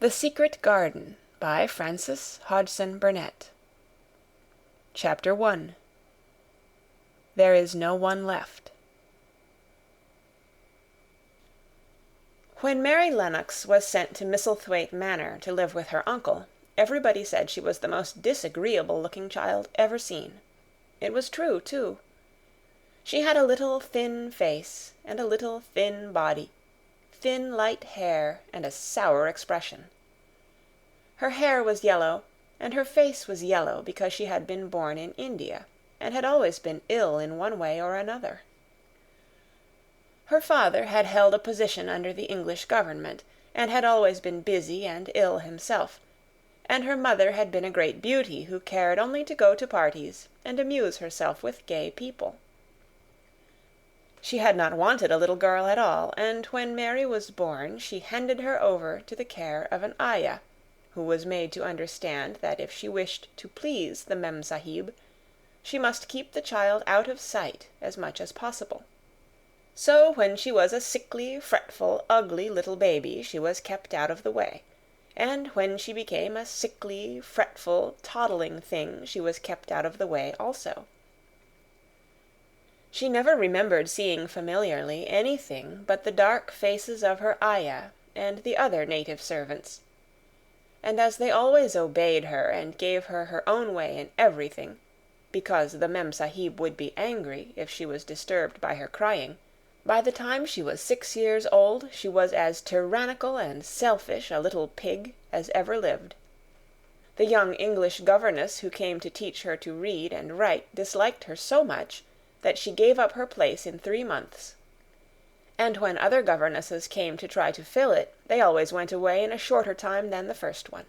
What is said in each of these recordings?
The Secret Garden by Frances Hodgson Burnett. Chapter 1. There is no one left. When Mary Lennox was sent to Misselthwaite Manor to live with her uncle, everybody said she was the most disagreeable-looking child ever seen. It was true, too. She had a little thin face and a little thin body, thin light hair and a sour expression. Her hair was yellow, and her face was yellow because she had been born in India, and had always been ill in one way or another. Her father had held a position under the English government, and had always been busy and ill himself, and her mother had been a great beauty who cared only to go to parties and amuse herself with gay people. She had not wanted a little girl at all, and when Mary was born she handed her over to the care of an ayah, who was made to understand that if she wished to please the Mem-Sahib, she must keep the child out of sight as much as possible. So when she was a sickly, fretful, ugly little baby, she was kept out of the way, and when she became a sickly, fretful, toddling thing, she was kept out of the way also. She never remembered seeing familiarly anything but the dark faces of her ayah and the other native servants, and as they always obeyed her and gave her her own way in everything, because the Mem-Sahib would be angry if she was disturbed by her crying, by the time she was 6 years old she was as tyrannical and selfish a little pig as ever lived. The young English governess who came to teach her to read and write disliked her so much that she gave up her place in 3 months. And when other governesses came to try to fill it, they always went away in a shorter time than the first one.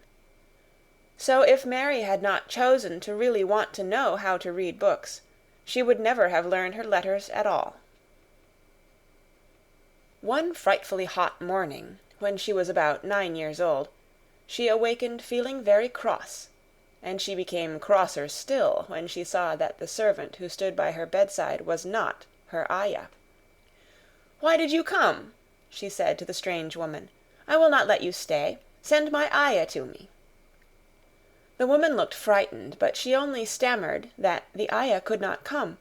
So if Mary had not chosen to really want to know how to read books, she would never have learned her letters at all. One frightfully hot morning, when she was about 9 years old, she awakened feeling very cross, and she became crosser still when she saw that the servant who stood by her bedside was not her ayah. "Why did you come?" she said to the strange woman. "I will not let you stay. Send my ayah to me." The woman looked frightened, but she only stammered that the ayah could not come,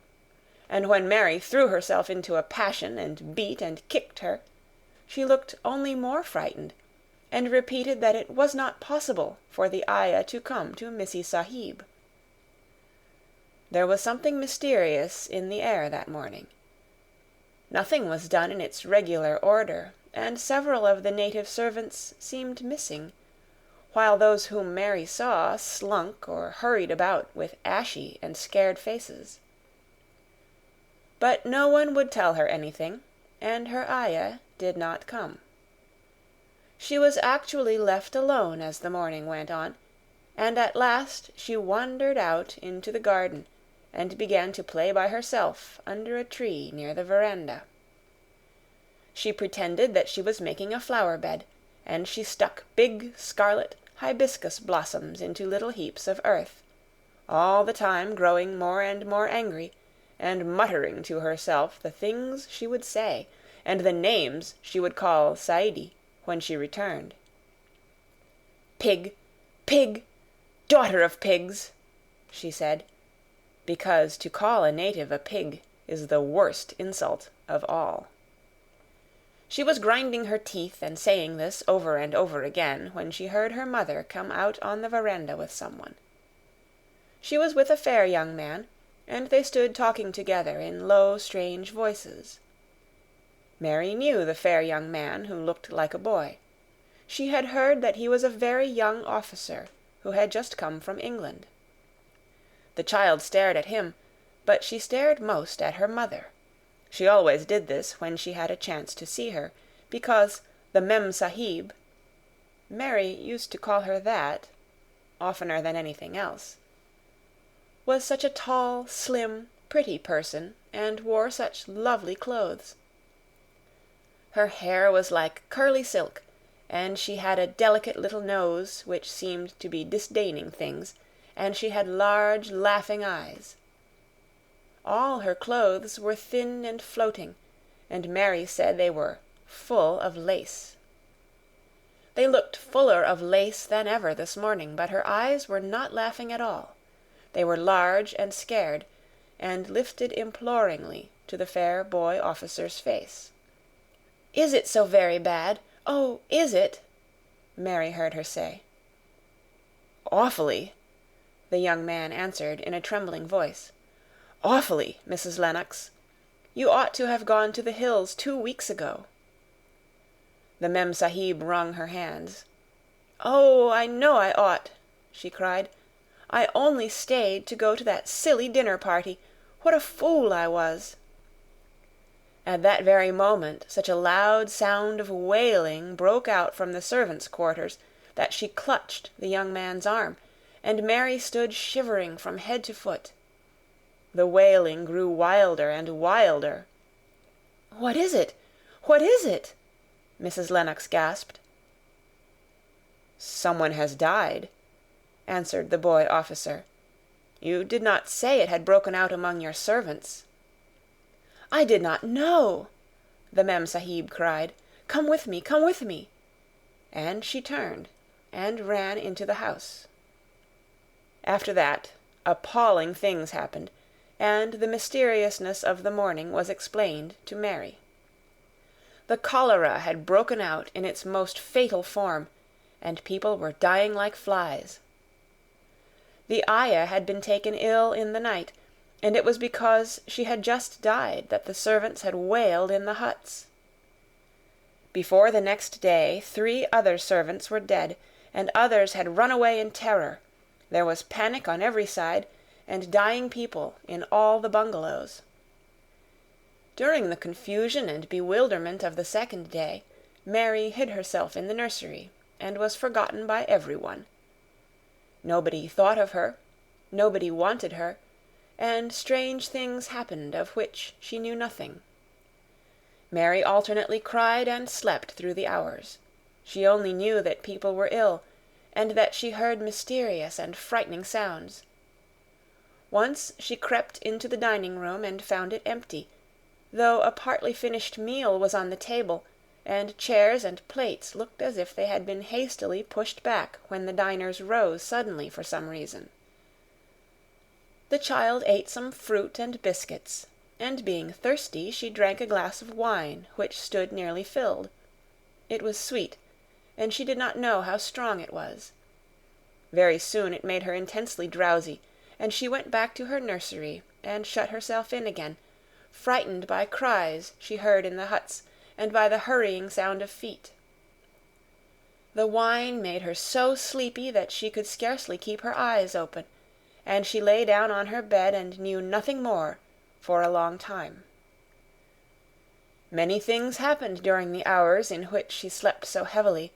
and when Mary threw herself into a passion and beat and kicked her, she looked only more frightened, and repeated that it was not possible for the ayah to come to Missy Sahib. There was something mysterious in the air that morning. Nothing was done in its regular order, and several of the native servants seemed missing, while those whom Mary saw slunk or hurried about with ashy and scared faces. But no one would tell her anything, and her ayah did not come. She was actually left alone as the morning went on, and at last she wandered out into the garden and began to play by herself under a tree near the veranda. She pretended that she was making a flower-bed, and she stuck big scarlet hibiscus blossoms into little heaps of earth, all the time growing more and more angry, and muttering to herself the things she would say, and the names she would call Saidi when she returned. "Pig, pig, daughter of pigs," she said, because to call a native a pig is the worst insult of all. She was grinding her teeth and saying this over and over again when she heard her mother come out on the veranda with someone. She was with a fair young man, and they stood talking together in low, strange voices. Mary knew the fair young man who looked like a boy. She had heard that he was a very young officer who had just come from England. The child stared at him, but she stared most at her mother. She always did this when she had a chance to see her, because the Mem-Sahib, Mary used to call her that, oftener than anything else, was such a tall, slim, pretty person, and wore such lovely clothes. Her hair was like curly silk, and she had a delicate little nose which seemed to be disdaining things, and she had large, laughing eyes. All her clothes were thin and floating, and Mary said they were full of lace. They looked fuller of lace than ever this morning, but her eyes were not laughing at all. They were large and scared, and lifted imploringly to the fair boy officer's face. "Is it so very bad? Oh, is it?" Mary heard her say. "Awfully," the young man answered in a trembling voice. "Awfully, Mrs. Lennox. You ought to have gone to the hills 2 weeks ago." The Mem-Sahib wrung her hands. "Oh, I know I ought," she cried. "I only stayed to go to that silly dinner party. What a fool I was!" At that very moment such a loud sound of wailing broke out from the servants' quarters that she clutched the young man's arm, and Mary stood shivering from head to foot. The wailing grew wilder and wilder. "What is it? What is it?" Mrs. Lennox gasped. "Someone has died," answered the boy officer. "You did not say it had broken out among your servants." "I did not know," the Mem-Sahib cried. "Come with me, come with me." And she turned and ran into the house. After that, appalling things happened, and the mysteriousness of the morning was explained to Mary. The cholera had broken out in its most fatal form, and people were dying like flies. The ayah had been taken ill in the night, and it was because she had just died that the servants had wailed in the huts. Before the next day 3 other servants were dead, and others had run away in terror. There was panic on every side, and dying people in all the bungalows. During the confusion and bewilderment of the second day, Mary hid herself in the nursery, and was forgotten by everyone. Nobody thought of her, nobody wanted her, and strange things happened of which she knew nothing. Mary alternately cried and slept through the hours. She only knew that people were ill, and that she heard mysterious and frightening sounds. Once she crept into the dining-room and found it empty, though a partly finished meal was on the table, and chairs and plates looked as if they had been hastily pushed back when the diners rose suddenly for some reason. The child ate some fruit and biscuits, and being thirsty she drank a glass of wine which stood nearly filled. It was sweet, and she did not know how strong it was. Very soon it made her intensely drowsy, and she went back to her nursery and shut herself in again, frightened by cries she heard in the huts and by the hurrying sound of feet. The wine made her so sleepy that she could scarcely keep her eyes open, and she lay down on her bed and knew nothing more for a long time. Many things happened during the hours in which she slept so heavily,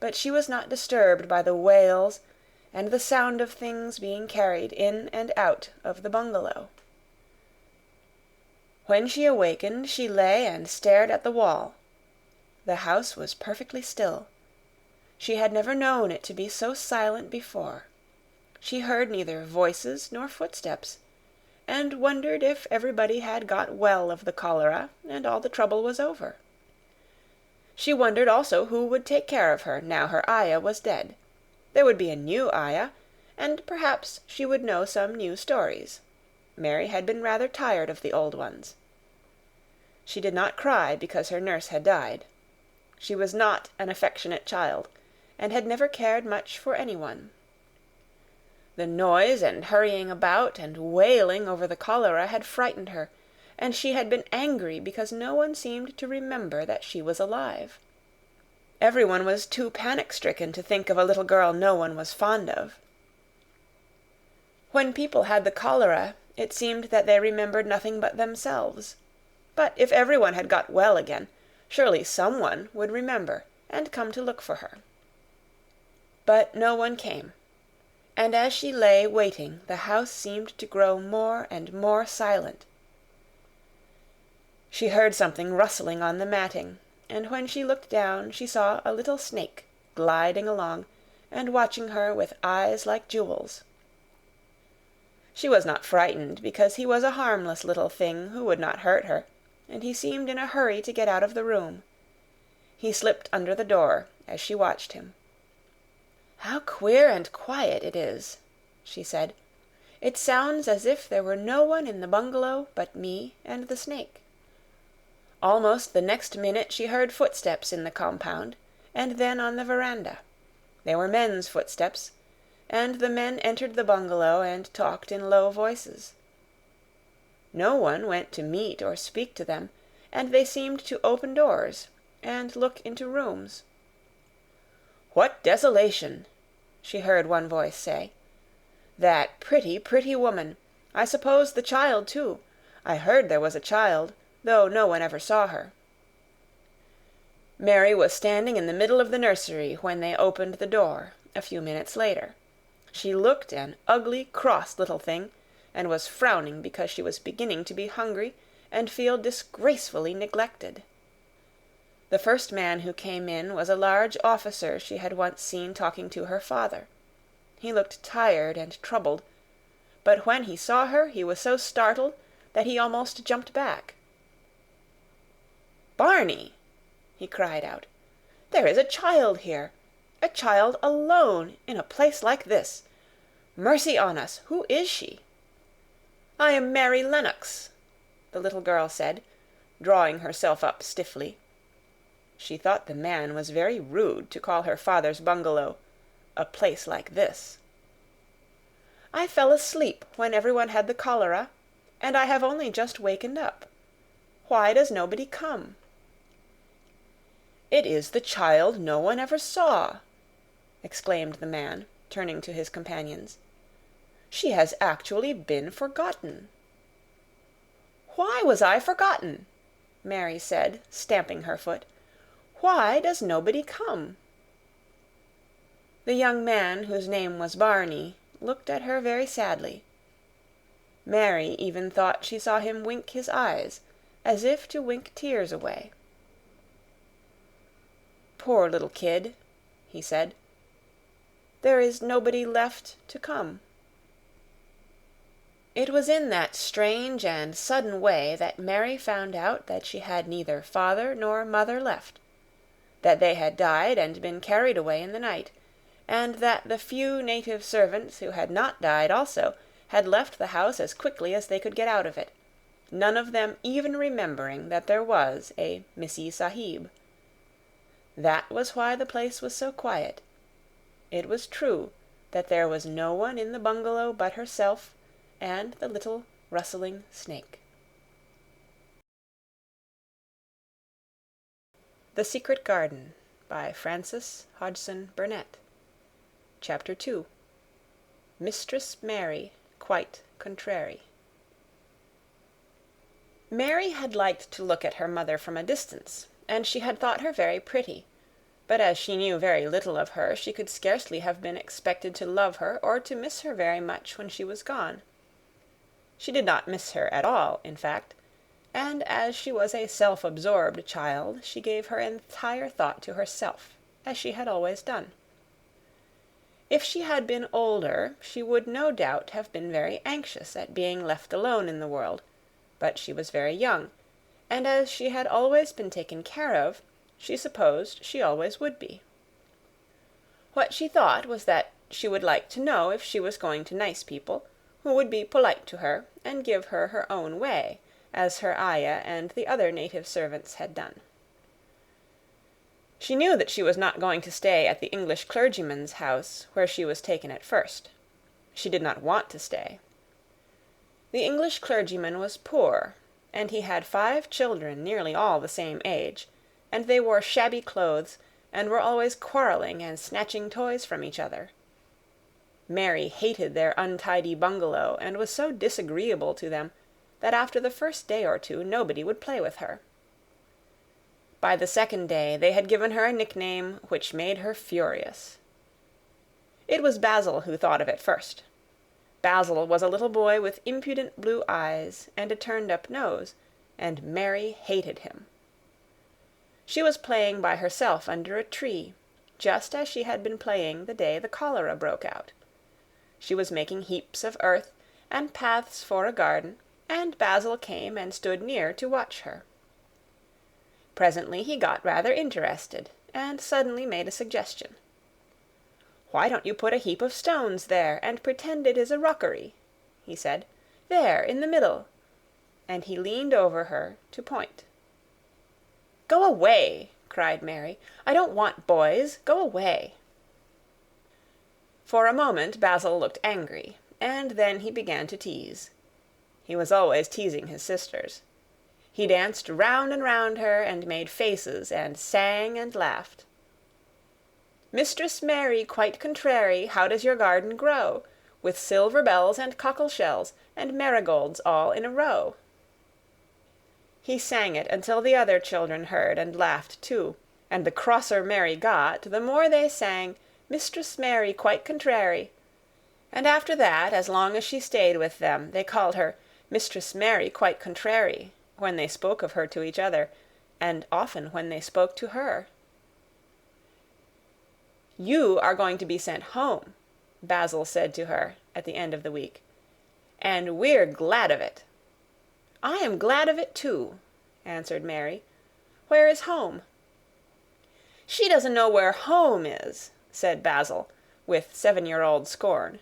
but she was not disturbed by the wails and the sound of things being carried in and out of the bungalow. When she awakened, she lay and stared at the wall. The house was perfectly still. She had never known it to be so silent before. She heard neither voices nor footsteps, and wondered if everybody had got well of the cholera and all the trouble was over. She wondered also who would take care of her now her ayah was dead. There would be a new ayah, and perhaps she would know some new stories. Mary had been rather tired of the old ones. She did not cry because her nurse had died. She was not an affectionate child, and had never cared much for anyone. The noise and hurrying about and wailing over the cholera had frightened her, and she had been angry because no one seemed to remember that she was alive. Everyone was too panic-stricken to think of a little girl no one was fond of. When people had the cholera, it seemed that they remembered nothing but themselves. But if everyone had got well again, surely someone would remember and come to look for her. But no one came, and as she lay waiting, the house seemed to grow more and more silent. She heard something rustling on the matting, and when she looked down she saw a little snake gliding along and watching her with eyes like jewels. She was not frightened because he was a harmless little thing who would not hurt her, and he seemed in a hurry to get out of the room. He slipped under the door as she watched him. "How queer and quiet it is," she said. "It sounds as if there were no one in the bungalow but me and the snake." Almost the next minute she heard footsteps in the compound, and then on the veranda. They were men's footsteps, and the men entered the bungalow and talked in low voices. No one went to meet or speak to them, and they seemed to open doors and look into rooms. "What desolation!" she heard one voice say. "That pretty, pretty woman! I suppose the child, too. I heard there was a child, though no one ever saw her." Mary was standing in the middle of the nursery when they opened the door, a few minutes later. She looked an ugly, cross little thing, and was frowning because she was beginning to be hungry and feel disgracefully neglected. The first man who came in was a large officer she had once seen talking to her father. He looked tired and troubled, but when he saw her he was so startled that he almost jumped back. "Barney!" he cried out. "There is a child here! A child alone in a place like this! Mercy on us, who is she?" "I am Mary Lennox," the little girl said, drawing herself up stiffly. She thought the man was very rude to call her father's bungalow a place like this. "I fell asleep when everyone had the cholera, and I have only just wakened up. Why does nobody come?" "It is the child no one ever saw," exclaimed the man, turning to his companions. "She has actually been forgotten." "Why was I forgotten?" Mary said, stamping her foot. "Why does nobody come?" The young man, whose name was Barney, looked at her very sadly. Mary even thought she saw him wink his eyes, as if to wink tears away. "Poor little kid," he said. "There is nobody left to come." It was in that strange and sudden way that Mary found out that she had neither father nor mother left, that they had died and been carried away in the night, and that the few native servants who had not died also had left the house as quickly as they could get out of it, none of them even remembering that there was a Missie Sahib. That was why the place was so quiet. It was true that there was no one in the bungalow but herself and the little rustling snake. The Secret Garden by Frances Hodgson Burnett. Chapter 2. Mistress Mary, Quite Contrary. Mary had liked to look at her mother from a distance, and she had thought her very pretty, but as she knew very little of her, she could scarcely have been expected to love her or to miss her very much when she was gone. She did not miss her at all, in fact, and as she was a self-absorbed child, she gave her entire thought to herself, as she had always done. If she had been older, she would no doubt have been very anxious at being left alone in the world, but she was very young, and as she had always been taken care of, she supposed she always would be. What she thought was that she would like to know if she was going to nice people, who would be polite to her and give her her own way, as her ayah and the other native servants had done. She knew that she was not going to stay at the English clergyman's house where she was taken at first. She did not want to stay. The English clergyman was poor, and he had 5 children nearly all the same age, and they wore shabby clothes and were always quarreling and snatching toys from each other. Mary hated their untidy bungalow and was so disagreeable to them that after the first day or two nobody would play with her. By the second day they had given her a nickname which made her furious. It was Basil who thought of it first. Basil was a little boy with impudent blue eyes and a turned-up nose, and Mary hated him. She was playing by herself under a tree, just as she had been playing the day the cholera broke out. She was making heaps of earth and paths for a garden, and Basil came and stood near to watch her. Presently he got rather interested, and suddenly made a suggestion. "Why don't you put a heap of stones there, and pretend it is a rockery?" he said. "There, in the middle," and he leaned over her to point. "Go away!" cried Mary. "I don't want boys. Go away!" For a moment Basil looked angry, and then he began to tease. He was always teasing his sisters. He danced round and round her, and made faces, and sang and laughed. "Mistress Mary, quite contrary, how does your garden grow? With silver bells and cockle shells, and marigolds all in a row." He sang it until the other children heard and laughed too, and the crosser Mary got, the more they sang, "Mistress Mary, quite contrary," and after that, as long as she stayed with them, they called her Mistress Mary quite contrary, when they spoke of her to each other, and often when they spoke to her. "You are going to be sent home," Basil said to her at the end of the week, "and we're glad of it." "I am glad of it too," answered Mary. "Where is home?" "She doesn't know where home is," said Basil, with 7-year-old scorn.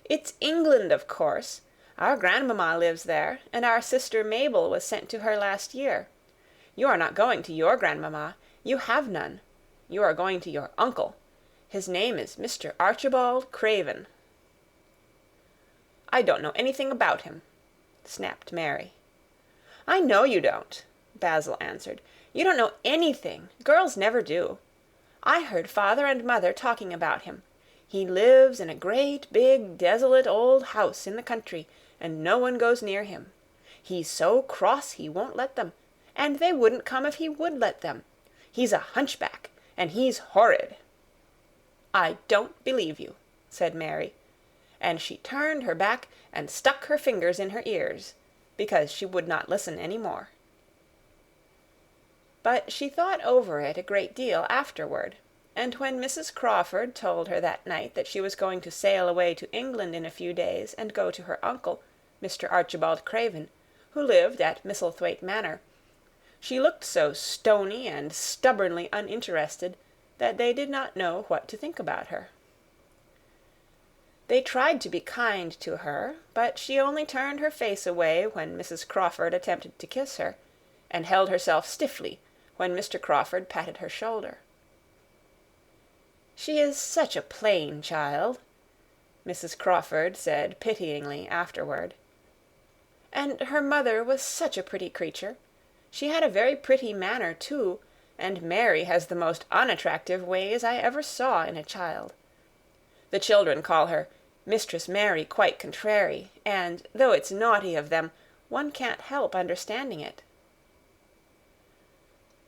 "It's England, of course. Our grandmamma lives there, and our sister Mabel was sent to her last year. You are not going to your grandmamma. You have none. You are going to your uncle. His name is Mr. Archibald Craven." "I don't know anything about him," snapped Mary. "I know you don't," Basil answered. "You don't know anything. Girls never do. I heard father and mother talking about him. He lives in a great, big, desolate old house in the country, and no one goes near him. He's so cross he won't let them, and they wouldn't come if he would let them. He's a hunchback, and he's horrid." "I don't believe you," said Mary, and she turned her back and stuck her fingers in her ears, because she would not listen any more. But she thought over it a great deal afterward, and when Mrs. Crawford told her that night that she was going to sail away to England in a few days and go to her uncle, Mr. Archibald Craven, who lived at Misselthwaite Manor, she looked so stony and stubbornly uninterested that they did not know what to think about her. They tried to be kind to her, but she only turned her face away when Mrs. Crawford attempted to kiss her, and held herself stiffly when Mr. Crawford patted her shoulder. "She is such a plain child," Mrs. Crawford said pityingly afterward. "And her mother was such a pretty creature. She had a very pretty manner, too, and Mary has the most unattractive ways I ever saw in a child. The children call her Mistress Mary quite contrary, and, though it's naughty of them, one can't help understanding it."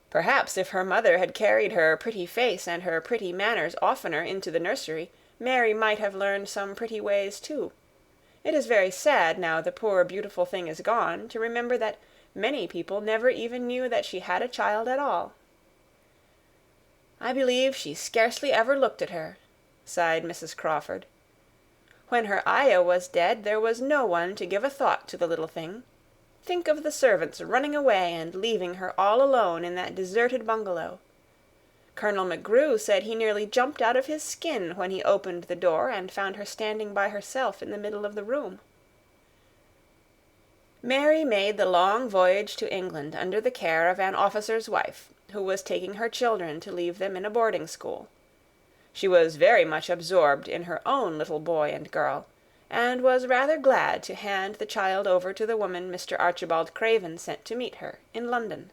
Perhaps if her mother had carried her pretty face and her pretty manners oftener into the nursery, Mary might have learned some pretty ways too. It is very sad, now the poor beautiful thing is gone, to remember that many people never even knew that she had a child at all. "I believe she scarcely ever looked at her," sighed Mrs. Crawford. "When her ayah was dead, there was no one to give a thought to the little thing. Think of the servants running away and leaving her all alone in that deserted bungalow. Colonel McGrew said he nearly jumped out of his skin when he opened the door and found her standing by herself in the middle of the room." Mary made the long voyage to England under the care of an officer's wife, who was taking her children to leave them in a boarding school. She was very much absorbed in her own little boy and girl, and was rather glad to hand the child over to the woman Mr. Archibald Craven sent to meet her in London.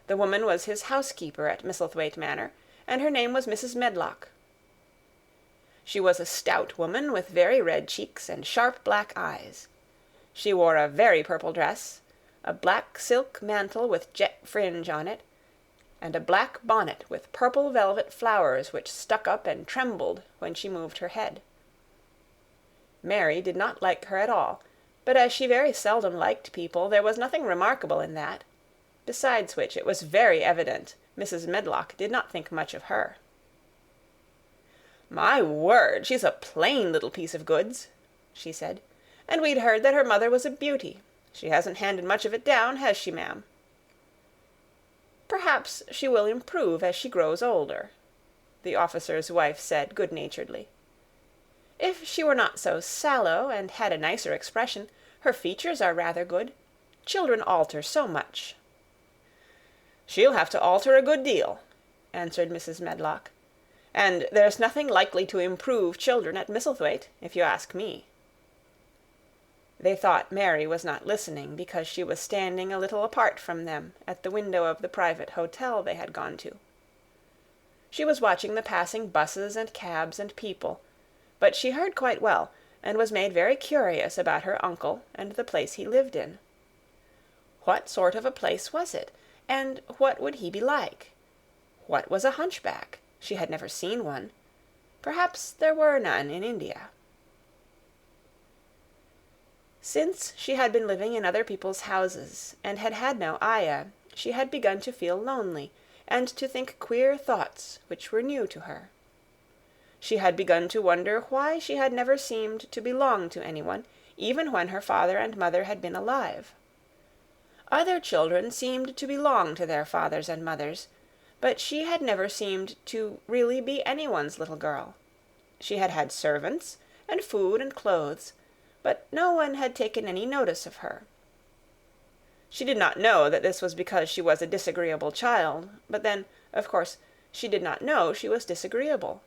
The woman was his housekeeper at Misselthwaite Manor, and her name was Mrs. Medlock. She was a stout woman with very red cheeks and sharp black eyes. She wore a very purple dress, a black silk mantle with jet fringe on it, and a black bonnet with purple velvet flowers which stuck up and trembled when she moved her head. Mary did not like her at all, but as she very seldom liked people, there was nothing remarkable in that. Besides which, it was very evident Mrs. Medlock did not think much of her. "My word, she's a plain little piece of goods," she said. "And we'd heard that her mother was a beauty. She hasn't handed much of it down, has she, ma'am?" Perhaps she will improve as she grows older," the officer's wife said good-naturedly. "If she were not so sallow and had a nicer expression, her features are rather good. Children alter so much." "She'll have to alter a good deal," answered Mrs. Medlock. "And there's nothing likely to improve children at Misselthwaite, if you ask me." They thought Mary was not listening, because she was standing a little apart from them at the window of the private hotel they had gone to. She was watching the passing buses and cabs and people, but she heard quite well, and was made very curious about her uncle and the place he lived in. What sort of a place was it, and what would he be like? What was a hunchback? She had never seen one. Perhaps there were none in India. Since she had been living in other people's houses, and had had no ayah, she had begun to feel lonely, and to think queer thoughts which were new to her. She had begun to wonder why she had never seemed to belong to anyone, even when her father and mother had been alive. Other children seemed to belong to their fathers and mothers, but she had never seemed to really be anyone's little girl. She had had servants, and food and clothes, but no one had taken any notice of her. She did not know that this was because she was a disagreeable child, but then, of course, she did not know she was disagreeable.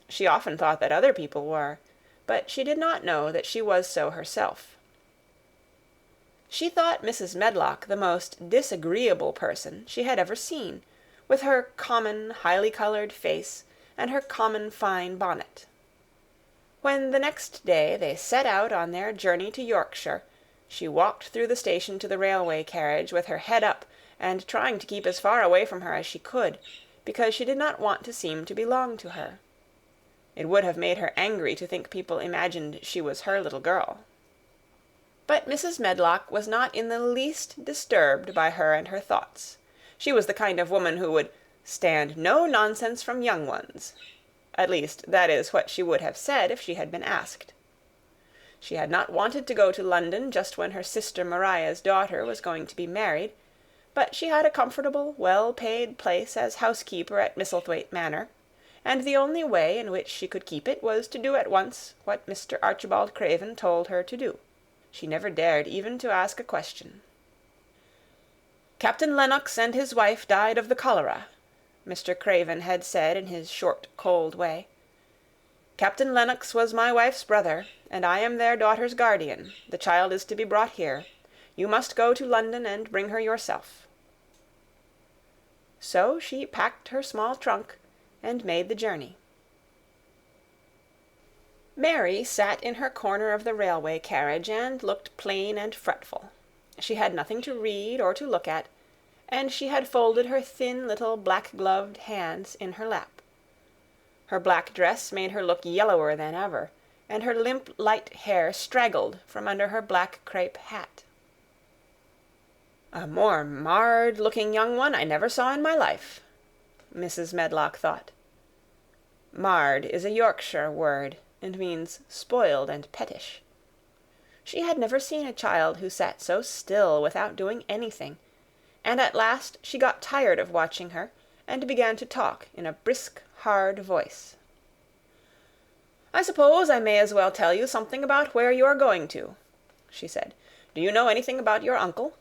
She often thought that other people were, but she did not know that she was so herself. She thought Mrs. Medlock the most disagreeable person she had ever seen, with her common, highly-coloured face and her common fine bonnet. When the next day they set out on their journey to Yorkshire, she walked through the station to the railway carriage with her head up and trying to keep as far away from her as she could, because she did not want to seem to belong to her. It would have made her angry to think people imagined she was her little girl. But Mrs. Medlock was not in the least disturbed by her and her thoughts. She was the kind of woman who would stand no nonsense from young ones. At least, that is what she would have said if she had been asked. She had not wanted to go to London just when her sister Maria's daughter was going to be married, but she had a comfortable, well-paid place as housekeeper at Misselthwaite Manor, and the only way in which she could keep it was to do at once what Mr. Archibald Craven told her to do. She never dared even to ask a question. "Captain Lennox and his wife died of the cholera," Mr. Craven had said in his short, cold way. "Captain Lennox was my wife's brother, and I am their daughter's guardian. The child is to be brought here. You must go to London and bring her yourself." So she packed her small trunk and made the journey. Mary sat in her corner of the railway carriage and looked plain and fretful. She had nothing to read or to look at, and she had folded her thin little black-gloved hands in her lap. Her black dress made her look yellower than ever, and her limp light hair straggled from under her black crape hat. "A more marred-looking young one I never saw in my life," Mrs. Medlock thought. Marred is a Yorkshire word, and means spoiled and pettish. She had never seen a child who sat so still without doing anything, and at last she got tired of watching her, and began to talk in a brisk, hard voice. "I suppose I may as well tell you something about where you are going to," she said. "Do you know anything about your uncle?"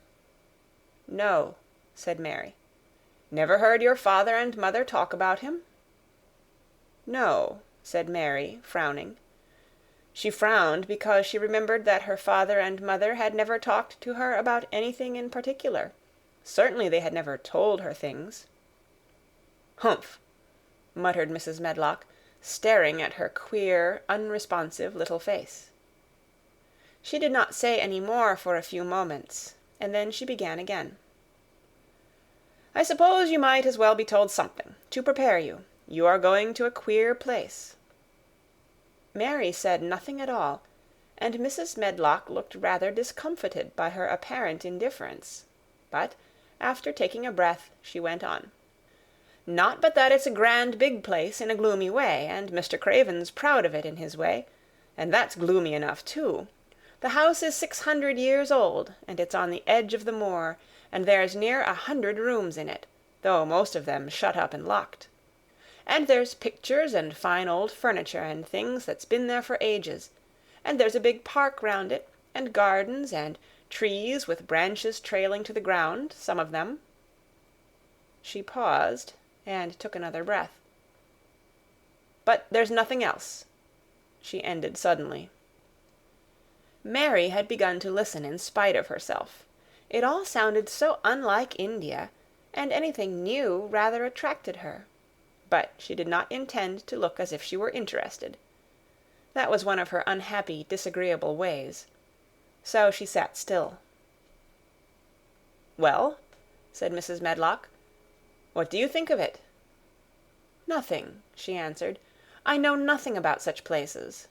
"No," said Mary. "Never heard your father and mother talk about him?" "No," said Mary, frowning. She frowned because she remembered that her father and mother had never talked to her about anything in particular. Certainly they had never told her things. "Humph!" muttered Mrs. Medlock, staring at her queer, unresponsive little face. She did not say any more for a few moments, and then she began again. "I suppose you might as well be told something, to prepare you. You are going to a queer place." Mary said nothing at all, and Mrs. Medlock looked rather discomfited by her apparent indifference. But, after taking a breath, she went on. "Not but that it's a grand big place in a gloomy way, and Mr. Craven's proud of it in his way, and that's gloomy enough too. The house is 600 years old, and it's on the edge of the moor, and there's near 100 rooms in it. though most of them shut up and locked. And there's pictures and fine old furniture and things that's been there for ages, and there's a big park round it, and gardens, and trees with branches trailing to the ground, some of them." She paused, and took another breath. "But there's nothing else," she ended suddenly. Mary had begun to listen in spite of herself. It all sounded so unlike India, and anything new rather attracted her. But she did not intend to look as if she were interested. That was one of her unhappy, disagreeable ways. So she sat still. "Well," said Mrs. Medlock, "what do you think of it?" "Nothing," she answered. "I know nothing about such places."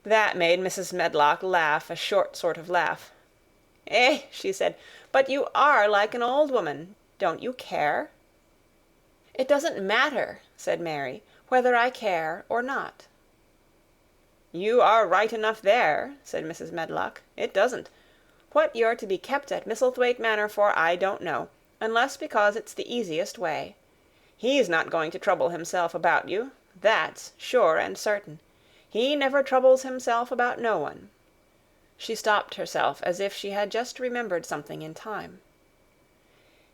That made Mrs. Medlock laugh a short sort of laugh. "Eh," she said, "but you are like an old woman. Don't you care?" "It doesn't matter," said Mary, "whether I care or not." "You are right enough there," said Mrs. Medlock. "It doesn't. What you're to be kept at Misselthwaite Manor for I don't know, unless because it's the easiest way. He's not going to trouble himself about you, that's sure and certain. He never troubles himself about no one." She stopped herself as if she had just remembered something in time.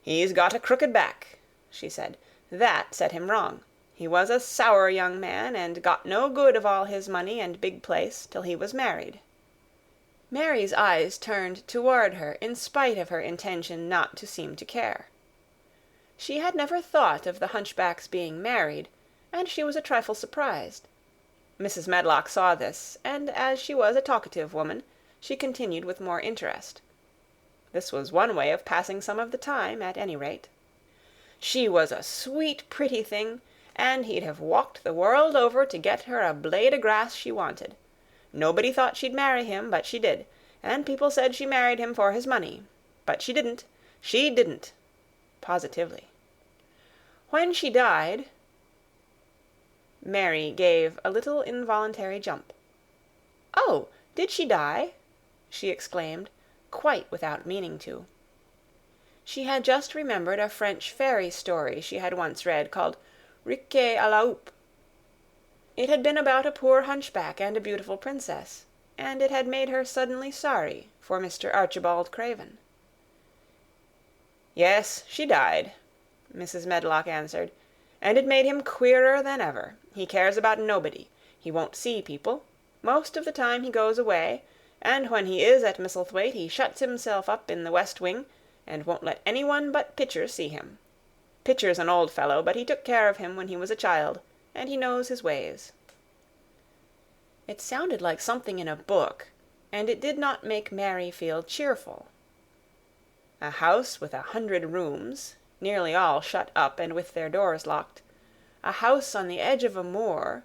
"He's got a crooked back," she said. "That set him wrong. He was a sour young man, and got no good of all his money and big place till he was married." Mary's eyes turned toward her in spite of her intention not to seem to care. She had never thought of the hunchback's being married, and she was a trifle surprised. Mrs. Medlock saw this, and as she was a talkative woman, she continued with more interest. This was one way of passing some of the time, at any rate. "She was a sweet, pretty thing, and he'd have walked the world over to get her a blade o' grass she wanted. Nobody thought she'd marry him, but she did, and people said she married him for his money. But she didn't. She didn't. Positively. When she died—" Mary gave a little involuntary jump. "Oh, did she die?" she exclaimed, quite without meaning to. She had just remembered a French fairy story she had once read called Riquet à la Houppe. It had been about a poor hunchback and a beautiful princess, and it had made her suddenly sorry for Mr. Archibald Craven. "Yes, she died," Mrs. Medlock answered, "and it made him queerer than ever. He cares about nobody. He won't see people. Most of the time he goes away, and when he is at Misselthwaite he shuts himself up in the west wing, and won't let anyone but Pitcher see him. Pitcher's an old fellow, but he took care of him when he was a child, and he knows his ways." It sounded like something in a book, and it did not make Mary feel cheerful. A house with 100 rooms, nearly all shut up and with their doors locked, a house on the edge of a moor,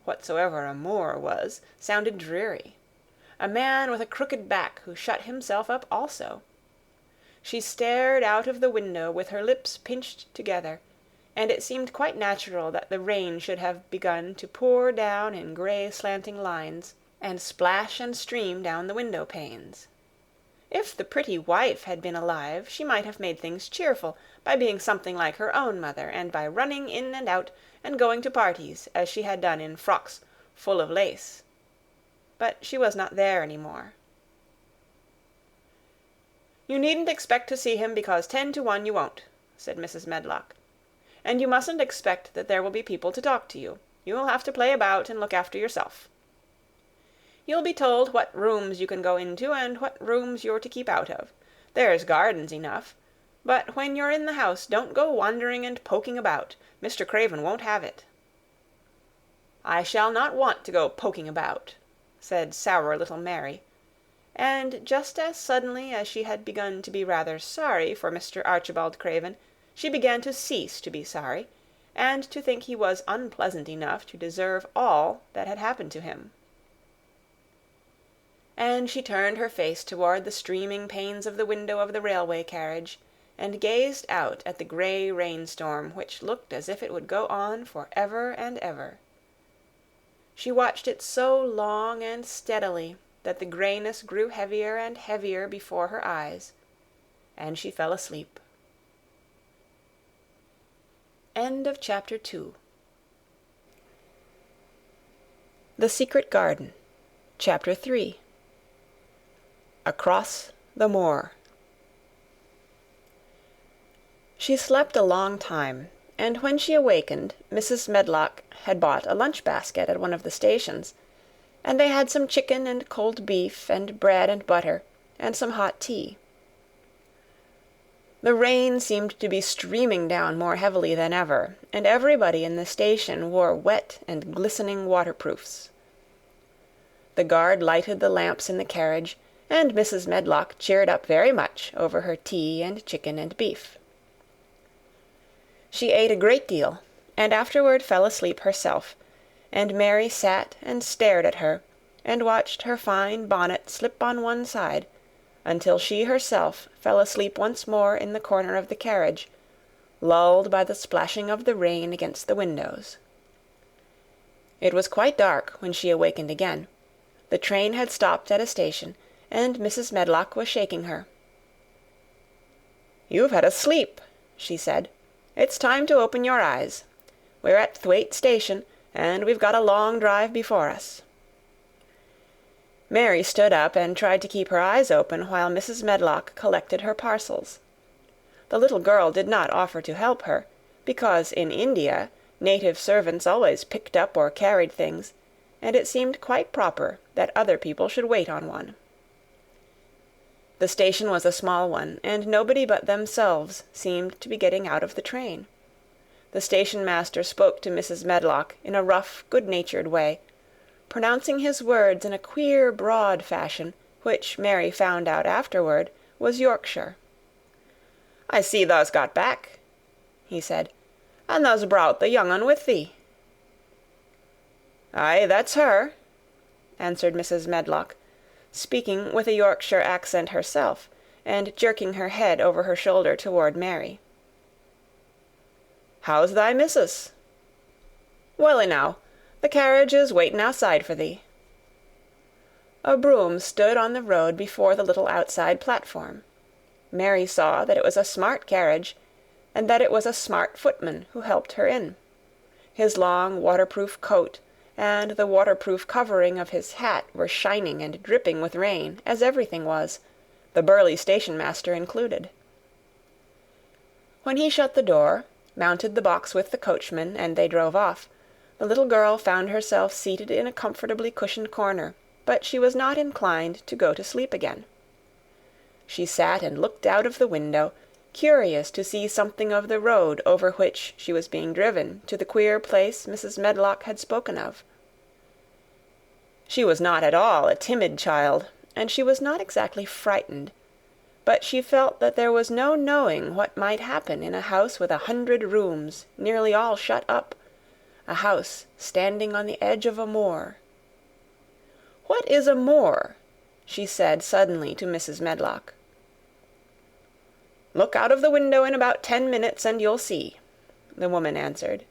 whatsoever a moor was, sounded dreary. A man with a crooked back who shut himself up also. She stared out of the window with her lips pinched together, and it seemed quite natural that the rain should have begun to pour down in grey slanting lines, and splash and stream down the window panes. If the pretty wife had been alive, she might have made things cheerful by being something like her own mother, and by running in and out and going to parties, as she had done in frocks full of lace. But she was not there any more. "You needn't expect to see him, because 10 to 1 you won't," said Mrs. Medlock. "And you mustn't expect that there will be people to talk to you. You'll have to play about and look after yourself. You'll be told what rooms you can go into and what rooms you're to keep out of. There's gardens enough. But when you're in the house, don't go wandering and poking about. Mr. Craven won't have it." "I shall not want to go poking about," said sour little Mary, and just as suddenly as she had begun to be rather sorry for Mr. Archibald Craven, she began to cease to be sorry, and to think he was unpleasant enough to deserve all that had happened to him. And she turned her face toward the streaming panes of the window of the railway carriage, and gazed out at the grey rainstorm, which looked as if it would go on for ever and ever. She watched it so long and steadily that the greyness grew heavier and heavier before her eyes, and she fell asleep. End of Chapter 2. The Secret Garden. Chapter 3. Across the Moor. She slept a long time, and when she awakened, Mrs. Medlock had bought a lunch-basket at one of the stations, and they had some chicken and cold beef and bread and butter, and some hot tea. The rain seemed to be streaming down more heavily than ever, and everybody in the station wore wet and glistening waterproofs. The guard lighted the lamps in the carriage, and Mrs. Medlock cheered up very much over her tea and chicken and beef. She ate a great deal, and afterward fell asleep herself, and Mary sat and stared at her, and watched her fine bonnet slip on one side, until she herself fell asleep once more in the corner of the carriage, lulled by the splashing of the rain against the windows. It was quite dark when she awakened again. The train had stopped at a station, and Mrs. Medlock was shaking her. "You've had a sleep," she said. "It's time to open your eyes. We're at Thwaite Station, and we've got a long drive before us." Mary stood up and tried to keep her eyes open while Mrs. Medlock collected her parcels. The little girl did not offer to help her, because in India native servants always picked up or carried things, and it seemed quite proper that other people should wait on one. The station was a small one, and nobody but themselves seemed to be getting out of the train. The station-master spoke to Mrs. Medlock in a rough, good-natured way, pronouncing his words in a queer, broad fashion, which Mary found out afterward was Yorkshire. "I see thou's got back," he said, "and thou's browt the young un with thee." "Aye, that's her," answered Mrs. Medlock, speaking with a Yorkshire accent herself, and jerking her head over her shoulder toward Mary. "How's thy missus?" "Well enow. The carriage is waitin' outside for thee." A brougham stood on the road before the little outside platform. Mary saw that it was a smart carriage, and that it was a smart footman who helped her in. His long waterproof coat and the waterproof covering of his hat were shining and dripping with rain, as everything was, the burly station-master included. When he shut the door, mounted the box with the coachman, and they drove off, the little girl found herself seated in a comfortably cushioned corner, but she was not inclined to go to sleep again. She sat and looked out of the window, curious to see something of the road over which she was being driven to the queer place Mrs. Medlock had spoken of. She was not at all a timid child, and she was not exactly frightened, but she felt that there was no knowing what might happen in a house with 100 rooms, nearly all shut up, a house standing on the edge of a moor. "What is a moor?" she said suddenly to Mrs. Medlock. "Look out of the window in about 10 minutes and you'll see," the woman answered.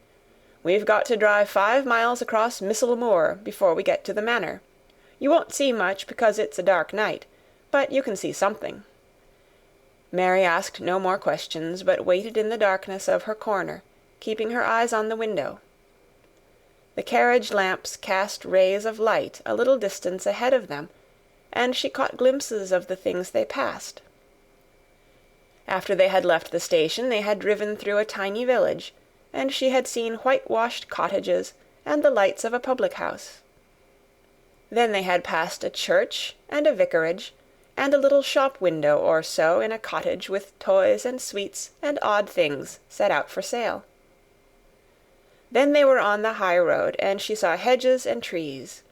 "We've got to drive 5 miles across Missel Moor before we get to the manor. You won't see much because it's a dark night, but you can see something." Mary asked no more questions, but waited in the darkness of her corner, keeping her eyes on the window. The carriage lamps cast rays of light a little distance ahead of them, and she caught glimpses of the things they passed. After they had left the station, they had driven through a tiny village, and she had seen whitewashed cottages and the lights of a public-house. Then they had passed a church and a vicarage, and a little shop window or so in a cottage with toys and sweets and odd things set out for sale. Then they were on the high road, and she saw hedges and trees.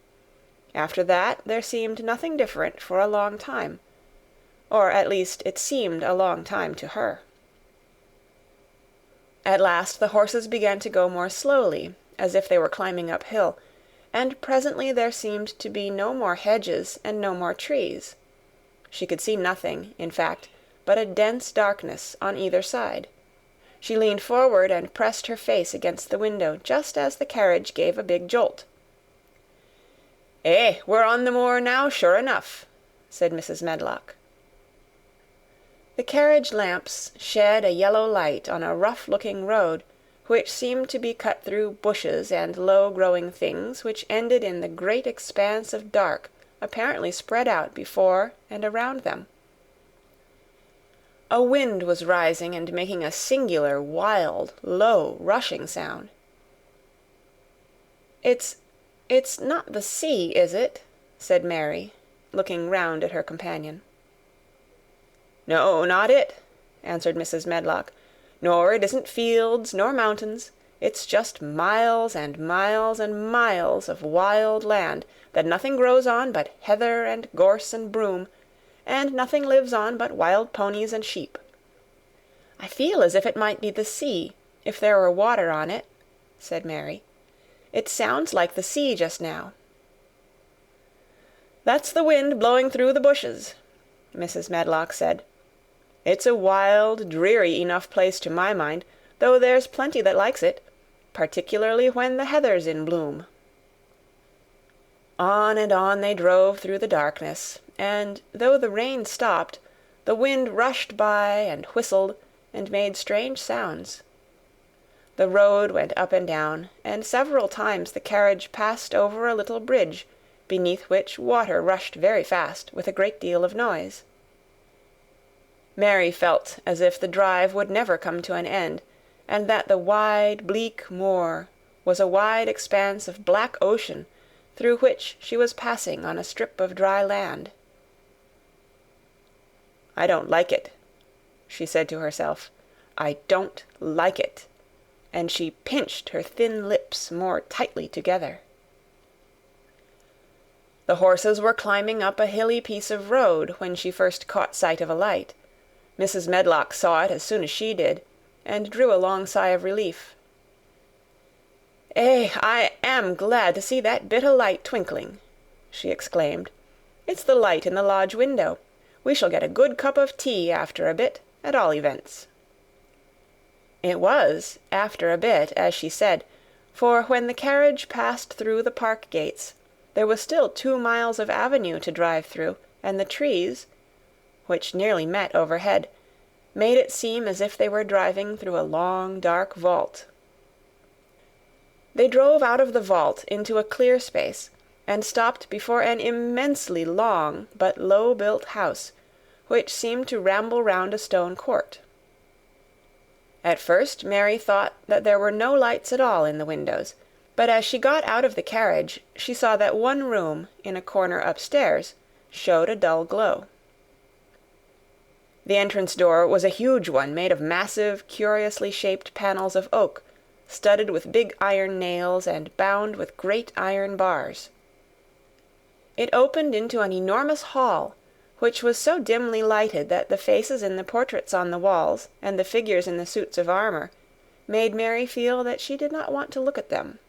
After that there seemed nothing different for a long time, or at least it seemed a long time to her. At last the horses began to go more slowly, as if they were climbing uphill, and presently there seemed to be no more hedges and no more trees. She could see nothing, in fact, but a dense darkness on either side. She leaned forward and pressed her face against the window just as the carriage gave a big jolt. "Eh, we're on the moor now, sure enough," said Mrs. Medlock. The carriage lamps shed a yellow light on a rough-looking road, which seemed to be cut through bushes and low-growing things which ended in the great expanse of dark apparently spread out before and around them. A wind was rising and making a singular, wild, low, rushing sound. It's not the sea, is it?" said Mary, looking round at her companion. "No, not it," answered Mrs. Medlock. "Nor it isn't fields nor mountains. It's just miles and miles and miles of wild land that nothing grows on but heather and gorse and broom, and nothing lives on but wild ponies and sheep. I feel as if it might be the sea, if there were water on it," said Mary. "It sounds like the sea just now." "That's the wind blowing through the bushes," Mrs. Medlock said. "It's a wild, dreary enough place to my mind, though there's plenty that likes it, particularly when the heather's in bloom." On and on they drove through the darkness, and though the rain stopped, the wind rushed by and whistled and made strange sounds. The road went up and down, and several times the carriage passed over a little bridge, beneath which water rushed very fast with a great deal of noise. Mary felt as if the drive would never come to an end, and that the wide, bleak moor was a wide expanse of black ocean through which she was passing on a strip of dry land. "I don't like it," she said to herself. "I don't like it," and she pinched her thin lips more tightly together. The horses were climbing up a hilly piece of road when she first caught sight of a light. Mrs. Medlock saw it as soon as she did, and drew a long sigh of relief. I am glad to see that bit o' light twinkling," she exclaimed. "It's the light in the lodge window. We shall get a good cup of tea after a bit, at all events." It was after a bit, as she said, for when the carriage passed through the park gates, there was still 2 miles of avenue to drive through, and the trees, which nearly met overhead, made it seem as if they were driving through a long, dark vault. They drove out of the vault into a clear space, and stopped before an immensely long but low-built house, which seemed to ramble round a stone court. At first Mary thought that there were no lights at all in the windows, but as she got out of the carriage, she saw that one room, in a corner upstairs, showed a dull glow. The entrance door was a huge one made of massive, curiously shaped panels of oak, studded with big iron nails and bound with great iron bars. It opened into an enormous hall, which was so dimly lighted that the faces in the portraits on the walls and the figures in the suits of armor made Mary feel that she did not want to look at them.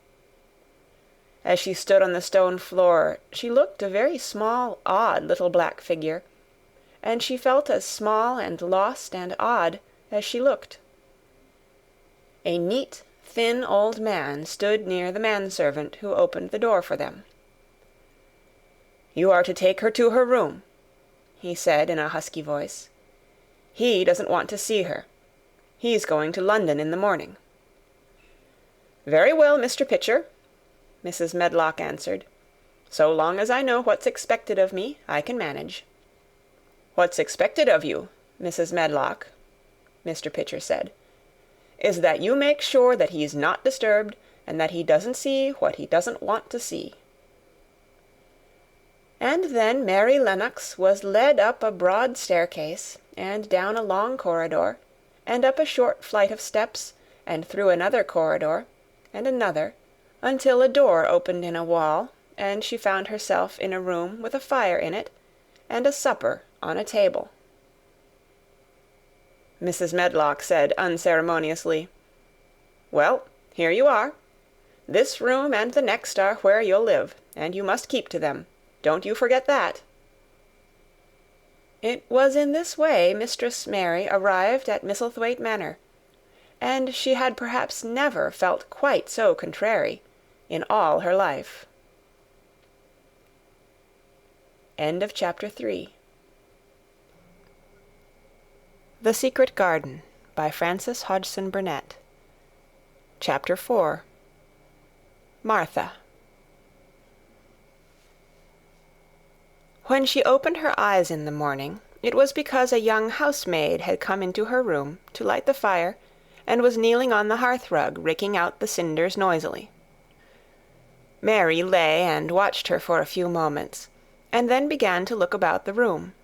As she stood on the stone floor, she looked a very small, odd little black figure, and she felt as small and lost and odd as she looked. A neat, thin old man stood near the manservant who opened the door for them. "You are to take her to her room," he said in a husky voice. "He doesn't want to see her. He's going to London in the morning." "Very well, Mr. Pitcher," Mrs. Medlock answered. "So long as I know what's expected of me, I can manage." "What's expected of you, Mrs. Medlock," Mr. Pitcher said, "is that you make sure that he's not disturbed, and that he doesn't see what he doesn't want to see." And then Mary Lennox was led up a broad staircase, and down a long corridor, and up a short flight of steps, and through another corridor, and another, until a door opened in a wall, and she found herself in a room with a fire in it, and a supper on a table. Mrs. Medlock said unceremoniously, "Well, here you are. This room and the next are where you'll live, and you must keep to them. Don't you forget that." It was in this way Mistress Mary arrived at Misselthwaite Manor, and she had perhaps never felt quite so contrary in all her life. End of chapter 3. The Secret Garden by Frances Hodgson Burnett. Chapter 4. Martha. When she opened her eyes in the morning, it was because a young housemaid had come into her room to light the fire and was kneeling on the hearth-rug raking out the cinders noisily. Mary lay and watched her for a few moments, and then began to look about the room.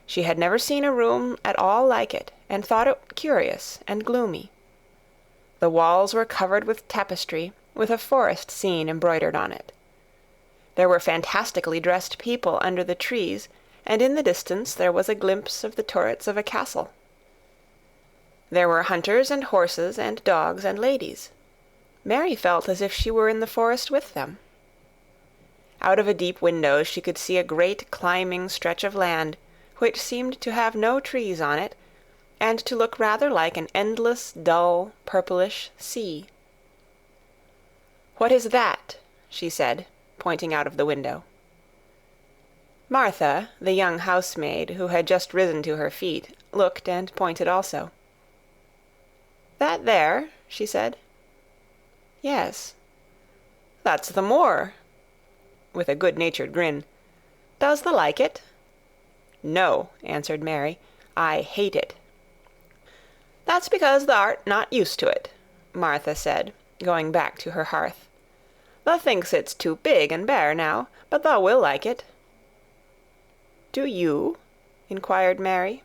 She had never seen a room at all like it, and thought it curious and gloomy. The walls were covered with tapestry, with a forest scene embroidered on it. There were fantastically dressed people under the trees, and in the distance there was a glimpse of the turrets of a castle. There were hunters and horses and dogs and ladies. Mary felt as if she were in the forest with them. Out of a deep window she could see a great climbing stretch of land, which seemed to have no trees on it, and to look rather like an endless, dull, purplish sea. "What is that?" she said, pointing out of the window. Martha, the young housemaid, who had just risen to her feet, looked and pointed also. "That there?" she said. "Yes." "That's the moor," with a good-natured grin. "Does thee like it?" "No," answered Mary. "I hate it." "That's because thou art not used to it," Martha said, going back to her hearth. "Thou thinks it's too big and bare now, but thou will like it." "Do you?" inquired Mary.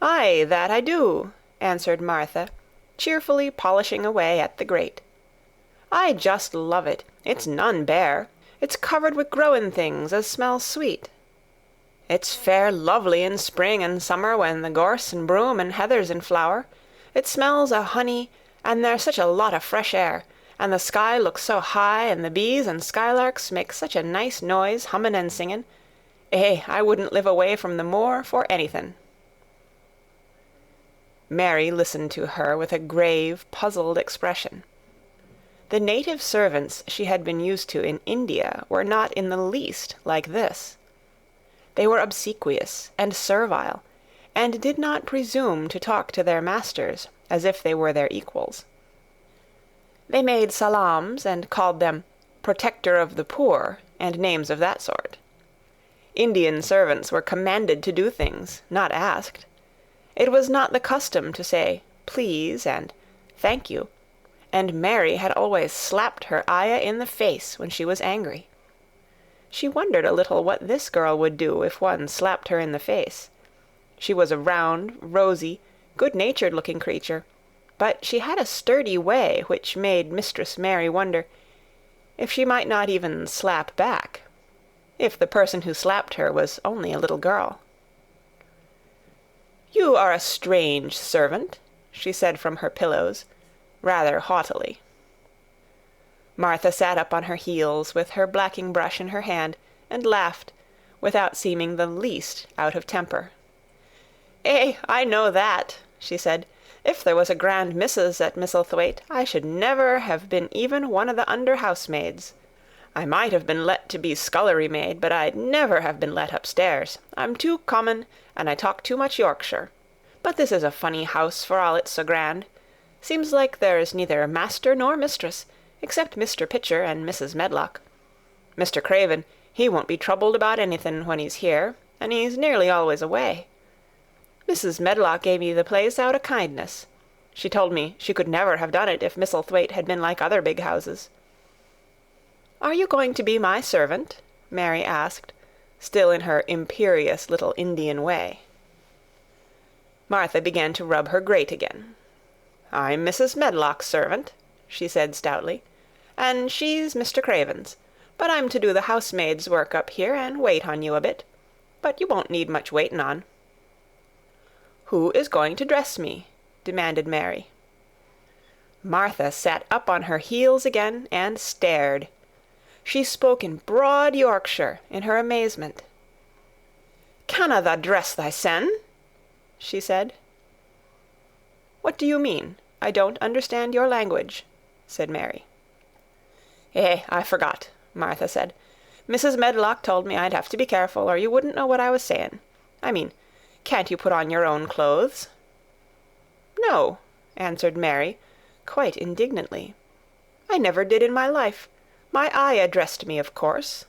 "Aye, that I do," answered Martha, cheerfully polishing away at the grate. "I just love it. It's none bare. It's covered wi' growing things as smells sweet. It's fair lovely in spring and summer when the gorse and broom and heather's in flower. It smells o' honey, and there's such a lot of fresh air, and the sky looks so high, and the bees and skylarks make such a nice noise hummin' and singin'. I wouldn't live away from the moor for anythin'." Mary listened to her with a grave, puzzled expression. The native servants she had been used to in India were not in the least like this. They were obsequious and servile, and did not presume to talk to their masters as if they were their equals. They made salams and called them "protector of the poor," and names of that sort. Indian servants were commanded to do things, not asked. It was not the custom to say "please" and "thank you," and Mary had always slapped her ayah in the face when she was angry. She wondered a little what this girl would do if one slapped her in the face. She was a round, rosy, good-natured-looking creature, but she had a sturdy way which made Mistress Mary wonder if she might not even slap back, if the person who slapped her was only a little girl. "You are a strange servant," she said from her pillows, rather haughtily. Martha sat up on her heels with her blacking-brush in her hand, and laughed, without seeming the least out of temper. I know that," she said. "If there was a grand missus at Misselthwaite, I should never have been even one of the under-housemaids. I might have been let to be scullery-maid, but I'd never have been let upstairs. I'm too common, and I talk too much Yorkshire. But this is a funny house for all it's so grand. Seems like there's neither master nor mistress, except Mr. Pitcher and Mrs. Medlock. Mr. Craven, he won't be troubled about anything when he's here, and he's nearly always away. Mrs. Medlock gave me the place out of kindness. She told me she could never have done it if Misselthwaite had been like other big houses." "Are you going to be my servant?" Mary asked, still in her imperious little Indian way. Martha began to rub her grate again. "I'm Mrs. Medlock's servant," she said stoutly, "and she's Mr. Craven's. But I'm to do the housemaid's work up here and wait on you a bit. But you won't need much waiting on." "Who is going to dress me?" demanded Mary. Martha sat up on her heels again and stared. She spoke in broad Yorkshire in her amazement. "Canna tha dress thysen?" she said. "What do you mean? I don't understand your language," said Mary. I forgot," Martha said. "Mrs. Medlock told me I'd have to be careful, or you wouldn't know what I was saying. I mean, can't you put on your own clothes?" "No," answered Mary, quite indignantly. "I never did in my life. My eye addressed me, of course."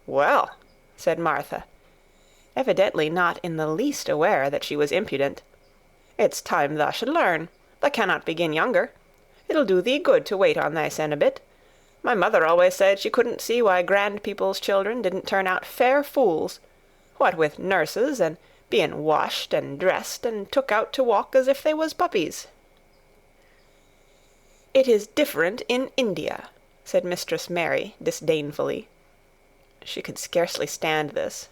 "Well," said Martha, evidently not in the least aware that she was impudent, "it's time thou should learn. Thou cannot begin younger. It'll do thee good to wait on thysen a bit. My mother always said she couldn't see why grand people's children didn't turn out fair fools, what with nurses, and being washed and dressed and took out to walk as if they was puppies." "It is different in India," said Mistress Mary disdainfully. She could scarcely stand this,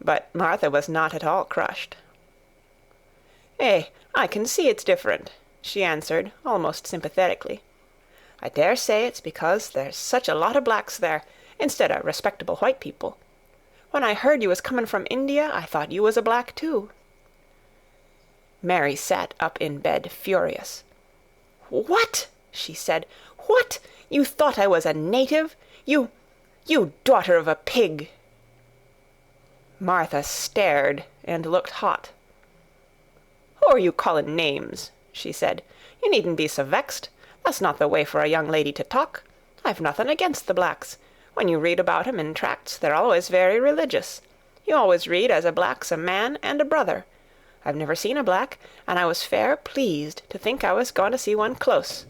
but Martha was not at all crushed. I can see it's different," she answered, almost sympathetically. "I dare say it's because there's such a lot of blacks there, instead o' respectable white people. When I heard you was comin' from India, I thought you was a black too." Mary sat up in bed, furious. "What?" she said. "What? You thought I was a native? You daughter of a pig!" Martha stared and looked hot. "Who are you callin' names?" she said. "You needn't be so vexed. That's not the way for a young lady to talk. I've nothing against the blacks. When you read about 'em in tracts, they're always very religious. You always read as a black's a man and a brother. I've never seen a black, and I was fair pleased to think I was going to see one close.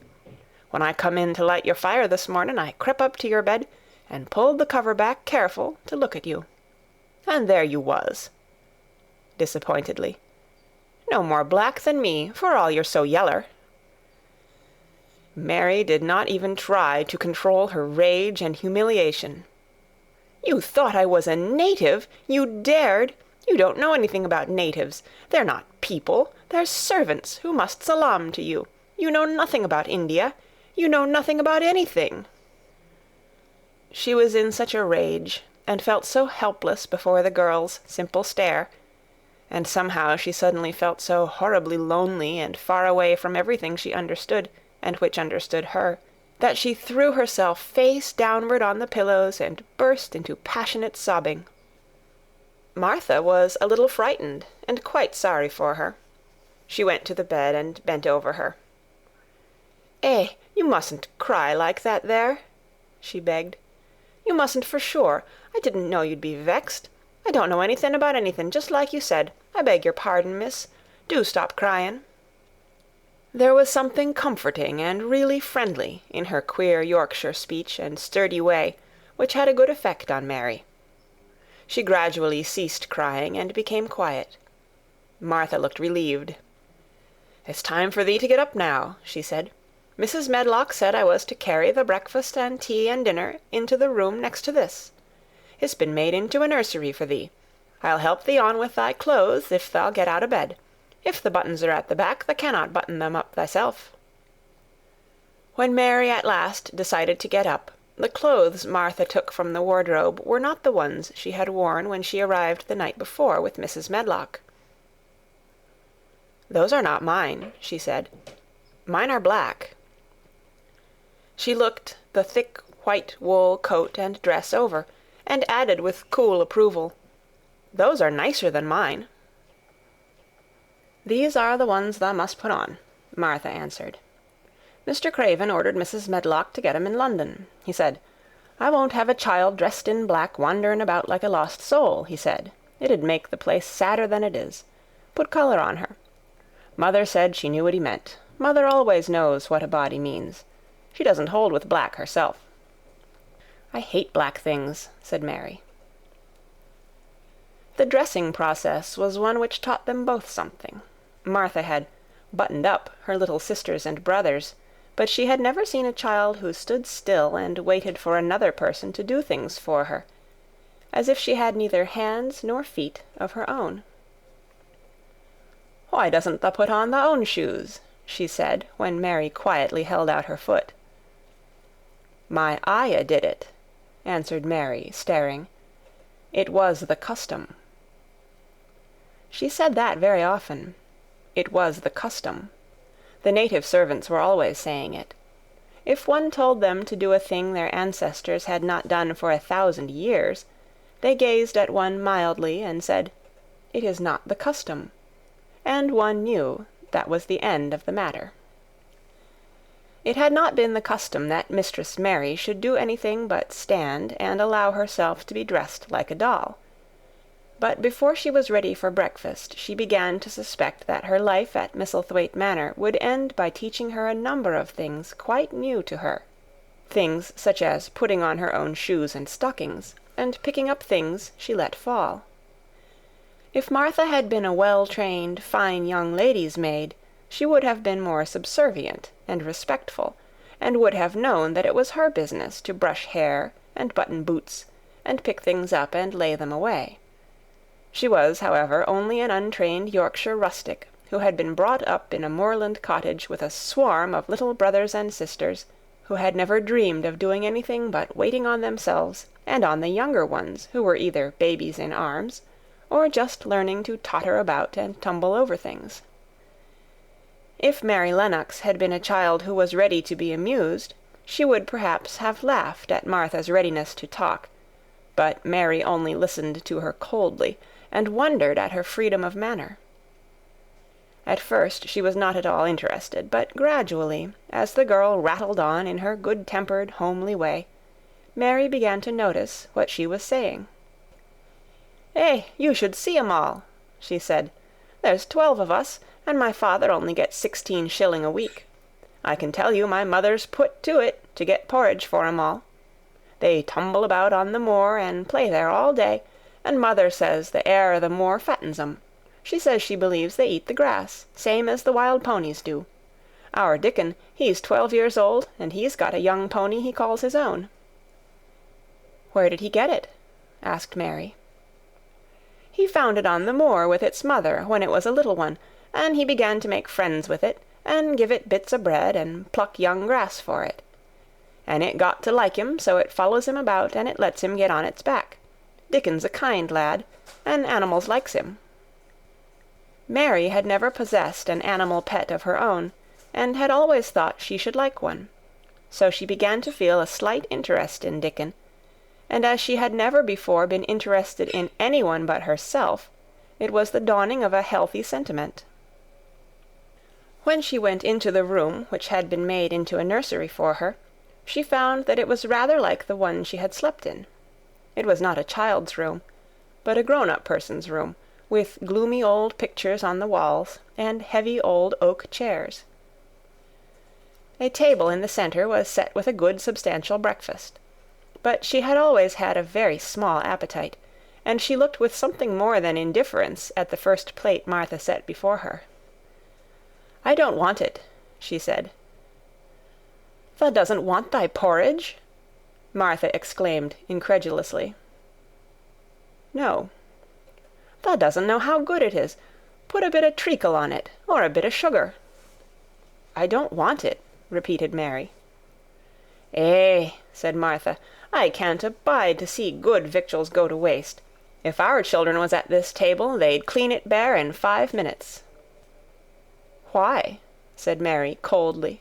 When I come in to light your fire this morning, I crept up to your bed and pulled the cover back careful to look at you. And there you was," disappointedly. "No more black than me, for all you're so yeller." Mary did not even try to control her rage and humiliation. "You thought I was a native? You dared? You don't know anything about natives. They're not people. They're servants who must salaam to you. You know nothing about India. You know nothing about anything." She was in such a rage, and felt so helpless before the girl's simple stare, and somehow she suddenly felt so horribly lonely and far away from everything she understood, and which understood her, that she threw herself face downward on the pillows and burst into passionate sobbing. Martha was a little frightened, and quite sorry for her. She went to the bed and bent over her. You mustn't cry like that there," she begged. "You mustn't for sure. I didn't know you'd be vexed. I don't know anything about anything, just like you said. I beg your pardon, miss. Do stop crying." There was something comforting and really friendly in her queer Yorkshire speech and sturdy way, which had a good effect on Mary. She gradually ceased crying and became quiet. Martha looked relieved. "It's time for thee to get up now," she said. "Mrs. Medlock said I was to carry the breakfast and tea and dinner into the room next to this. It's been made into a nursery for thee. I'll help thee on with thy clothes if thou'll get out of bed. If the buttons are at the back, thou cannot button them up thyself." When Mary at last decided to get up, the clothes Martha took from the wardrobe were not the ones she had worn when she arrived the night before with Mrs. Medlock. "Those are not mine," she said. "Mine are black." She looked the thick white wool coat and dress over, and added with cool approval, "Those are nicer than mine." "These are the ones thou must put on," Martha answered. "Mr. Craven ordered Mrs. Medlock to get 'em in London. He said, 'I won't have a child dressed in black wanderin' about like a lost soul,' he said. 'It'd make the place sadder than it is. Put colour on her.' Mother said she knew what he meant. Mother always knows what a body means. She doesn't hold with black herself." "I hate black things," said Mary. The dressing process was one which taught them both something. Martha had buttoned up her little sisters and brothers, but she had never seen a child who stood still and waited for another person to do things for her, as if she had neither hands nor feet of her own. "Why doesn't thou put on thy own shoes?" she said, when Mary quietly held out her foot. "My ayah did it," answered Mary, staring. "It was the custom." She said that very often. It was the custom. The native servants were always saying it. If one told them to do a thing their ancestors had not done for 1,000 years, they gazed at one mildly and said, "It is not the custom," and one knew that was the end of the matter. It had not been the custom that Mistress Mary should do anything but stand and allow herself to be dressed like a doll. But before she was ready for breakfast, she began to suspect that her life at Misselthwaite Manor would end by teaching her a number of things quite new to her. Things such as putting on her own shoes and stockings, and picking up things she let fall. If Martha had been a well-trained, fine young lady's maid, she would have been more subservient and respectful, and would have known that it was her business to brush hair and button boots, and pick things up and lay them away. She was, however, only an untrained Yorkshire rustic, who had been brought up in a moorland cottage with a swarm of little brothers and sisters, who had never dreamed of doing anything but waiting on themselves and on the younger ones, who were either babies in arms, or just learning to totter about and tumble over things. If Mary Lennox had been a child who was ready to be amused, she would perhaps have laughed at Martha's readiness to talk, but Mary only listened to her coldly, and wondered at her freedom of manner. At first she was not at all interested, but gradually, as the girl rattled on in her good-tempered, homely way, Mary began to notice what she was saying. You should see 'em all," she said. "There's 12 of us, and my father only gets 16 shilling a week. I can tell you my mother's put to it to get porridge for 'em all. They tumble about on the moor and play there all day, and mother says the air o' the moor fattens 'em. She says she believes they eat the grass, same as the wild ponies do. Our Dickon, he's 12 years old, and he's got a young pony he calls his own." "Where did he get it?" asked Mary. "He found it on the moor with its mother when it was a little one, and he began to make friends with it, and give it bits o' bread, and pluck young grass for it. And it got to like him, so it follows him about, and it lets him get on its back. Dickon's a kind lad, and animals likes him." Mary had never possessed an animal pet of her own, and had always thought she should like one. So she began to feel a slight interest in Dickon, and as she had never before been interested in anyone but herself, it was the dawning of a healthy sentiment. When she went into the room which had been made into a nursery for her, she found that it was rather like the one she had slept in. It was not a child's room, but a grown-up person's room, with gloomy old pictures on the walls, and heavy old oak chairs. A table in the centre was set with a good substantial breakfast, but she had always had a very small appetite, and she looked with something more than indifference at the first plate Martha set before her. "I don't want it," she said. "Thou doesn't want thy porridge?" Martha exclaimed incredulously. "No." "Thou doesn't know how good it is. Put a bit o' treacle on it, or a bit o' sugar." "I don't want it," repeated Mary. Said Martha, "I can't abide to see good victuals go to waste. If our children was at this table, they'd clean it bare in 5 minutes." "Why?" said Mary coldly.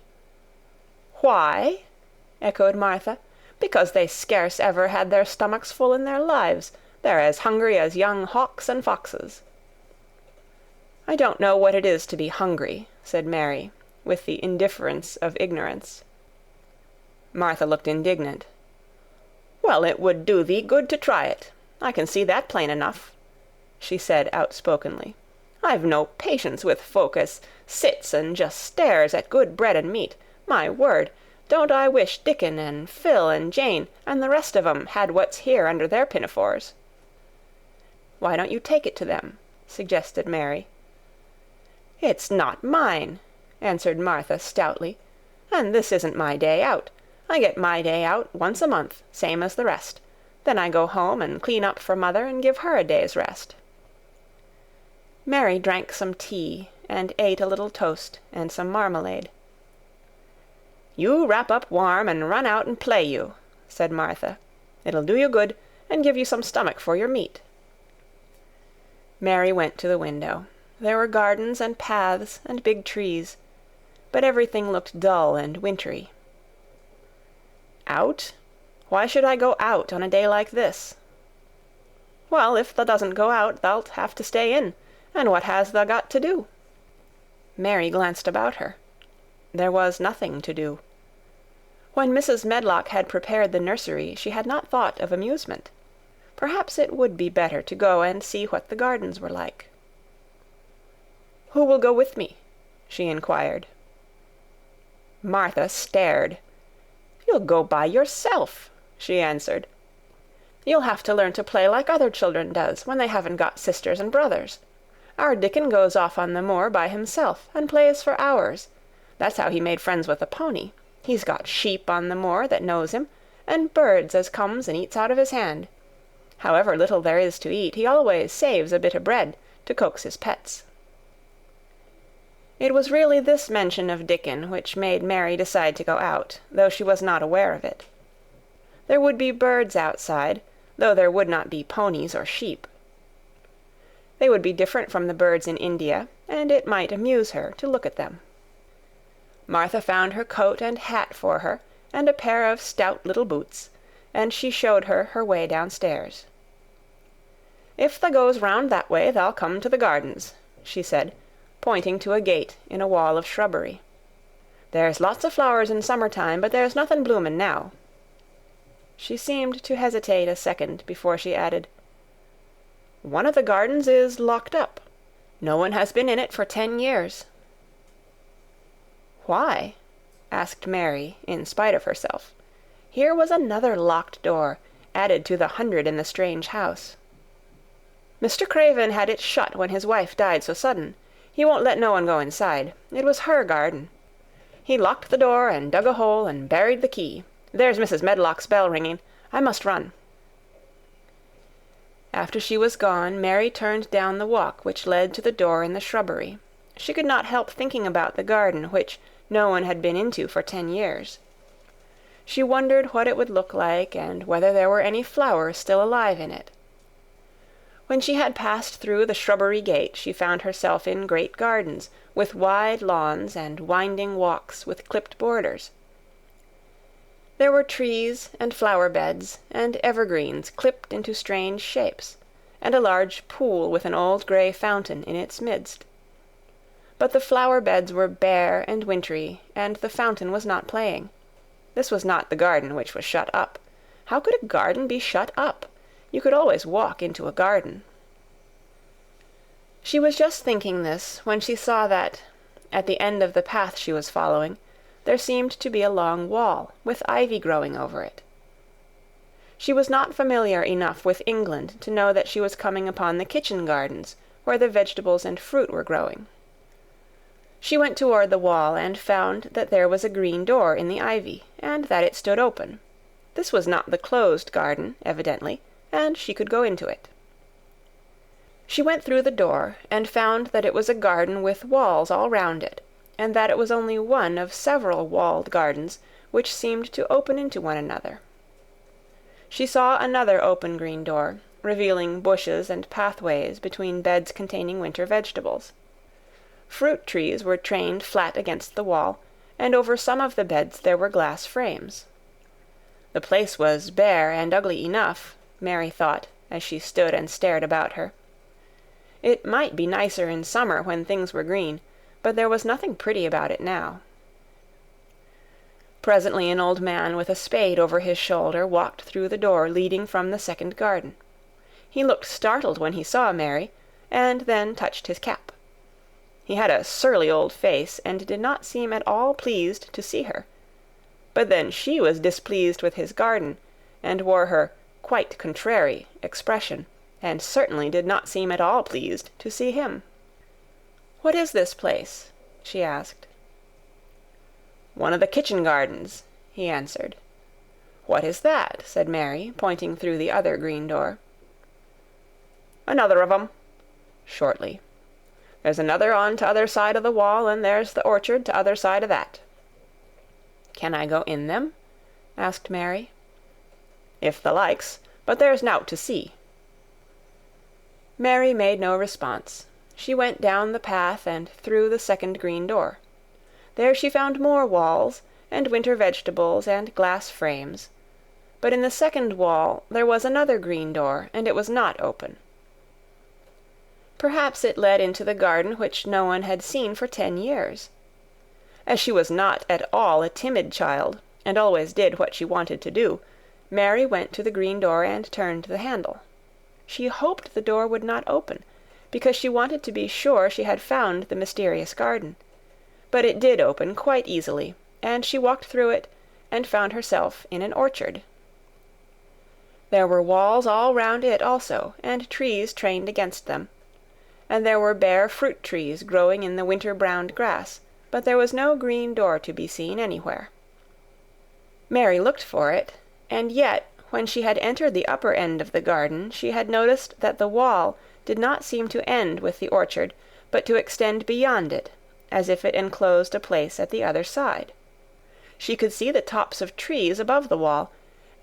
"Why?" echoed Martha. "Because they scarce ever had their stomachs full in their lives. They're as hungry as young hawks and foxes." "I don't know what it is to be hungry," said Mary, with the indifference of ignorance. Martha looked indignant. "Well, it would do thee good to try it. I can see that plain enough," she said outspokenly. "I've no patience with folk as sits and just stares at good bread and meat. My word, don't I wish Dickon and Phil and Jane and the rest of 'em had what's here under their pinafores." "Why don't you take it to them?" suggested Mary. "It's not mine," answered Martha stoutly, "and this isn't my day out. I get my day out once a month, same as the rest. Then I go home and clean up for mother and give her a day's rest." Mary drank some tea and ate a little toast and some marmalade. "You wrap up warm and run out and play you," said Martha. "It'll do you good, and give you some stomach for your meat." Mary went to the window. There were gardens and paths and big trees, but everything looked dull and wintry. "Out? Why should I go out on a day like this?" "Well, if thou doesn't go out, thou'lt have to stay in, and what has thou got to do?" Mary glanced about her. There was nothing to do. When Mrs. Medlock had prepared the nursery, she had not thought of amusement. Perhaps it would be better to go and see what the gardens were like. "Who will go with me?" she inquired. Martha stared. "You'll go by yourself," she answered. "You'll have to learn to play like other children does when they haven't got sisters and brothers. Our Dickon goes off on the moor by himself and plays for hours. That's how he made friends with the pony. He's got sheep on the moor that knows him, and birds as comes and eats out of his hand. However little there is to eat, he always saves a bit of bread to coax his pets." It was really this mention of Dickon which made Mary decide to go out, though she was not aware of it. There would be birds outside, though there would not be ponies or sheep. They would be different from the birds in India, and it might amuse her to look at them. Martha found her coat and hat for her, and a pair of stout little boots, and she showed her her way downstairs. "If tha goes round that way, tha'll come to the gardens," she said, pointing to a gate in a wall of shrubbery. "There's lots of flowers in summer-time, but there's nothing bloomin' now." She seemed to hesitate a second before she added, "One of the gardens is locked up. No one has been in it for 10 years." "Why?" asked Mary, in spite of herself. Here was another locked door, added to the 100 in the strange house. "Mr. Craven had it shut when his wife died so sudden. He won't let no one go inside. It was her garden. He locked the door and dug a hole and buried the key. There's Mrs. Medlock's bell ringing. I must run." After she was gone, Mary turned down the walk which led to the door in the shrubbery. She could not help thinking about the garden which no one had been into for 10 years. She wondered what it would look like, and whether there were any flowers still alive in it. When she had passed through the shrubbery gate, she found herself in great gardens, with wide lawns and winding walks with clipped borders. There were trees and flower beds and evergreens clipped into strange shapes, and a large pool with an old grey fountain in its midst. But the flower beds were bare and wintry, and the fountain was not playing. This was not the garden which was shut up. How could a garden be shut up? You could always walk into a garden. She was just thinking this when she saw that, at the end of the path she was following, there seemed to be a long wall, with ivy growing over it. She was not familiar enough with England to know that she was coming upon the kitchen gardens, where the vegetables and fruit were growing. She went toward the wall and found that there was a green door in the ivy, and that it stood open. This was not the closed garden, evidently, and she could go into it. She went through the door, and found that it was a garden with walls all round it, and that it was only one of several walled gardens which seemed to open into one another. She saw another open green door, revealing bushes and pathways between beds containing winter vegetables. Fruit trees were trained flat against the wall, and over some of the beds there were glass frames. The place was bare and ugly enough, Mary thought, as she stood and stared about her. It might be nicer in summer when things were green, but there was nothing pretty about it now. Presently an old man with a spade over his shoulder walked through the door leading from the second garden. He looked startled when he saw Mary, and then touched his cap. He had a surly old face, and did not seem at all pleased to see her. But then she was displeased with his garden, and wore her quite contrary expression, and certainly did not seem at all pleased to see him. "What is this place?" she asked. "One of the kitchen gardens," he answered. "What is that?" said Mary, pointing through the other green door. "Another of 'em," shortly. "There's another on t'other side of the wall, and there's the orchard t'other side of that." "Can I go in them?" asked Mary. "If thou likes, but there's nowt to see." Mary made no response. She went down the path and through the second green door. There she found more walls, and winter vegetables and glass frames. But in the second wall there was another green door, and it was not open. Perhaps it led into the garden which no one had seen for 10 years. As she was not at all a timid child, and always did what she wanted to do, Mary went to the green door and turned the handle. She hoped the door would not open, because she wanted to be sure she had found the mysterious garden. But it did open quite easily, and she walked through it and found herself in an orchard. There were walls all round it also, and trees trained against them, and there were bare fruit trees growing in the winter-browned grass, but there was no green door to be seen anywhere. Mary looked for it, and yet, when she had entered the upper end of the garden, she had noticed that the wall did not seem to end with the orchard, but to extend beyond it, as if it enclosed a place at the other side. She could see the tops of trees above the wall,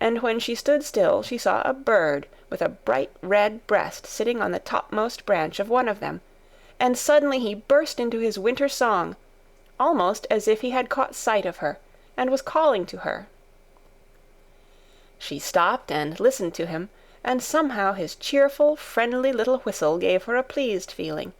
and when she stood still she saw a bird with a bright red breast sitting on the topmost branch of one of them, and suddenly he burst into his winter song, almost as if he had caught sight of her, and was calling to her. She stopped and listened to him, and somehow his cheerful, friendly little whistle gave her a pleased feeling.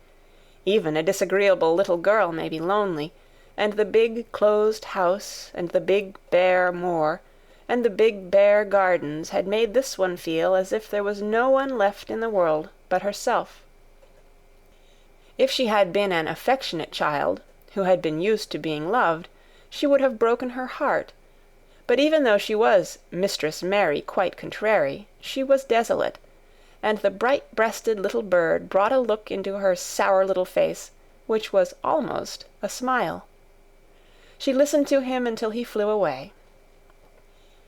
Even a disagreeable little girl may be lonely, and the big closed house, and the big bare moor, and the big bare gardens had made this one feel as if there was no one left in the world but herself. If she had been an affectionate child, who had been used to being loved, she would have broken her heart. But even though she was Mistress Mary quite contrary, she was desolate, and the bright-breasted little bird brought a look into her sour little face, which was almost a smile. She listened to him until he flew away.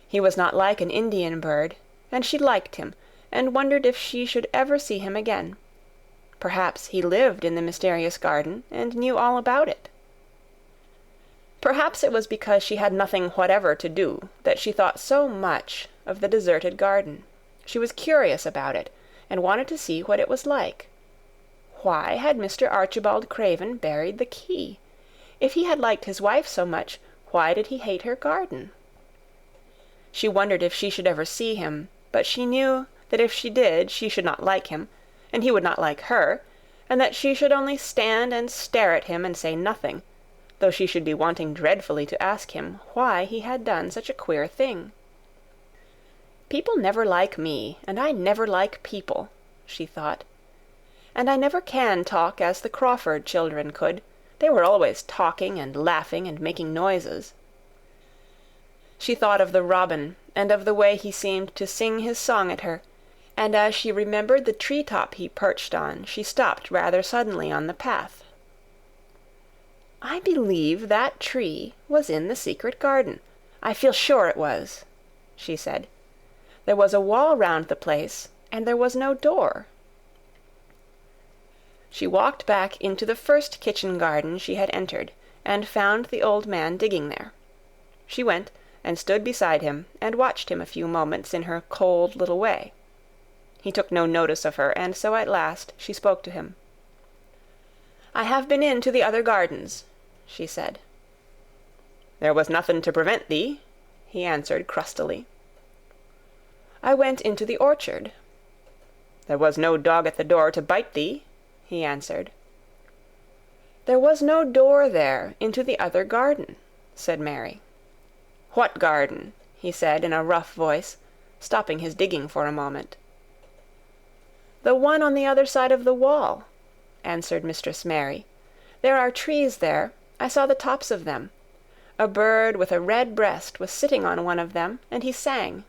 He was not like an Indian bird, and she liked him, and wondered if she should ever see him again. Perhaps he lived in the mysterious garden, and knew all about it. Perhaps it was because she had nothing whatever to do that she thought so much of the deserted garden. She was curious about it, and wanted to see what it was like. Why had Mr. Archibald Craven buried the key? If he had liked his wife so much, why did he hate her garden? She wondered if she should ever see him, but she knew that if she did she should not like him, and he would not like her, and that she should only stand and stare at him and say nothing, though she should be wanting dreadfully to ask him why he had done such a queer thing. People never like me, and I never like people, she thought. And I never can talk as the Crawford children could. They were always talking and laughing and making noises. She thought of the robin, and of the way he seemed to sing his song at her, and as she remembered the tree-top he perched on, she stopped rather suddenly on the path. I believe that tree was in the secret garden. I feel sure it was, she said. There was a wall round the place, and there was no door. She walked back into the first kitchen garden she had entered, and found the old man digging there. She went and stood beside him, and watched him a few moments in her cold little way. He took no notice of her, and so at last she spoke to him. "I have been into the other gardens," she said. "There was nothing to prevent thee," he answered crustily. "I went into the orchard." "There was no dog at the door to bite thee," he answered. "There was no door there into the other garden," said Mary. "What garden?" he said in a rough voice, stopping his digging for a moment. "The one on the other side of the wall," answered Mistress Mary. "There are trees there. I saw the tops of them. A bird with a red breast was sitting on one of them, and he sang."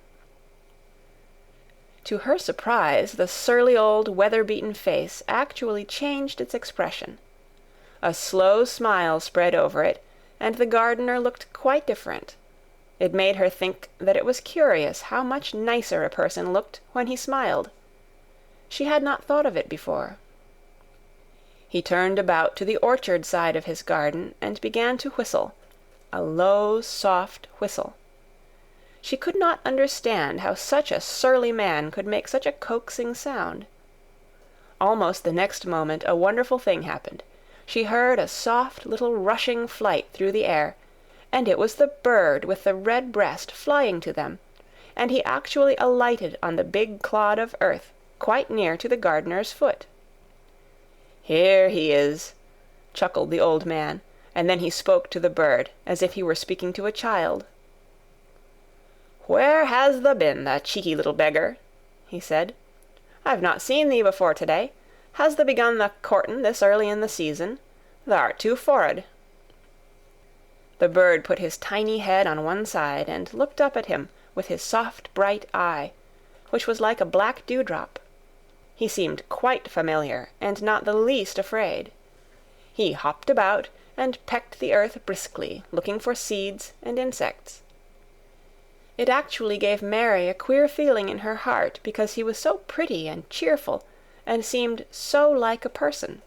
To her surprise, the surly old weather-beaten face actually changed its expression. A slow smile spread over it, and the gardener looked quite different. It made her think that it was curious how much nicer a person looked when he smiled. She had not thought of it before. He turned about to the orchard side of his garden and began to whistle, a low, soft whistle. She could not understand how such a surly man could make such a coaxing sound. Almost the next moment a wonderful thing happened. She heard a soft little rushing flight through the air, and it was the bird with the red breast flying to them, and he actually alighted on the big clod of earth quite near to the gardener's foot. "Here he is," chuckled the old man, and then he spoke to the bird as if he were speaking to a child. "Where has thou been, the cheeky little beggar?" he said. "I've not seen thee before to-day. Has thou begun the courtin' this early in the season? Thou'rt too forrard." The bird put his tiny head on one side and looked up at him with his soft bright eye, which was like a black dewdrop. He seemed quite familiar and not the least afraid. He hopped about and pecked the earth briskly, looking for seeds and insects. It actually gave Mary a queer feeling in her heart because he was so pretty and cheerful and seemed so like a person.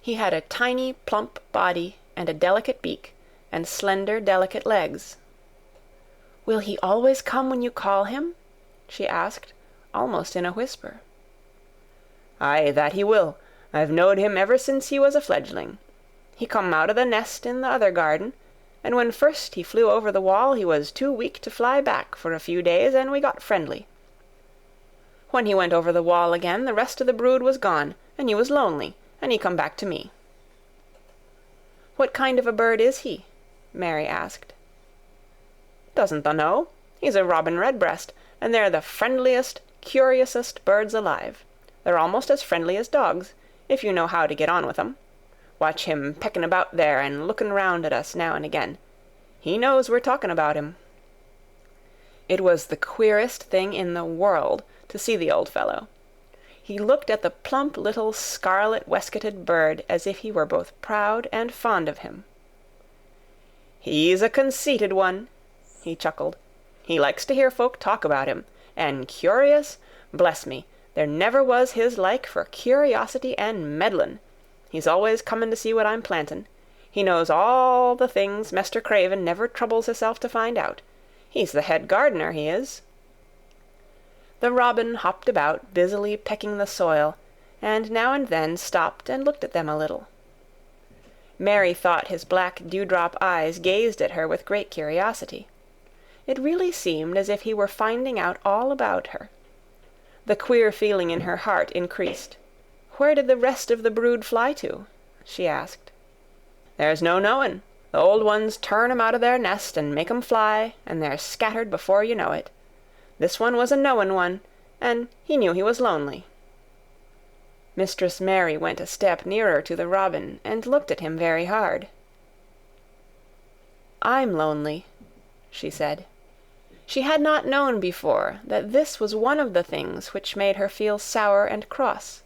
He had a tiny, plump body and a delicate beak and slender, delicate legs. "Will he always come when you call him?" she asked, almost in a whisper. "Aye, that he will. I've knowed him ever since he was a fledgling. He come out of the nest in the other garden, and when first he flew over the wall he was too weak to fly back for a few days, and we got friendly. When he went over the wall again, the rest of the brood was gone, and he was lonely, and he come back to me." "What kind of a bird is he?" Mary asked. "Doesn't thou know? He's a robin redbreast, and they're the friendliest, curiousest birds alive. They're almost as friendly as dogs, if you know how to get on with 'em. Watch him peckin' about there and lookin' round at us now and again. He knows we're talkin' about him." It was the queerest thing in the world to see the old fellow. He looked at the plump little scarlet waistcoated bird as if he were both proud and fond of him. "He's a conceited one," he chuckled. "He likes to hear folk talk about him, and curious, bless me, there never was his like for curiosity and meddlin'. He's always comin' to see what I'm plantin'. He knows all the things Mester Craven never troubles hisself to find out. He's the head gardener, he is." The robin hopped about, busily pecking the soil, and now and then stopped and looked at them a little. Mary thought his black dewdrop eyes gazed at her with great curiosity. It really seemed as if he were finding out all about her. The queer feeling in her heart increased. "Where did the rest of the brood fly to?" she asked. "There's no knowin'. The old ones turn 'em out of their nest and make 'em fly, and they're scattered before you know it. This one was a knowin' one, and he knew he was lonely." Mistress Mary went a step nearer to the robin and looked at him very hard. "I'm lonely," she said. She had not known before that this was one of the things which made her feel sour and cross.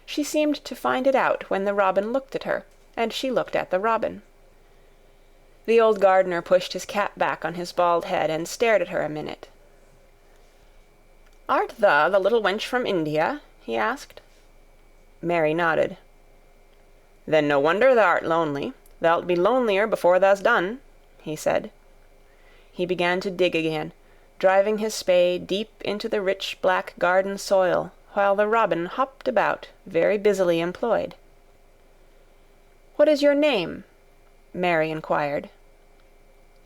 She seemed to find it out when the robin looked at her, and she looked at the robin. The old gardener pushed his cap back on his bald head and stared at her a minute. "Art thou the little wench from India?" he asked. Mary nodded. "Then no wonder thou'rt lonely. Thou'lt be lonelier before thou's done," he said. He began to dig again, driving his spade deep into the rich black garden soil, while the robin hopped about, very busily employed. "What is your name?" Mary inquired.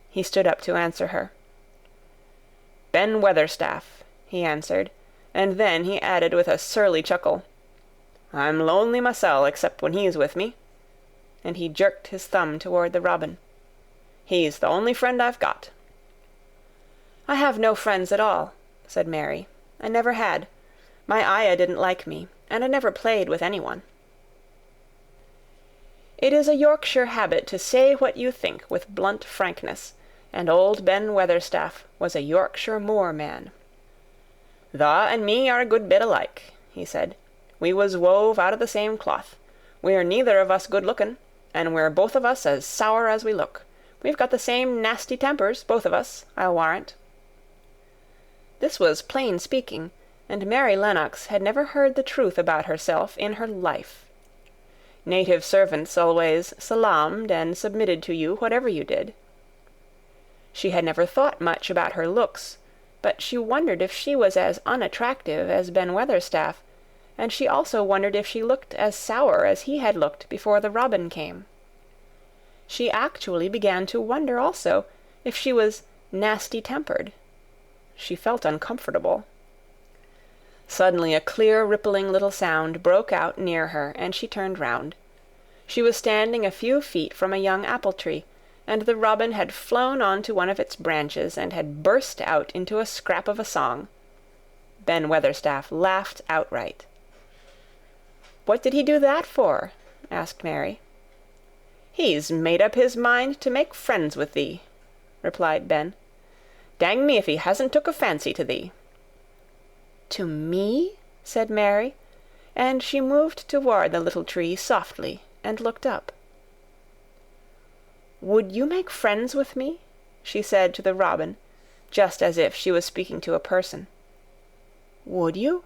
He stood up to answer her. "Ben Weatherstaff," he answered, and then he added with a surly chuckle, "I'm lonely mysel' except when he's with me," and he jerked his thumb toward the robin. "He's the only friend I've got." "I have no friends at all," said Mary. "I never had. My Ayah didn't like me, and I never played with anyone." It is a Yorkshire habit to say what you think with blunt frankness, and old Ben Weatherstaff was a Yorkshire moor-man. "Tha and me are a good bit alike," he said. "We was wove out of the same cloth. We're neither of us good-lookin', and we're both of us as sour as we look. We've got the same nasty tempers, both of us, I'll warrant." This was plain speaking, and Mary Lennox had never heard the truth about herself in her life. Native servants always salaamed and submitted to you whatever you did. She had never thought much about her looks, but she wondered if she was as unattractive as Ben Weatherstaff, and she also wondered if she looked as sour as he had looked before the robin came. She actually began to wonder also if she was nasty-tempered. She felt uncomfortable. Suddenly a clear, rippling little sound broke out near her, and she turned round. She was standing a few feet from a young apple-tree, and the robin had flown on to one of its branches and had burst out into a scrap of a song. Ben Weatherstaff laughed outright. "What did he do that for?" asked Mary. "He's made up his mind to make friends with thee," replied Ben. "Dang me if he hasn't took a fancy to thee." "To me?" said Mary, and she moved toward the little tree softly and looked up. "Would you make friends with me?" she said to the robin, just as if she was speaking to a person. "Would you?"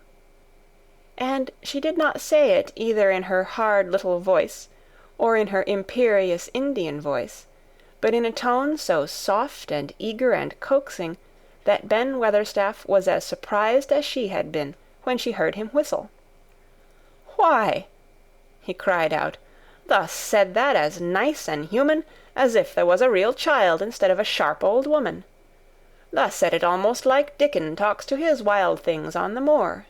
And she did not say it either in her hard little voice or in her imperious Indian voice, but in a tone so soft and eager and coaxing that Ben Weatherstaff was as surprised as she had been when she heard him whistle. "Why," he cried out, "thus said that as nice and human as if there was a real child instead of a sharp old woman. Thus said it almost like Dickon talks to his wild things on the moor."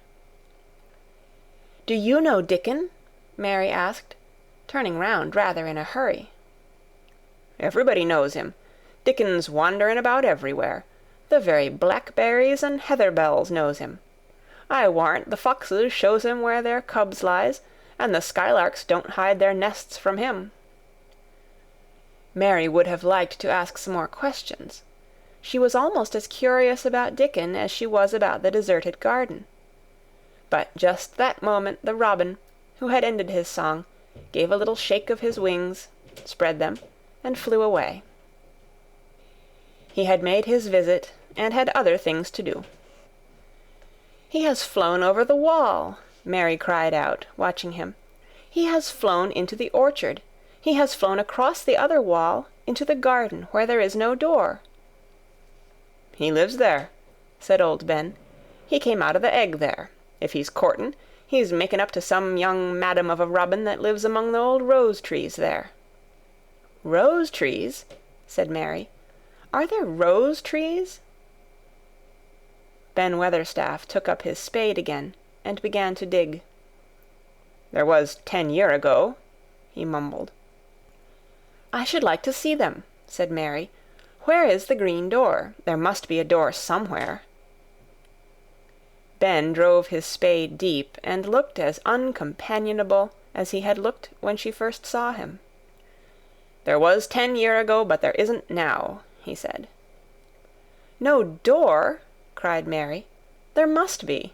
"Do you know Dickon?" Mary asked, turning round rather in a hurry. "Everybody knows him. Dickon's wanderin' about everywhere. The very blackberries and heatherbells knows him. I warrant the foxes shows him where their cubs lies, and the skylarks don't hide their nests from him." Mary would have liked to ask some more questions. She was almost as curious about Dickon as she was about the deserted garden. But just that moment the robin, who had ended his song, gave a little shake of his wings, spread them, and flew away. He had made his visit, and had other things to do. "He has flown over the wall," Mary cried out, watching him. "He has flown into the orchard. He has flown across the other wall into the garden where there is no door." "He lives there," said old Ben. "He came out of the egg there. If he's courtin', he's making up to some young madam of a robin that lives among the old rose-trees there." "Rose-trees?" said Mary. "Are there rose-trees?" Ben Weatherstaff took up his spade again and began to dig. "There was 10 year ago," he mumbled. "I should like to see them," said Mary. "Where is the green door? There must be a door somewhere." Ben drove his spade deep and looked as uncompanionable as he had looked when she first saw him. "There was 10 year ago, but there isn't now," he said. "No door?" cried Mary. "There must be."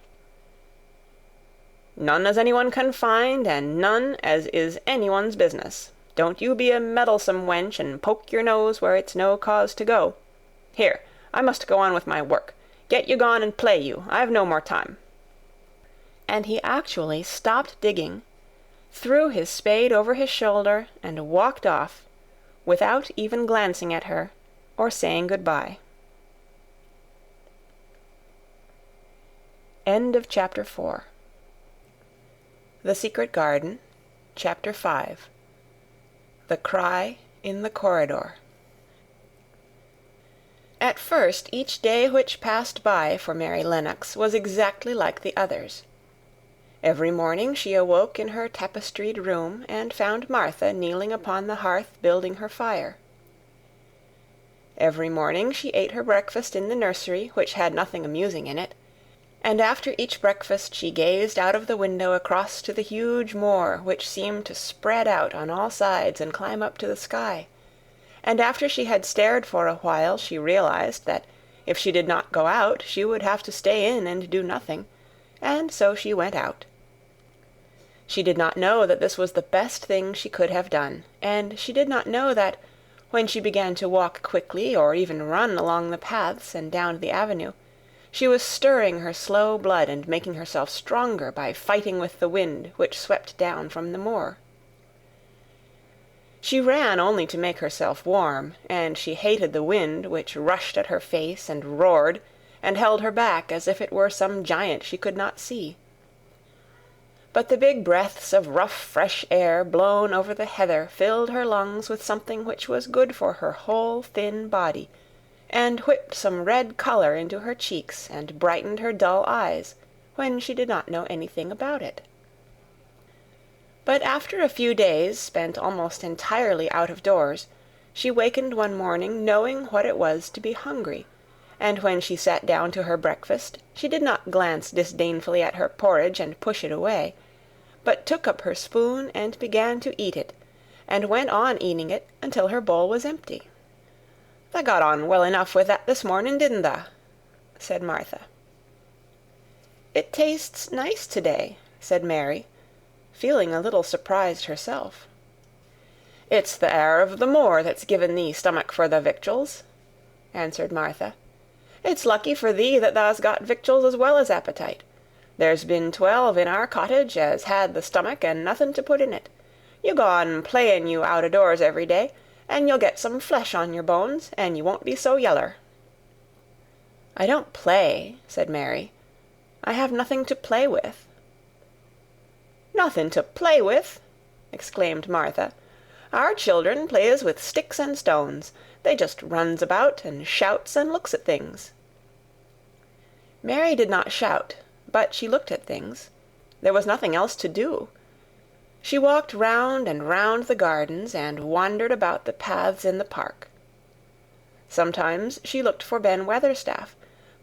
"None as anyone can find, and none as is anyone's business. Don't you be a meddlesome wench and poke your nose where it's no cause to go. Here, I must go on with my work. Get you gone and play you. I've no more time." And he actually stopped digging, threw his spade over his shoulder, and walked off, without even glancing at her or saying good-bye. End of Chapter 4. The Secret Garden, Chapter 5. The Cry in the Corridor. At first, each day which passed by for Mary Lennox was exactly like the others. Every morning she awoke in her tapestried room and found Martha kneeling upon the hearth building her fire. Every morning she ate her breakfast in the nursery, which had nothing amusing in it, and after each breakfast she gazed out of the window across to the huge moor which seemed to spread out on all sides and climb up to the sky, and after she had stared for a while she realized that if she did not go out she would have to stay in and do nothing, and so she went out. She did not know that this was the best thing she could have done, and she did not know that, when she began to walk quickly or even run along the paths and down the avenue, she was stirring her slow blood and making herself stronger by fighting with the wind which swept down from the moor. She ran only to make herself warm, and she hated the wind which rushed at her face and roared and held her back as if it were some giant she could not see. But the big breaths of rough fresh air blown over the heather filled her lungs with something which was good for her whole thin body, and whipped some red color into her cheeks and brightened her dull eyes when she did not know anything about it. But after a few days spent almost entirely out of doors, She wakened one morning knowing what it was to be hungry, and when she sat down to her breakfast she did not glance disdainfully at her porridge and push it away, but took up her spoon and began to eat it, and went on eating it until her bowl was empty. "Tha got on well enough with that this morning, didn't tha?" said Martha. "It tastes nice today," said Mary, feeling a little surprised herself. "It's the air of the moor that's given thee stomach for the victuals," answered Martha. "It's lucky for thee that thou's got victuals as well as appetite. There's been 12 in our cottage as had the stomach and nothing to put in it. You go on playing you out o' doors every day, and you'll get some flesh on your bones, and you won't be so yeller." "I don't play," said Mary. "I have nothing to play with." "Nothing to play with!" exclaimed Martha. "Our children plays with sticks and stones. They just runs about and shouts and looks at things." Mary did not shout, but she looked at things. There was nothing else to do. She walked round and round the gardens and wandered about the paths in the park. Sometimes she looked for Ben Weatherstaff,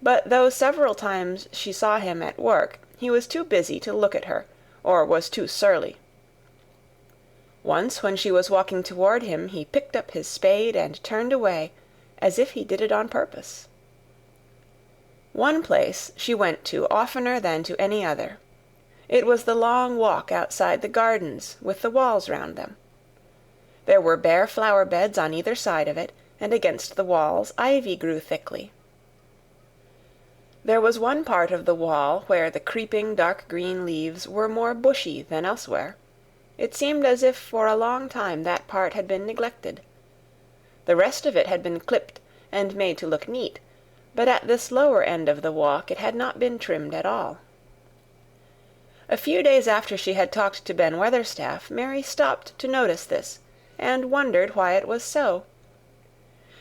but though several times she saw him at work, he was too busy to look at her, or was too surly. Once when she was walking toward him, he picked up his spade and turned away, as if he did it on purpose. One place she went to oftener than to any other. It was the long walk outside the gardens with the walls round them. There were bare flower beds on either side of it, and against the walls ivy grew thickly. There was one part of the wall where the creeping dark green leaves were more bushy than elsewhere. It seemed as if for a long time that part had been neglected. The rest of it had been clipped and made to look neat, but at this lower end of the walk it had not been trimmed at all. A few days after she had talked to Ben Weatherstaff, Mary stopped to notice this, and wondered why it was so.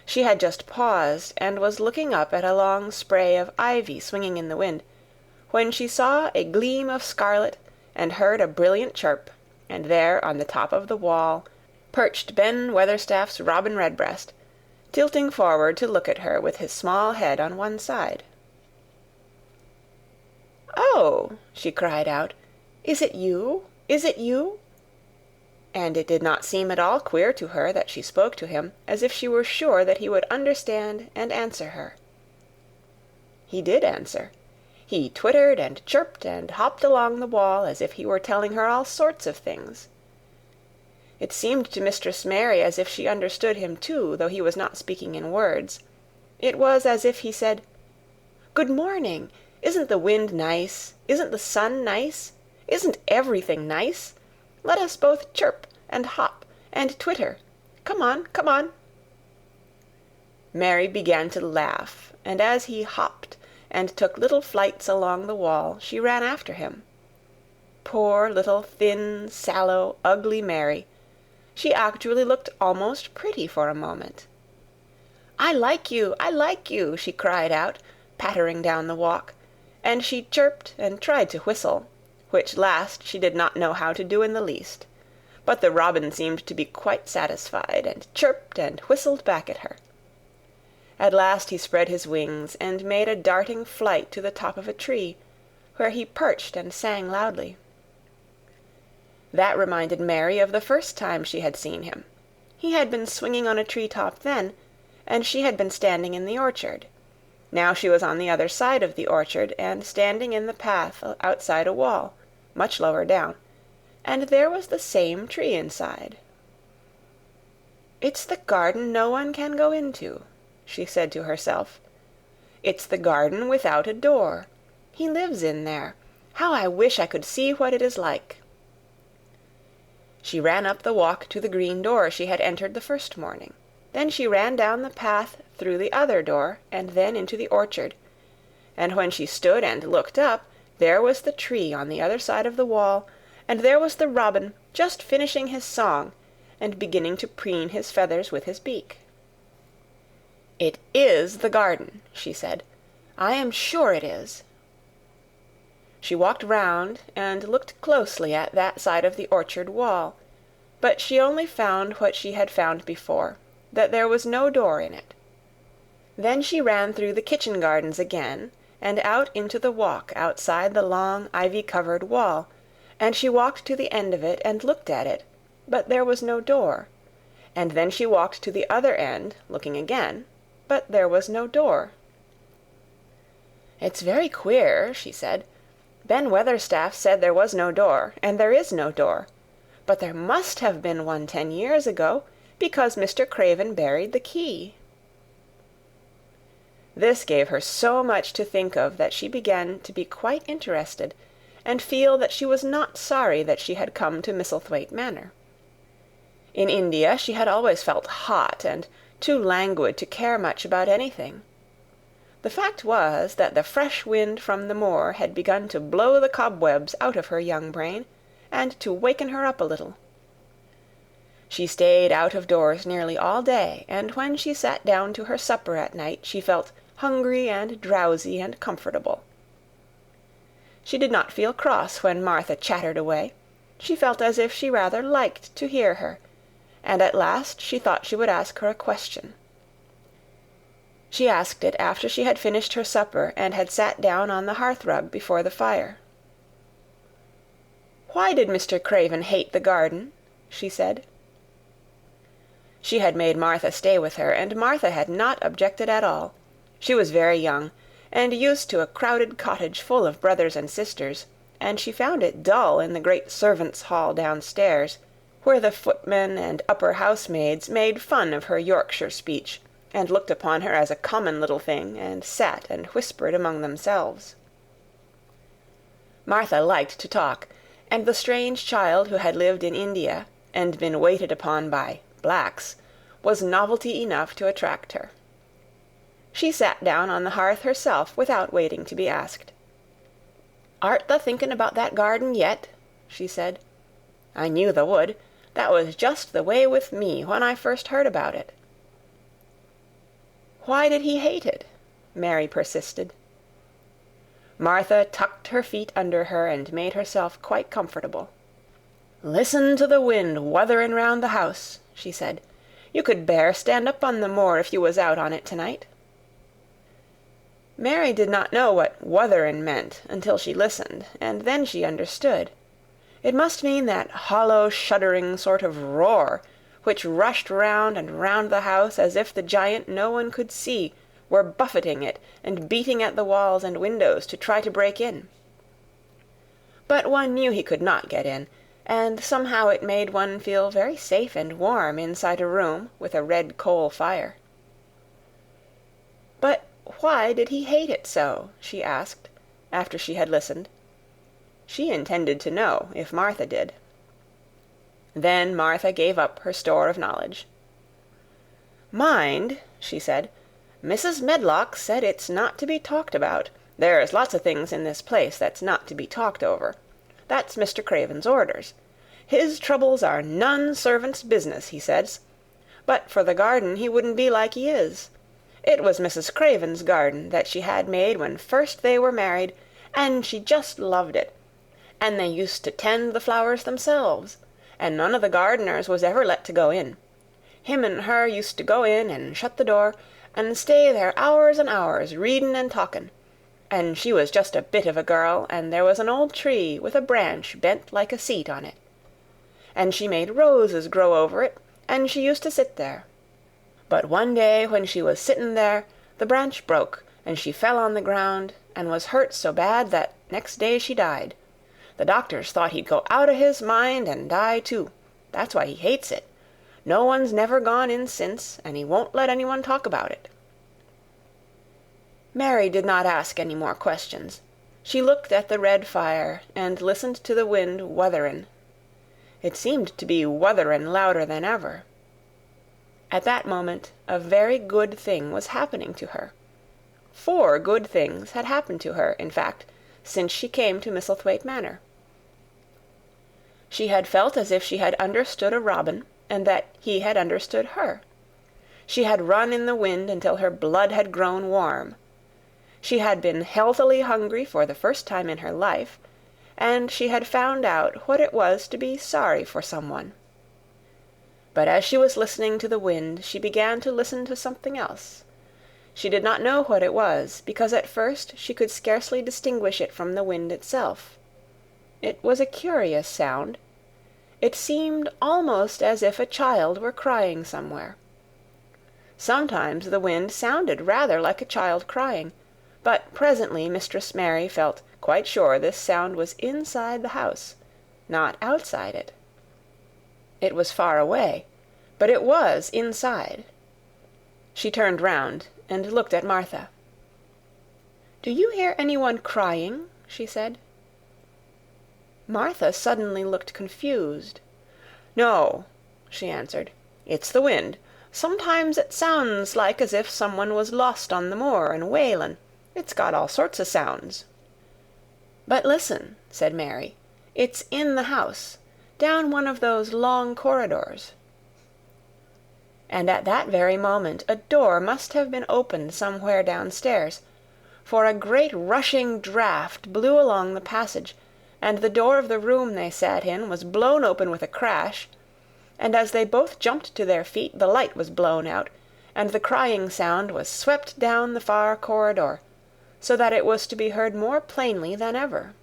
She had just paused, and was looking up at a long spray of ivy swinging in the wind, when she saw a gleam of scarlet and heard a brilliant chirp, and there on the top of the wall perched Ben Weatherstaff's robin redbreast, tilting forward to look at her with his small head on one side. "Oh!" she cried out. "Is it you? Is it you?" And it did not seem at all queer to her that she spoke to him, as if she were sure that he would understand and answer her. He did answer. He twittered and chirped and hopped along the wall as if he were telling her all sorts of things. It seemed to Mistress Mary as if she understood him too, though he was not speaking in words. It was as if he said, "Good morning. Isn't the wind nice? Isn't the sun nice? Isn't everything nice? Let us both chirp and hop and twitter. Come on, come on." Mary began to laugh, and as he hopped and took little flights along the wall, she ran after him. Poor little thin, sallow, ugly Mary! She actually looked almost pretty for a moment. "I like you, I like you," she cried out, pattering down the walk, and she chirped and tried to whistle, which last she did not know how to do in the least. But the robin seemed to be quite satisfied, and chirped and whistled back at her. At last he spread his wings and made a darting flight to the top of a tree, where he perched and sang loudly. That reminded Mary of the first time she had seen him. He had been swinging on a tree-top then, and she had been standing in the orchard. Now she was on the other side of the orchard, and standing in the path outside a wall, much lower down, and there was the same tree inside. "It's the garden no one can go into," she said to herself. "It's the garden without a door. He lives in there. How I wish I could see what it is like." She ran up the walk to the green door she had entered the first morning. Then she ran down the path through the other door, and then into the orchard. And when she stood and looked up, there was the tree on the other side of the wall, and there was the robin just finishing his song, and beginning to preen his feathers with his beak. "It is the garden," she said. "I am sure it is." She walked round and looked closely at that side of the orchard wall, but she only found what she had found before, that there was no door in it. Then she ran through the kitchen gardens again, and out into the walk outside the long ivy-covered wall, and she walked to the end of it and looked at it, but there was no door, and then she walked to the other end, looking again, but there was no door. "It's very queer," she said. "Ben Weatherstaff said there was no door, and there is no door. But there must have been one 10 years ago, because Mr. Craven buried the key." This gave her so much to think of that she began to be quite interested, and feel that she was not sorry that she had come to Misselthwaite Manor. In India she had always felt hot and too languid to care much about anything. The fact was that the fresh wind from the moor had begun to blow the cobwebs out of her young brain, and to waken her up a little. She stayed out of doors nearly all day, and when she sat down to her supper at night she felt hungry and drowsy and comfortable. She did not feel cross when Martha chattered away. She felt as if she rather liked to hear her, and at last she thought she would ask her a question. She asked it after she had finished her supper and had sat down on the hearthrug before the fire. "Why did Mr. Craven hate the garden?" she said. She had made Martha stay with her, and Martha had not objected at all. She was very young, and used to a crowded cottage full of brothers and sisters, and she found it dull in the great servants' hall downstairs, where the footmen and upper housemaids made fun of her Yorkshire speech, and looked upon her as a common little thing, and sat and whispered among themselves. Martha liked to talk, and the strange child who had lived in India, and been waited upon by blacks, was novelty enough to attract her. She sat down on the hearth herself without waiting to be asked. "Art tha thinking about that garden yet?" she said. "I knew tha would. That was just the way with me when I first heard about it." "Why did he hate it?" Mary persisted. Martha tucked her feet under her and made herself quite comfortable. "Listen to the wind wuthering round the house," she said. "You could bear stand up on the moor if you was out on it tonight." Mary did not know what wutherin' meant until she listened, and then she understood. It must mean that hollow, shuddering sort of roar which rushed round and round the house as if the giant no one could see were buffeting it and beating at the walls and windows to try to break in. But one knew he could not get in, and somehow it made one feel very safe and warm inside a room with a red coal fire. "But why did he hate it so?" she asked, after she had listened. She intended to know if Martha did. Then Martha gave up her store of knowledge. "Mind," she said, "Mrs. Medlock said it's not to be talked about. There's lots of things in this place that's not to be talked over. That's Mr. Craven's orders. His troubles are none servant's business, he says. But for the garden he wouldn't be like he is. It was Mrs. Craven's garden that she had made when first they were married, and she just loved it. And they used to tend the flowers themselves, and none of the gardeners was ever let to go in. Him and her used to go in and shut the door, and stay there hours and hours, readin' and talkin'. And she was just a bit of a girl, and there was an old tree with a branch bent like a seat on it. And she made roses grow over it, and she used to sit there. But one day when she was sittin' there, the branch broke, and she fell on the ground, and was hurt so bad that next day she died. The doctors thought he'd go out o' his mind and die too. That's why he hates it. No one's never gone in since, and he won't let anyone talk about it." Mary did not ask any more questions. She looked at the red fire and listened to the wind wutherin'. It seemed to be wutherin' louder than ever. At that moment a very good thing was happening to her. 4 good things had happened to her, in fact, since she came to Misselthwaite Manor. She had felt as if she had understood a robin, and that he had understood her. She had run in the wind until her blood had grown warm. She had been healthily hungry for the first time in her life, and she had found out what it was to be sorry for someone. But as she was listening to the wind, she began to listen to something else. She did not know what it was, because at first she could scarcely distinguish it from the wind itself. It was a curious sound. It seemed almost as if a child were crying somewhere. Sometimes the wind sounded rather like a child crying, but presently Mistress Mary felt quite sure this sound was inside the house, not outside it. It was far away, but it was inside. She turned round and looked at Martha. "Do you hear anyone crying?" she said. Martha suddenly looked confused. "No," she answered. "It's the wind. Sometimes it sounds like as if someone was lost on the moor and wailin'. It's got all sorts of sounds." "But listen," said Mary. "It's in the house, down one of those long corridors." And at that very moment a door must have been opened somewhere downstairs, for a great rushing draught blew along the passage, and the door of the room they sat in was blown open with a crash, and as they both jumped to their feet the light was blown out, and the crying sound was swept down the far corridor, so that it was to be heard more plainly than ever.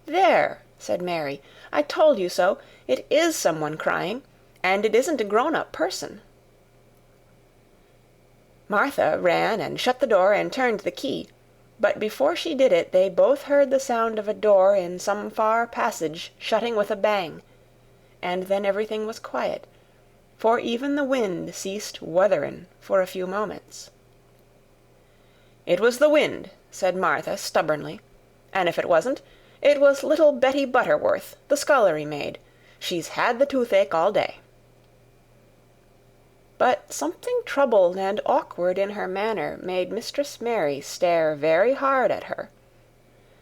"There," said Mary, "I told you so. It is someone crying, and it isn't a grown-up person." Martha ran and shut the door and turned the key, but before she did it they both heard the sound of a door in some far passage shutting with a bang, and then everything was quiet, for even the wind ceased wutherin' for a few moments. "It was the wind," said Martha stubbornly, "and if it wasn't, it was little Betty Butterworth, the scullery maid. She's had the toothache all day." But something troubled and awkward in her manner made Mistress Mary stare very hard at her.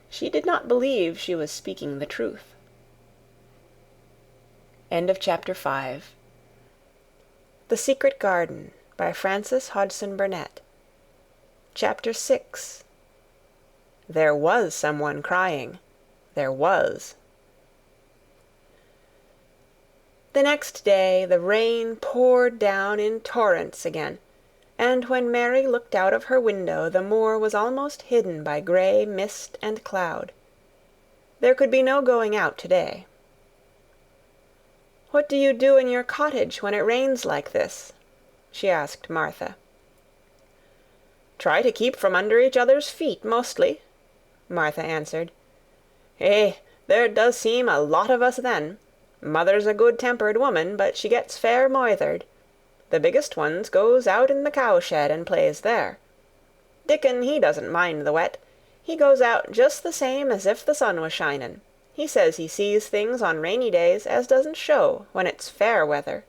She did not believe she was speaking the truth. End of chapter 5. The Secret Garden by Frances Hodgson Burnett. Chapter 6. There was someone crying. There was. The next day the rain poured down in torrents again, and when Mary looked out of her window the moor was almost hidden by grey mist and cloud. There could be no going out today. "What do you do in your cottage when it rains like this?" she asked Martha. "Try to keep from under each other's feet, mostly," Martha answered. There does seem a lot of us then. Mother's a good-tempered woman, but she gets fair moithered. The biggest ones goes out in the cowshed and plays there. Dickon, he doesn't mind the wet. He goes out just the same as if the sun was shinin'. He says he sees things on rainy days as doesn't show when it's fair weather.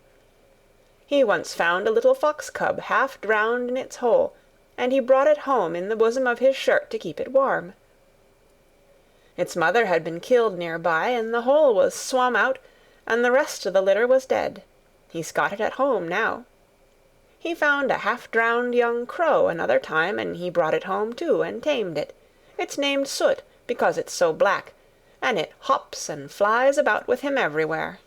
He once found a little fox cub half drowned in its hole, and he brought it home in the bosom of his shirt to keep it warm. Its mother had been killed near by, and the hole was swum out, and the rest of the litter was dead. He's got it at home now. He found a half-drowned young crow another time, and he brought it home too, and tamed it. It's named Soot, because it's so black, and it hops and flies about with him everywhere."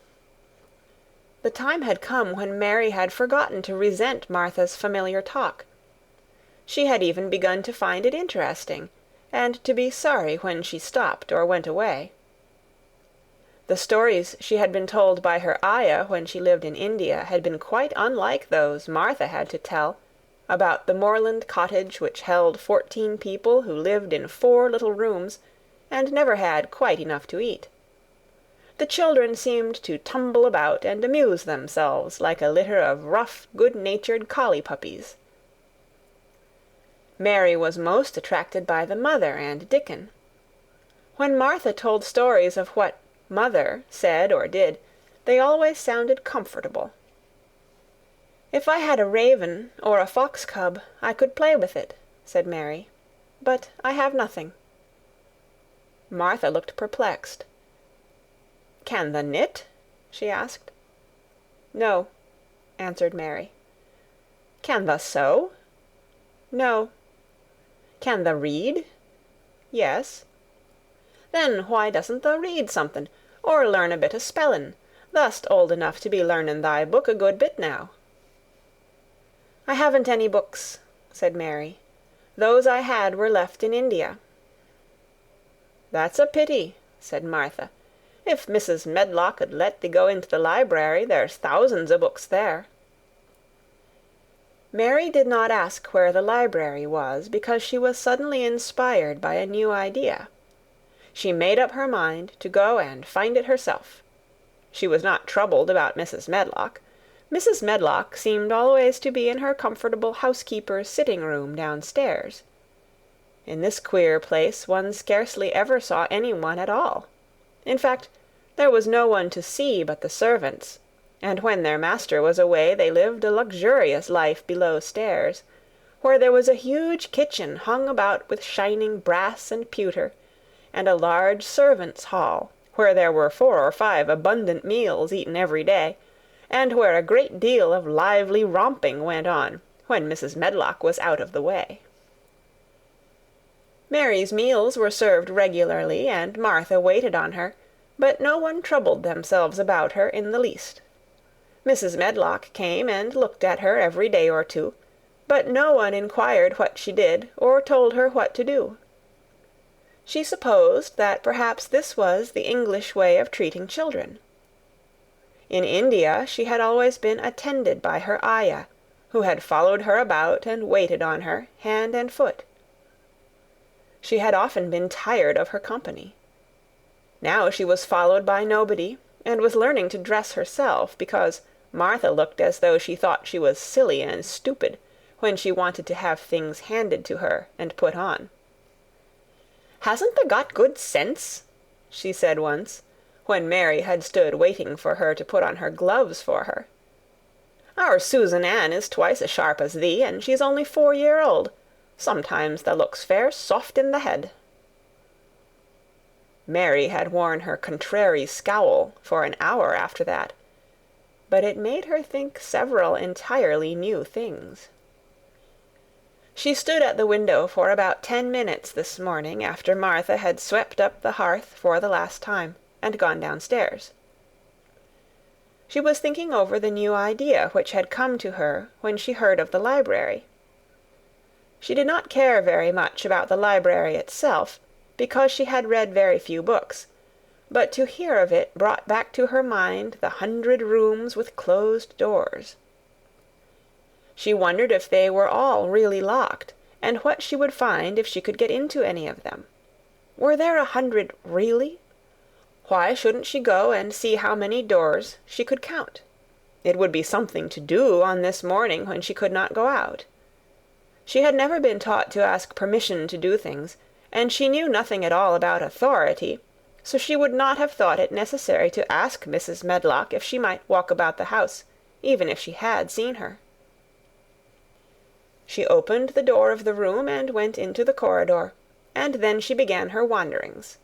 The time had come when Mary had forgotten to resent Martha's familiar talk. She had even begun to find it interesting, and to be sorry when she stopped or went away. The stories she had been told by her ayah when she lived in India had been quite unlike those Martha had to tell, about the moorland cottage which held 14 people who lived in 4 little rooms, and never had quite enough to eat. The children seemed to tumble about and amuse themselves like a litter of rough, good-natured collie puppies. Mary was most attracted by the mother and Dickon. When Martha told stories of what Mother said or did, they always sounded comfortable. "If I had a raven or a fox cub, I could play with it," said Mary. "But I have nothing." Martha looked perplexed. "Can the knit?" she asked. "No," answered Mary. "Can the sew?" "No." "Can the read?" "Yes." "Then why doesn't the read somethin', or learn a bit o' spellin'? Thou'st old enough to be learning thy book a good bit now." "I haven't any books," said Mary. "Those I had were left in India." "That's a pity," said Martha. "If Mrs. Medlock 'ud let thee go into the library, there's thousands o' books there." Mary did not ask where the library was, because she was suddenly inspired by a new idea. She made up her mind to go and find it herself. She was not troubled about Mrs. Medlock. Mrs. Medlock seemed always to be in her comfortable housekeeper's sitting-room downstairs. In this queer place one scarcely ever saw any one at all. In fact, there was no one to see but the servants, and when their master was away they lived a luxurious life below stairs, where there was a huge kitchen hung about with shining brass and pewter, and a large servants' hall, where there were 4 or 5 abundant meals eaten every day, and where a great deal of lively romping went on when Mrs. Medlock was out of the way. Mary's meals were served regularly, and Martha waited on her, but no one troubled themselves about her in the least. Mrs. Medlock came and looked at her every day or two, but no one inquired what she did, or told her what to do. She supposed that perhaps this was the English way of treating children. In India she had always been attended by her ayah, who had followed her about and waited on her, hand and foot. She had often been tired of her company. Now she was followed by nobody, and was learning to dress herself, because Martha looked as though she thought she was silly and stupid when she wanted to have things handed to her and put on. "Hasn't thee got good sense?" she said once, when Mary had stood waiting for her to put on her gloves for her. "Our Susan Ann is twice as sharp as thee, and she's only 4-year-old. Sometimes thou looks fair soft in the head." Mary had worn her contrary scowl for an hour after that, but it made her think several entirely new things. She stood at the window for about 10 minutes this morning after Martha had swept up the hearth for the last time, and gone downstairs. She was thinking over the new idea which had come to her when she heard of the library. She did not care very much about the library itself, because she had read very few books, but to hear of it brought back to her mind the 100 rooms with closed doors. She wondered if they were all really locked, and what she would find if she could get into any of them. Were there 100 really? Why shouldn't she go and see how many doors she could count? It would be something to do on this morning when she could not go out. She had never been taught to ask permission to do things, and she knew nothing at all about authority, so she would not have thought it necessary to ask Mrs. Medlock if she might walk about the house, even if she had seen her. She opened the door of the room and went into the corridor, and then she began her wanderings.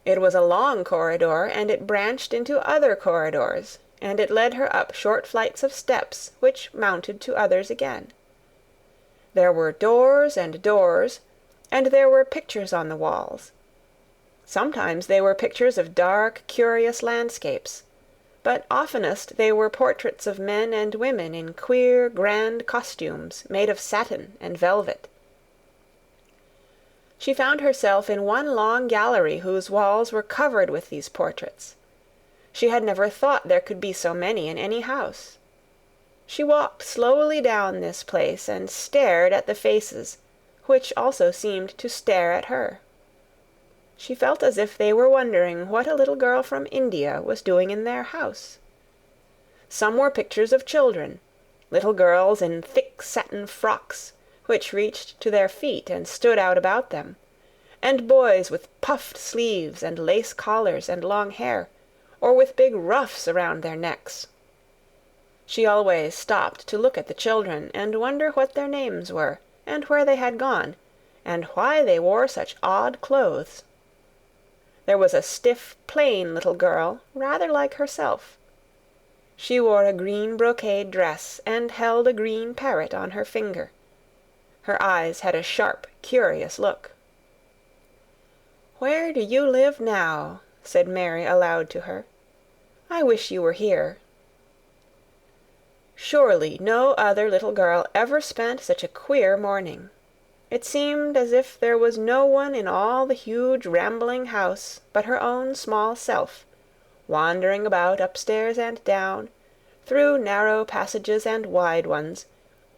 It was a long corridor, and it branched into other corridors, and it led her up short flights of steps which mounted to others again. There were doors and doors, and there were pictures on the walls. Sometimes they were pictures of dark, curious landscapes, but oftenest they were portraits of men and women in queer, grand costumes made of satin and velvet. She found herself in one long gallery whose walls were covered with these portraits. She had never thought there could be so many in any house. She walked slowly down this place and stared at the faces, which also seemed to stare at her. She felt as if they were wondering what a little girl from India was doing in their house. Some were pictures of children, little girls in thick satin frocks, which reached to their feet and stood out about them, and boys with puffed sleeves and lace collars and long hair, or with big ruffs around their necks. She always stopped to look at the children and wonder what their names were, and where they had gone, and why they wore such odd clothes. There was a stiff, plain little girl, rather like herself. She wore a green brocade dress and held a green parrot on her finger. Her eyes had a sharp, curious look. "Where do you live now?" said Mary aloud to her. I wish you were here." Surely no other little girl ever spent such a queer morning. It seemed as if there was no one in all the huge rambling house but her own small self, wandering about upstairs and down, through narrow passages and wide ones,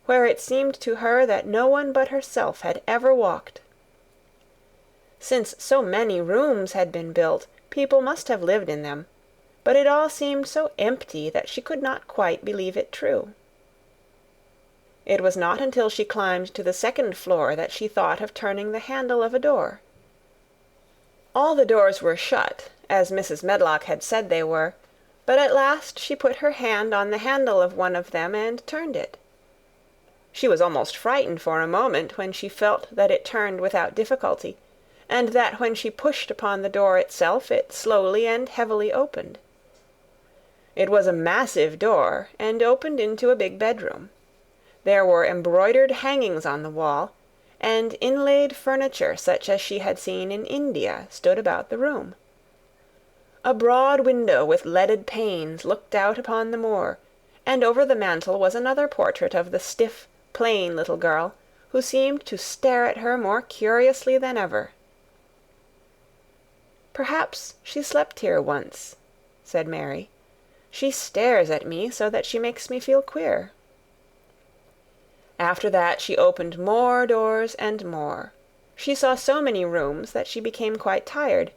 where it seemed to her that no one but herself had ever walked. Since so many rooms had been built, people must have lived in them, but it all seemed so empty that she could not quite believe it true. It was not until she climbed to the second floor that she thought of turning the handle of a door. All the doors were shut, as Mrs. Medlock had said they were, but at last she put her hand on the handle of one of them and turned it. She was almost frightened for a moment when she felt that it turned without difficulty, and that when she pushed upon the door itself it slowly and heavily opened. It was a massive door, and opened into a big bedroom. There were embroidered hangings on the wall, and inlaid furniture such as she had seen in India stood about the room. A broad window with leaded panes looked out upon the moor, and over the mantel was another portrait of the stiff, plain little girl, who seemed to stare at her more curiously than ever. "Perhaps she slept here once," said Mary. "She stares at me so that she makes me feel queer." After that she opened more doors and more. She saw so many rooms that she became quite tired,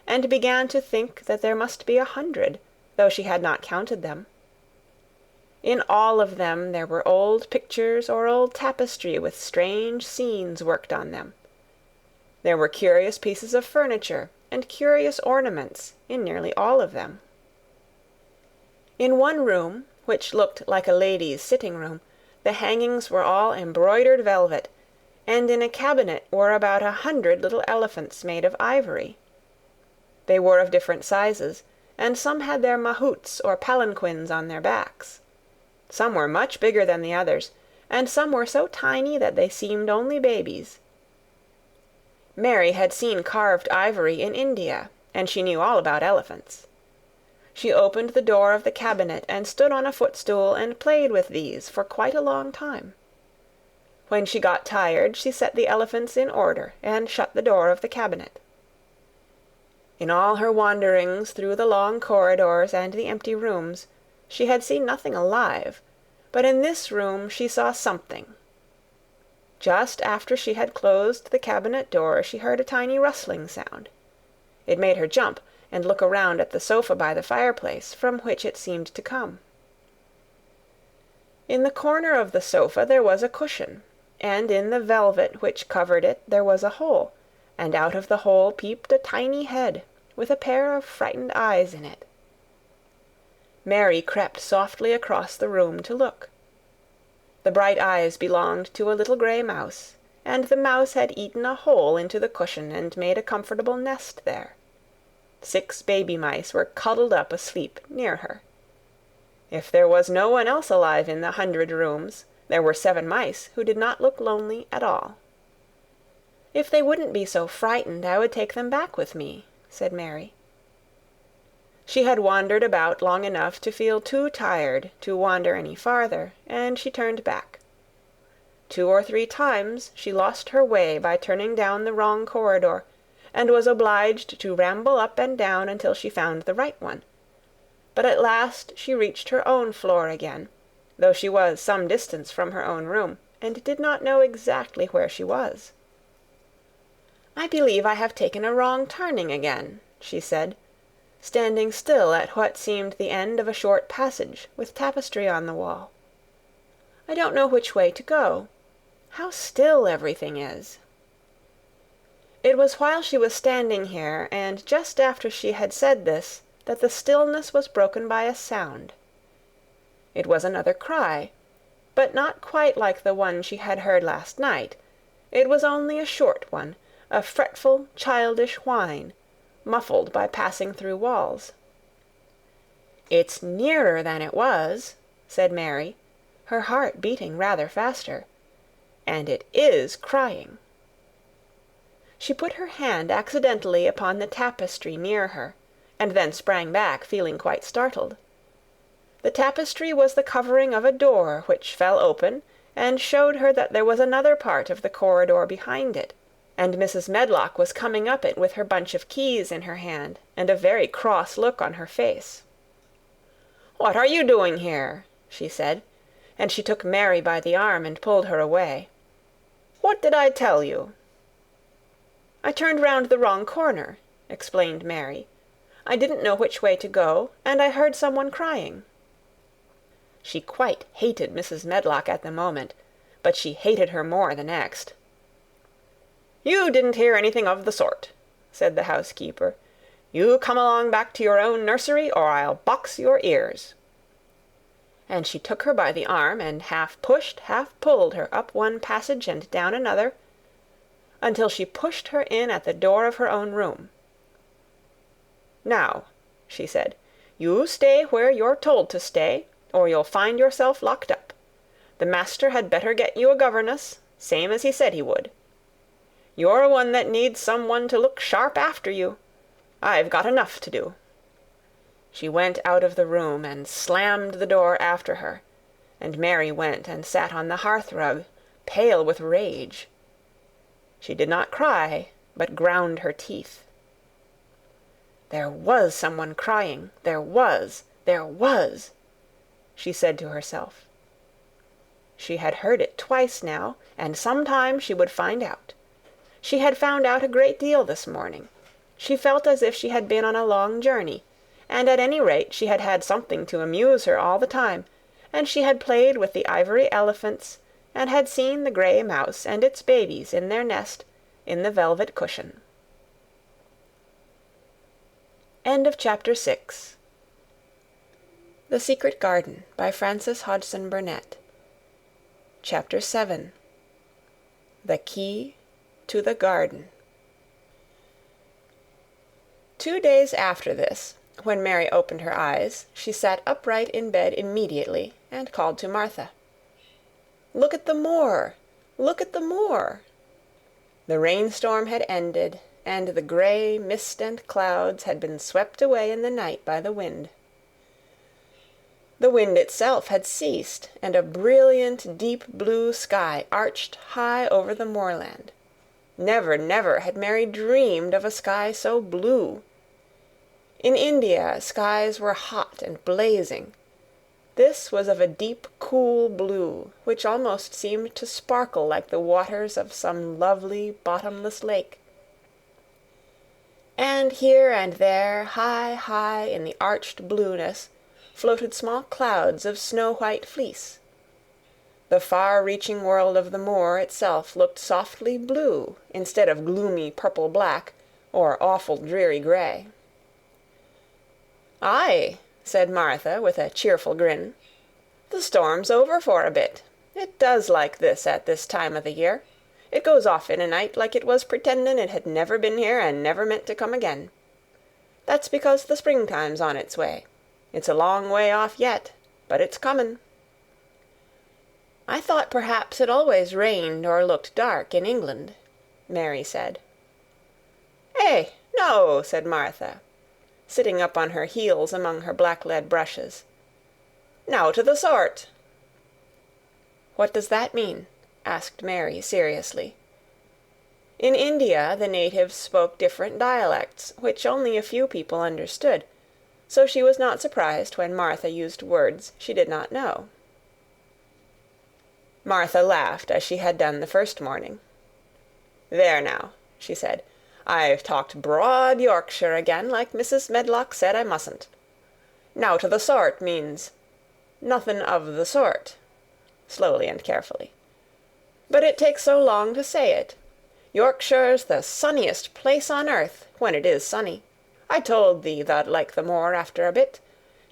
and began to think that there must be 100, though she had not counted them. In all of them there were old pictures or old tapestry with strange scenes worked on them. There were curious pieces of furniture and curious ornaments in nearly all of them. In one room, which looked like a lady's sitting-room, the hangings were all embroidered velvet, and in a cabinet were about 100 little elephants made of ivory. They were of different sizes, and some had their mahouts or palanquins on their backs. Some were much bigger than the others, and some were so tiny that they seemed only babies. Mary had seen carved ivory in India, and she knew all about elephants. She opened the door of the cabinet and stood on a footstool and played with these for quite a long time. When she got tired, she set the elephants in order and shut the door of the cabinet. In all her wanderings through the long corridors and the empty rooms, she had seen nothing alive, but in this room she saw something. Just after she had closed the cabinet door, she heard a tiny rustling sound. It made her jump and look around at the sofa by the fireplace, from which it seemed to come. In the corner of the sofa there was a cushion, and in the velvet which covered it there was a hole, and out of the hole peeped a tiny head, with a pair of frightened eyes in it. Mary crept softly across the room to look. The bright eyes belonged to a little grey mouse, and the mouse had eaten a hole into the cushion and made a comfortable nest there. 6 baby mice were cuddled up asleep near her. If there was no one else alive in the 100 rooms, there were 7 mice who did not look lonely at all. "If they wouldn't be so frightened, I would take them back with me," said Mary. She had wandered about long enough to feel too tired to wander any farther, and she turned back. 2 or 3 times she lost her way by turning down the wrong corridor, and was obliged to ramble up and down until she found the right one. But at last she reached her own floor again, though she was some distance from her own room, and did not know exactly where she was. "I believe I have taken a wrong turning again," she said, standing still at what seemed the end of a short passage with tapestry on the wall. "I don't know which way to go. How still everything is." It was while she was standing here, and just after she had said this, that the stillness was broken by a sound. It was another cry, but not quite like the one she had heard last night. It was only a short one, a fretful, childish whine, muffled by passing through walls. "It's nearer than it was," said Mary, her heart beating rather faster, "and it is crying." She put her hand accidentally upon the tapestry near her, and then sprang back, feeling quite startled. The tapestry was the covering of a door which fell open and showed her that there was another part of the corridor behind it, and Mrs. Medlock was coming up it with her bunch of keys in her hand and a very cross look on her face. "What are you doing here?" she said, and she took Mary by the arm and pulled her away. "What did I tell you?" "I turned round the wrong corner," explained Mary. "I didn't know which way to go, and I heard someone crying." She quite hated Mrs. Medlock at the moment, but she hated her more the next. "You didn't hear anything of the sort," said the housekeeper. "You come along back to your own nursery, or I'll box your ears." And she took her by the arm and half pushed, half pulled her up one passage and down another, until she pushed her in at the door of her own room. "Now," she said, "you stay where you're told to stay, or you'll find yourself locked up. The master had better get you a governess, same as he said he would. You're one that needs some one to look sharp after you. I've got enough to do." She went out of the room and slammed the door after her, and Mary went and sat on the hearth-rug, pale with rage. She did not cry, but ground her teeth. "There was someone crying, there was, she said to herself. She had heard it twice now, and sometime she would find out. She had found out a great deal this morning. She felt as if she had been on a long journey, and at any rate she had had something to amuse her all the time, and she had played with the ivory elephants, and had seen the grey mouse and its babies in their nest in the velvet cushion. End of Chapter 6. The Secret Garden by Frances Hodgson Burnett. Chapter 7. The Key to the Garden. 2 days after this, when Mary opened her eyes, she sat upright in bed immediately and called to Martha. "Look at the moor! Look at the moor!" The rainstorm had ended, and the grey mist and clouds had been swept away in the night by the wind. The wind itself had ceased, and a brilliant deep blue sky arched high over the moorland. Never, never had Mary dreamed of a sky so blue. In India, skies were hot and blazing. This was of a deep, cool blue, which almost seemed to sparkle like the waters of some lovely, bottomless lake. And here and there, high, high in the arched blueness, floated small clouds of snow-white fleece. The far-reaching world of the moor itself looked softly blue instead of gloomy purple-black or awful dreary grey. "Aye," said Martha, with a cheerful grin. "The storm's over for a bit. It does like this at this time o' the year. It goes off in a night like it was pretendin' it had never been here and never meant to come again. That's because the springtime's on its way. It's a long way off yet, but it's comin'." "I thought perhaps it always rained or looked dark in England," Mary said. "Eh, no," said Martha, sitting up on her heels among her black-lead brushes. "Nowt o' the sort." "What does that mean?" asked Mary seriously. In India the natives spoke different dialects, which only a few people understood, so she was not surprised when Martha used words she did not know. Martha laughed as she had done the first morning. "There now," she said, "I've talked broad Yorkshire again, like Mrs. Medlock said I mustn't. Nowt o' the sort means nothin' of the sort," slowly and carefully. "But it takes so long to say it. Yorkshire's the sunniest place on earth, when it is sunny. I told thee thou'd like the moor after a bit.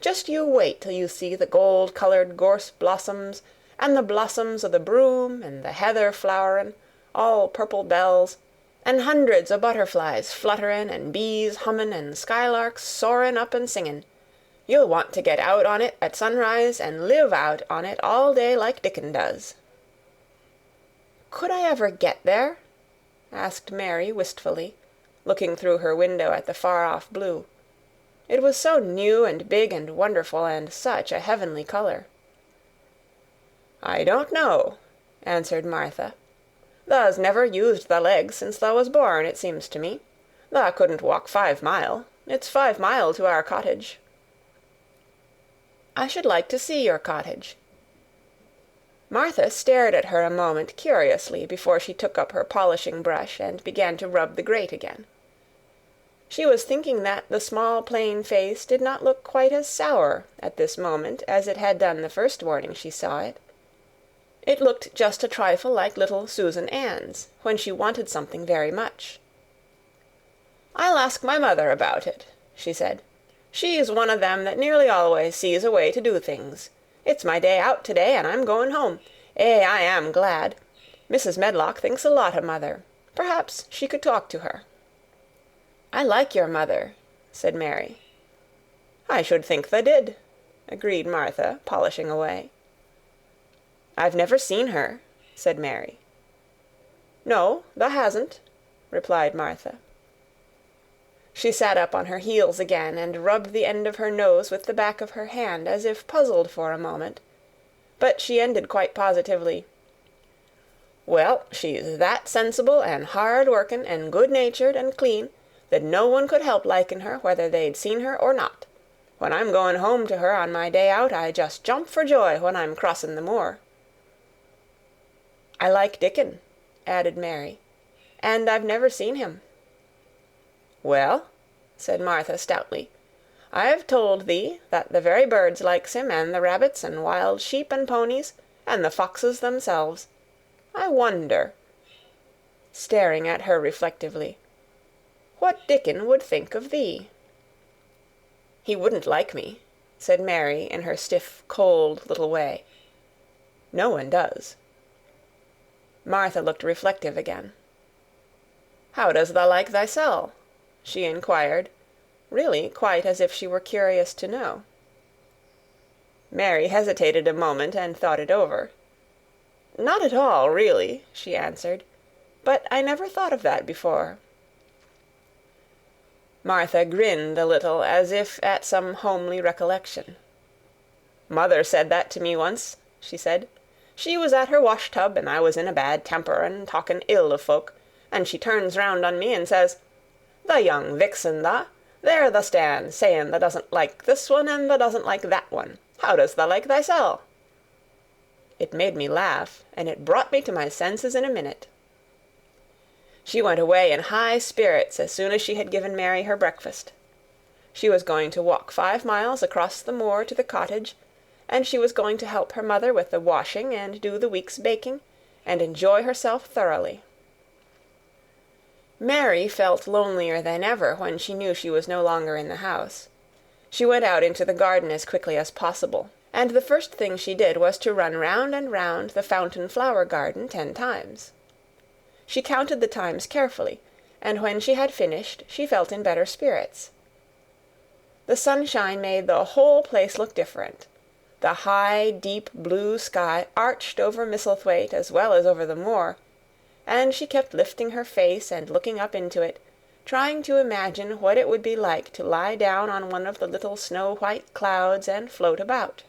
Just you wait till you see the gold-coloured gorse blossoms, and the blossoms o' the broom, and the heather flowerin', all purple bells, and hundreds o' butterflies flutterin', and bees hummin', and skylarks soarin' up and singin'. You'll want to get out on it at sunrise and live out on it all day like Dickon does." "Could I ever get there?" asked Mary wistfully, looking through her window at the far-off blue. It was so new and big and wonderful, and such a heavenly colour. "I don't know," answered Martha. "Tha's never used thy legs since tha was born, it seems to me. Tha couldn't walk 5 mile. It's 5 mile to our cottage." "I should like to see your cottage." Martha stared at her a moment curiously before she took up her polishing brush and began to rub the grate again. She was thinking that the small plain face did not look quite as sour at this moment as it had done the first morning she saw it. It looked just a trifle like little Susan Ann's, when she wanted something very much. "I'll ask my mother about it," she said. "She's one of them that nearly always sees a way to do things. It's my day out today, and I'm going home. I am glad. Mrs. Medlock thinks a lot of mother. Perhaps she could talk to her." "I like your mother," said Mary. "I should think tha did," agreed Martha, polishing away. "I've never seen her," said Mary. "No, tha hasn't," replied Martha. She sat up on her heels again and rubbed the end of her nose with the back of her hand, as if puzzled for a moment. But she ended quite positively. "Well, she's that sensible and hard-workin' and good-natured and clean that no one could help liking her whether they'd seen her or not. When I'm going home to her on my day out, I just jump for joy when I'm crossin' the moor." "I like Dickon," added Mary, "and I've never seen him." "Well," said Martha stoutly, "I've told thee that the very birds likes him, and the rabbits, and wild sheep and ponies, and the foxes themselves. I wonder," staring at her reflectively, "what Dickon would think of thee." "He wouldn't like me," said Mary in her stiff, cold little way. "No one does." Martha looked reflective again. "How does thou like thysel'?" she inquired, really quite as if she were curious to know. Mary hesitated a moment and thought it over. "Not at all, really," she answered. "But I never thought of that before." Martha grinned a little, as if at some homely recollection. "Mother said that to me once," she said. "She was at her wash-tub, and I was in a bad temper and talking ill of folk, and she turns round on me and says, 'The young vixen, tha, there tha stands, saying tha doesn't like this one and tha doesn't like that one. How does tha like thysel'?' It made me laugh, and it brought me to my senses in a minute." She went away in high spirits as soon as she had given Mary her breakfast. She was going to walk 5 miles across the moor to the cottage, and she was going to help her mother with the washing and do the week's baking, and enjoy herself thoroughly. Mary felt lonelier than ever when she knew she was no longer in the house. She went out into the garden as quickly as possible, and the first thing she did was to run round and round the fountain flower garden 10 times. She counted the times carefully, and when she had finished, she felt in better spirits. The sunshine made the whole place look different. The high, deep blue sky arched over Misselthwaite as well as over the moor, and she kept lifting her face and looking up into it, trying to imagine what it would be like to lie down on one of the little snow-white clouds and float about.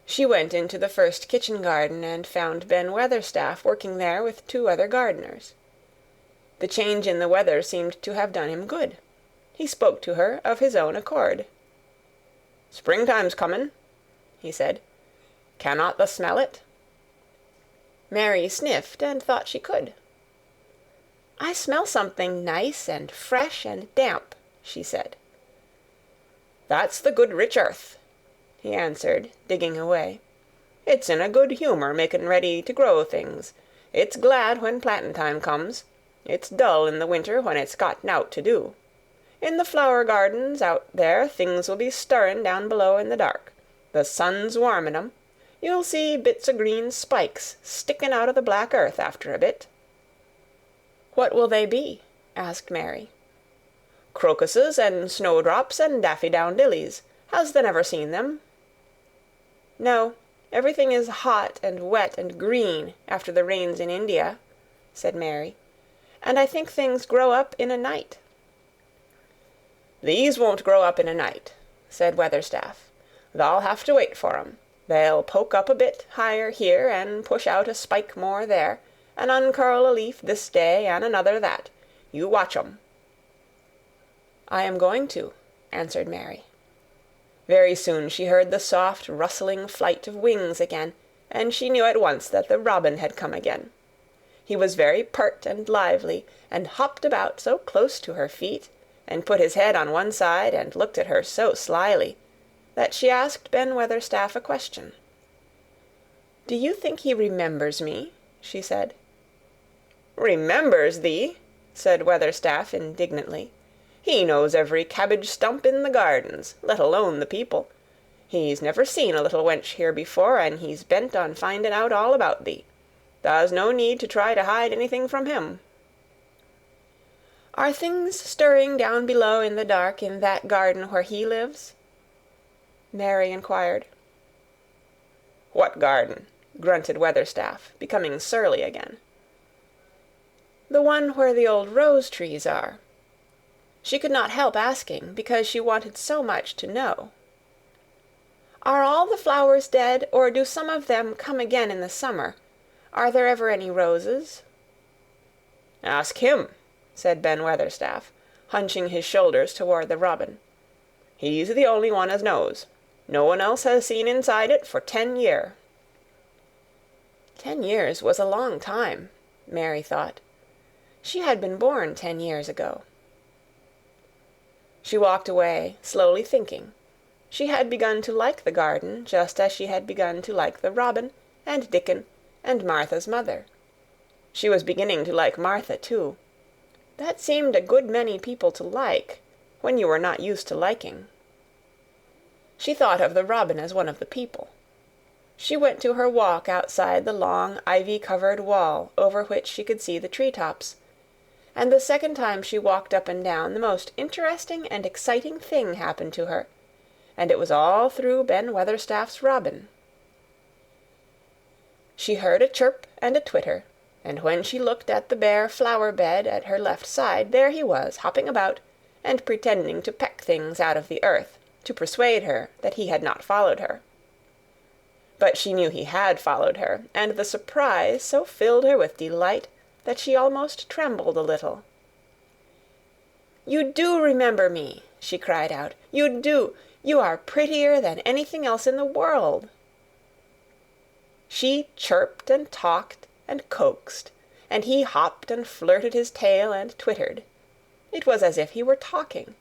She went into the first kitchen garden and found Ben Weatherstaff working there with 2 other gardeners. The change in the weather seemed to have done him good. He spoke to her of his own accord. "Springtime's comin'," he said. "Cannot thou smell it?" Mary sniffed and thought she could. "I smell something nice and fresh and damp," she said. "That's the good rich earth," he answered, digging away. "It's in a good humour making ready to grow things. It's glad when plantin' time comes. It's dull in the winter when it's got nowt to do. In the flower gardens out there things will be stirring down below in the dark. The sun's warming 'em. You'll see bits o' green spikes sticking out of the black earth after a bit." "What will they be?" asked Mary. "Crocuses and snowdrops and daffydowndillies. Has thou never seen them?" "No, everything is hot and wet and green after the rains in India," said Mary, "and I think things grow up in a night." "These won't grow up in a night," said Weatherstaff. "Thou'll have to wait for 'em. They'll poke up a bit higher here, an' push out a spike more there, an' uncurl a leaf this day an' another that. You watch 'em." "I am going to," answered Mary. Very soon she heard the soft rustling flight of wings again, and she knew at once that the robin had come again. He was very pert and lively, and hopped about so close to her feet, and put his head on one side and looked at her so slyly, that she asked Ben Weatherstaff a question. "Do you think he remembers me?" she said. "Remembers thee?" said Weatherstaff indignantly. "He knows every cabbage stump in the gardens, let alone the people. He's never seen a little wench here before, and he's bent on finding out all about thee. Tha's no need to try to hide anything from him." "Are things stirring down below in the dark in that garden where he lives?" Mary inquired. "What garden?" grunted Weatherstaff, becoming surly again. "The one where the old rose trees are." She could not help asking, because she wanted so much to know. "Are all the flowers dead, or do some of them come again in the summer? Are there ever any roses?" "Ask him," said Ben Weatherstaff, hunching his shoulders toward the robin. "He's the only one as knows. No one else has seen inside it for 10 year." 10 years was a long time, Mary thought. She had been born 10 years ago. She walked away, slowly thinking. She had begun to like the garden, just as she had begun to like the robin, and Dickon, and Martha's mother. She was beginning to like Martha, too. That seemed a good many people to like, when you were not used to liking. She thought of the robin as one of the people. She went to her walk outside the long ivy-covered wall over which she could see the tree-tops, and the second time she walked up and down the most interesting and exciting thing happened to her, and it was all through Ben Weatherstaff's robin. She heard a chirp and a twitter, and when she looked at the bare flower-bed at her left side, there he was, hopping about, and pretending to peck things out of the earth, to persuade her that he had not followed her. But she knew he had followed her, and the surprise so filled her with delight that she almost trembled a little. "You do remember me," she cried out. "You do! You are prettier than anything else in the world." She chirped and talked and coaxed, and he hopped and flirted his tail and twittered. It was as if he were talking.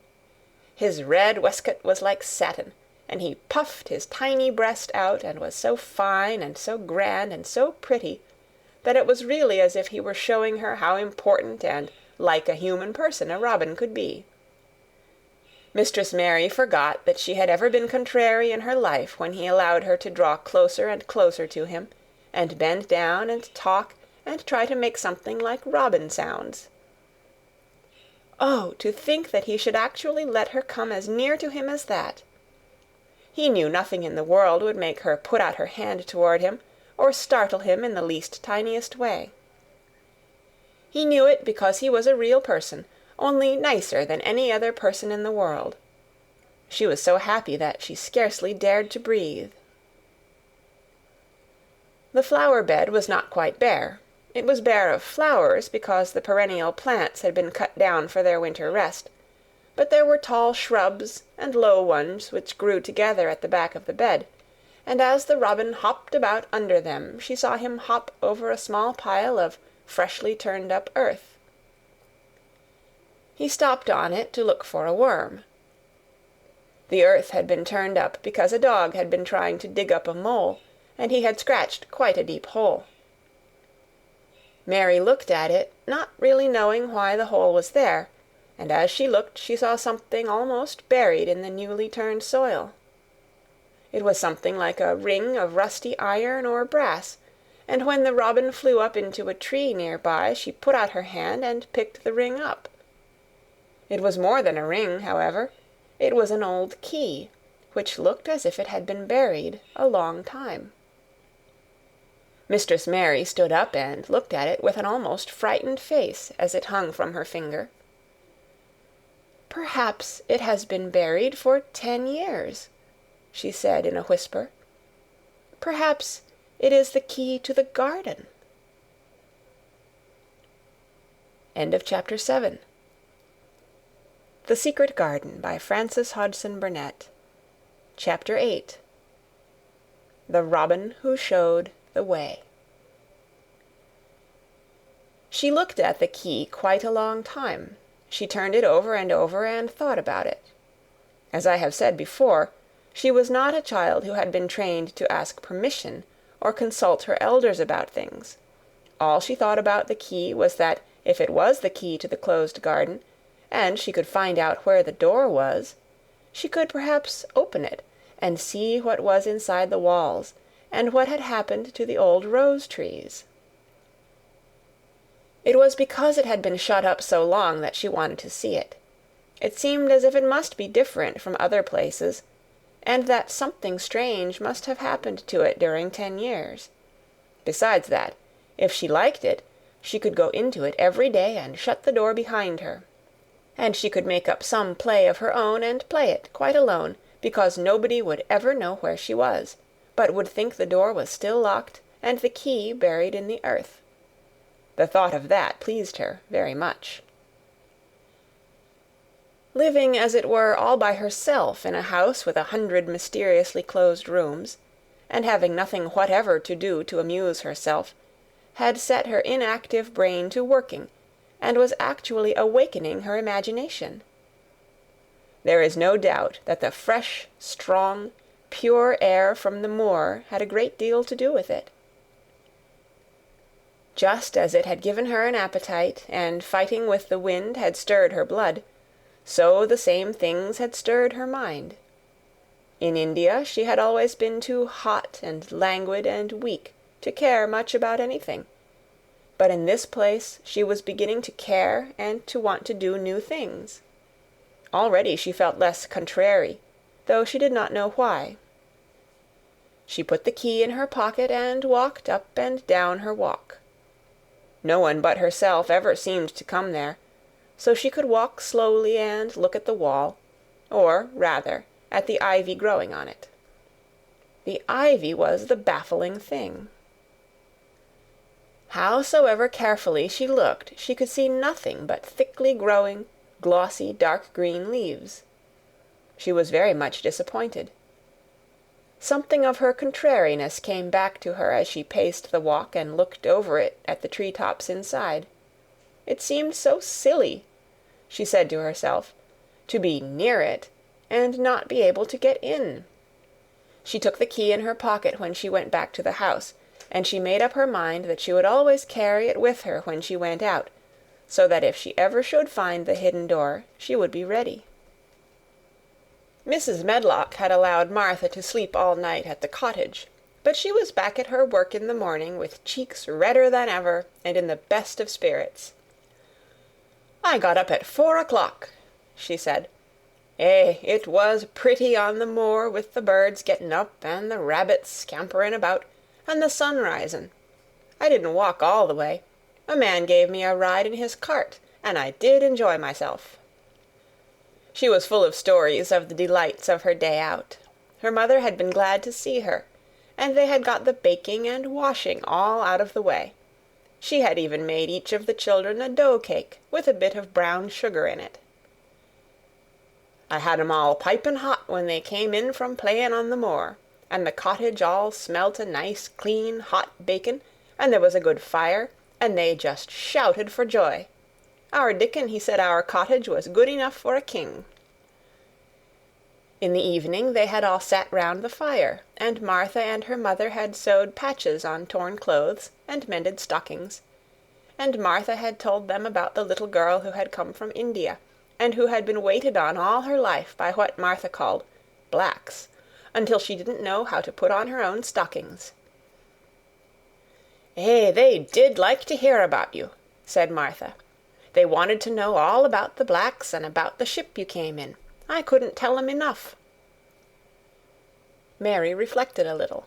His red waistcoat was like satin, and he puffed his tiny breast out and was so fine and so grand and so pretty that it was really as if he were showing her how important and like a human person a robin could be. Mistress Mary forgot that she had ever been contrary in her life when he allowed her to draw closer and closer to him, and bend down and talk and try to make something like robin sounds. Oh, to think that he should actually let her come as near to him as that! He knew nothing in the world would make her put out her hand toward him, or startle him in the least tiniest way. He knew it because he was a real person, only nicer than any other person in the world. She was so happy that she scarcely dared to breathe. The flower-bed was not quite bare. It was bare of flowers because the perennial plants had been cut down for their winter rest, but there were tall shrubs and low ones which grew together at the back of the bed, and as the robin hopped about under them she saw him hop over a small pile of freshly turned-up earth. He stopped on it to look for a worm. The earth had been turned up because a dog had been trying to dig up a mole, and he had scratched quite a deep hole. Mary looked at it, not really knowing why the hole was there, and as she looked she saw something almost buried in the newly turned soil. It was something like a ring of rusty iron or brass, and when the robin flew up into a tree near by, she put out her hand and picked the ring up. It was more than a ring, however. It was an old key, which looked as if it had been buried a long time. Mistress Mary stood up and looked at it with an almost frightened face as it hung from her finger. "Perhaps it has been buried for 10 years," she said in a whisper. "Perhaps it is the key to the garden." End of chapter 7. The Secret Garden by Frances Hodgson Burnett. Chapter 8. The Robin Who Showed the Way. She looked at the key quite a long time. She turned it over and thought about it. As I have said before, she was not a child who had been trained to ask permission or consult her elders about things. All she thought about the key was that if it was the key to the closed garden, and she could find out where the door was, she could perhaps open it and see what was inside the walls and what had happened to the old rose trees. It was because it had been shut up so long that she wanted to see it. It seemed as if it must be different from other places, and that something strange must have happened to it during 10 years. Besides that, if she liked it, she could go into it every day and shut the door behind her. And she could make up some play of her own and play it quite alone, because nobody would ever know where she was, but would think the door was still locked and the key buried in the earth. The thought of that pleased her very much. Living, as it were, all by herself in a house with 100 mysteriously closed rooms, and having nothing whatever to do to amuse herself, had set her inactive brain to working, and was actually awakening her imagination. There is no doubt that the fresh, strong, pure air from the moor had a great deal to do with it. Just as it had given her an appetite, and fighting with the wind had stirred her blood, so the same things had stirred her mind. In India she had always been too hot and languid and weak to care much about anything, but in this place she was beginning to care and to want to do new things. Already she felt less contrary, though she did not know why. She put the key in her pocket and walked up and down her walk. No one but herself ever seemed to come there, so she could walk slowly and look at the wall, or, rather, at the ivy growing on it. The ivy was the baffling thing. Howsoever carefully she looked, she could see nothing but thickly growing, glossy, dark green leaves. She was very much disappointed. Something of her contrariness came back to her as she paced the walk and looked over it at the tree-tops inside. It seemed so silly, she said to herself, to be near it and not be able to get in. She took the key in her pocket when she went back to the house, and she made up her mind that she would always carry it with her when she went out, so that if she ever should find the hidden door, she would be ready. Mrs. Medlock had allowed Martha to sleep all night at the cottage, but she was back at her work in the morning with cheeks redder than ever and in the best of spirits. "I got up at 4 o'clock," she said. It was pretty on the moor with the birds getting up and the rabbits scampering about and the sun rising. I didn't walk all the way. A man gave me a ride in his cart, and I did enjoy myself." She was full of stories of the delights of her day out. Her mother had been glad to see her, and they had got the baking and washing all out of the way. She had even made each of the children a dough cake with a bit of brown sugar in it. "I had 'em all piping hot when they came in from playing on the moor, and the cottage all smelt a nice, clean, hot bacon, and there was a good fire, and they just shouted for joy. Our Dickon, he said our cottage was good enough for a king." In the evening they had all sat round the fire, and Martha and her mother had sewed patches on torn clothes and mended stockings, and Martha had told them about the little girl who had come from India, and who had been waited on all her life by what Martha called blacks, until she didn't know how to put on her own stockings. They did like to hear about you," said Martha. "They wanted to know all about the blacks and about the ship you came in. I couldn't tell 'em enough." Mary reflected a little.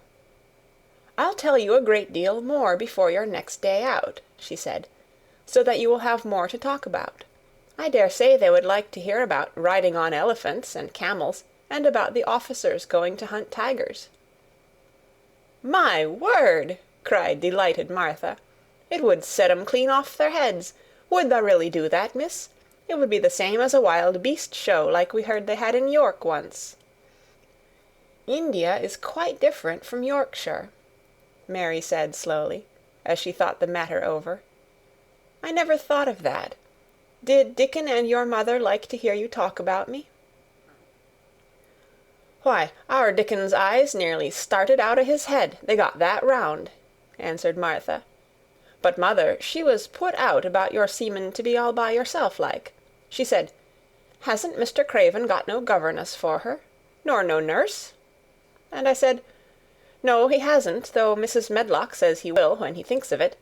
"I'll tell you a great deal more before your next day out," she said, "so that you will have more to talk about. I dare say they would like to hear about riding on elephants and camels, and about the officers going to hunt tigers." "My word!" cried delighted Martha. "It would set 'em clean off their heads. Would tha really do that, miss? It would be the same as a wild beast show like we heard they had in York once." "India is quite different from Yorkshire," Mary said slowly, as she thought the matter over. "I never thought of that. Did Dickon and your mother like to hear you talk about me?" "Why, our Dickon's eyes nearly started out o' his head, they got that round," answered Martha. "But mother, she was put out about your seemin' to be all by yourself like. She said, 'Hasn't Mr. Craven got no governess for her, nor no nurse?' And I said, 'No, he hasn't, though Mrs. Medlock says he will when he thinks of it.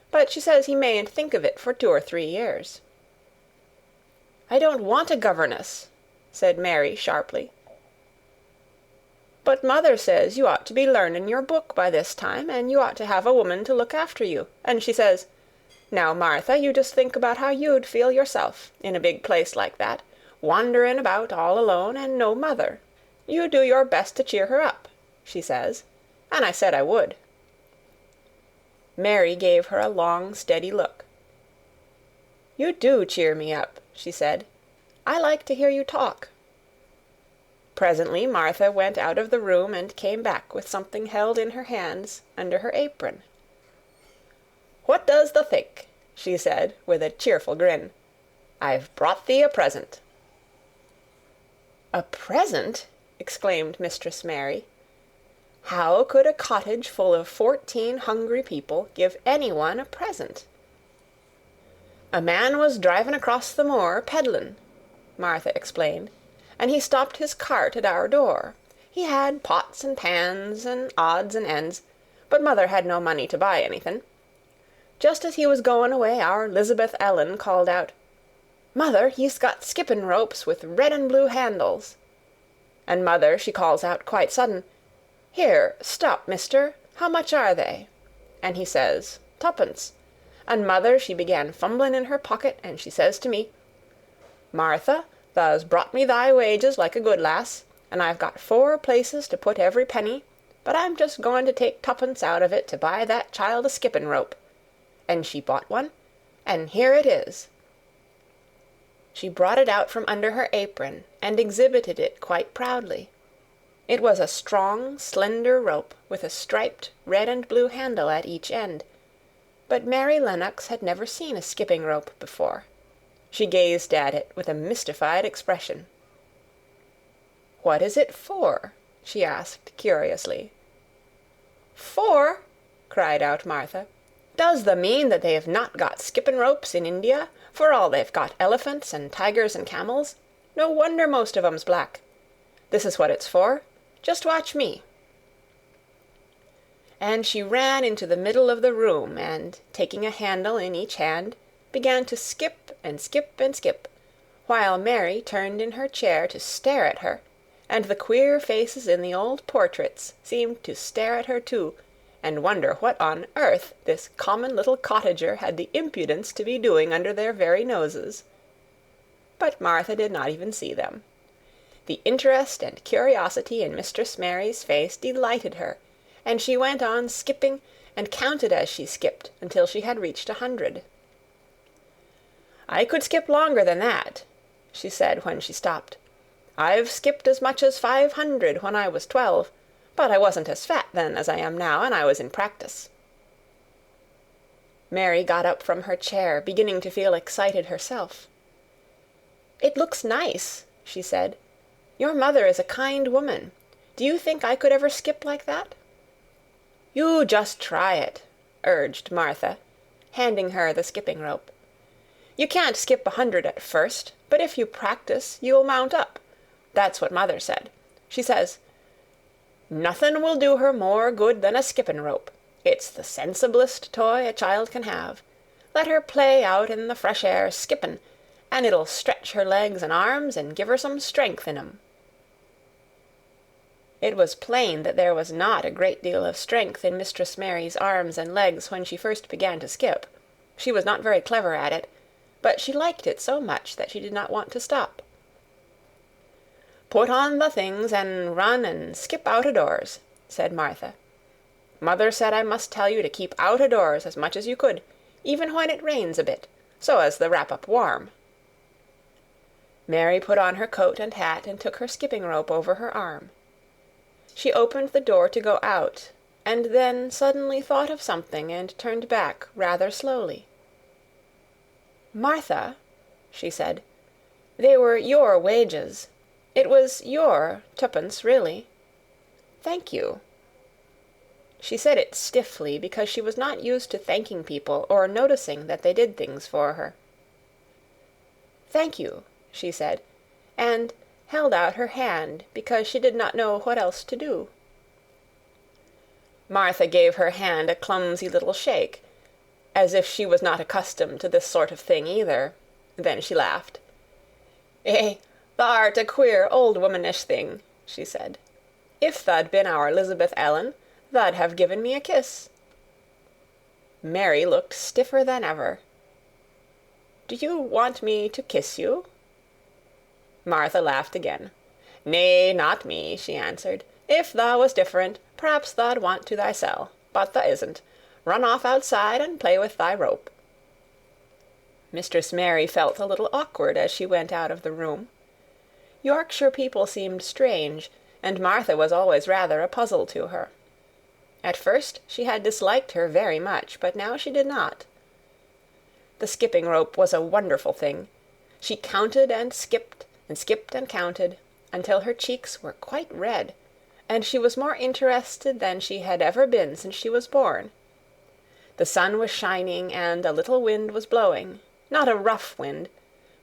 But she says he mayn't think of it for 2 or 3 years.'" "I don't want a governess," said Mary sharply. "But mother says you ought to be learnin' your book by this time, and you ought to have a woman to look after you. And she says, 'Now, Martha, you just think about how you'd feel yourself, in a big place like that, wanderin' about all alone, and no mother. You do your best to cheer her up,' she says. And I said I would." Mary gave her a long, steady look. "You do cheer me up," she said. "I like to hear you talk." Presently Martha went out of the room and came back with something held in her hands under her apron. "What does thee think?" she said, with a cheerful grin. "I've brought thee a present." "A present?" exclaimed Mistress Mary. How could a cottage full of 14 hungry people give anyone a present? "A man was drivin' across the moor, peddlin'," Martha explained, "and he stopped his cart at our door. He had pots and pans and odds and ends, but mother had no money to buy anythin'. Just as he was goin' away, our 'Lizabeth Ellen called out, 'Mother, he's got skippin' ropes with red and blue handles.' And mother, she calls out quite sudden, 'Here, stop, mister, how much are they?' And he says, 'Tuppence.' And mother, she began fumblin' in her pocket, and she says to me, 'Martha, thou's brought me thy wages like a good lass, and I've got 4 places to put every penny, but I'm just goin' to take 2pence out of it to buy that child a skippin' rope.' And she bought one, and here it is." She brought it out from under her apron and exhibited it quite proudly. It was a strong, slender rope with a striped red and blue handle at each end, but Mary Lennox had never seen a skipping rope before. She gazed at it with a mystified expression. "What is it for?" she asked curiously. "For?" cried out Martha. "Does the mean that they've not got skippin' ropes in India, for all they've got elephants and tigers and camels? No wonder most of 'em's black. This is what it's for. Just watch me." And she ran into the middle of the room and, taking a handle in each hand, began to skip and skip and skip, while Mary turned in her chair to stare at her, and the queer faces in the old portraits seemed to stare at her too, and wonder what on earth this common little cottager had the impudence to be doing under their very noses. But Martha did not even see them. The interest and curiosity in Mistress Mary's face delighted her, and she went on skipping and counted as she skipped until she had reached 100. "I could skip longer than that," she said when she stopped. "I've skipped as much as 500 when I was 12, but I wasn't as fat then as I am now, and I was in practice." Mary got up from her chair, beginning to feel excited herself. "It looks nice," she said. "Your mother is a kind woman. Do you think I could ever skip like that?" "You just try it," urged Martha, handing her the skipping rope. "You can't skip 100 at first, but if you practice, you'll mount up. That's what mother said. She says, 'Nothin' will do her more good than a skippin' rope. It's the sensiblest toy a child can have. Let her play out in the fresh air skippin', and it'll stretch her legs and arms and give her some strength in 'em.'" It was plain that there was not a great deal of strength in Mistress Mary's arms and legs when she first began to skip. She was not very clever at it, but she liked it so much that she did not want to stop. "Put on the things and run and skip out o' doors," said Martha. "Mother said I must tell you to keep out o' doors as much as you could, even when it rains a bit, so as the wrap up warm." Mary put on her coat and hat and took her skipping rope over her arm. She opened the door to go out, and then suddenly thought of something and turned back rather slowly. "Martha," she said, "they were your wages. It was your twopence, really. Thank you." She said it stiffly because she was not used to thanking people or noticing that they did things for her. "Thank you," she said, and held out her hand because she did not know what else to do. Martha gave her hand a clumsy little shake, as if she was not accustomed to this sort of thing either. Then she laughed. "Eh, thou'rt a queer old womanish thing," she said. "If tha'd been our Elizabeth Ellen, tha'd have given me a kiss." Mary looked stiffer than ever. "Do you want me to kiss you?" Martha laughed again. "Nay, not me," she answered. "If tha was different, p'raps tha'd want to thysel', but tha isn't. Run off outside and play with thy rope." Mistress Mary felt a little awkward as she went out of the room. Yorkshire people seemed strange, and Martha was always rather a puzzle to her. At first she had disliked her very much, but now she did not. The skipping rope was a wonderful thing. She counted and skipped and counted, until her cheeks were quite red, and she was more interested than she had ever been since she was born. The sun was shining, and a little wind was blowing, not a rough wind,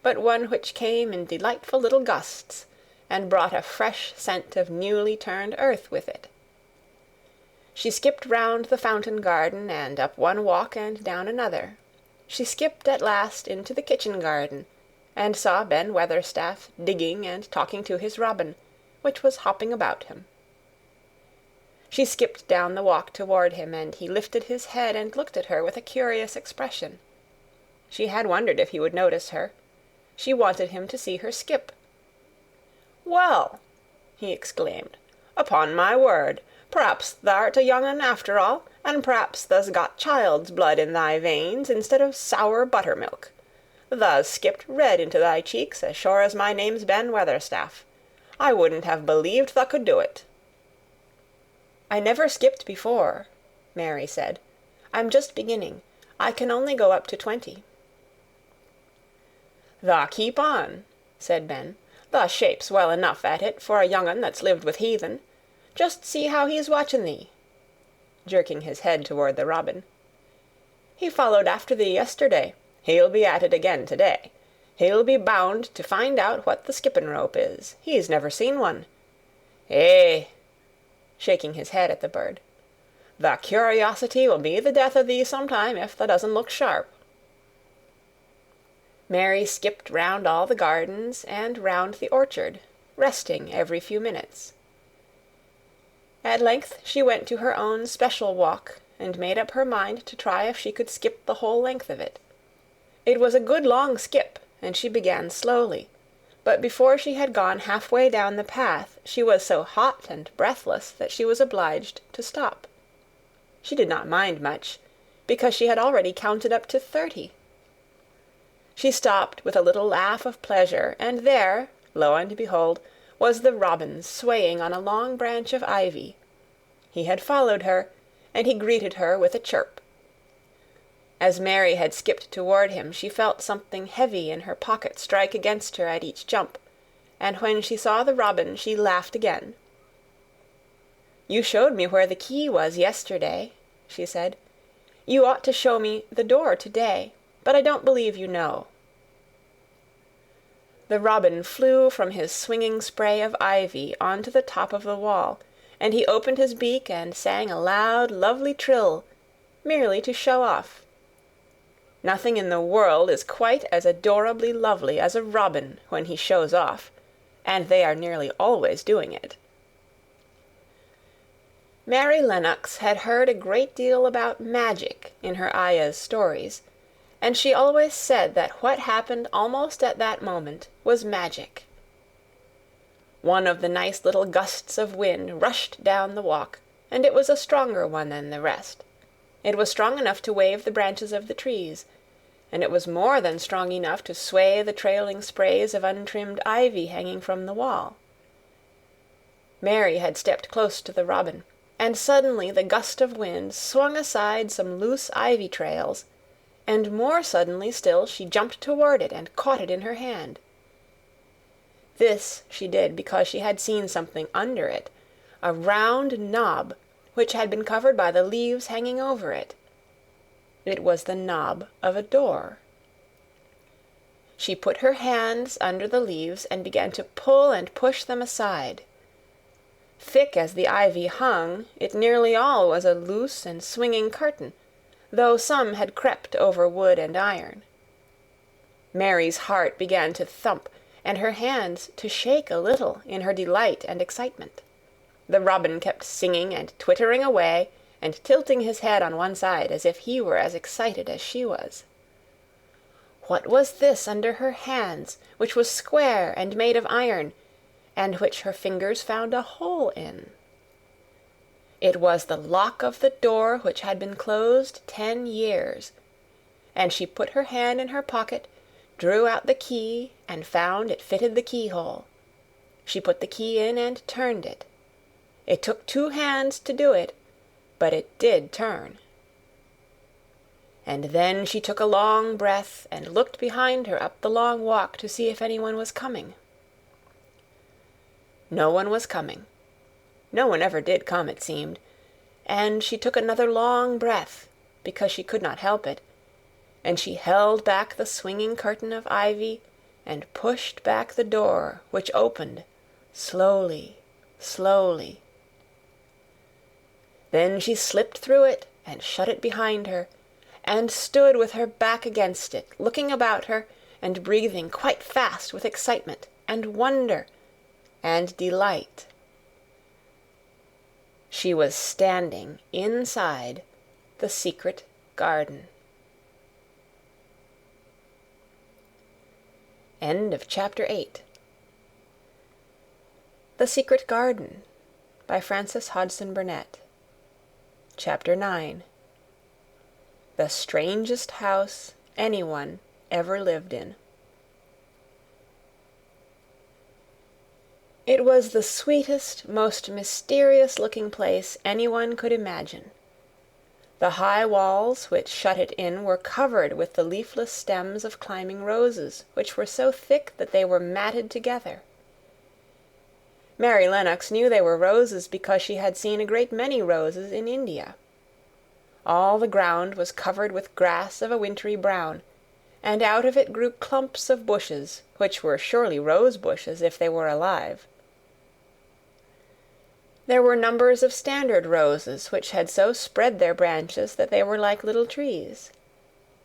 but one which came in delightful little gusts, and brought a fresh scent of newly turned earth with it. She skipped round the fountain garden, and up one walk and down another. She skipped at last into the kitchen garden, and saw Ben Weatherstaff digging and talking to his robin, which was hopping about him. She skipped down the walk toward him, and he lifted his head and looked at her with a curious expression. She had wondered if he would notice her. She wanted him to see her skip. "Well," he exclaimed, "upon my word, p'raps tha'rt a young un after all, and p'raps tha's got child's blood in thy veins instead of sour buttermilk. Tha's skipped red into thy cheeks as sure as my name's Ben Weatherstaff. I wouldn't have believed tha could do it." "I never skipped before," Mary said. "I'm just beginning. I can only go up to 20. "Tha keep on," said Ben. "Tha shape's well enough at it for a young un that's lived with heathen. Just see how he's watching thee," jerking his head toward the robin. "He followed after thee yesterday. He'll be at it again to-day. He'll be bound to find out what the skippin' rope is. He's never seen one. Eh," shaking his head at the bird, "the curiosity will be the death of thee sometime if tha doesn't look sharp." Mary skipped round all the gardens and round the orchard, resting every few minutes. At length she went to her own special walk, and made up her mind to try if she could skip the whole length of it. It was a good long skip, and she began slowly, but before she had gone halfway down the path she was so hot and breathless that she was obliged to stop. She did not mind much, because she had already counted up to 30. She stopped with a little laugh of pleasure, and there, lo and behold, was the robin swaying on a long branch of ivy. He had followed her, and he greeted her with a chirp. As Mary had skipped toward him, she felt something heavy in her pocket strike against her at each jump, and when she saw the robin she laughed again. "You showed me where the key was yesterday," she said. "You ought to show me the door to-day, but I don't believe you know." The robin flew from his swinging spray of ivy on to the top of the wall, and he opened his beak and sang a loud, lovely trill, merely to show off. Nothing in the world is quite as adorably lovely as a robin when he shows off, and they are nearly always doing it. Mary Lennox had heard a great deal about magic in her Aya's stories, and she always said that what happened almost at that moment was magic. One of the nice little gusts of wind rushed down the walk, and it was a stronger one than the rest. It was strong enough to wave the branches of the trees, and it was more than strong enough to sway the trailing sprays of untrimmed ivy hanging from the wall. Mary had stepped close to the robin, and suddenly the gust of wind swung aside some loose ivy trails, and more suddenly still she jumped toward it and caught it in her hand. This she did because she had seen something under it, a round knob which had been covered by the leaves hanging over it. It was the knob of a door. She put her hands under the leaves and began to pull and push them aside. Thick as the ivy hung, it nearly all was a loose and swinging curtain, though some had crept over wood and iron. Mary's heart began to thump, and her hands to shake a little in her delight and excitement. The robin kept singing and twittering away, and tilting his head on one side as if he were as excited as she was. What was this under her hands, which was square and made of iron, and which her fingers found a hole in? It was the lock of the door which had been closed 10 years, and she put her hand in her pocket, drew out the key, and found it fitted the keyhole. She put the key in and turned it. It took 2 hands to do it, but it did turn. And then she took a long breath and looked behind her up the long walk to see if anyone was coming. No one was coming. No one ever did come, it seemed, and she took another long breath, because she could not help it, and she held back the swinging curtain of ivy and pushed back the door, which opened, slowly, slowly. Then she slipped through it and shut it behind her, and stood with her back against it, looking about her and breathing quite fast with excitement and wonder and delight. She was standing inside the secret garden. End of Chapter 8. The Secret Garden by Frances Hodgson Burnett. Chapter 9. The Strangest House Anyone Ever Lived in. It was the sweetest, most mysterious-looking place anyone could imagine. The high walls which shut it in were covered with the leafless stems of climbing roses, which were so thick that they were matted together. Mary Lennox knew they were roses because she had seen a great many roses in India. All the ground was covered with grass of a wintry brown, and out of it grew clumps of bushes, which were surely rose bushes if they were alive. There were numbers of standard roses which had so spread their branches that they were like little trees.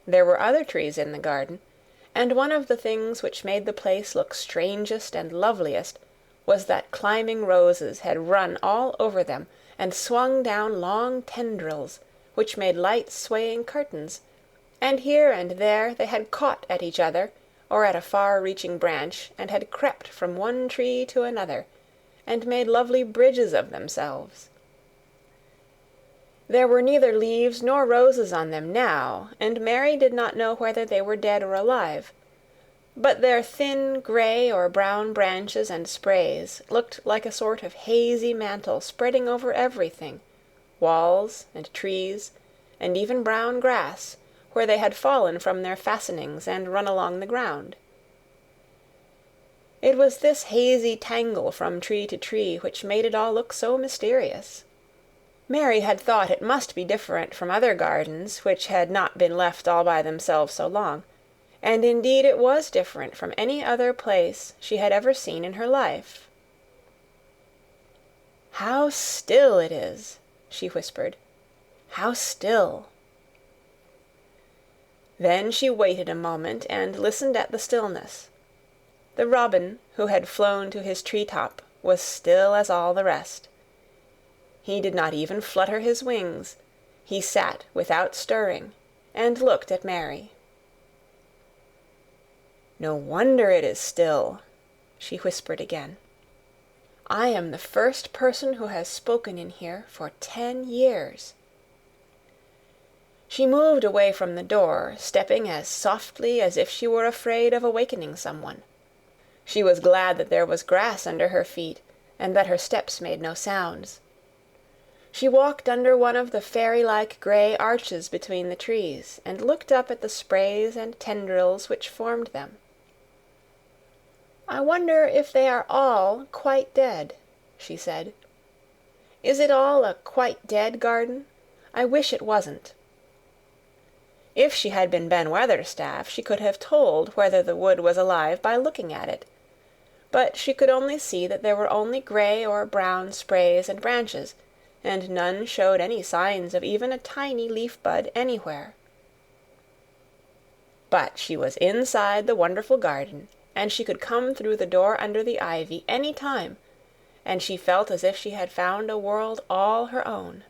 There were other trees in the garden, and one of the things which made the place look strangest and loveliest was that climbing roses had run all over them and swung down long tendrils, which made light swaying curtains, and here and there they had caught at each other or at a far-reaching branch and had crept from one tree to another, and made lovely bridges of themselves. There were neither leaves nor roses on them now, and Mary did not know whether they were dead or alive, but their thin gray or brown branches and sprays looked like a sort of hazy mantle spreading over everything, walls and trees, and even brown grass, where they had fallen from their fastenings and run along the ground. It was this hazy tangle from tree to tree which made it all look so mysterious. Mary had thought it must be different from other gardens which had not been left all by themselves so long, and indeed it was different from any other place she had ever seen in her life. "How still it is," she whispered. "How still." Then she waited a moment and listened at the stillness. The robin, who had flown to his tree-top, was still as all the rest. He did not even flutter his wings. He sat without stirring, and looked at Mary. No wonder it is still," she whispered again. "I am the first person who has spoken in here for 10 years." She moved away from the door, stepping as softly as if she were afraid of awakening someone. She was glad that there was grass under her feet, and that her steps made no sounds. She walked under one of the fairy-like gray arches between the trees, and looked up at the sprays and tendrils which formed them. "I wonder if they are all quite dead," she said. "Is it all a quite dead garden? I wish it wasn't." If she had been Ben Weatherstaff, she could have told whether the wood was alive by looking at it. But she could only see that there were only gray or brown sprays and branches, and none showed any signs of even a tiny leaf bud anywhere. But she was inside the wonderful garden, and she could come through the door under the ivy any time, and she felt as if she had found a world all her own.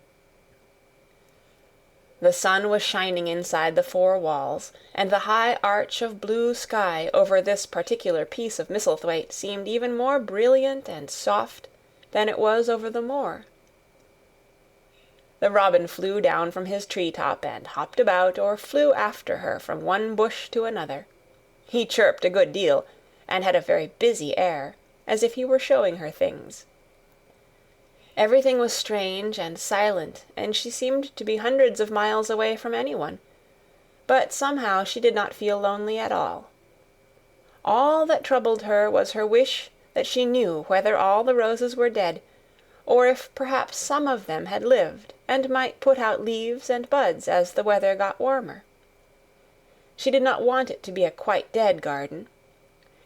The sun was shining inside the 4 walls, and the high arch of blue sky over this particular piece of Misselthwaite seemed even more brilliant and soft than it was over the moor. The robin flew down from his tree-top and hopped about or flew after her from one bush to another. He chirped a good deal, and had a very busy air, as if he were showing her things. Everything was strange and silent, and she seemed to be hundreds of miles away from anyone, but somehow she did not feel lonely at all. All that troubled her was her wish that she knew whether all the roses were dead, or if perhaps some of them had lived and might put out leaves and buds as the weather got warmer. She did not want it to be a quite dead garden.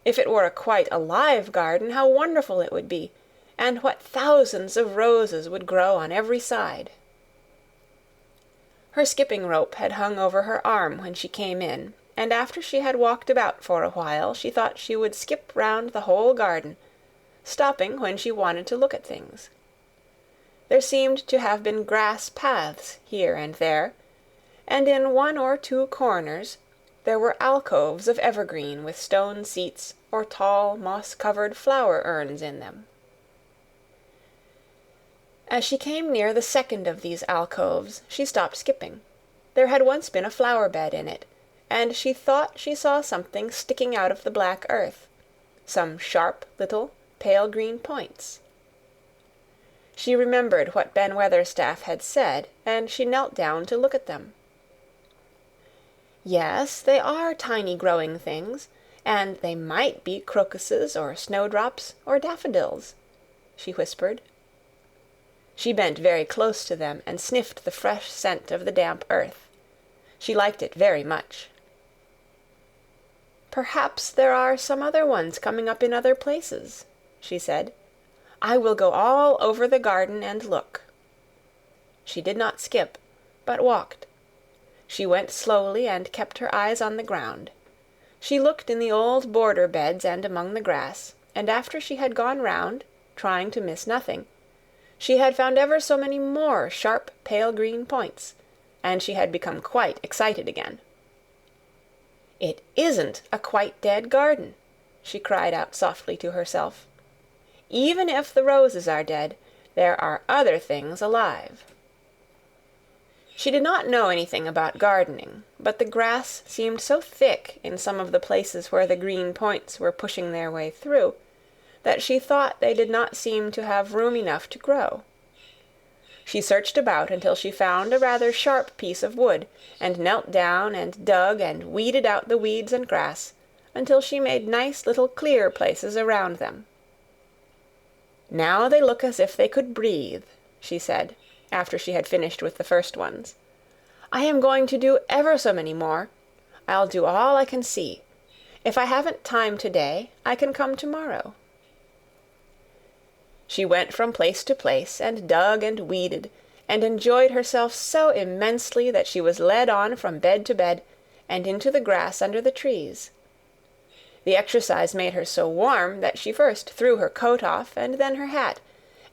If it were a quite alive garden, how wonderful it would be, and what thousands of roses would grow on every side. Her skipping rope had hung over her arm when she came in, and after she had walked about for a while, she thought she would skip round the whole garden, stopping when she wanted to look at things. There seemed to have been grass paths here and there, and in 1 or 2 corners there were alcoves of evergreen with stone seats or tall moss-covered flower urns in them. As she came near the second of these alcoves, she stopped skipping. There had once been a flower-bed in it, and she thought she saw something sticking out of the black earth, some sharp little pale green points. She remembered what Ben Weatherstaff had said, and she knelt down to look at them. "Yes, they are tiny growing things, and they might be crocuses or snowdrops or daffodils," she whispered. She bent very close to them and sniffed the fresh scent of the damp earth. She liked it very much. "Perhaps there are some other ones coming up in other places," she said. "I will go all over the garden and look." She did not skip, but walked. She went slowly and kept her eyes on the ground. She looked in the old border beds and among the grass, and after she had gone round, trying to miss nothing, she had found ever so many more sharp pale green points, and she had become quite excited again. "It isn't a quite dead garden," she cried out softly to herself. "Even if the roses are dead, there are other things alive." She did not know anything about gardening, but the grass seemed so thick in some of the places where the green points were pushing their way through, that she thought they did not seem to have room enough to grow. She searched about until she found a rather sharp piece of wood, and knelt down and dug and weeded out the weeds and grass, until she made nice little clear places around them. "Now they look as if they could breathe," she said, after she had finished with the first ones. "I am going to do ever so many more. I'll do all I can see. If I haven't time today, I can come tomorrow." She went from place to place, and dug and weeded, and enjoyed herself so immensely that she was led on from bed to bed, and into the grass under the trees. The exercise made her so warm that she first threw her coat off, and then her hat,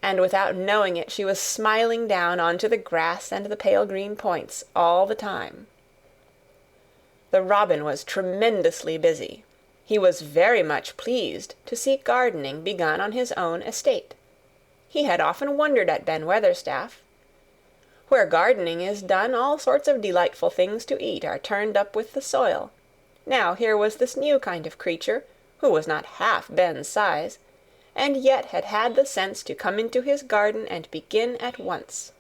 and without knowing it she was smiling down onto the grass and the pale green points all the time. The robin was tremendously busy. He was very much pleased to see gardening begun on his own estate. He had often wondered at Ben Weatherstaff. Where gardening is done, all sorts of delightful things to eat are turned up with the soil. Now here was this new kind of creature, who was not half Ben's size, and yet had had the sense to come into his garden and begin at once.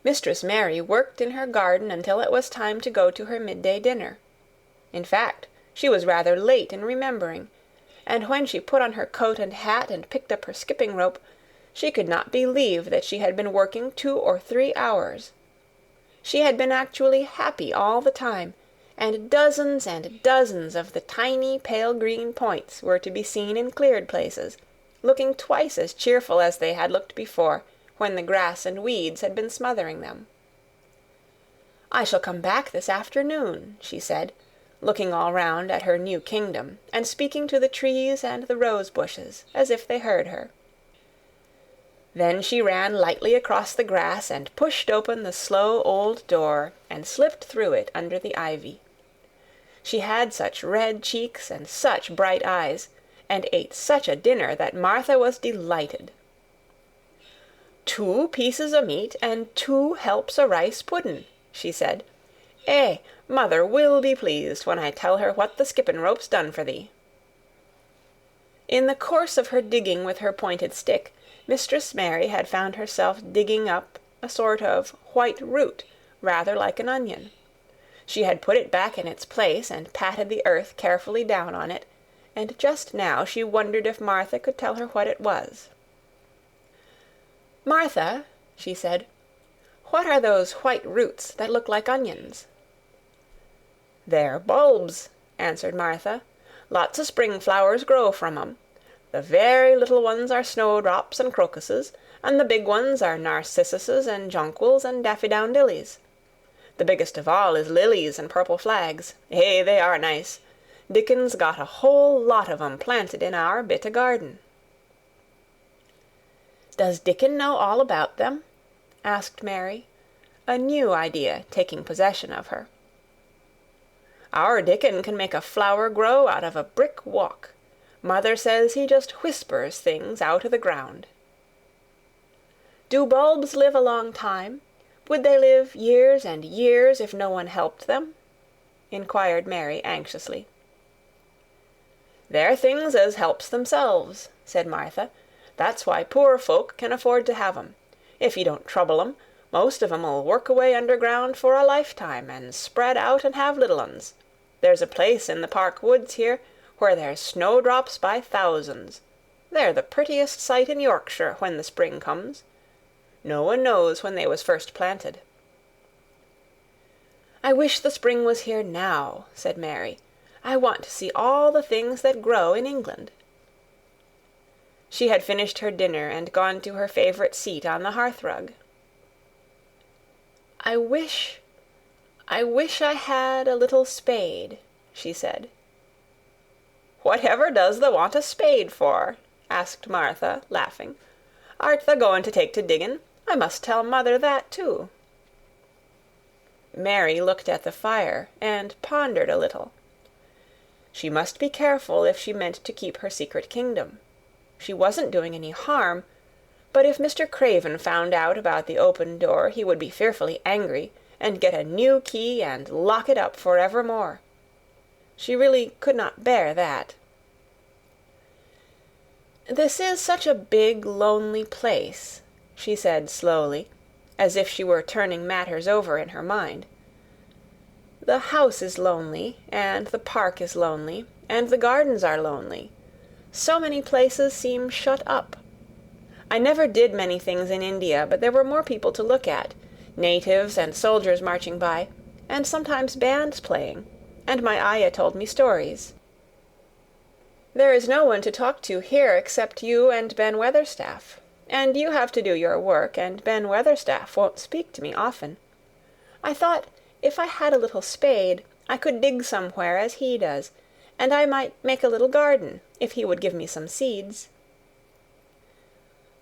Mistress Mary worked in her garden until it was time to go to her midday dinner. In fact, she was rather late in remembering, and when she put on her coat and hat and picked up her skipping rope, she could not believe that she had been working 2 or 3 hours. She had been actually happy all the time, and dozens of the tiny pale green points were to be seen in cleared places, looking twice as cheerful as they had looked before, when the grass and weeds had been smothering them. "I shall come back this afternoon," she said, looking all round at her new kingdom, and speaking to the trees and the rose bushes, as if they heard her. Then she ran lightly across the grass and pushed open the slow old door and slipped through it under the ivy. She had such red cheeks and such bright eyes, and ate such a dinner that Martha was delighted. "2 pieces o' meat and 2 helps o' rice puddin'," she said. "Eh, mother will be pleased when I tell her what the skippin' rope's done for thee." In the course of her digging with her pointed stick, Mistress Mary had found herself digging up a sort of white root, rather like an onion. She had put it back in its place and patted the earth carefully down on it, and just now she wondered if Martha could tell her what it was. "Martha," she said, "what are those white roots that look like onions?" "They're bulbs," answered Martha. "Lots of spring flowers grow from 'em. The very little ones are snowdrops and crocuses, and the big ones are narcissuses and jonquils and daffydowndillys. The biggest of all is lilies and purple flags. Eh, they are nice. Dickon's got a whole lot of 'em planted in our bit o' garden." "Does Dickon know all about them?" asked Mary, a new idea taking possession of her. "Our Dickon can make a flower grow out of a brick walk. Mother says he just whispers things out o' the ground." "Do bulbs live a long time? Would they live years and years if no one helped them?" inquired Mary anxiously. "They're things as helps themselves," said Martha. "That's why poor folk can afford to have 'em. If you don't trouble 'em, most of 'em'll work away underground for a lifetime, and spread out and have little uns. There's a place in the park woods here where there's snowdrops by thousands. They're the prettiest sight in Yorkshire when the spring comes. No one knows when they was first planted." "I wish the spring was here now," said Mary. "I want to see all the things that grow in England." She had finished her dinner and gone to her favorite seat on the hearthrug. I wish I had a little spade," she said. "Whatever does thou want a spade for?" asked Martha, laughing. "Art thou going to take to diggin'? I must tell mother that, too." Mary looked at the fire and pondered a little. She must be careful if she meant to keep her secret kingdom. She wasn't doing any harm, but if Mr. Craven found out about the open door he would be fearfully angry, and get a new key and lock it up forevermore. She really could not bear that. "This is such a big, lonely place," she said slowly, as if she were turning matters over in her mind. "The house is lonely, and the park is lonely, and the gardens are lonely. So many places seem shut up. I never did many things in India, but there were more people to look at, natives and soldiers marching by, and sometimes bands playing, and my ayah told me stories. There is no one to talk to here except you and Ben Weatherstaff, and you have to do your work, and Ben Weatherstaff won't speak to me often. I thought if I had a little spade, I could dig somewhere as he does, and I might make a little garden, if he would give me some seeds."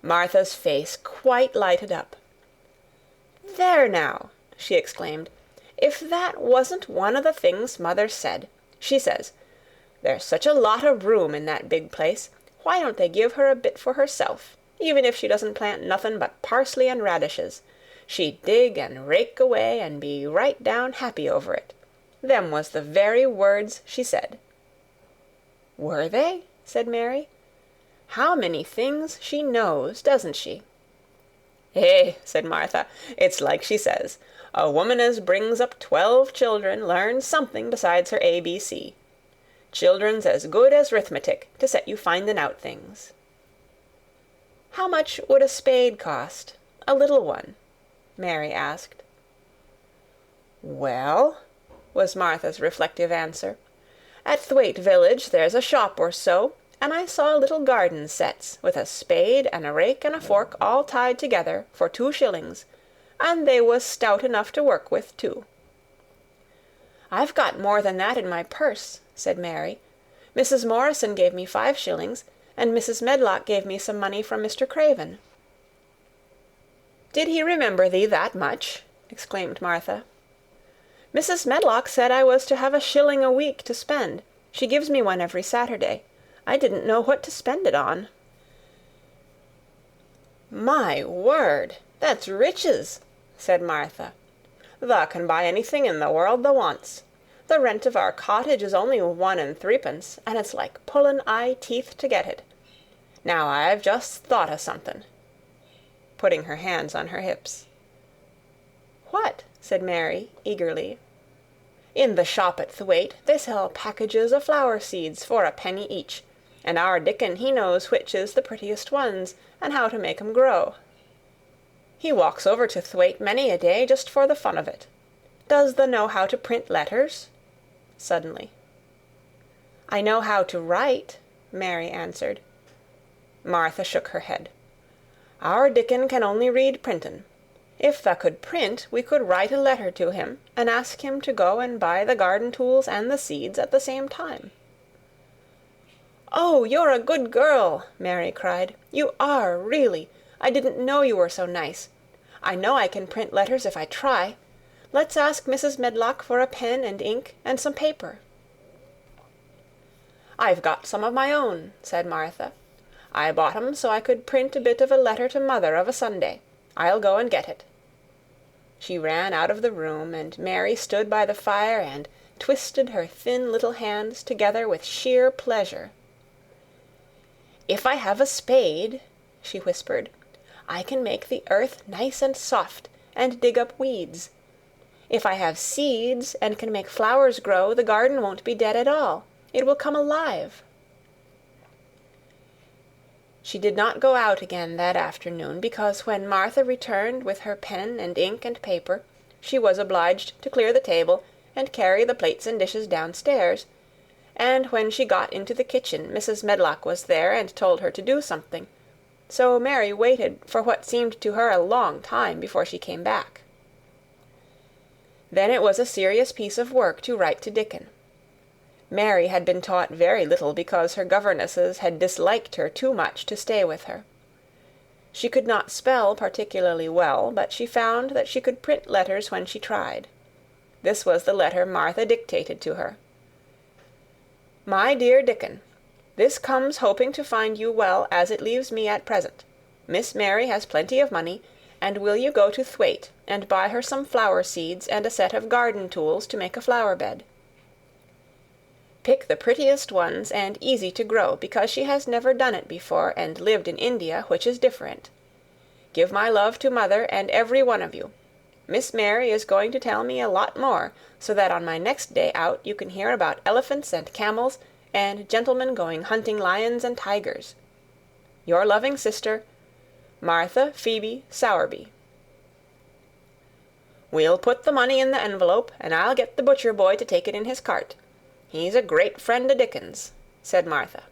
Martha's face quite lighted up. "There now," she exclaimed, "if that wasn't one of the things mother said. She says, 'There's such a lot of room in that big place. Why don't they give her a bit for herself, even if she doesn't plant nothin' but parsley and radishes? She'd dig and rake away and be right down happy over it.' Them was the very words she said." "Were they?" said Mary. "How many things she knows, doesn't she?" "Eh," said Martha, "it's like she says. A woman as brings up 12 children learns something besides her ABC. Children's as good as 'rithmetic to set you findin' out things." "How much would a spade cost, a little one?" Mary asked. "Well," was Martha's reflective answer, "at Thwaite village there's a shop or so, and I saw little garden sets, with a spade and a rake and a fork all tied together, for 2 shillings, and they was stout enough to work with, too." "I've got more than that in my purse," said Mary. "Mrs. Morrison gave me 5 shillings, and Mrs. Medlock gave me some money from Mr. Craven." "Did he remember thee that much?" exclaimed Martha. "Mrs. Medlock said I was to have a shilling a week to spend. She gives me one every Saturday. I didn't know what to spend it on." "My word, that's riches," said Martha. "Thou can buy anything in the world thou wants. The rent of our cottage is only 1 and 3pence, and it's like pullin' eye teeth to get it. Now I've just thought o' something," putting her hands on her hips. "What?" said Mary, eagerly. "In the shop at Thwaite they sell packages o' flower seeds for a penny each, and our Dickon he knows which is the prettiest ones, and how to make 'em grow. He walks over to Thwaite many a day just for the fun of it. Does thou know how to print letters?" suddenly. "I know how to write," Mary answered. Martha shook her head. "Our Dickon can only read printin'. If thou could print, we could write a letter to him, and ask him to go and buy the garden tools and the seeds at the same time." "Oh, you're a good girl!" Mary cried. "You are, really. I didn't know you were so nice. I know I can print letters if I try. Let's ask Mrs. Medlock for a pen and ink and some paper." "I've got some of my own," said Martha. "I bought 'em so I could print a bit of a letter to mother of a Sunday. I'll go and get it." She ran out of the room, and Mary stood by the fire and twisted her thin little hands together with sheer pleasure. "If I have a spade," she whispered, "I can make the earth nice and soft, and dig up weeds. If I have seeds, and can make flowers grow, the garden won't be dead at all. It will come alive." She did not go out again that afternoon, because when Martha returned with her pen and ink and paper, she was obliged to clear the table and carry the plates and dishes downstairs, and when she got into the kitchen Mrs. Medlock was there and told her to do something, so Mary waited for what seemed to her a long time before she came back. Then it was a serious piece of work to write to Dickon. Mary had been taught very little because her governesses had disliked her too much to stay with her. She could not spell particularly well, but she found that she could print letters when she tried. This was the letter Martha dictated to her. "My dear Dickon, this comes hoping to find you well as it leaves me at present. Miss Mary has plenty of money, and will you go to Thwaite and buy her some flower seeds and a set of garden tools to make a flower bed. Pick the prettiest ones and easy to grow, because she has never done it before and lived in India, which is different. Give my love to mother and every one of you. Miss Mary is going to tell me a lot more, so that on my next day out you can hear about elephants and camels and gentlemen going hunting lions and tigers. Your loving sister, Martha Phoebe Sowerby. We'll put the money in the envelope, and I'll get the butcher boy to take it in his cart. He's a great friend o' Dickon's," said Martha.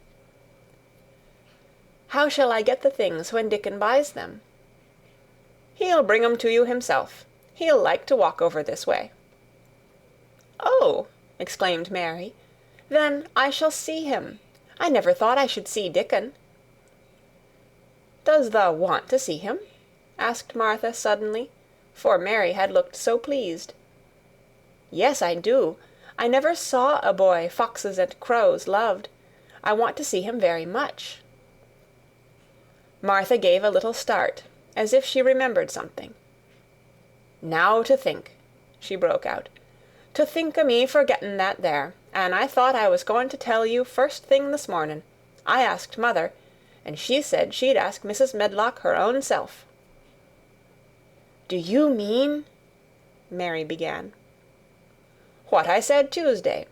"How shall I get the things when Dickon buys them?" "He'll bring 'em to you himself. He'll like to walk over this way." "Oh!" exclaimed Mary. "Then I shall see him. I never thought I should see Dickon." "Does thou want to see him?" asked Martha suddenly, for Mary had looked so pleased. "Yes, I do. I never saw a boy foxes and crows loved. I want to see him very much." Martha gave a little start, as if she remembered something. "Now to think," she broke out. "To think o' me forgetting that there, and I thought I was going to tell you first thing this morning. I asked Mother, and she said she'd ask Mrs. Medlock her own self." "Do you mean—" Mary began. "What I said Tuesday.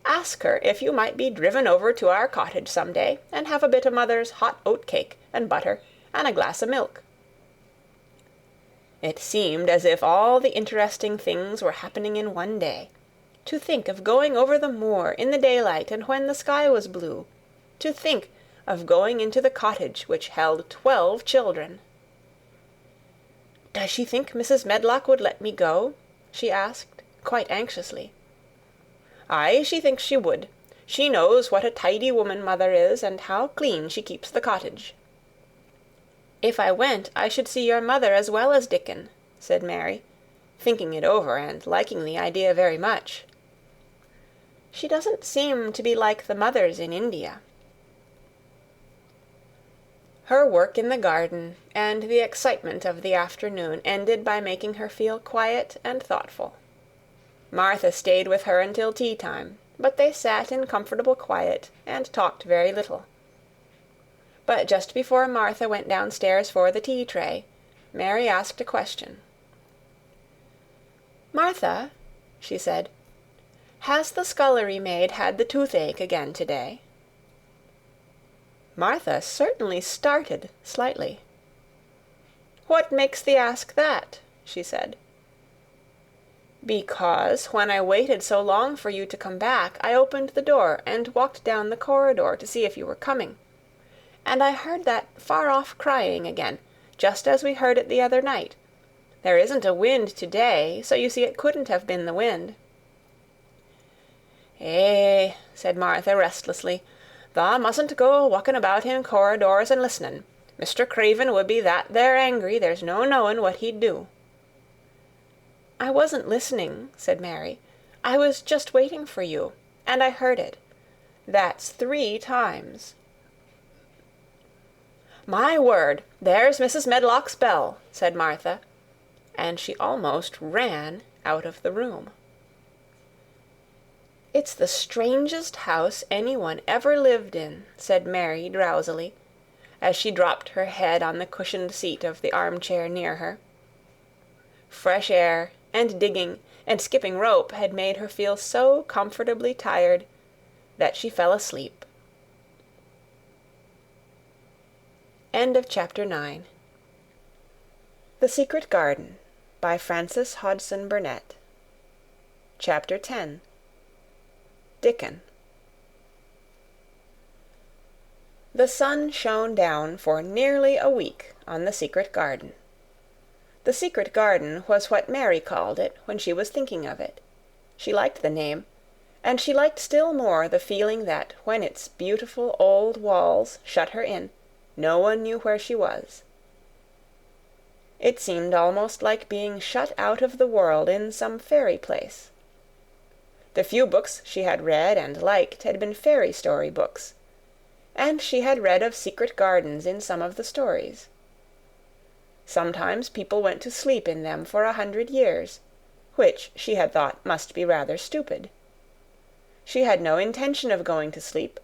Ask her if you might be driven over to our cottage some day, and have a bit o' Mother's hot oat cake, and butter, and a glass o' milk." It seemed as if all the interesting things were happening in one day. To think of going over the moor in the daylight and when the sky was blue. To think of going into the cottage which held 12 children. "Does she think Mrs. Medlock would let me go?" she asked, quite anxiously. "Aye, she thinks she would. She knows what a tidy woman Mother is, and how clean she keeps the cottage." "If I went, I should see your mother as well as Dickon," said Mary, thinking it over and liking the idea very much. "She doesn't seem to be like the mothers in India." Her work in the garden and the excitement of the afternoon ended by making her feel quiet and thoughtful. Martha stayed with her until tea-time, but they sat in comfortable quiet and talked very little. But just before Martha went downstairs for the tea-tray, Mary asked a question. "Martha," she said, "has the scullery maid had the toothache again to-day?" Martha certainly started slightly. "What makes thee ask that?" she said. "Because when I waited so long for you to come back, I opened the door and walked down the corridor to see if you were coming. And I heard that far-off crying again, just as we heard it the other night. There isn't a wind to-day, so you see it couldn't have been the wind." "Eh," said Martha restlessly, "thou mustn't go walking about in corridors and listening. Mr. Craven would be that there angry, there's no knowing what he'd do." "I wasn't listening," said Mary. "I was just waiting for you, and I heard it. That's 3 times." "My word, there's Mrs. Medlock's bell," said Martha, and she almost ran out of the room. "It's the strangest house anyone ever lived in," said Mary drowsily, as she dropped her head on the cushioned seat of the armchair near her. Fresh air, and digging, and skipping rope had made her feel so comfortably tired that she fell asleep. End of Chapter 9. The Secret Garden by Frances Hodgson Burnett. Chapter 10. Dickon. The sun shone down for nearly a week on the secret garden. The secret garden was what Mary called it when she was thinking of it. She liked the name, and she liked still more the feeling that when its beautiful old walls shut her in, no one knew where she was. It seemed almost like being shut out of the world in some fairy place. The few books she had read and liked had been fairy story books, and she had read of secret gardens in some of the stories. Sometimes people went to sleep in them for 100 years, which she had thought must be rather stupid. She had no intention of going to sleep,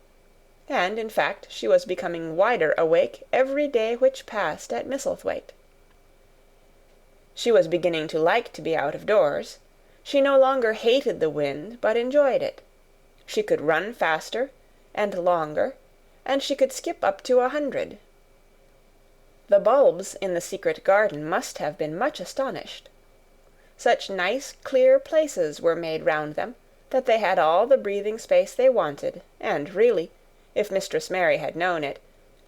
and in fact she was becoming wider awake every day which passed at Misselthwaite. She was beginning to like to be out of doors. She no longer hated the wind, but enjoyed it. She could run faster and longer, and she could skip up to 100. The bulbs in the secret garden must have been much astonished. Such nice, clear places were made round them, that they had all the breathing space they wanted, and really, if Mistress Mary had known it,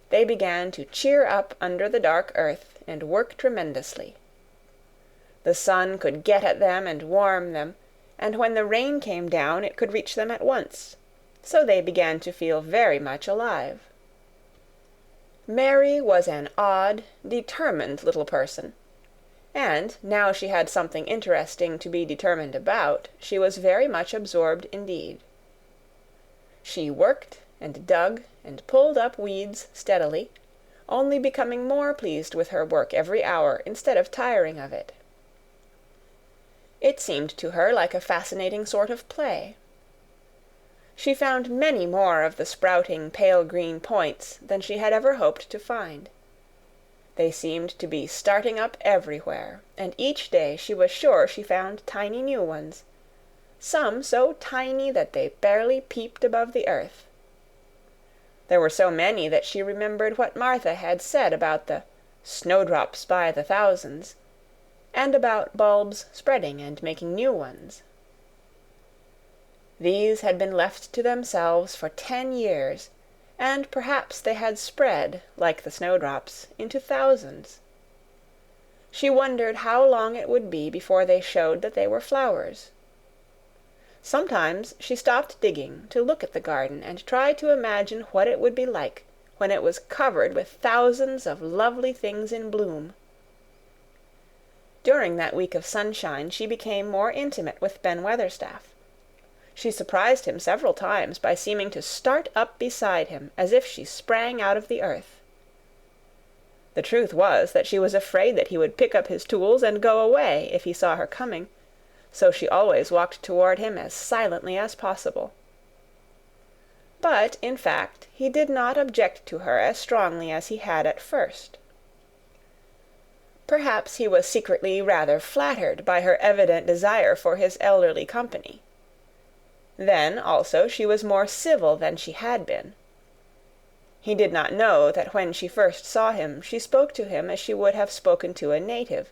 they began to cheer up under the dark earth and work tremendously. The sun could get at them and warm them, and when the rain came down it could reach them at once, so they began to feel very much alive. Mary was an odd, determined little person. and, now she had something interesting to be determined about, she was very much absorbed indeed. She worked and dug and pulled up weeds steadily, only becoming more pleased with her work every hour instead of tiring of it. It seemed to her like a fascinating sort of play. She found many more of the sprouting pale green points than she had ever hoped to find. They seemed to be starting up everywhere, and each day she was sure she found tiny new ones, some so tiny that they barely peeped above the earth. There were so many that she remembered what Martha had said about the snowdrops by the thousands, and about bulbs spreading and making new ones. These had been left to themselves for 10 years, and perhaps they had spread, like the snowdrops, into thousands. She wondered how long it would be before they showed that they were flowers. Sometimes she stopped digging to look at the garden and try to imagine what it would be like when it was covered with thousands of lovely things in bloom. During that week of sunshine she became more intimate with Ben Weatherstaff. She surprised him several times by seeming to start up beside him as if she sprang out of the earth. The truth was that she was afraid that he would pick up his tools and go away if he saw her coming, so she always walked toward him as silently as possible. But, in fact, he did not object to her as strongly as he had at first. Perhaps he was secretly rather flattered by her evident desire for his elderly company. Then, also, she was more civil than she had been. He did not know that when she first saw him she spoke to him as she would have spoken to a native,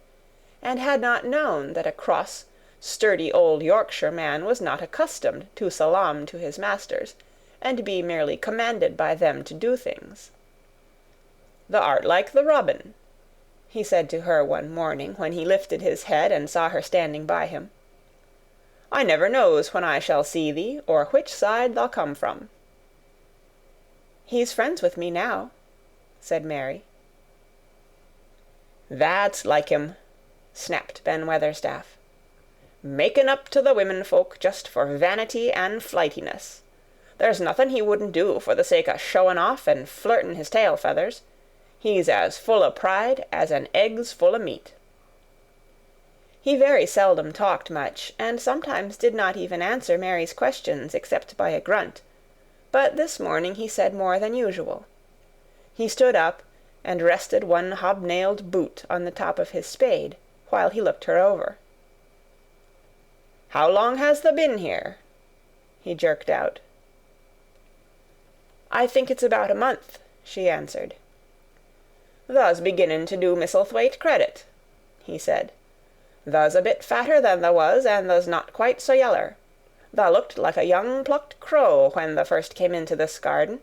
and had not known that a cross, sturdy old Yorkshire man was not accustomed to salaam to his masters, and be merely commanded by them to do things. "Thou art like the robin," he said to her one morning when he lifted his head and saw her standing by him. "I never knows when I shall see thee, or which side thou come from." "He's friends with me now," said Mary. "That's like him," snapped Ben Weatherstaff. "Making up to the women folk just for vanity and flightiness. There's nothing he wouldn't do for the sake of showing off and flirting his tail feathers. He's as full o' pride as an egg's full o' meat." He very seldom talked much, and sometimes did not even answer Mary's questions except by a grunt, but this morning he said more than usual. He stood up and rested one hobnailed boot on the top of his spade, while he looked her over. "How long has thou been here?" he jerked out. "I think it's about a month," she answered. "Thou's beginning to do Misselthwaite credit," he said. "Thou's a bit fatter than thou was, and thou's not quite so yeller. Thou looked like a young plucked crow when thou first came into this garden.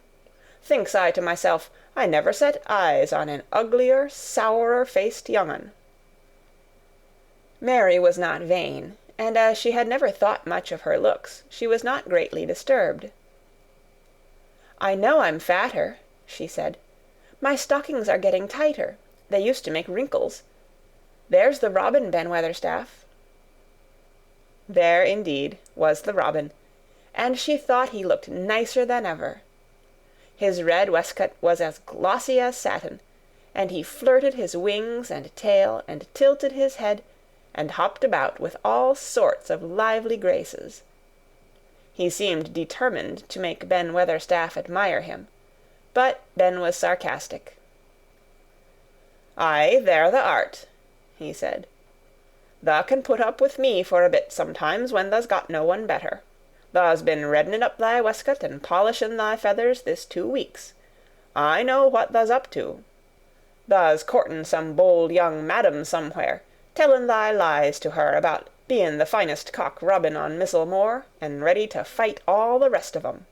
Thinks I to myself, I never set eyes on an uglier, sourer-faced young un." Mary was not vain, and as she had never thought much of her looks, she was not greatly disturbed. "I know I'm fatter," she said. "My stockings are getting tighter. They used to make wrinkles. There's the robin, Ben Weatherstaff." There, indeed, was the robin, and she thought he looked nicer than ever. His red waistcoat was as glossy as satin, and he flirted his wings and tail and tilted his head and hopped about with all sorts of lively graces. He seemed determined to make Ben Weatherstaff admire him, but Ben was sarcastic. "Aye, there thou art," he said. "Thou can put up with me for a bit sometimes when thou's got no one better. Thou's been reddening up thy waistcoat and polishing thy feathers this 2 weeks. I know what thou's up to. Thou's courting some bold young madam somewhere, telling thy lies to her about being the finest cock robin on Missel Moor, and ready to fight all the rest of 'em."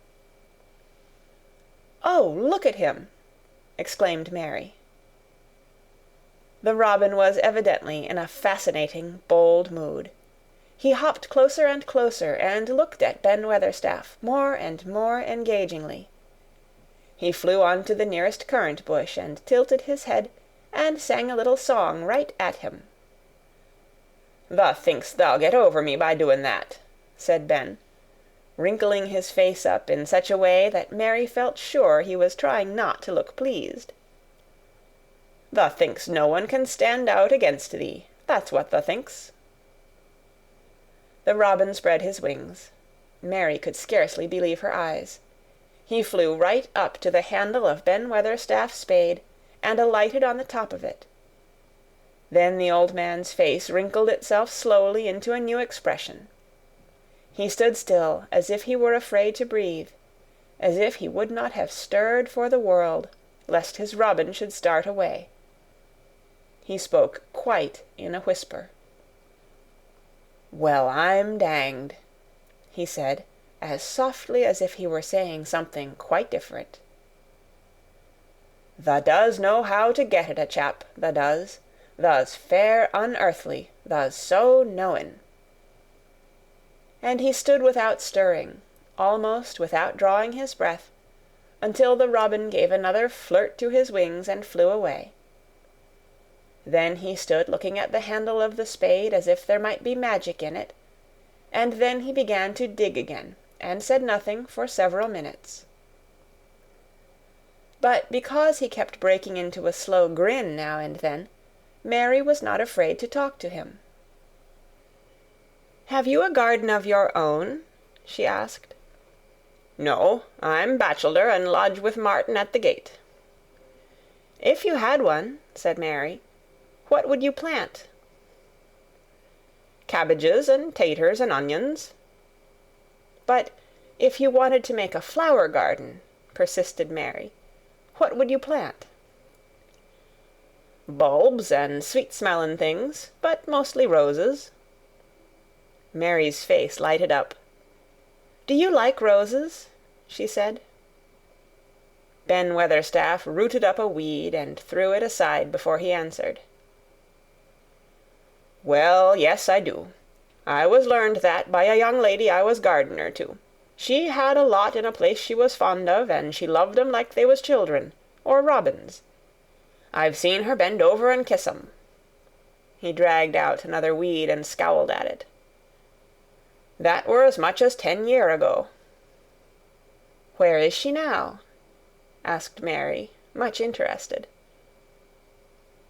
"Oh, look at him!" exclaimed Mary. The robin was evidently in a fascinating, bold mood. He hopped closer and closer, and looked at Ben Weatherstaff more and more engagingly. He flew on to the nearest currant bush, and tilted his head, and sang a little song right at him. "Thou think'st thou'll get over me by doing that," said Ben, wrinkling his face up in such a way that Mary felt sure he was trying not to look pleased. "Thou think'st no one can stand out against thee. That's what thou think'st." The robin spread his wings. Mary could scarcely believe her eyes. He flew right up to the handle of Ben Weatherstaff's spade, and alighted on the top of it. Then the old man's face wrinkled itself slowly into a new expression. He stood still, as if he were afraid to breathe, as if he would not have stirred for the world, lest his robin should start away. He spoke quite in a whisper. "Well, I'm danged," he said, as softly as if he were saying something quite different. "Thou does know how to get at a chap, thou does. Thou's fair unearthly, thou's so knowin'." And he stood without stirring, almost without drawing his breath, until the robin gave another flirt to his wings and flew away. Then he stood looking at the handle of the spade as if there might be magic in it, and then he began to dig again, and said nothing for several minutes. But because he kept breaking into a slow grin now and then, Mary was not afraid to talk to him. "Have you a garden of your own?" she asked. "No, I'm bachelor and lodge with Martin at the gate." "If you had one," said Mary, "what would you plant?" "Cabbages and taters and onions." "But if you wanted to make a flower garden," persisted Mary, "what would you plant?" "Bulbs and sweet-smellin' things, but mostly roses." Mary's face lighted up. "Do you like roses?" she said. Ben Weatherstaff rooted up a weed and threw it aside before he answered. "Well, yes, I do. I was learned that by a young lady I was gardener to. She had a lot in a place she was fond of, and she loved 'em like they was children, or robins. I've seen her bend over and kiss 'em." He dragged out another weed and scowled at it. "That were as much as 10 year ago." "Where is she now?" asked Mary, much interested.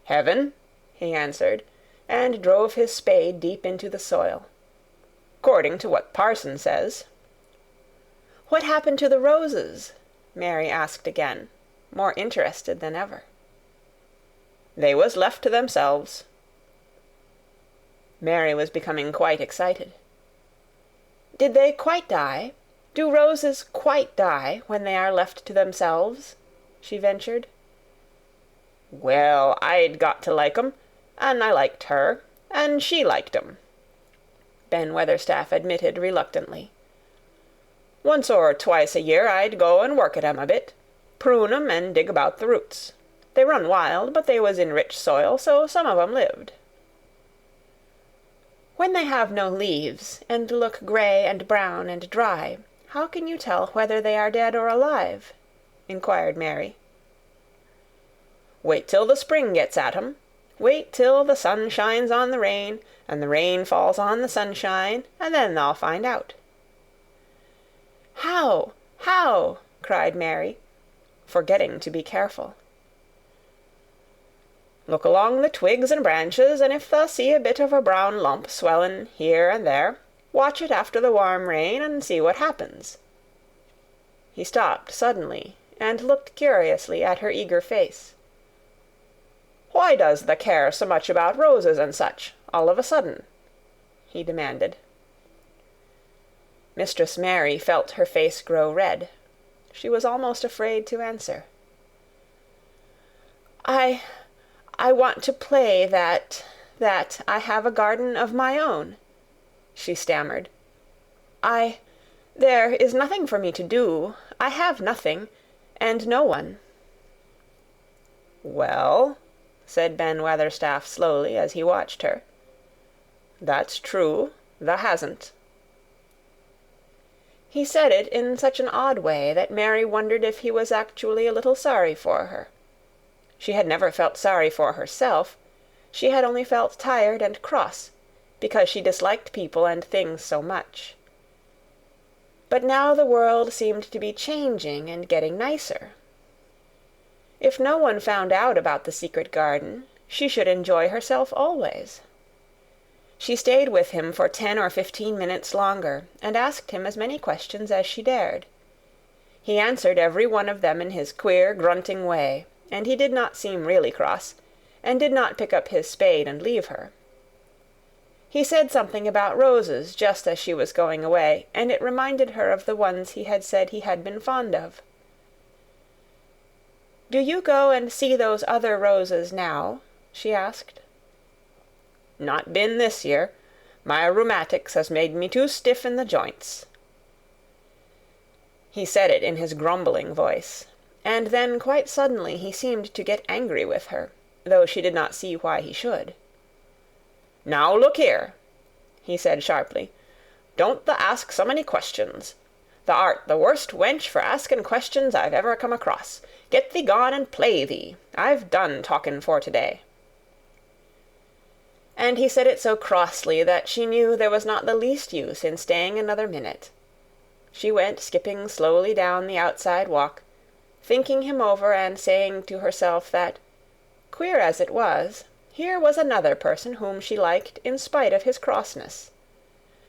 "Heaven," he answered, and drove his spade deep into the soil. "'Cording to what parson says." "What happened to the roses?" Mary asked again, more interested than ever. "They was left to themselves." Mary was becoming quite excited. "Did they quite die? Do roses quite die when they are left to themselves?" she ventured. "Well, I'd got to like 'em, and I liked her, and she liked 'em," Ben Weatherstaff admitted reluctantly. "Once or twice a year I'd go and work at 'em a bit, prune 'em and dig about the roots. They run wild, but they was in rich soil, so some of 'em lived." "When they have no leaves, and look gray and brown and dry, how can you tell whether they are dead or alive?" inquired Mary. "Wait till the spring gets at 'em. Wait till the sun shines on the rain, and the rain falls on the sunshine, and then thou'll find out." "How? How?" cried Mary, forgetting to be careful. "Look along the twigs and branches, and if thou see a bit of a brown lump swellin' here and there, watch it after the warm rain, and see what happens." He stopped suddenly, and looked curiously at her eager face. "Why does thou care so much about roses and such, all of a sudden?" he demanded. Mistress Mary felt her face grow red. She was almost afraid to answer. I want to play that I have a garden of my own," she stammered. There is nothing for me to do. I have nothing, and no one." "Well," said Ben Weatherstaff slowly, as he watched her, "that's true, thou hasn't." He said it in such an odd way that Mary wondered if he was actually a little sorry for her. She had never felt sorry for herself. She had only felt tired and cross, because she disliked people and things so much. But now the world seemed to be changing and getting nicer. If no one found out about the secret garden, she should enjoy herself always. She stayed with him for 10 or 15 minutes longer, and asked him as many questions as she dared. He answered every one of them in his queer, grunting way, and he did not seem really cross, and did not pick up his spade and leave her. He said something about roses just as she was going away, and it reminded her of the ones he had said he had been fond of. "Do you go and see those other roses now?" she asked. "Not been this year. My rheumatics has made me too stiff in the joints." He said it in his grumbling voice, and then quite suddenly he seemed to get angry with her, though she did not see why he should. "Now look here," he said sharply. "Don't thou ask so many questions. Thou art the worst wench for asking questions I've ever come across. Get thee gone and play thee. I've done talking for to-day." And he said it so crossly that she knew there was not the least use in staying another minute. She went skipping slowly down the outside walk, thinking him over and saying to herself that, queer as it was, here was another person whom she liked in spite of his crossness.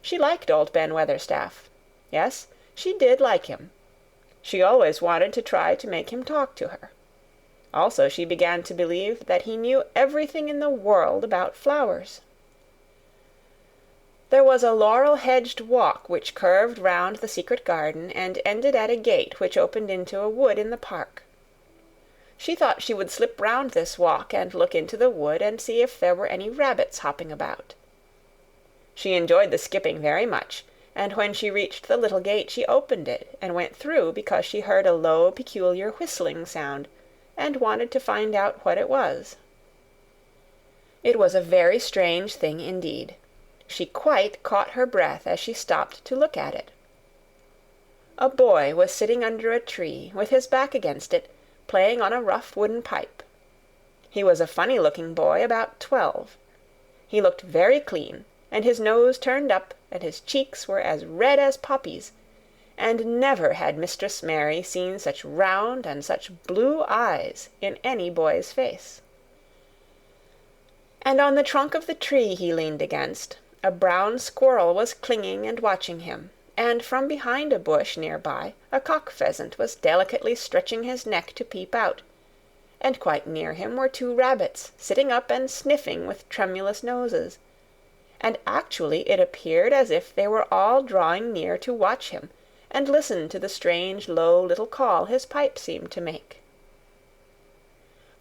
She liked old Ben Weatherstaff. Yes, she did like him. She always wanted to try to make him talk to her. Also, she began to believe that he knew everything in the world about flowers. There was a laurel-hedged walk which curved round the secret garden and ended at a gate which opened into a wood in the park. She thought she would slip round this walk and look into the wood and see if there were any rabbits hopping about. She enjoyed the skipping very much, and when she reached the little gate she opened it and went through because she heard a low, peculiar whistling sound, and wanted to find out what it was. It was a very strange thing indeed. She quite caught her breath as she stopped to look at it. A boy was sitting under a tree, with his back against it, playing on a rough wooden pipe. He was a funny-looking boy, about 12. He looked very clean, and his nose turned up, and his cheeks were as red as poppies, and never had Mistress Mary seen such round and such blue eyes in any boy's face. And on the trunk of the tree he leaned against, a brown squirrel was clinging and watching him, and from behind a bush near by a cock-pheasant was delicately stretching his neck to peep out, and quite near him were 2 rabbits sitting up and sniffing with tremulous noses, and actually it appeared as if they were all drawing near to watch him, and listen to the strange low little call his pipe seemed to make.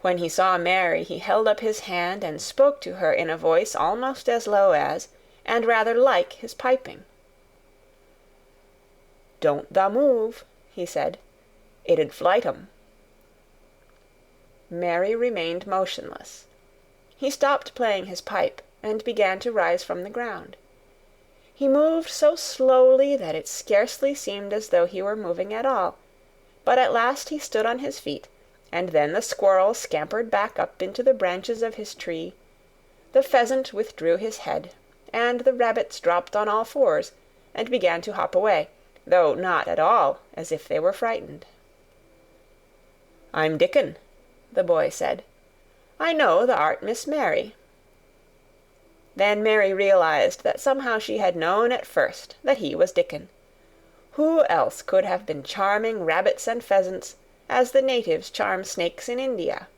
When he saw Mary he held up his hand and spoke to her in a voice almost as low as, and rather like, his piping. "Don't thou move," he said. "It 'ud flight 'em." Mary remained motionless. He stopped playing his pipe, and began to rise from the ground. He moved so slowly that it scarcely seemed as though he were moving at all, but at last he stood on his feet, and then the squirrel scampered back up into the branches of his tree, the pheasant withdrew his head, and the rabbits dropped on all fours, and began to hop away, though not at all as if they were frightened. "I'm Dickon," the boy said. "I know thou art Miss Mary." Then Mary realized that somehow she had known at first that he was Dickon. Who else could have been charming rabbits and pheasants, as the natives charm snakes in India?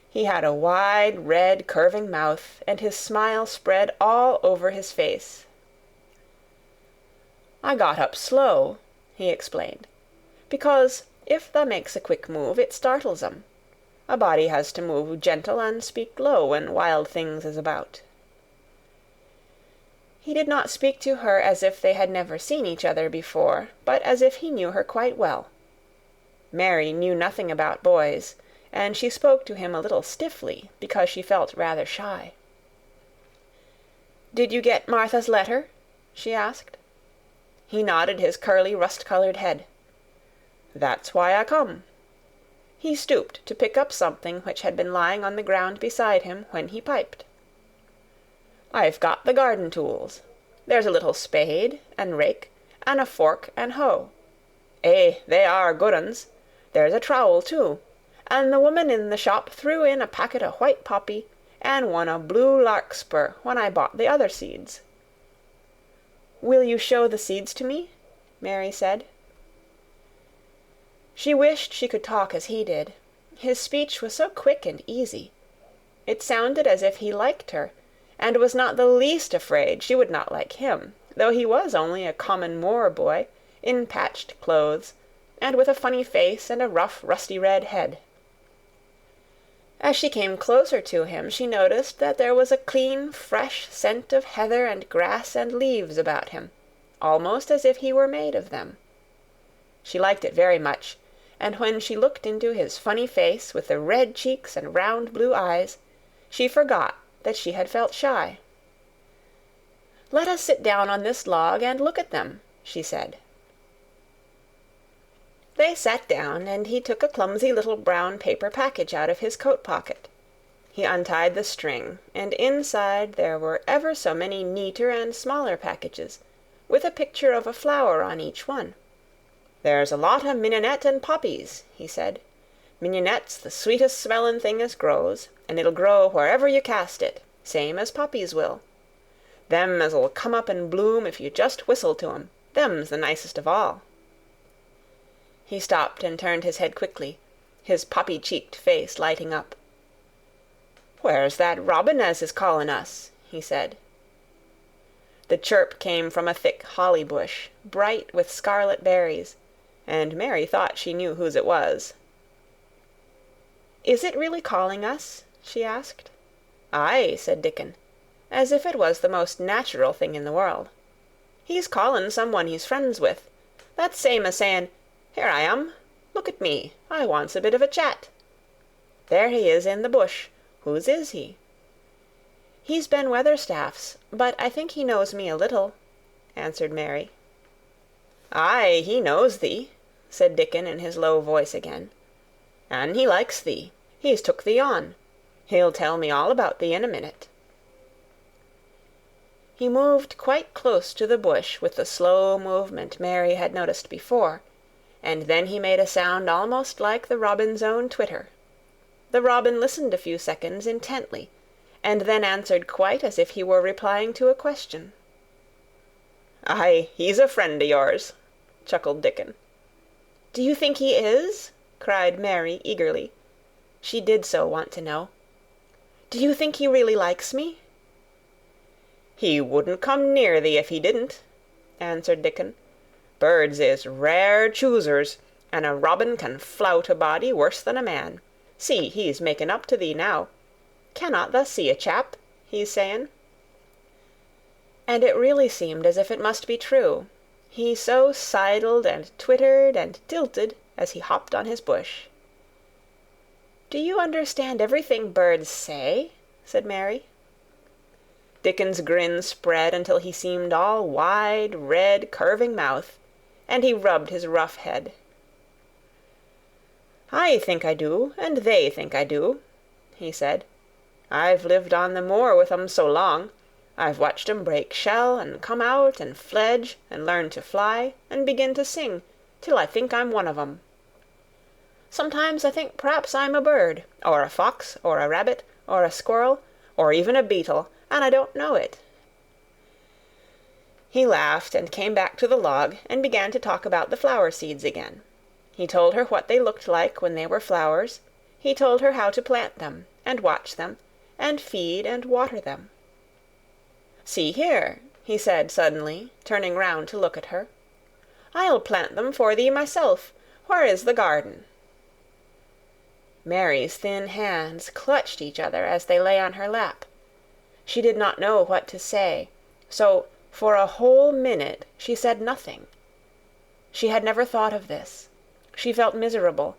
He had a wide, red, curving mouth, and his smile spread all over his face. "I got up slow," he explained, "because if thou makes a quick move, it startles 'em. A body has to move gentle and speak low when wild things is about." He did not speak to her as if they had never seen each other before, but as if he knew her quite well. Mary knew nothing about boys, and she spoke to him a little stiffly, because she felt rather shy. "Did you get Martha's letter?" she asked. He nodded his curly, rust-colored head. "That's why I come." He stooped to pick up something which had been lying on the ground beside him when he piped. I've got the garden tools. There's a little spade, and rake, and a fork and hoe. Eh, they are good uns. There's a trowel too, and the woman in the shop threw in a packet of white poppy, and one of blue larkspur when I bought the other seeds." "Will you show the seeds to me?" Mary said. She wished she could talk as he did. His speech was so quick and easy. It sounded as if he liked her, and was not the least afraid she would not like him, though he was only a common Moor boy, in patched clothes, and with a funny face and a rough, rusty red head. As she came closer to him, she noticed that there was a clean, fresh scent of heather and grass and leaves about him, almost as if he were made of them. She liked it very much, and when she looked into his funny face with the red cheeks and round blue eyes, she forgot that she had felt shy. "Let us sit down on this log and look at them," she said. They sat down, and he took a clumsy little brown paper package out of his coat pocket. He untied the string, and inside there were ever so many neater and smaller packages, with a picture of a flower on each one. "There's a lot of mignonette and poppies," he said. "Mignonette's the sweetest smellin' thing as grows, and it'll grow wherever you cast it, same as poppies will. Them as'll come up and bloom if you just whistle to 'em, them's the nicest of all." He stopped and turned his head quickly, his poppy-cheeked face lighting up. "Where's that robin as is callin' us?" he said. The chirp came from a thick holly bush, bright with scarlet berries, and Mary thought she knew whose it was. "Is it really calling us?" she asked. "Aye," said Dickon, as if it was the most natural thing in the world. "He's callin' some one he's friends with. That's same as sayin', 'Here I am. Look at me. I wants a bit of a chat.' There he is in the bush. Whose is he?" "He's Ben Weatherstaff's, but I think he knows me a little," answered Mary. "Aye, he knows thee," said Dickon in his low voice again. "An' he likes thee. He's took thee on. He'll tell me all about thee in a minute." He moved quite close to the bush with the slow movement Mary had noticed before, and then he made a sound almost like the robin's own twitter. The robin listened a few seconds intently, and then answered quite as if he were replying to a question. "Aye, he's a friend o' yours," chuckled Dickon. "Do you think he is?" cried Mary eagerly. She did so want to know. "Do you think he really likes me?" "He wouldn't come near thee if he didn't," answered Dickon. "Birds is rare choosers, and a robin can flout a body worse than a man. See, he's making up to thee now. Cannot thou see a chap, he's sayin'?" And it really seemed as if it must be true. He so sidled and twittered and tilted as he hopped on his bush. "Do you understand everything birds say?" said Mary. Dickon's grin spread until he seemed all wide, red, curving mouth, and he rubbed his rough head. "I think I do, and they think I do," he said. "I've lived on the moor with 'em so long. I've watched 'em break shell, and come out, and fledge, and learn to fly, and begin to sing, till I think I'm one of 'em. Sometimes I think p'raps I'm a bird, or a fox, or a rabbit, or a squirrel, or even a beetle, and I don't know it." He laughed and came back to the log and began to talk about the flower seeds again. He told her what they looked like when they were flowers. He told her how to plant them, and watch them, and feed and water them. "See here," he said suddenly, turning round to look at her. "I'll plant them for thee myself. Where is the garden?" Mary's thin hands clutched each other as they lay on her lap. She did not know what to say, so for a whole minute she said nothing. She had never thought of this. She felt miserable,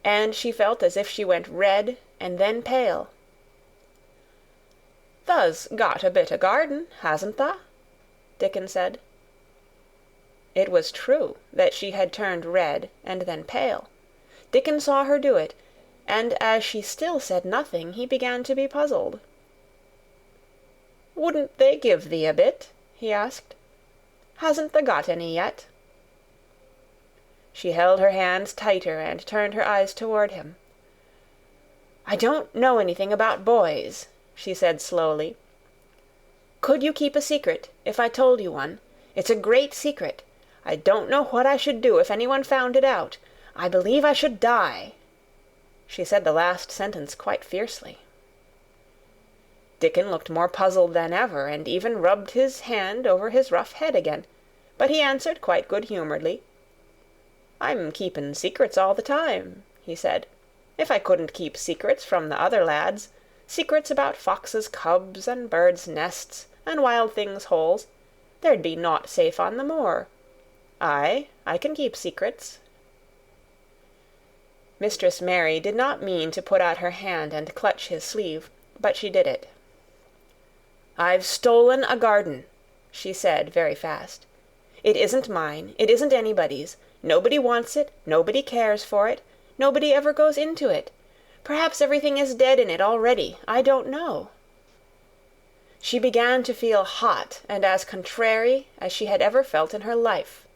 and she felt as if she went red and then pale. "Tha's got a bit o' garden, hasn't tha?" Dickon said. It was true that she had turned red and then pale. Dickon saw her do it, and as she still said nothing, he began to be puzzled. "Wouldn't they give thee a bit?" he asked. "Hasn't thee got any yet?" She held her hands tighter and turned her eyes toward him. "I don't know anything about boys," she said slowly. "Could you keep a secret, if I told you one? It's a great secret. I don't know what I should do if anyone found it out. I believe I should die." She said the last sentence quite fiercely. Dickon looked more puzzled than ever, and even rubbed his hand over his rough head again, but he answered quite good-humouredly. "I'm keepin' secrets all the time," he said. "If I couldn't keep secrets from the other lads, secrets about foxes' cubs, and birds' nests, and wild things' holes, there'd be nought safe on the moor. Aye, I can keep secrets." Mistress Mary did not mean to put out her hand and clutch his sleeve, but she did it. "I've stolen a garden," she said very fast. "It isn't mine. It isn't anybody's. Nobody wants it. Nobody cares for it. Nobody ever goes into it. Perhaps everything is dead in it already. I don't know." She began to feel hot and as contrary as she had ever felt in her life.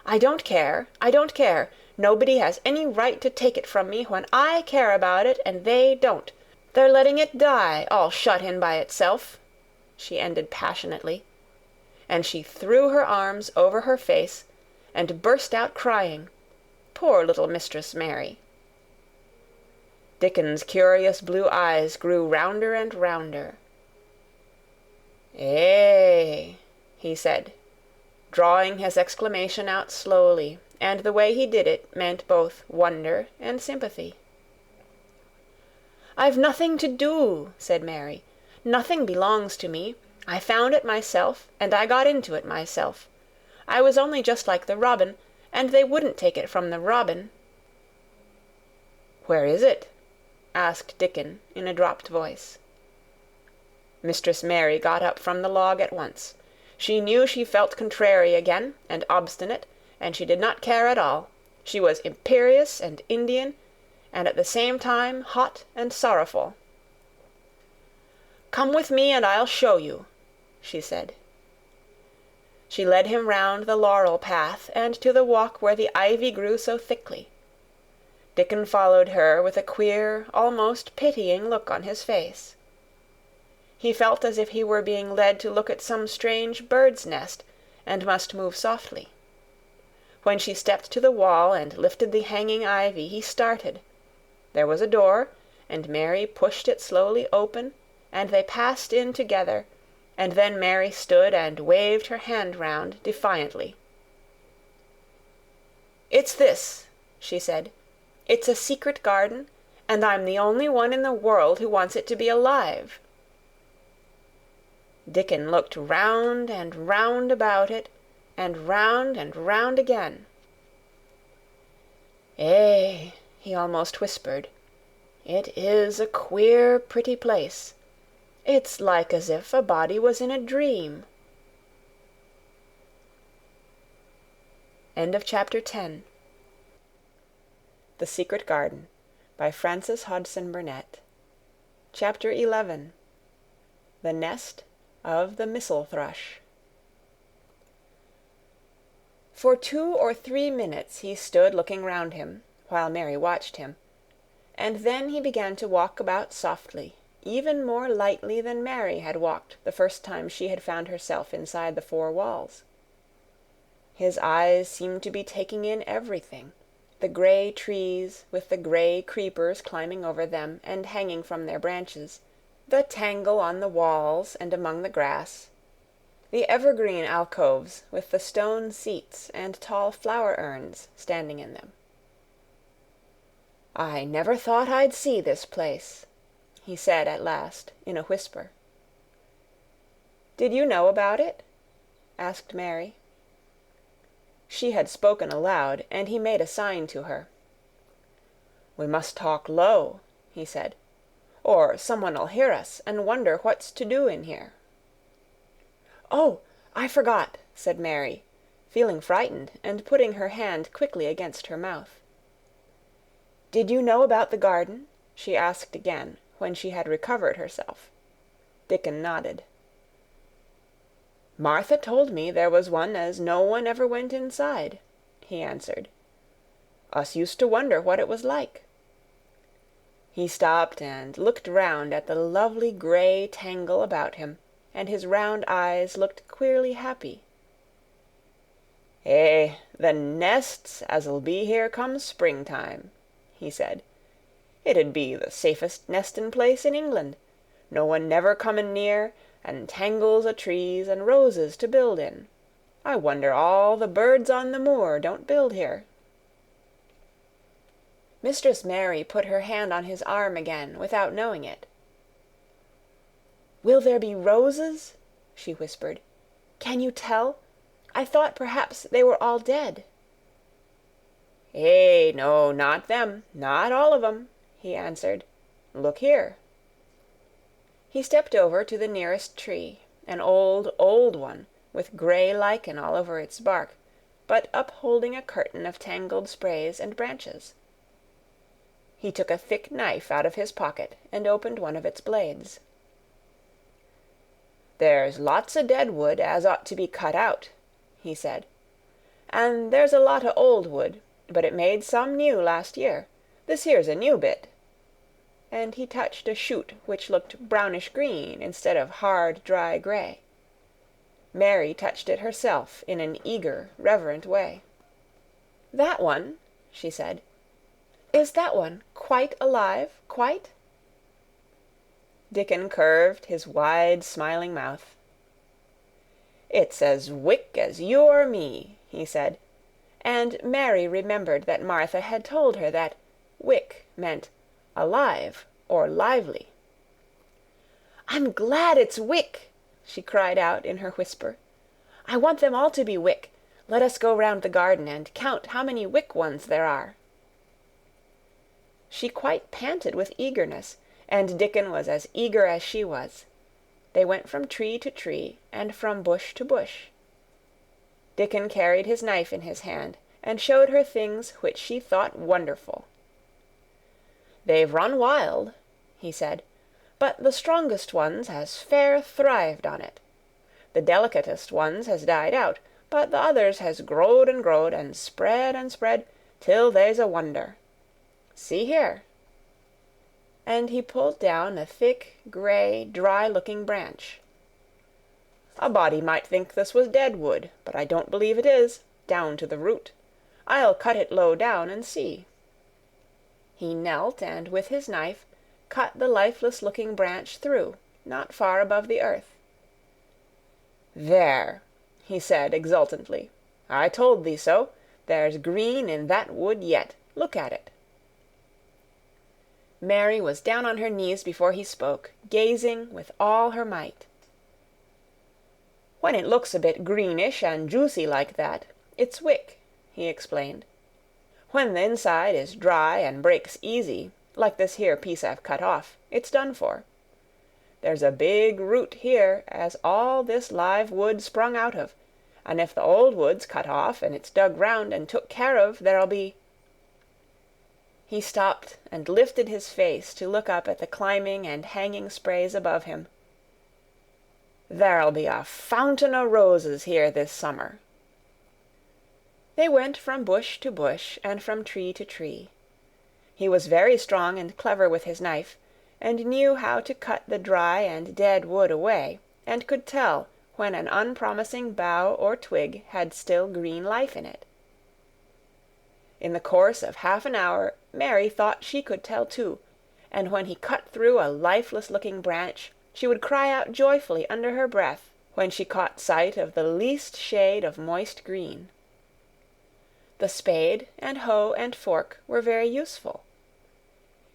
"I don't care. I don't care. Nobody has any right to take it from me when I care about it and they don't. They're letting it die, all shut in by itself," she ended passionately, and she threw her arms over her face and burst out crying. Poor little Mistress Mary! Dickon's curious blue eyes grew rounder and rounder. "Eh," he said, drawing his exclamation out slowly, and the way he did it meant both wonder and sympathy. "I've nothing to do," said Mary. "Nothing belongs to me. I found it myself, and I got into it myself. I was only just like the robin, and they wouldn't take it from the robin." "Where is it?" asked Dickon in a dropped voice. Mistress Mary got up from the log at once. She knew she felt contrary again, and obstinate, and she did not care at all. She was imperious and Indian, and at the same time hot and sorrowful. "Come with me and I'll show you," she said. She led him round the laurel path and to the walk where the ivy grew so thickly. Dickon followed her with a queer, almost pitying look on his face. He felt as if he were being led to look at some strange bird's nest, and must move softly. When she stepped to the wall and lifted the hanging ivy, he started. There was a door, and Mary pushed it slowly open, and they passed in together, and then Mary stood and waved her hand round defiantly. "It's this," she said. "It's a secret garden, and I'm the only one in the world who wants it to be alive." Dickon looked round and round about it, and round again. "Eh," he almost whispered, "it is a queer, pretty place. It's like as if a body was in a dream." End of chapter 10. The Secret Garden, by Frances Hodgson Burnett. Chapter 11. The Nest of the Missel Thrush. For 2 or 3 minutes he stood looking round him, while Mary watched him, and then he began to walk about softly, even more lightly than Mary had walked the first time she had found herself inside the 4 walls. His eyes seemed to be taking in everything, the grey trees with the grey creepers climbing over them and hanging from their branches, the tangle on the walls and among the grass, the evergreen alcoves with the stone seats and tall flower urns standing in them. "I never thought I'd see this place," he said at last, in a whisper. "Did you know about it?" asked Mary. She had spoken aloud, and he made a sign to her. "We must talk low," he said, "or someone'll hear us and wonder what's to do in here." "Oh, I forgot," said Mary, feeling frightened and putting her hand quickly against her mouth. "Did you know about the garden?" she asked again, when she had recovered herself. Dickon nodded. "Martha told me there was one as no one ever went inside," he answered. "Us used to wonder what it was like." He stopped and looked round at the lovely grey tangle about him, and his round eyes looked queerly happy. "Eh, the nests as'll be here come springtime," he said. "It'd be the safest nestin' place in England, no one never comin' near, and tangles o' trees and roses to build in. I wonder all the birds on the moor don't build here." Mistress Mary put her hand on his arm again, without knowing it. "Will there be roses?" she whispered. "Can you tell? I thought perhaps they were all dead." "Eh, no, not them, not all of 'em," he answered. "Look here." He stepped over to the nearest tree, an old, old one, with grey lichen all over its bark, but upholding a curtain of tangled sprays and branches. He took a thick knife out of his pocket and opened one of its blades. "There's lots o' dead wood as ought to be cut out," he said. "An' there's a lot o' old wood, but it made some new last year. This here's a new bit." And he touched a shoot which looked brownish-green instead of hard, dry grey. Mary touched it herself in an eager, reverent way. "That one," she said. "Is that one quite alive, quite?" Dickon curved his wide, smiling mouth. "It's as wick as you or me," he said, and Mary remembered that Martha had told her that wick meant alive or lively. "I'm glad it's wick," she cried out in her whisper. "I want them all to be wick. Let us go round the garden and count how many wick ones there are." She quite panted with eagerness, and Dickon was as eager as she was. They went from tree to tree, and from bush to bush. Dickon carried his knife in his hand, and showed her things which she thought wonderful. "They've run wild," he said, "but the strongest ones has fair thrived on it. The delicatest ones has died out, but the others has growed and spread, till they's a wonder. See here." And he pulled down a thick, grey, dry-looking branch. "A body might think this was dead wood, but I don't believe it is, down to the root. I'll cut it low down and see." He knelt and with his knife cut the lifeless-looking branch through, not far above the earth. "There," he said exultantly. "I told thee so. There's green in that wood yet. Look at it." Mary was down on her knees before he spoke, gazing with all her might. "When it looks a bit greenish and juicy like that, it's wick," he explained. "When the inside is dry and breaks easy, like this here piece I've cut off, it's done for. There's a big root here as all this live wood sprung out of, and if the old wood's cut off and it's dug round and took care of, there'll be—" He stopped and lifted his face to look up at the climbing and hanging sprays above him. "There'll be a fountain o' roses here this summer." They went from bush to bush and from tree to tree. He was very strong and clever with his knife, and knew how to cut the dry and dead wood away, and could tell when an unpromising bough or twig had still green life in it. In the course of half an hour Mary thought she could tell too, and when he cut through a lifeless-looking branch, she would cry out joyfully under her breath when she caught sight of the least shade of moist green. The spade and hoe and fork were very useful.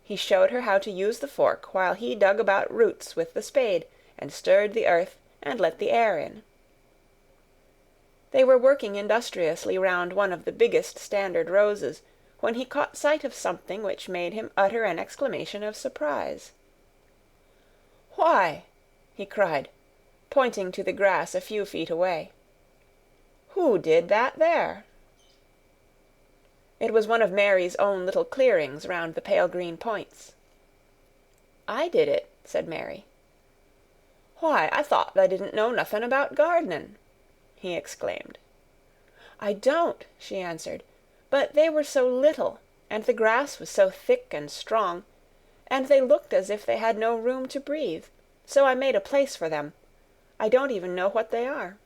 He showed her how to use the fork while he dug about roots with the spade and stirred the earth and let the air in. They were working industriously round one of the biggest standard roses, when he caught sight of something which made him utter an exclamation of surprise. "Why," he cried, pointing to the grass a few feet away, "who did that there?" It was one of Mary's own little clearings round the pale green points. "I did it," said Mary. "Why, I thought tha didn't know nothin' about gardenin'!" he exclaimed. "I don't," she answered, "but they were so little, and the grass was so thick and strong, and they looked as if they had no room to breathe, so I made a place for them. I don't even know what they are."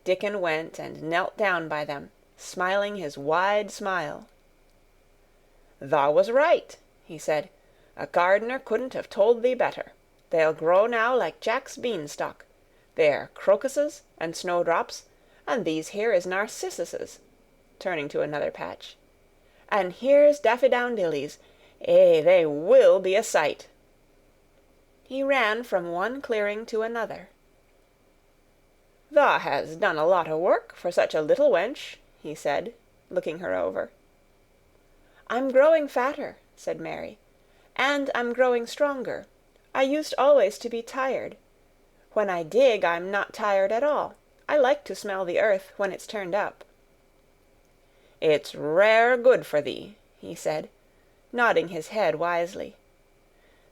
Dickon went and knelt down by them, smiling his wide smile. "Thou was right," he said. "A gardener couldn't have told thee better. They'll grow now like Jack's beanstalk. They're crocuses and snowdrops, and these here is narcissuses," turning to another patch. "And here's daffydowndillys. Eh, they will be a sight." He ran from one clearing to another. "Thou has done a lot o' work for such a little wench," he said, looking her over. "I'm growing fatter," said Mary, "and I'm growing stronger. I used always to be tired. When I dig, I'm not tired at all. I like to smell the earth when it's turned up." "It's rare good for thee," he said, nodding his head wisely.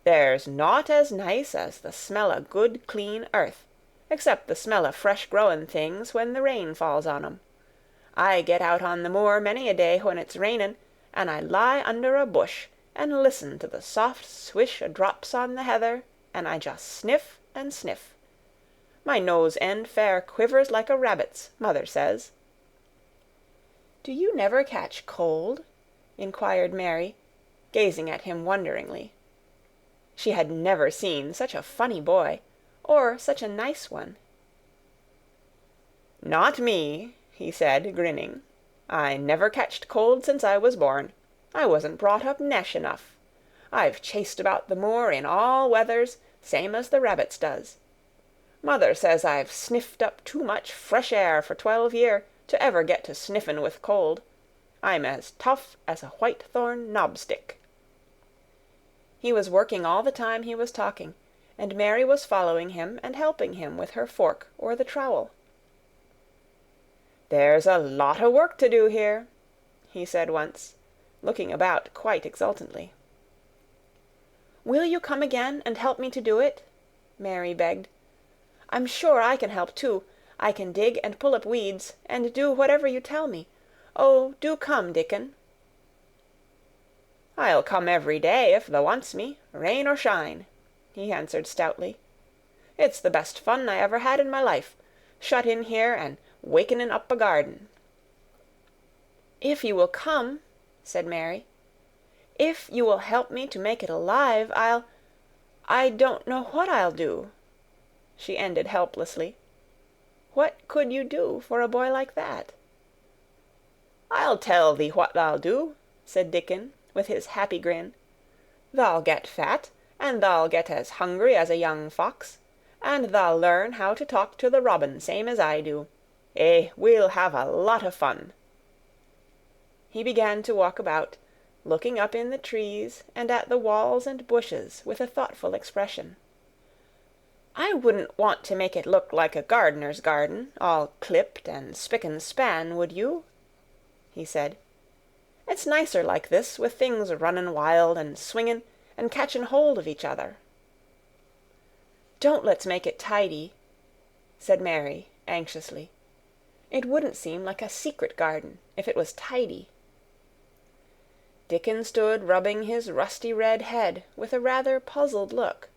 "There's nought as nice as the smell o' good clean earth, except the smell o' fresh-growin' things when the rain falls on 'em. I get out on the moor many a day when it's rainin', and I lie under a bush and listen to the soft swish o' drops on the heather, and I just sniff and sniff. My nose-end fair quivers like a rabbit's, mother says." "Do you never catch cold?" inquired Mary, gazing at him wonderingly. She had never seen such a funny boy, or such a nice one. "Not me," he said, grinning. "I never catched cold since I was born. I wasn't brought up nesh enough. I've chased about the moor in all weathers, same as the rabbits does. Mother says I've sniffed up too much fresh air for 12 year to ever get to sniffin' with cold. I'm as tough as a whitethorn knobstick." He was working all the time he was talking, and Mary was following him and helping him with her fork or the trowel. "There's a lot o' work to do here," he said once, looking about quite exultantly. "Will you come again and help me to do it?" Mary begged. "I'm sure I can help too. I can dig and pull up weeds, and do whatever you tell me. Oh, do come, Dickon." "I'll come every day if thou wants me, rain or shine," he answered stoutly. "It's the best fun I ever had in my life, shut in here and wakening up a garden." "If you will come," said Mary, "if you will help me to make it alive, I don't know what I'll do," she ended helplessly. What could you do for a boy like that? "I'll tell thee what thou'll do," said Dickon, with his happy grin. "Thou'll get fat, and thou'll get as hungry as a young fox, and thou'll learn how to talk to the robin same as I do. Eh, we'll have a lot of fun." He began to walk about, looking up in the trees and at the walls and bushes with a thoughtful expression. "I wouldn't want to make it look like a gardener's garden, all clipped and spick and span, would you?" he said. "It's nicer like this, with things runnin' wild and swingin' and catchin' hold of each other." "Don't let's make it tidy," said Mary, anxiously. "It wouldn't seem like a secret garden if it was tidy." Dickon stood rubbing his rusty red head with a rather puzzled look.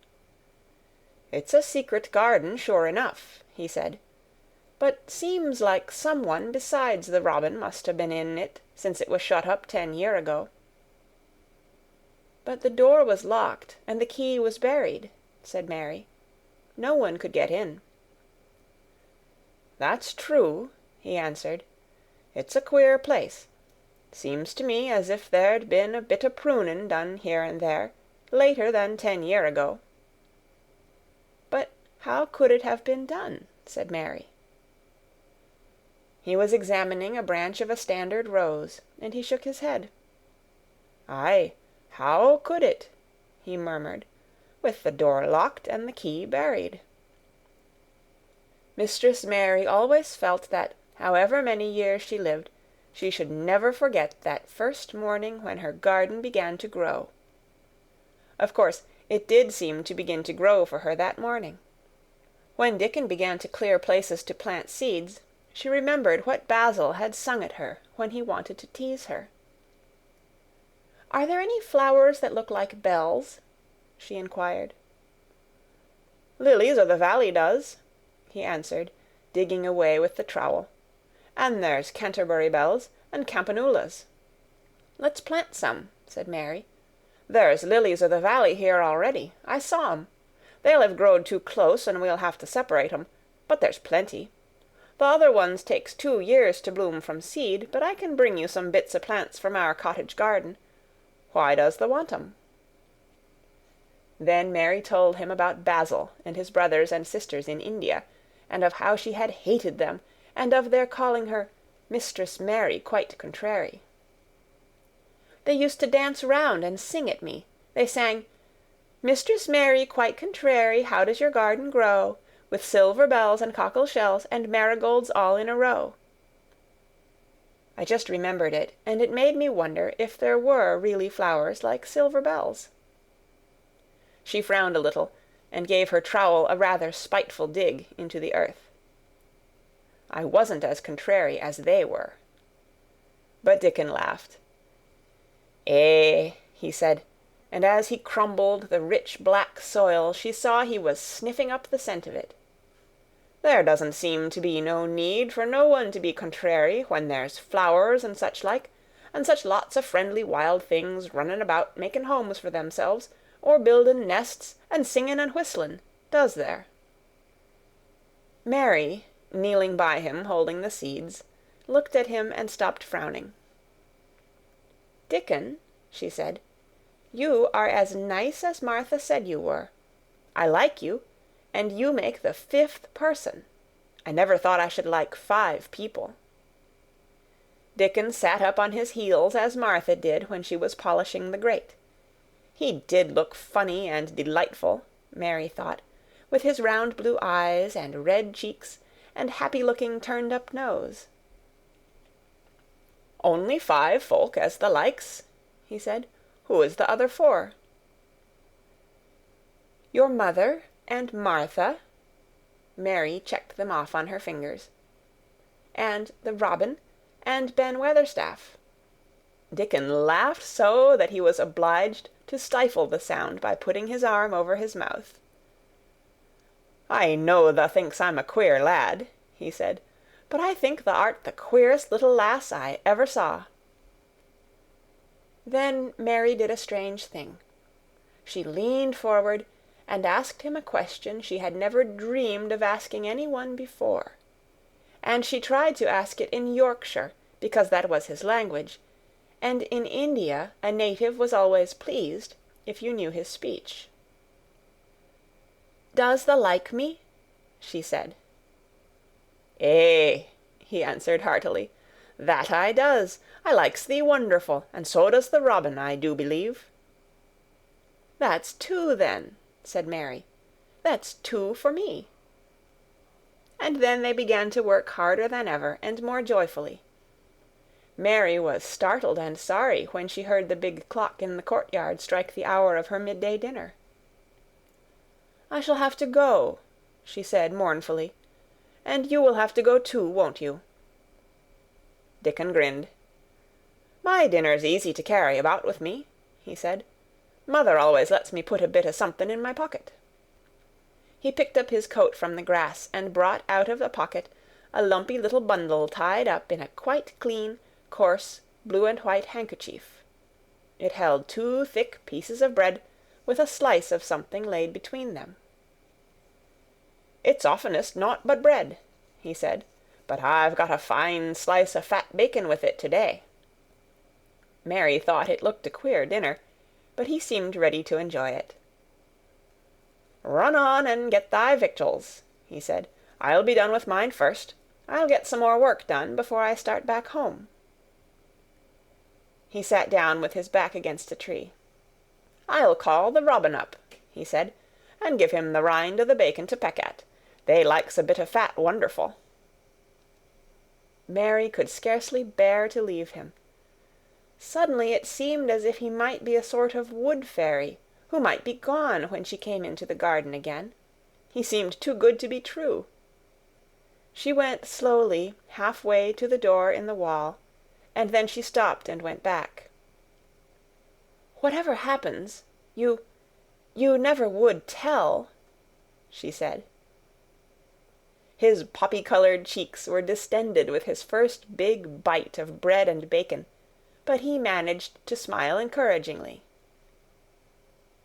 "It's a secret garden, sure enough," he said, "but seems like some one besides the robin must ha' been in it since it was shut up 10 year ago." "But the door was locked and the key was buried," said Mary. "No one could get in." "That's true," he answered. "It's a queer place. Seems to me as if there'd been a bit o' prunin' done here and there, later than 10 year ago." "But how could it have been done?" said Mary. He was examining a branch of a standard rose, and he shook his head. "Aye, how could it?" he murmured, "with the door locked and the key buried?" Mistress Mary always felt that, however many years she lived, she should never forget that first morning when her garden began to grow. Of course, It did seem to begin to grow for her that morning. When Dickon began to clear places to plant seeds, she remembered what Basil had sung at her when he wanted to tease her. "Are there any flowers that look like bells?" she inquired. "Lilies o' the valley does," he answered, digging away with the trowel. "And there's Canterbury bells and campanulas." "Let's plant some," said Mary. "There's lilies o' the valley here already. I saw 'em. They'll have growed too close, and we'll have to separate 'em, but there's plenty. The other ones takes 2 years to bloom from seed, but I can bring you some bits o' plants from our cottage garden. Why does thou want 'em?" Then Mary told him about Basil and his brothers and sisters in India, and of how she had hated them, and of their calling her Mistress Mary quite contrary. "They used to dance round and sing at me. They sang, 'Mistress Mary quite contrary, how does your garden grow? With silver bells and cockle shells and marigolds all in a row.' I just remembered it, and it made me wonder if there were really flowers like silver bells." She frowned a little, and gave her trowel a rather spiteful dig into the earth. "I wasn't as contrary as they were." But Dickon laughed. "Eh," he said, and as he crumbled the rich black soil she saw he was sniffing up the scent of it. "There doesn't seem to be no need for no one to be contrary when there's flowers and such like, and such lots of friendly wild things running about making homes for themselves, or building nests and singing and whistling, does there?" Mary, kneeling by him holding the seeds, looked at him and stopped frowning. "Dickon," she said, "you are as nice as Martha said you were. I like you, and you make the 5th person. I never thought I should like 5 people." Dickon sat up on his heels as Martha did when she was polishing the grate. He did look funny and delightful, Mary thought, with his round blue eyes and red cheeks and happy-looking turned-up nose. "Only 5 folk as the likes," he said. "Who is the other 4? "Your mother and Martha," Mary checked them off on her fingers, "and the robin, and Ben Weatherstaff." Dickon laughed so that he was obliged to stifle the sound by putting his arm over his mouth. "I know thou thinks I'm a queer lad," he said, "but I think thou art the queerest little lass I ever saw." Then Mary did a strange thing. She leaned forward and asked him a question she had never dreamed of asking any one before. And she tried to ask it in Yorkshire, because that was his language, and in India a native was always pleased if you knew his speech. "Does thou like me?" she said. "Eh," he answered heartily, "that I does. I likes thee wonderful, and so does the robin, I do believe." "That's 2 then," said Mary. "That's 2 for me." And then they began to work harder than ever, and more joyfully. Mary was startled and sorry when she heard the big clock in the courtyard strike the hour of her midday dinner. "I shall have to go," she said mournfully, "and you will have to go too, won't you?" Dickon grinned. "My dinner's easy to carry about with me," he said. "Mother always lets me put a bit of something in my pocket." He picked up his coat from the grass and brought out of a pocket a lumpy little bundle tied up in a quite clean, coarse, blue and white handkerchief. It held 2 thick pieces of bread, with a slice of something laid between them. "It's oftenest naught but bread," he said, "but I've got a fine slice of fat bacon with it to-day." Mary thought it looked a queer dinner, but he seemed ready to enjoy it. "Run on and get thy victuals," he said. "I'll be done with mine first. I'll get some more work done before I start back home." He sat down with his back against a tree. "I'll call the robin up," he said, "and give him the rind o' the bacon to peck at. They likes a bit of fat wonderful." Mary could scarcely bear to leave him. Suddenly it seemed as if he might be a sort of wood fairy, who might be gone when she came into the garden again. He seemed too good to be true. She went slowly half-way to the door in the wall, and then she stopped and went back. "Whatever happens, you never would tell," she said. His poppy-colored cheeks were distended with his first big bite of bread and bacon, but he managed to smile encouragingly.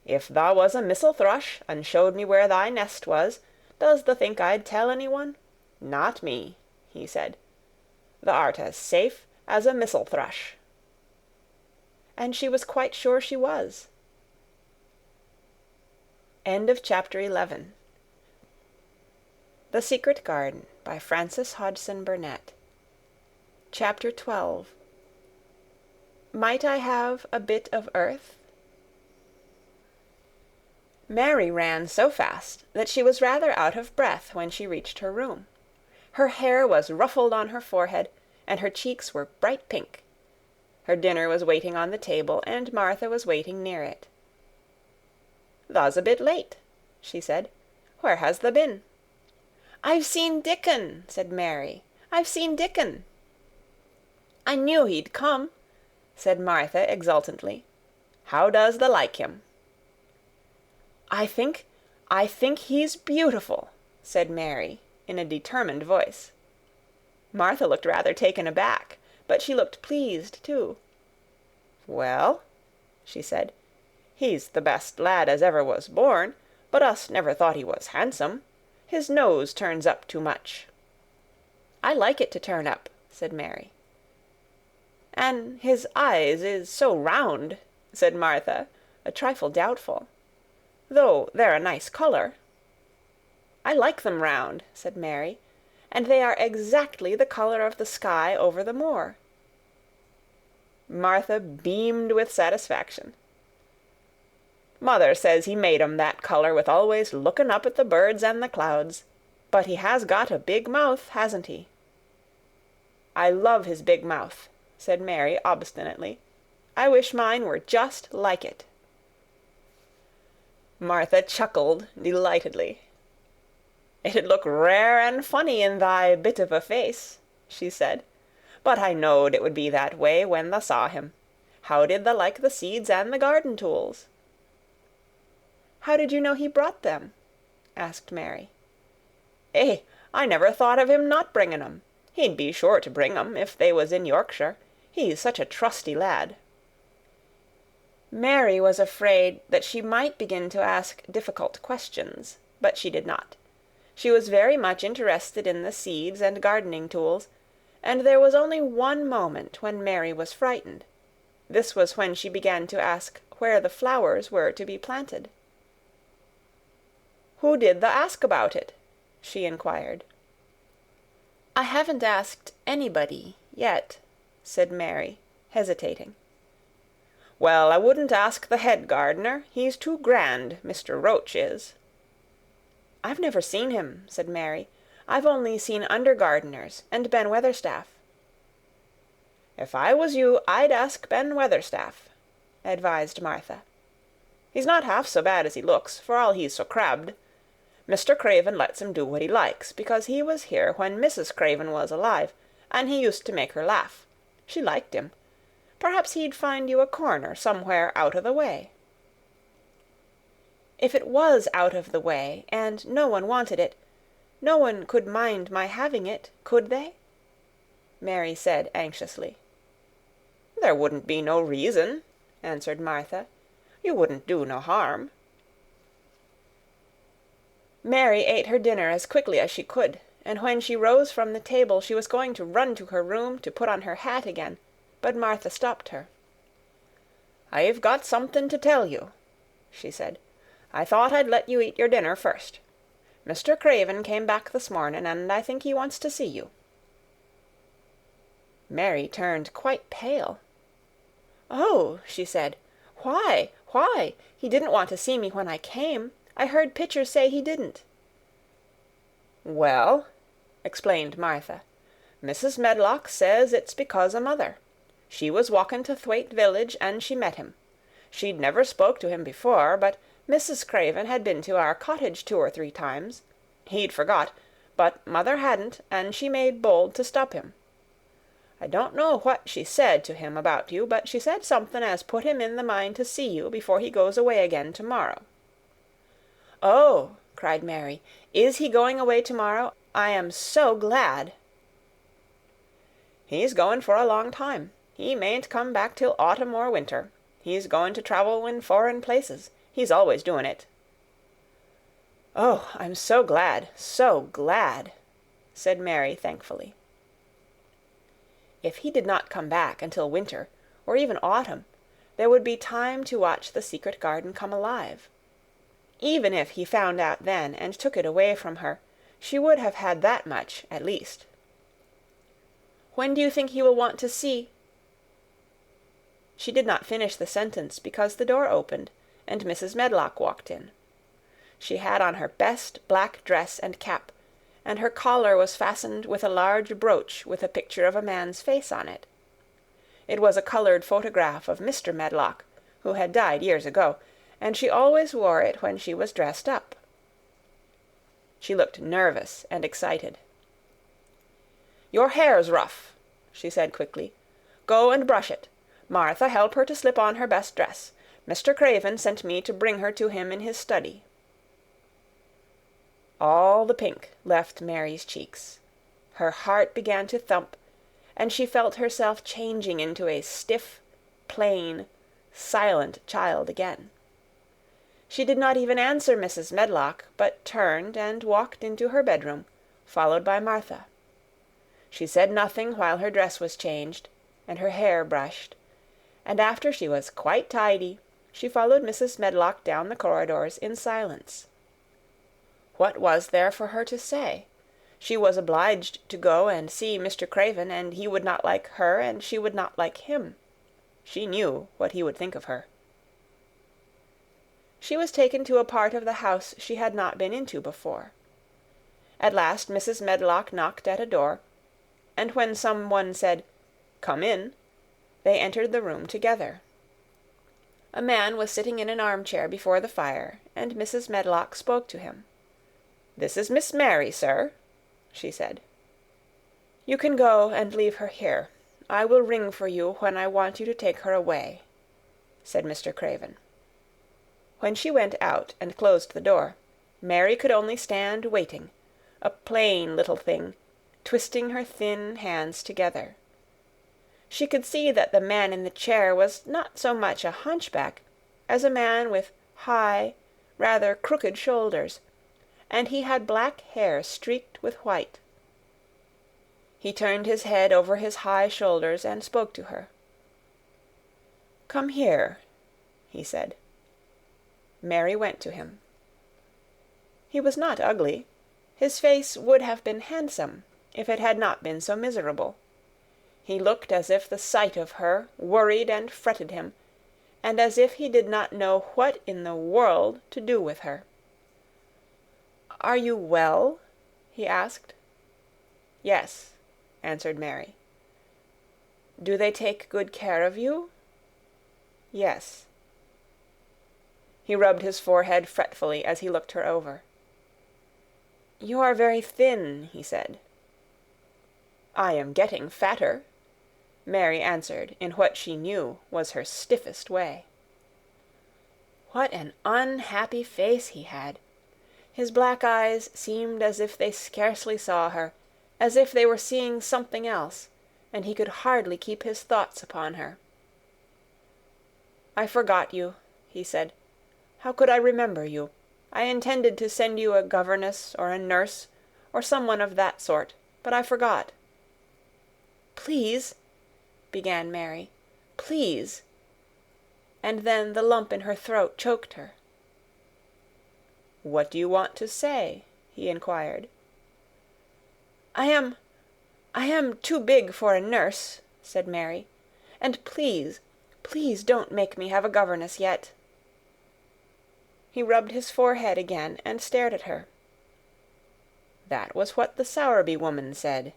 "If thou was a missel-thrush, and showed me where thy nest was, does thou think I'd tell anyone? Not me," he said. "Thou art as safe as a missel-thrush." And she was quite sure she was. End of chapter 11. The Secret Garden by Frances Hodgson Burnett. Chapter 12. Might I have a bit of earth? Mary ran so fast that she was rather out of breath when she reached her room. Her hair was ruffled on her forehead, and her cheeks were bright pink. Her dinner was waiting on the table, and Martha was waiting near it. "Thou's a bit late," she said. "Where has thou been?" "I've seen Dickon," said Mary. "I've seen Dickon." "I knew he'd come," said Martha exultantly. "How does thou like him?" I think he's beautiful," said Mary, in a determined voice. Martha looked rather taken aback, but she looked pleased too. "Well," she said, "he's the best lad as ever was born, but us never thought he was handsome. His nose turns up too much." "I like it to turn up," said Mary. "An' his eyes is so round," said Martha, a trifle doubtful. "Though they're a nice colour." "I like them round," said Mary, "and they are exactly the colour of the sky over the moor." Martha beamed with satisfaction. "Mother says he made 'em that colour with always looking up at the birds and the clouds. But he has got a big mouth, hasn't he?" "I love his big mouth," said Mary obstinately. "I wish mine were just like it." Martha chuckled delightedly. "It'd look rare and funny in thy bit of a face," she said. "But I knowed it would be that way when thou saw him. How did thou like the seeds and the garden tools?" "How did you know he brought them?" asked Mary. "Eh, I never thought of him not bringing 'em. He'd be sure to bring 'em, if they was in Yorkshire. He's such a trusty lad." Mary was afraid that she might begin to ask difficult questions, but she did not. She was very much interested in the seeds and gardening tools, and there was only one moment when Mary was frightened. This was when she began to ask where the flowers were to be planted. "Who did thou ask about it?" she inquired. "I haven't asked anybody yet," said Mary, hesitating. "Well, I wouldn't ask the head gardener. He's too grand, Mr. Roach is." "I've never seen him," said Mary. "I've only seen under-gardeners and Ben Weatherstaff." "If I was you, I'd ask Ben Weatherstaff," advised Martha. "He's not half so bad as he looks, for all he's so crabbed. Mr. Craven lets him do what he likes, because he was here when Mrs. Craven was alive, and he used to make her laugh. She liked him. Perhaps he'd find you a corner somewhere out of the way." "If it was out of the way, and no one wanted it, no one could mind my having it, could they?" Mary said anxiously. "There wouldn't be no reason," answered Martha. "You wouldn't do no harm." Mary ate her dinner as quickly as she could, and when she rose from the table she was going to run to her room to put on her hat again, but Martha stopped her. "I've got something to tell you," she said. "I thought I'd let you eat your dinner first. Mr. Craven came back this morning, and I think he wants to see you." Mary turned quite pale. "Oh," she said, "why? Why? He didn't want to see me when I came. I heard Pitcher say he didn't." "Well," explained Martha, "Mrs. Medlock says it's because o' mother. She was walking to Thwaite village, and she met him. She'd never spoke to him before, but Mrs. Craven had been to our cottage 2 or 3 times. He'd forgot, but mother hadn't, and she made bold to stop him. I don't know what she said to him about you, but she said something as put him in the mind to see you before he goes away again tomorrow." "Oh," cried Mary, "is he going away tomorrow? I am so glad." "He's going for a long time. He mayn't come back till autumn or winter. He's going to travel in foreign places. He's always doing it." "Oh, I'm so glad, said Mary thankfully. If he did not come back until winter, or even autumn, there would be time to watch the secret garden come alive. Even if he found out then and took it away from her, she would have had that much, at least. "When do you think he will want to see—" She did not finish the sentence because the door opened, and Mrs. Medlock walked in. She had on her best black dress and cap, and her collar was fastened with a large brooch with a picture of a man's face on it. It was a colored photograph of Mr. Medlock, who had died years ago, and she always wore it when she was dressed up. She looked nervous and excited. "Your hair's rough," she said quickly. "Go and brush it. Martha, help her to slip on her best dress. Mr. Craven sent me to bring her to him in his study." All the pink left Mary's cheeks. Her heart began to thump, and she felt herself changing into a stiff, plain, silent child again. She did not even answer Mrs. Medlock, but turned and walked into her bedroom, followed by Martha. She said nothing while her dress was changed, and her hair brushed, and after she was quite tidy, she followed Mrs. Medlock down the corridors in silence. What was there for her to say? She was obliged to go and see Mr. Craven, and he would not like her, and she would not like him. She knew what he would think of her. She was taken to a part of the house she had not been into before. At last Mrs. Medlock knocked at a door, and when some one said, "Come in," they entered the room together. A man was sitting in an armchair before the fire, and Mrs. Medlock spoke to him. "This is Miss Mary, sir," she said. "You can go and leave her here. I will ring for you when I want you to take her away," said Mr. Craven. When she went out and closed the door, Mary could only stand waiting, a plain little thing, twisting her thin hands together. She could see that the man in the chair was not so much a hunchback as a man with high, rather crooked shoulders, and he had black hair streaked with white. He turned his head over his high shoulders and spoke to her. "Come here," he said. Mary went to him. He was not ugly. His face would have been handsome if it had not been so miserable. He looked as if the sight of her worried and fretted him, and as if he did not know what in the world to do with her. "Are you well?" he asked. "Yes," answered Mary. "Do they take good care of you?" "Yes." He rubbed his forehead fretfully as he looked her over. "You are very thin," he said. "I am getting fatter," Mary answered in what she knew was her stiffest way. What an unhappy face he had! His black eyes seemed as if they scarcely saw her, as if they were seeing something else, and he could hardly keep his thoughts upon her. "I forgot you," he said. "How could I remember you? I intended to send you a governess or a nurse or someone of that sort, but I forgot." "Please," began Mary, "please," and then the lump in her throat choked her. "What do you want to say?" he inquired. I am too big for a nurse," said Mary, "and please, please don't make me have a governess yet." He rubbed his forehead again and stared at her. "That was what the Sowerby woman said,"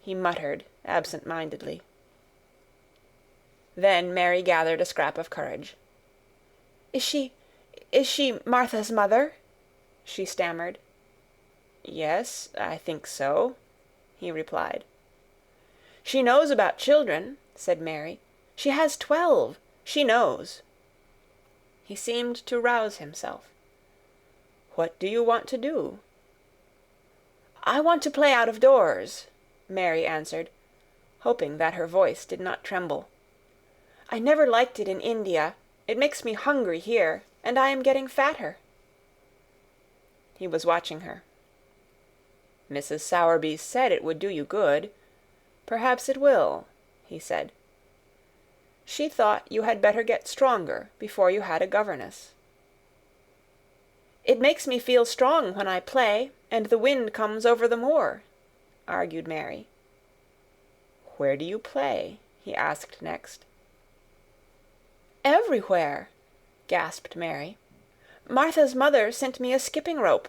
he muttered absent-mindedly. Then Mary gathered a scrap of courage. Is she Martha's mother?" she stammered. "Yes, I think so," he replied. "She knows about children," said Mary. "She has 12. She knows." He seemed to rouse himself. "What do you want to do?" "I want to play out of doors," Mary answered, hoping that her voice did not tremble. "I never liked it in India. It makes me hungry here, and I am getting fatter." He was watching her. "Mrs. Sowerby said it would do you good. Perhaps it will," he said. "She thought you had better get stronger before you had a governess." "It makes me feel strong when I play, and the wind comes over the moor," argued Mary. "Where do you play?" he asked next. "Everywhere," gasped Mary. "Martha's mother sent me a skipping rope.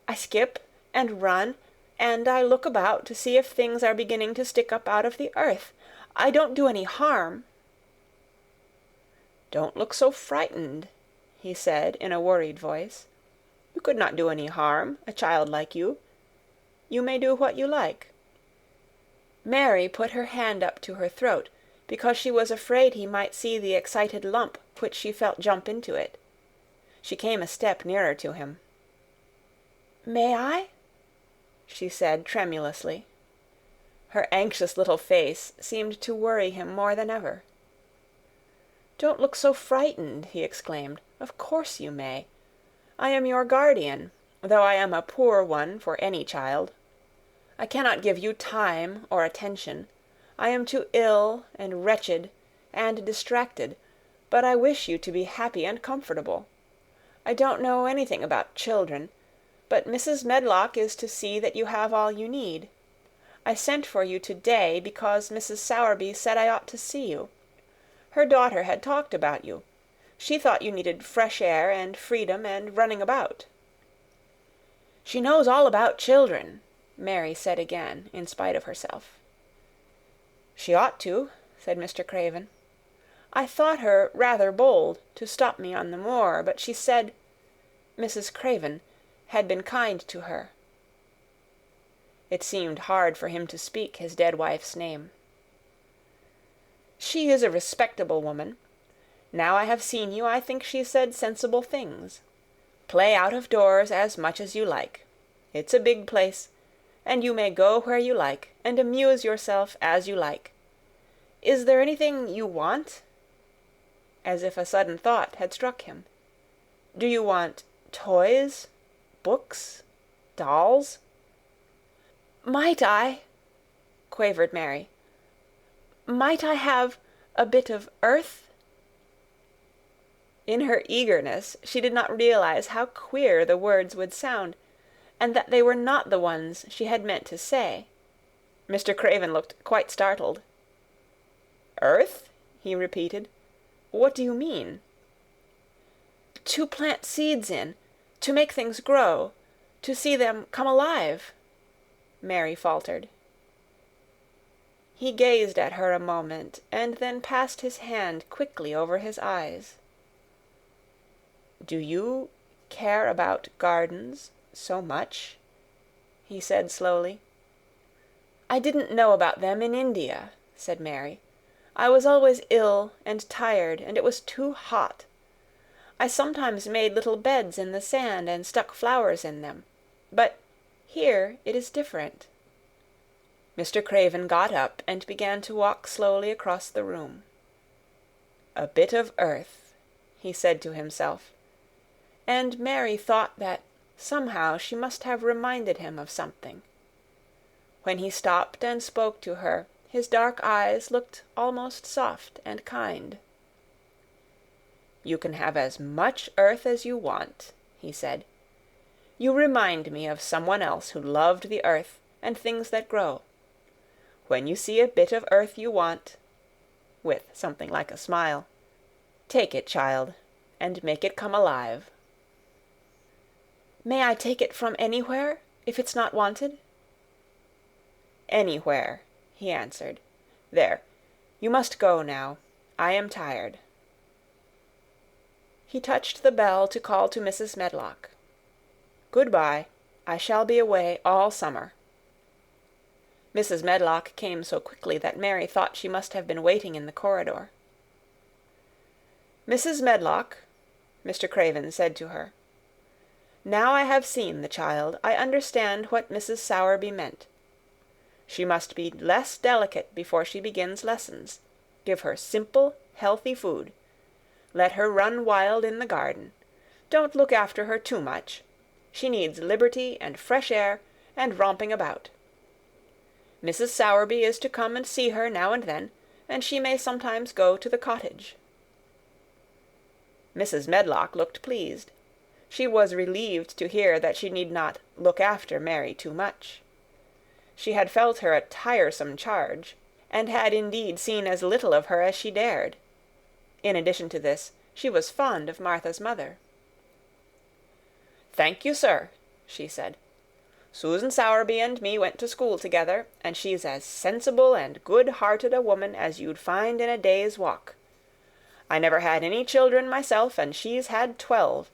I skip and run, and I look about to see if things are beginning to stick up out of the earth. I don't do any harm." "Don't look so frightened," he said in a worried voice. "You could not do any harm, a child like you. You may do what you like." Mary put her hand up to her throat, because she was afraid he might see the excited lump which she felt jump into it. She came a step nearer to him. "May I?" she said tremulously. Her anxious little face seemed to worry him more than ever. "Don't look so frightened," he exclaimed. "Of course you may. I am your guardian, though I am a poor one for any child. I cannot give you time or attention. I am too ill and wretched and distracted, but I wish you to be happy and comfortable. I don't know anything about children, but Mrs. Medlock is to see that you have all you need. I sent for you today because Mrs. Sowerby said I ought to see you. Her daughter had talked about you. She thought you needed fresh air and freedom and running about." "She knows all about children," Mary said again, in spite of herself. "She ought to," said Mr. Craven. "I thought her rather bold to stop me on the moor, but she said Mrs. Craven had been kind to her." It seemed hard for him to speak his dead wife's name. "She is a respectable woman. Now I have seen you, I think she said sensible things. Play out of doors as much as you like. It's a big place, and you may go where you like, and amuse yourself as you like. Is there anything you want?" As if a sudden thought had struck him. "Do you want toys? Books? Dolls?" "Might I?" quavered Mary. "Might I have a bit of earth?" In her eagerness, she did not realize how queer the words would sound, and that they were not the ones she had meant to say. Mr. Craven looked quite startled. "Earth?" he repeated. "What do you mean?" "To plant seeds in, to make things grow, to see them come alive," Mary faltered. He gazed at her a moment, and then passed his hand quickly over his eyes. "Do you care about gardens so much?" he said slowly. "I didn't know about them in India," said Mary. "I was always ill and tired, and it was too hot. I sometimes made little beds in the sand and stuck flowers in them. But here it is different." Mr. Craven got up and began to walk slowly across the room. "A bit of earth," he said to himself, and Mary thought that somehow she must have reminded him of something. When he stopped and spoke to her, his dark eyes looked almost soft and kind. "You can have as much earth as you want," he said. "You remind me of someone else who loved the earth and things that grow. When you see a bit of earth you want," with something like a smile, "take it, child, and make it come alive." "May I take it from anywhere, if it's not wanted?" "Anywhere," he answered. "There, you must go now. I am tired." He touched the bell to call to Mrs. Medlock. "Good-bye. I shall be away all summer." Mrs. Medlock came so quickly that Mary thought she must have been waiting in the corridor. "Mrs. Medlock," Mr. Craven said to her, "now I have seen the child, I understand what Mrs. Sowerby meant. She must be less delicate before she begins lessons. Give her simple, healthy food. Let her run wild in the garden. Don't look after her too much. She needs liberty and fresh air and romping about. Mrs. Sowerby is to come and see her now and then, and she may sometimes go to the cottage." Mrs. Medlock looked pleased. She was relieved to hear that she need not look after Mary too much. She had felt her a tiresome charge, and had indeed seen as little of her as she dared. In addition to this, she was fond of Martha's mother. "Thank you, sir," she said. "Susan Sowerby and me went to school together, and she's as sensible and good-hearted a woman as you'd find in a day's walk. I never had any children myself, and she's had 12,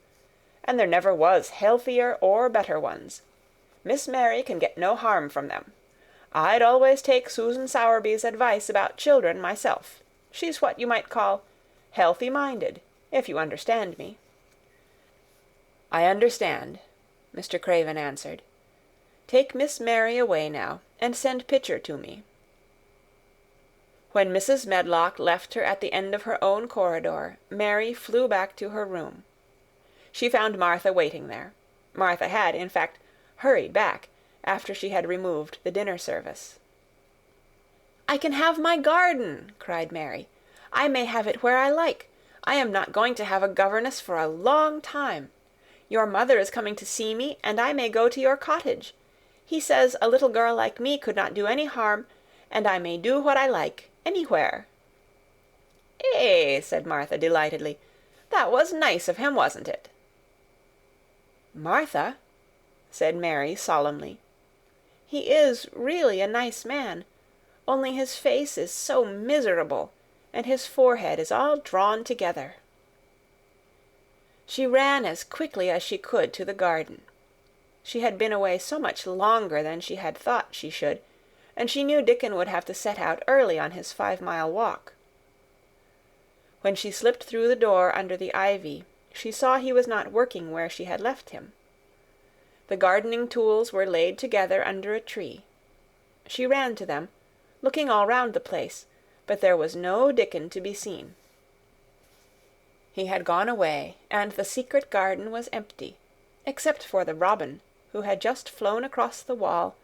and there never was healthier or better ones. Miss Mary can get no harm from them. I'd always take Susan Sowerby's advice about children myself. She's what you might call healthy-minded, if you understand me." "I understand," Mr. Craven answered. "Take Miss Mary away now, and send Pitcher to me." When Mrs. Medlock left her at the end of her own corridor, Mary flew back to her room. She found Martha waiting there. Martha had, in fact, hurried back, after she had removed the dinner service. "I can have my garden!" cried Mary. "I may have it where I like. I am not going to have a governess for a long time. Your mother is coming to see me, and I may go to your cottage. He says a little girl like me could not do any harm, and I may do what I like, anywhere." "Eh," said Martha delightedly. "That was nice of him, wasn't it?" "Martha," said Mary solemnly, "he is really a nice man, only his face is so miserable, and his forehead is all drawn together." She ran as quickly as she could to the garden. She had been away so much longer than she had thought she should, and she knew Dickon would have to set out early on his 5-mile walk. When she slipped through the door under the ivy, she saw he was not working where she had left him. The gardening tools were laid together under a tree. She ran to them, looking all round the place, but there was no Dickon to be seen. He had gone away, and the secret garden was empty, except for the robin, who had just flown across the wall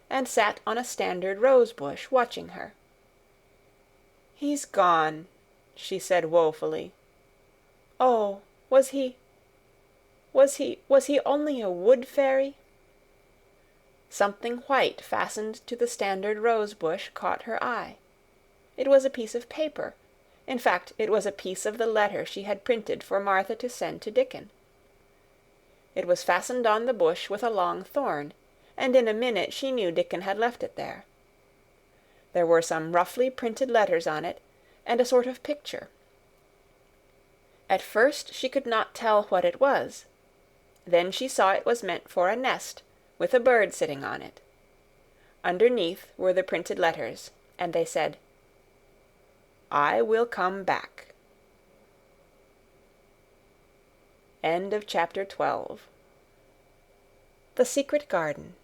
and sat on a standard rose-bush watching her. "He's gone," she said woefully. "Oh, was he only a wood fairy?" Something white fastened to the standard rose-bush caught her eye. It was a piece of paper. In fact, it was a piece of the letter she had printed for Martha to send to Dickon. It was fastened on the bush with a long thorn, and in a minute she knew Dickon had left it there. There were some roughly printed letters on it, and a sort of picture. At first she could not tell what it was. Then she saw it was meant for a nest, with a bird sitting on it. Underneath were the printed letters, and they said, "I will come back." End of chapter 12. The Secret Garden,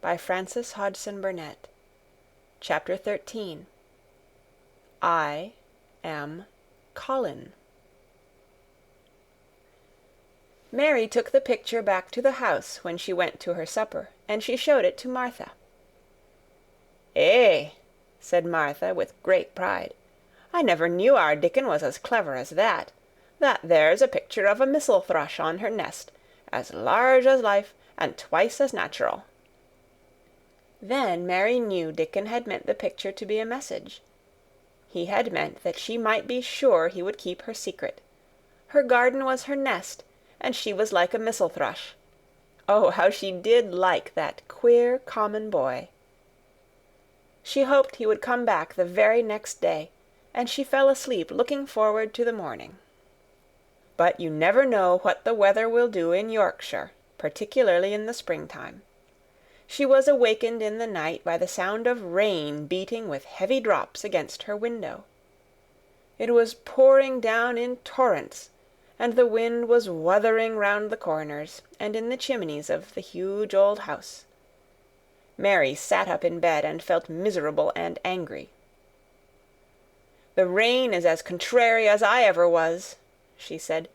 by Frances Hodgson Burnett. Chapter 13. I am Colin. Mary took the picture back to the house when she went to her supper, and she showed it to Martha. "Eh," said Martha with great pride, "I never knew our Dickon was as clever as that. That there's a picture of a missel thrush on her nest, as large as life and twice as natural." Then Mary knew Dickon had meant the picture to be a message. He had meant that she might be sure he would keep her secret. Her garden was her nest, and she was like a missel thrush. Oh, how she did like that queer, common boy! She hoped he would come back the very next day, and she fell asleep looking forward to the morning. But you never know what the weather will do in Yorkshire, particularly in the springtime. She was awakened in the night by the sound of rain beating with heavy drops against her window. It was pouring down in torrents, and the wind was wuthering round the corners and in the chimneys of the huge old house. Mary sat up in bed and felt miserable and angry. "The rain is as contrary as I ever was," she said.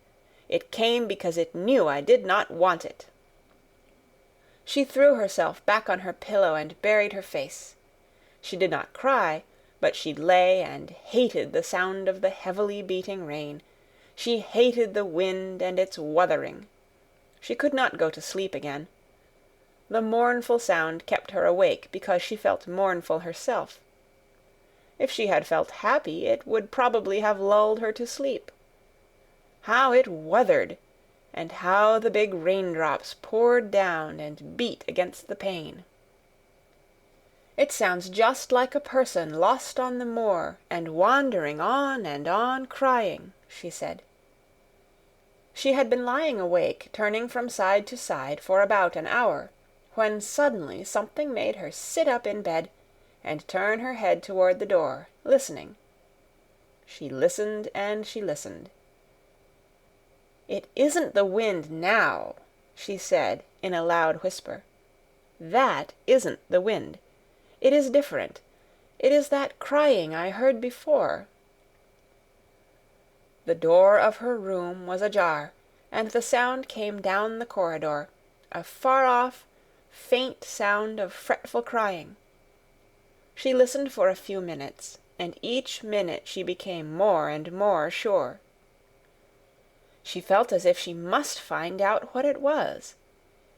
"It came because it knew I did not want it." She threw herself back on her pillow and buried her face. She did not cry, but she lay and hated the sound of the heavily beating rain. She hated the wind and its wuthering. She could not go to sleep again. The mournful sound kept her awake because she felt mournful herself. If she had felt happy, it would probably have lulled her to sleep. How it wuthered, and how the big raindrops poured down and beat against the pane! "It sounds just like a person lost on the moor and wandering on and on crying," she said. She had been lying awake, turning from side to side, for about an hour, when suddenly something made her sit up in bed and turn her head toward the door, listening. She listened and she listened. "It isn't the wind now," she said in a loud whisper. "That isn't the wind. It is different. It is that crying I heard before." The door of her room was ajar, and the sound came down the corridor, a far-off, faint sound of fretful crying. She listened for a few minutes, and each minute she became more and more sure. She felt as if she must find out what it was.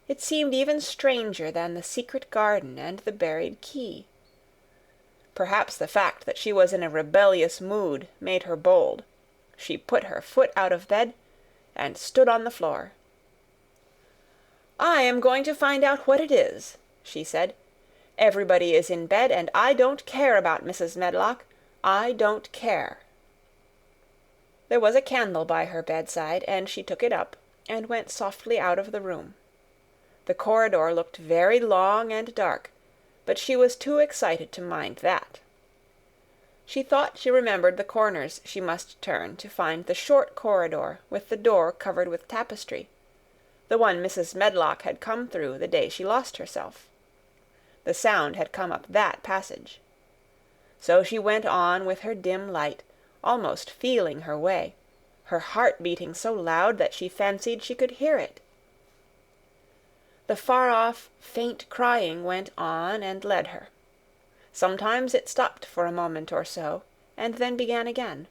It seemed even stranger than the secret garden and the buried key. Perhaps the fact that she was in a rebellious mood made her bold. She put her foot out of bed and stood on the floor. "I am going to find out what it is," she said. "Everybody is in bed, and I don't care about Mrs. Medlock. I don't care." There was a candle by her bedside, and she took it up and went softly out of the room. The corridor looked very long and dark, but she was too excited to mind that. She thought she remembered the corners she must turn to find the short corridor with the door covered with tapestry, the one Mrs. Medlock had come through the day she lost herself. The sound had come up that passage. So she went on with her dim light, almost feeling her way, her heart beating so loud that she fancied she could hear it. The far-off, faint crying went on and led her. Sometimes it stopped for a moment or so, and then began again.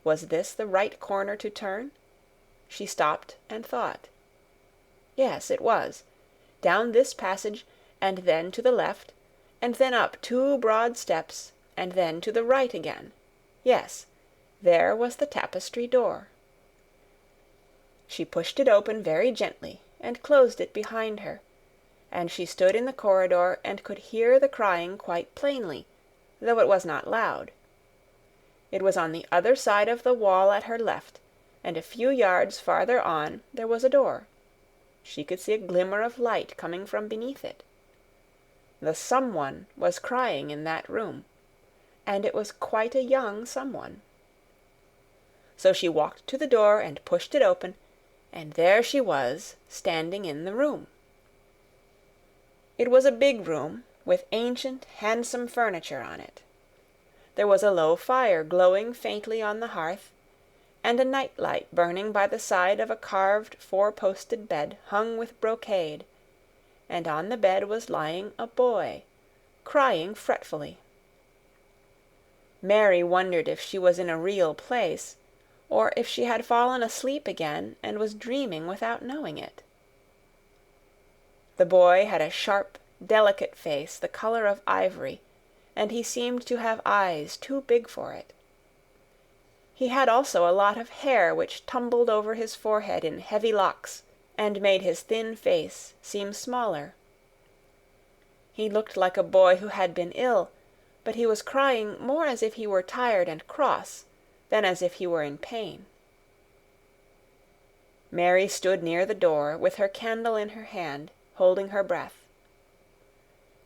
Was this the right corner to turn? She stopped and thought. Yes, it was. Down this passage, and then to the left, and then up 2 broad steps, and then to the right again. Yes, there was the tapestry door. She pushed it open very gently and closed it behind her, and she stood in the corridor and could hear the crying quite plainly, though it was not loud. It was on the other side of the wall at her left, and a few yards farther on there was a door. She could see a glimmer of light coming from beneath it. The someone was crying in that room, and it was quite a young someone. So she walked to the door and pushed it open, and there she was, standing in the room. It was a big room, with ancient, handsome furniture on it. There was a low fire glowing faintly on the hearth, and a night-light burning by the side of a carved 4-posted bed hung with brocade, and on the bed was lying a boy, crying fretfully. Mary wondered if she was in a real place, or if she had fallen asleep again and was dreaming without knowing it. The boy had a sharp, delicate face the color of ivory, and he seemed to have eyes too big for it. He had also a lot of hair which tumbled over his forehead in heavy locks and made his thin face seem smaller. He looked like a boy who had been ill, but he was crying more as if he were tired and cross than as if he were in pain. Mary stood near the door, with her candle in her hand, holding her breath.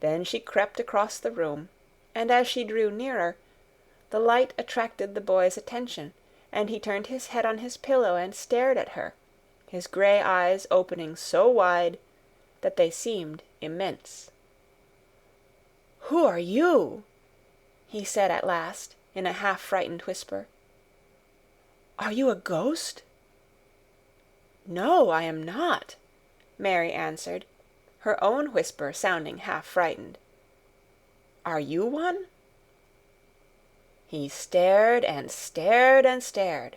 Then she crept across the room, and as she drew nearer, the light attracted the boy's attention, and he turned his head on his pillow and stared at her, his gray eyes opening so wide that they seemed immense. "Who are you?" he said at last, in a half-frightened whisper. "Are you a ghost?" "No, I am not," Mary answered, her own whisper sounding half-frightened. "Are you one?" He stared and stared and stared.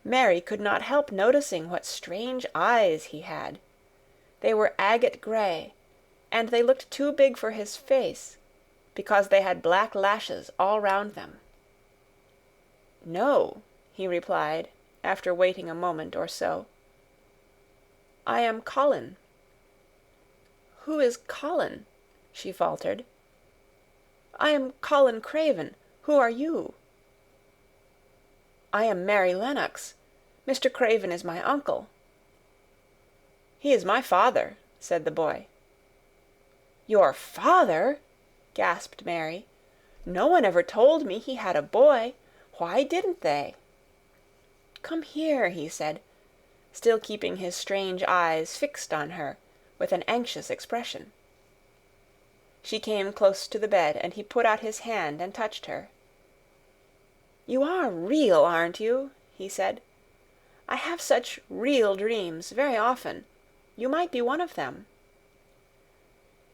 Mary could not help noticing what strange eyes he had. They were agate gray, and they looked too big for his face, because they had black lashes all round them. "No," he replied, after waiting a moment or so. "I am Colin." "Who is Colin?" she faltered. "I am Colin Craven. Who are you?" "I am Mary Lennox. Mr. Craven is my uncle." "He is my father," said the boy. "Your father?" gasped Mary. "No one ever told me he had a boy. Why didn't they?" "Come here," he said, still keeping his strange eyes fixed on her with an anxious expression. She came close to the bed, and he put out his hand and touched her. "You are real, aren't you?" he said. "I have such real dreams very often. You might be one of them."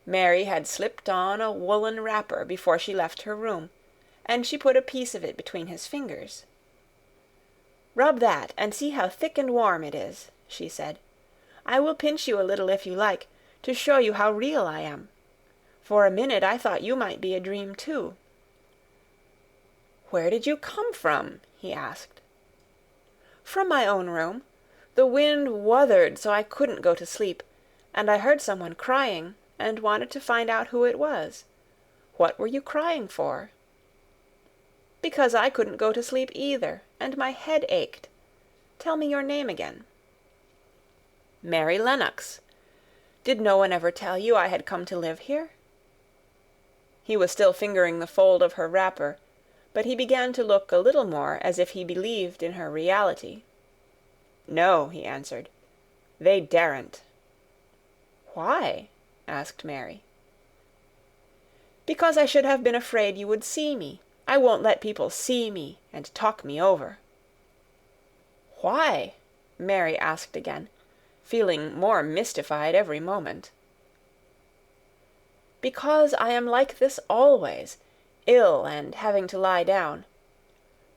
Mary had slipped on a woolen wrapper before she left her room, and she put a piece of it between his fingers. "Rub that, and see how thick and warm it is," she said. "I will pinch you a little if you like, to show you how real I am. For a minute I thought you might be a dream too." "Where did you come from?" he asked. "From my own room. The wind wuthered so I couldn't go to sleep, and I heard someone crying, and wanted to find out who it was. What were you crying for?" "Because I couldn't go to sleep either, and my head ached. Tell me your name again." "Mary Lennox. Did no one ever tell you I had come to live here?" He was still fingering the fold of her wrapper, but he began to look a little more as if he believed in her reality. "No," he answered. "They daren't." "Why?" asked Mary. "Because I should have been afraid you would see me. I won't let people see me and talk me over." "Why?" Mary asked again, feeling more mystified every moment. "Because I am like this always, ill and having to lie down.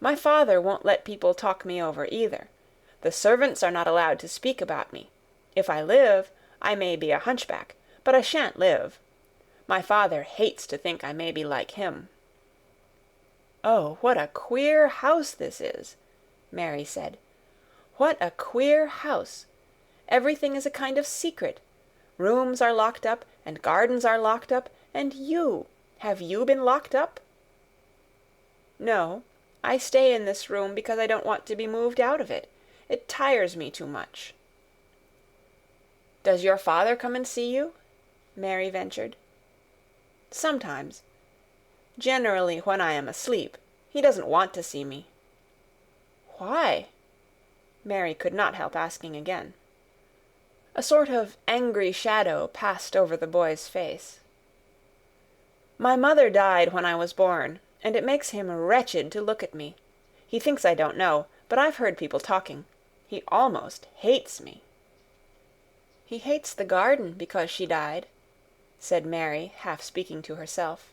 My father won't let people talk me over either. The servants are not allowed to speak about me. If I live, I may be a hunchback, but I shan't live. My father hates to think I may be like him." "Oh, what a queer house this is," Mary said. "What a queer house. Everything is a kind of secret. Rooms are locked up, and gardens are locked up, and have you been locked up?" "No, I stay in this room because I don't want to be moved out of it. It tires me too much." "Does your father come and see you?" Mary ventured. "Sometimes. Generally when I am asleep. He doesn't want to see me." "Why?" Mary could not help asking again. A sort of angry shadow passed over the boy's face. "My mother died when I was born, and it makes him wretched to look at me. He thinks I don't know, but I've heard people talking. He almost hates me." "He hates the garden because she died," said Mary, half speaking to herself.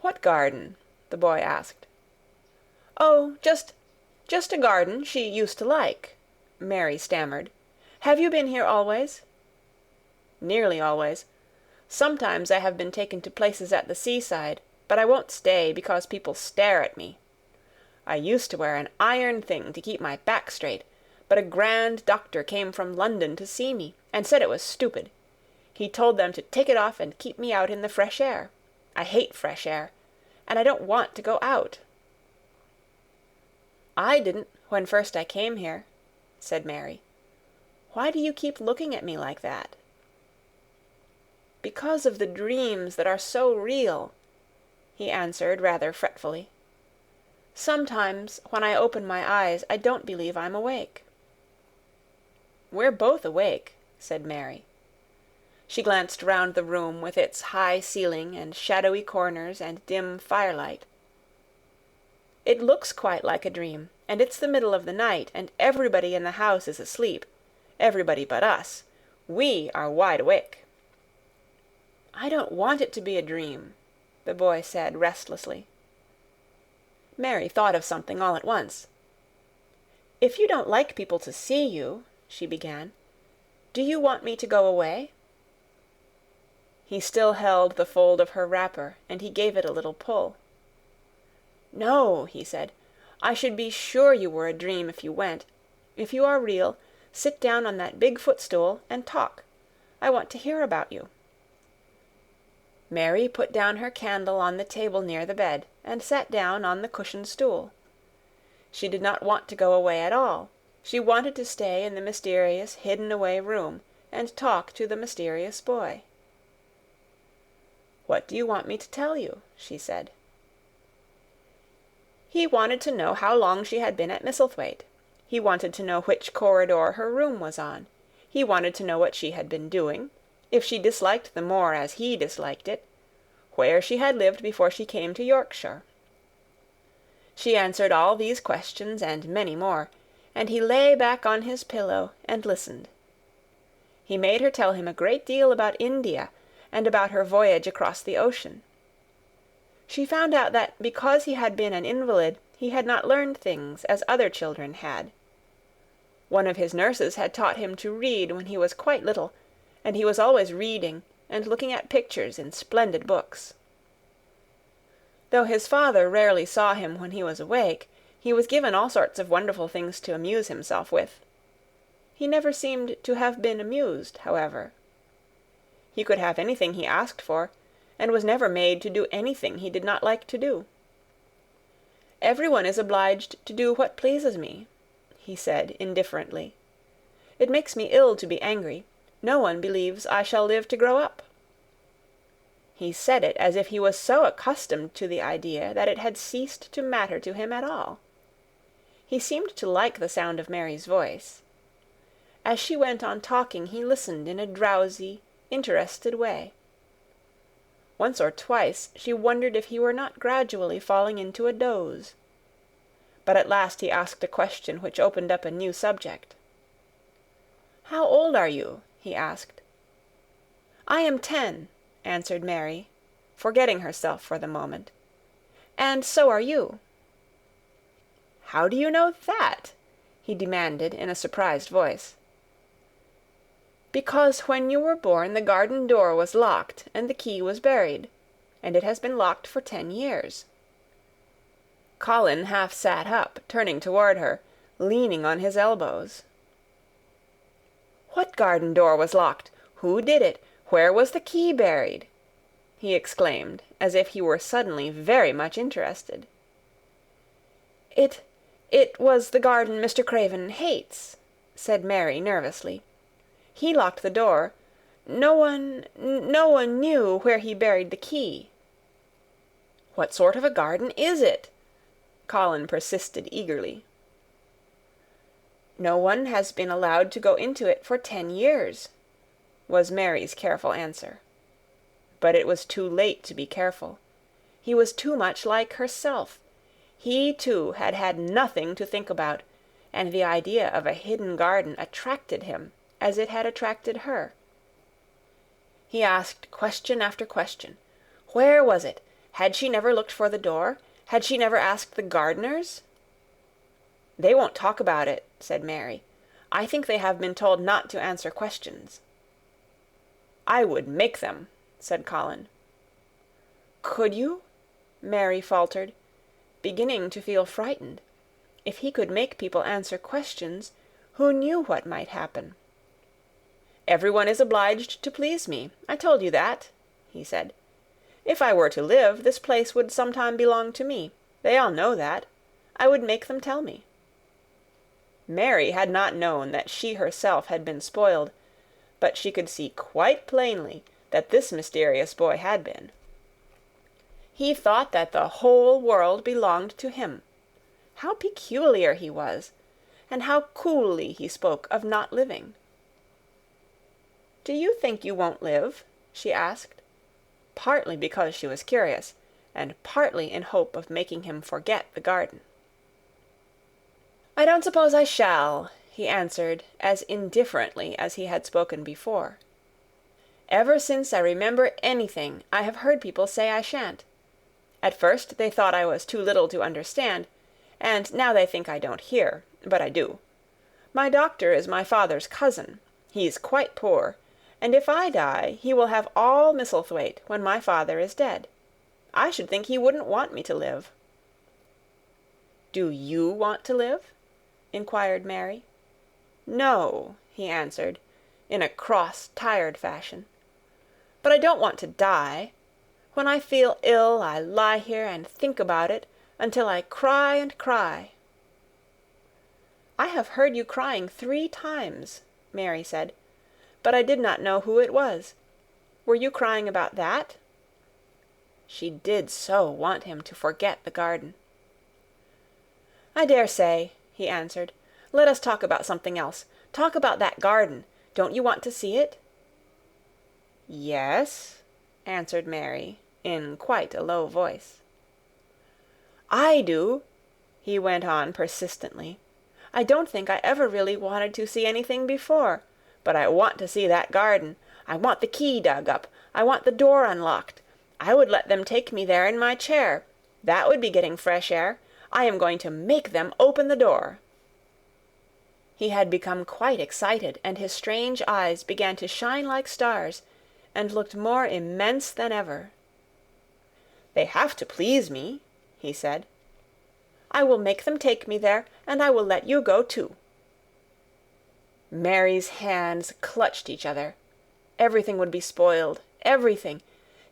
"What garden?" the boy asked. "Oh, just a garden she used to like," Mary stammered. "Have you been here always?" "Nearly always. Sometimes I have been taken to places at the seaside, but I won't stay because people stare at me. I used to wear an iron thing to keep my back straight, but a grand doctor came from London to see me, and said it was stupid. He told them to take it off and keep me out in the fresh air. I hate fresh air, and I don't want to go out." "I didn't when first I came here," said Mary. "Why do you keep looking at me like that?" "Because of the dreams that are so real," he answered rather fretfully. "Sometimes, when I open my eyes, I don't believe I'm awake." "We're both awake," said Mary. She glanced round the room with its high ceiling and shadowy corners and dim firelight. "It looks quite like a dream, and it's the middle of the night, and everybody in the house is asleep. Everybody but us. We are wide awake." "I don't want it to be a dream," the boy said restlessly. Mary thought of something all at once. "If you don't like people to see you," she began, "do you want me to go away?" He still held the fold of her wrapper, and he gave it a little pull. "No," he said. "I should be sure you were a dream if you went. If you are real, sit down on that big footstool and talk. I want to hear about you." Mary put down her candle on the table near the bed, and sat down on the cushioned stool. She did not want to go away at all. She wanted to stay in the mysterious hidden-away room and talk to the mysterious boy. "What do you want me to tell you?" she said. He wanted to know how long she had been at Misselthwaite. He wanted to know which corridor her room was on. He wanted to know what she had been doing, if she disliked the moor as he disliked it, where she had lived before she came to Yorkshire. She answered all these questions and many more, and he lay back on his pillow and listened. He made her tell him a great deal about India and about her voyage across the ocean. She found out that because he had been an invalid, he had not learned things as other children had. One of his nurses had taught him to read when he was quite little, and he was always reading and looking at pictures in splendid books. Though his father rarely saw him when he was awake, he was given all sorts of wonderful things to amuse himself with. He never seemed to have been amused, however. He could have anything he asked for, and was never made to do anything he did not like to do. "Everyone is obliged to do what pleases me," he said indifferently. "It makes me ill to be angry. No one believes I shall live to grow up." He said it as if he was so accustomed to the idea that it had ceased to matter to him at all. He seemed to like the sound of Mary's voice. As she went on talking, he listened in a drowsy, interested way. Once or twice she wondered if he were not gradually falling into a doze. But at last he asked a question which opened up a new subject. "How old are you?" he asked. "I am 10, answered Mary, forgetting herself for the moment. "And so are you." "How do you know that?" he demanded in a surprised voice. "Because when you were born the garden door was locked and the key was buried, and it has been locked for 10 years. Colin half sat up, turning toward her, leaning on his elbows. "What garden door was locked? Who did it? Where was the key buried?" he exclaimed, as if he were suddenly very much interested. It was the garden Mr. Craven hates," said Mary nervously. "He locked the door. No one knew where he buried the key." "What sort of a garden is it?" Colin persisted eagerly. "No one has been allowed to go into it for 10 years," was Mary's careful answer. But it was too late to be careful. He was too much like herself. He, too, had had nothing to think about, and the idea of a hidden garden attracted him as it had attracted her. He asked question after question. Where was it? Had she never looked for the door? Had she never asked the gardeners? "They won't talk about it," said Mary. "I think they have been told not to answer questions." "I would make them," said Colin. "Could you?" Mary faltered, beginning to feel frightened. If he could make people answer questions, who knew what might happen? "Everyone is obliged to please me. I told you that," he said. "If I were to live, this place would sometime belong to me. They all know that. I would make them tell me." Mary had not known that she herself had been spoiled, but she could see quite plainly that this mysterious boy had been. He thought that the whole world belonged to him. How peculiar he was, and how coolly he spoke of not living. "Do you think you won't live?" she asked, partly because she was curious, and partly in hope of making him forget the garden. "I don't suppose I shall," he answered as indifferently as he had spoken before. "Ever since I remember anything, I have heard people say I shan't. At first they thought I was too little to understand, and now they think I don't hear, but I do. My doctor is my father's cousin. He's quite poor, and if I die he will have all Misselthwaite when my father is dead. I should think he wouldn't want me to live." "Do you want to live?" inquired Mary. "No," he answered, in a cross, tired fashion. "But I don't want to die. When I feel ill, I lie here and think about it until I cry and cry." "I have heard you crying 3 times," Mary said, "but I did not know who it was. Were you crying about that?" She did so want him to forget the garden. "I dare say," he answered. "Let us talk about something else. Talk about that garden. Don't you want to see it?" "Yes," answered Mary, in quite a low voice. "I do," he went on persistently. "I don't think I ever really wanted to see anything before, but I want to see that garden. I want the key dug up. I want the door unlocked. I would let them take me there in my chair. That would be getting fresh air. I am going to make them open the door." He had become quite excited, and his strange eyes began to shine like stars, and looked more immense than ever. "They have to please me," he said. "I will make them take me there, and I will let you go too." Mary's hands clutched each other. Everything would be spoiled, everything.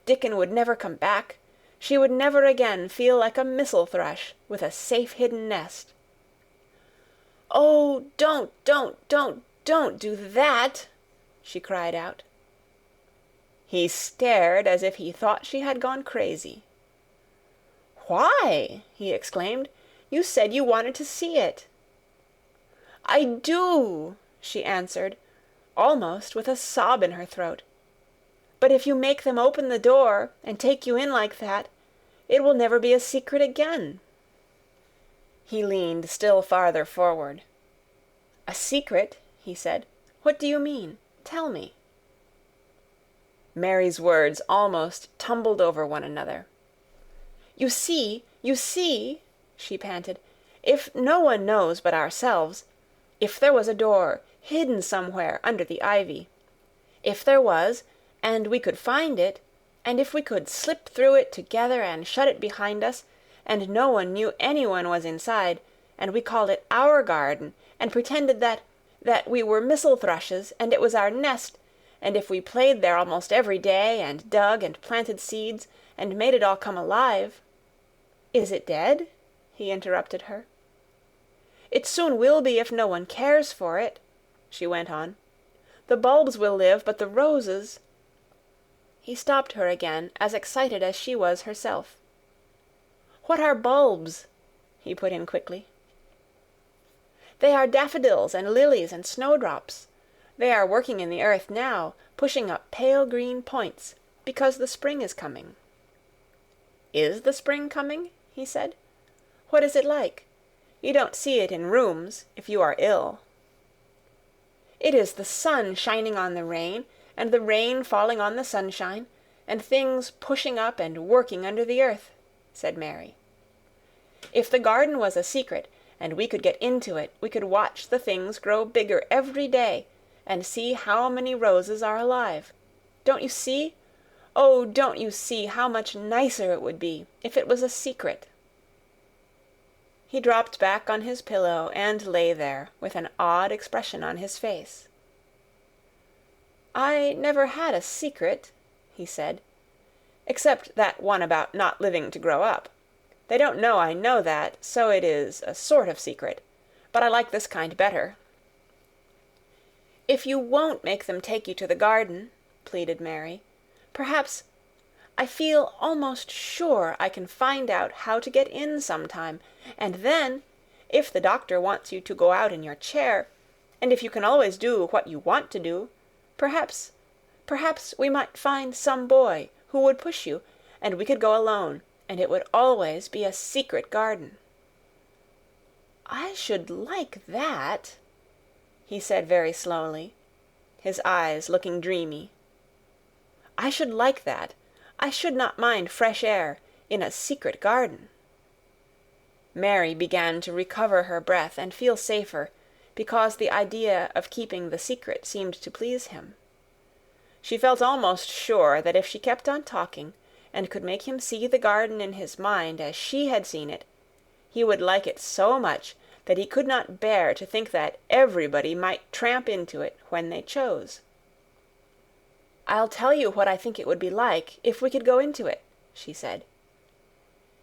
Dickon would never come back. She would never again feel like a missel thrush with a safe-hidden nest. "Oh, don't do that!" she cried out. He stared as if he thought she had gone crazy. "Why?" he exclaimed. "You said you wanted to see it." "I do," she answered, almost with a sob in her throat. "But if you make them open the door and take you in like that, it will never be a secret again." He leaned still farther forward. "A secret?" he said. "What do you mean? Tell me." Mary's words almost tumbled over one another. You see," she panted, "if no one knows but ourselves, if there was a door hidden somewhere under the ivy, if there was, and we could find it, and if we could slip through it together and shut it behind us, and no one knew anyone was inside, and we called it our garden, and pretended that we were missel thrushes, and it was our nest, and if we played there almost every day, and dug and planted seeds, and made it all come alive—" "Is it dead?" he interrupted her. "It soon will be if no one cares for it," she went on. "The bulbs will live, but the roses—" He stopped her again, as excited as she was herself. "What are bulbs?" he put in quickly. "They are daffodils and lilies and snowdrops. They are working in the earth now, pushing up pale green points, because the spring is coming." "Is the spring coming?" he said. "What is it like? You don't see it in rooms, if you are ill." "It is the sun shining on the rain, and the rain falling on the sunshine, and things pushing up and working under the earth," said Mary. "If the garden was a secret, and we could get into it, we could watch the things grow bigger every day, and see how many roses are alive. Don't you see? Oh, don't you see how much nicer it would be if it was a secret?" He dropped back on his pillow and lay there with an odd expression on his face. "I never had a secret," he said, "except that one about not living to grow up. They don't know I know that, so it is a sort of secret. but I like this kind better." "If you won't make them take you to the garden," pleaded Mary, "perhaps I feel almost sure I can find out how to get in sometime, and then, if the doctor wants you to go out in your chair, and if you can always do what you want to do, perhaps we might find some boy who would push you, and we could go alone, and it would always be a secret garden." "I should like that," he said very slowly, his eyes looking dreamy. "I should like that. I should not mind fresh air in a secret garden." Mary began to recover her breath and feel safer, because the idea of keeping the secret seemed to please him. She felt almost sure that if she kept on talking, and could make him see the garden in his mind as she had seen it, he would like it so much that he could not bear to think that everybody might tramp into it when they chose. "I'll tell you what I think it would be like if we could go into it," she said.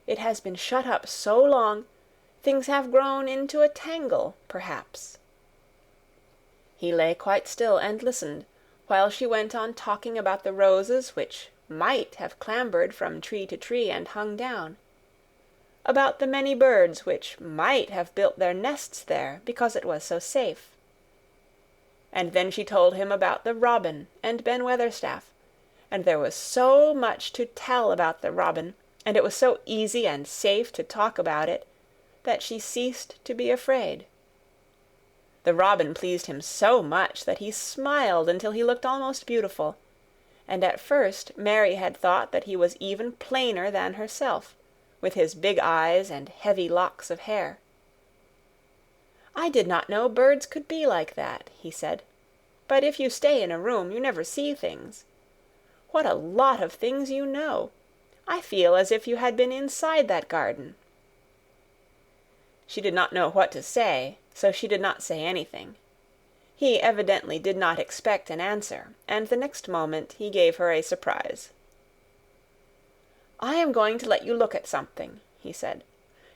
"It has been shut up so long, things have grown into a tangle, perhaps." He lay quite still and listened, while she went on talking about the roses which might have clambered from tree to tree and hung down, about the many birds which might have built their nests there because it was so safe. And then she told him about the robin and Ben Weatherstaff, and there was so much to tell about the robin, and it was so easy and safe to talk about it, that she ceased to be afraid. The robin pleased him so much that he smiled until he looked almost beautiful, and at first Mary had thought that he was even plainer than herself, with his big eyes and heavy locks of hair. "I did not know birds could be like that," he said. "But if you stay in a room, you never see things. What a lot of things you know! I feel as if you had been inside that garden." She did not know what to say, so she did not say anything. He evidently did not expect an answer, and the next moment he gave her a surprise. "I am going to let you look at something," he said.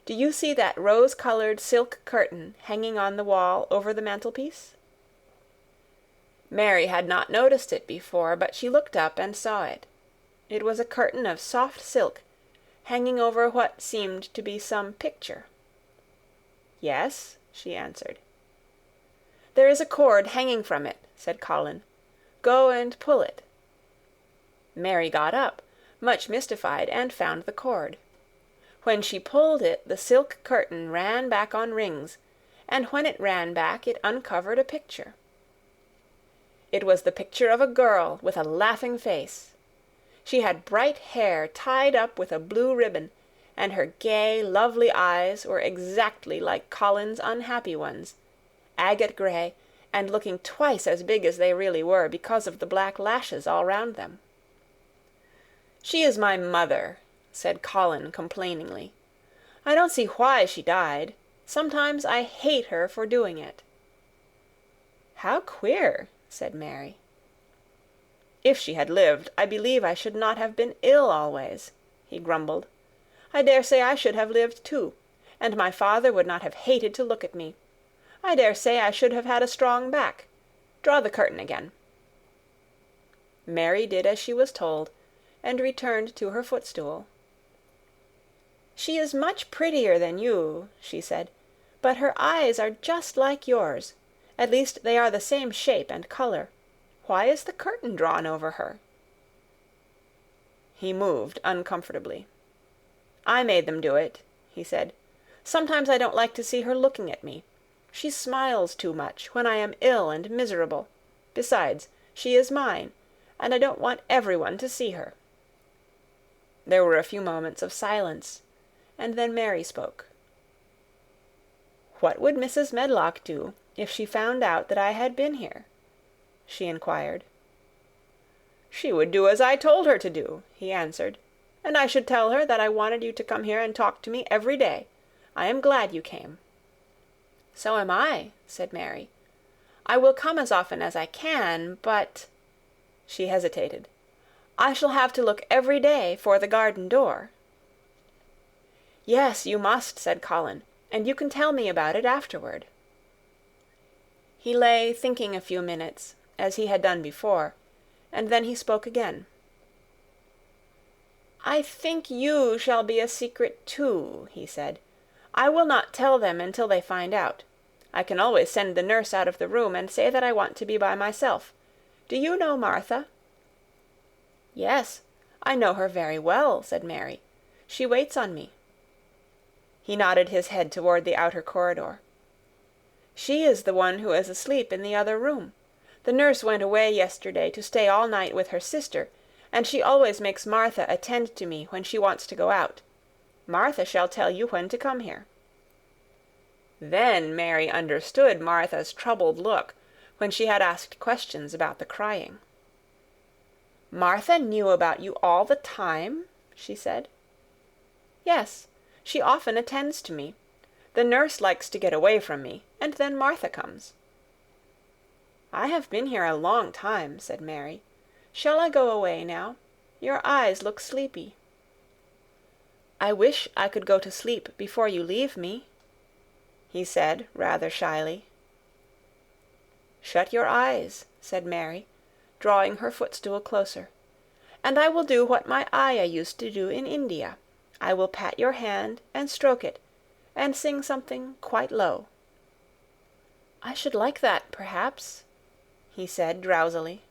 "Do you see that rose-colored silk curtain hanging on the wall over the mantelpiece?" Mary had not noticed it before, but she looked up and saw it. It was a curtain of soft silk, hanging over what seemed to be some picture. "Yes," she answered. "There is a cord hanging from it," said Colin. "Go and pull it." Mary got up, much mystified, and found the cord. When she pulled it, the silk curtain ran back on rings, and when it ran back it uncovered a picture. It was the picture of a girl with a laughing face. She had bright hair tied up with a blue ribbon, and her gay, lovely eyes were exactly like Colin's unhappy ones, agate grey, and looking twice as big as they really were because of the black lashes all round them. "She is my mother," said Colin complainingly. "I don't see why she died. Sometimes I hate her for doing it." "How queer," said Mary. "If she had lived, I believe I should not have been ill always," he grumbled. "I dare say I should have lived too, and my father would not have hated to look at me. I dare say I should have had a strong back. Draw the curtain again." Mary did as she was told, and returned to her footstool. "She is much prettier than you," she said, "but her eyes are just like yours. At least they are the same shape and color. Why is the curtain drawn over her?" He moved uncomfortably. "I made them do it," he said. "Sometimes I don't like to see her looking at me. She smiles too much when I am ill and miserable. Besides, she is mine, and I don't want everyone to see her." There were a few moments of silence, and then Mary spoke. "What would Mrs. Medlock do if she found out that I had been here?" she inquired. "She would do as I told her to do," he answered, "and I should tell her that I wanted you to come here and talk to me every day. I am glad you came." "So am I," said Mary. "I will come as often as I can, but—" She hesitated. "I shall have to look every day for the garden door." "Yes, you must," said Colin, "and you can tell me about it afterward." He lay thinking a few minutes, as he had done before, and then he spoke again. "I think you shall be a secret too," he said. "I will not tell them until they find out. I can always send the nurse out of the room and say that I want to be by myself. Do you know Martha?" "Yes, I know her very well," said Mary. "She waits on me." He nodded his head toward the outer corridor. "She is the one who is asleep in the other room. The nurse went away yesterday to stay all night with her sister, and she always makes Martha attend to me when she wants to go out. Martha shall tell you when to come here." Then Mary understood Martha's troubled look when she had asked questions about the crying. "Martha knew about you all the time?" she said. "Yes, she often attends to me. The nurse likes to get away from me, and then Martha comes." "I have been here a long time," said Mary. "Shall I go away now? Your eyes look sleepy." "I wish I could go to sleep before you leave me," he said rather shyly. "Shut your eyes," said Mary, drawing her footstool closer, "and I will do what my ayah used to do in India. I will pat your hand and stroke it, and sing something quite low." "I should like that, perhaps," he said drowsily.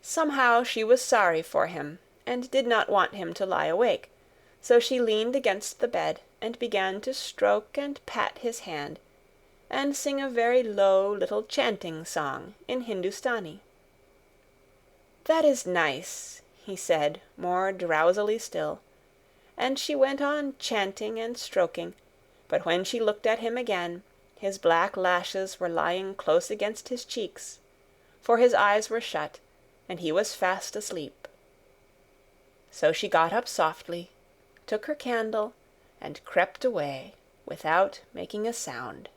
Somehow she was sorry for him, and did not want him to lie awake, so she leaned against the bed and began to stroke and pat his hand, and sing a very low little chanting song in Hindustani. "That is nice," he said more drowsily still, and she went on chanting and stroking, but when she looked at him again, his black lashes were lying close against his cheeks, for his eyes were shut, and he was fast asleep. So she got up softly, took her candle, and crept away without making a sound.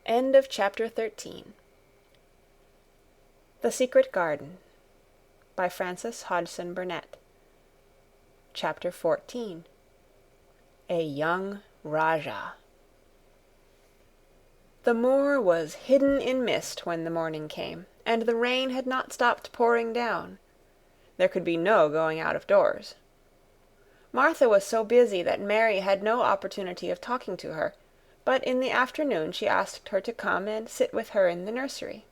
End of chapter 13. The Secret Garden by Frances Hodgson Burnett. Chapter 14. A Young Rajah. The moor was hidden in mist when the morning came, and the rain had not stopped pouring down. There could be no going out of doors. Martha was so busy that Mary had no opportunity of talking to her, but in the afternoon she asked her to come and sit with her in the nursery.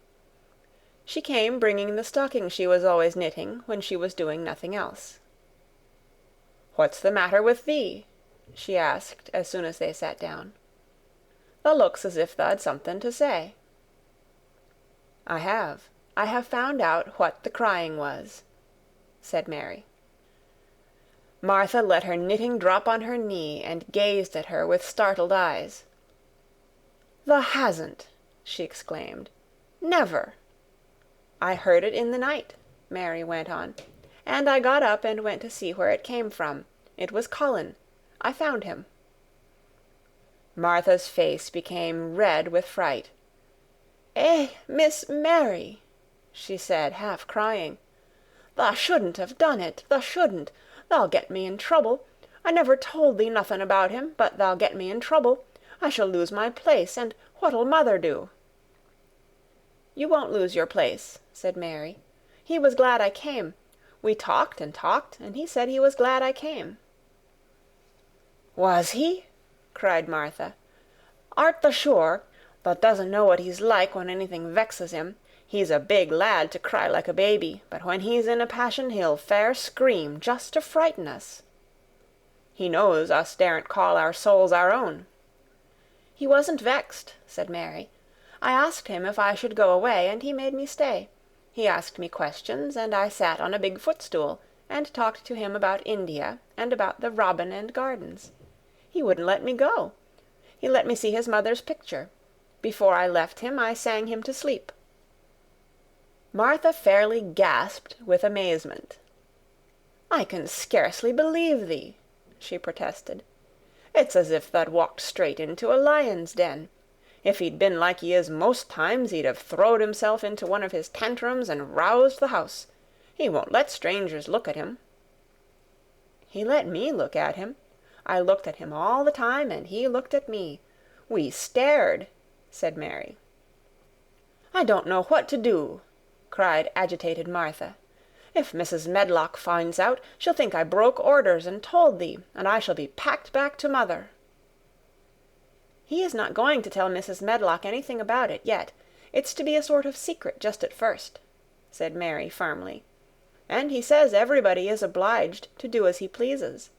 She came bringing the stocking she was always knitting when she was doing nothing else. "What's the matter with thee?" she asked as soon as they sat down. "Thou looks as if thou'd something to say." I have found out what the crying was," said Mary. Martha let her knitting drop on her knee and gazed at her with startled eyes. "Thou hasn't!" she exclaimed. "Never!" "I heard it in the night," Mary went on, "and I got up and went to see where it came from. It was Colin. I found him." Martha's face became red with fright. "Eh, Miss Mary," she said, half crying. "Thou shouldn't have done it. Thou shouldn't. Thou'll get me in trouble. I never told thee nothing about him, but thou'll get me in trouble. I shall lose my place, and what'll mother do?" "You won't lose your place," said Mary. "He was glad I came. We talked and talked, and he said he was glad I came." "Was he?" cried Martha. "Art thou sure? Thou doesn't know what he's like when anything vexes him. He's a big lad to cry like a baby, but when he's in a passion he'll fair scream just to frighten us. He knows us daren't call our souls our own." "He wasn't vexed," said Mary. "I asked him if I should go away, and he made me stay. He asked me questions, and I sat on a big footstool and talked to him about India and about the Robin and Gardens. He wouldn't let me go. He let me see his mother's picture. Before I left him, I sang him to sleep." Martha fairly gasped with amazement. "I can scarcely believe thee," she protested. "It's as if thou'd walked straight into a lion's den. If he'd been like he is most times, he'd have throwed himself into one of his tantrums and roused the house. He won't let strangers look at him." "He let me look at him. I looked at him all the time, and he looked at me. "We stared," said Mary. "I don't know what to do," cried agitated Martha. "If Mrs. Medlock finds out, she'll think I broke orders and told thee, and I shall be packed back to mother." "He is not going to tell Mrs. Medlock anything about it yet. It's to be a sort of secret just at first," said Mary firmly. "And he says everybody is obliged to do as he pleases."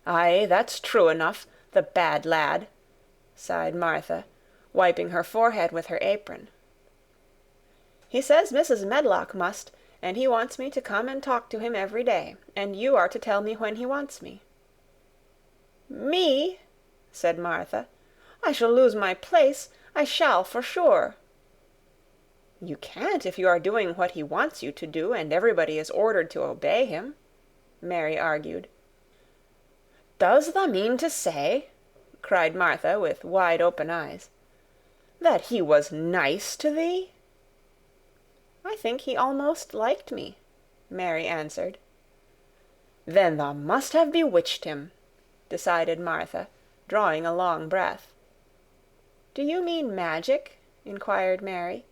"Aye, that's true enough, the bad lad," sighed Martha, wiping her forehead with her apron. "He says Mrs. Medlock must, and he wants me to come and talk to him every day, and you are to tell me when he wants me." "Me?" said Martha. "I shall lose my place. I shall, for sure." "You can't if you are doing what he wants you to do, and everybody is ordered to obey him," Mary argued. "Does thou mean to say," cried Martha with wide-open eyes, "that he was nice to thee?" "I think he almost liked me," Mary answered. "Then thou must have bewitched him," decided Martha, drawing a long breath. "Do you mean magic?" inquired Mary.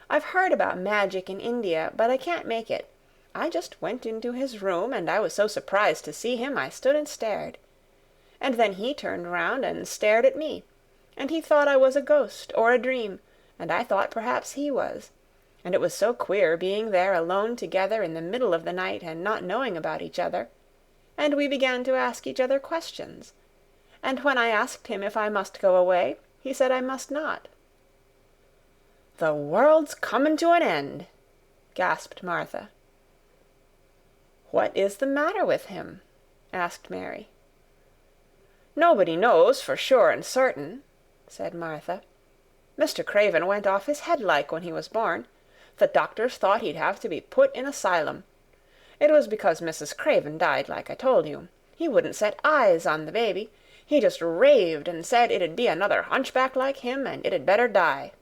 "I've heard about magic in India, but I can't make it. I just went into his room, and I was so surprised to see him I stood and stared. And then he turned round and stared at me, and he thought I was a ghost or a dream, and I thought perhaps he was. And it was so queer being there alone together in the middle of the night and not knowing about each other. And we began to ask each other questions. And when I asked him if I must go away, he said I must not." "The world's comin' to an end," gasped Martha. "What is the matter with him?" asked Mary. "Nobody knows for sure and certain," said Martha. "Mr. Craven went off his head like when he was born. The doctors thought he'd have to be put in asylum. It was because Mrs. Craven died, like I told you. He wouldn't set eyes on the baby. He just raved and said it'd be another hunchback like him, and it'd better die."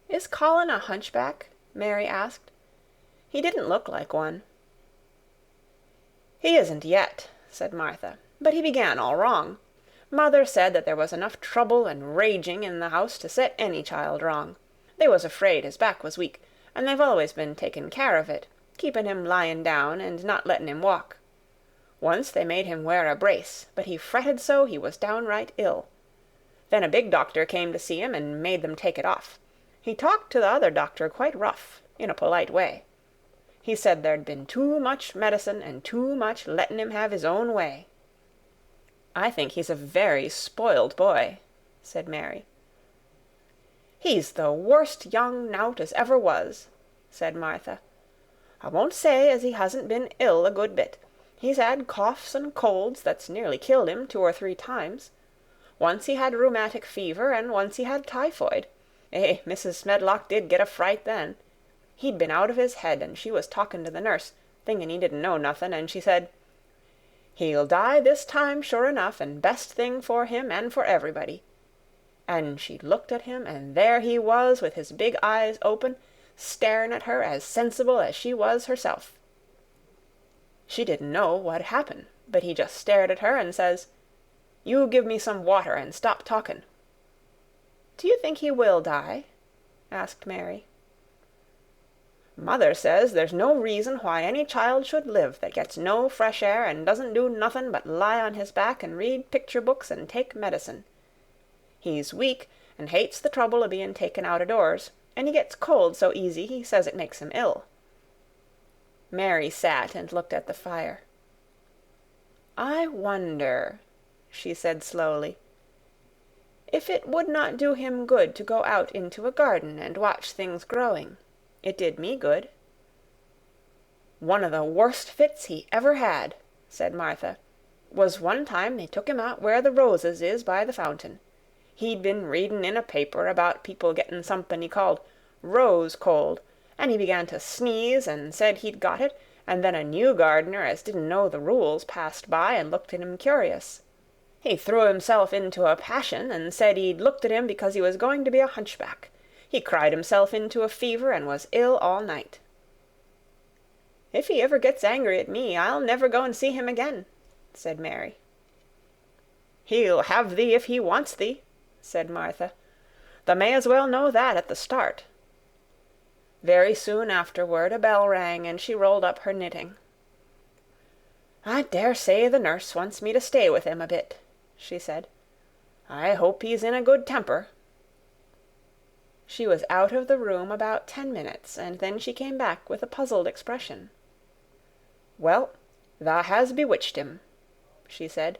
"Is Colin a hunchback?" Mary asked. "He didn't look like one." "He isn't yet," said Martha, "but he began all wrong. Mother said that there was enough trouble and raging in the house to set any child wrong. They was afraid his back was weak, and they've always been taking care of it, keeping him lying down and not letting him walk. Once they made him wear a brace, but he fretted so he was downright ill. Then a big doctor came to see him and made them take it off. He talked to the other doctor quite rough, in a polite way. He said there'd been too much medicine and too much letting him have his own way." "I think he's a very spoiled boy," said Mary. "He's the worst young nowt as ever was," said Martha. "I won't say as he hasn't been ill a good bit. He's had coughs and colds that's nearly killed him 2 or 3 times. Once he had rheumatic fever, and once he had typhoid. Mrs. Medlock did get a fright then. He'd been out of his head, and she was talking to the nurse, thinking he didn't know nothing, and she said, 'He'll die this time sure enough, and best thing for him and for everybody.' And she looked at him, and there he was with his big eyes open, staring at her as sensible as she was herself. She didn't know what'd happen, but he just stared at her and says, 'You give me some water and stop talking.'" "Do you think he will die?" asked Mary. "Mother says there's no reason why any child should live that gets no fresh air and doesn't do nothing but lie on his back and read picture books and take medicine. He's weak and hates the trouble of being taken out of doors, and he gets cold so easy he says it makes him ill." Mary sat and looked at the fire. "I wonder," she said slowly, "if it would not do him good to go out into a garden and watch things growing. It did me good." "One of the worst fits he ever had," said Martha, "was one time they took him out where the roses is by the fountain. He'd been reading in a paper about people getting something he called rose cold, and he began to sneeze and said he'd got it, and then a new gardener as didn't know the rules passed by and looked at him curious. He threw himself into a passion and said he'd looked at him because he was going to be a hunchback. He cried himself into a fever and was ill all night." "If he ever gets angry at me, I'll never go and see him again," said Mary. "He'll have thee if he wants thee," said Martha. "Thou may as well know that at the start." Very soon afterward a bell rang, and she rolled up her knitting. "I dare say the nurse wants me to stay with him a bit," she said. "I hope he's in a good temper." She was out of the room about 10 minutes, and then she came back with a puzzled expression. "Well, thou has bewitched him," she said.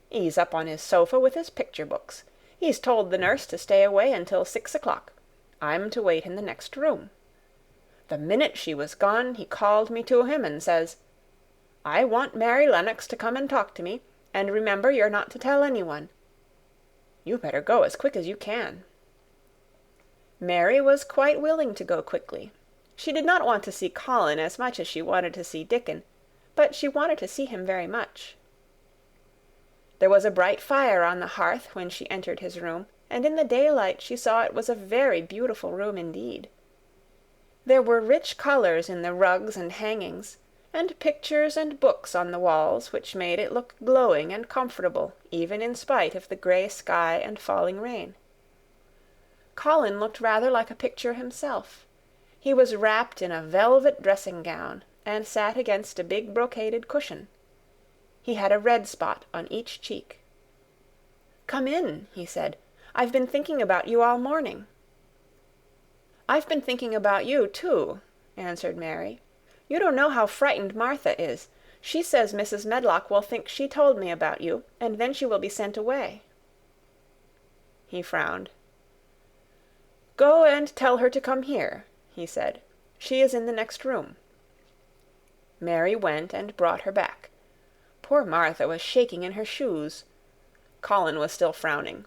"He's up on his sofa with his picture books. He's told the nurse to stay away until 6 o'clock. I'm to wait in the next room. The minute she was gone, he called me to him and says, 'I want Mary Lennox to come and talk to me, and remember you're not to tell anyone. You better go as quick as you can.'" Mary was quite willing to go quickly. She did not want to see Colin as much as she wanted to see Dickon, but she wanted to see him very much. There was a bright fire on the hearth when she entered his room, and in the daylight she saw it was a very beautiful room indeed. There were rich colors in the rugs and hangings, and pictures and books on the walls which made it look glowing and comfortable even in spite of the grey sky and falling rain. Colin looked rather like a picture himself. He was wrapped in a velvet dressing-gown, and sat against a big brocaded cushion. He had a red spot on each cheek. "Come in," he said. "I've been thinking about you all morning." "I've been thinking about you, too," answered Mary. "You don't know how frightened Martha is. She says Mrs. Medlock will think she told me about you, and then she will be sent away." He frowned. "Go and tell her to come here," he said. "She is in the next room." Mary went and brought her back. Poor Martha was shaking in her shoes. Colin was still frowning.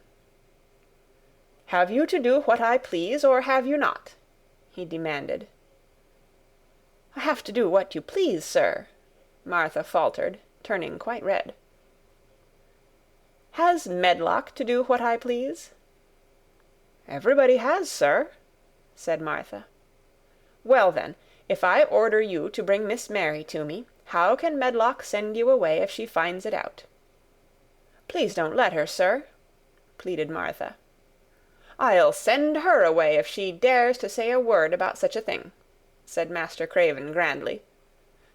"Have you to do what I please, or have you not?" he demanded. "I have to do what you please, sir," Martha faltered, turning quite red. "Has Medlock to do what I please?" "Everybody has, sir," said Martha. "Well, then, if I order you to bring Miss Mary to me, how can Medlock send you away if she finds it out?" "Please don't let her, sir," pleaded Martha. "I'll send her away if she dares to say a word about such a thing," said Master Craven grandly.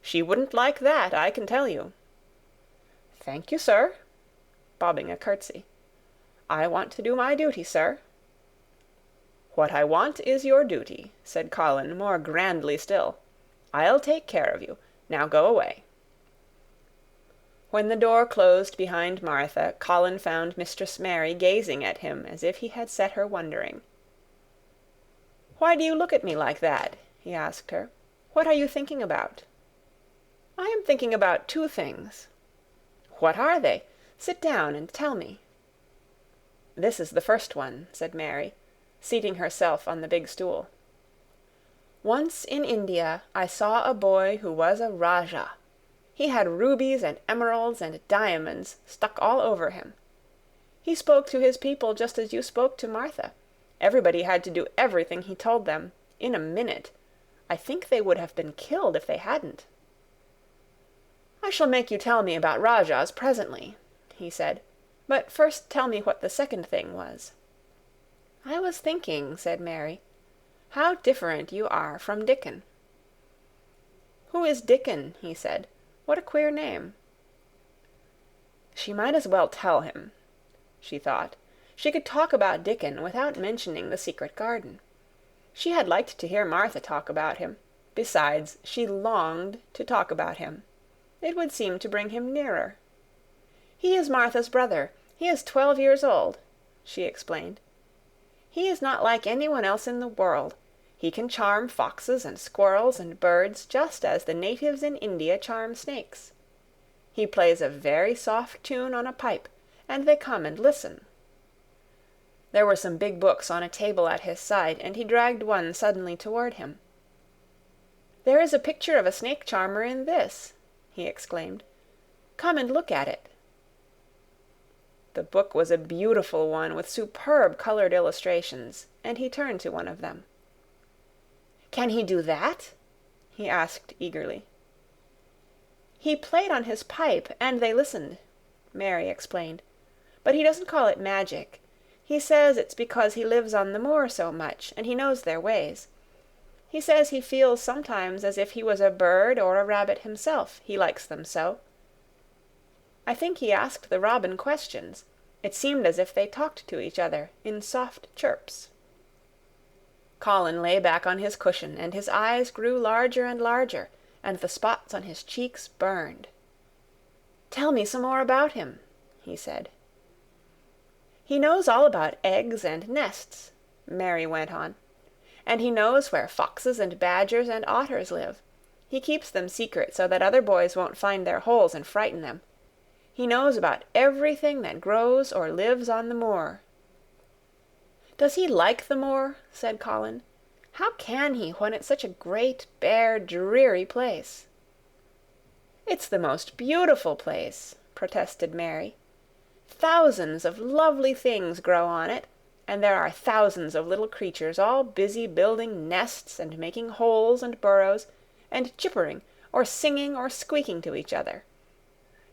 "She wouldn't like that, I can tell you." "Thank you, sir," bobbing a curtsy. "I want to do my duty, sir." "What I want is your duty," said Colin more grandly still. "I'll take care of you. Now go away." When the door closed behind Martha, Colin found Mistress Mary gazing at him as if he had set her wondering. "Why do you look at me like that?" he asked her. "What are you thinking about?" "I am thinking about 2 things." "What are they? Sit down and tell me." "This is the first one," said Mary, seating herself on the big stool. "Once in India I saw a boy who was a Rajah. He had rubies and emeralds and diamonds stuck all over him. He spoke to his people just as you spoke to Martha. Everybody had to do everything he told them, in a minute. I think they would have been killed if they hadn't." "I shall make you tell me about Rajahs presently," he said. "But first tell me what the second thing was." "I was thinking," said Mary, "how different you are from Dickon." "Who is Dickon?" he said. "What a queer name." She might as well tell him, she thought. She could talk about Dickon without mentioning the secret garden. She had liked to hear Martha talk about him. Besides, she longed to talk about him. It would seem to bring him nearer. "He is Martha's brother. He is 12 years old," she explained. "He is not like anyone else in the world. He can charm foxes and squirrels and birds just as the natives in India charm snakes. He plays a very soft tune on a pipe, and they come and listen." There were some big books on a table at his side, and he dragged one suddenly toward him. "There is a picture of a snake charmer in this," he exclaimed. "Come and look at it." The book was a beautiful one with superb colored illustrations, and he turned to one of them. "Can he do that?" he asked eagerly. "He played on his pipe, and they listened," Mary explained. But he doesn't call it magic. He says it's because he lives on the moor so much, and he knows their ways. He says he feels sometimes as if he was a bird or a rabbit himself, he likes them so. I think he asked the robin questions. It seemed as if they talked to each other in soft chirps. Colin lay back on his cushion, and his eyes grew larger and larger, and the spots on his cheeks burned. "Tell me some more about him," he said. "He knows all about eggs and nests," Mary went on. "And he knows where foxes and badgers and otters live. He keeps them secret so that other boys won't find their holes and frighten them. He knows about everything that grows or lives on the moor." "Does he like the moor?" said Colin. "How can he when it's such a great, bare, dreary place?" "It's the most beautiful place," protested Mary. "Thousands of lovely things grow on it, and there are thousands of little creatures all busy building nests and making holes and burrows, and chippering or singing or squeaking to each other.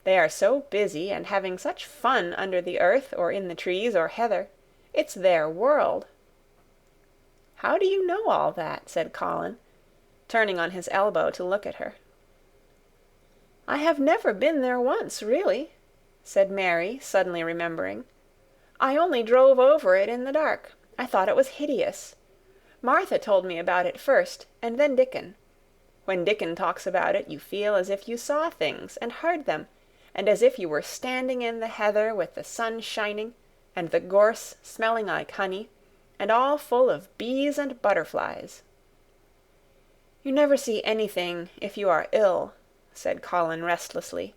They are so busy and having such fun under the earth or in the trees or heather. It's their world." "How do you know all that?" said Colin, turning on his elbow to look at her. "I have never been there once, really," said Mary, suddenly remembering. "I only drove over it in the dark. I thought it was hideous. Martha told me about it first, and then Dickon. When Dickon talks about it, you feel as if you saw things and heard them, and as if you were standing in the heather with the sun shining, and the gorse smelling like honey, and all full of bees and butterflies." "You never see anything if you are ill," said Colin restlessly.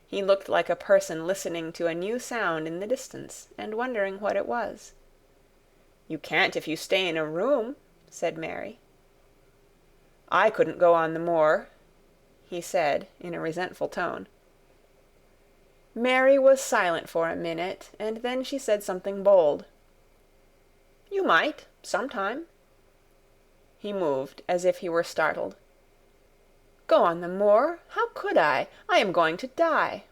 He looked like a person listening to a new sound in the distance and wondering what it was. "You can't if you stay in a room," said Mary. "I couldn't go on the moor," he said in a resentful tone. Mary was silent for a minute, and then she said something bold. "You might, sometime." He moved as if he were startled. "Go on the moor? How could I? I am going to die."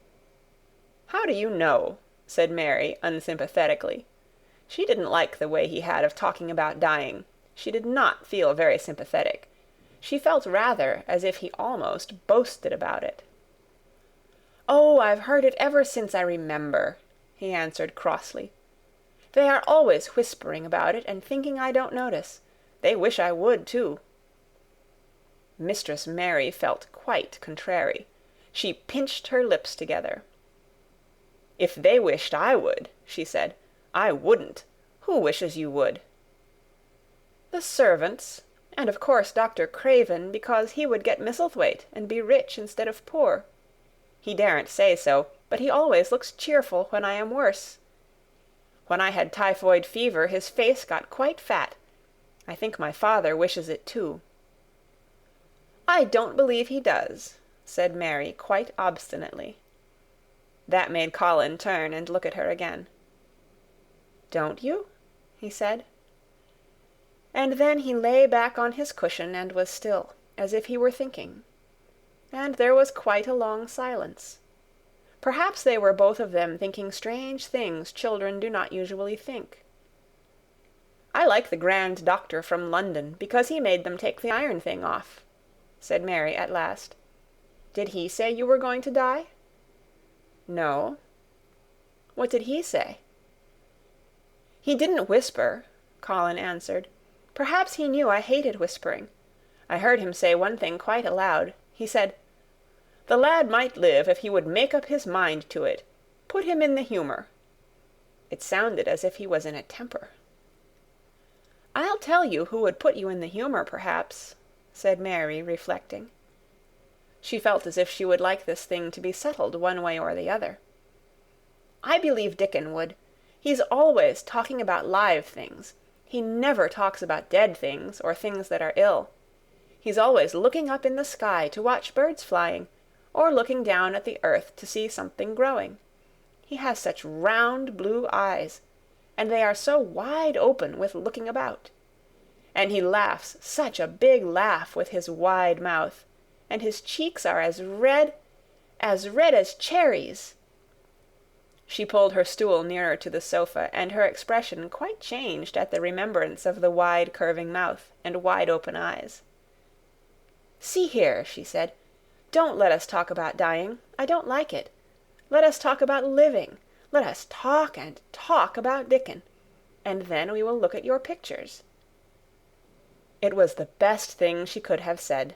"How do you know?" said Mary unsympathetically. She didn't like the way he had of talking about dying. She did not feel very sympathetic. She felt rather as if he almost boasted about it. "Oh, I've heard it ever since I remember," he answered crossly. "They are always whispering about it and thinking I don't notice. They wish I would, too." Mistress Mary felt quite contrary. She pinched her lips together. "If they wished I would," she said, "I wouldn't. Who wishes you would?" "The servants, and of course Dr. Craven, because he would get Misselthwaite and be rich instead of poor. He daren't say so, but he always looks cheerful when I am worse. When I had typhoid fever, his face got quite fat. I think my father wishes it too." "I don't believe he does," said Mary quite obstinately. That made Colin turn and look at her again. "Don't you?" he said. And then he lay back on his cushion and was still, as if he were thinking. And there was quite a long silence. Perhaps they were both of them thinking strange things children do not usually think. "I like the grand doctor from London because he made them take the iron thing off," said Mary at last. "Did he say you were going to die?" "No." "What did he say?" "He didn't whisper," Colin answered. "Perhaps he knew I hated whispering. I heard him say one thing quite aloud. He said, 'The lad might live if he would make up his mind to it. Put him in the humour.' It sounded as if he was in a temper." "I'll tell you who would put you in the humour, perhaps," said Mary, reflecting. She felt as if she would like this thing to be settled one way or the other. "I believe Dickon would. He's always talking about live things. He never talks about dead things or things that are ill. He's always looking up in the sky to watch birds flying, or looking down at the earth to see something growing. He has such round blue eyes, and they are so wide open with looking about. And he laughs such a big laugh with his wide mouth, and his cheeks are as red as cherries." She pulled her stool nearer to the sofa, and her expression quite changed at the remembrance of the wide curving mouth and wide open eyes. "See here," she said, "don't let us talk about dying. I don't like it. Let us talk about living. Let us talk and talk about Dickon. And then we will look at your pictures." It was the best thing she could have said.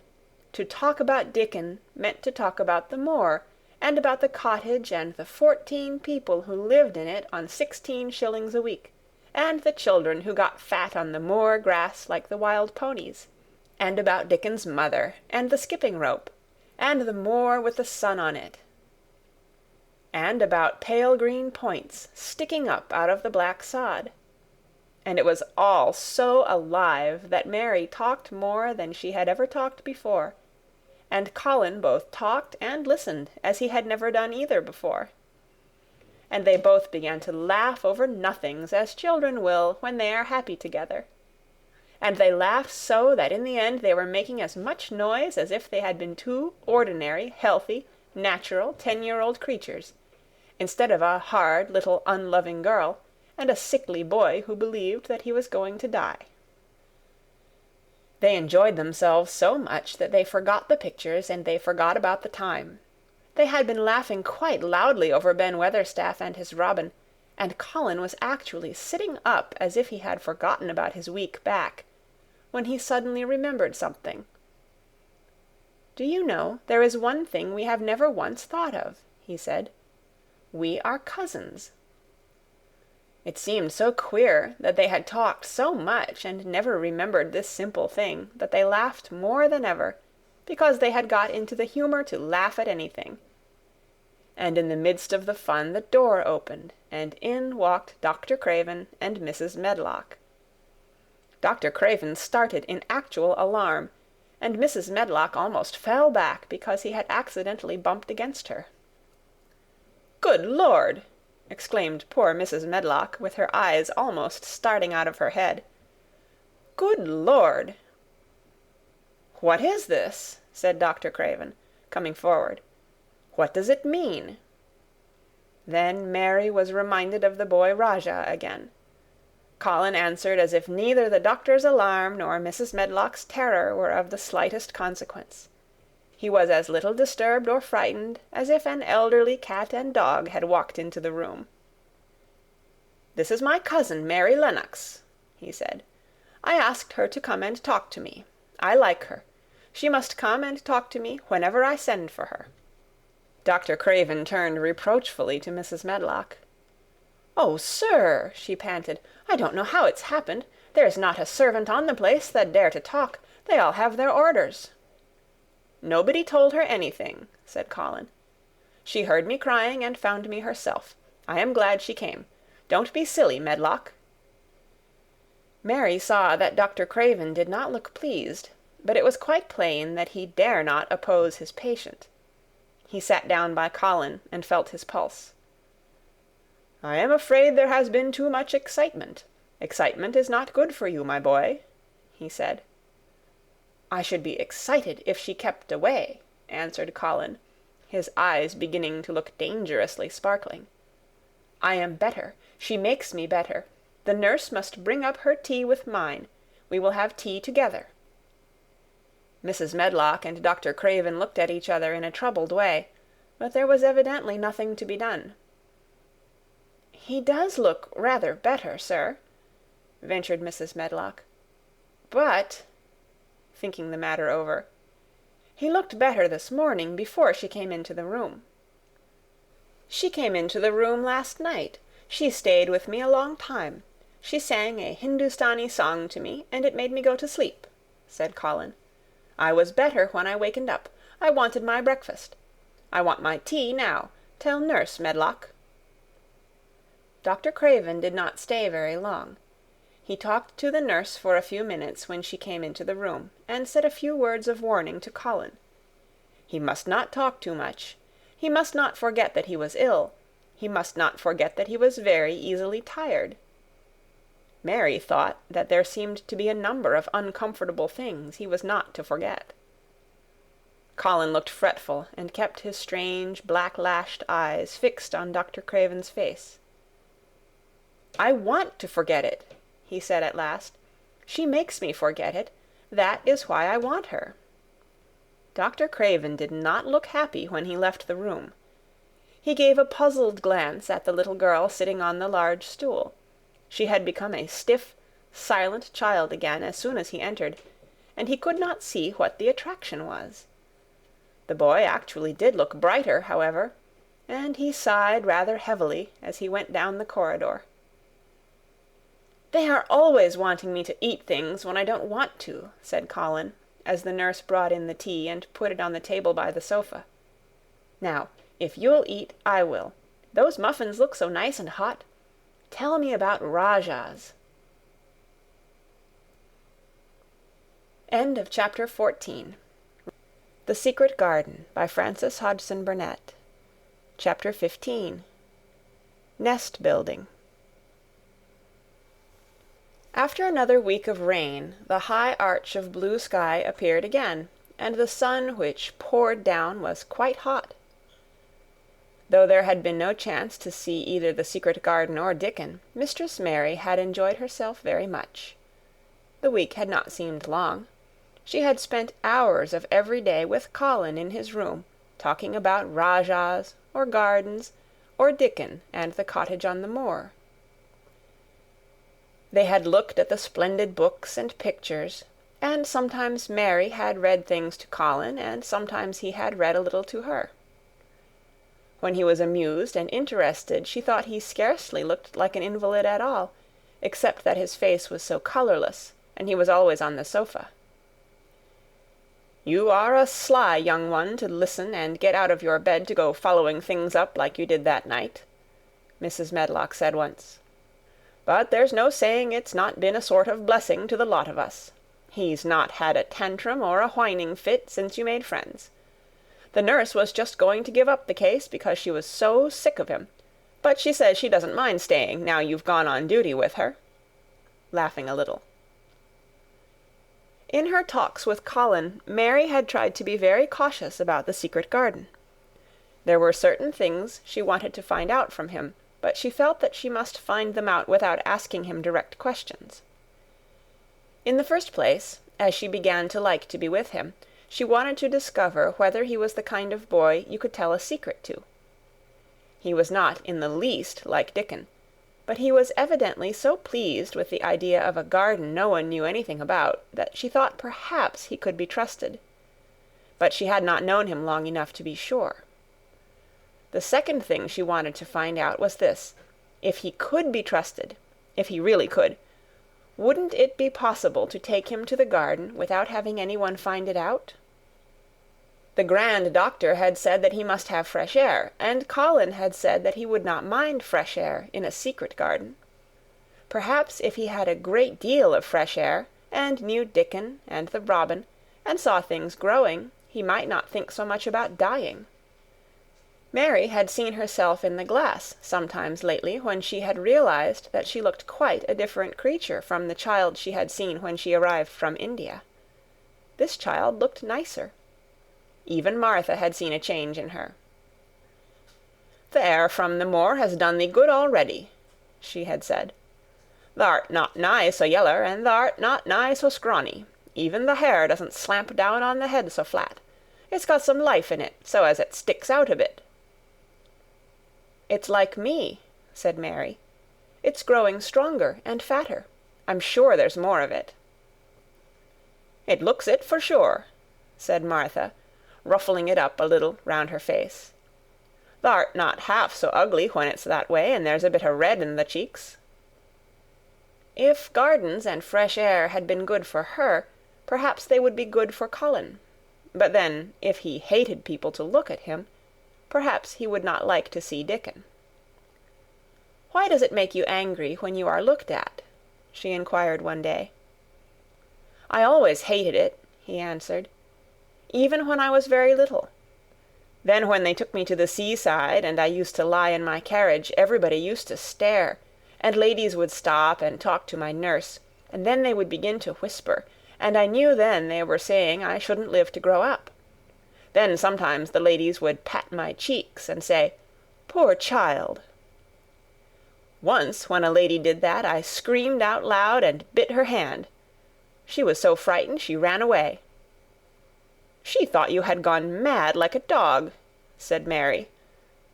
To talk about Dickon meant to talk about the moor, and about the cottage and the 14 people who lived in it on 16 shillings a week, and the children who got fat on the moor grass like the wild ponies, and about Dickon's mother, and the skipping rope, and the moor with the sun on it, and about pale green points sticking up out of the black sod. And it was all so alive that Mary talked more than she had ever talked before, and Colin both talked and listened as he had never done either before. And they both began to laugh over nothings, as children will when they are happy together. And they laughed so that in the end they were making as much noise as if they had been two ordinary, healthy, natural 10-year-old creatures, instead of a hard little unloving girl and a sickly boy who believed that he was going to die. They enjoyed themselves so much that they forgot the pictures and they forgot about the time. They had been laughing quite loudly over Ben Weatherstaff and his robin, and Colin was actually sitting up as if he had forgotten about his weak back, when he suddenly remembered something. "Do you know, there is one thing we have never once thought of," he said. "We are cousins." It seemed so queer that they had talked so much and never remembered this simple thing that they laughed more than ever, because they had got into the humour to laugh at anything. And in the midst of the fun the door opened, and in walked Dr. Craven and Mrs. Medlock. Dr. Craven started in actual alarm, and Mrs. Medlock almost fell back because he had accidentally bumped against her. "Good Lord!" exclaimed poor Mrs. Medlock, with her eyes almost starting out of her head. "Good Lord!" "What is this?" said Dr. Craven, coming forward. "What does it mean?" Then Mary was reminded of the boy Rajah again. Colin answered as if neither the doctor's alarm nor Mrs. Medlock's terror were of the slightest consequence. He was as little disturbed or frightened as if an elderly cat and dog had walked into the room. "This is my cousin, Mary Lennox," he said. "I asked her to come and talk to me. I like her. She must come and talk to me whenever I send for her." Dr. Craven turned reproachfully to Mrs. Medlock. "Oh, sir," she panted, "I don't know how it's happened. There's not a servant on the place that dare to talk. They all have their orders." "Nobody told her anything," said Colin. "She heard me crying and found me herself. I am glad she came. Don't be silly, Medlock." Mary saw that Dr. Craven did not look pleased, but it was quite plain that he dare not oppose his patient. He sat down by Colin and felt his pulse. "I am afraid there has been too much excitement. Excitement is not good for you, my boy," he said. "I should be excited if she kept away," answered Colin, his eyes beginning to look dangerously sparkling. "I am better. She makes me better. The nurse must bring up her tea with mine. We will have tea together." Mrs. Medlock and Dr. Craven looked at each other in a troubled way, but there was evidently nothing to be done. "He does look rather better, sir," ventured Mrs. Medlock. "But," thinking the matter over, "he looked better this morning before she came into the room." "She came into the room last night. She stayed with me a long time. She sang a Hindustani song to me, and it made me go to sleep," said Colin. "I was better when I wakened up. I wanted my breakfast. I want my tea now. Tell Nurse, Medlock." Dr. Craven did not stay very long. He talked to the nurse for a few minutes when she came into the room, and said a few words of warning to Colin. He must not talk too much. He must not forget that he was ill. He must not forget that he was very easily tired. Mary thought that there seemed to be a number of uncomfortable things he was not to forget. Colin looked fretful and kept his strange, black-lashed eyes fixed on Dr. Craven's face. "I want to forget it," he said at last. "She makes me forget it. That is why I want her." Dr. Craven did not look happy when he left the room. He gave a puzzled glance at the little girl sitting on the large stool. She had become a stiff, silent child again as soon as he entered, and he could not see what the attraction was. The boy actually did look brighter, however, and he sighed rather heavily as he went down the corridor. "They are always wanting me to eat things when I don't want to," said Colin, as the nurse brought in the tea and put it on the table by the sofa. "Now, if you'll eat, I will. Those muffins look so nice and hot. Tell me about Rajahs." End of chapter 14. The Secret Garden by Frances Hodgson Burnett. Chapter 15. Nest Building. After another week of rain, the high arch of blue sky appeared again, and the sun which poured down was quite hot. Though there had been no chance to see either the secret garden or Dickon, Mistress Mary had enjoyed herself very much. The week had not seemed long. She had spent hours of every day with Colin in his room, talking about Rajahs, or gardens, or Dickon and the cottage on the moor. They had looked at the splendid books and pictures, and sometimes Mary had read things to Colin, and sometimes he had read a little to her. When he was amused and interested, she thought he scarcely looked like an invalid at all, except that his face was so colourless, and he was always on the sofa. "You are a sly young one to listen and get out of your bed to go following things up like you did that night," Mrs. Medlock said once. "But there's no saying it's not been a sort of blessing to the lot of us. He's not had a tantrum or a whining fit since you made friends. The nurse was just going to give up the case because she was so sick of him, but she says she doesn't mind staying now you've gone on duty with her," laughing a little. In her talks with Colin, Mary had tried to be very cautious about the secret garden. There were certain things she wanted to find out from him, but she felt that she must find them out without asking him direct questions. In the first place, as she began to like to be with him, she wanted to discover whether he was the kind of boy you could tell a secret to. He was not in the least like Dickon, but he was evidently so pleased with the idea of a garden no one knew anything about that she thought perhaps he could be trusted. But she had not known him long enough to be sure. The second thing she wanted to find out was this: if he could be trusted, if he really could, wouldn't it be possible to take him to the garden without having anyone find it out? The grand doctor had said that he must have fresh air, and Colin had said that he would not mind fresh air in a secret garden. Perhaps if he had a great deal of fresh air, and knew Dickon and the robin, and saw things growing, he might not think so much about dying. Mary had seen herself in the glass sometimes lately when she had realized that she looked quite a different creature from the child she had seen when she arrived from India. This child looked nicer. Even Martha had seen a change in her. "The air from the moor has done thee good already," she had said. "Th'art not nigh so yeller, and th'art not nigh so scrawny. Even the hair doesn't slamp down on the head so flat. It's got some life in it, so as it sticks out a bit." "It's like me," said Mary. "It's growing stronger and fatter. I'm sure there's more of it." "It looks it for sure," said Martha, ruffling it up a little round her face. "Th'art not half so ugly when it's that way, and there's a bit of red in the cheeks." If gardens and fresh air had been good for her, perhaps they would be good for Colin. But then, if he hated people to look at him, perhaps he would not like to see Dickon. "Why does it make you angry when you are looked at?" she inquired one day. "I always hated it," he answered, "even when I was very little. Then when they took me to the seaside and I used to lie in my carriage, everybody used to stare, and ladies would stop and talk to my nurse, and then they would begin to whisper, and I knew then they were saying I shouldn't live to grow up. Then sometimes the ladies would pat my cheeks and say, "Poor child!" Once when a lady did that, I screamed out loud and bit her hand. She was so frightened she ran away. "She thought you had gone mad like a dog," said Mary,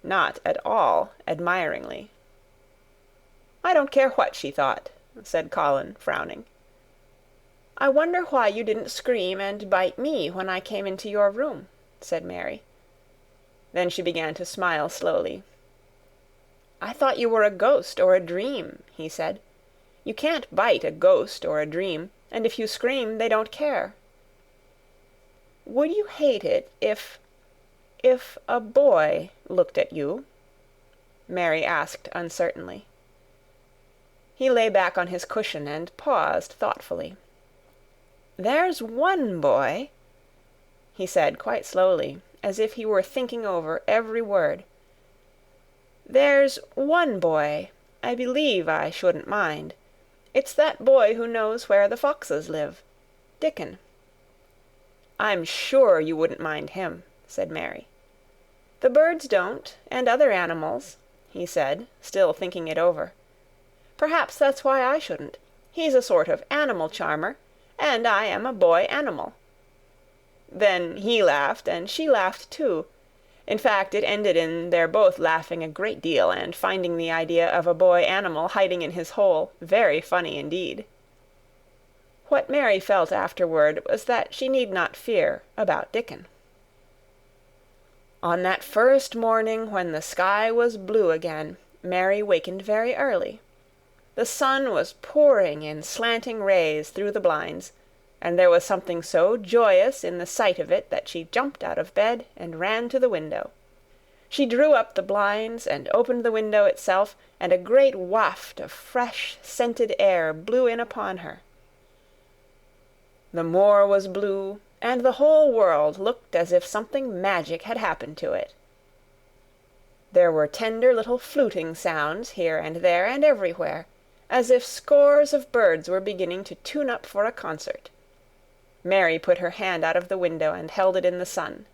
not at all admiringly. "I don't care what she thought," said Colin, frowning. "I wonder why you didn't scream and bite me when I came into your room," said Mary. Then she began to smile slowly. "I thought you were a ghost or a dream," he said. "You can't bite a ghost or a dream, and if you scream they don't care." "Would you hate it if a boy looked at you?" Mary asked uncertainly. He lay back on his cushion and paused thoughtfully. "There's one boy," he said quite slowly, as if he were thinking over every word. "There's one boy I believe I shouldn't mind. It's that boy who knows where the foxes live. Dickon." "I'm sure you wouldn't mind him," said Mary. "The birds don't, and other animals," he said, still thinking it over. "Perhaps that's why I shouldn't. He's a sort of animal charmer, and I am a boy animal." Then he laughed, and she laughed too. In fact, it ended in their both laughing a great deal and finding the idea of a boy animal hiding in his hole very funny indeed. What Mary felt afterward was that she need not fear about Dickon. On that first morning when the sky was blue again, Mary wakened very early. The sun was pouring in slanting rays through the blinds, and there was something so joyous in the sight of it that she jumped out of bed and ran to the window. She drew up the blinds and opened the window itself, and a great waft of fresh, scented air blew in upon her. The moor was blue, and the whole world looked as if something magic had happened to it. There were tender little fluting sounds here and there and everywhere, as if scores of birds were beginning to tune up for a concert. Mary put her hand out of the window and held it in the sun.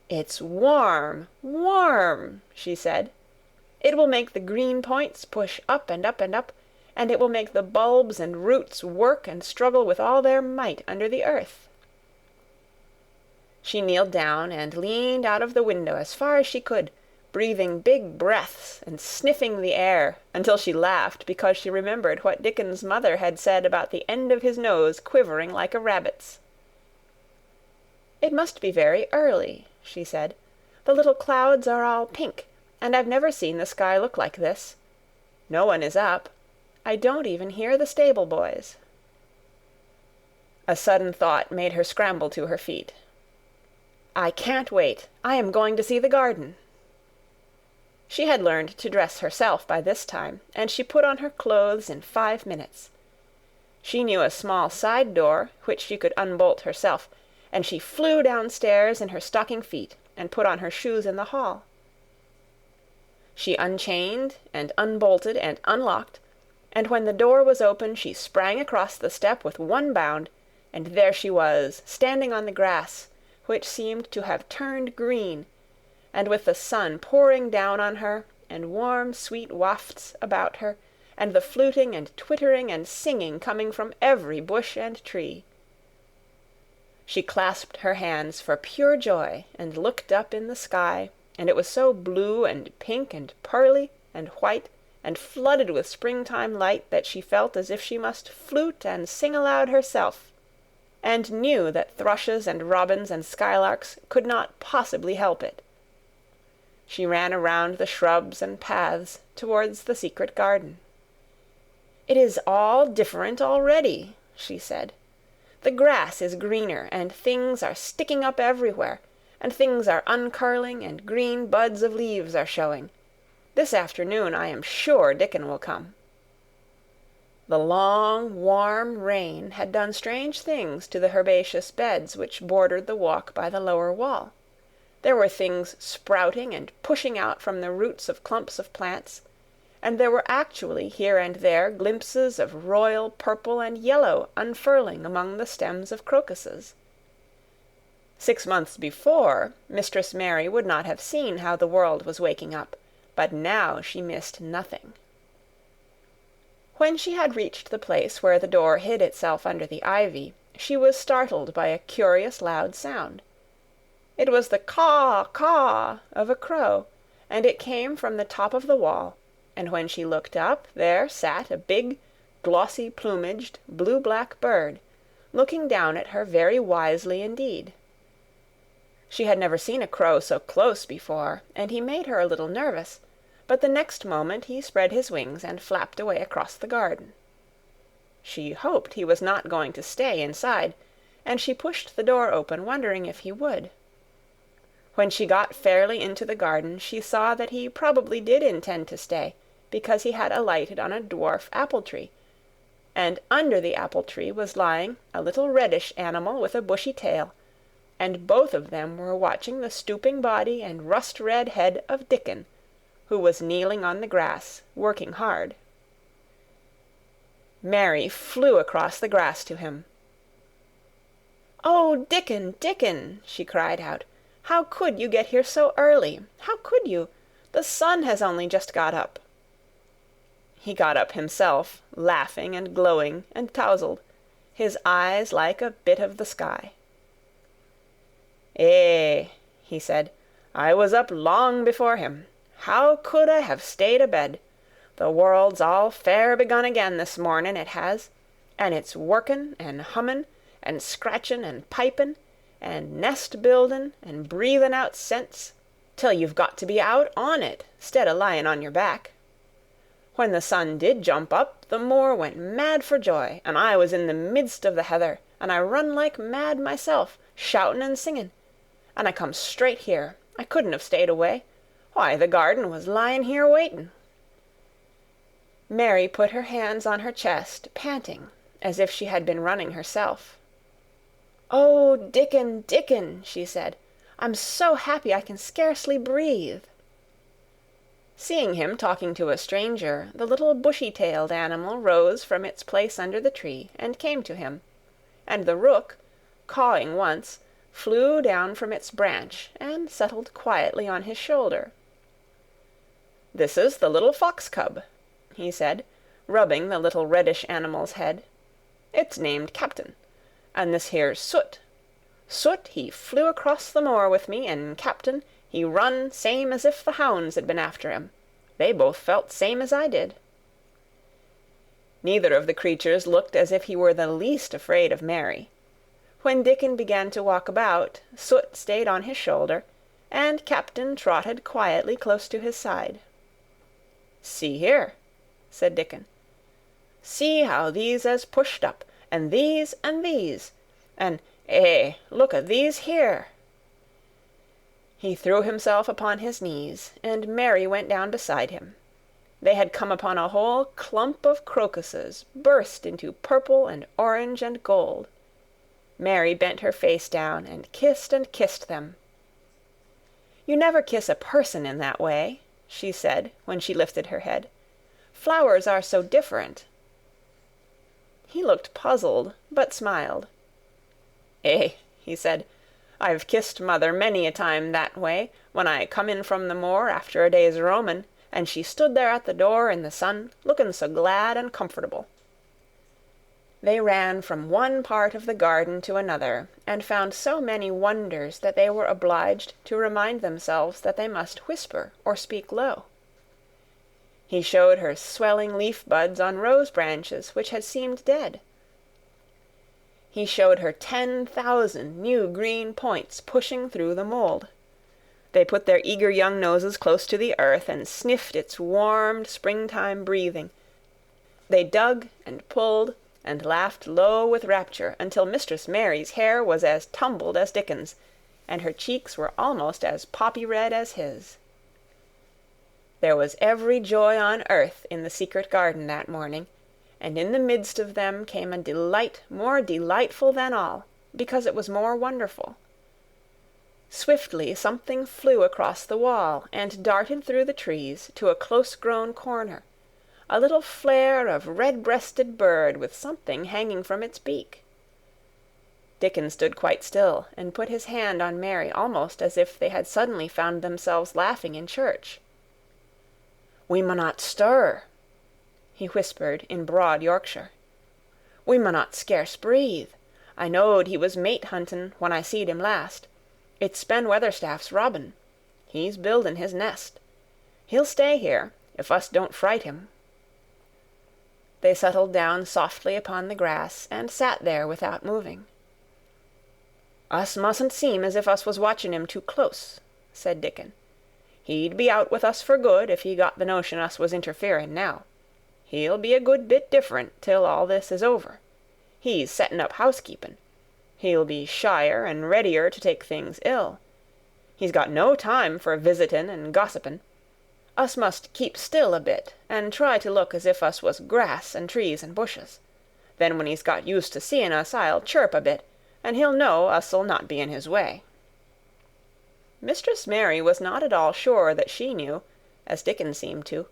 "It's warm, warm," she said. "It will make the green points push up and up and up, and it will make the bulbs and roots work and struggle with all their might under the earth." She kneeled down and leaned out of the window as far as she could, breathing big breaths and sniffing the air until she laughed because she remembered what Dickon's mother had said about the end of his nose quivering like a rabbit's. "It must be very early," she said. "The little clouds are all pink, and I've never seen the sky look like this. No one is up. I don't even hear the stable boys." A sudden thought made her scramble to her feet. "I can't wait. I am going to see the garden." She had learned to dress herself by this time, and she put on her clothes in 5 minutes. She knew a small side door which she could unbolt herself, and she flew downstairs in her stocking feet and put on her shoes in the hall. She unchained and unbolted and unlocked, and when the door was open she sprang across the step with one bound, and there she was, standing on the grass, which seemed to have turned green, and with the sun pouring down on her, and warm, sweet wafts about her, and the fluting and twittering and singing coming from every bush and tree. She clasped her hands for pure joy and looked up in the sky, and it was so blue and pink and pearly and white and flooded with springtime light that she felt as if she must flute and sing aloud herself, and knew that thrushes and robins and skylarks could not possibly help it. She ran around the shrubs and paths towards the secret garden. "It is all different already," she said. "The grass is greener, and things are sticking up everywhere, and things are uncurling, and green buds of leaves are showing. This afternoon I am sure Dickon will come." The long, warm rain had done strange things to the herbaceous beds which bordered the walk by the lower wall. There were things sprouting and pushing out from the roots of clumps of plants, and there were actually here and there glimpses of royal purple and yellow unfurling among the stems of crocuses. 6 months before, Mistress Mary would not have seen how the world was waking up, but now she missed nothing. When she had reached the place where the door hid itself under the ivy, she was startled by a curious loud sound. It was the caw-caw of a crow, and it came from the top of the wall, and when she looked up, there sat a big, glossy-plumaged, blue-black bird, looking down at her very wisely indeed. She had never seen a crow so close before, and he made her a little nervous, but the next moment he spread his wings and flapped away across the garden. She hoped he was not going to stay inside, and she pushed the door open, wondering if he would. When she got fairly into the garden, she saw that he probably did intend to stay, because he had alighted on a dwarf apple-tree, and under the apple-tree was lying a little reddish animal with a bushy tail, and both of them were watching the stooping body and rust-red head of Dickon, who was kneeling on the grass, working hard. Mary flew across the grass to him. "Oh, Dickon, Dickon!" she cried out. "How could you get here so early? How could you? The sun has only just got up." He got up himself, laughing and glowing and tousled, his eyes like a bit of the sky. "Eh," he said, "I was up long before him. How could I have stayed abed? The world's all fair begun again this mornin', it has, and it's workin' and hummin' and scratchin' and pipin', and nest-buildin' and breathin' out scents, till you've got to be out on it, 'stead o' lyin' on your back. When the sun did jump up, the moor went mad for joy, and I was in the midst of the heather, and I run like mad myself, shoutin' and singin', and I come straight here. I couldn't have stayed away. Why, the garden was lyin' here waitin'." Mary put her hands on her chest, panting, as if she had been running herself. "Oh, Dickon, Dickon," she said, "I'm so happy I can scarcely breathe." Seeing him talking to a stranger, the little bushy-tailed animal rose from its place under the tree and came to him, and the rook, cawing once, flew down from its branch and settled quietly on his shoulder. "This is the little fox-cub," he said, rubbing the little reddish animal's head. "It's named Captain. And this here's Soot. Soot, he flew across the moor with me, and Captain, he run same as if the hounds had been after him. They both felt same as I did." Neither of the creatures looked as if he were the least afraid of Mary. When Dickon began to walk about, Soot stayed on his shoulder, and Captain trotted quietly close to his side. "See here," said Dickon. "See how these has pushed up, and these, and look at these here." He threw himself upon his knees, and Mary went down beside him. They had come upon a whole clump of crocuses, burst into purple and orange and gold. Mary bent her face down and kissed them. "You never kiss a person in that way," she said, when she lifted her head. "Flowers are so different." He looked puzzled, but smiled. He said, "I've kissed mother many a time that way, when I come in from the moor after a day's roamin', and she stood there at the door in the sun, looking so glad and comfortable." They ran from one part of the garden to another, and found so many wonders that they were obliged to remind themselves that they must whisper or speak low. He showed her swelling leaf-buds on rose branches which had seemed dead. He showed her 10,000 new green points pushing through the mold. They put their eager young noses close to the earth and sniffed its warmed springtime breathing. They dug and pulled and laughed low with rapture until Mistress Mary's hair was as tumbled as Dickon's, and her cheeks were almost as poppy-red as his. There was every joy on earth in the secret garden that morning, and in the midst of them came a delight more delightful than all, because it was more wonderful. Swiftly something flew across the wall and darted through the trees to a close-grown corner, a little flare of red-breasted bird with something hanging from its beak. Dickon stood quite still, and put his hand on Mary almost as if they had suddenly found themselves laughing in church. "We munnot stir," he whispered in broad Yorkshire. "We munnot scarce breathe. I knowed he was mate huntin' when I seed him last. It's Ben Weatherstaff's robin. He's buildin' his nest. He'll stay here, if us don't fright him." They settled down softly upon the grass, and sat there without moving. "Us mustn't seem as if us was watching him too close," said Dickon. "He'd be out with us for good if he got the notion us was interfering now. He'll be a good bit different till all this is over. He's setting up housekeeping. He'll be shyer and readier to take things ill. He's got no time for visitin' and gossipin'. Us must keep still a bit, and try to look as if us was grass and trees and bushes. Then when he's got used to seeing us, I'll chirp a bit, and he'll know us'll not be in his way." Mistress Mary was not at all sure that she knew, as Dickon seemed to,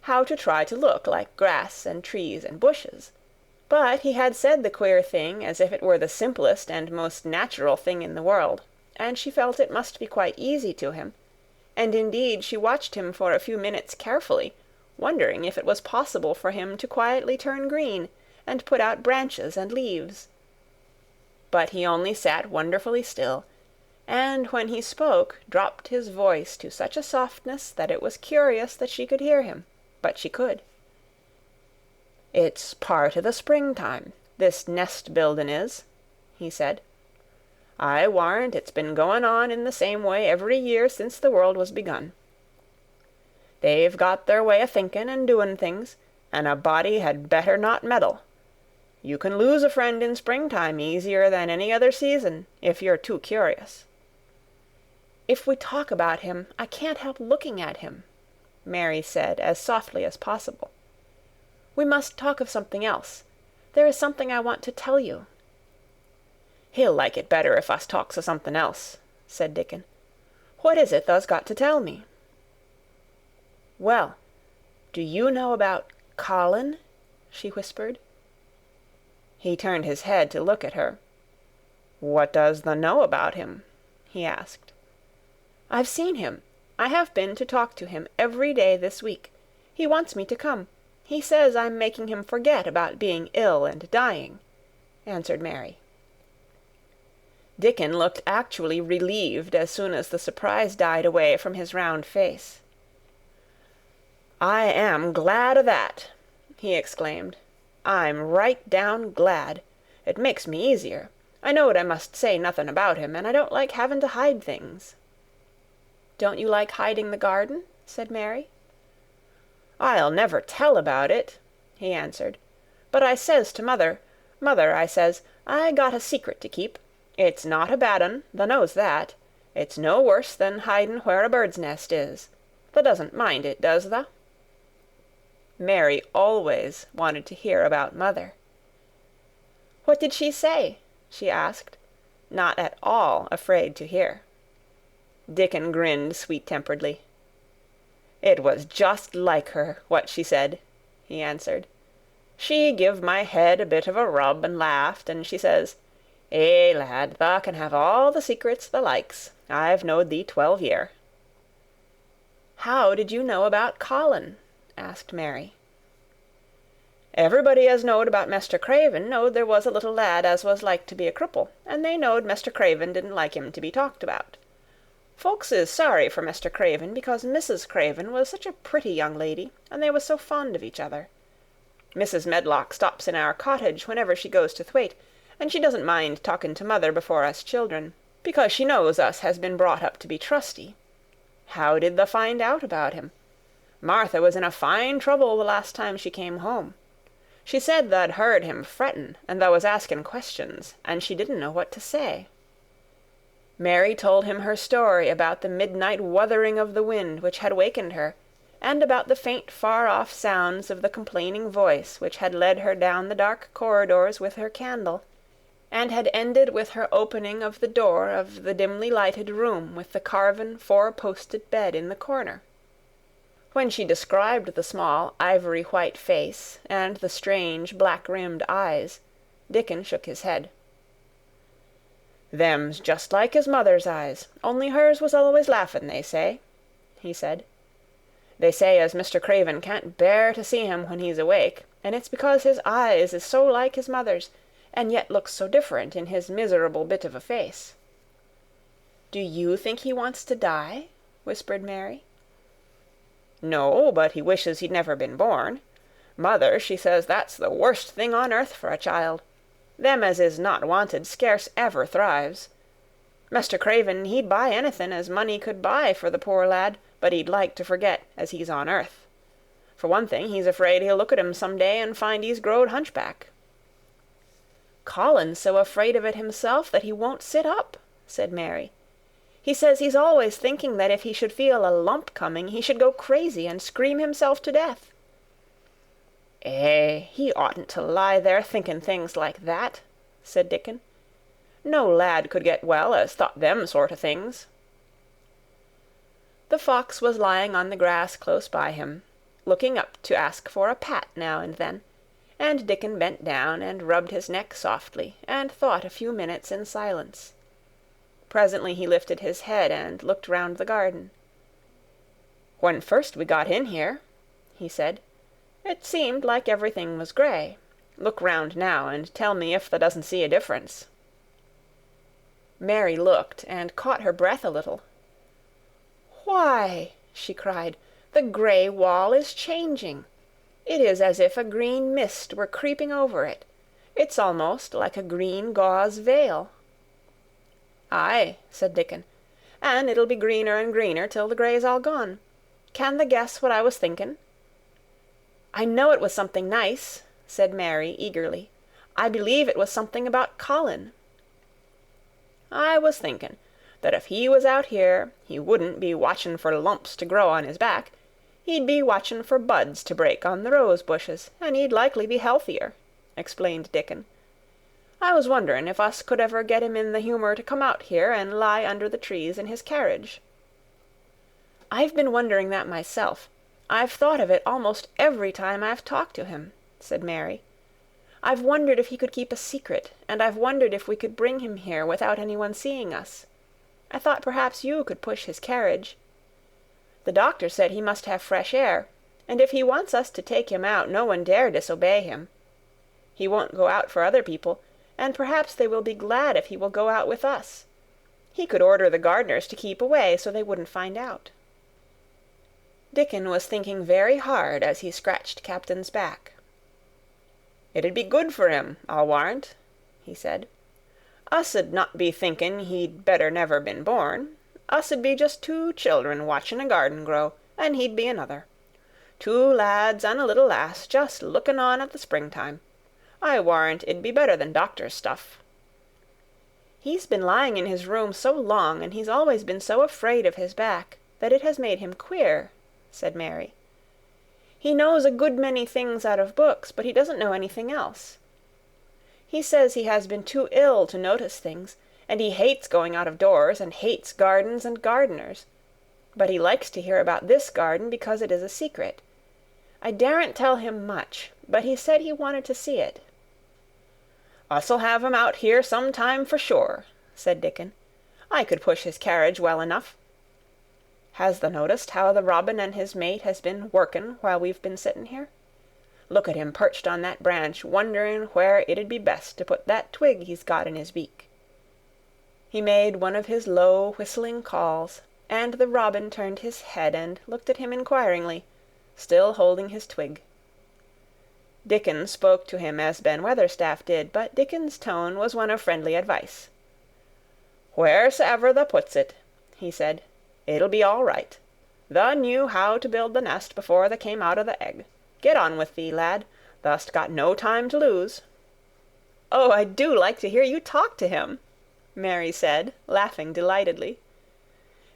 how to try to look like grass and trees and bushes. But he had said the queer thing as if it were the simplest and most natural thing in the world, and she felt it must be quite easy to him, and indeed she watched him for a few minutes carefully, wondering if it was possible for him to quietly turn green and put out branches and leaves. But he only sat wonderfully still, and when he spoke dropped his voice to such a softness that it was curious that she could hear him, but she could. "It's part o' the springtime, this nest-buildin' is," he said. "I warrant it's been going on in the same way every year since the world was begun. They've got their way o' thinking and doing things, and a body had better not meddle. You can lose a friend in springtime easier than any other season, if you're too curious." "If we talk about him, I can't help looking at him," Mary said as softly as possible. "We must talk of something else. There is something I want to tell you." "He'll like it better if us talks o' something else," said Dickon. "What is it thou's got to tell me?" "Well, do you know about Colin?" she whispered. He turned his head to look at her. "What does thou know about him?" he asked. "I've seen him. I have been to talk to him every day this week. He wants me to come. He says I'm making him forget about being ill and dying," answered Mary. Dickon looked actually relieved as soon as the surprise died away from his round face. "I am glad o' that," he exclaimed. "I'm right down glad. It makes me easier. I knowed I must say nothing about him, and I don't like having to hide things." "Don't you like hiding the garden?" said Mary. "I'll never tell about it," he answered. "But I says to mother, 'Mother,' I says, 'I got a secret to keep. It's not a bad un, thou knows that. It's no worse than hiding where a bird's nest is. Thou doesn't mind it, does thou?'" Mary always wanted to hear about mother. "What did she say?" she asked, not at all afraid to hear. Dickon grinned sweet-temperedly. "It was just like her, what she said," he answered. "She give my head a bit of a rub and laughed, and she says, 'Eh, lad, thou can have all the secrets thou likes. I've knowed thee 12 year.'" "How did you know about Colin?" asked Mary. "Everybody as knowed about Mester Craven knowed there was a little lad as was like to be a cripple, and they knowed Mester Craven didn't like him to be talked about. Folks is sorry for Mester Craven because Mrs. Craven was such a pretty young lady, and they was so fond of each other. Mrs. Medlock stops in our cottage whenever she goes to Thwaite, and she doesn't mind talking to mother before us children, because she knows us has been brought up to be trusty. How did thou find out about him? Martha was in a fine trouble the last time she came home. She said tha'd heard him frettin', and thou was asking questions, and she didn't know what to say." Mary told him her story about the midnight wuthering of the wind which had wakened her, and about the faint far-off sounds of the complaining voice which had led her down the dark corridors with her candle, and had ended with her opening of the door of the dimly lighted room with the carven four-posted bed in the corner. When she described the small ivory-white face and the strange black-rimmed eyes, Dickon shook his head. "Them's just like his mother's eyes, only hers was always laughin', they say," he said. "They say as Mr. Craven can't bear to see him when he's awake, and it's because his eyes is so like his mother's, and yet looks so different in his miserable bit of a face." "Do you think he wants to die?" whispered Mary. "No, but he wishes he'd never been born. Mother, she says that's the worst thing on earth for a child. Them as is not wanted scarce ever thrives. Mr. Craven, he'd buy anything as money could buy for the poor lad, but he'd like to forget as he's on earth. For one thing, he's afraid he'll look at him some day and find he's growed hunchback." "Colin's so afraid of it himself that he won't sit up," said Mary. "He says he's always thinking that if he should feel a lump coming, he should go crazy and scream himself to death." "He oughtn't to lie there thinking things like that," said Dickon. "No lad could get well as thought them sort of things." The fox was lying on the grass close by him, looking up to ask for a pat now and then, and Dickon bent down and rubbed his neck softly and thought a few minutes in silence. Presently he lifted his head and looked round the garden. "When first we got in here," he said, "it seemed like everything was grey. Look round now and tell me if thou doesn't see a difference." Mary looked and caught her breath a little. "Why," she cried, "the grey wall is changing. It is as if a green mist were creeping over it. It's almost like a green gauze veil." "Aye," said Dickon, "and it'll be greener and greener till the grey's all gone. Can thou guess what I was thinking?" "I know it was something nice," said Mary eagerly. "I believe it was something about Colin." "I was thinking that if he was out here, he wouldn't be watching for lumps to grow on his back. He'd be watching for buds to break on the rose bushes, and he'd likely be healthier," explained Dickon. "I was wondering if us could ever get him in the humour to come out here and lie under the trees in his carriage." "I've been wondering that myself. I've thought of it almost every time I've talked to him," said Mary. "I've wondered if he could keep a secret, and I've wondered if we could bring him here without anyone seeing us. I thought perhaps you could push his carriage. The doctor said he must have fresh air, and if he wants us to take him out, no one dare disobey him. He won't go out for other people, and perhaps they will be glad if he will go out with us. He could order the gardeners to keep away, so they wouldn't find out." Dickon was thinking very hard as he scratched Captain's back. "It'd be good for him, I'll warrant," he said. "Us'd not be thinking he'd better never been born. Us'd be just two children watching a garden grow, and he'd be another. Two lads and a little lass just looking on at the springtime. I warrant it'd be better than doctor's stuff." "He's been lying in his room so long, and he's always been so afraid of his back, that it has made him queer," said Mary. "He knows a good many things out of books, but he doesn't know anything else. He says he has been too ill to notice things, and he hates going out of doors, and hates gardens and gardeners. But he likes to hear about this garden because it is a secret. I daren't tell him much, but he said he wanted to see it." "Us'll have him out here some time for sure," said Dickon. "I could push his carriage well enough. Has thou noticed how the robin and his mate has been working while we've been sitting here? Look at him perched on that branch, wondering where it'd be best to put that twig he's got in his beak." He made one of his low whistling calls, and the robin turned his head and looked at him inquiringly, still holding his twig. Dickon spoke to him as Ben Weatherstaff did, but Dickon's tone was one of friendly advice. "Wheresoever thou puts it," he said, "it'll be all right. Thou knew how to build the nest before thou came out of the egg. Get on with thee, lad. Thou'st got no time to lose." "Oh, I do like to hear you talk to him," Mary said, laughing delightedly.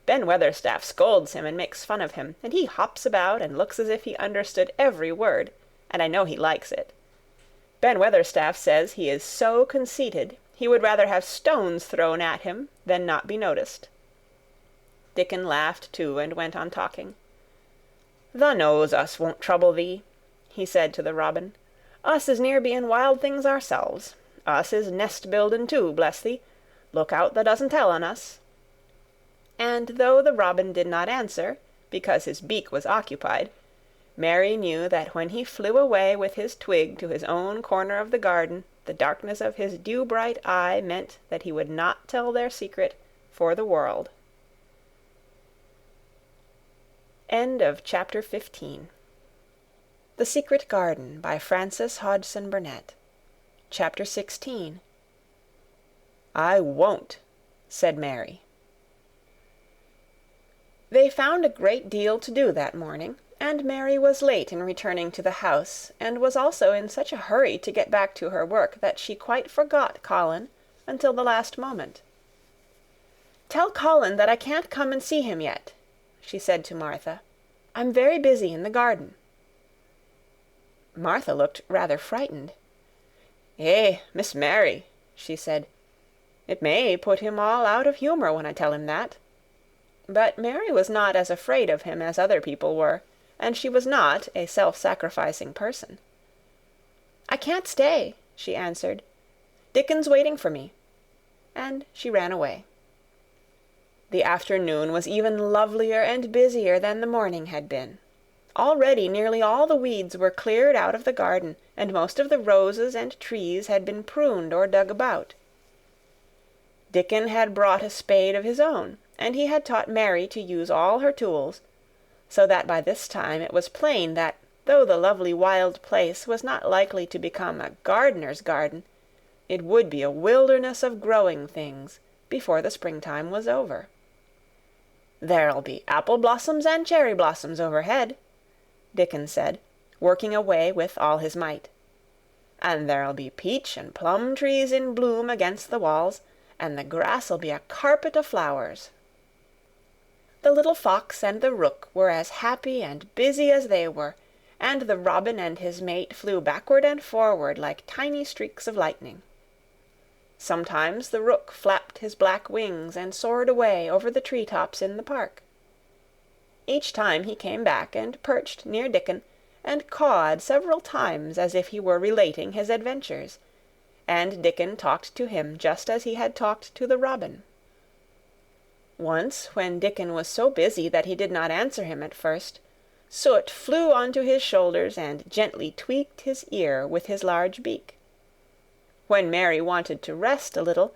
"Ben Weatherstaff scolds him and makes fun of him, and he hops about and looks as if he understood every word, and I know he likes it. Ben Weatherstaff says he is so conceited he would rather have stones thrown at him than not be noticed." Dickon laughed too and went on talking. "Thou knows us won't trouble thee," he said to the robin. "Us is near being wild things ourselves. Us is nest building too, bless thee. Look out thou doesn't tell on us." And though the robin did not answer, because his beak was occupied, Mary knew that when he flew away with his twig to his own corner of the garden, the darkness of his dew-bright eye meant that he would not tell their secret for the world. End of chapter 15. The Secret Garden by Frances Hodgson Burnett. Chapter 16. "I won't," said Mary. They found a great deal to do that morning, and Mary was late in returning to the house, and was also in such a hurry to get back to her work that she quite forgot Colin until the last moment. "Tell Colin that I can't come and see him yet," she said to Martha. "I'm very busy in the garden." Martha looked rather frightened. "Eh, Miss Mary," she said, "it may put him all out of humour when I tell him that." But Mary was not as afraid of him as other people were, and she was not a self-sacrificing person. "I can't stay," she answered. "Dickon's waiting for me." And she ran away. The afternoon was even lovelier and busier than the morning had been. Already nearly all the weeds were cleared out of the garden, and most of the roses and trees had been pruned or dug about. Dickon had brought a spade of his own, and he had taught Mary to use all her tools, so that by this time it was plain that, though the lovely wild place was not likely to become a gardener's garden, it would be a wilderness of growing things before the springtime was over. "There'll be apple blossoms and cherry blossoms overhead," Dickon said, working away with all his might. "And there'll be peach and plum trees in bloom against the walls, and the grass'll be a carpet of flowers." The little fox and the rook were as happy and busy as they were, and the robin and his mate flew backward and forward like tiny streaks of lightning. Sometimes the rook flapped his black wings and soared away over the tree-tops in the park. Each time he came back and perched near Dickon and cawed several times as if he were relating his adventures, and Dickon talked to him just as he had talked to the robin. Once, when Dickon was so busy that he did not answer him at first, Soot flew onto his shoulders and gently tweaked his ear with his large beak. When Mary wanted to rest a little,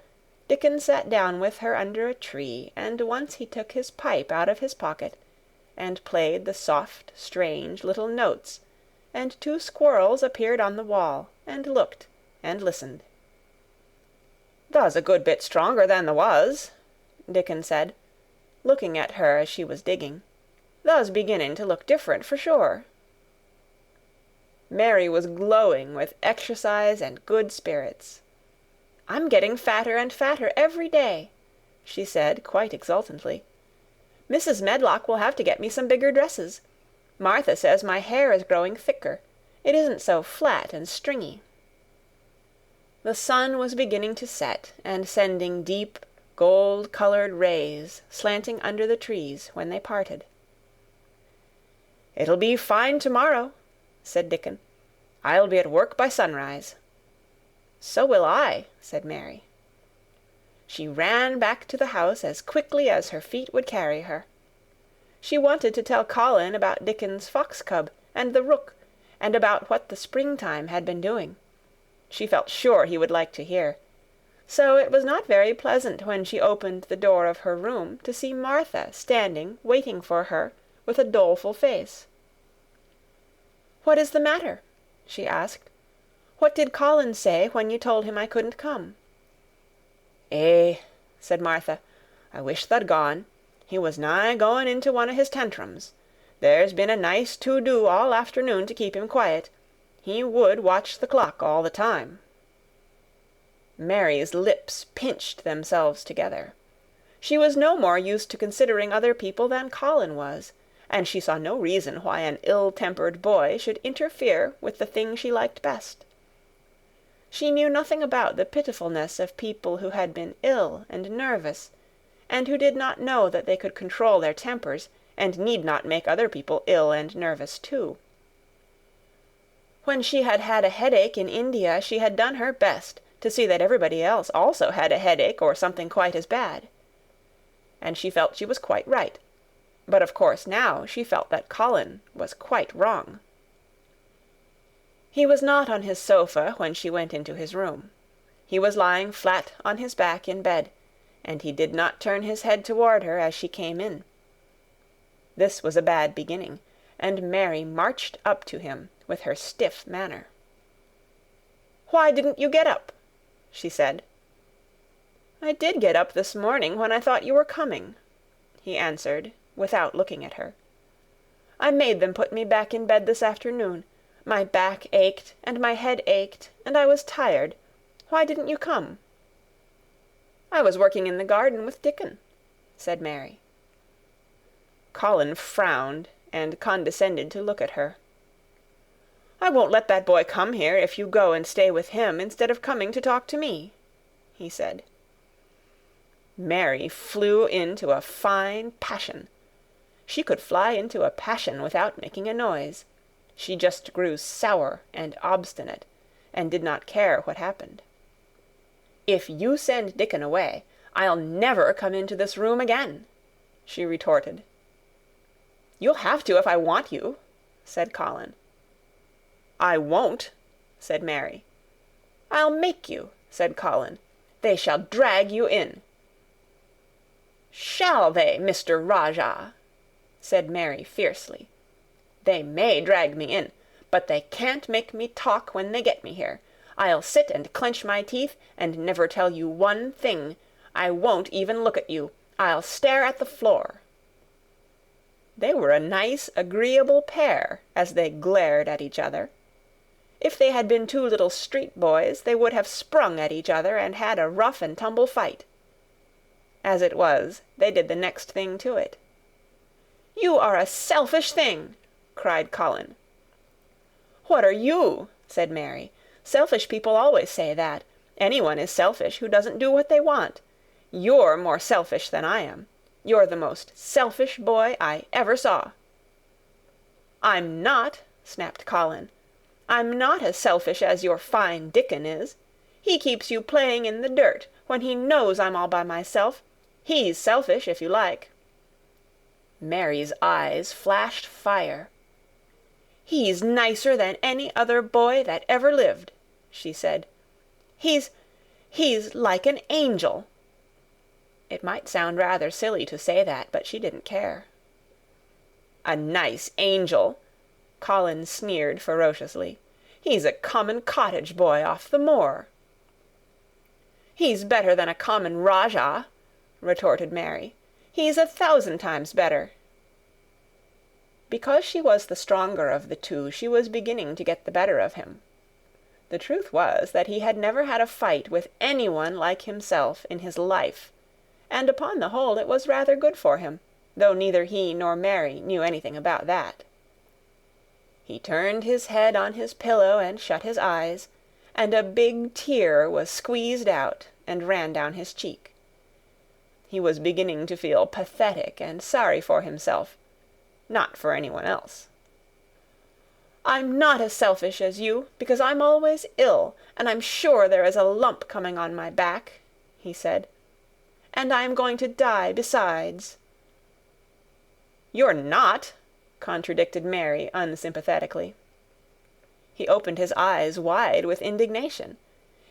Dickon sat down with her under a tree, and once he took his pipe out of his pocket and played the soft, strange little notes, and 2 squirrels appeared on the wall, and looked and listened. "Thou's a good bit stronger than thou was," Dickon said, looking at her as she was digging. "Thou's beginning to look different for sure." Mary was glowing with exercise and good spirits. "I'm getting fatter and fatter every day," she said quite exultantly. "Mrs. Medlock will have to get me some bigger dresses. Martha says my hair is growing thicker. It isn't so flat and stringy." The sun was beginning to set, and sending deep, gold-colored rays slanting under the trees when they parted. "It'll be fine tomorrow," said Dickon. "I'll be at work by sunrise." "So will I," said Mary. She ran back to the house as quickly as her feet would carry her. She wanted to tell Colin about Dickon's fox cub and the rook, and about what the springtime had been doing. She felt sure he would like to hear. So it was not very pleasant when she opened the door of her room to see Martha standing waiting for her with a doleful face. "What is the matter?" she asked. "What did Colin say when you told him I couldn't come?" "Eh," said Martha, "I wish tha'd gone. He was nigh going into one of his tantrums. There's been a nice to-do all afternoon to keep him quiet. He would watch the clock all the time." Mary's lips pinched themselves together. She was no more used to considering other people than Colin was, and she saw no reason why an ill-tempered boy should interfere with the thing she liked best. She knew nothing about the pitifulness of people who had been ill and nervous, and who did not know that they could control their tempers, and need not make other people ill and nervous too. When she had had a headache in India, she had done her best to see that everybody else also had a headache or something quite as bad. And she felt she was quite right. But of course now she felt that Colin was quite wrong. He was not on his sofa when she went into his room. He was lying flat on his back in bed, and he did not turn his head toward her as she came in. This was a bad beginning, and Mary marched up to him with her stiff manner. "Why didn't you get up?" she said. "I did get up this morning when I thought you were coming," he answered, without looking at her. "I made them put me back in bed this afternoon. My back ached, and my head ached, and I was tired. Why didn't you come?" "I was working in the garden with Dickon," said Mary. Colin frowned and condescended to look at her. "I won't let that boy come here if you go and stay with him instead of coming to talk to me," he said. Mary flew into a fine passion. She could fly into a passion without making a noise. She just grew sour and obstinate, and did not care what happened. "If you send Dickon away, I'll never come into this room again," she retorted. "You'll have to if I want you," said Colin. "I won't," said Mary. "I'll make you," said Colin. "They shall drag you in." "Shall they, Mr. Rajah?" said Mary fiercely. "They may drag me in, but they can't make me talk when they get me here. I'll sit and clench my teeth and never tell you one thing. I won't even look at you. I'll stare at the floor." They were a nice, agreeable pair as they glared at each other. If they had been two little street boys, they would have sprung at each other and had a rough-and-tumble fight. As it was, they did the next thing to it. "You are a selfish thing!" cried Colin. "What are you?" said Mary. "Selfish people always say that. Anyone is selfish who doesn't do what they want. You're more selfish than I am. You're the most selfish boy I ever saw." "I'm not," snapped Colin. "I'm not as selfish as your fine Dickon is. He keeps you playing in the dirt when he knows I'm all by myself. He's selfish, if you like." Mary's eyes flashed fire. "He's nicer than any other boy that ever lived," she said. He's like an angel." It might sound rather silly to say that, but she didn't care. "A nice angel!" Colin sneered ferociously. "He's a common cottage boy off the moor." "He's better than a common Rajah," retorted Mary. "He's 1,000 times better." Because she was the stronger of the two, she was beginning to get the better of him. The truth was that he had never had a fight with anyone like himself in his life, and upon the whole it was rather good for him, though neither he nor Mary knew anything about that. He turned his head on his pillow and shut his eyes, and a big tear was squeezed out and ran down his cheek. He was beginning to feel pathetic and sorry for himself, not for anyone else. "I'm not as selfish as you, because I'm always ill, and I'm sure there is a lump coming on my back," he said. "And I am going to die besides." "You're not," contradicted Mary unsympathetically. He opened his eyes wide with indignation.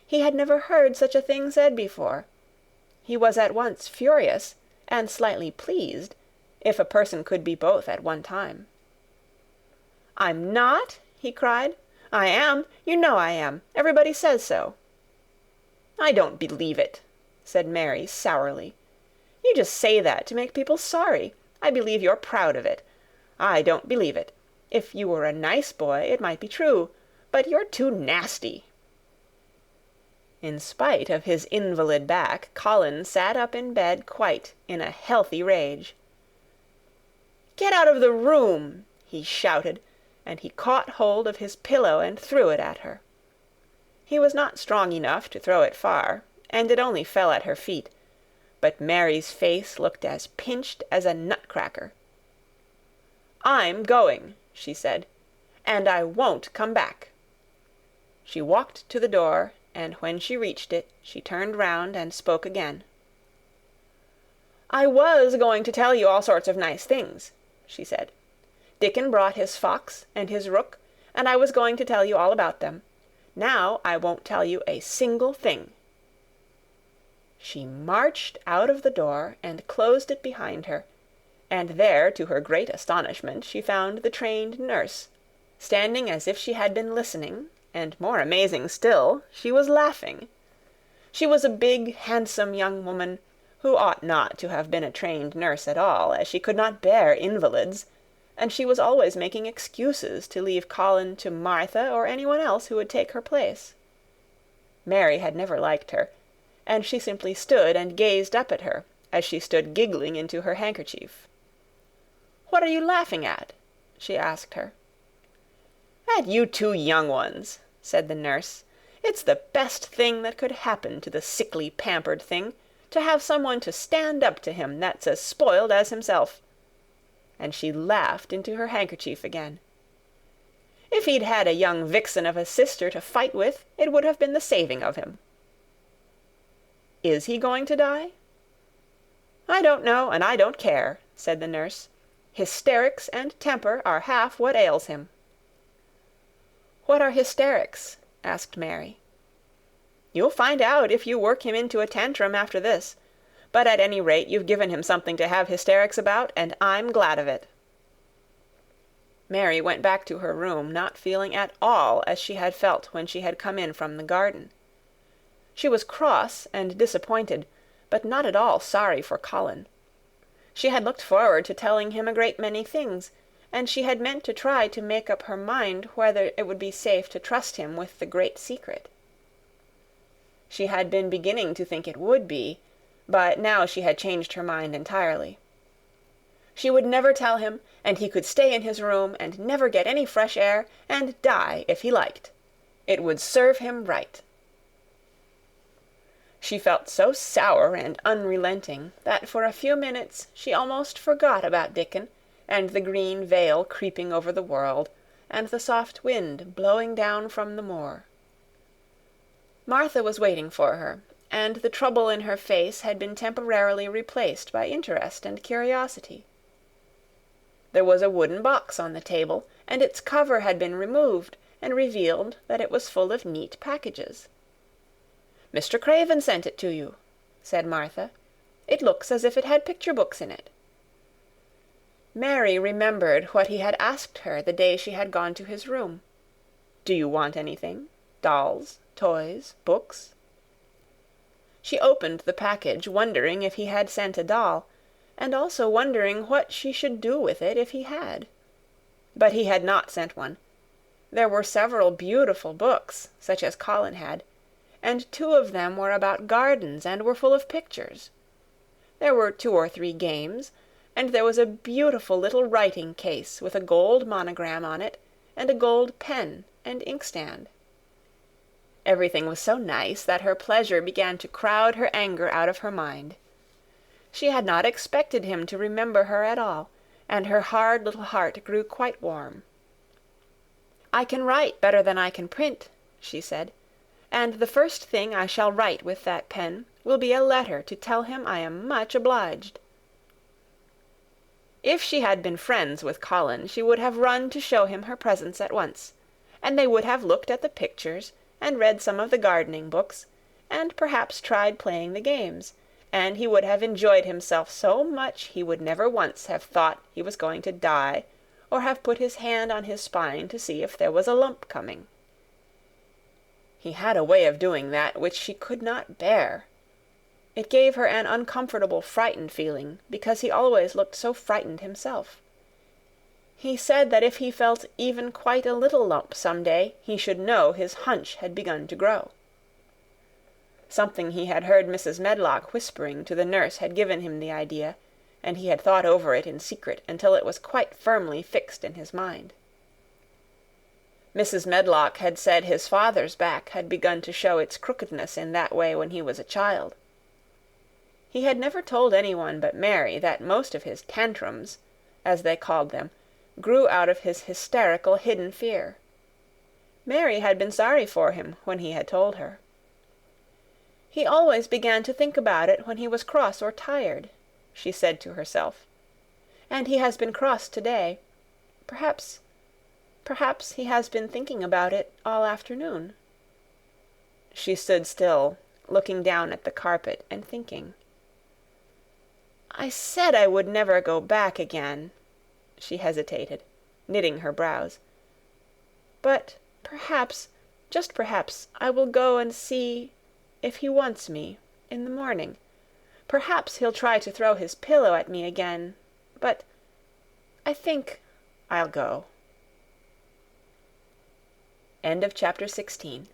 He had never heard such a thing said before. He was at once furious and slightly pleased, if a person could be both at one time. "I'm not?" he cried. "I am. You know I am. Everybody says so." "I don't believe it," said Mary sourly. "You just say that to make people sorry. I believe you're proud of it. I don't believe it. If you were a nice boy, it might be true, but you're too nasty." In spite of his invalid back, Colin sat up in bed quite in a healthy rage. "Get out of the room!" he shouted, and he caught hold of his pillow and threw it at her. He was not strong enough to throw it far, and it only fell at her feet, but Mary's face looked as pinched as a nutcracker. "I'm going," she said, "and I won't come back." She walked to the door and when she reached it, she turned round and spoke again. "I was going to tell you all sorts of nice things," she said. "Dickon brought his fox and his rook, and I was going to tell you all about them. Now I won't tell you a single thing." She marched out of the door and closed it behind her, and there, to her great astonishment, she found the trained nurse, standing as if she had been listening, and more amazing still, she was laughing. She was a big, handsome young woman, who ought not to have been a trained nurse at all, as she could not bear invalids, and she was always making excuses to leave Colin to Martha or anyone else who would take her place. Mary had never liked her, and she simply stood and gazed up at her, as she stood giggling into her handkerchief. "What are you laughing at?" she asked her. "At you two young ones," said the nurse. "It's the best thing that could happen to the sickly, pampered thing, to have someone to stand up to him that's as spoiled as himself." And she laughed into her handkerchief again. "If he'd had a young vixen of a sister to fight with, it would have been the saving of him." "Is he going to die?" "I don't know, and I don't care," said the nurse. "Hysterics and temper are half what ails him." "What are hysterics?" asked Mary. "You'll find out if you work him into a tantrum after this. But at any rate you've given him something to have hysterics about, and I'm glad of it." Mary went back to her room, not feeling at all as she had felt when she had come in from the garden. She was cross and disappointed, but not at all sorry for Colin. She had looked forward to telling him a great many things, and she had meant to try to make up her mind whether it would be safe to trust him with the great secret. She had been beginning to think it would be, but now she had changed her mind entirely. She would never tell him, and he could stay in his room and never get any fresh air, and die if he liked. It would serve him right. She felt so sour and unrelenting that for a few minutes she almost forgot about Dickon, and the green veil creeping over the world, and the soft wind blowing down from the moor. Martha was waiting for her, and the trouble in her face had been temporarily replaced by interest and curiosity. There was a wooden box on the table, and its cover had been removed, and revealed that it was full of neat packages. "Mr. Craven sent it to you," said Martha. "It looks as if it had picture books in it." Mary remembered what he had asked her the day she had gone to his room. "Do you want anything? Dolls, toys, books?" She opened the package, wondering if he had sent a doll, and also wondering what she should do with it if he had. But he had not sent one. There were several beautiful books, such as Colin had, and 2 of them were about gardens and were full of pictures. There were 2 or 3 games, and there was a beautiful little writing case with a gold monogram on it, and a gold pen and inkstand. Everything was so nice that her pleasure began to crowd her anger out of her mind. She had not expected him to remember her at all, and her hard little heart grew quite warm. "I can write better than I can print," she said, "and the first thing I shall write with that pen will be a letter to tell him I am much obliged." If she had been friends with Colin, she would have run to show him her presents at once, and they would have looked at the pictures, and read some of the gardening books, and perhaps tried playing the games, and he would have enjoyed himself so much he would never once have thought he was going to die, or have put his hand on his spine to see if there was a lump coming. He had a way of doing that which she could not bear. It gave her an uncomfortable, frightened feeling, because he always looked so frightened himself. He said that if he felt even quite a little lump some day, he should know his hunch had begun to grow. Something he had heard Mrs. Medlock whispering to the nurse had given him the idea, and he had thought over it in secret until it was quite firmly fixed in his mind. Mrs. Medlock had said his father's back had begun to show its crookedness in that way when he was a child. He had never told anyone but Mary that most of his tantrums, as they called them, grew out of his hysterical hidden fear. Mary had been sorry for him when he had told her. He always began to think about it when he was cross or tired, she said to herself. And he has been cross today. Perhaps he has been thinking about it all afternoon. She stood still, looking down at the carpet and thinking. I said I would never go back again. She hesitated, knitting her brows. But perhaps, just perhaps, I will go and see if he wants me in the morning. Perhaps he'll try to throw his pillow at me again, but I think I'll go. End of chapter 16.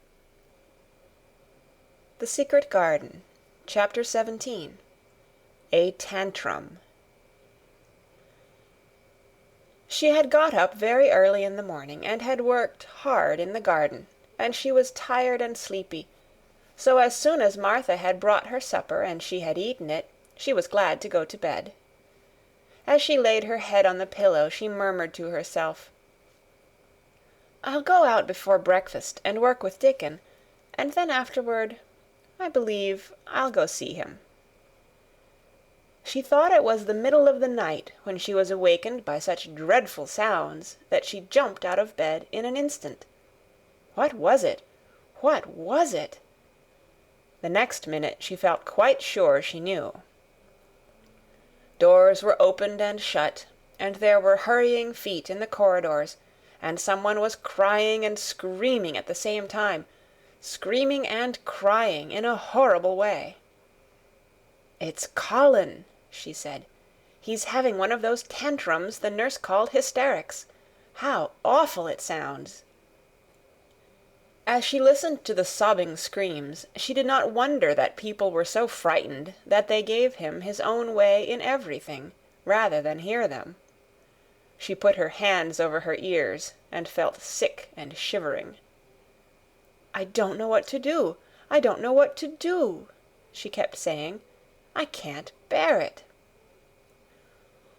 The Secret Garden, chapter 17. A Tantrum. She had got up very early in the morning and had worked hard in the garden, and she was tired and sleepy, so as soon as Martha had brought her supper and she had eaten it, she was glad to go to bed. As she laid her head on the pillow, she murmured to herself, I'll go out before breakfast and work with Dickon, and then afterward, I believe I'll go see him. She thought it was the middle of the night when she was awakened by such dreadful sounds that she jumped out of bed in an instant. What was it? What was it? The next minute she felt quite sure she knew. Doors were opened and shut, and there were hurrying feet in the corridors, and someone was crying and screaming at the same time, screaming and crying in a horrible way. It's Colin, she said. He's having one of those tantrums the nurse called hysterics. How awful it sounds. As she listened to the sobbing screams, she did not wonder that people were so frightened that they gave him his own way in everything, rather than hear them. She put her hands over her ears and felt sick and shivering. I don't know what to do. I don't know what to do, she kept saying. I can't bear it.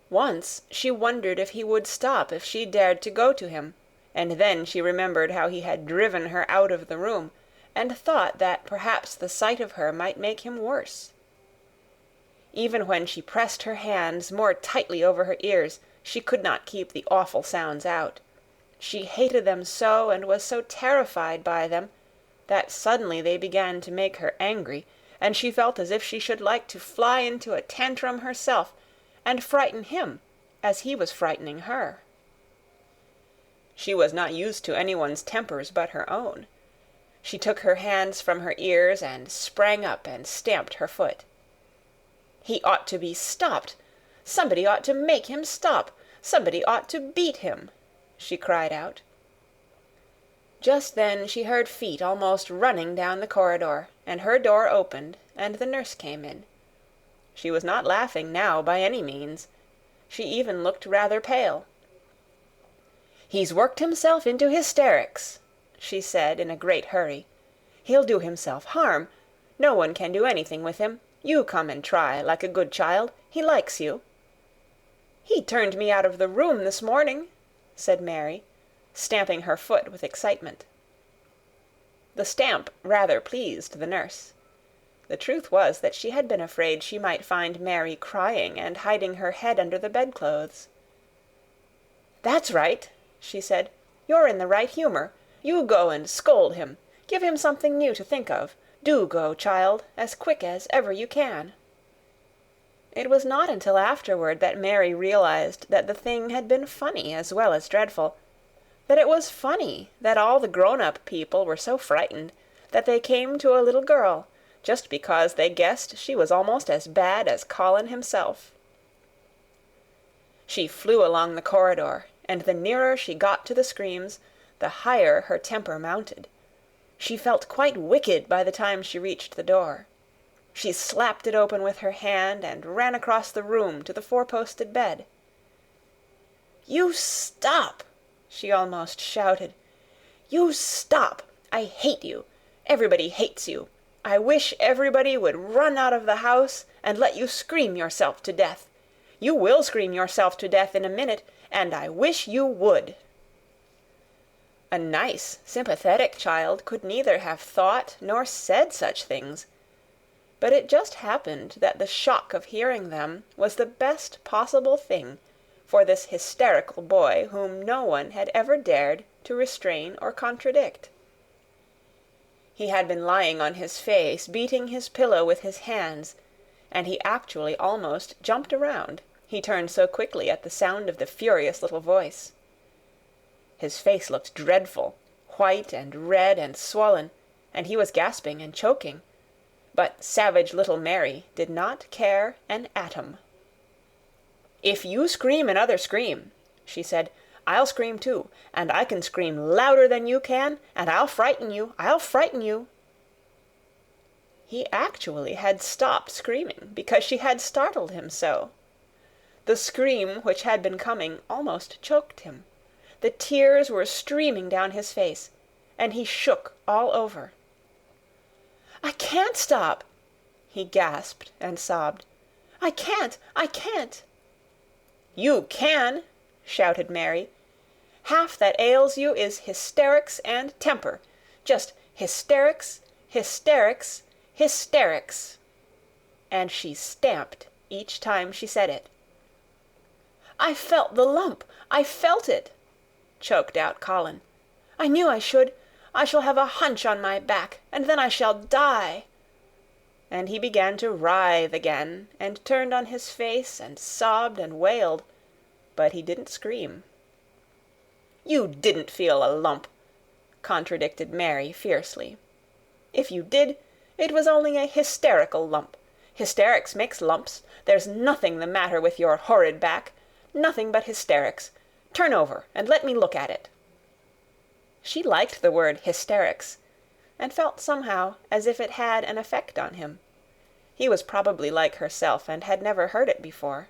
Once she wondered if he would stop if she dared to go to him, and then she remembered how he had driven her out of the room, and thought that perhaps the sight of her might make him worse. Even when she pressed her hands more tightly over her ears, she could not keep the awful sounds out. She hated them so and was so terrified by them that suddenly they began to make her angry, and she felt as if she should like to fly into a tantrum herself and frighten him as he was frightening her. She was not used to anyone's tempers but her own. She took her hands from her ears and sprang up and stamped her foot. He ought to be stopped. Somebody ought to make him stop. Somebody ought to beat him, she cried out. Just then she heard feet almost running down the corridor, and her door opened, and the nurse came in. She was not laughing now by any means. She even looked rather pale. He's worked himself into hysterics, she said in a great hurry. He'll do himself harm. No one can do anything with him. You come and try, like a good child. He likes you. He turned me out of the room this morning, said Mary, stamping her foot with excitement. The stamp rather pleased the nurse. The truth was that she had been afraid she might find Mary crying and hiding her head under the bedclothes. That's right, she said. You're in the right humour. You go and scold him. Give him something new to think of. Do go, child, as quick as ever you can. It was not until afterward that Mary realized that the thing had been funny as well as dreadful, that it was funny that all the grown-up people were so frightened that they came to a little girl just because they guessed she was almost as bad as Colin himself. She flew along the corridor, and the nearer she got to the screams, the higher her temper mounted. She felt quite wicked by the time she reached the door. She slapped it open with her hand and ran across the room to the four-posted bed. You stop! She almost shouted. You stop! I hate you. Everybody hates you. I wish everybody would run out of the house and let you scream yourself to death. You will scream yourself to death in a minute, and I wish you would. A nice, sympathetic child could neither have thought nor said such things. but it just happened that the shock of hearing them was the best possible thing for this hysterical boy whom no one had ever dared to restrain or contradict. He had been lying on his face, beating his pillow with his hands, and he actually almost jumped around, he turned so quickly at the sound of the furious little voice. His face looked dreadful, white and red and swollen, and he was gasping and choking. But savage little Mary did not care an atom. "If you scream another scream," she said, "I'll scream too, and I can scream louder than you can, and I'll frighten you, I'll frighten you." He actually had stopped screaming because she had startled him so. The scream which had been coming almost choked him. The tears were streaming down his face, and he shook all over. "I can't stop," he gasped and sobbed. "I can't! I can't!" "You can!" shouted Mary. "Half that ails you is hysterics and temper. Just hysterics, hysterics, hysterics." And she stamped each time she said it. "I felt the lump! I felt it!" choked out Colin. "I knew I should. I shall have a hunch on my back, and then I shall die." And he began to writhe again, and turned on his face and sobbed and wailed, but he didn't scream. "You didn't feel a lump," contradicted Mary fiercely. "If you did, it was only a hysterical lump. Hysterics makes lumps. There's nothing the matter with your horrid back. Nothing but hysterics. Turn over and let me look at it." She liked the word hysterics, and felt somehow as if it had an effect on him. He was probably like herself and had never heard it before.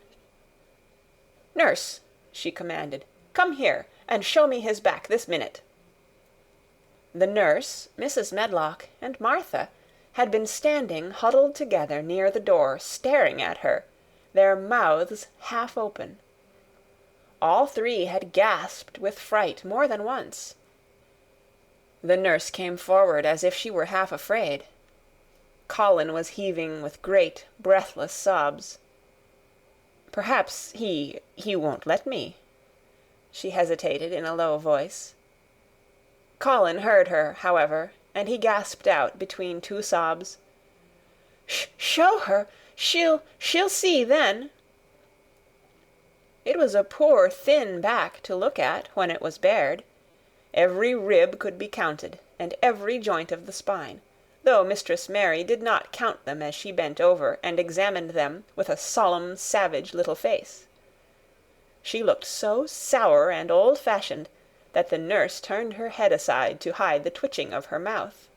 "Nurse," she commanded, "come here and show me his back this minute." The nurse, Mrs. Medlock, and Martha had been standing huddled together near the door, staring at her, their mouths half open. All three had gasped with fright more than once. The nurse came forward as if she were half afraid. Colin was heaving with great, breathless sobs. "Perhaps he won't let me." She hesitated in a low voice. Colin heard her, however, and he gasped out between two sobs, "Show her! She'll see then." It was a poor thin back to look at when it was bared. Every rib could be counted, and every joint of the spine, though Mistress Mary did not count them as she bent over and examined them with a solemn, savage little face. She looked so sour and old-fashioned that the nurse turned her head aside to hide the twitching of her mouth.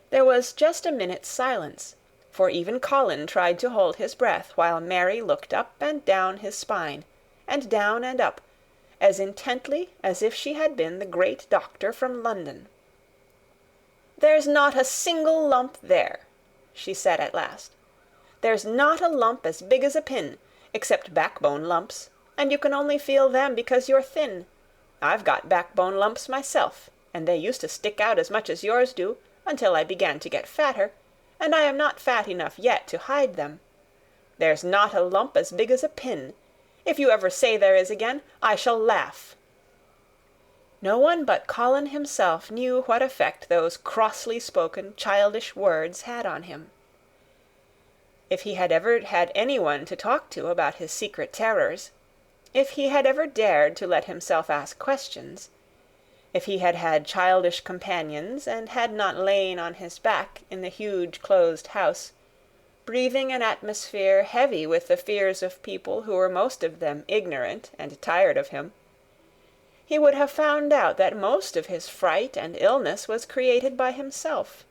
There was just a minute's silence, for even Colin tried to hold his breath while Mary looked up and down his spine, and down and up, as intently as if she had been the great doctor from London. "There's not a single lump there," she said at last. "There's not a lump as big as a pin, except backbone lumps, and you can only feel them because you're thin. I've got backbone lumps myself, and they used to stick out as much as yours do, until I began to get fatter, and I am not fat enough yet to hide them. There's not a lump as big as a pin. If you ever say there is again, I shall laugh." No one but Colin himself knew what effect those crossly spoken, childish words had on him. If he had ever had anyone to talk to about his secret terrors, if he had ever dared to let himself ask questions, if he had had childish companions and had not lain on his back in the huge closed house, breathing an atmosphere heavy with the fears of people who were most of them ignorant and tired of him, he would have found out that most of his fright and illness was created by himself.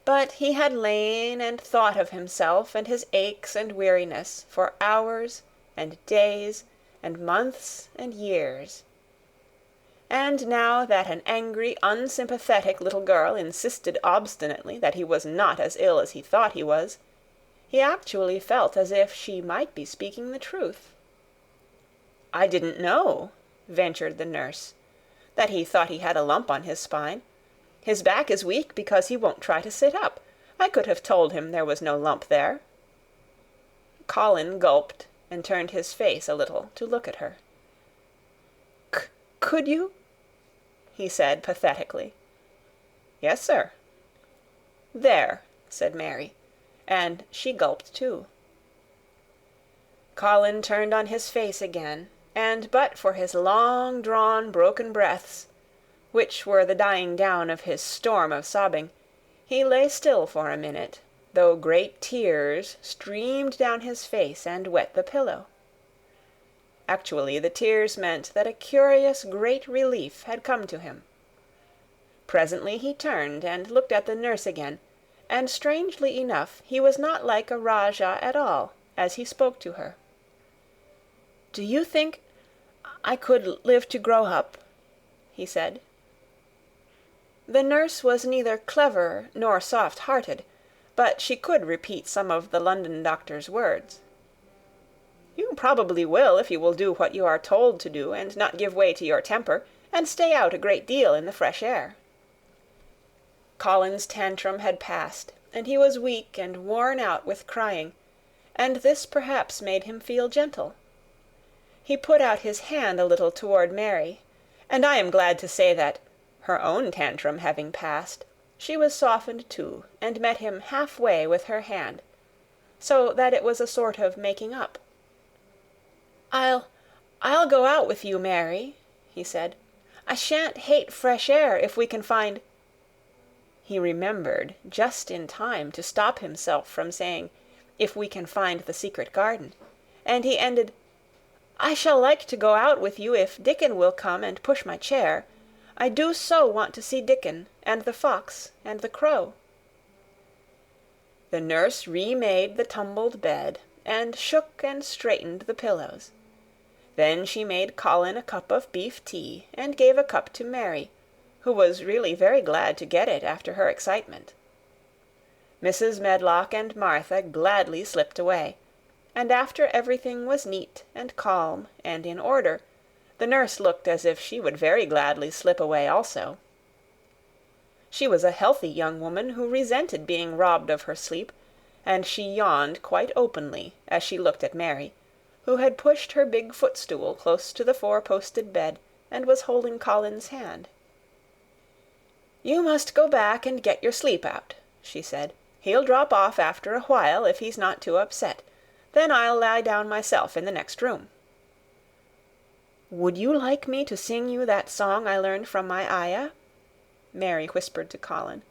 But he had lain and thought of himself and his aches and weariness for hours and days and months and years. And now that an angry, unsympathetic little girl insisted obstinately that he was not as ill as he thought he was, he actually felt as if she might be speaking the truth. "I didn't know," ventured the nurse, "that he thought he had a lump on his spine. His back is weak because he won't try to sit up. I could have told him there was no lump there." Colin gulped and turned his face a little to look at her. "Could you?" he said pathetically. "Yes, sir." "There," said Mary, and she gulped too. Colin turned on his face again, and but for his long-drawn broken breaths, which were the dying down of his storm of sobbing, he lay still for a minute, though great tears streamed down his face and wet the pillow. Actually, the tears meant that a curious great relief had come to him. Presently he turned and looked at the nurse again, and strangely enough he was not like a Rajah at all as he spoke to her. "Do you think I could live to grow up?" he said. The nurse was neither clever nor soft-hearted, but she could repeat some of the London doctor's words. "You probably will if you will do what you are told to do and not give way to your temper, and stay out a great deal in the fresh air." Colin's tantrum had passed, and he was weak and worn out with crying, and this perhaps made him feel gentle. He put out his hand a little toward Mary, and I am glad to say that, her own tantrum having passed, she was softened too, and met him half-way with her hand, so that it was a sort of making up. I'll go out with you, Mary," he said. "I shan't hate fresh air if we can find—" He remembered just in time to stop himself from saying, "if we can find the secret garden," and he ended, "I shall like to go out with you if Dickon will come and push my chair. I do so want to see Dickon, and the fox, and the crow." The nurse remade the tumbled bed, and shook and straightened the pillows. Then she made Colin a cup of beef tea, and gave a cup to Mary, who was really very glad to get it after her excitement. Mrs. Medlock and Martha gladly slipped away, and after everything was neat and calm and in order, the nurse looked as if she would very gladly slip away also. She was a healthy young woman who resented being robbed of her sleep, and she yawned quite openly as she looked at Mary, who had pushed her big footstool close to the four-posted bed and was holding Colin's hand. "You must go back and get your sleep out," she said. "He'll drop off after a while if he's not too upset. Then I'll lie down myself in the next room." "Would you like me to sing you that song I learned from my ayah?" Mary whispered to Colin.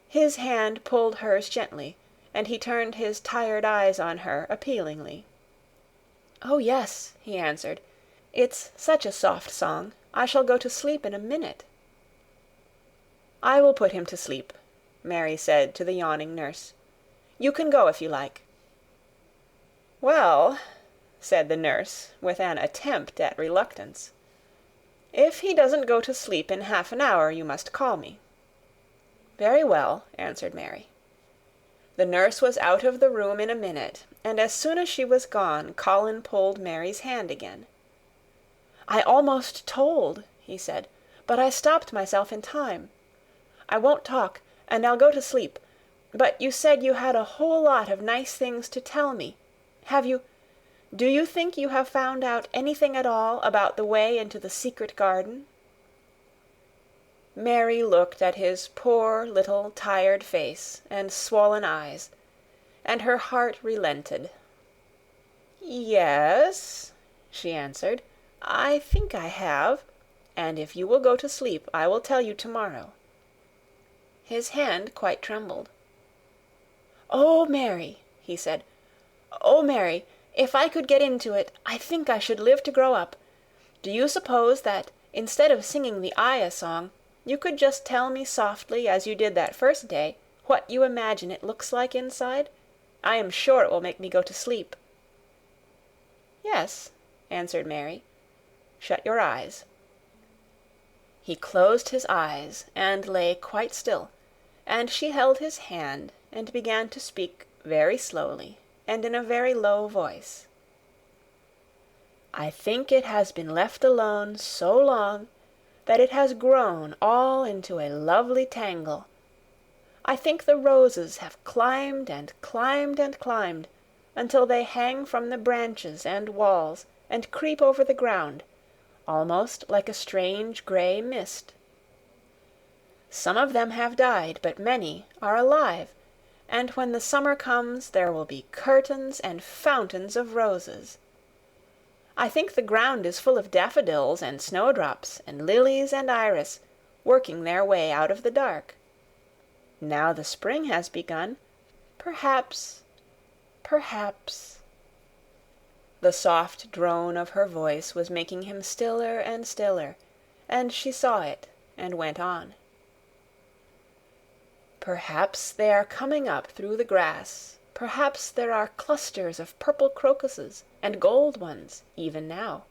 His hand pulled hers gently, and he turned his tired eyes on her appealingly. "Oh, yes," he answered. "It's such a soft song. I shall go to sleep in a minute." "I will put him to sleep," Mary said to the yawning nurse. "You can go if you like." "Well," said the nurse, with an attempt at reluctance, "if he doesn't go to sleep in half an hour, you must call me." "Very well," answered Mary. The nurse was out of the room in a minute, and as soon as she was gone, Colin pulled Mary's hand again. "I almost told," he said, "but I stopped myself in time. I won't talk, and I'll go to sleep. But you said you had a whole lot of nice things to tell me. Do you think you have found out anything at all about the way into the secret garden?" Mary looked at his poor little tired face and swollen eyes, and her heart relented. "Yes," she answered, "I think I have, and if you will go to sleep, I will tell you tomorrow." His hand quite trembled. "Oh, Mary," he said, "oh, Mary, if I could get into it, I think I should live to grow up. Do you suppose that, instead of singing the ayah song, you could just tell me softly, as you did that first day, what you imagine it looks like inside? I am sure it will make me go to sleep." "Yes," answered Mary. "Shut your eyes." He closed his eyes and lay quite still, and she held his hand and began to speak very slowly and in a very low voice. "I think it has been left alone so long that it has grown all into a lovely tangle. I think the roses have climbed and climbed and climbed, until they hang from the branches and walls and creep over the ground, almost like a strange gray mist. Some of them have died, but many are alive, and when the summer comes there will be curtains and fountains of roses. I think the ground is full of daffodils and snowdrops and lilies and iris, working their way out of the dark. Now the spring has begun, perhaps. The soft drone of her voice was making him stiller and stiller, and she saw it and went on. Perhaps they are coming up through the grass. Perhaps there are clusters of purple crocuses and gold ones even now.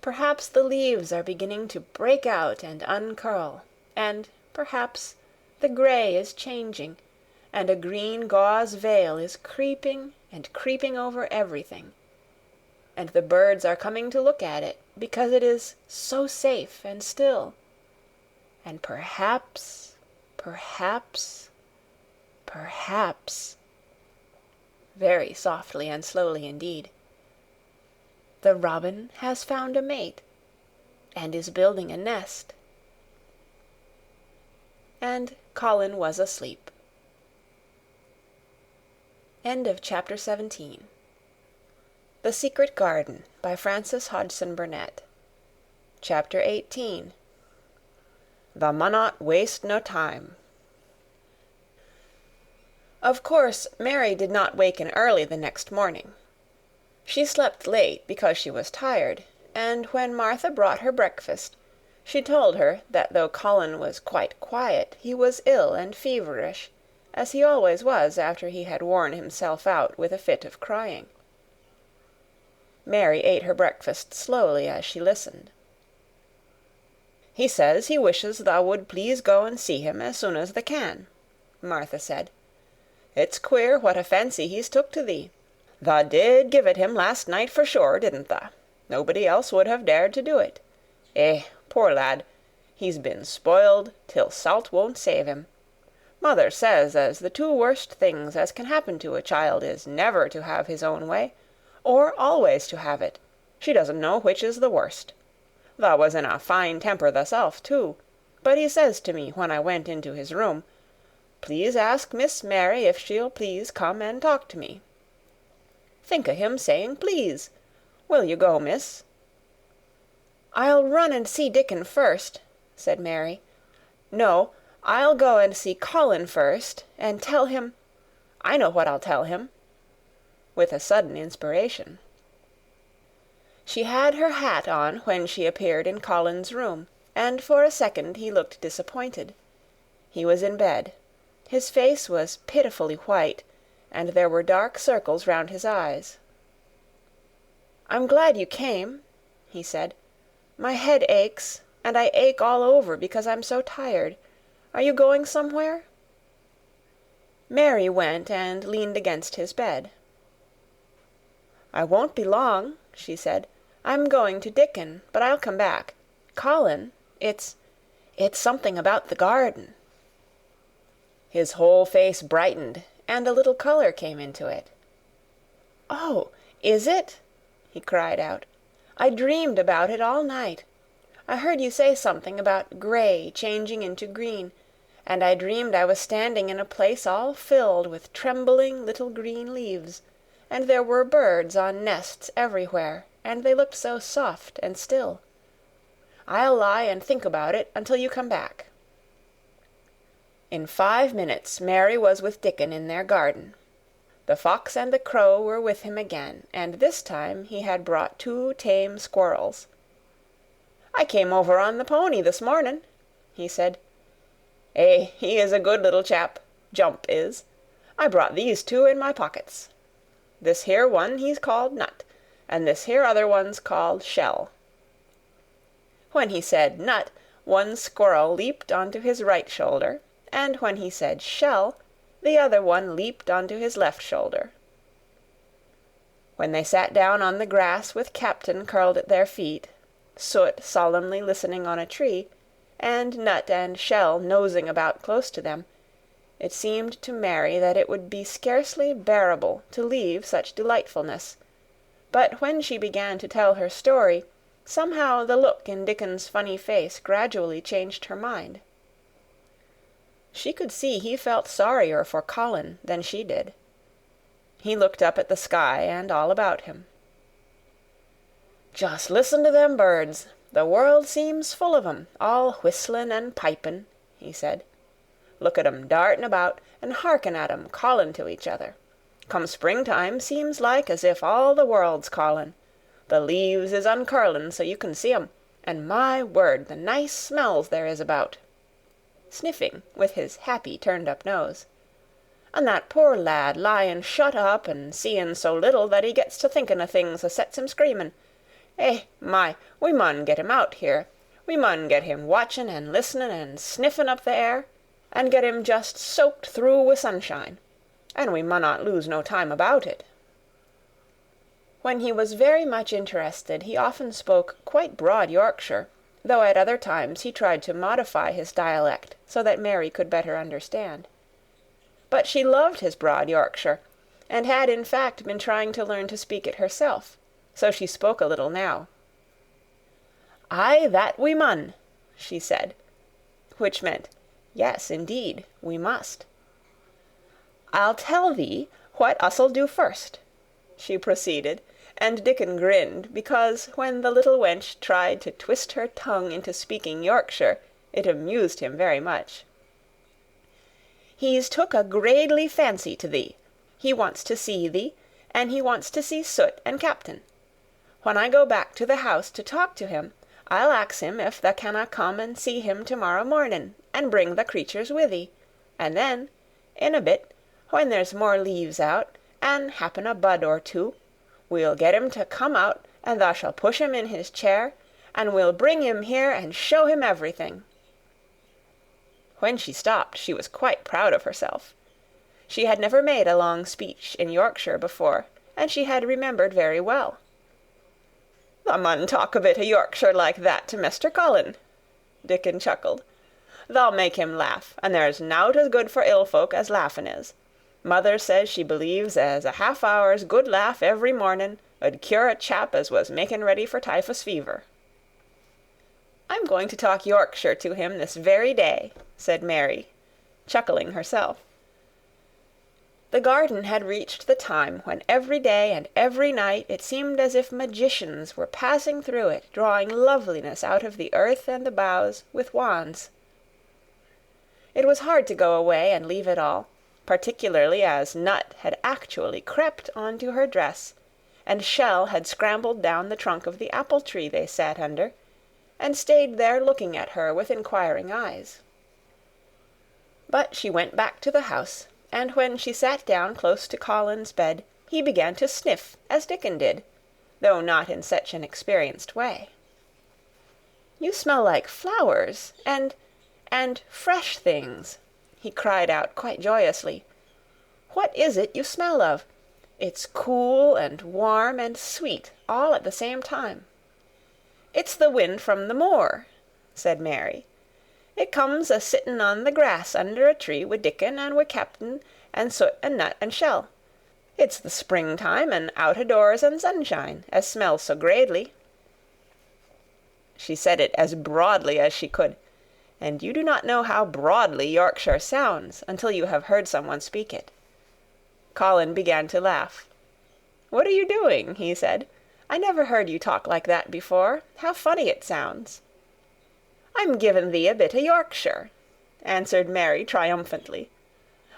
Perhaps the leaves are beginning to break out and uncurl, and perhaps the gray is changing, and a green gauze veil is creeping and creeping over everything, and the birds are coming to look at it because it is so safe and still, and perhaps, very softly and slowly indeed, the robin has found a mate and is building a nest. And Colin was asleep. End of chapter 17. The Secret Garden by Frances Hodgson Burnett. Chapter 18. The Munnot Waste No Time. Of course, Mary did not waken early the next morning. She slept late because she was tired, and when Martha brought her breakfast, she told her that though Colin was quite quiet, he was ill and feverish, as he always was after he had worn himself out with a fit of crying. Mary ate her breakfast slowly as she listened. "He says he wishes thou would please go and see him as soon as thou can," Martha said. "It's queer what a fancy he's took to thee. Thou did give it him last night for sure, didn't thou? Nobody else would have dared to do it. Eh, poor lad, he's been spoiled till salt won't save him. Mother says as the two worst things as can happen to a child is never to have his own way, or always to have it. She doesn't know which is the worst. Thou was in a fine temper thyself, too, but he says to me when I went into his room, 'Please ask Miss Mary if she'll please come and talk to me.' Think o' him saying please. Will you go, miss?" "I'll run and see Dickon first," said Mary. "No, I'll go and see Colin first, and tell him— I know what I'll tell him," with a sudden inspiration. She had her hat on when she appeared in Colin's room, and for a second he looked disappointed. He was in bed. His face was pitifully white, and there were dark circles round his eyes. "I'm glad you came," he said. "My head aches, and I ache all over because I'm so tired. Are you going somewhere?" Mary went and leaned against his bed. "I won't be long," she said. "I'm going to Dickon, but I'll come back. Colin, it's something about the garden." His whole face brightened, and a little color came into it. "Oh, is it?" he cried out. "I dreamed about it all night. I heard you say something about gray changing into green, and I dreamed I was standing in a place all filled with trembling little green leaves, and there were birds on nests everywhere, and they looked so soft and still. I'll lie and think about it until you come back." In 5 minutes Mary was with Dickon in their garden. The fox and the crow were with him again, and this time he had brought 2 tame squirrels. "I came over on the pony this morning," he said. "Eh, he is a good little chap, Jump is. I brought these 2 in my pockets. This here one he's called Nut, and this here other one's called Shell." When he said Nut, one squirrel leaped onto his right shoulder, and when he said Shell, the other one leaped onto his left shoulder. When they sat down on the grass with Captain curled at their feet, Soot solemnly listening on a tree, and Nut and Shell nosing about close to them, it seemed to Mary that it would be scarcely bearable to leave such delightfulness, but when she began to tell her story, somehow the look in Dickon's funny face gradually changed her mind. She could see he felt sorrier for Colin than she did. He looked up at the sky and all about him. "Just listen to them birds. The world seems full of 'em, all whistlin' and pipin'," he said. "Look at 'em dartin' about, and hearken at 'em callin' to each other. Come springtime, seems like as if all the world's callin'. The leaves is uncurlin' so you can see 'em, and my word, the nice smells there is about," sniffing with his happy turned-up nose. "And that poor lad lyin' shut up and seein' so little that he gets to thinkin' o' things as sets him screamin'. Eh, my, we mun get him out here. We mun get him watchin' and listenin' and sniffin' up the air, and get him just soaked through wi' sunshine. And we munnot lose no time about it." When he was very much interested, he often spoke quite broad Yorkshire, though at other times he tried to modify his dialect so that Mary could better understand. But she loved his broad Yorkshire, and had in fact been trying to learn to speak it herself, so she spoke a little now. "Aye, that we mun," she said, which meant, "Yes, indeed, we must." "I'll tell thee what us'll do first," she proceeded, and Dickon grinned, because when the little wench tried to twist her tongue into speaking Yorkshire, it amused him very much. "He's took a gradely fancy to thee. He wants to see thee, and he wants to see Soot and Captain. When I go back to the house to talk to him, I'll ax him if tha canna come and see him to-morrow mornin', and bring the creatures with thee, and then, in a bit, when there's more leaves out, and happen a bud or two, we'll get him to come out, and thou shall push him in his chair, and we'll bring him here and show him everything." When she stopped, she was quite proud of herself. She had never made a long speech in Yorkshire before, and she had remembered very well. "Thou mun talk a bit o' Yorkshire like that to Mester Colin," Dickon chuckled. "Thou'll make him laugh, and there's nowt as good for ill folk as laughin' is. Mother says she believes as a half-hour's good laugh every mornin' 'ud cure a chap as was making ready for typhus fever." "I'm going to talk Yorkshire to him this very day," said Mary, chuckling herself. The garden had reached the time when every day and every night it seemed as if magicians were passing through it, drawing loveliness out of the earth and the boughs with wands. It was hard to go away and leave it all, particularly as Nut had actually crept onto her dress, and Shell had scrambled down the trunk of the apple tree they sat under, and stayed there looking at her with inquiring eyes. But she went back to the house, and when she sat down close to Colin's bed, he began to sniff as Dickon did, though not in such an experienced way. "You smell like flowers, and fresh things," he cried out quite joyously. "What is it you smell of? It's cool and warm and sweet all at the same time." "It's the wind from the moor," said Mary. "It comes a-sittin' on the grass under a tree wi' Dickon and wi' Captain and Soot and Nut and Shell. It's the springtime and out-o'-doors and sunshine, as smells so gradely." She said it as broadly as she could, and you do not know how broadly Yorkshire sounds until you have heard someone speak it. Colin began to laugh. "What are you doing?" he said. "I never heard you talk like that before. How funny it sounds." "I'm givin' thee a bit o' Yorkshire," answered Mary triumphantly.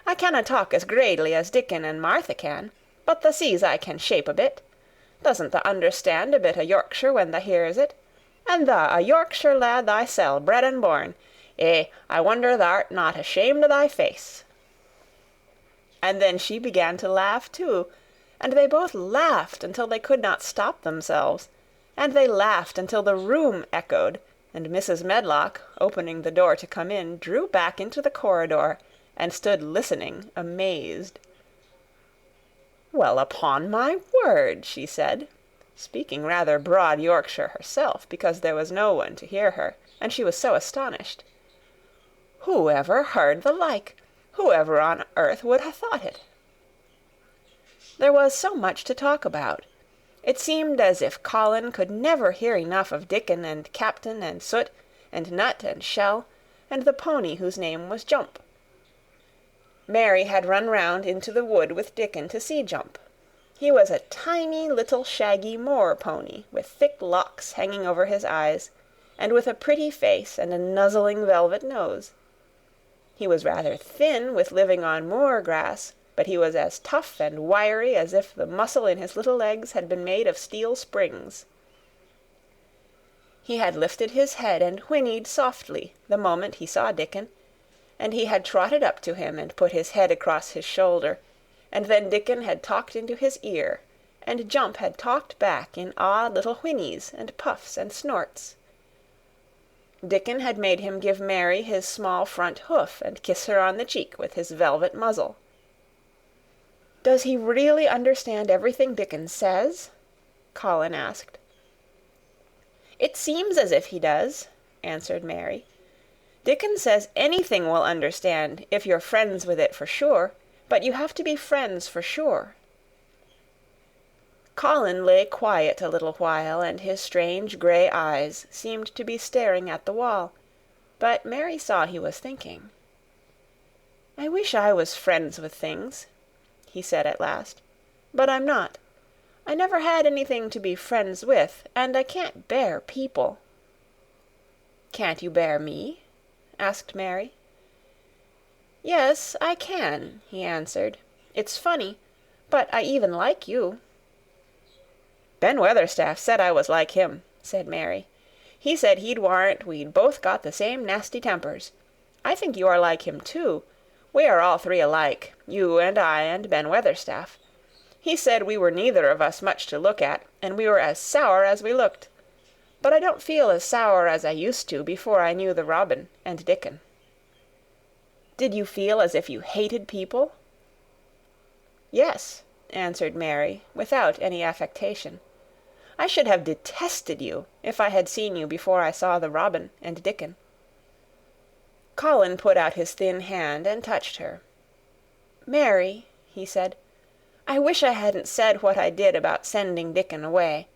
"I canna talk as gradely as Dickon and Martha can, but tha sees I can shape a bit. Doesn't tha understand a bit o' Yorkshire when tha hears it? And tha a Yorkshire lad thysel, bred and born. Eh, I wonder tha'rt not ashamed o' thy face." And then she began to laugh too, and they both laughed until they could not stop themselves, and they laughed until the room echoed, and Mrs. Medlock, opening the door to come in, drew back into the corridor, and stood listening, amazed. "Well, upon my word," she said, speaking rather broad Yorkshire herself, because there was no one to hear her, and she was so astonished. "Who ever heard the like? Who ever on earth would ha' thought it?" There was so much to talk about. It seemed as if Colin could never hear enough of Dickon and Captain and Soot and Nut and Shell and the pony whose name was Jump. Mary had run round into the wood with Dickon to see Jump. He was a tiny little shaggy moor pony, with thick locks hanging over his eyes, and with a pretty face and a nuzzling velvet nose. He was rather thin with living on moor grass, but he was as tough and wiry as if the muscle in his little legs had been made of steel springs. He had lifted his head and whinnied softly the moment he saw Dickon, and he had trotted up to him and put his head across his shoulder, and then Dickon had talked into his ear, and Jump had talked back in odd little whinnies and puffs and snorts. Dickon had made him give Mary his small front hoof and kiss her on the cheek with his velvet muzzle. "Does he really understand everything Dickon says?" Colin asked. "It seems as if he does," answered Mary. "Dickon says anything will understand if you're friends with it for sure, but you have to be friends for sure." Colin lay quiet a little while, and his strange grey eyes seemed to be staring at the wall, but Mary saw he was thinking. "I wish I was friends with things," he said at last, "but I'm not. I never had anything to be friends with, and I can't bear people." "Can't you bear me?" asked Mary. "Yes, I can," he answered. "It's funny, but I even like you." "Ben Weatherstaff said I was like him," said Mary. "He said he'd warrant we'd both got the same nasty tempers. I think you are like him, too. We are all three alike, you and I and Ben Weatherstaff. He said we were neither of us much to look at, and we were as sour as we looked. But I don't feel as sour as I used to before I knew the Robin and Dickon." "Did you feel as if you hated people?" "Yes," answered Mary, without any affectation. "I should have detested you if I had seen you before I saw the Robin and Dickon." Colin put out his thin hand and touched her. "Mary," he said, "I wish I hadn't said what I did about sending Dickon away.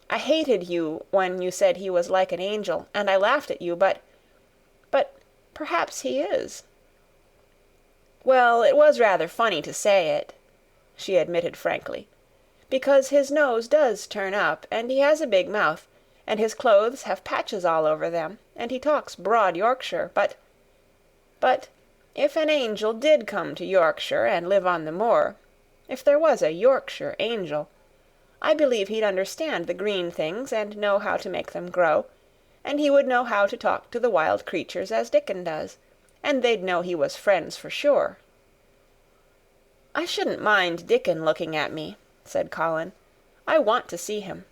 I hated you when you said he was like an angel, and I laughed at you, but perhaps he is." "Well, it was rather funny to say it," she admitted frankly, "because his nose does turn up, and he has a big mouth, and his clothes have patches all over them, and he talks broad Yorkshire, but if an angel did come to Yorkshire and live on the moor, if there was a Yorkshire angel, I believe he'd understand the green things and know how to make them grow, and he would know how to talk to the wild creatures as Dickon does, and they'd know he was friends for sure." "I shouldn't mind Dickon looking at me," said Colin. "I want to see him."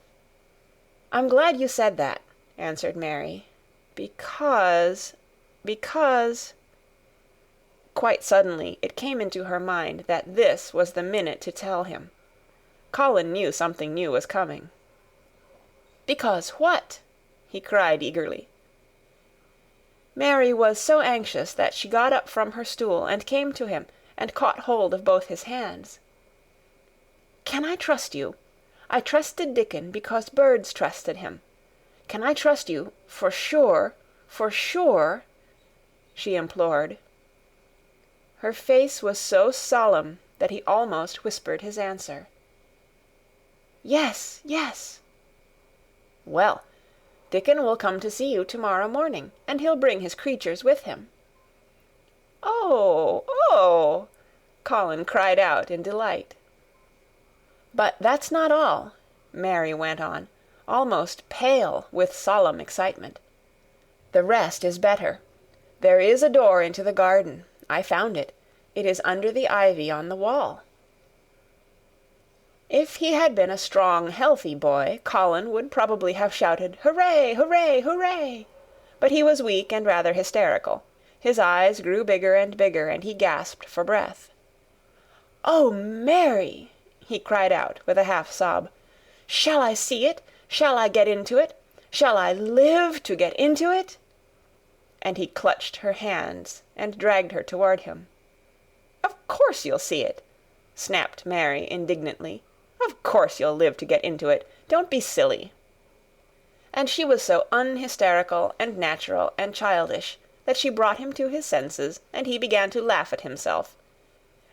"I'm glad you said that," answered Mary, because... Quite suddenly it came into her mind that this was the minute to tell him. Colin knew something new was coming. "Because what?" he cried eagerly. Mary was so anxious that she got up from her stool and came to him and caught hold of both his hands. "Can I trust you? I trusted Dickon because birds trusted him. Can I trust you for sure, she implored. Her face was so solemn that he almost whispered his answer. "Yes, yes." "Well, Dickon will come to see you tomorrow morning, and he'll bring his creatures with him." "Oh, oh!" Colin cried out in delight. "But that's not all," Mary went on, almost pale with solemn excitement. "The rest is better. There is a door into the garden. I found it. It is under the ivy on the wall." If he had been a strong, healthy boy, Colin would probably have shouted, "Hooray, hooray, hooray!" But he was weak and rather hysterical. His eyes grew bigger and bigger, and he gasped for breath. "Oh, Mary!" he cried out with a half-sob. Shall I see it? Shall I get into it? Shall I live to get into it?" And he clutched her hands and dragged her toward him. "Of course you'll see it," snapped Mary indignantly. "Of course you'll live to get into it. Don't be silly." And she was so unhysterical and natural and childish that she brought him to his senses, and he began to laugh at himself.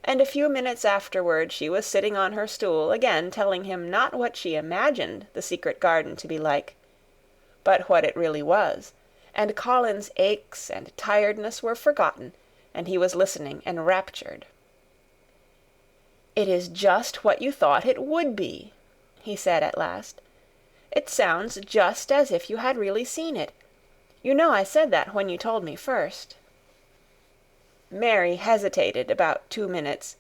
And a few minutes afterward she was sitting on her stool again, telling him not what she imagined the secret garden to be like, but what it really was, and Colin's aches and tiredness were forgotten, and he was listening enraptured. "It is just what you thought it would be," he said at last. "It sounds just as if you had really seen it. You know I said that when you told me first." Mary hesitated about 2 minutes,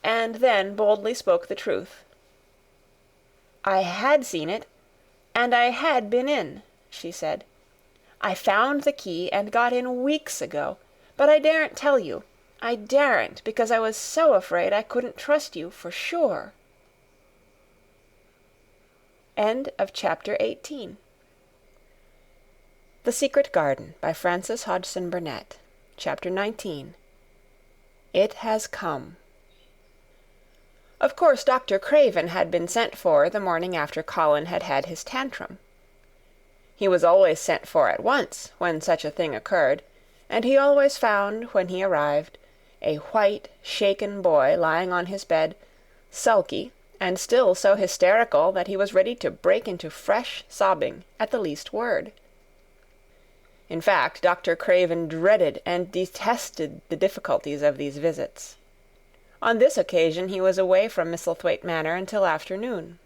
and then boldly spoke the truth. "I had seen it, and I had been in," she said. "I found the key and got in weeks ago, but I daren't tell you. I daren't, because I was so afraid I couldn't trust you for sure." End of chapter 18. The Secret Garden by Frances Hodgson Burnett. Chapter 19. It Has Come. Of course Dr. Craven had been sent for the morning after Colin had had his tantrum. He was always sent for at once when such a thing occurred, and he always found, when he arrived, a white, shaken boy lying on his bed, sulky, and still so hysterical that he was ready to break into fresh sobbing at the least word. In fact, Dr. Craven dreaded and detested the difficulties of these visits. On this occasion he was away from Misselthwaite Manor until afternoon.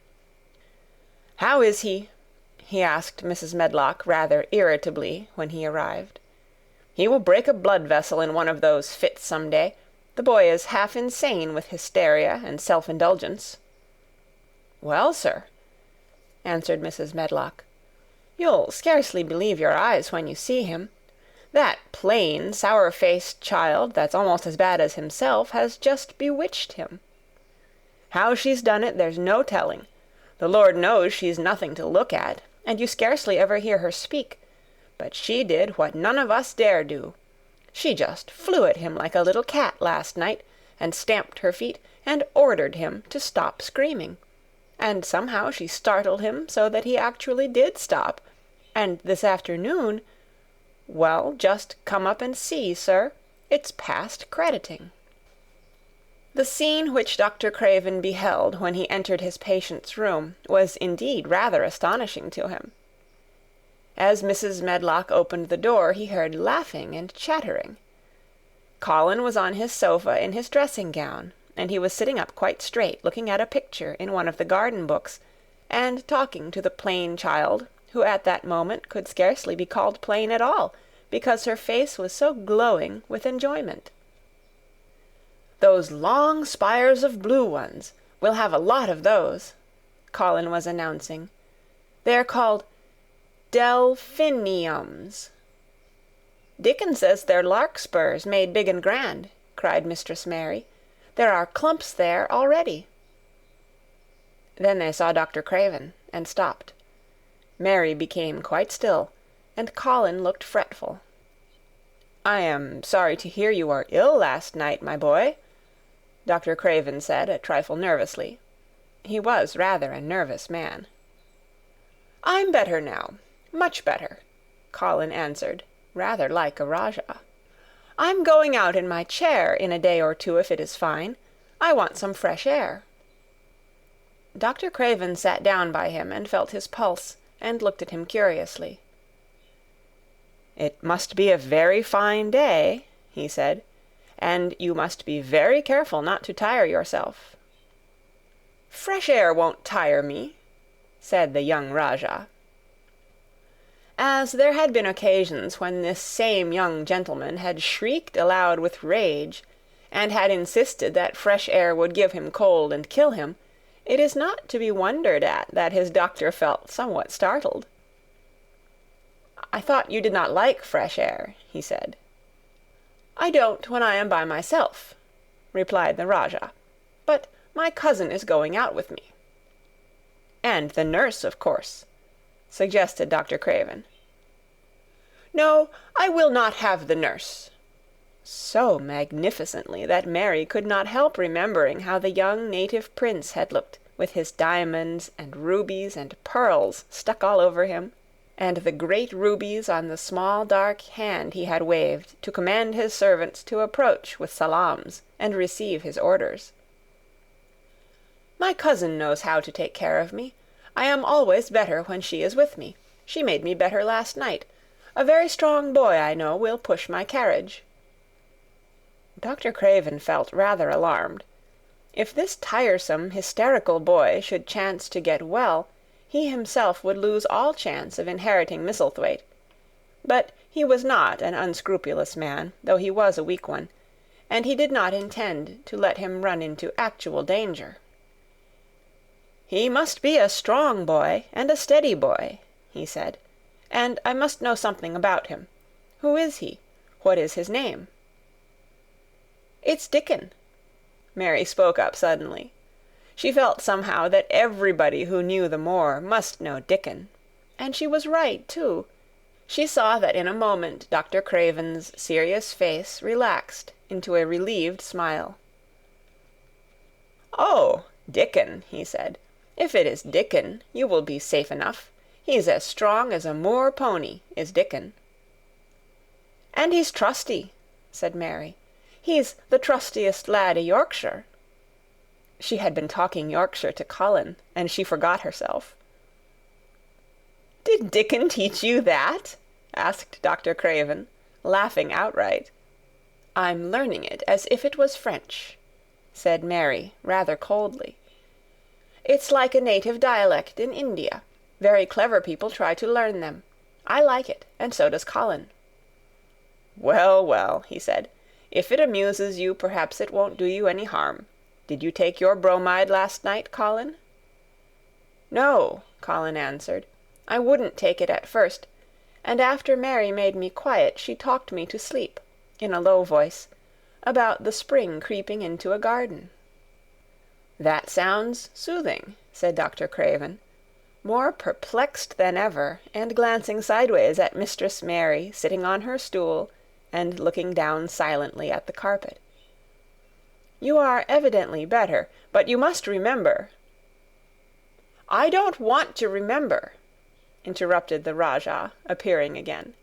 "How is he?" he asked Mrs. Medlock rather irritably when he arrived. "He will break a blood vessel in one of those fits some day. The boy is half insane with hysteria and self-indulgence." "Well, sir," answered Mrs. Medlock, "you'll scarcely believe your eyes when you see him. That plain, sour-faced child, that's almost as bad as himself, has just bewitched him. How she's done it, there's no telling. The Lord knows she's nothing to look at, and you scarcely ever hear her speak. But she did what none of us dare do. She just flew at him like a little cat last night, and stamped her feet, and ordered him to stop screaming. And somehow she startled him so that he actually did stop. And this afternoon, well, just come up and see, sir. It's past crediting." The scene which Dr. Craven beheld when he entered his patient's room was indeed rather astonishing to him. As Mrs. Medlock opened the door, he heard laughing and chattering. Colin was on his sofa in his dressing-gown, and he was sitting up quite straight, looking at a picture in one of the garden books, and talking to the plain child, who at that moment could scarcely be called plain at all, because her face was so glowing with enjoyment. "Those long spires of blue ones. We'll have a lot of those," Colin was announcing. "They're called delphiniums." "Dickon says they're larkspurs made big and grand," cried Mistress Mary. "There are clumps there already." Then they saw Dr. Craven, and stopped. Mary became quite still, and Colin looked fretful. "I am sorry to hear you were ill last night, my boy," Dr. Craven said, a trifle nervously. He was rather a nervous man. "I'm better now, much better," Colin answered, rather like a Rajah. "I'm going out in my chair in a day or two if it is fine. I want some fresh air." Dr. Craven sat down by him and felt his pulse, and looked at him curiously. "It must be a very fine day," he said, "and you must be very careful not to tire yourself." "Fresh air won't tire me," said the young Rajah. As there had been occasions when this same young gentleman had shrieked aloud with rage, and had insisted that fresh air would give him cold and kill him, it is not to be wondered at that his doctor felt somewhat startled. "I thought you did not like fresh air," he said. "I don't when I am by myself," replied the Rajah, "but my cousin is going out with me." And the nurse, of course," suggested Dr. Craven. "No, I will not have the nurse," so magnificently that Mary could not help remembering how the young native prince had looked, with his diamonds and rubies and pearls stuck all over him, and the great rubies on the small dark hand he had waved to command his servants to approach with salams and receive his orders. "My cousin knows how to take care of me. I am always better when she is with me. She made me better last night. A very strong boy, I know, will push my carriage." Dr. Craven felt rather alarmed. If this tiresome, hysterical boy should chance to get well, he himself would lose all chance of inheriting Misselthwaite. But he was not an unscrupulous man, though he was a weak one, and he did not intend to let him run into actual danger. "He must be a strong boy and a steady boy," he said, "and I must know something about him. Who is he? What is his name?" "It's Dickon." Mary spoke up suddenly. She felt somehow that everybody who knew the moor must know Dickon. And she was right, too. She saw that in a moment Dr. Craven's serious face relaxed into a relieved smile. "Oh, Dickon," he said. "If it is Dickon, you will be safe enough. He's as strong as a moor pony, is Dickon." "And he's trusty," said Mary. "He's the trustiest lad i' Yorkshire." She had been talking Yorkshire to Colin, and she forgot herself. "Did Dickon teach you that?" asked Dr. Craven, laughing outright. "I'm learning it as if it was French," said Mary, rather coldly. "It's like a native dialect in India. Very clever people try to learn them. I like it, and so does Colin." "Well, well," he said. "If it amuses you, perhaps it won't do you any harm. Did you take your bromide last night, Colin?" "No," Colin answered. "I wouldn't take it at first, and after Mary made me quiet she talked me to sleep, in a low voice, about the spring creeping into a garden." "That sounds soothing," said Dr. Craven, more perplexed than ever, and glancing sideways at Mistress Mary sitting on her stool and looking down silently at the carpet. "You are evidently better, but you must remember—" "I don't want to remember," interrupted the Rajah, appearing again.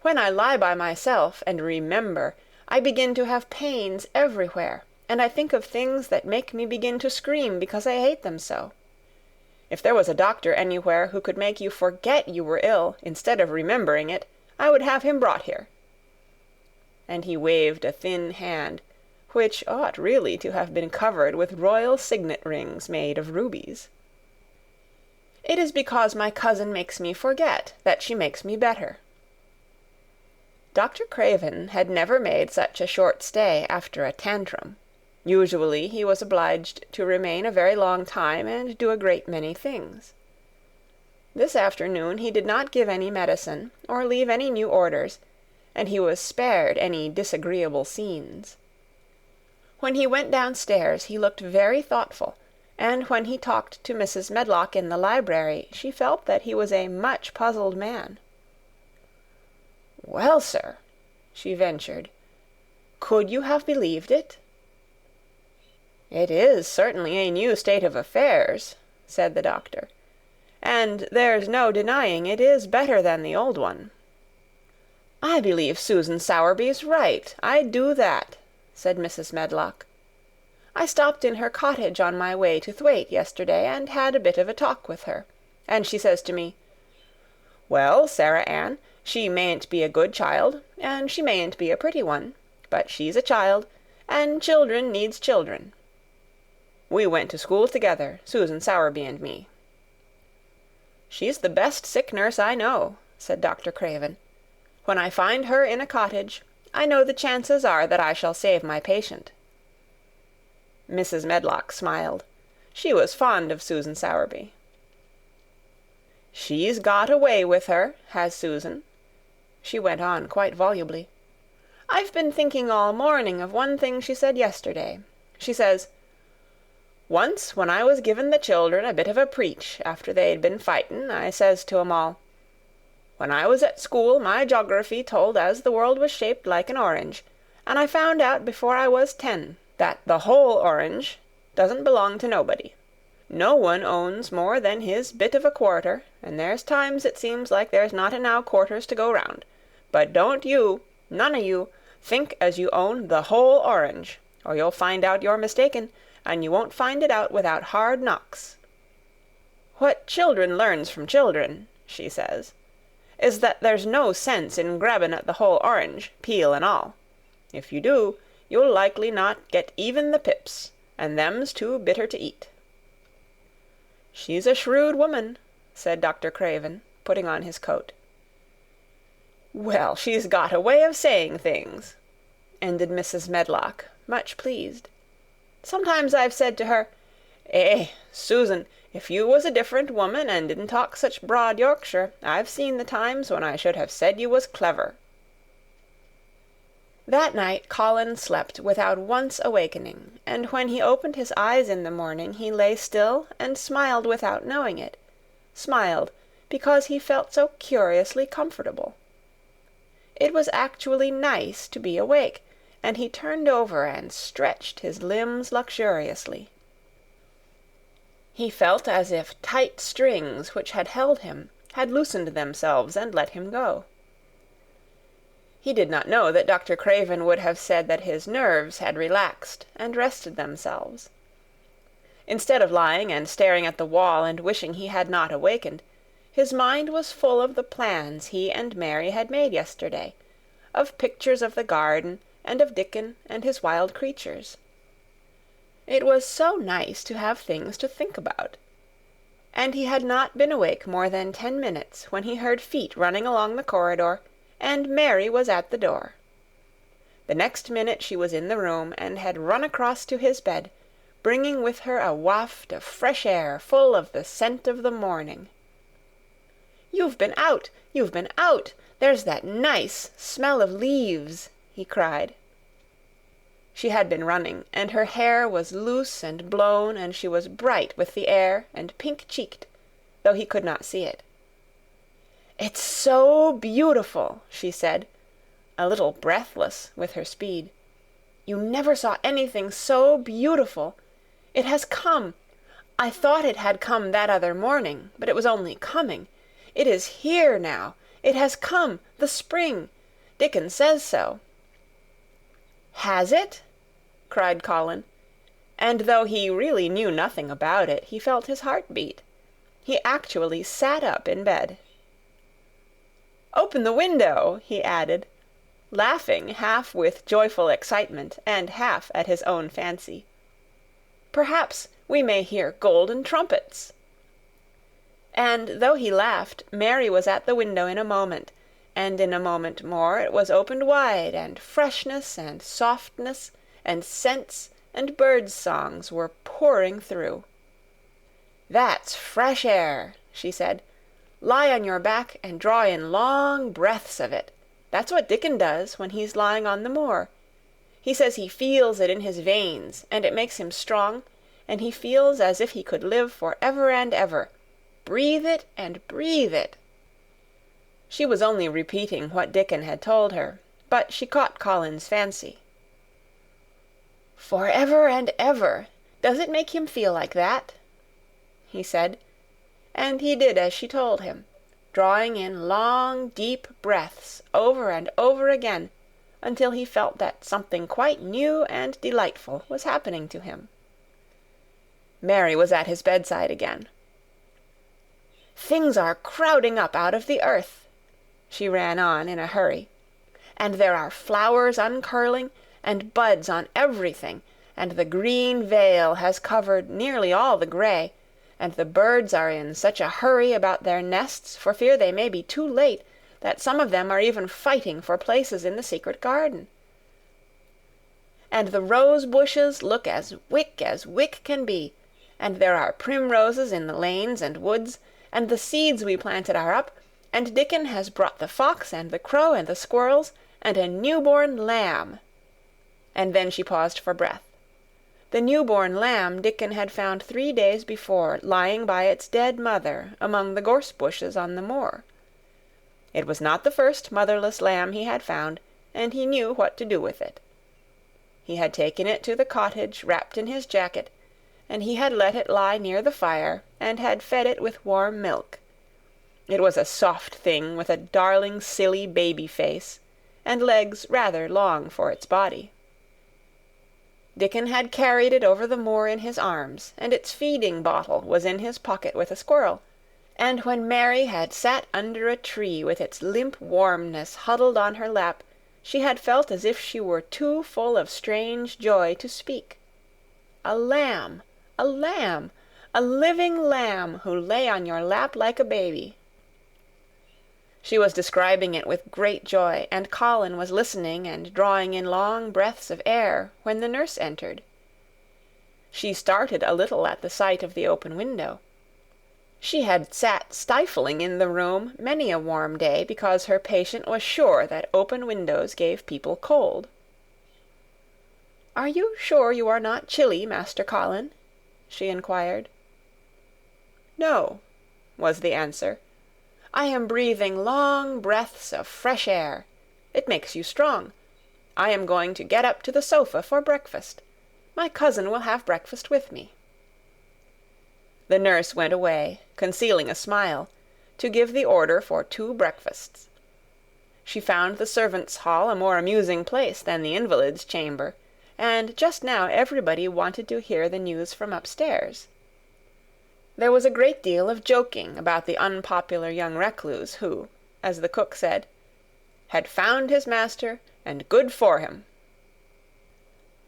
"When I lie by myself and remember, I begin to have pains everywhere, and I think of things that make me begin to scream because I hate them so. If there was a doctor anywhere who could make you forget you were ill instead of remembering it, I would have him brought here." And he waved a thin hand, which ought really to have been covered with royal signet rings made of rubies. "It is because my cousin makes me forget that she makes me better." Dr. Craven had never made such a short stay after a tantrum. Usually he was obliged to remain a very long time and do a great many things. This afternoon he did not give any medicine or leave any new orders, and he was spared any disagreeable scenes. When he went downstairs he looked very thoughtful, and when he talked to Mrs. Medlock in the library she felt that he was a much puzzled man. "Well, sir," she ventured, "could you have believed it?" "It is certainly a new state of affairs," said the doctor, "and there's no denying it is better than the old one." "I believe Susan Sowerby's right, I do that," said Mrs. Medlock. "I stopped in her cottage on my way to Thwaite yesterday and had a bit of a talk with her, and she says to me, 'Well, Sarah Ann, she mayn't be a good child, and she mayn't be a pretty one, but she's a child, and children needs children.' We went to school together, Susan Sowerby and me." "She's the best sick nurse I know," said Dr. Craven. "When I find her in a cottage, I know the chances are that I shall save my patient." Mrs. Medlock smiled. She was fond of Susan Sowerby. "She's got a way with her, has Susan," she went on quite volubly. "I've been thinking all morning of one thing she said yesterday. She says, Once, when I was givin' the children a bit of a preach after they'd been fightin', I says to 'em all, 'When I was at school my joggraphy told as the world was shaped like an orange, and I found out before I was 10 that the whole orange doesn't belong to nobody. No one owns more than his bit of a quarter, and there's times it seems like there's not enow quarters to go round. But don't you, none o' you, think as you own the whole orange, or you'll find out you're mistaken, and you won't find it out without hard knocks. What children learns from children,' she says, 'is that there's no sense in grabbin' at the whole orange, peel and all. If you do, you'll likely not get even the pips, and them's too bitter to eat.'" "She's a shrewd woman," said Dr. Craven, putting on his coat. "Well, she's got a way of saying things," ended Mrs. Medlock, much pleased. "Sometimes I've said to her, 'Susan, if you was a different woman and didn't talk such broad Yorkshire, I've seen the times when I should have said you was clever.'" That night Colin slept without once awakening, and when he opened his eyes in the morning he lay still and smiled without knowing it, smiled because he felt so curiously comfortable. It was actually nice to be awake, and he turned over and stretched his limbs luxuriously. He felt as if tight strings which had held him had loosened themselves and let him go. He did not know that Dr. Craven would have said that his nerves had relaxed and rested themselves. Instead of lying and staring at the wall and wishing he had not awakened, his mind was full of the plans he and Mary had made yesterday, of pictures of the garden and of Dickon and his wild creatures. It was so nice to have things to think about. And he had not been awake more than 10 minutes when he heard feet running along the corridor, and Mary was at the door. The next minute she was in the room and had run across to his bed, bringing with her a waft of fresh air full of the scent of the morning. "You've been out! You've been out! There's that nice smell of leaves!" he cried. She had been running, and her hair was loose and blown, and she was bright with the air and pink-cheeked, though he could not see it. "It's so beautiful," she said, a little breathless with her speed. "You never saw anything so beautiful. It has come. I thought it had come that other morning, but it was only coming. It is here now. It has come, the spring. Dickon says so." "Has it?" cried Colin, and though he really knew nothing about it, he felt his heart beat. He actually sat up in bed. "Open the window," he added, laughing half with joyful excitement and half at his own fancy. "Perhaps we may hear golden trumpets." And though he laughed, Mary was at the window in a moment, and in a moment more it was opened wide, and freshness and softness and scents and birds' songs were pouring through. "That's fresh air," she said. "Lie on your back and draw in long breaths of it. That's what Dickon does when he's lying on the moor. He says he feels it in his veins, and it makes him strong, and he feels as if he could live for ever and ever. Breathe it and breathe it." She was only repeating what Dickon had told her, but she caught Colin's fancy. "For ever and ever, does it make him feel like that?" he said, and he did as she told him, drawing in long, deep breaths over and over again, until he felt that something quite new and delightful was happening to him. Mary was at his bedside again. "Things are crowding up out of the earth," she ran on in a hurry, "and there are flowers uncurling, and buds on everything, and the green veil has covered nearly all the gray, and the birds are in such a hurry about their nests for fear they may be too late, that some of them are even fighting for places in the secret garden. And the rose bushes look as wick can be, and there are primroses in the lanes and woods, and the seeds we planted are up, and Dickon has brought the fox and the crow and the squirrels, and a newborn lamb." And then she paused for breath. The new-born lamb Dickon had found 3 days before lying by its dead mother among the gorse bushes on the moor. It was not the first motherless lamb he had found, and he knew what to do with it. He had taken it to the cottage wrapped in his jacket, and he had let it lie near the fire, and had fed it with warm milk. It was a soft thing with a darling silly baby face, and legs rather long for its body. Dickon had carried it over the moor in his arms, and its feeding bottle was in his pocket with a squirrel, and when Mary had sat under a tree with its limp warmness huddled on her lap, she had felt as if she were too full of strange joy to speak. A lamb! A lamb! A living lamb who lay on your lap like a baby. She was describing it with great joy, and Colin was listening and drawing in long breaths of air when the nurse entered. She started a little at the sight of the open window. She had sat stifling in the room many a warm day because her patient was sure that open windows gave people cold. "Are you sure you are not chilly, Master Colin?" she inquired. "No," was the answer. "I am breathing long breaths of fresh air. It makes you strong. I am going to get up to the sofa for breakfast. My cousin will have breakfast with me." The nurse went away, concealing a smile, to give the order for 2 breakfasts. She found the servants' hall a more amusing place than the invalid's chamber, and just now everybody wanted to hear the news from upstairs. There was a great deal of joking about the unpopular young recluse who, as the cook said, had found his master, and good for him.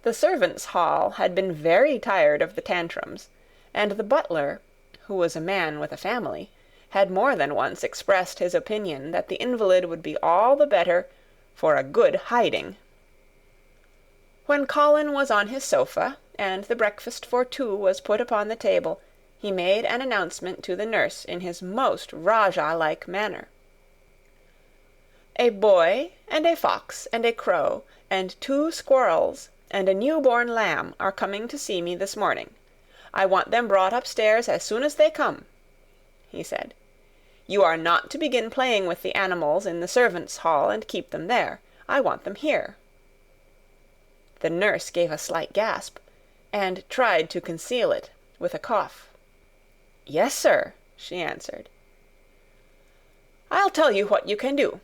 The servants' hall had been very tired of the tantrums, and the butler, who was a man with a family, had more than once expressed his opinion that the invalid would be all the better for a good hiding. When Colin was on his sofa, and the breakfast for 2 was put upon the table, he made an announcement to the nurse in his most Rajah-like manner. "A boy, and a fox, and a crow, and 2 squirrels, and a new-born lamb are coming to see me this morning. I want them brought upstairs as soon as they come," he said. "You are not to begin playing with the animals in the servants' hall and keep them there. I want them here." The nurse gave a slight gasp, and tried to conceal it with a cough. "Yes, sir," she answered. "I'll tell you what you can do,"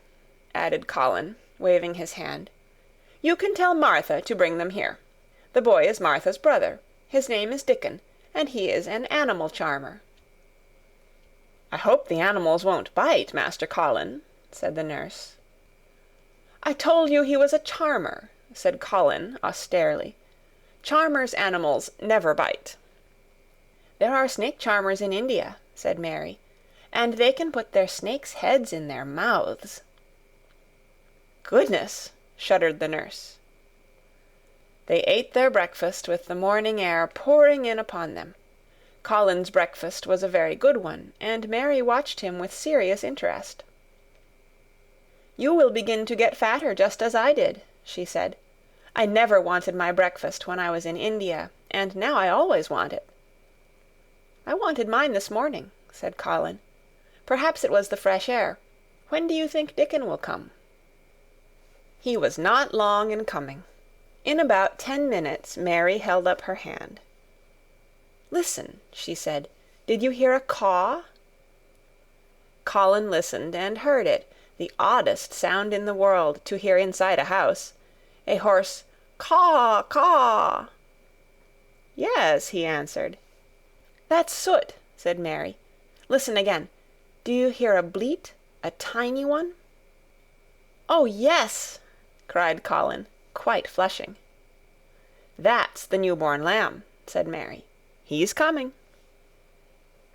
added Colin, waving his hand. "You can tell Martha to bring them here. The boy is Martha's brother. His name is Dickon, and he is an animal charmer." "I hope the animals won't bite, Master Colin," said the nurse. "I told you he was a charmer," said Colin austerely. "Charmers' animals never bite." "There are snake charmers in India," said Mary, "and they can put their snakes' heads in their mouths." "Goodness!" shuddered the nurse. They ate their breakfast with the morning air pouring in upon them. Colin's breakfast was a very good one, and Mary watched him with serious interest. "You will begin to get fatter just as I did," she said. "I never wanted my breakfast when I was in India, and now I always want it." "I wanted mine this morning," said Colin. "Perhaps it was the fresh air. When do you think Dickon will come?" He was not long in coming. In about 10 minutes Mary held up her hand. "Listen," she said. "Did you hear a caw?" Colin listened and heard it, the oddest sound in the world to hear inside a house, a hoarse caw, caw. "Yes," he answered. "That's Soot," said Mary. "Listen again. Do you hear a bleat, a tiny one?" "Oh, yes!" cried Colin, quite flushing. "That's the new-born lamb," said Mary. "He's coming."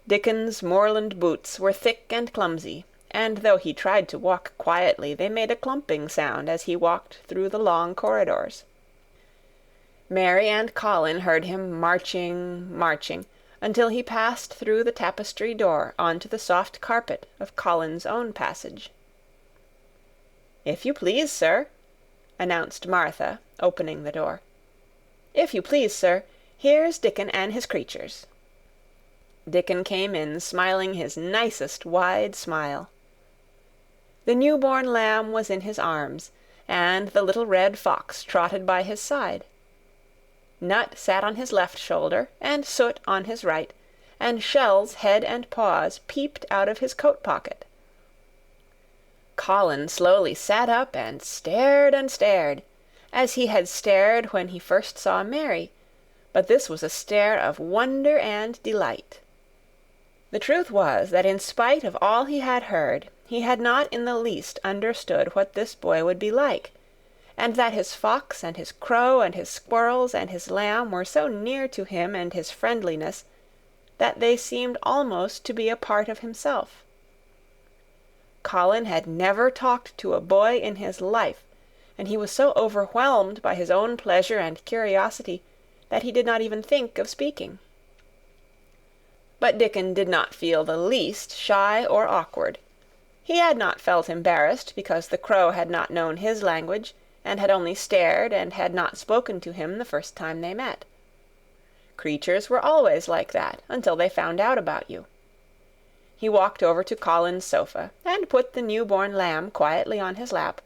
Dickon's moorland boots were thick and clumsy, and though he tried to walk quietly, they made a clumping sound as he walked through the long corridors. Mary and Colin heard him marching, marching, until he passed through the tapestry door onto the soft carpet of Colin's own passage. "If you please, sir," announced Martha, opening the door. "If you please, sir, Here's Dickon and his creatures." Dickon came in smiling his nicest wide smile. The new-born lamb was in his arms, and the little red fox trotted by his side. Nut sat on his left shoulder, and Soot on his right, and Shell's head and paws peeped out of his coat pocket. Colin slowly sat up and stared, as he had stared when he first saw Mary, but this was a stare of wonder and delight. The truth was that in spite of all he had heard, he had not in the least understood what this boy would be like, and that his fox and his crow and his squirrels and his lamb were so near to him and his friendliness that they seemed almost to be a part of himself. Colin had never talked to a boy in his life, and he was so overwhelmed by his own pleasure and curiosity that he did not even think of speaking. But Dickon did not feel the least shy or awkward. He had not felt embarrassed because the crow had not known his language, and had only stared and had not spoken to him the first time they met. Creatures were always like that until they found out about you. He walked over to Colin's sofa, and put the new-born lamb quietly on his lap,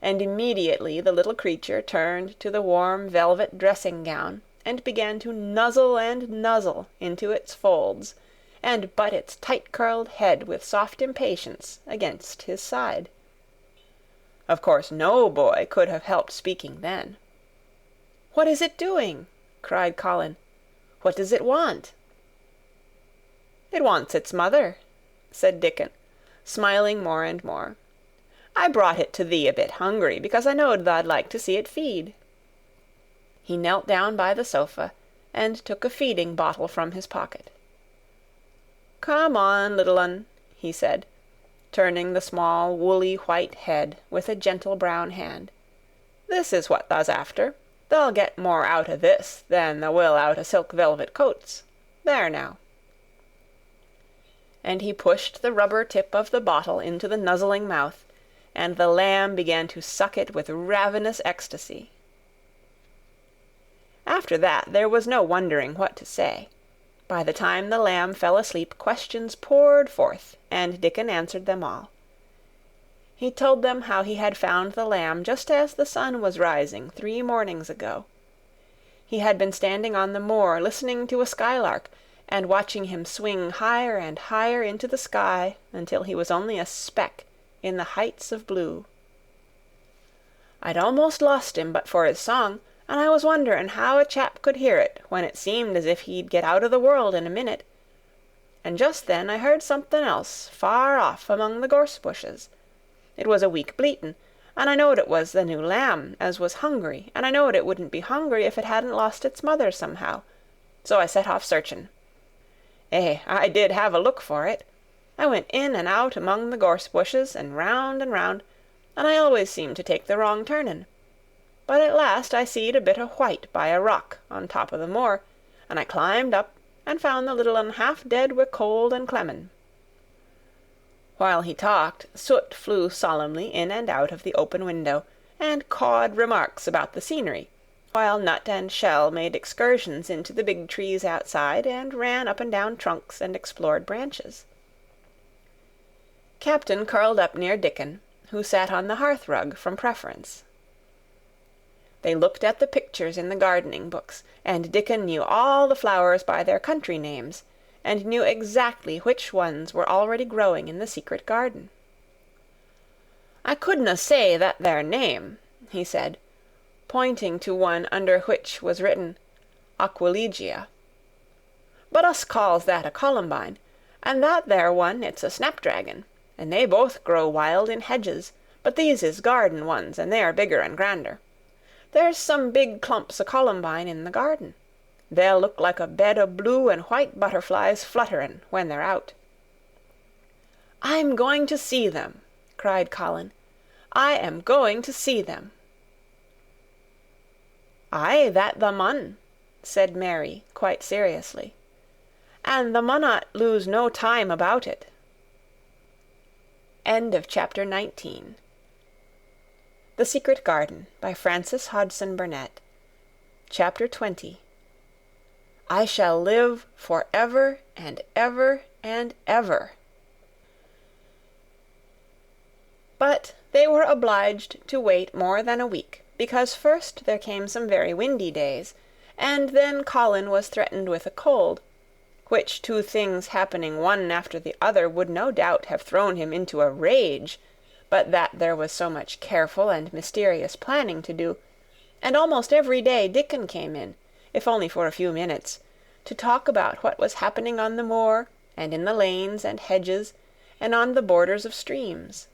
and immediately the little creature turned to the warm velvet dressing-gown, and began to nuzzle and nuzzle into its folds, and butt its tight-curled head with soft impatience against his side. Of course no boy could have helped speaking then. "What is it doing?" cried Colin. "What does it want?" "It wants its mother," said Dickon, smiling more and more. "I brought it to thee a bit hungry, because I knowed thou'd like to see it feed." He knelt down by the sofa, and took a feeding-bottle from his pocket. "Come on, little un," he said, turning the small woolly white head with a gentle brown hand. "This is what thou's after. Thou'll get more out o' this than thou will out o' silk velvet coats. There now." And he pushed the rubber tip of the bottle into the nuzzling mouth, and the lamb began to suck it with ravenous ecstasy. After that there was no wondering what to say. By the time the lamb fell asleep, questions poured forth, and Dickon answered them all. He told them how he had found the lamb just as the sun was rising 3 mornings ago. He had been standing on the moor listening to a skylark, and watching him swing higher and higher into the sky until he was only a speck in the heights of blue. "I'd almost lost him but for his song, and I was wonderin' how a chap could hear it when it seemed as if he'd get out of the world in a minute. And just then I heard something else far off among the gorse bushes. It was a weak bleatin', and I knowed it was the new lamb as was hungry, and I knowed it wouldn't be hungry if it hadn't lost its mother somehow. So I set off searchin'. I did have a look for it. I went in and out among the gorse bushes, and round, and I always seemed to take the wrong turnin'. But at last I seed a bit o' white by a rock on top o' the moor, and I climbed up, and found the little un half dead wi' cold and clemmin'." While he talked, Soot flew solemnly in and out of the open window, and cawed remarks about the scenery, while Nut and Shell made excursions into the big trees outside, and ran up and down trunks and explored branches. Captain curled up near Dickon, who sat on the hearth-rug from preference. They looked at the pictures in the gardening books, and Dickon knew all the flowers by their country names, and knew exactly which ones were already growing in the secret garden. "I couldna say that there name," he said, pointing to one under which was written Aquilegia. "But us calls that a columbine, and that there one it's a snapdragon, and they both grow wild in hedges, but these is garden ones, and they are bigger and grander. There's some big clumps o' columbine in the garden. They'll look like a bed o' blue and white butterflies flutterin' when they're out." "I'm going to see them," cried Colin. "I am going to see them." "Aye, that thou mun," said Mary, quite seriously. "And thou munnot lose no time about it." End of chapter 19. The Secret Garden by Frances Hodgson Burnett. Chapter 20. I shall live for ever and ever and ever." But they were obliged to wait more than a week, because first there came some very windy days, and then Colin was threatened with a cold, which two things happening one after the other would no doubt have thrown him into a rage, but that there was so much careful and mysterious planning to do, and almost every day Dickon came in, if only for a few minutes, to talk about what was happening on the moor, and in the lanes and hedges, and on the borders of streams.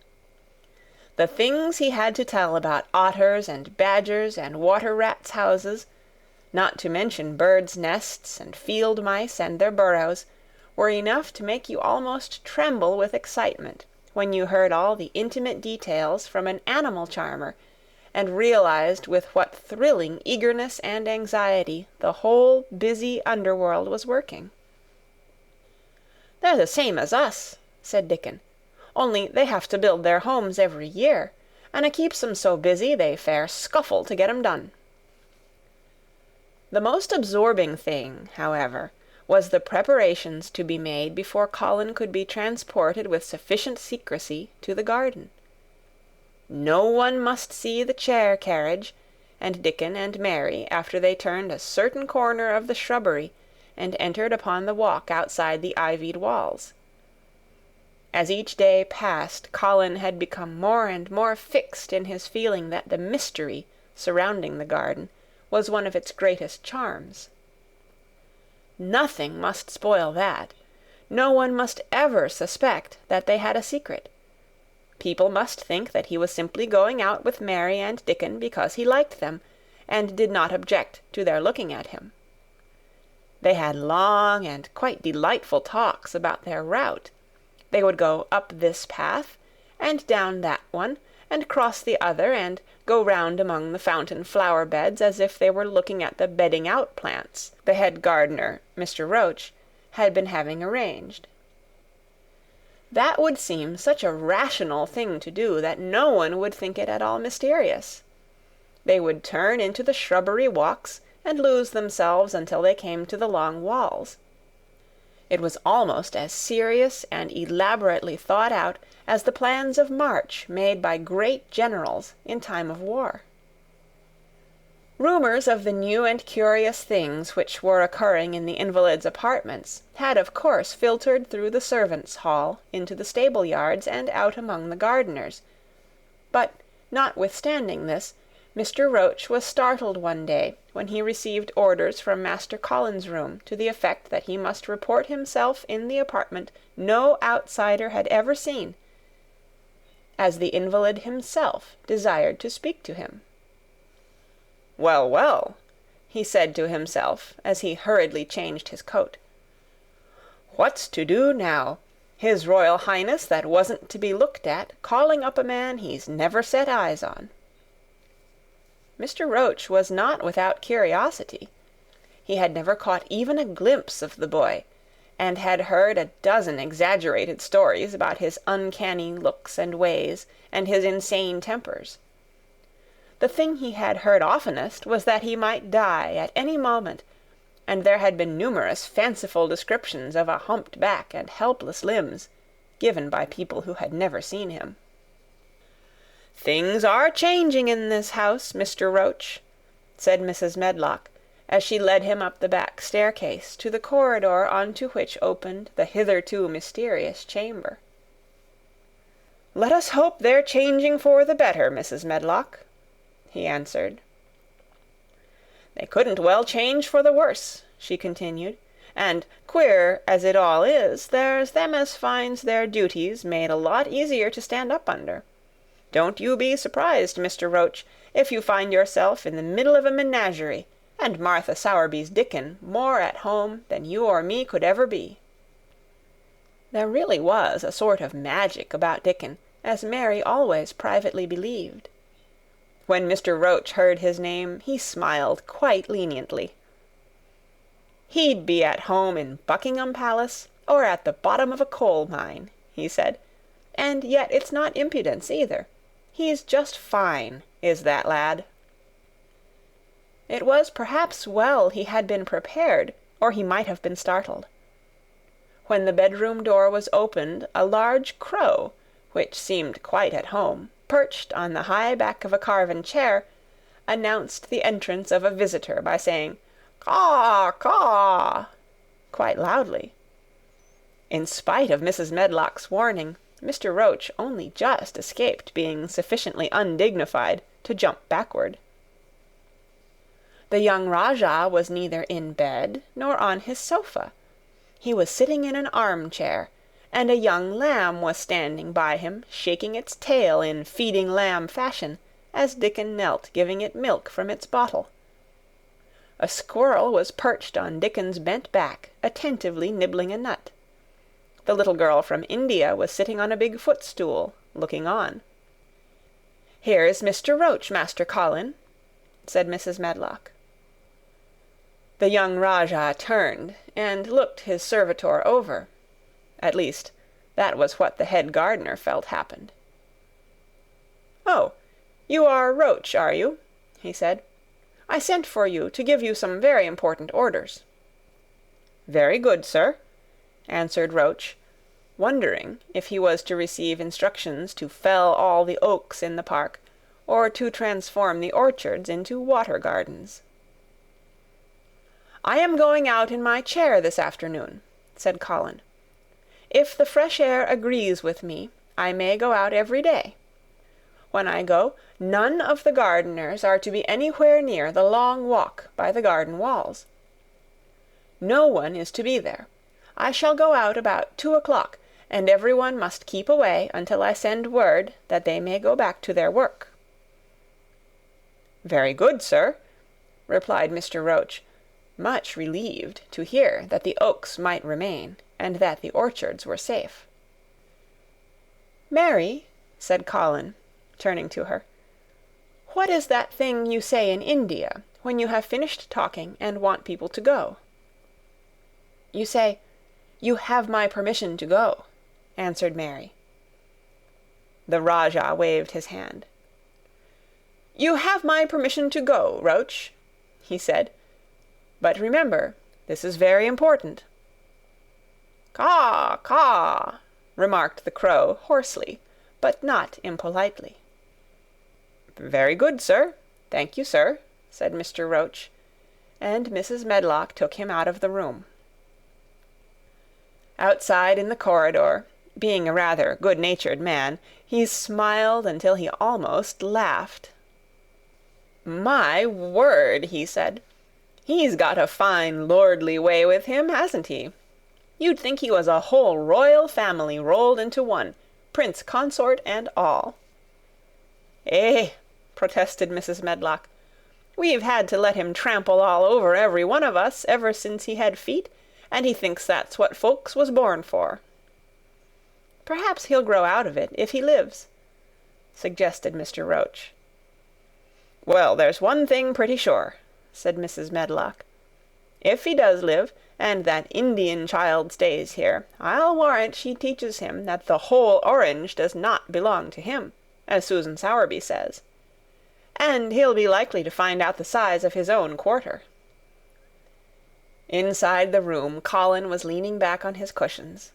The things he had to tell about otters and badgers and water rats' houses, not to mention birds' nests and field mice and their burrows, were enough to make you almost tremble with excitement when you heard all the intimate details from an animal charmer, and realized with what thrilling eagerness and anxiety the whole busy underworld was working. "They're the same as us," said Dickon, "only they have to build their homes every year, and it keeps 'em so busy they fair scuffle to get 'em done." The most absorbing thing, however, was the preparations to be made before Colin could be transported with sufficient secrecy to the garden. No one must see the chair carriage, and Dickon and Mary, after they turned a certain corner of the shrubbery and entered upon the walk outside the ivied walls. As each day passed, Colin had become more and more fixed in his feeling that the mystery surrounding the garden was one of its greatest charms. Nothing must spoil that. No one must ever suspect that they had a secret. People must think that he was simply going out with Mary and Dickon because he liked them, and did not object to their looking at him. They had long and quite delightful talks about their route. They would go up this path, and down that one, and cross the other, and go round among the fountain flower beds as if they were looking at the bedding out plants the head gardener, Mr. Roach, had been having arranged. That would seem such a rational thing to do that no one would think it at all mysterious. They would turn into the shrubbery walks and lose themselves until they came to the long walls. It was almost as serious and elaborately thought out as the plans of march made by great generals in time of war. Rumors of the new and curious things which were occurring in the invalids' apartments had of course filtered through the servants' hall into the stable yards and out among the gardeners, but, notwithstanding this, Mr. Roach was startled one day when he received orders from Master Colin's room to the effect that he must report himself in the apartment no outsider had ever seen, as the invalid himself desired to speak to him. "Well, well," he said to himself as he hurriedly changed his coat. "What's to do now? His Royal Highness that wasn't to be looked at, calling up a man he's never set eyes on." Mr. Roach was not without curiosity. He had never caught even a glimpse of the boy, and had heard a dozen exaggerated stories about his uncanny looks and ways and his insane tempers. The thing he had heard oftenest was that he might die at any moment, and there had been numerous fanciful descriptions of a humped back and helpless limbs, given by people who had never seen him. "Things are changing in this house, Mr. Roach," said Mrs. Medlock, as she led him up the back staircase to the corridor on to which opened the hitherto mysterious chamber. "Let us hope they're changing for the better, Mrs. Medlock," he answered. "They couldn't well change for the worse," she continued, "and, queer as it all is, there's them as finds their duties made a lot easier to stand up under. Don't you be surprised, Mr. Roach, if you find yourself in the middle of a menagerie, and Martha Sowerby's Dickon more at home than you or me could ever be." There really was a sort of magic about Dickon, as Mary always privately believed. When Mr. Roach heard his name, he smiled quite leniently. "He'd be at home in Buckingham Palace or at the bottom of a coal mine," he said, "and yet it's not impudence either. He's just fine, is that lad." It was perhaps well he had been prepared, or he might have been startled. When the bedroom door was opened, a large crow, which seemed quite at home, perched on the high back of a carven chair, announced the entrance of a visitor by saying "Caw, caw," quite loudly. In spite of Mrs. Medlock's warning, Mr. Roach only just escaped being sufficiently undignified to jump backward. The young Rajah was neither in bed nor on his sofa. He was sitting in an armchair, and a young lamb was standing by him, shaking its tail in feeding lamb fashion, as Dickon knelt giving it milk from its bottle. A squirrel was perched on Dickon's bent back, attentively nibbling a nut. The little girl from India was sitting on a big footstool, looking on. "Here's Mr. Roach, Master Colin," said Mrs. Medlock. The young Rajah turned and looked his servitor over. At least, that was what the head gardener felt happened. "Oh, you are Roach, are you?" he said. "I sent for you to give you some very important orders." "Very good, sir," answered Roach, wondering if he was to receive instructions to fell all the oaks in the park, or to transform the orchards into water gardens. "I am going out in my chair this afternoon," said Colin. "If the fresh air agrees with me, I may go out every day. When I go, none of the gardeners are to be anywhere near the long walk by the garden walls. No one is to be there. I shall go out about 2 o'clock, and everyone must keep away until I send word that they may go back to their work." "Very good, sir," replied Mr. Roach, much relieved to hear that the oaks might remain, and that the orchards were safe. "Mary," said Colin, turning to her, "what is that thing you say in India, when you have finished talking and want people to go?" "You say, 'You have my permission to go,'" answered Mary. The Rajah waved his hand. "You have my permission to go, Roach," he said. "But remember, this is very important." "Caw, caw," remarked the crow hoarsely, but not impolitely. "Very good, sir. Thank you, sir," said Mr. Roach, and Mrs. Medlock took him out of the room. Outside in the corridor, being a rather good-natured man, he smiled until he almost laughed. "My word," he said, "he's got a fine lordly way with him, hasn't he? You'd think he was a whole royal family rolled into one, prince consort and all." "Eh," protested Mrs. Medlock, "we've had to let him trample all over every one of us ever since he had feet, and he thinks that's what folks was born for." "Perhaps he'll grow out of it, if he lives," suggested Mr. Roach. "Well, there's one thing pretty sure," said Mrs. Medlock. "If he does live, and that Indian child stays here, I'll warrant she teaches him that the whole orange does not belong to him, as Susan Sowerby says. And he'll be likely to find out the size of his own quarter." Inside the room, Colin was leaning back on his cushions.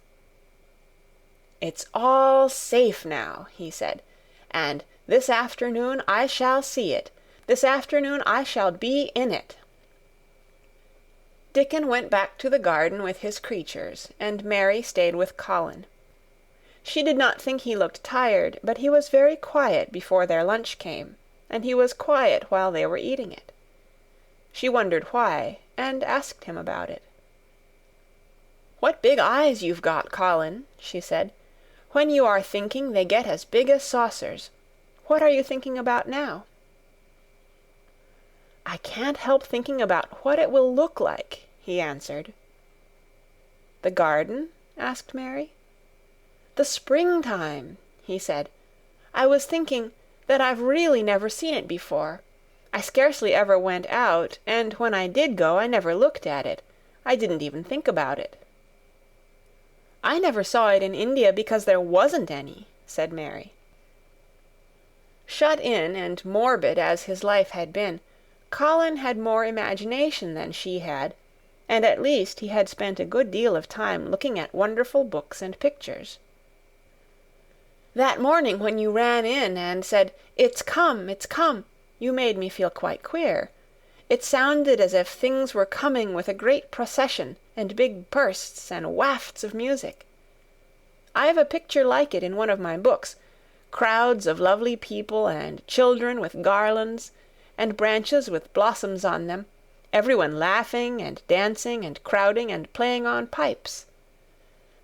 "It's all safe now," he said, "and this afternoon I shall see it. This afternoon I shall be in it." Dickon went back to the garden with his creatures, and Mary stayed with Colin. She did not think he looked tired, but he was very quiet before their lunch came, and he was quiet while they were eating it. She wondered why, and asked him about it. "What big eyes you've got, Colin," she said. "When you are thinking, they get as big as saucers. What are you thinking about now?" "I can't help thinking about what it will look like," he answered. "The garden?" asked Mary. "The springtime," he said. "I was thinking that I've really never seen it before. I scarcely ever went out, and when I did go I never looked at it. I didn't even think about it." "I never saw it in India because there wasn't any," said Mary. Shut in and morbid as his life had been, Colin had more imagination than she had, and at least he had spent a good deal of time looking at wonderful books and pictures. "That morning when you ran in and said, 'It's come, it's come,' you made me feel quite queer. It sounded as if things were coming with a great procession and big bursts and wafts of music. I've a picture like it in one of my books, crowds of lovely people and children with garlands, and branches with blossoms on them, everyone laughing and dancing and crowding and playing on pipes.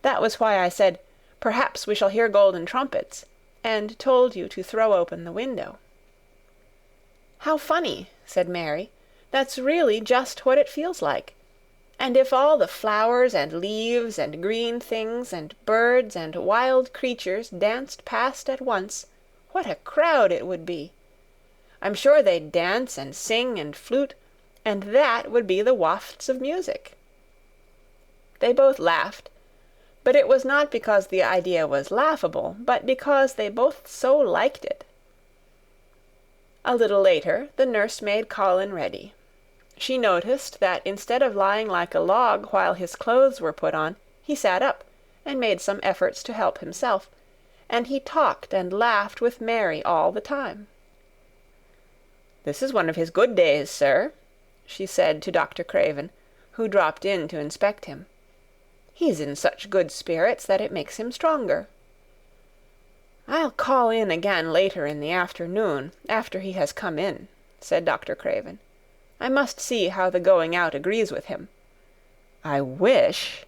That was why I said, 'Perhaps we shall hear golden trumpets,' and told you to throw open the window." "How funny," said Mary. "That's really just what it feels like. And if all the flowers and leaves and green things and birds and wild creatures danced past at once, what a crowd it would be! I'm sure they'd dance and sing and flute, and that would be the wafts of music." They both laughed, but it was not because the idea was laughable, but because they both so liked it. A little later, the nurse made Colin ready. She noticed that instead of lying like a log while his clothes were put on, he sat up and made some efforts to help himself, and he talked and laughed with Mary all the time. "This is one of his good days, sir," she said to Dr. Craven, who dropped in to inspect him. "He's in such good spirits that it makes him stronger." "I'll call in again later in the afternoon, after he has come in," said Dr. Craven. "I must see how the going out agrees with him. I wish,"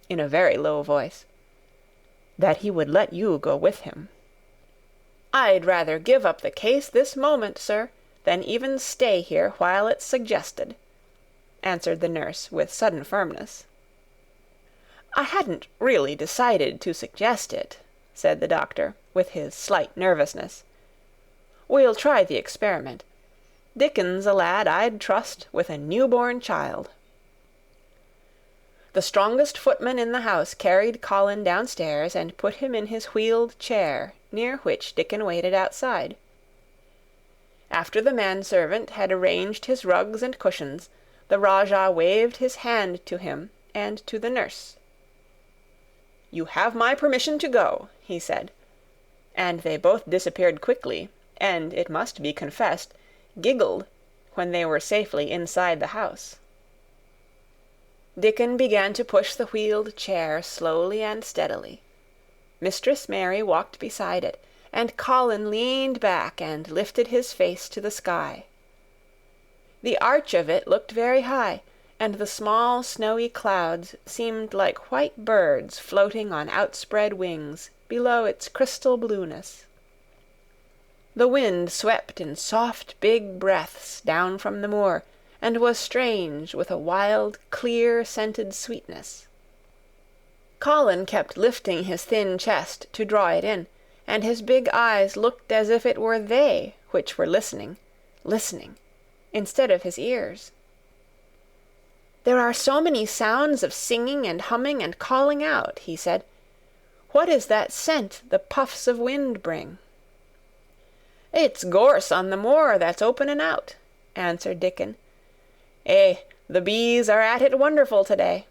in a very low voice, "that he would let you go with him." "I'd rather give up the case this moment, sir, than even stay here while it's suggested," answered the nurse with sudden firmness. "I hadn't really decided to suggest it," said the doctor, with his slight nervousness. "We'll try the experiment. Dickon's a lad I'd trust with a new-born child." The strongest footman in the house carried Colin downstairs and put him in his wheeled chair, near which Dickon waited outside. After the manservant had arranged his rugs and cushions, the Rajah waved his hand to him and to the nurse. "You have my permission to go," he said, and they both disappeared quickly, and, it must be confessed, giggled when they were safely inside the house. Dickon began to push the wheeled chair slowly and steadily. Mistress Mary walked beside it, and Colin leaned back and lifted his face to the sky. The arch of it looked very high, and the small snowy clouds seemed like white birds floating on outspread wings below its crystal blueness. The wind swept in soft big breaths down from the moor, and was strange with a wild, clear-scented sweetness. Colin kept lifting his thin chest to draw it in, and his big eyes looked as if it were they which were listening, instead of his ears. "There are so many sounds of singing and humming and calling out," he said. "What is that scent the puffs of wind bring?" "It's gorse on the moor that's opening out," answered Dickon. "Eh, the bees are at it wonderful to-day."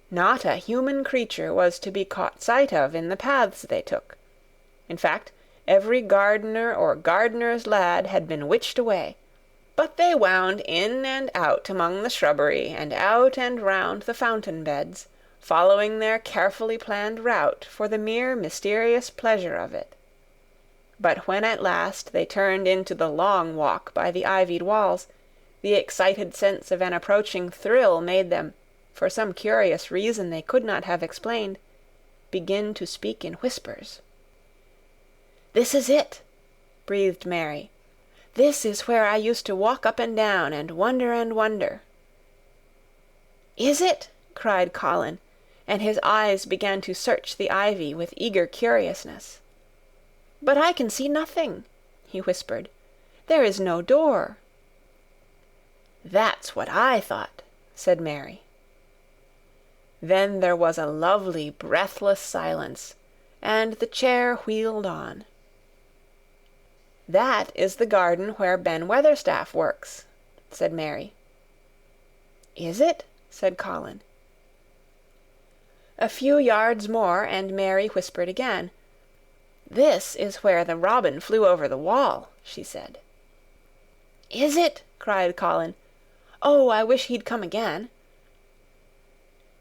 Not a human creature was to be caught sight of in the paths they took. In fact, every gardener or gardener's lad had been witched away, but they wound in and out among the shrubbery and out and round the fountain beds, following their carefully planned route for the mere mysterious pleasure of it. But when at last they turned into the long walk by the ivied walls, the excited sense of an approaching thrill made them, for some curious reason they could not have explained, begin to speak in whispers. "This is it," breathed Mary. "This is where I used to walk up and down and wonder. "Is it?" cried Colin, and his eyes began to search the ivy with eager curiousness. "But I can see nothing," he whispered. "There is no door." "That's what I thought," said Mary. Then there was a lovely, breathless silence, and the chair wheeled on. "That is the garden where Ben Weatherstaff works," said Mary. "Is it?" said Colin. A few yards more, and Mary whispered again. "This is where the robin flew over the wall," she said. "Is it?" cried Colin. "Oh, I wish he'd come again."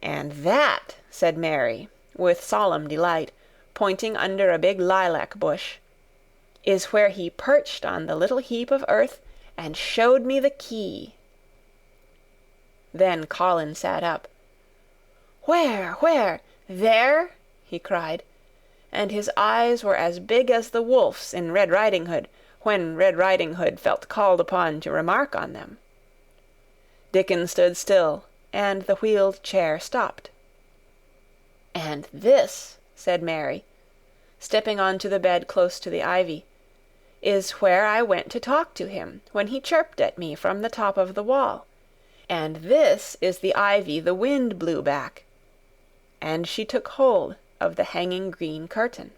"And that," said Mary, with solemn delight, pointing under a big lilac bush, "is where he perched on the little heap of earth and showed me the key." Then Colin sat up. "Where? There?" he cried, and his eyes were as big as the wolf's in Red Riding Hood, when Red Riding Hood felt called upon to remark on them. Dickon stood still, and the wheeled chair stopped. "And this," said Mary, stepping on to the bed close to the ivy, "is where I went to talk to him when he chirped at me from the top of the wall. And this is the ivy the wind blew back." And she took hold of the hanging green curtain.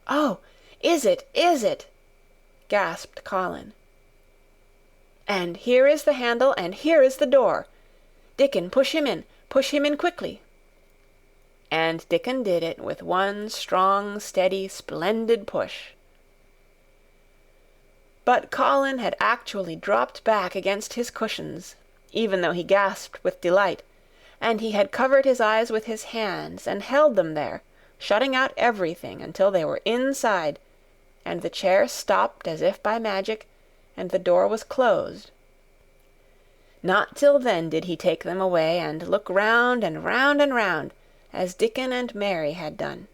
"Oh, is it? Gasped Colin. "And here is the handle, and here is the door. Dickon, push him in quickly." And Dickon did it with one strong, steady, splendid push. But Colin had actually dropped back against his cushions, even though he gasped with delight, and he had covered his eyes with his hands and held them there, shutting out everything until they were inside, and the chair stopped as if by magic, and the door was closed. Not till then did he take them away and look round and round and round, as Dickon and Mary had done.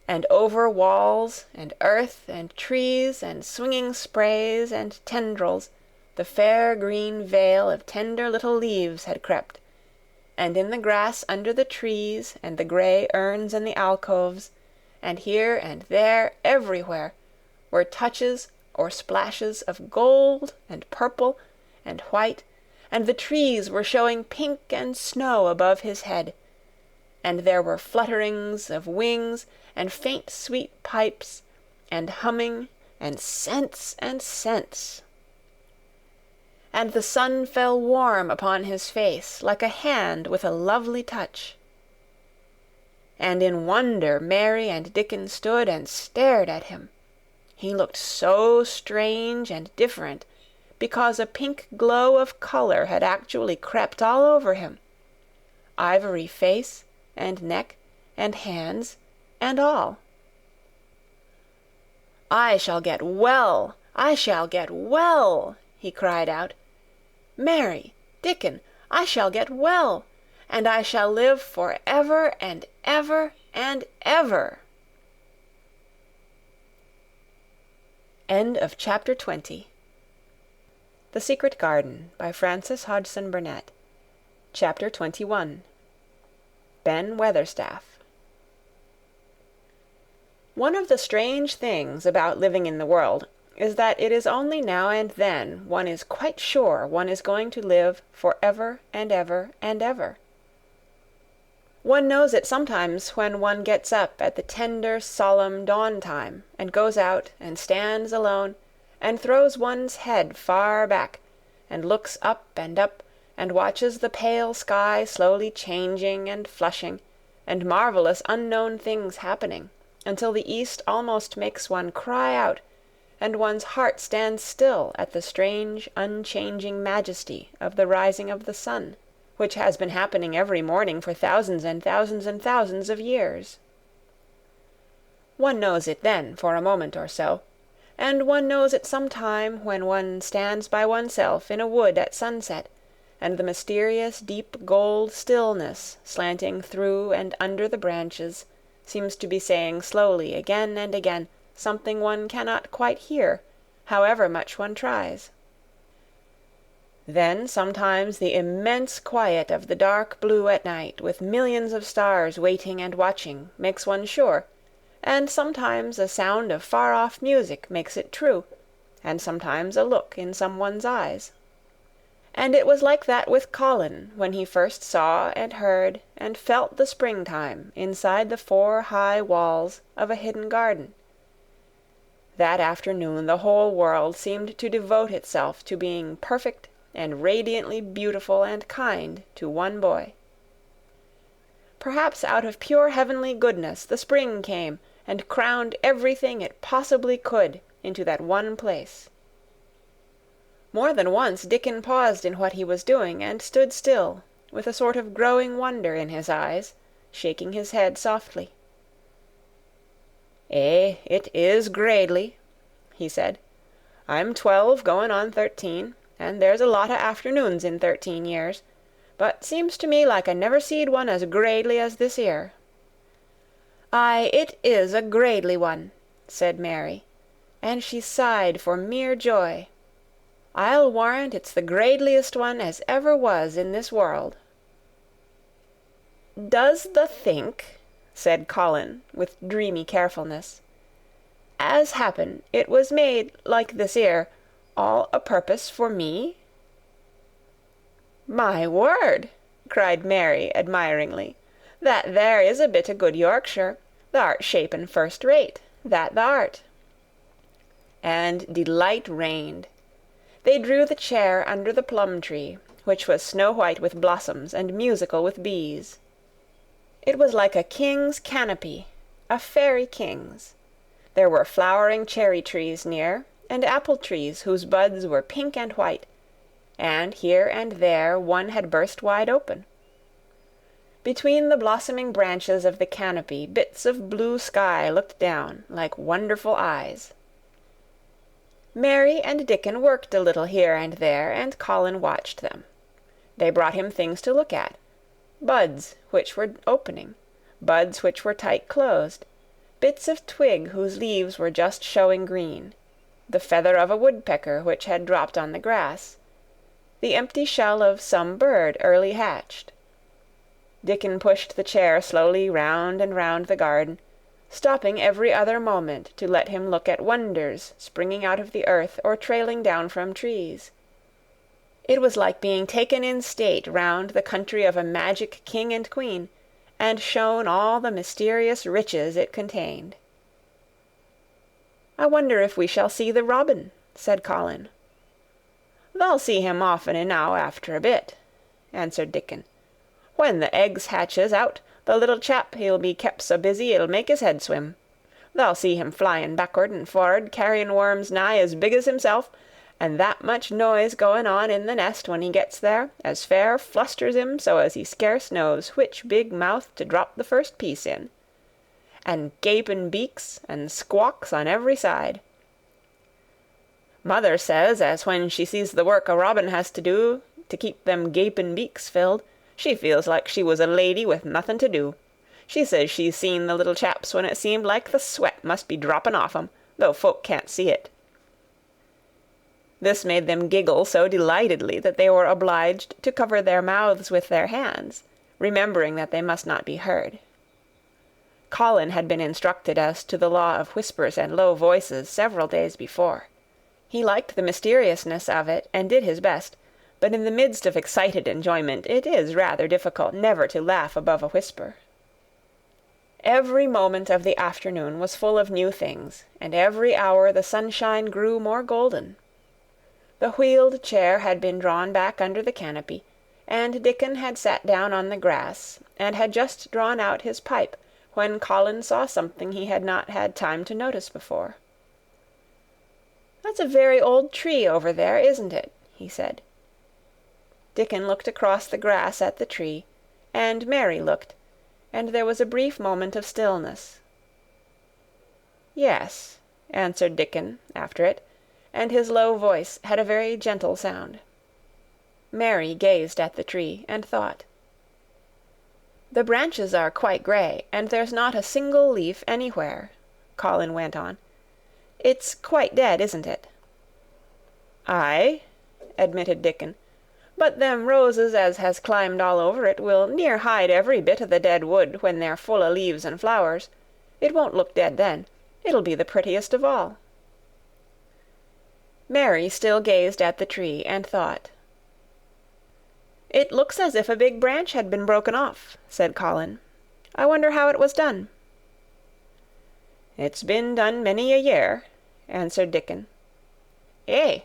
And over walls and earth and trees and swinging sprays and tendrils the fair green veil of tender little leaves had crept, and in the grass under the trees and the grey urns in the alcoves, and here and there everywhere, were touches or splashes of gold and purple and white, and the trees were showing pink and snow above his head, and there were flutterings of wings and faint sweet pipes and humming and scents and scents. And the sun fell warm upon his face like a hand with a lovely touch. And in wonder Mary and Dickon stood and stared at him. He looked so strange and different, because a pink glow of color had actually crept all over him, ivory face and neck and hands and all. "I shall get well! I shall get well!" he cried out. "Mary, Dickon, I shall get well, and I shall live for ever and ever and ever." End of Chapter 20. The Secret Garden by Frances Hodgson Burnett. Chapter 21. Ben Weatherstaff. One of the strange things about living in the world is that it is only now and then one is quite sure one is going to live for ever and ever and ever. One knows it sometimes when one gets up at the tender, solemn dawn time and goes out and stands alone and throws one's head far back and looks up and watches the pale sky slowly changing and flushing and marvelous unknown things happening, until the east almost makes one cry out, and one's heart stands still at the strange, unchanging majesty of the rising of the sun, which has been happening every morning for thousands and thousands and thousands of years. One knows it then for a moment or so, and one knows it some time when one stands by oneself in a wood at sunset, and the mysterious deep gold stillness slanting through and under the branches seems to be saying slowly again and again something one cannot quite hear, however much one tries. Then sometimes the immense quiet of the dark blue at night, with millions of stars waiting and watching, makes one sure, and sometimes a sound of far-off music makes it true, and sometimes a look in someone's eyes. And it was like that with Colin when he first saw and heard and felt the springtime inside the 4 high walls of a hidden garden. That afternoon the whole world seemed to devote itself to being perfect and radiantly beautiful and kind to one boy. Perhaps out of pure heavenly goodness the spring came and crowned everything it possibly could into that one place. More than once Dickon paused in what he was doing and stood still, with a sort of growing wonder in his eyes, shaking his head softly. "Eh, it is gradely," he said. "I'm 12 going on 13, and there's a lot o' afternoons in 13 years, but seems to me like I never seed one as gradely as this 'ere." "Aye, it is a gradely one," said Mary, and she sighed for mere joy. "I'll warrant it's the gradeliest one as ever was in this world." "Does thee think," said Colin, with dreamy carefulness, "as happen it was made like this 'ere, all a purpose for me?" "My word!" cried Mary admiringly. "That there is a bit o' good Yorkshire. Th'art shapen first rate, that th'art." And delight reigned. They drew the chair under the plum-tree, which was snow-white with blossoms and musical with bees. It was like a king's canopy, a fairy king's. There were flowering cherry-trees near, and apple-trees whose buds were pink and white, and here and there one had burst wide open. Between the blossoming branches of the canopy bits of blue sky looked down, like wonderful eyes. Mary and Dickon worked a little here and there, and Colin watched them. They brought him things to look at, buds which were opening, buds which were tight closed, bits of twig whose leaves were just showing green, the feather of a woodpecker which had dropped on the grass, the empty shell of some bird early hatched. Dickon pushed the chair slowly round and round the garden, stopping every other moment to let him look at wonders springing out of the earth or trailing down from trees. It was like being taken in state round the country of a magic king and queen, and shown all the mysterious riches it contained. "I wonder if we shall see the robin," said Colin. "Thou'll see him often enow after a bit," answered Dickon. "When the eggs hatches out, the little chap he'll be kep so busy it'll make his head swim. Thou'll see him flyin' backward and for'ard, carryin' worms nigh as big as himself, and that much noise goin' on in the nest when he gets there, as fair flusters him so as he scarce knows which big mouth to drop the first piece in. And gapin' beaks and squawks on every side. Mother says as when she sees the work a robin has to do to keep them gapin' beaks filled, she feels like she was a lady with nothing to do. She says she's seen the little chaps when it seemed like the sweat must be droppin' off 'em, though folk can't see it." This made them giggle so delightedly that they were obliged to cover their mouths with their hands, remembering that they must not be heard. Colin had been instructed as to the law of whispers and low voices several days before. He liked the mysteriousness of it and did his best, but in the midst of excited enjoyment it is rather difficult never to laugh above a whisper. Every moment of the afternoon was full of new things, and every hour the sunshine grew more golden. The wheeled chair had been drawn back under the canopy, and Dickon had sat down on the grass, and had just drawn out his pipe, when Colin saw something he had not had time to notice before. "That's a very old tree over there, isn't it?" he said. Dickon looked across the grass at the tree, and Mary looked, and there was a brief moment of stillness. "Yes," answered Dickon after it, and his low voice had a very gentle sound. Mary gazed at the tree and thought. "The branches are quite grey, and there's not a single leaf anywhere," Colin went on. "It's quite dead, isn't it?" "Aye," admitted Dickon, "but them roses as has climbed all over it will near hide every bit o' the dead wood when they're full o' leaves and flowers. It won't look dead then. It'll be the prettiest of all." Mary still gazed at the tree and thought. "It looks as if a big branch had been broken off," said Colin. "I wonder how it was done." "It's been done many a year," answered Dickon. "Eh,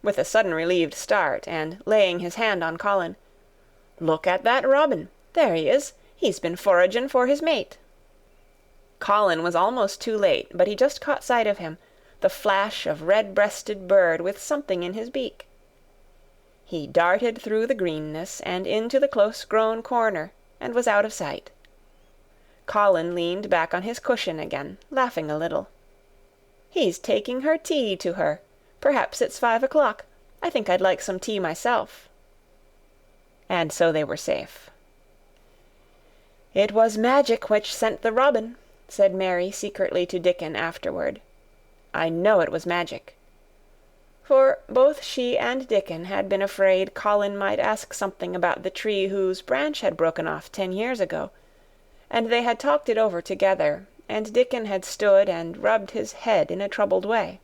with a sudden relieved start, and laying his hand on Colin. "Look at that robin. There he is. He's been foragin' for his mate." Colin was almost too late, but he just caught sight of him, the flash of red-breasted bird with something in his beak. He darted through the greenness and into the close-grown corner, and was out of sight. Colin leaned back on his cushion again, laughing a little. "He's taking her tea to her. Perhaps it's 5 o'clock. I think I'd like some tea myself." And so they were safe. "It was magic which sent the robin," said Mary secretly to Dickon afterward. "I know it was magic." For both she and Dickon had been afraid Colin might ask something about the tree whose branch had broken off 10 years ago, and they had talked it over together, and Dickon had stood and rubbed his head in a troubled way.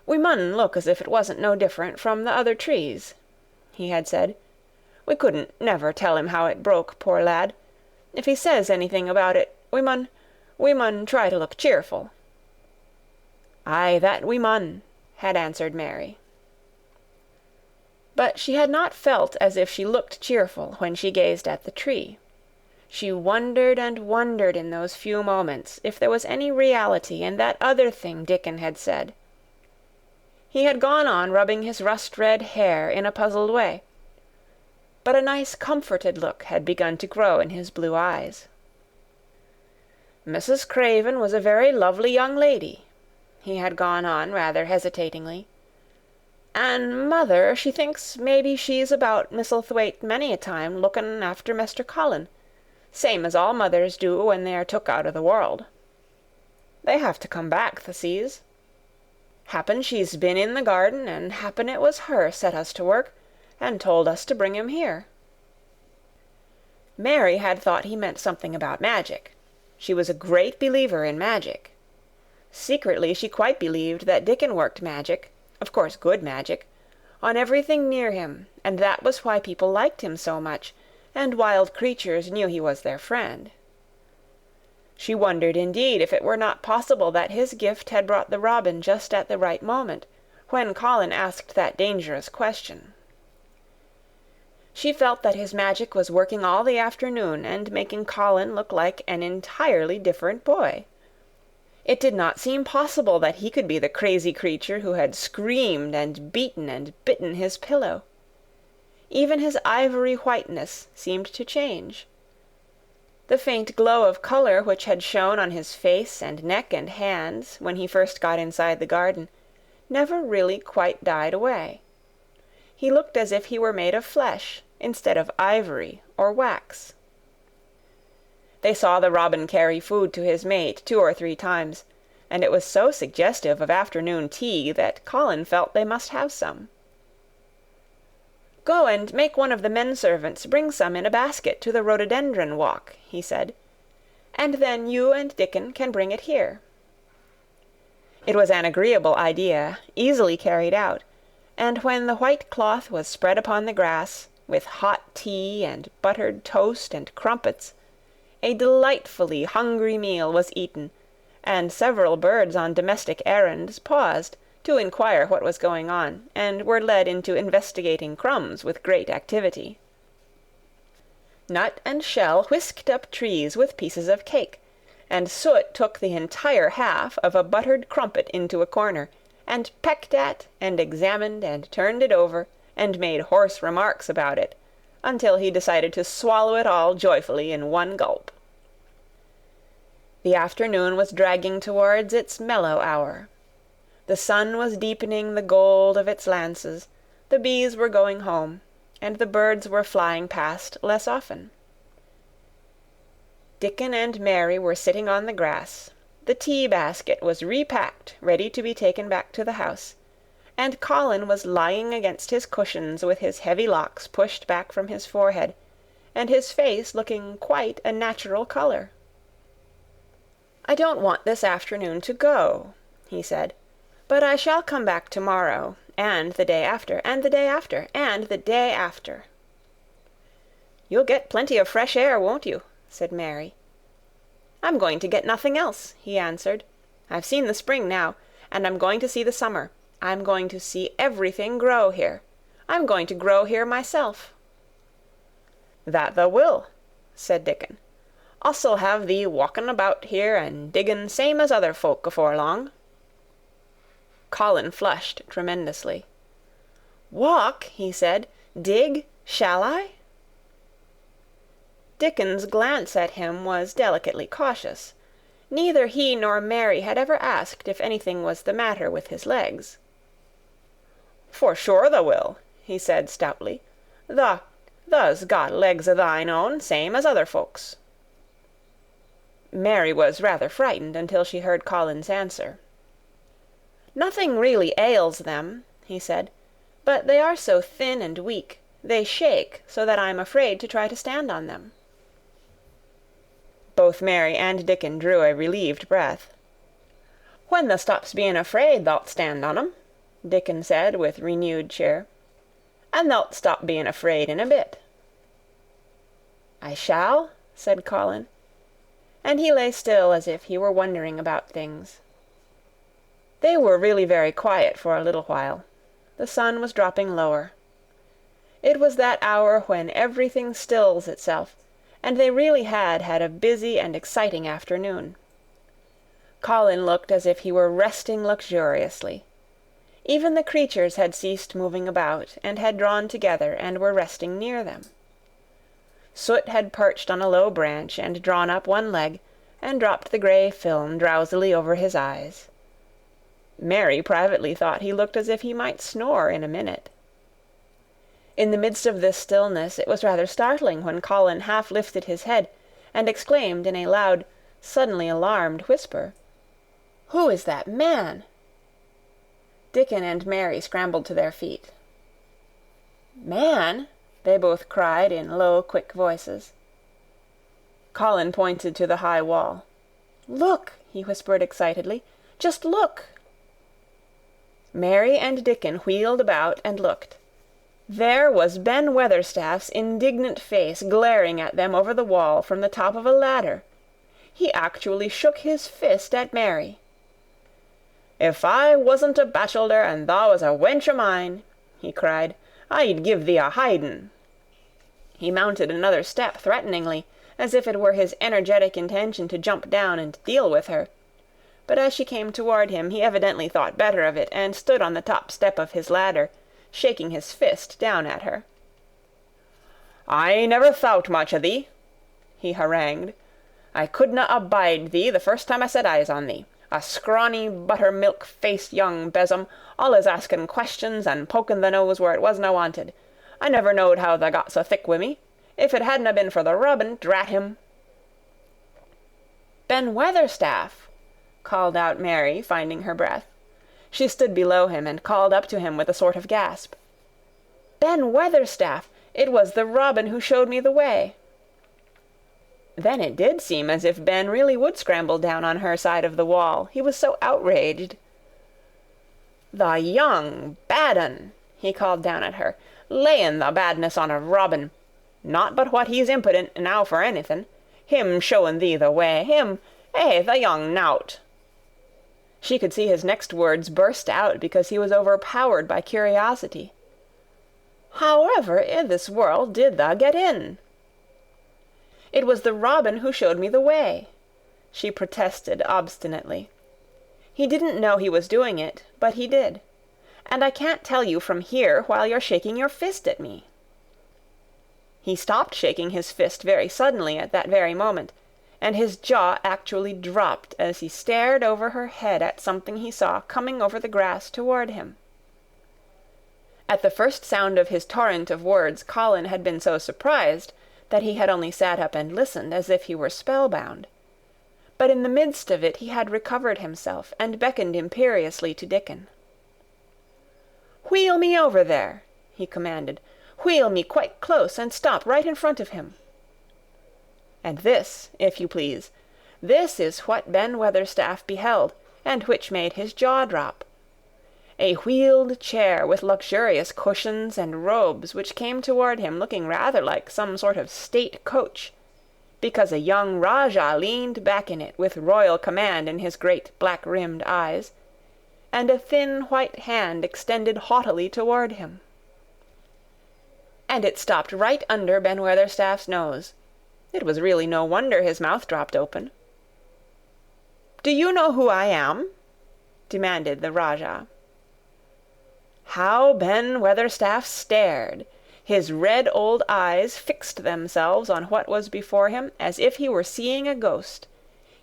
"We mun look as if it wasn't no different from the other trees," he had said. "We couldn't never tell him how it broke, poor lad. If he says anything about it, we mun try to look cheerful." "Aye, that we mun," had answered Mary. But she had not felt as if she looked cheerful when she gazed at the tree. She wondered and wondered in those few moments if there was any reality in that other thing Dickon had said. He had gone on rubbing his rust-red hair in a puzzled way, but a nice comforted look had begun to grow in his blue eyes. "Mrs. Craven was a very lovely young lady," he had gone on rather hesitatingly. "An' mother, she thinks maybe she's about Misselthwaite many a time looking after Mr. Colin, same as all mothers do when they are took out of the world. They have to come back, th'a sees. Happen she's been in the garden, and happen it was her set us to work, and told us to bring him here." Mary had thought he meant something about magic. She was a great believer in magic. Secretly she quite believed that Dickon worked magic, of course good magic, on everything near him, and that was why people liked him so much, and wild creatures knew he was their friend. She wondered indeed if it were not possible that his gift had brought the robin just at the right moment, when Colin asked that dangerous question. She felt that his magic was working all the afternoon and making Colin look like an entirely different boy. It did not seem possible that he could be the crazy creature who had screamed and beaten and bitten his pillow. Even his ivory whiteness seemed to change. The faint glow of color which had shone on his face and neck and hands when he first got inside the garden never really quite died away. He looked as if he were made of flesh instead of ivory or wax. They saw the robin carry food to his mate 2 or 3 times, and it was so suggestive of afternoon tea that Colin felt they must have some. "Go and make one of the men-servants bring some in a basket to the rhododendron walk," he said, "and then you and Dickon can bring it here." It was an agreeable idea, easily carried out, and when the white cloth was spread upon the grass, with hot tea and buttered toast and crumpets, a delightfully hungry meal was eaten, and several birds on domestic errands paused to inquire what was going on, and were led into investigating crumbs with great activity. Nut and Shell whisked up trees with pieces of cake, and Soot took the entire half of a buttered crumpet into a corner, and pecked at, and examined, and turned it over, and made hoarse remarks about it, until he decided to swallow it all joyfully in one gulp. The afternoon was dragging towards its mellow hour. The sun was deepening the gold of its lances, the bees were going home, and the birds were flying past less often. Dickon and Mary were sitting on the grass, the tea-basket was repacked, ready to be taken back to the house, and Colin was lying against his cushions with his heavy locks pushed back from his forehead, and his face looking quite a natural color. "I don't want this afternoon to go," he said, "but I shall come back tomorrow, and the day after, and the day after, and the day after." "You'll get plenty of fresh air, won't you?" said Mary. "I'm going to get nothing else," he answered. "I've seen the spring now, and I'm going to see the summer, I'm going to see everything grow here. I'm going to grow here myself." "That thou will," said Dickon. "Us'll have thee walking about here and digging same as other folk afore long." Colin flushed tremendously. "Walk?" he said. "Dig? Shall I?" Dickon's glance at him was delicately cautious. Neither he nor Mary had ever asked if anything was the matter with his legs. "For sure thou will," he said stoutly. "Thou's got legs o' thine own, same as other folks." Mary was rather frightened until she heard Colin's answer. "Nothing really ails them," he said, "but they are so thin and weak, they shake so that I'm afraid to try to stand on them." Both Mary and Dickon drew a relieved breath. "When thou stops being afraid, thou'lt stand on 'em," Dickon said with renewed cheer. "And thou'lt stop being afraid in a bit." "I shall?" said Colin, and he lay still as if he were wondering about things. They were really very quiet for a little while. The sun was dropping lower. It was that hour when everything stills itself, and they really had had a busy and exciting afternoon. Colin looked as if he were resting luxuriously. Even the creatures had ceased moving about, and had drawn together and were resting near them. Soot had perched on a low branch and drawn up one leg, and dropped the grey film drowsily over his eyes. Mary privately thought he looked as if he might snore in a minute. In the midst of this stillness it was rather startling when Colin half lifted his head and exclaimed in a loud, suddenly alarmed whisper, "Who is that man?" Dickon and Mary scrambled to their feet. "Man?" they both cried in low, quick voices. Colin pointed to the high wall. "Look!" he whispered excitedly. "Just look!" Mary and Dickon wheeled about and looked. There was Ben Weatherstaff's indignant face glaring at them over the wall from the top of a ladder. He actually shook his fist at Mary. "If I wasn't a bachelder and thou was a wench o' mine," he cried, "I'd give thee a hidin'." He mounted another step threateningly, as if it were his energetic intention to jump down and deal with her. But as she came toward him, he evidently thought better of it, and stood on the top step of his ladder, shaking his fist down at her. "I never thowt much o' thee," he harangued. "I couldna abide thee the first time I set eyes on thee. A scrawny, buttermilk-faced young besom, allus asking questions and poking the nose where it wasna wanted. I never knowed how tha got so thick wi' me. If it hadna been for the rubbin', drat him." "Ben Weatherstaff!" called out Mary, finding her breath. She stood below him and called up to him with a sort of gasp. "Ben Weatherstaff! It was the robin who showed me the way." Then it did seem as if Ben really would scramble down on her side of the wall, he was so outraged. "The young bad un!" he called down at her, "layin' the badness on a robin. Not but what he's impudent now for anything. Him showing thee the way, him, the young nowt." She could see his next words burst out because he was overpowered by curiosity. "However i' this world did thou get in?" "It was the robin who showed me the way," she protested obstinately. "He didn't know he was doing it, but he did. And I can't tell you from here while you're shaking your fist at me." He stopped shaking his fist very suddenly at that very moment, and his jaw actually dropped as he stared over her head at something he saw coming over the grass toward him. At the first sound of his torrent of words, Colin had been so surprised that he had only sat up and listened as if he were spellbound. But in the midst of it he had recovered himself and beckoned imperiously to Dickon. "Wheel me over there," he commanded. "Wheel me quite close and stop right in front of him." And this, if you please, this is what Ben Weatherstaff beheld, and which made his jaw drop. A wheeled chair with luxurious cushions and robes which came toward him looking rather like some sort of state coach, because a young Rajah leaned back in it with royal command in his great black-rimmed eyes, and a thin white hand extended haughtily toward him. And it stopped right under Ben Weatherstaff's nose. It was really no wonder his mouth dropped open. "Do you know who I am?" demanded the Rajah. How Ben Weatherstaff stared! His red old eyes fixed themselves on what was before him as if he were seeing a ghost.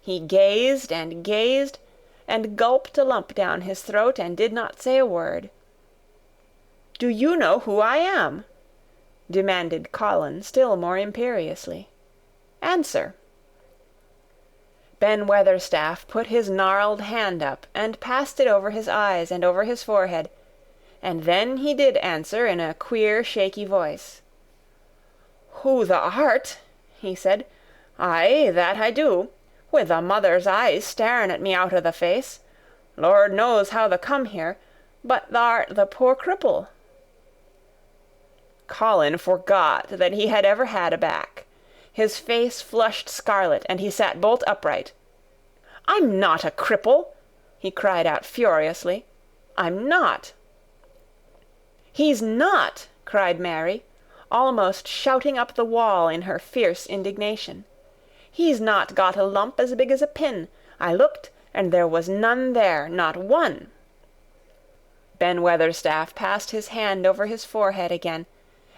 He gazed and gazed, and gulped a lump down his throat and did not say a word. "Do you know who I am?" demanded Colin still more imperiously. "Answer." Ben Weatherstaff put his gnarled hand up and passed it over his eyes and over his forehead, and then he did answer in a queer, shaky voice. "Who thou art?" he said. "Aye, that I do, with a mother's eyes staring at me out o' the face. Lord knows how thou come here, but thou'rt the poor cripple." Colin forgot that he had ever had a back. His face flushed scarlet, and he sat bolt upright. "I'm not a cripple!" he cried out furiously. "I'm not!" "He's not!" cried Mary, almost shouting up the wall in her fierce indignation. "He's not got a lump as big as a pin. I looked, and there was none there, not one." Ben Weatherstaff passed his hand over his forehead again,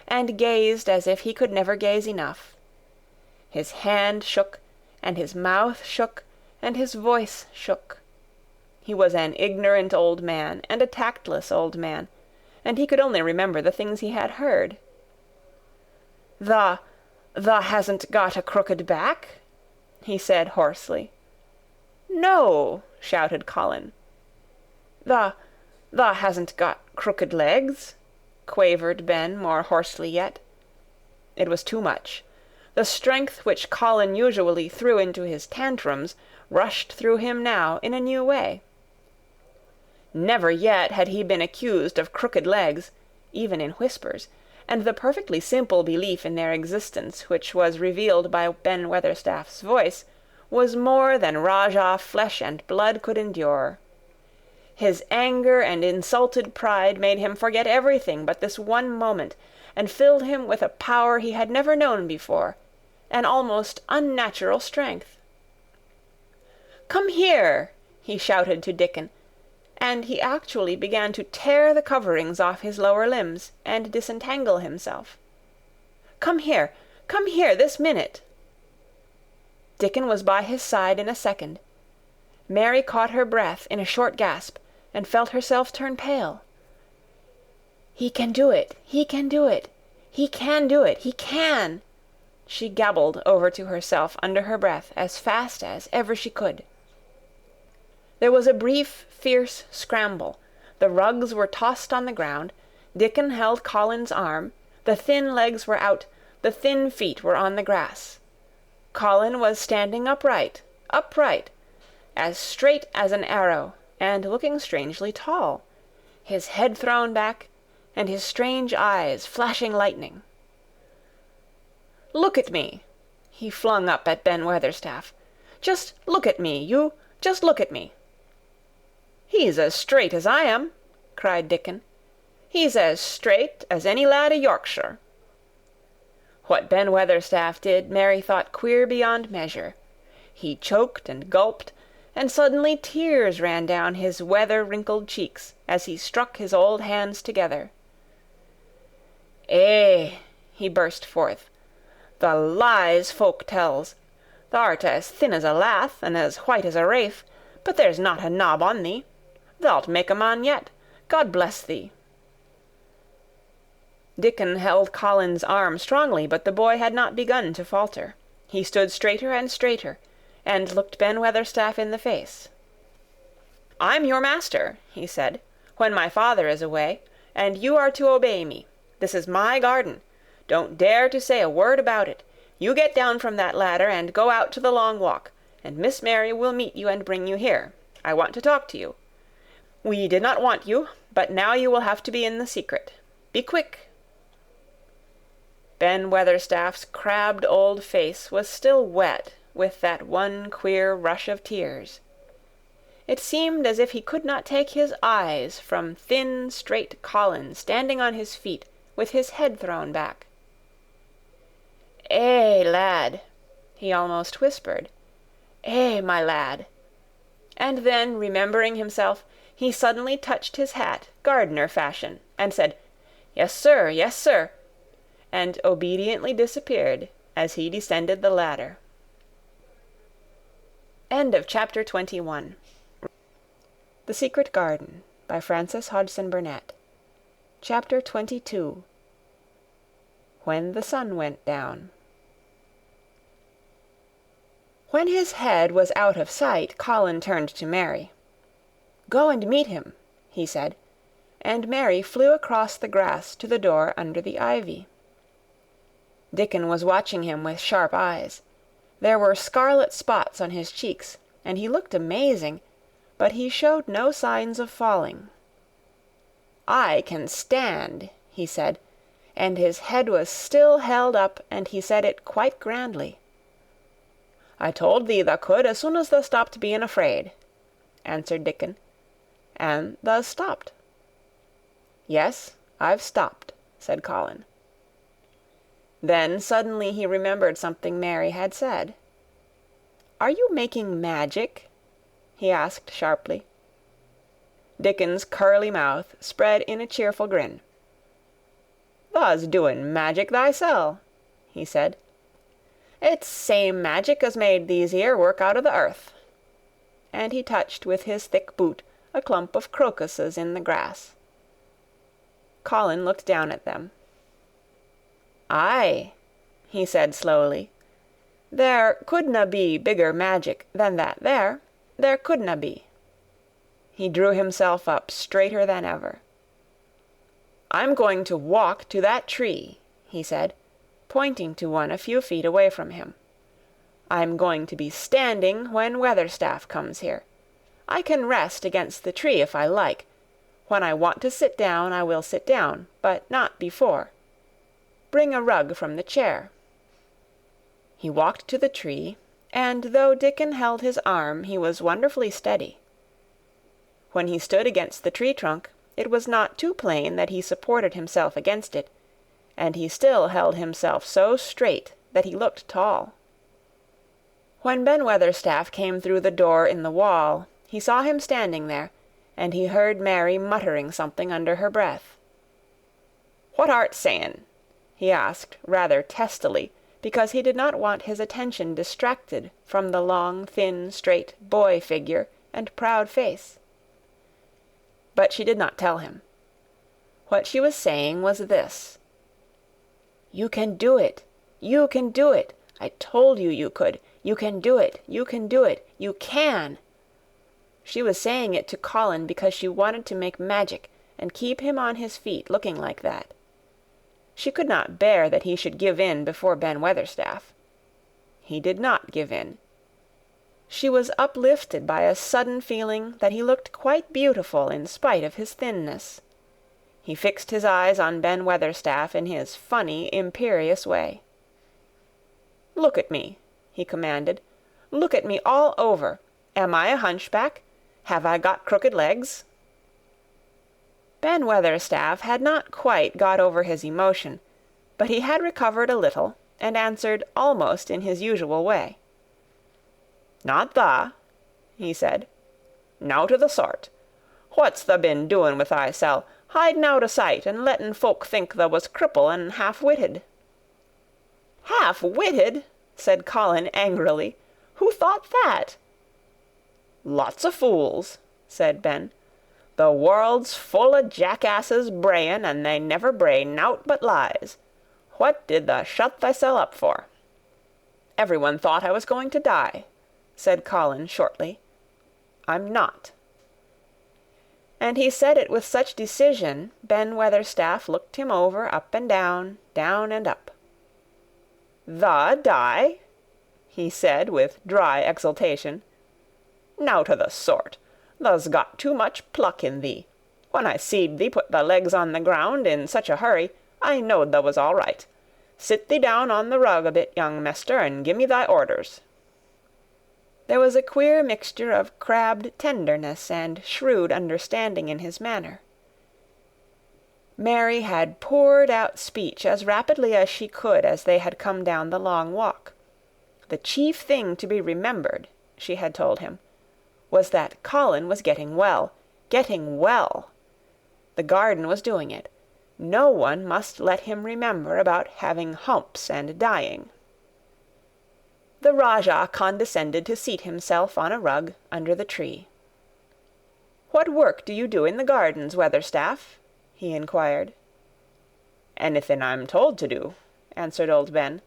and gazed as if he could never gaze enough. His hand shook, and his mouth shook, and his voice shook. He was an ignorant old man, and a tactless old man, and he could only remember the things he had heard. Thou hasn't got a crooked back?" he said hoarsely. "No," shouted Colin. Thou hasn't got crooked legs?" quavered Ben more hoarsely yet. It was too much. The strength which Colin usually threw into his tantrums rushed through him now in a new way. Never yet had he been accused of crooked legs, even in whispers, and the perfectly simple belief in their existence which was revealed by Ben Weatherstaff's voice was more than Rajah flesh and blood could endure. His anger and insulted pride made him forget everything but this one moment, and filled him with a power he had never known before, an almost unnatural strength. "Come here!" he shouted to Dickon, and he actually began to tear the coverings off his lower limbs and disentangle himself. Come here, this minute!" Dickon was by his side in a second. Mary caught her breath in a short gasp, and felt herself turn pale. "He can do it! He can do it! He can do it! He can!" she gabbled over to herself under her breath as fast as ever she could. There was a brief, fierce scramble. The rugs were tossed on the ground. Dickon held Colin's arm. The thin legs were out. The thin feet were on the grass. Colin was standing upright, as straight as an arrow, and looking strangely tall, his head thrown back, and his strange eyes flashing lightning. "Look at me!" he flung up at Ben Weatherstaff. "Just look at me, you! Just look at me!" "He's as straight as I am," cried Dickon. "He's as straight as any lad o' Yorkshire." What Ben Weatherstaff did Mary thought queer beyond measure. He choked and gulped, and suddenly tears ran down his weather-wrinkled cheeks as he struck his old hands together. "Eh," he burst forth, "the lies folk tells! Thou'rt as thin as a lath, and as white as a wraith, but there's not a knob on thee. Thou'lt make a man yet. God bless thee." Dickon held Colin's arm strongly, but the boy had not begun to falter. He stood straighter and straighter, and looked Ben Weatherstaff in the face. "I'm your master," he said, "when my father is away, and you are to obey me. This is my garden. Don't dare to say a word about it. You get down from that ladder and go out to the long walk, and Miss Mary will meet you and bring you here. I want to talk to you. We did not want you, but now you will have to be in the secret. Be quick." Ben Weatherstaff's crabbed old face was still wet with that one queer rush of tears. It seemed as if he could not take his eyes from thin, straight Colin standing on his feet, with his head thrown back. "Eh, lad," he almost whispered. "Eh, my lad." And then, remembering himself, he suddenly touched his hat, gardener fashion, and said, "Yes, sir, yes, sir," and obediently disappeared as he descended the ladder. End of Chapter 21. The Secret Garden, by Frances Hodgson Burnett. Chapter 22. When the Sun Went Down. When his head was out of sight, Colin turned to Mary. "Go and meet him," he said, and Mary flew across the grass to the door under the ivy. Dickon was watching him with sharp eyes. There were scarlet spots on his cheeks, and he looked amazing, but he showed no signs of falling. "I can stand," he said, and his head was still held up, and he said it quite grandly. "I told thee thou could as soon as thou stopped being afraid," answered Dickon, "and thou's stopped." "Yes, I've stopped," said Colin. Then suddenly he remembered something Mary had said. "Are you making magic?" he asked sharply. Dickon's curly mouth spread in a cheerful grin. "Thou's doing magic thysel'," he said. "It's same magic as made these here work out o' the earth." And he touched with his thick boot a clump of crocuses in the grass. Colin looked down at them. "Aye," he said slowly. "There couldna be bigger magic than that there. There couldna be." He drew himself up straighter than ever. "I'm going to walk to that tree," he said, pointing to one a few feet away from him. "I'm going to be standing when Weatherstaff comes here. I can rest against the tree if I like. When I want to sit down, I will sit down, but not before. Bring a rug from the chair." He walked to the tree, and though Dickon held his arm, he was wonderfully steady. When he stood against the tree trunk, it was not too plain that he supported himself against it, and he still held himself so straight that he looked tall. When Ben Weatherstaff came through the door in the wall, he saw him standing there, and he heard Mary muttering something under her breath. "What art saying?" he asked rather testily, because he did not want his attention distracted from the long, thin, straight boy figure and proud face. But she did not tell him. What she was saying was this: "You can do it. You can do it. I told you you could. You can do it. You can do it. You can." She was saying it to Colin because she wanted to make magic and keep him on his feet looking like that. She could not bear that he should give in before Ben Weatherstaff. He did not give in. She was uplifted by a sudden feeling that he looked quite beautiful in spite of his thinness. He fixed his eyes on Ben Weatherstaff in his funny, imperious way. "Look at me," he commanded. "Look at me all over. Am I a hunchback? Have I got crooked legs?" Ben Weatherstaff had not quite got over his emotion, but he had recovered a little, and answered almost in his usual way. "Not tha," he said. "Nowt o' the sort. What's tha been doing with thysel', hiding out o' sight and letting folk think tha was cripple and half-witted?" "Half-witted!" said Colin angrily. "Who thought that?" "Lots o' fools," said Ben. "The world's full o' jackasses brayin', and they never bray nowt but lies. What did tha shut thysel' up for?" "Everyone thought I was going to die," said Colin shortly. "I'm not." And he said it with such decision, Ben Weatherstaff looked him over, up and down and up. "Tha die?" he said with dry exultation. "Nowt o' the sort. Tha's got too much pluck in thee. When I seed thee put thy legs on the ground in such a hurry, I knowed tha was all right. Sit thee down on the rug a bit, young mester, and gi' me thy orders." There was a queer mixture of crabbed tenderness and shrewd understanding in his manner. Mary had poured out speech as rapidly as she could as they had come down the long walk. The chief thing to be remembered, she had told him, was that Colin was getting well. Getting well! The garden was doing it. No one must let him remember about having humps and dying. The Rajah condescended to seat himself on a rug under the tree. "What work do you do in the gardens, Weatherstaff?" he inquired. "Anything I'm told to do," answered old Ben.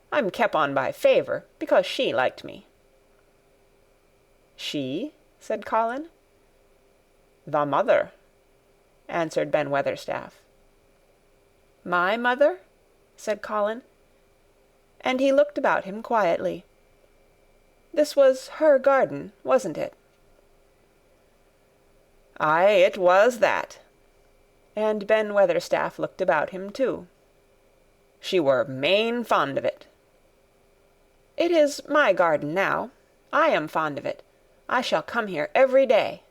"I'm kep' on by favour, because she liked me." "She?" said Colin. "The mother," answered Ben Weatherstaff. "My mother?" said Colin, and he looked about him quietly. This was her garden, wasn't it? "Aye, it was that." And Ben Weatherstaff looked about him too. "She were main fond of it." "It is my garden now. I am fond of it. I shall come here every day,"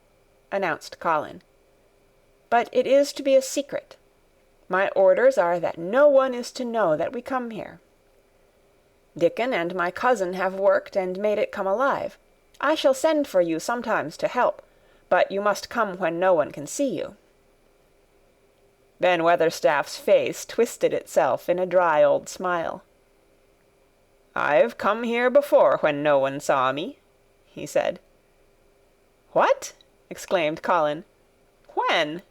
announced Colin. "But it is to be a secret. My orders are that no one is to know that we come here. Dickon and my cousin have worked and made it come alive. I shall send for you sometimes to help, but you must come when no one can see you." Ben Weatherstaff's face twisted itself in a dry old smile. "I've come here before when no one saw me," he said. "What?" exclaimed Colin. "When?"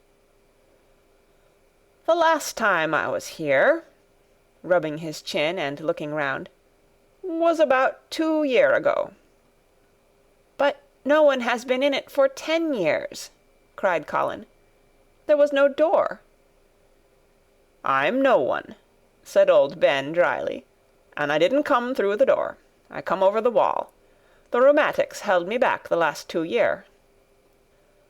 "The last time I was here," rubbing his chin and looking round, "was about 2 year ago." "But no one has been in it for 10 years," cried Colin. "There was no door." "I'm no one," said old Ben dryly, "and I didn't come through the door. I come over the wall. The rheumatics held me back the last 2 year."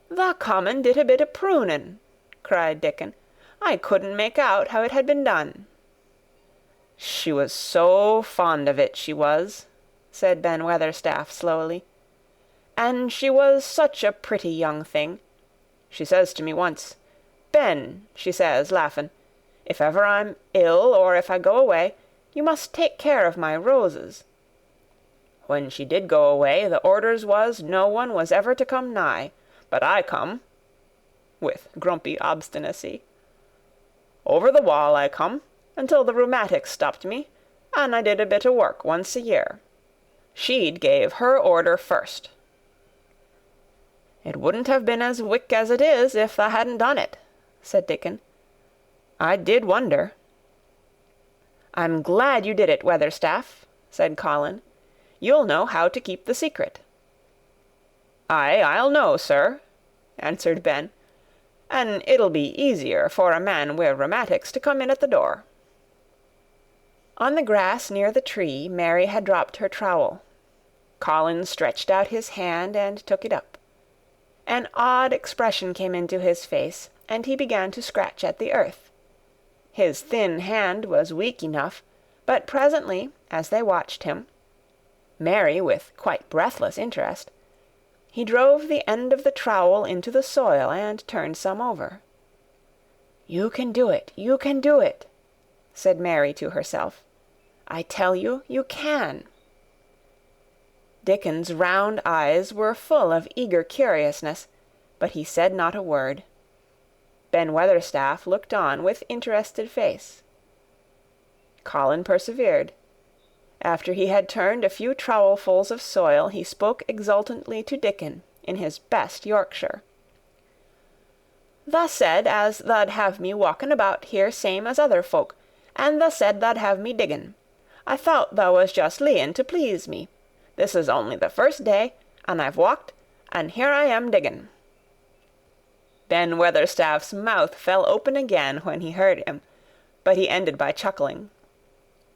"The common did a bit of prunin'," cried Dickon. "I couldn't make out how it had been done." "She was so fond of it, she was," said Ben Weatherstaff slowly. "And she was such a pretty young thing. She says to me once, 'Ben,' she says, laughin', 'if ever I'm ill or if I go away, you must take care of my roses.' When she did go away, the orders was no one was ever to come nigh, but I come," with grumpy obstinacy. "Over the wall I come, until the rheumatics stopped me, and I did a bit of work once a year. She'd gave her order first." "It wouldn't have been as wick as it is if tha hadn't done it," said Dickon. "I did wonder." "I'm glad you did it, Weatherstaff," said Colin. "You'll know how to keep the secret." "Aye, I'll know, sir," answered Ben, "and it'll be easier for a man wi' rheumatics to come in at the door." On the grass near the tree Mary had dropped her trowel. Colin stretched out his hand and took it up. An odd expression came into his face, and he began to scratch at the earth. His thin hand was weak enough, but presently, as they watched him, Mary with quite breathless interest, he drove the end of the trowel into the soil and turned some over. "You can do it, you can do it," said Mary to herself. "I tell you, you can." Dickon's round eyes were full of eager curiousness, but he said not a word. Ben Weatherstaff looked on with interested face. Colin persevered. After he had turned a few trowelfuls of soil, he spoke exultantly to Dickon in his best Yorkshire. "Tha said as tha'd have me walking about here same as other folk, and tha said tha'd have me diggin'. I thought tha was just leein' to please me. This is only the first day, and I've walked, and here I am diggin'." Ben Weatherstaff's mouth fell open again when he heard him, but he ended by chuckling.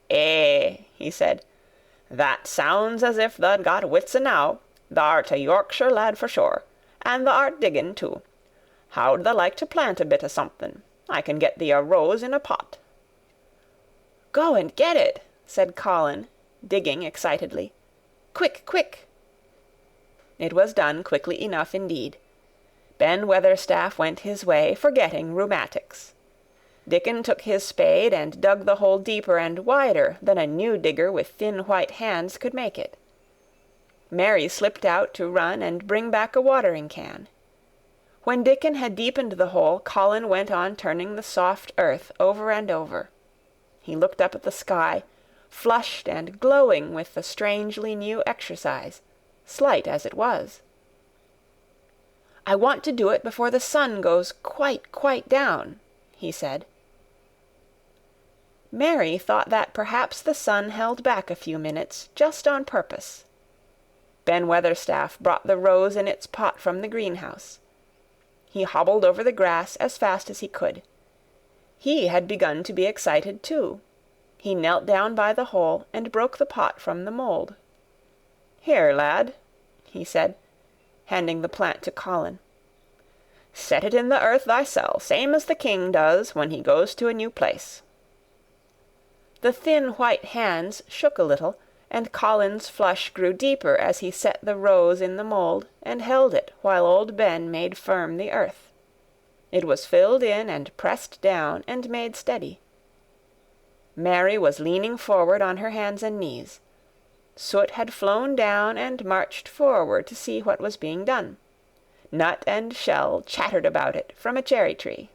"Eh," he said, "that sounds as if tha'd got wits enow. Tha'rt a Yorkshire lad for sure, and tha'rt diggin' too. How'd tha like to plant a bit o' something? I can get thee a rose in a pot." "Go and get it," said Colin, digging excitedly. "Quick, quick!" It was done quickly enough indeed. Ben Weatherstaff went his way, forgetting rheumatics. Dickon took his spade and dug the hole deeper and wider than a new digger with thin white hands could make it. Mary slipped out to run and bring back a watering-can. When Dickon had deepened the hole, Colin went on turning the soft earth over and over. He looked up at the sky, flushed and glowing with the strangely new exercise, slight as it was. "I want to do it before the sun goes quite down," he said. Mary thought that perhaps the sun held back a few minutes, just on purpose. Ben Weatherstaff brought the rose in its pot from the greenhouse. He hobbled over the grass as fast as he could. He had begun to be excited too. He knelt down by the hole and broke the pot from the mould. "Here, lad," he said, handing the plant to Colin. "Set it in the earth thysel, same as the king does when he goes to a new place." The thin white hands shook a little, and Colin's flush grew deeper as he set the rose in the mould and held it while old Ben made firm the earth. It was filled in and pressed down and made steady. Mary was leaning forward on her hands and knees. Soot had flown down and marched forward to see what was being done. Nut and shell chattered about it from a cherry-tree.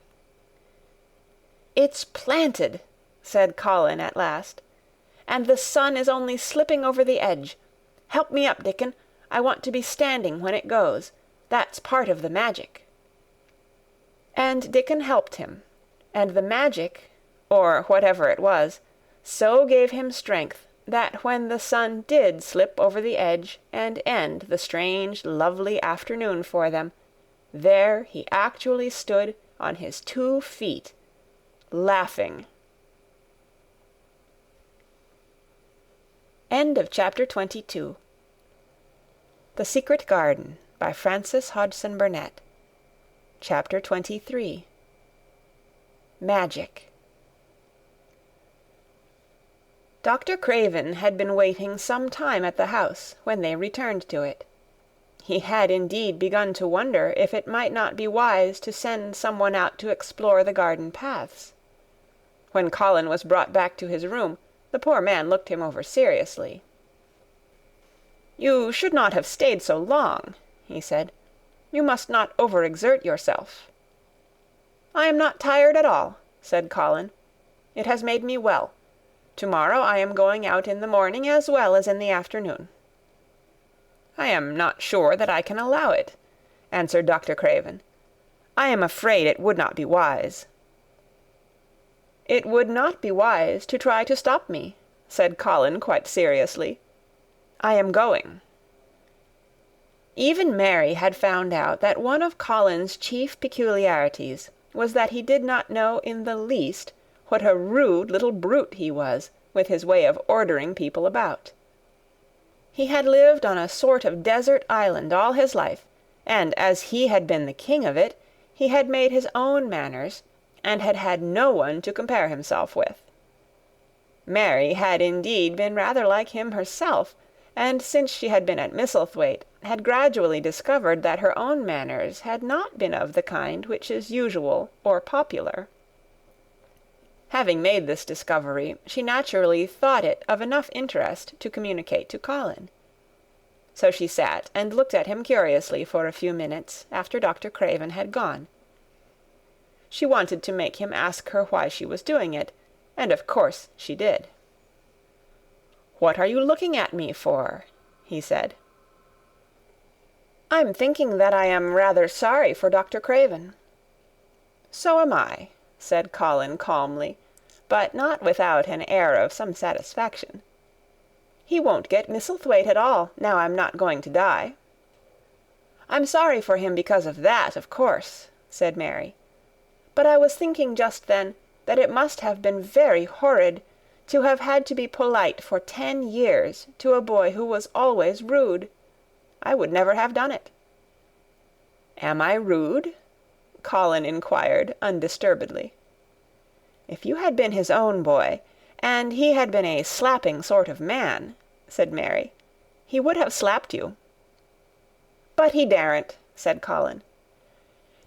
"It's planted," said Colin at last, "and the sun is only slipping over the edge. Help me up, Dickon. I want to be standing when it goes. That's part of the magic." And Dickon helped him, and the magic, or whatever it was, so gave him strength that when the sun did slip over the edge and end the strange, lovely afternoon for them, there he actually stood on his 2 feet, laughing. End of chapter 22. The Secret Garden by Frances Hodgson Burnett. Chapter 23. Magic. Dr. Craven had been waiting some time at the house when they returned to it. He had indeed begun to wonder if it might not be wise to send someone out to explore the garden paths. When Colin was brought back to his room, the poor man looked him over seriously. "You should not have stayed so long," he said. "You must not overexert yourself." "I am not tired at all," said Colin. "It has made me well. Tomorrow I am going out in the morning as well as in the afternoon." "I am not sure that I can allow it," answered Dr. Craven. "I am afraid it would not be wise." "It would not be wise to try to stop me," said Colin quite seriously. "I am going." Even Mary had found out that one of Colin's chief peculiarities was that he did not know in the least what a rude little brute he was, with his way of ordering people about. He had lived on a sort of desert island all his life, and as he had been the king of it, he had made his own manners, and had had no one to compare himself with. Mary had indeed been rather like him herself, and since she had been at Misselthwaite, had gradually discovered that her own manners had not been of the kind which is usual or popular. Having made this discovery, she naturally thought it of enough interest to communicate to Colin. So she sat and looked at him curiously for a few minutes after Dr. Craven had gone. She wanted to make him ask her why she was doing it, and of course she did. "What are you looking at me for?" he said. "I'm thinking that I am rather sorry for Dr. Craven." "So am I," said Colin calmly, but not without an air of some satisfaction. "He won't get Misselthwaite at all, now I'm not going to die." "I'm sorry for him because of that, of course," said Mary. "But I was thinking just then that it must have been very horrid to have had to be polite for 10 years to a boy who was always rude. I would never have done it." "Am I rude?" Colin inquired undisturbedly. "If you had been his own boy, and he had been a slapping sort of man," said Mary, "he would have slapped you." But he daren't, said Colin.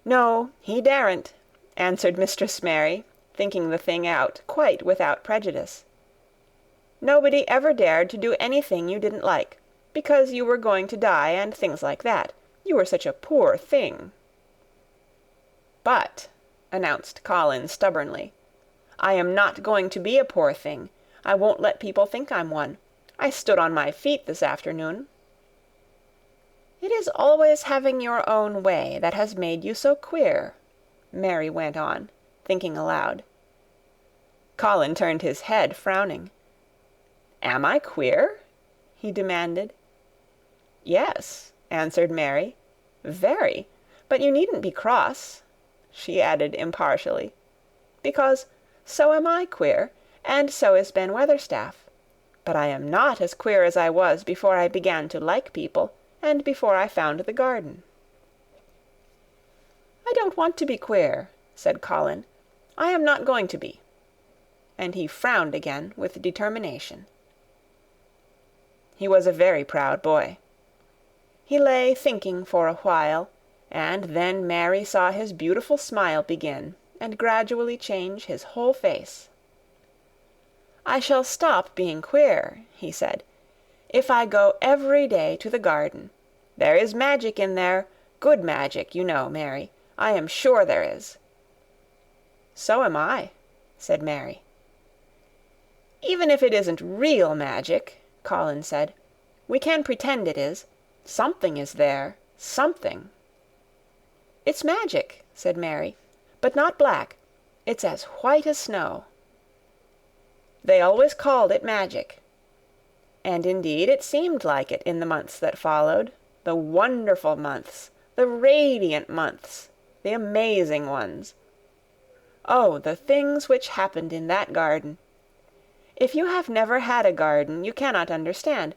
No, he daren't, answered Mistress Mary, thinking the thing out quite without prejudice. Nobody ever dared to do anything you didn't like, because you were going to die and things like that. You were such a poor thing. But, announced Colin stubbornly, I am not going to be a poor thing. I won't let people think I'm one. I stood on my feet this afternoon. It is always having your own way that has made you so queer, Mary went on, thinking aloud. Colin turned his head, frowning. Am I queer? He demanded. Yes, answered Mary. Very. But you needn't be cross, she added impartially, because so am I queer, and so is Ben Weatherstaff. But I am not as queer as I was before I began to like people, and before I found the garden. I don't want to be queer, said Colin. I am not going to be. And he frowned again with determination. He was a very proud boy. He lay thinking for a while, and then Mary saw his beautiful smile begin, and gradually change his whole face. I shall stop being queer, he said, if I go every day to the garden. There is magic in there, good magic, you know, Mary. I am sure there is. So am I, said Mary. Even if it isn't real magic, Colin said, we can pretend it is. Something is there, something. It's magic, said Mary, but not black. It's as white as snow. They always called it magic. And indeed it seemed like it in the months that followed, the wonderful months, the radiant months, the amazing ones. Oh, the things which happened in that garden! If you have never had a garden, you cannot understand,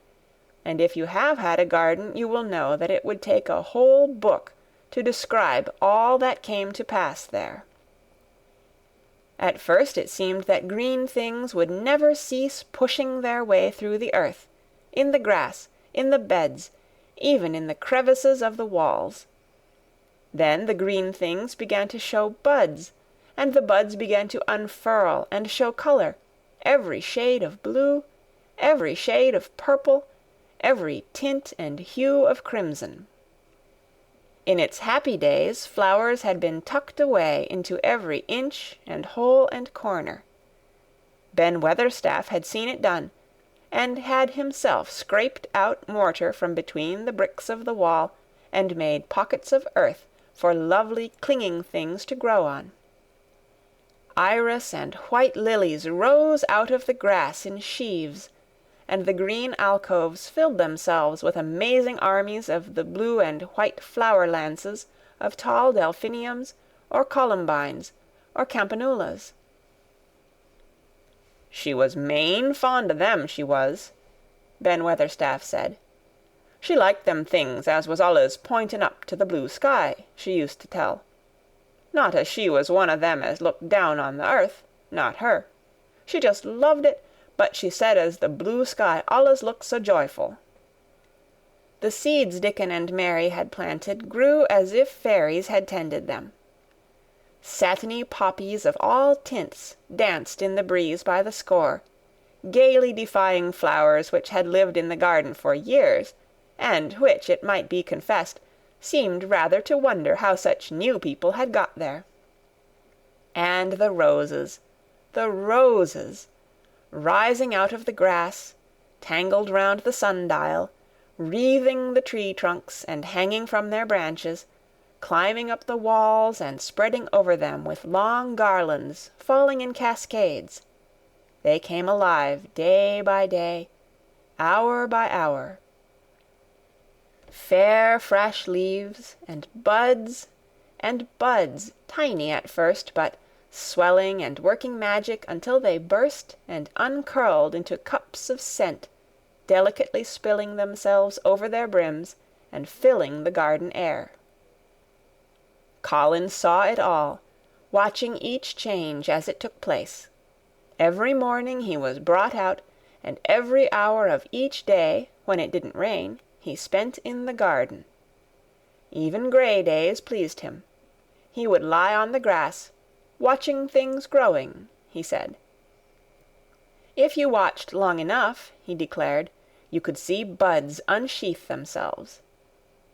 and if you have had a garden, you will know that it would take a whole book to describe all that came to pass there. At first it seemed that green things would never cease pushing their way through the earth, in the grass, in the beds, even in the crevices of the walls. Then the green things began to show buds, and the buds began to unfurl and show color, every shade of blue, every shade of purple, every tint and hue of crimson. In its happy days, flowers had been tucked away into every inch and hole and corner. Ben Weatherstaff had seen it done, and had himself scraped out mortar from between the bricks of the wall, and made pockets of earth for lovely clinging things to grow on. Iris and white lilies rose out of the grass in sheaves, and the green alcoves filled themselves with amazing armies of the blue and white flower-lances of tall delphiniums, or columbines, or campanulas. She was main fond o' them, she was, Ben Weatherstaff said. She liked them things as was allus pointing up to the blue sky, she used to tell. Not as she was one of them as looked down on the earth, not her. She just loved it, but she said as the blue sky allus looked so joyful. The seeds Dickon and Mary had planted grew as if fairies had tended them. Satiny poppies of all tints danced in the breeze by the score, gaily defying flowers which had lived in the garden for years, and which, it might be confessed, seemed rather to wonder how such new people had got there. And the roses, rising out of the grass, tangled round the sundial, wreathing the tree trunks and hanging from their branches, climbing up the walls and spreading over them with long garlands falling in cascades. They came alive day by day, hour by hour. Fair fresh leaves, and buds, tiny at first, but swelling and working magic until they burst and uncurled into cups of scent, delicately spilling themselves over their brims and filling the garden air. Colin saw it all, watching each change as it took place. Every morning he was brought out, and every hour of each day, when it didn't rain, he spent in the garden. Even grey days pleased him. He would lie on the grass, watching things growing, he said. If you watched long enough, he declared, you could see buds unsheath themselves.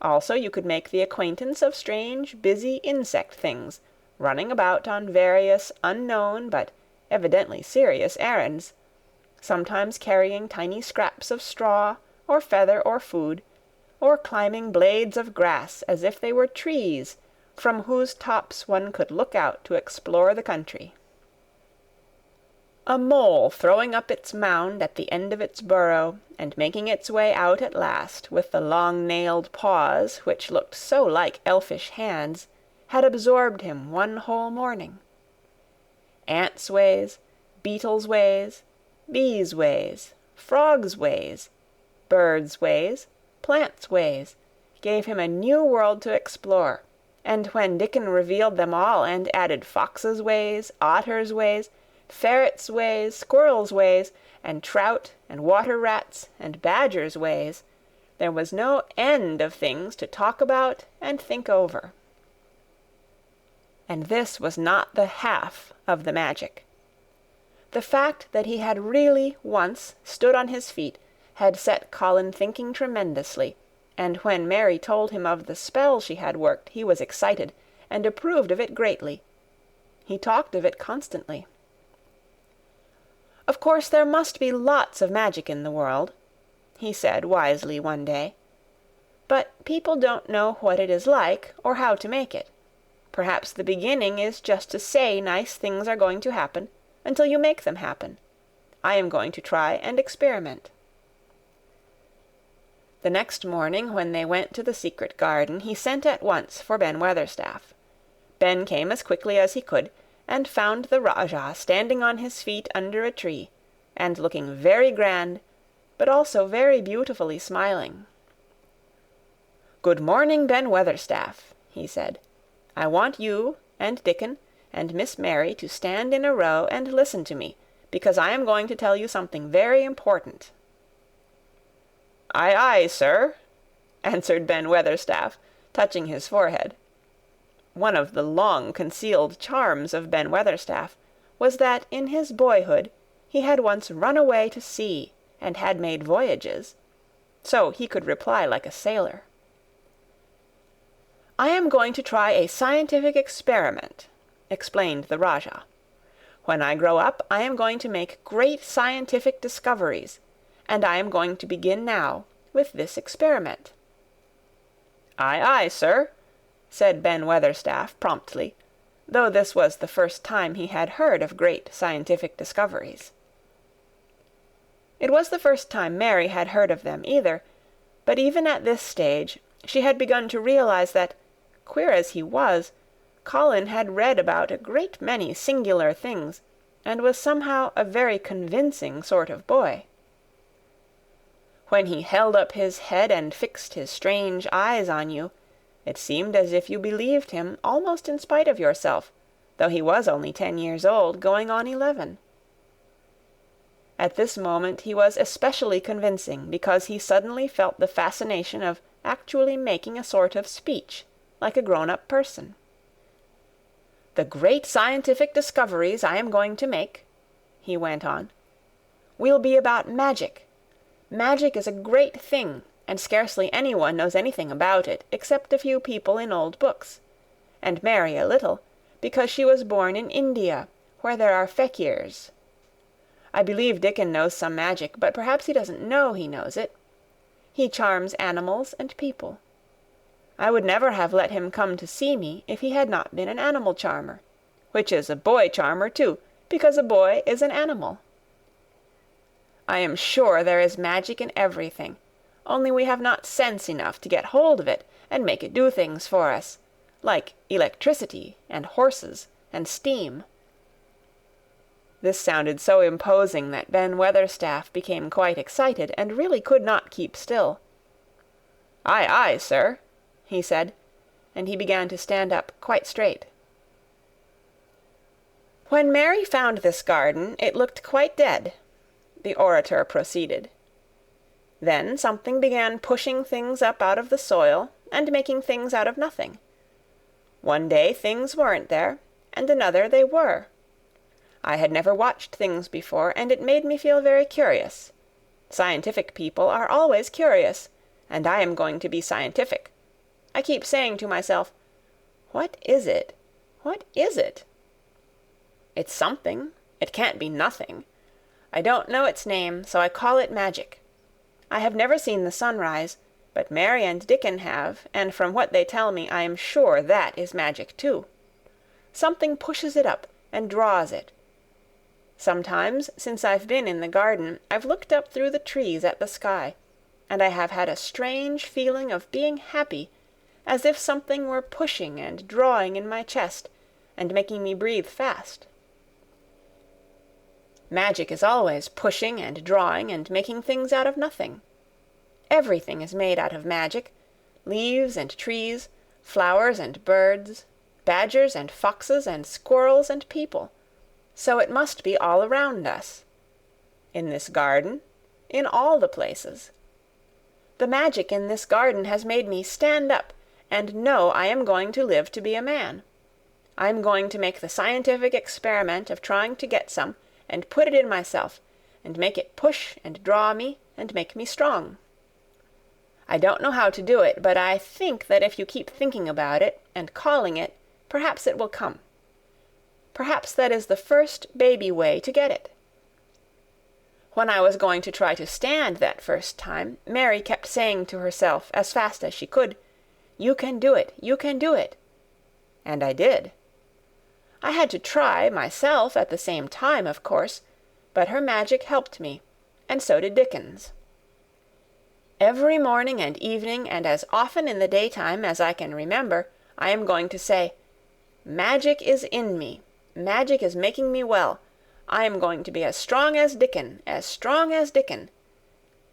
Also you could make the acquaintance of strange, busy insect things, running about on various unknown but evidently serious errands, sometimes carrying tiny scraps of straw, or feather, or food, or climbing blades of grass as if they were trees, from whose tops one could look out to explore the country. A mole throwing up its mound at the end of its burrow, and making its way out at last with the long-nailed paws which looked so like elfish hands, had absorbed him one whole morning. Ants' ways, beetles' ways, bees' ways, frogs' ways, birds' ways, plants' ways, gave him a new world to explore, and when Dickon revealed them all and added foxes' ways, otters' ways, ferrets' ways, squirrels' ways, and trout and water-rats and badgers' ways, there was no end of things to talk about and think over. And this was not the half of the magic. The fact that he had really once stood on his feet had set Colin thinking tremendously, and when Mary told him of the spell she had worked, he was excited, and approved of it greatly. He talked of it constantly. Of course there must be lots of magic in the world, he said wisely one day, but people don't know what it is like or how to make it. Perhaps the beginning is just to say nice things are going to happen until you make them happen. I am going to try and experiment. The next morning when they went to the secret garden, he sent at once for Ben Weatherstaff. Ben came as quickly as he could, and found the Rajah standing on his feet under a tree, and looking very grand, but also very beautifully smiling. "Good morning, Ben Weatherstaff," he said. "I want you and Dickon and Miss Mary to stand in a row and listen to me, because I am going to tell you something very important." "Aye, aye, sir," answered Ben Weatherstaff, touching his forehead. One of the long-concealed charms of Ben Weatherstaff was that in his boyhood he had once run away to sea and had made voyages, so he could reply like a sailor. "I am going to try a scientific experiment," explained the Rajah. "When I grow up I am going to make great scientific discoveries, and I am going to begin now with this experiment." "Aye, aye, sir," said Ben Weatherstaff promptly, though this was the first time he had heard of great scientific discoveries. It was the first time Mary had heard of them either, but even at this stage she had begun to realize that, queer as he was, Colin had read about a great many singular things, and was somehow a very convincing sort of boy. When he held up his head and fixed his strange eyes on you, it seemed as if you believed him almost in spite of yourself, though he was only 10 years old, going on 11. At this moment he was especially convincing, because he suddenly felt the fascination of actually making a sort of speech, like a grown-up person. "The great scientific discoveries I am going to make," he went on, "will be about magic. Magic is a great thing, and scarcely anyone knows anything about it, except a few people in old books, and Mary a little, because she was born in India, where there are fakirs. I believe Dickon knows some magic, but perhaps he doesn't know he knows it. He charms animals and people. I would never have let him come to see me if he had not been an animal charmer, which is a boy charmer too, because a boy is an animal. I am sure there is magic in everything, only we have not sense enough to get hold of it and make it do things for us, like electricity and horses and steam." This sounded so imposing that Ben Weatherstaff became quite excited, and really could not keep still. "Aye, aye, sir," he said, and he began to stand up quite straight. "When Mary found this garden, it looked quite dead," the orator proceeded. "Then something began pushing things up out of the soil, and making things out of nothing. One day things weren't there, and another they were. I had never watched things before, and it made me feel very curious. Scientific people are always curious, and I am going to be scientific. I keep saying to myself, what is it? What is it? It's something. It can't be nothing. I don't know its name, so I call it magic. I have never seen the sun rise, but Mary and Dickon have, and from what they tell me I am sure that is magic too. Something pushes it up and draws it. Sometimes, since I've been in the garden, I've looked up through the trees at the sky, and I have had a strange feeling of being happy, as if something were pushing and drawing in my chest, and making me breathe fast. Magic is always pushing and drawing and making things out of nothing. Everything is made out of magic, leaves and trees, flowers and birds, badgers and foxes and squirrels and people. So it must be all around us. In this garden, in all the places. The magic in this garden has made me stand up and know I am going to live to be a man. I am going to make the scientific experiment of trying to get some, and put it in myself, and make it push and draw me, and make me strong. I don't know how to do it, but I think that if you keep thinking about it, and calling it, perhaps it will come. Perhaps that is the first baby way to get it. When I was going to try to stand that first time, Mary kept saying to herself as fast as she could, "You can do it, you can do it." And I did. I had to try myself at the same time, of course, but her magic helped me, and so did Dickon's. Every morning and evening, and as often in the daytime as I can remember, I am going to say, "Magic is in me. Magic is making me well. I am going to be as strong as Dickon, as strong as Dickon.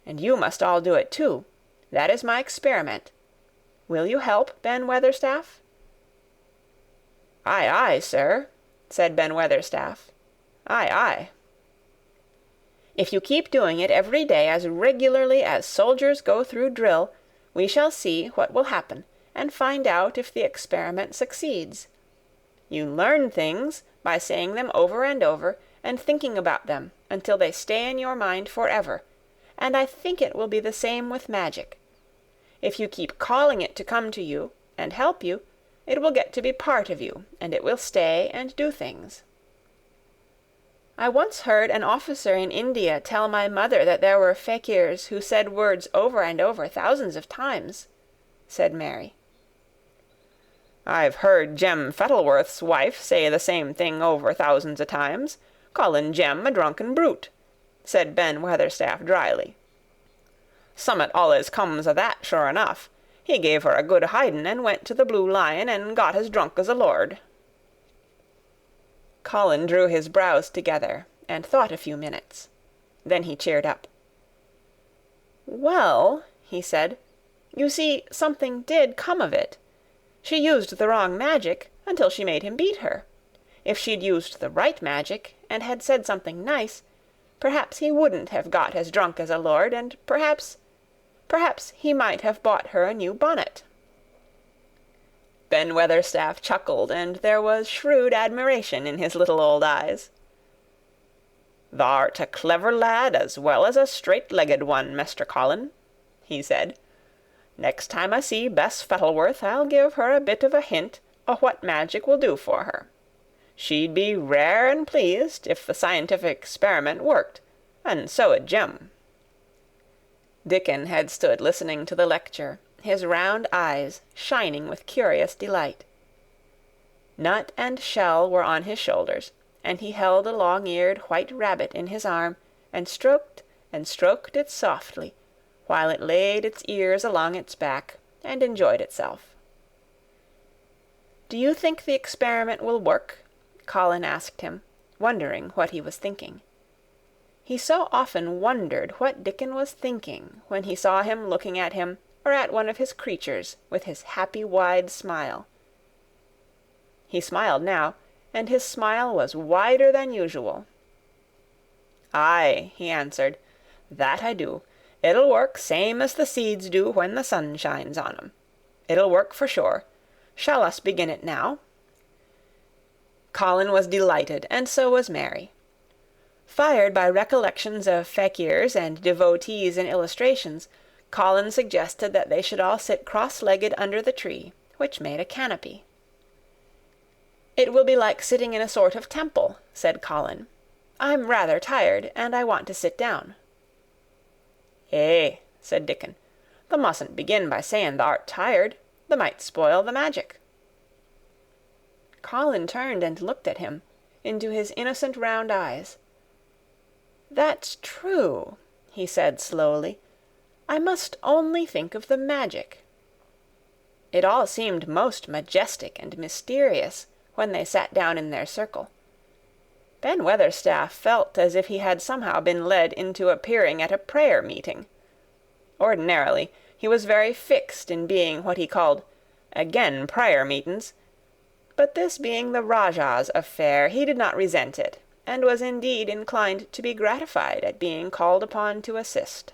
And you must all do it too. That is my experiment. Will you help, Ben Weatherstaff?" "Aye, aye, sir," said Ben Weatherstaff. "Aye, aye." If you keep doing it every day as regularly as soldiers go through drill, we shall see what will happen, and find out if the experiment succeeds. You learn things by saying them over and over, and thinking about them until they stay in your mind forever, and I think it will be the same with magic. If you keep calling it to come to you, and help you, it will get to be part of you, and it will stay and do things. I once heard an officer in India tell my mother that there were fakirs who said words over and over thousands of times, said Mary. "I've heard Jem Fettleworth's wife say the same thing over thousands of times, callin' Jem a drunken brute," said Ben Weatherstaff dryly. "Summat allus comes o' that, sure enough. He gave her a good hidin' and went to the Blue Lion and got as drunk as a lord." Colin drew his brows together and thought a few minutes. Then he cheered up. "Well," he said, "you see, something did come of it. She used the wrong magic until she made him beat her. If she'd used the right magic and had said something nice, perhaps he wouldn't have got as drunk as a lord, and perhaps he might have bought her a new bonnet." Ben Weatherstaff chuckled, and there was shrewd admiration in his little old eyes. "Thou'rt a clever lad as well as a straight-legged one, Mester Colin," he said. "Next time I see Bess Fettleworth I'll give her a bit of a hint o' what magic will do for her. She'd be rare and pleased if the scientific experiment worked, and so 'ud Jem." Dickon had stood listening to the lecture, his round eyes shining with curious delight. Nut and Shell were on his shoulders, and he held a long-eared white rabbit in his arm, and stroked it softly, while it laid its ears along its back, and enjoyed itself. "Do you think the experiment will work?" Colin asked him, wondering what he was thinking. He so often wondered what Dickon was thinking when he saw him looking at him or at one of his creatures with his happy wide smile. He smiled now, and his smile was wider than usual. "Aye," he answered, "that I do. It'll work same as the seeds do when the sun shines on 'em. It'll work for sure. Shall us begin it now?" Colin was delighted, and so was Mary. Fired by recollections of fakirs and devotees in illustrations, Colin suggested that they should all sit cross-legged under the tree, which made a canopy. "It will be like sitting in a sort of temple," said Colin. "I'm rather tired, and I want to sit down." "Eh," said Dickon, "thou mustn't begin by saying thou'rt tired. Thou might spoil the magic." Colin turned and looked at him, into his innocent round eyes. "That's true," he said slowly. "I must only think of the magic." It all seemed most majestic and mysterious when they sat down in their circle. Ben Weatherstaff felt as if he had somehow been led into appearing at a prayer meeting. Ordinarily, he was very fixed in being what he called "again prayer meetin's," but this being the Rajah's affair, he did not resent it, and was indeed inclined to be gratified at being called upon to assist.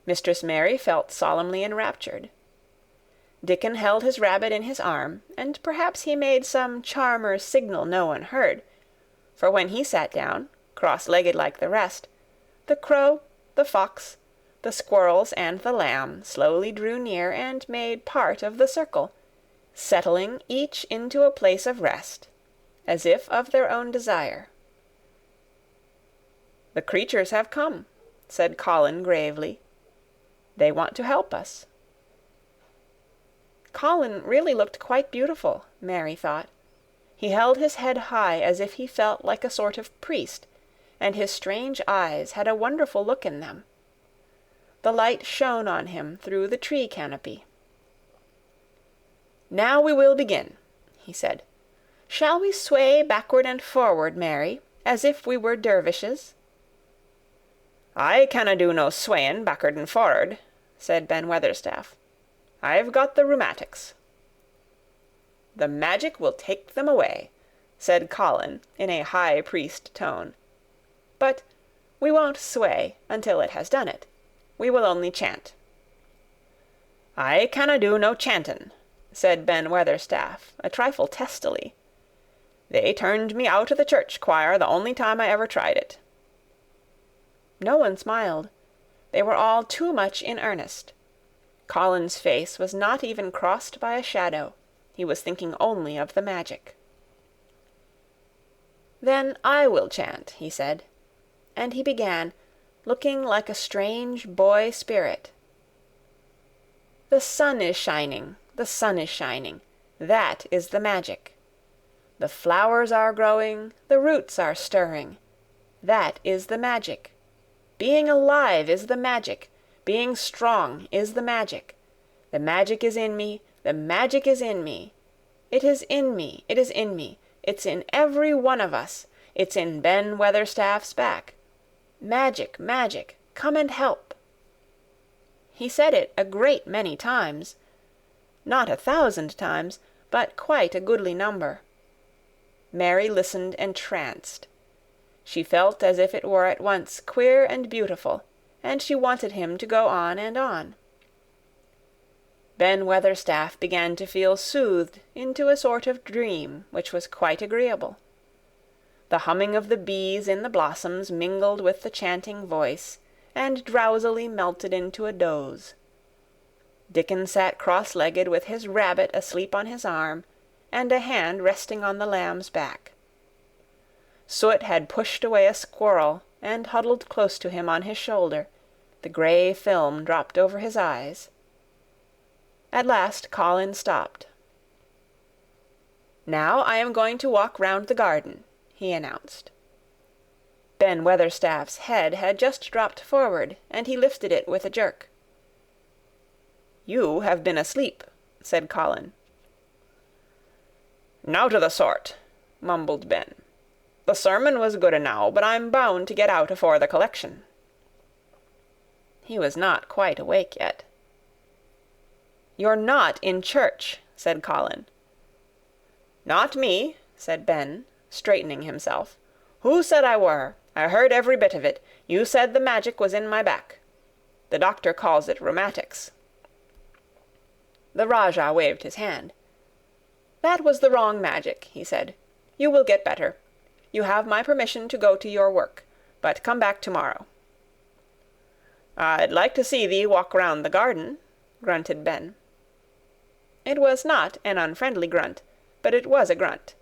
Mistress Mary felt solemnly enraptured. Dickon held his rabbit in his arm, and perhaps he made some charmer's signal no one heard, for when he sat down, cross-legged like the rest, the crow, the fox, the squirrels, and the lamb slowly drew near and made part of the circle, settling each into a place of rest, as if of their own desire. "The creatures have come," said Colin gravely. "They want to help us." Colin really looked quite beautiful, Mary thought. He held his head high as if he felt like a sort of priest, and his strange eyes had a wonderful look in them. The light shone on him through the tree canopy. "Now we will begin," he said. "Shall we sway backward and forward, Mary, as if we were dervishes?" "I canna do no swayin' back'ard and for'ard," said Ben Weatherstaff. "I've got the rheumatics." "The magic will take them away," said Colin in a high priest tone. "But we won't sway until it has done it. We will only chant." "I canna do no chantin'," said Ben Weatherstaff, a trifle testily. "They turned me out o' the church choir the only time I ever tried it." No one smiled. They were all too much in earnest. Colin's face was not even crossed by a shadow. He was thinking only of the magic. "Then I will chant," he said, and he began, looking like a strange boy spirit. "The sun is shining, the sun is shining. That is the magic. The flowers are growing, the roots are stirring. That is the magic. Being alive is the magic. Being strong is the magic. The magic is in me, the magic is in me. It is in me, it is in me. It's in every one of us. It's in Ben Weatherstaff's back. Magic, magic, come and help." He said it a great many times. Not 1,000 times, but quite a goodly number. Mary listened entranced. She felt as if it were at once queer and beautiful, and she wanted him to go on and on. Ben Weatherstaff began to feel soothed into a sort of dream which was quite agreeable. The humming of the bees in the blossoms mingled with the chanting voice, and drowsily melted into a doze. Dickon sat cross-legged with his rabbit asleep on his arm, and a hand resting on the lamb's back. Soot had pushed away a squirrel, and huddled close to him on his shoulder. The grey film dropped over his eyes. At last Colin stopped. "Now I am going to walk round the garden," he announced. Ben Weatherstaff's head had just dropped forward, and he lifted it with a jerk. "You have been asleep," said Colin. "Nowt o' the sort," mumbled Ben. "The sermon was good enow, but I'm bound to get out afore the collection." He was not quite awake yet. "You're not in church," said Colin. "Not me," said Ben, straightening himself. "Who said I were? I heard every bit of it. You said the magic was in my back. The doctor calls it rheumatics." The Rajah waved his hand. "That was the wrong magic," he said. "You will get better. You have my permission to go to your work, but come back tomorrow." "I'd like to see thee walk round the garden," grunted Ben. It was not an unfriendly grunt, but it was a grunt.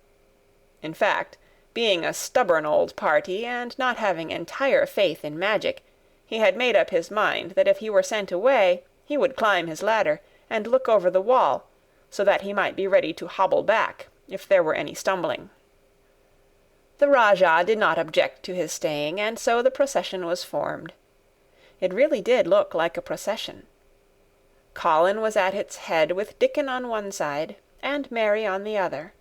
In fact, being a stubborn old party, and not having entire faith in magic, he had made up his mind that if he were sent away, he would climb his ladder, and look over the wall, so that he might be ready to hobble back, if there were any stumbling. The Rajah did not object to his staying, and so the procession was formed. It really did look like a procession. Colin was at its head with Dickon on one side, and Mary on the other.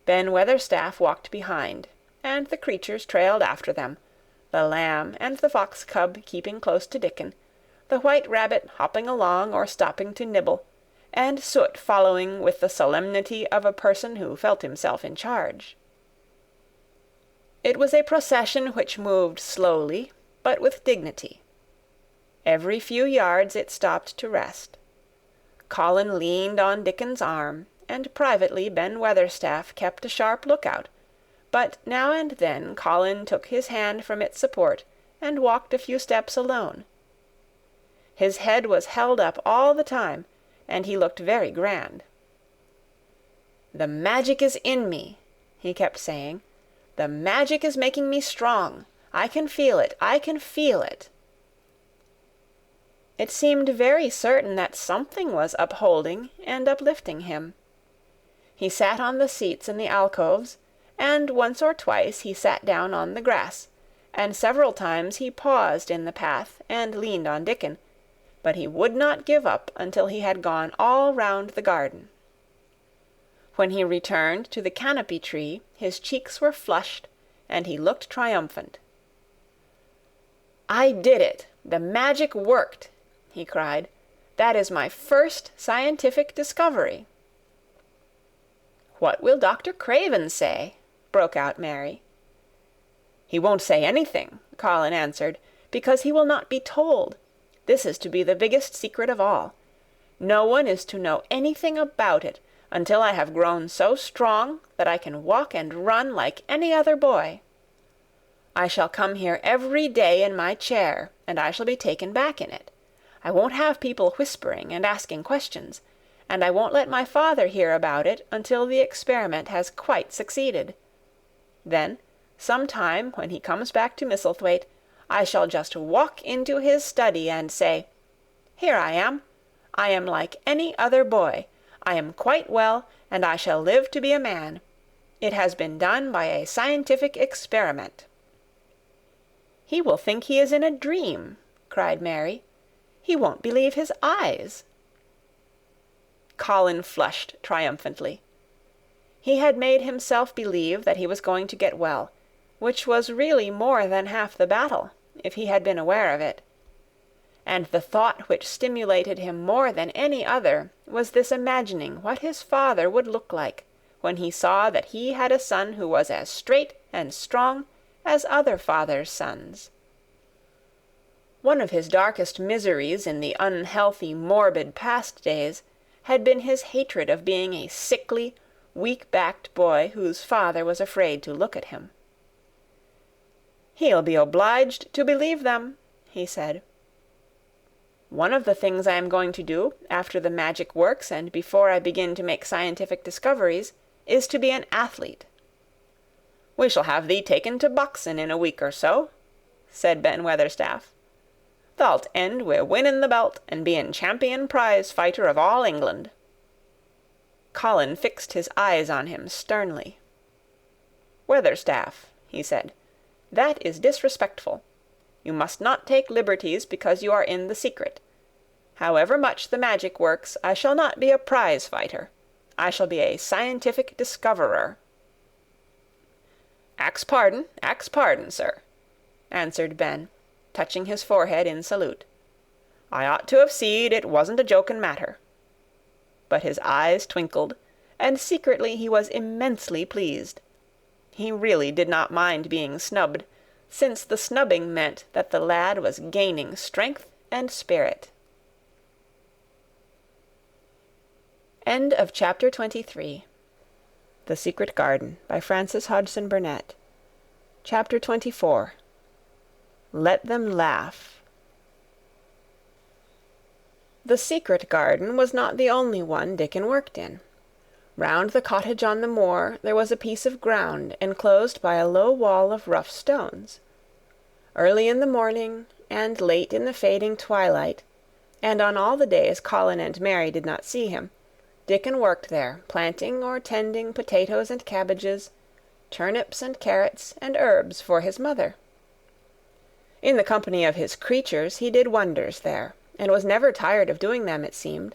Ben Weatherstaff walked behind, and the creatures trailed after them, the lamb and the fox cub keeping close to Dickon, the white rabbit hopping along or stopping to nibble, and Soot following with the solemnity of a person who felt himself in charge. It was a procession which moved slowly, but with dignity. Every few yards it stopped to rest. Colin leaned on Dickon's arm, and privately Ben Weatherstaff kept a sharp lookout, but now and then Colin took his hand from its support and walked a few steps alone. His head was held up all the time, and he looked very grand. "The magic is in me," he kept saying. "The magic is making me strong. I can feel it. I can feel it." It seemed very certain that something was upholding and uplifting him. He sat on the seats in the alcoves, and once or twice he sat down on the grass, and several times he paused in the path and leaned on Dickon, but he would not give up until he had gone all round the garden. When he returned to the canopy tree, his cheeks were flushed, and he looked triumphant. "I did it! The magic worked!" he cried. "That is my first scientific discovery." "What will Dr. Craven say?" broke out Mary. "He won't say anything," Colin answered, "because he will not be told. This is to be the biggest secret of all. No one is to know anything about it until I have grown so strong that I can walk and run like any other boy. I shall come here every day in my chair, and I shall be taken back in it. I won't have people whispering and asking questions, and I won't let my father hear about it until the experiment has quite succeeded. Then, some time when he comes back to Misselthwaite, I shall just walk into his study and say, 'Here I am. I am like any other boy. I am quite well, and I shall live to be a man. It has been done by a scientific experiment.'" "He will think he is in a dream," cried Mary. "He won't believe his eyes." Colin flushed triumphantly. He had made himself believe that he was going to get well, which was really more than half the battle, if he had been aware of it. And the thought which stimulated him more than any other was this imagining what his father would look like when he saw that he had a son who was as straight and strong as other fathers' sons. One of his darkest miseries in the unhealthy, morbid past days had been his hatred of being a sickly, weak-backed boy whose father was afraid to look at him. "He'll be obliged to believe them," he said. "One of the things I am going to do, after the magic works and before I begin to make scientific discoveries, is to be an athlete." "We shall have thee taken to boxing in a week or so," said Ben Weatherstaff. "Thou'lt end wi' winning the belt and being champion prize fighter of all England." Colin fixed his eyes on him sternly. "Weatherstaff," he said, "that is disrespectful. You must not take liberties because you are in the secret. However much the magic works, I shall not be a prize fighter. I shall be a scientific discoverer." Ax pardon, sir," answered Ben, touching his forehead in salute. "I ought to have seed it wasn't a joking matter." But his eyes twinkled, and secretly he was immensely pleased. He really did not mind being snubbed, since the snubbing meant that the lad was gaining strength and spirit. End of chapter 23. The Secret Garden by Frances Hodgson Burnett. Chapter 24. Let Them Laugh. The secret garden was not the only one Dickon worked in. Round the cottage on the moor there was a piece of ground enclosed by a low wall of rough stones. Early in the morning, and late in the fading twilight, and on all the days Colin and Mary did not see him, Dickon worked there, planting or tending potatoes and cabbages, turnips and carrots and herbs for his mother. In the company of his creatures he did wonders there, and was never tired of doing them, it seemed.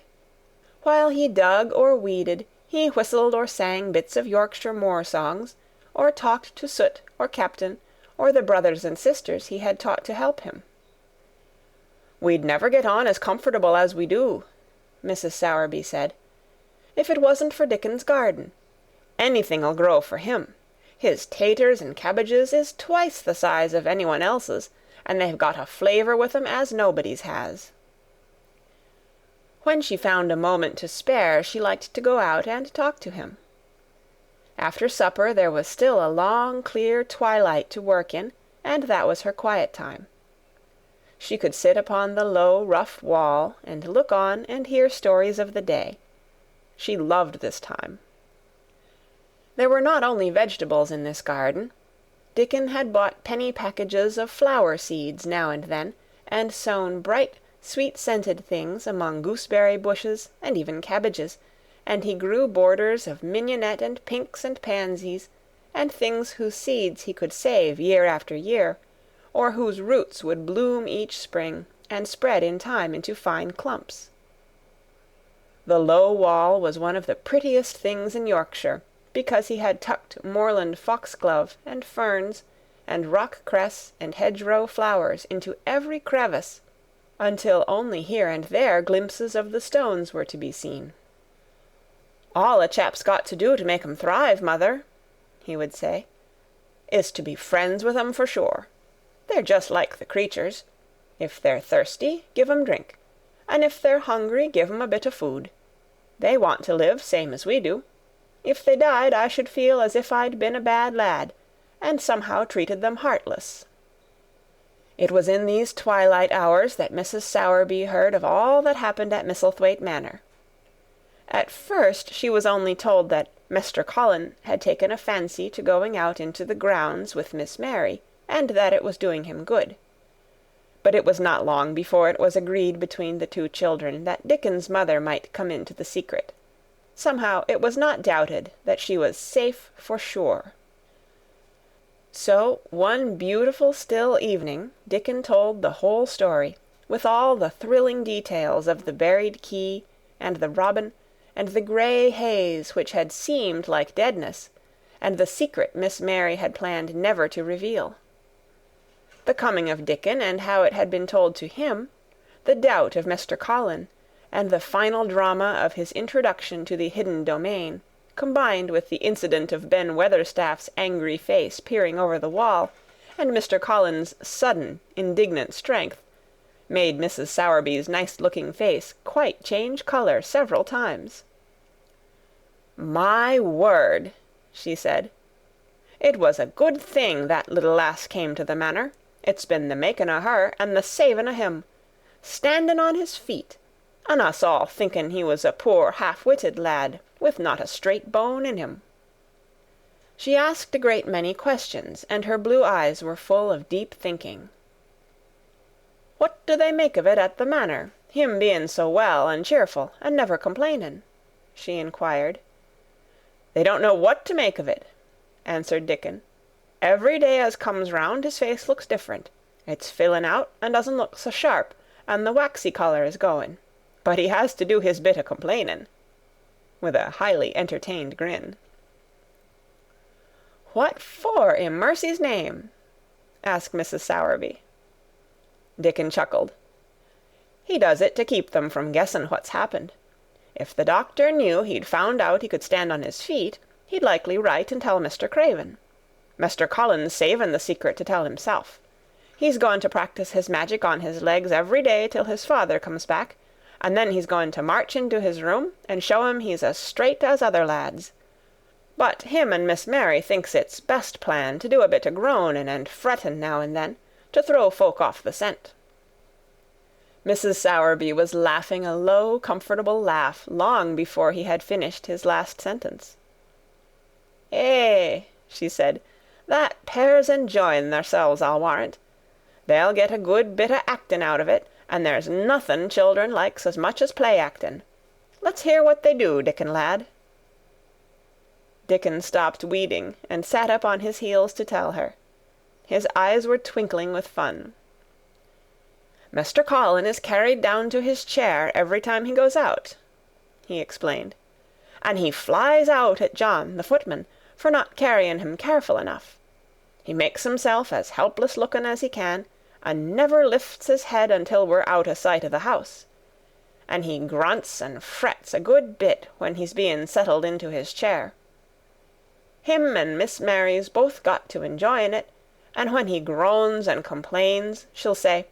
While he dug or weeded, he whistled or sang bits of Yorkshire moor songs, or talked to Soot or Captain, or the brothers and sisters he had taught to help him. "We'd never get on as comfortable as we do," Mrs. Sowerby said, "if it wasn't for Dickon's garden. Anything'll grow for him. His taters and cabbages is twice the size of anyone else's, and they've got a flavour with 'em as nobody's has." When she found a moment to spare, she liked to go out and talk to him. After supper there was still a long, clear twilight to work in, and that was her quiet time. She could sit upon the low, rough wall, and look on and hear stories of the day. She loved this time. There were not only vegetables in this garden. Dickon had bought penny packages of flower seeds now and then, and sown bright, sweet-scented things among gooseberry bushes and even cabbages, and he grew borders of mignonette and pinks and pansies, and things whose seeds he could save year after year, or whose roots would bloom each spring and spread in time into fine clumps. The low wall was one of the prettiest things in Yorkshire, because he had tucked moorland foxglove and ferns and rock cress and hedgerow flowers into every crevice, until only here and there glimpses of the stones were to be seen. "All a chap's got to do to make 'em thrive, mother," he would say, "is to be friends with 'em for sure. They're just like the creatures. If they're thirsty, give 'em drink, and if they're hungry, give 'em a bit of food. They want to live same as we do. If they died, I should feel as if I'd been a bad lad, and somehow treated them heartless." It was in these twilight hours that Mrs. Sowerby heard of all that happened at Misselthwaite Manor. At first she was only told that Mr. Colin had taken a fancy to going out into the grounds with Miss Mary, and that it was doing him good. But it was not long before it was agreed between the two children that Dickon's mother might come into the secret. Somehow it was not doubted that she was safe for sure. So one beautiful still evening Dickon told the whole story, with all the thrilling details of the buried key, and the robin, and the grey haze which had seemed like deadness, and the secret Miss Mary had planned never to reveal. The coming of Dickon, and how it had been told to him, the doubt of Mr. Colin, and the final drama of his introduction to the hidden domain, combined with the incident of Ben Weatherstaff's angry face peering over the wall, and Mr. Colin's sudden, indignant strength, made Mrs. Sowerby's nice-looking face quite change colour several times. "My word," she said, "it was a good thing that little lass came to the manor. It's been the making o' her and the saving o' him. Standing on his feet, and us all thinking he was a poor half-witted lad, with not a straight bone in him." She asked a great many questions, and her blue eyes were full of deep thinking. "What do they make of it at the manor, him being so well and cheerful, and never complaining?" she inquired. "They don't know what to make of it," answered Dickon. "Every day as comes round his face looks different. It's filling out and doesn't look so sharp, and the waxy colour is going. But he has to do his bit o' complaining," with a highly entertained grin. "What for, in mercy's name?" asked Mrs. Sowerby. Dickon chuckled. "He does it to keep them from guessing what's happened. If the doctor knew he'd found out he could stand on his feet, he'd likely write and tell Mr. Craven. Mr. Colin's saving the secret to tell himself. He's going to practice his magic on his legs every day till his father comes back, and then he's going to march into his room and show 'em he's as straight as other lads. But him and Miss Mary thinks it's best plan to do a bit o' groaning and fretting now and then, to throw folk off the scent." Mrs. Sowerby was laughing a low, comfortable laugh long before he had finished his last sentence. "Eh," she said, "that pair's enjoying theirselves, I'll warrant. They'll get a good bit o' acting out of it, and there's nothing children likes as much as play-acting. Let's hear what they do, Dickon lad." Dickon stopped weeding and sat up on his heels to tell her. His eyes were twinkling with fun. "Mr. Colin is carried down to his chair every time he goes out," he explained, "and he flies out at John, the footman, for not carrying him careful enough. He makes himself as helpless looking as he can, and never lifts his head until we're out o' sight of the house. And he grunts and frets a good bit when he's being settled into his chair. Him and Miss Mary's both got to enjoying it, and when he groans and complains, she'll say,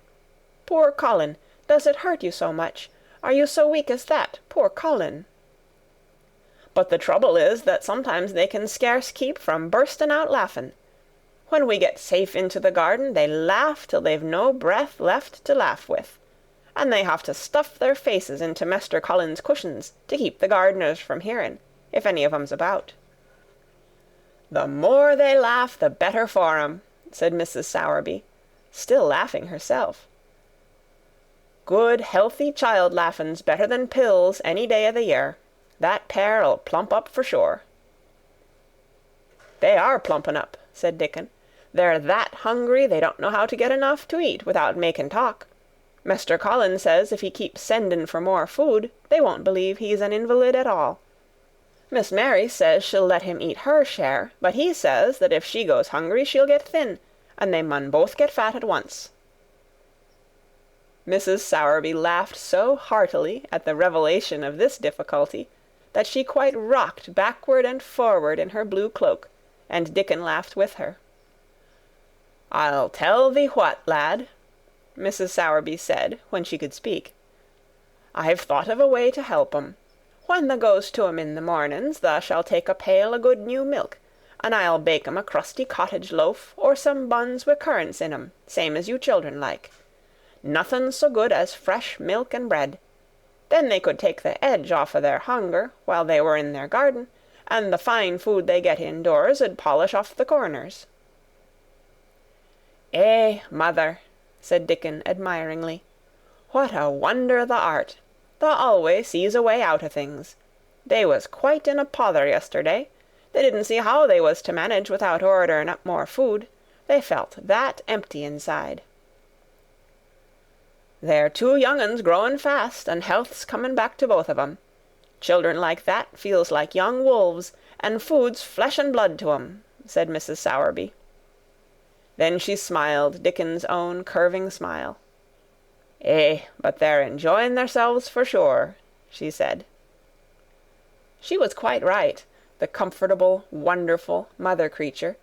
'Poor Colin, does it hurt you so much? Are you so weak as that, poor Colin?' But the trouble is that sometimes they can scarce keep from bursting out laughing. When we get safe into the garden, they laugh till they've no breath left to laugh with, and they have to stuff their faces into Mester Colin's cushions to keep the gardeners from hearing, if any of 'em's about." "The more they laugh, the better for 'em," said Mrs. Sowerby, still laughing herself. "Good, healthy child laughing's better than pills any day o' the year. That pair'll plump up for sure." "They are plumping up," said Dickon. "They're that hungry they don't know how to get enough to eat without making talk. Mester Colin says if he keeps sending for more food, they won't believe he's an invalid at all. Miss Mary says she'll let him eat her share, but he says that if she goes hungry she'll get thin, and they mun both get fat at once." Mrs. Sowerby laughed so heartily at the revelation of this difficulty that she quite rocked backward and forward in her blue cloak, and Dickon laughed with her. "I'll tell thee what, lad," Mrs. Sowerby said, when she could speak. "I've thought of a way to help 'em. When thou goes to 'em in the mornings, thou shalt take a pail o' good new milk, and I'll bake 'em a crusty cottage loaf, or some buns wi' currants in 'em, same as you children like. Nothing so good as fresh milk and bread. Then they could take the edge off o' their hunger while they were in their garden, and the fine food they get indoors 'ud polish off the corners." "Eh, mother," said Dickon admiringly, "what a wonder thou art! Thou always sees a way out o' things. They was quite in a pother yesterday. They didn't see how they was to manage without ordering up more food. They felt that empty inside." "They're two young uns growing fast, and health's coming back to both of 'em. Children like that feels like young wolves, and food's flesh and blood to 'em," said Mrs. Sowerby. Then she smiled Dickon's own curving smile. "Eh, but they're enjoying theirselves for sure," she said. She was quite right, the comfortable, wonderful mother creature,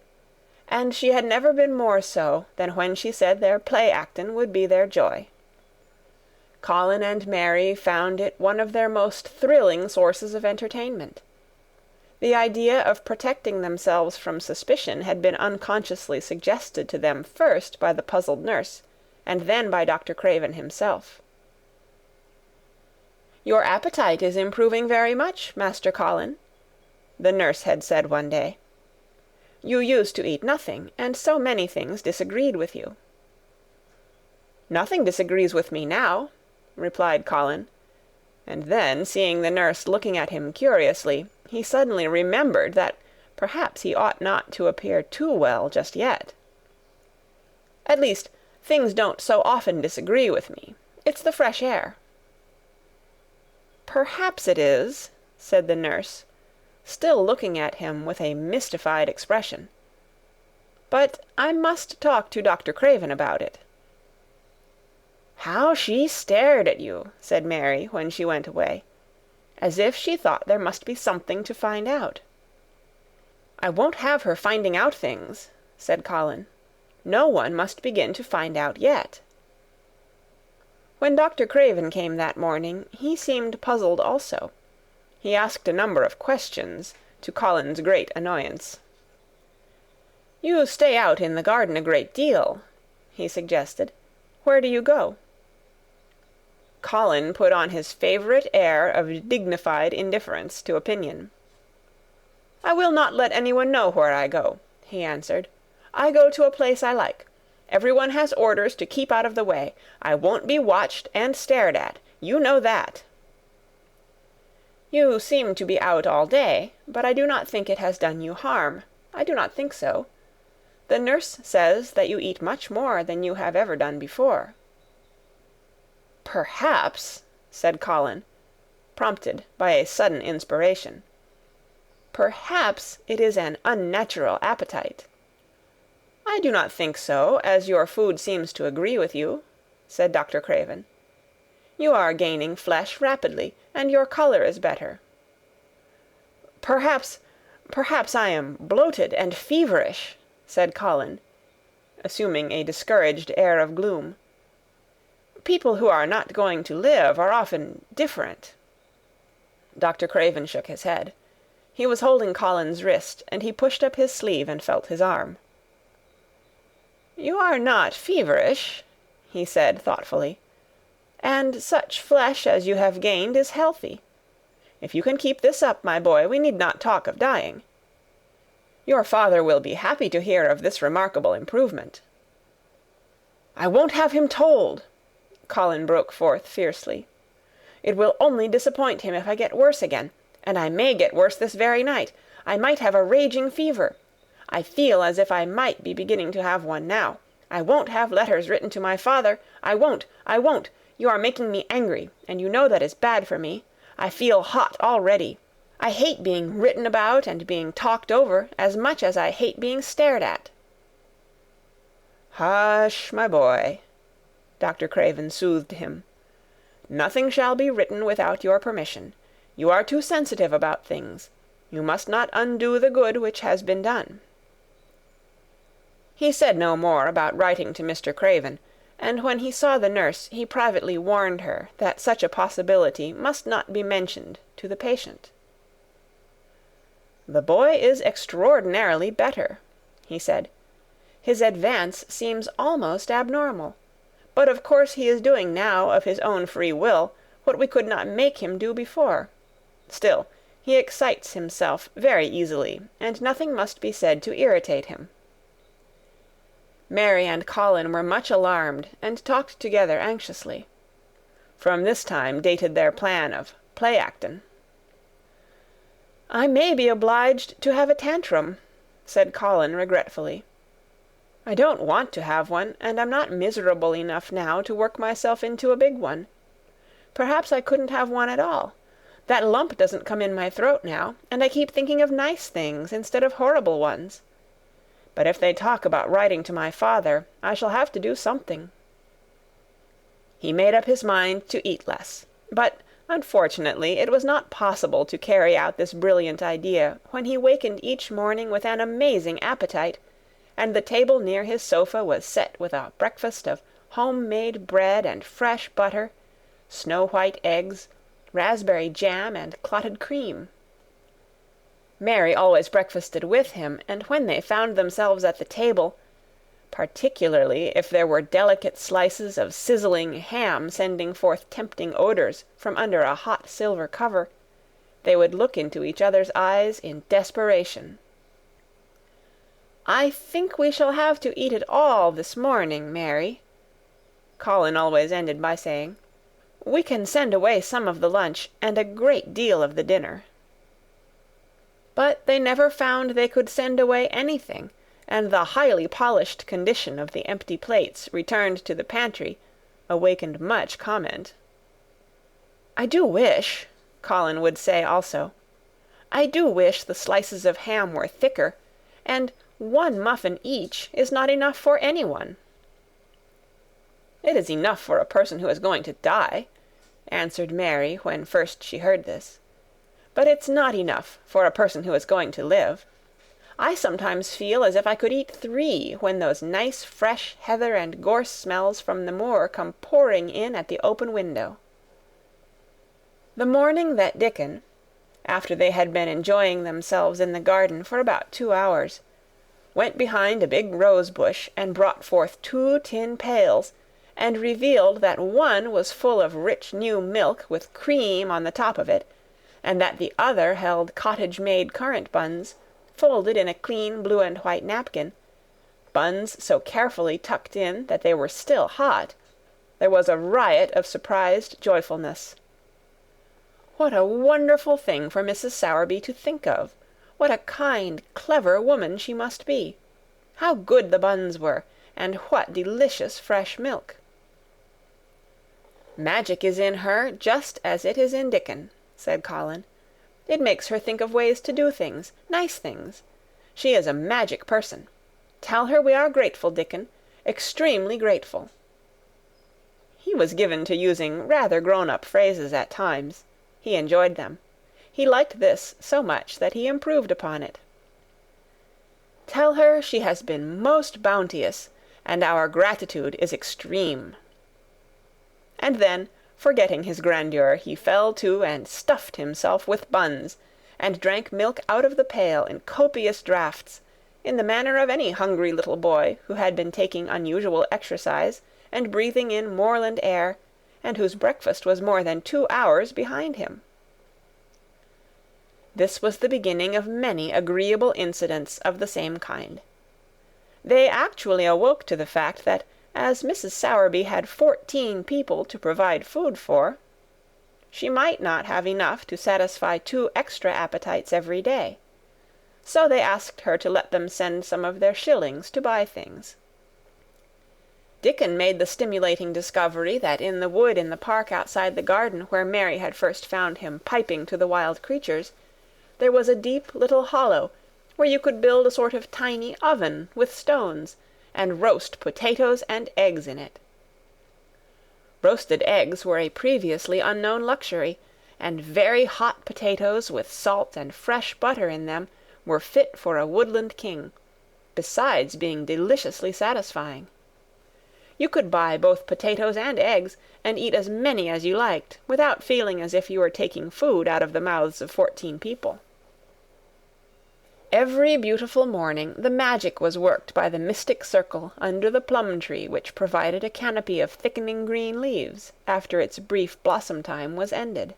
and she had never been more so than when she said their play-actin' would be their joy. Colin and Mary found it one of their most thrilling sources of entertainment. The idea of protecting themselves from suspicion had been unconsciously suggested to them first by the puzzled nurse, and then by Dr. Craven himself. "Your appetite is improving very much, Master Colin," the nurse had said one day. "You used to eat nothing, and so many things disagreed with you." "Nothing disagrees with me now," replied Colin, and then, seeing the nurse looking at him curiously, he suddenly remembered that perhaps he ought not to appear too well just yet. "At least, things don't so often disagree with me. It's the fresh air." "Perhaps it is," said the nurse, still looking at him with a mystified expression. "But I must talk to Dr. Craven about it." "How she stared at you," said Mary, when she went away, "as if she thought there must be something to find out." "I won't have her finding out things," said Colin. "No one must begin to find out yet." When Dr. Craven came that morning, he seemed puzzled also. He asked a number of questions, to Colin's great annoyance. "You stay out in the garden a great deal," he suggested. "Where do you go?" Colin put on his favourite air of dignified indifference to opinion. "I will not let anyone know where I go," he answered. "I go to a place I like. Everyone has orders to keep out of the way. I won't be watched and stared at. You know that." "You seem to be out all day, but I do not think it has done you harm. I do not think so. The nurse says that you eat much more than you have ever done before." "Perhaps," said Colin, prompted by a sudden inspiration, "perhaps it is an unnatural appetite." "I do not think so, as your food seems to agree with you," said Dr. Craven. "You are gaining flesh rapidly, and your colour is better." Perhaps I am bloated and feverish," said Colin, assuming a discouraged air of gloom. "People who are not going to live are often different." Dr. Craven shook his head. He was holding Colin's wrist, and he pushed up his sleeve and felt his arm. "You are not feverish," he said thoughtfully, "and such flesh as you have gained is healthy. If you can keep this up, my boy, we need not talk of dying. Your father will be happy to hear of this remarkable improvement." "I won't have him told," Colin broke forth fiercely. "It will only disappoint him if I get worse again, and I may get worse this very night. I might have a raging fever. I feel as if I might be beginning to have one now. I won't have letters written to my father. I won't. You are making me angry, and you know that is bad for me. I feel hot already. I hate being written about and being talked over as much as I hate being stared at." "Hush, my boy," Dr. Craven soothed him. "Nothing shall be written without your permission. You are too sensitive about things. You must not undo the good which has been done." He said no more about writing to Mr. Craven, and when he saw the nurse he privately warned her that such a possibility must not be mentioned to the patient. "The boy is extraordinarily better," he said. "His advance seems almost abnormal. But of course he is doing now of his own free will what we could not make him do before. Still, he excites himself very easily, and nothing must be said to irritate him." Mary and Colin were much alarmed, and talked together anxiously. From this time dated their plan of play-actin'. "I may be obliged to have a tantrum," said Colin regretfully. "I don't want to have one, and I'm not miserable enough now to work myself into a big one. Perhaps I couldn't have one at all. That lump doesn't come in my throat now, and I keep thinking of nice things instead of horrible ones. But if they talk about writing to my father, I shall have to do something." He made up his mind to eat less, but unfortunately it was not possible to carry out this brilliant idea when he wakened each morning with an amazing appetite, and the table near his sofa was set with a breakfast of home-made bread and fresh butter, snow-white eggs, raspberry jam, and clotted cream. Mary always breakfasted with him, and when they found themselves at the table, particularly if there were delicate slices of sizzling ham sending forth tempting odors from under a hot silver cover, they would look into each other's eyes in desperation. "I think we shall have to eat it all this morning, Mary," Colin always ended by saying. "We can send away some of the lunch and a great deal of the dinner." But they never found they could send away anything, and the highly polished condition of the empty plates returned to the pantry awakened much comment. "I do wish," Colin would say also, "I do wish the slices of ham were thicker, and one muffin each is not enough for anyone." "It is enough for a person who is going to die," answered Mary when first she heard this. "But it's not enough for a person who is going to live. I sometimes feel as if I could eat 3 when those nice fresh heather and gorse smells from the moor come pouring in at the open window." The morning that Dickon, after they had been enjoying themselves in the garden for about 2 hours, went behind a big rose bush and brought forth 2 tin pails, and revealed that one was full of rich new milk with cream on the top of it, and that the other held cottage-made currant buns, folded in a clean blue and white napkin, buns so carefully tucked in that they were still hot, there was a riot of surprised joyfulness. What a wonderful thing for Mrs. Sowerby to think of! What a kind, clever woman she must be! How good the buns were, and what delicious fresh milk! "Magic is in her just as it is in Dickon," said Colin. "It makes her think of ways to do things, nice things. She is a magic person. Tell her we are grateful, Dickon, extremely grateful." He was given to using rather grown-up phrases at times. He enjoyed them. He liked this so much that he improved upon it. "Tell her she has been most bounteous, and our gratitude is extreme." And then, forgetting his grandeur, he fell to and stuffed himself with buns, and drank milk out of the pail in copious draughts, in the manner of any hungry little boy who had been taking unusual exercise and breathing in moorland air, and whose breakfast was more than 2 hours behind him. This was the beginning of many agreeable incidents of the same kind. They actually awoke to the fact that, as Mrs. Sowerby had 14 people to provide food for, she might not have enough to satisfy 2 extra appetites every day. So they asked her to let them send some of their shillings to buy things. Dickon made the stimulating discovery that in the wood in the park outside the garden where Mary had first found him piping to the wild creatures, there was a deep little hollow where you could build a sort of tiny oven with stones, and roast potatoes and eggs in it. Roasted eggs were a previously unknown luxury, and very hot potatoes with salt and fresh butter in them were fit for a woodland king, besides being deliciously satisfying. You could buy both potatoes and eggs, and eat as many as you liked, without feeling as if you were taking food out of the mouths of 14 people. Every beautiful morning the magic was worked by the mystic circle under the plum-tree which provided a canopy of thickening green leaves after its brief blossom-time was ended.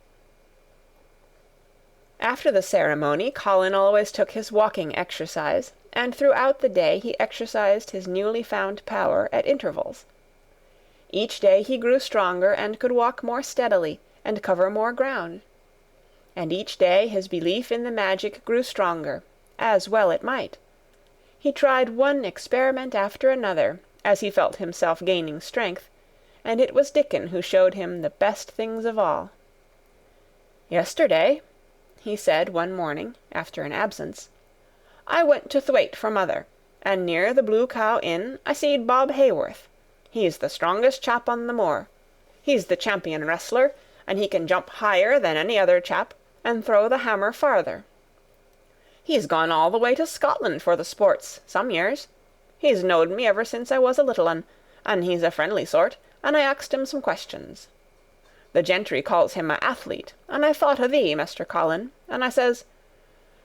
After the ceremony, Colin always took his walking exercise, and throughout the day he exercised his newly found power at intervals. Each day he grew stronger and could walk more steadily and cover more ground. And each day his belief in the magic grew stronger, as well it might. He tried one experiment after another, as he felt himself gaining strength, and it was Dickon who showed him the best things of all. "Yesterday," he said one morning, after an absence, "I went to Thwaite for mother, and near the Blue Cow Inn I seed Bob Hayworth. He's the strongest chap on the moor. He's the champion wrestler, and he can jump higher than any other chap, and throw the hammer farther. He's gone all the way to Scotland for the sports, some years. He's knowed me ever since I was a little un, and he's a friendly sort, and I asked him some questions. The gentry calls him a athlete, and I thought o' thee, Mr. Colin, and I says,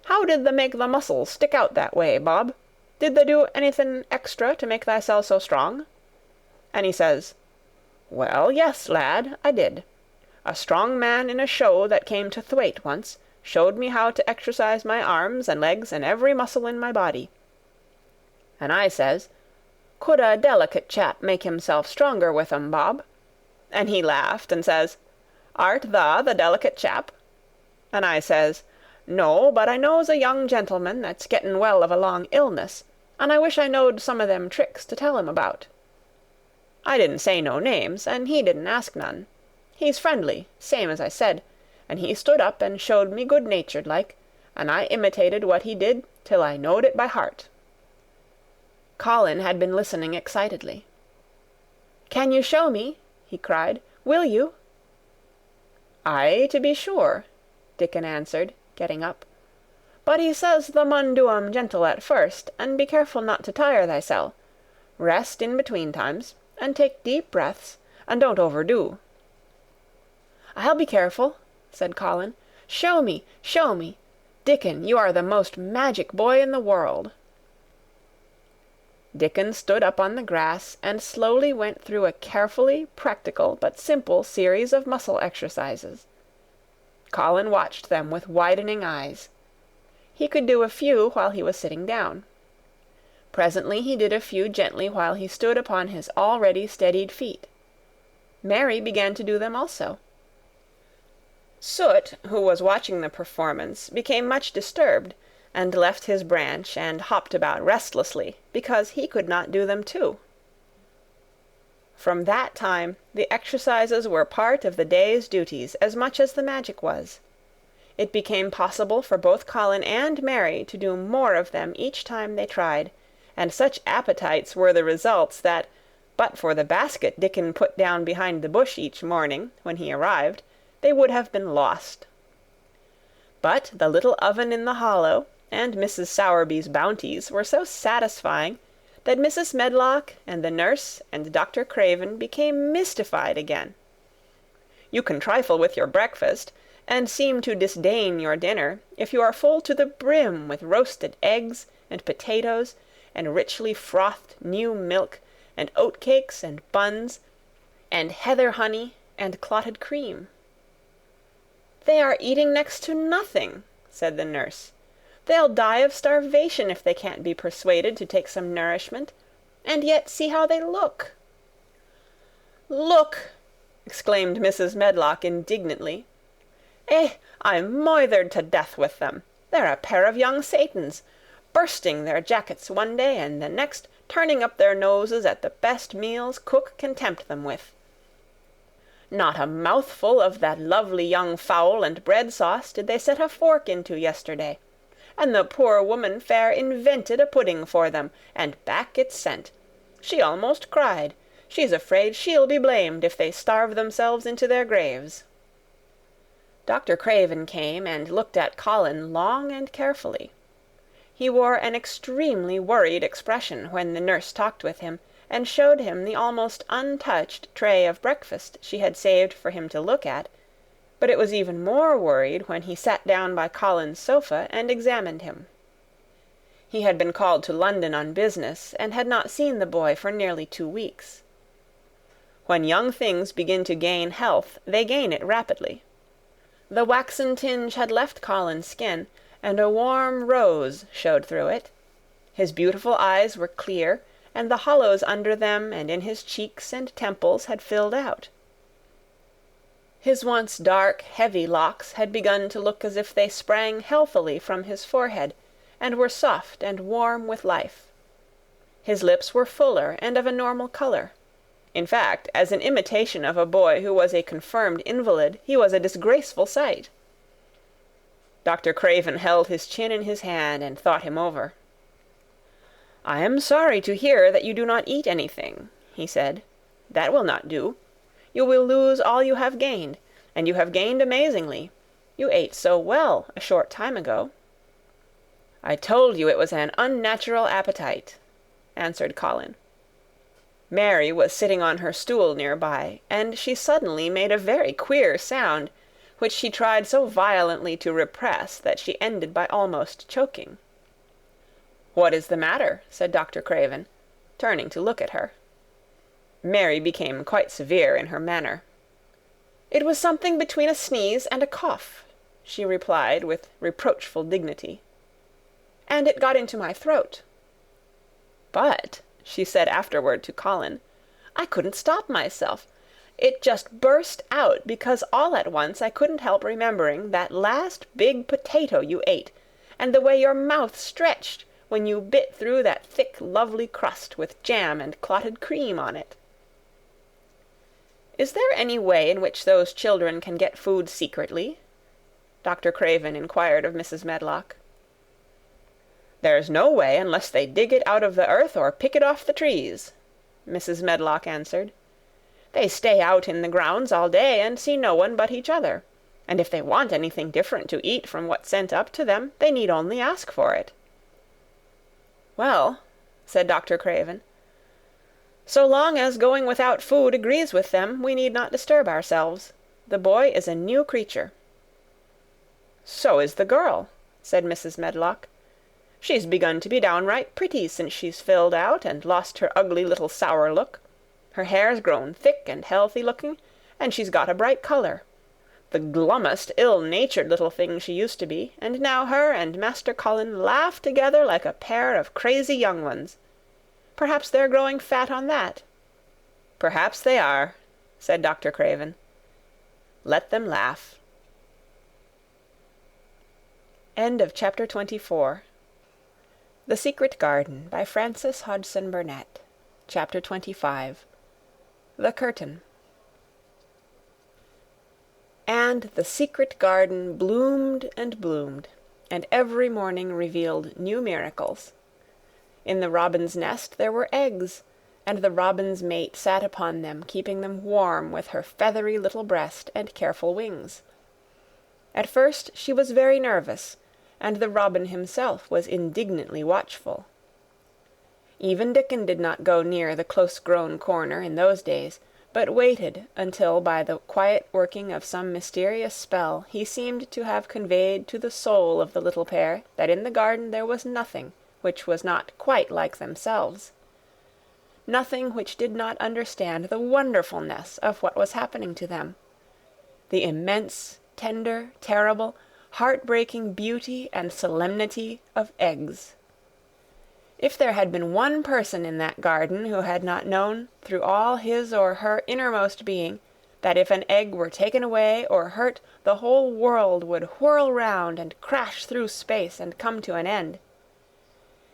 'How did they make the muscles stick out that way, Bob? Did they do anything extra to make thyself so strong?' And he says, 'Well, yes, lad, I did. A strong man in a show that came to Thwaite once showed me how to exercise my arms and legs and every muscle in my body.' And I says, 'Could a delicate chap make himself stronger with 'em, Bob?' And he laughed and says, 'Art tha the delicate chap?' And I says, 'No, but I knows a young gentleman that's getting well of a long illness, and I wish I knowed some of them tricks to tell him about.' I didn't say no names, and he didn't ask none. He's friendly, same as I said, and he stood up and showed me good-natured like, and I imitated what he did till I knowed it by heart." Colin had been listening excitedly. "Can you show me?" he cried. "Will you?" "Aye, to be sure," Dickon answered, getting up. But he says thou mun do 'em gentle at first, and be careful not to tire thysel. Rest in between times, and take deep breaths, and don't overdo." "I'll be careful," said Colin. "Show me, show me. Dickon, you are the most magic boy in the world." Dickon stood up on the grass and slowly went through a carefully practical but simple series of muscle exercises. Colin watched them with widening eyes. He could do a few while he was sitting down. Presently he did a few gently while he stood upon his already steadied feet. Mary began to do them also. Soot, who was watching the performance, became much disturbed, and left his branch and hopped about restlessly, because he could not do them too. From that time the exercises were part of the day's duties as much as the magic was. It became possible for both Colin and Mary to do more of them each time they tried, and such appetites were the results that, but for the basket Dickon put down behind the bush each morning, when he arrived, they would have been lost. But the little oven in the hollow, and Mrs. Sowerby's bounties were so satisfying that Mrs. Medlock and the nurse and Dr. Craven became mystified again. You can trifle with your breakfast, and seem to disdain your dinner, if you are full to the brim with roasted eggs and potatoes, and richly frothed new milk, and oatcakes and buns, and heather honey and clotted cream. "They are eating next to nothing," said the nurse. "They'll die of starvation if they can't be persuaded to take some nourishment. And yet see how they look." "Look!" exclaimed Mrs. Medlock indignantly. I'm moithered to death with them. They're a pair of young Satans, bursting their jackets one day, and the next turning up their noses at the best meals cook can tempt them with. Not a mouthful of that lovely young fowl and bread sauce did they set a fork into yesterday, and the poor woman fair invented a pudding for them, and back it sent. She almost cried. She's afraid she'll be blamed if they starve themselves into their graves." Dr. Craven came and looked at Colin long and carefully. He wore an extremely worried expression when the nurse talked with him, and showed him the almost untouched tray of breakfast she had saved for him to look at, but it was even more worried when he sat down by Colin's sofa and examined him. He had been called to London on business, and had not seen the boy for nearly 2 weeks. When young things begin to gain health, they gain it rapidly. The waxen tinge had left Colin's skin, and a warm rose showed through it. His beautiful eyes were clear, and the hollows under them and in his cheeks and temples had filled out. His once dark, heavy locks had begun to look as if they sprang healthily from his forehead, and were soft and warm with life. His lips were fuller and of a normal color. In fact, as an imitation of a boy who was a confirmed invalid, he was a disgraceful sight. Dr. Craven held his chin in his hand and thought him over. "I am sorry to hear that you do not eat anything," he said. "That will not do. You will lose all you have gained, and you have gained amazingly. You ate so well a short time ago." "I told you it was an unnatural appetite," answered Colin. Mary was sitting on her stool near by, and she suddenly made a very queer sound, which she tried so violently to repress that she ended by almost choking. "What is the matter?" said Dr. Craven, turning to look at her. Mary became quite severe in her manner. "It was something between a sneeze and a cough," she replied with reproachful dignity. "And it got into my throat. But," she said afterward to Colin, "I couldn't stop myself. It just burst out because all at once I couldn't help remembering that last big potato you ate, and the way your mouth stretched when you bit through that thick, lovely crust with jam and clotted cream on it." "Is there any way in which those children can get food secretly?" Dr. Craven inquired of Mrs. Medlock. "There's no way unless they dig it out of the earth or pick it off the trees," Mrs. Medlock answered. "They stay out in the grounds all day and see no one but each other. And if they want anything different to eat from what's sent up to them, they need only ask for it." "Well," said Dr. Craven, "so long as going without food agrees with them, we need not disturb ourselves. The boy is a new creature." "So is the girl," said Mrs. Medlock. "She's begun to be downright pretty since she's filled out and lost her ugly little sour look. Her hair's grown thick and healthy-looking, and she's got a bright colour. The glummest, ill-natured little thing she used to be, and now her and Master Colin laugh together like a pair of crazy young ones. Perhaps they're growing fat on that." "Perhaps they are," said Dr. Craven. "Let them laugh." End of Chapter 24. The Secret Garden by Frances Hodgson Burnett. Chapter 25. The Curtain. And the secret garden bloomed and bloomed, and every morning revealed new miracles. In the robin's nest there were eggs, and the robin's mate sat upon them, keeping them warm with her feathery little breast and careful wings. At first she was very nervous, and the robin himself was indignantly watchful. Even Dickon did not go near the close-grown corner in those days, but waited until by the quiet working of some mysterious spell he seemed to have conveyed to the soul of the little pair that in the garden there was nothing which was not quite like themselves, nothing which did not understand the wonderfulness of what was happening to them, the immense, tender, terrible, heart-breaking beauty and solemnity of eggs. If there had been one person in that garden who had not known through all his or her innermost being that if an egg were taken away or hurt, the whole world would whirl round and crash through space and come to an end,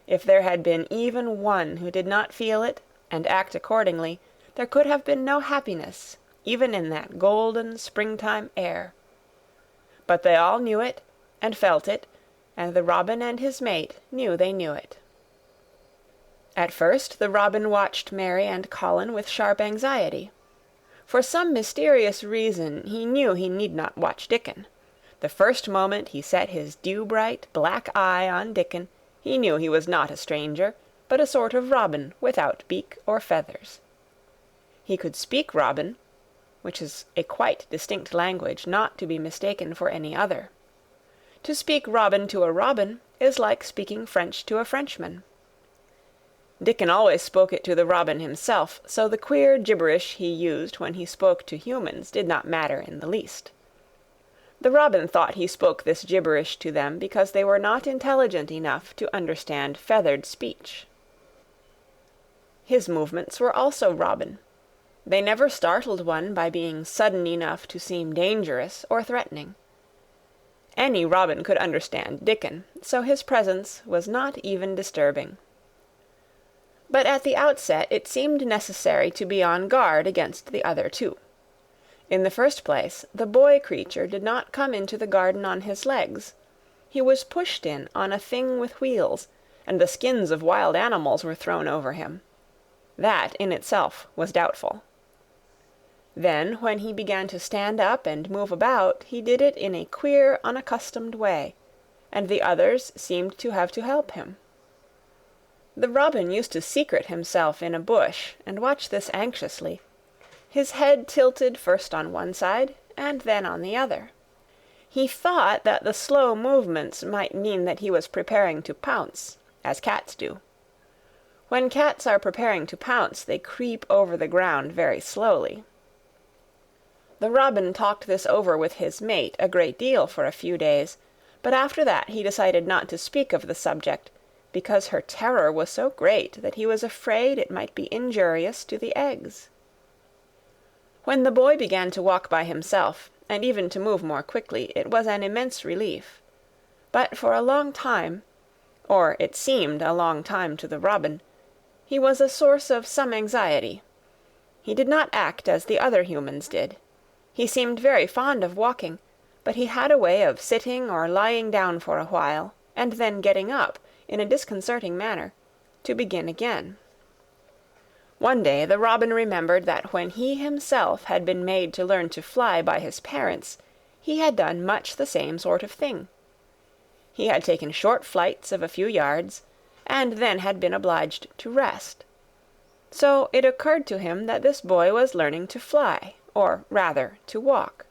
if there had been even one who did not feel it and act accordingly, there could have been no happiness, even in that golden springtime air. But they all knew it and felt it, and the robin and his mate knew they knew it. At first the robin watched Mary and Colin with sharp anxiety. For some mysterious reason he knew he need not watch Dickon. The first moment he set his dew-bright black eye on Dickon, he knew he was not a stranger, but a sort of robin without beak or feathers. He could speak robin, which is a quite distinct language, not to be mistaken for any other. To speak robin to a robin is like speaking French to a Frenchman. Dickon always spoke it to the robin himself, so the queer gibberish he used when he spoke to humans did not matter in the least. The robin thought he spoke this gibberish to them because they were not intelligent enough to understand feathered speech. His movements were also robin. They never startled one by being sudden enough to seem dangerous or threatening. Any robin could understand Dickon, so his presence was not even disturbing. But at the outset it seemed necessary to be on guard against the other two. In the first place, the boy creature did not come into the garden on his legs. He was pushed in on a thing with wheels, and the skins of wild animals were thrown over him. That in itself was doubtful. Then, when he began to stand up and move about, he did it in a queer, unaccustomed way, and the others seemed to have to help him. The robin used to secrete himself in a bush and watch this anxiously, his head tilted first on one side and then on the other. He thought that the slow movements might mean that he was preparing to pounce, as cats do. When cats are preparing to pounce, they creep over the ground very slowly. The robin talked this over with his mate a great deal for a few days, but after that he decided not to speak of the subject, because her terror was so great that he was afraid it might be injurious to the eggs. When the boy began to walk by himself, and even to move more quickly, it was an immense relief. But for a long time, or it seemed a long time to the robin, he was a source of some anxiety. He did not act as the other humans did. He seemed very fond of walking, but he had a way of sitting or lying down for a while, and then getting up, in a disconcerting manner, to begin again. One day the robin remembered that when he himself had been made to learn to fly by his parents, he had done much the same sort of thing. He had taken short flights of a few yards, and then had been obliged to rest. So it occurred to him that this boy was learning to fly, or rather to walk.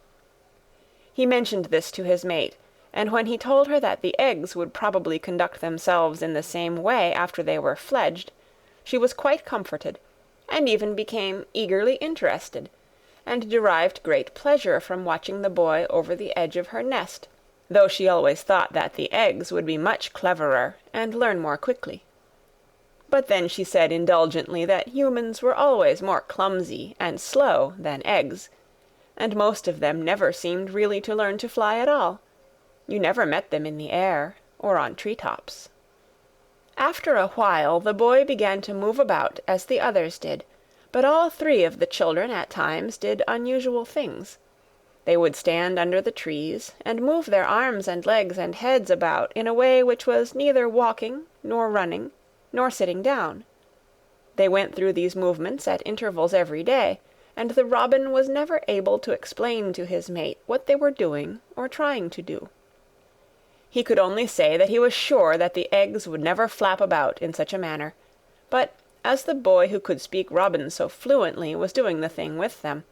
He mentioned this to his mate, and when he told her that the eggs would probably conduct themselves in the same way after they were fledged, she was quite comforted, and even became eagerly interested, and derived great pleasure from watching the boy over the edge of her nest, though she always thought that the eggs would be much cleverer and learn more quickly. But then she said indulgently that humans were always more clumsy and slow than eggs, and most of them never seemed really to learn to fly at all. You never met them in the air, or on tree-tops. After a while the boy began to move about as the others did, but all three of the children at times did unusual things. They would stand under the trees, and move their arms and legs and heads about in a way which was neither walking, nor running, nor sitting down. They went through these movements at intervals every day, and the robin was never able to explain to his mate what they were doing or trying to do. He could only say that he was sure that the eggs would never flap about in such a manner, but as the boy who could speak robin so fluently was doing the thing with them,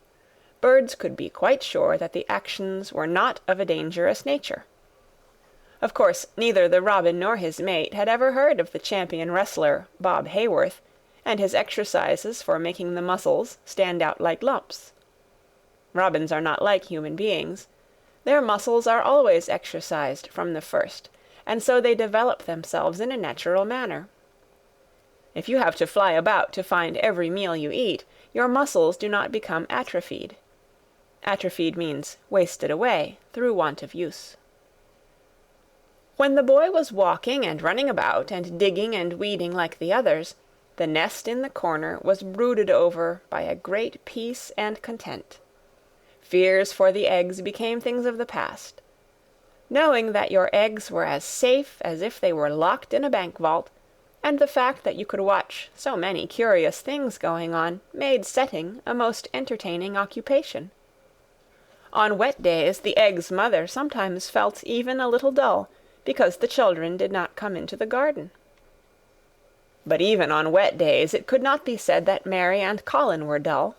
birds could be quite sure that the actions were not of a dangerous nature. Of course, neither the robin nor his mate had ever heard of the champion wrestler, Bob Hayworth, and his exercises for making the muscles stand out like lumps. Robins are not like human beings. Their muscles are always exercised from the first, and so they develop themselves in a natural manner. If you have to fly about to find every meal you eat, your muscles do not become atrophied. Atrophied means wasted away through want of use. When the boy was walking and running about and digging and weeding like the others, the nest in the corner was brooded over by a great peace and content. Fears for the eggs became things of the past. Knowing that your eggs were as safe as if they were locked in a bank vault, and the fact that you could watch so many curious things going on, made setting a most entertaining occupation. On wet days the egg's mother sometimes felt even a little dull, because the children did not come into the garden. But even on wet days it could not be said that Mary and Colin were dull.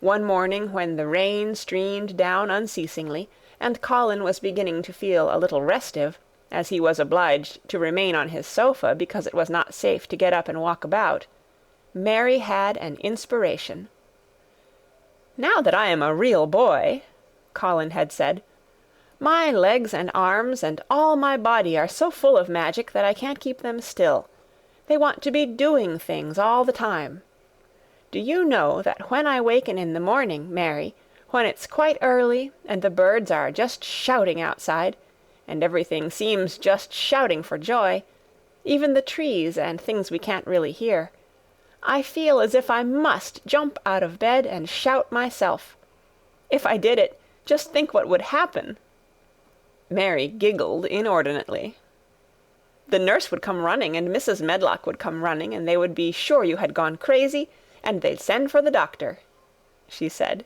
One morning when the rain streamed down unceasingly, and Colin was beginning to feel a little restive, as he was obliged to remain on his sofa because it was not safe to get up and walk about, Mary had an inspiration. "Now that I am a real boy," Colin had said, "my legs and arms and all my body are so full of magic that I can't keep them still. They want to be doing things all the time. Do you know that when I waken in the morning, Mary, when it's quite early and the birds are just shouting outside, and everything seems just shouting for joy, even the trees and things we can't really hear, I feel as if I must jump out of bed and shout myself. If I did it, just think what would happen." Mary giggled inordinately. "The nurse would come running, and Mrs. Medlock would come running, and they would be sure you had gone crazy, and they'd send for the doctor," she said.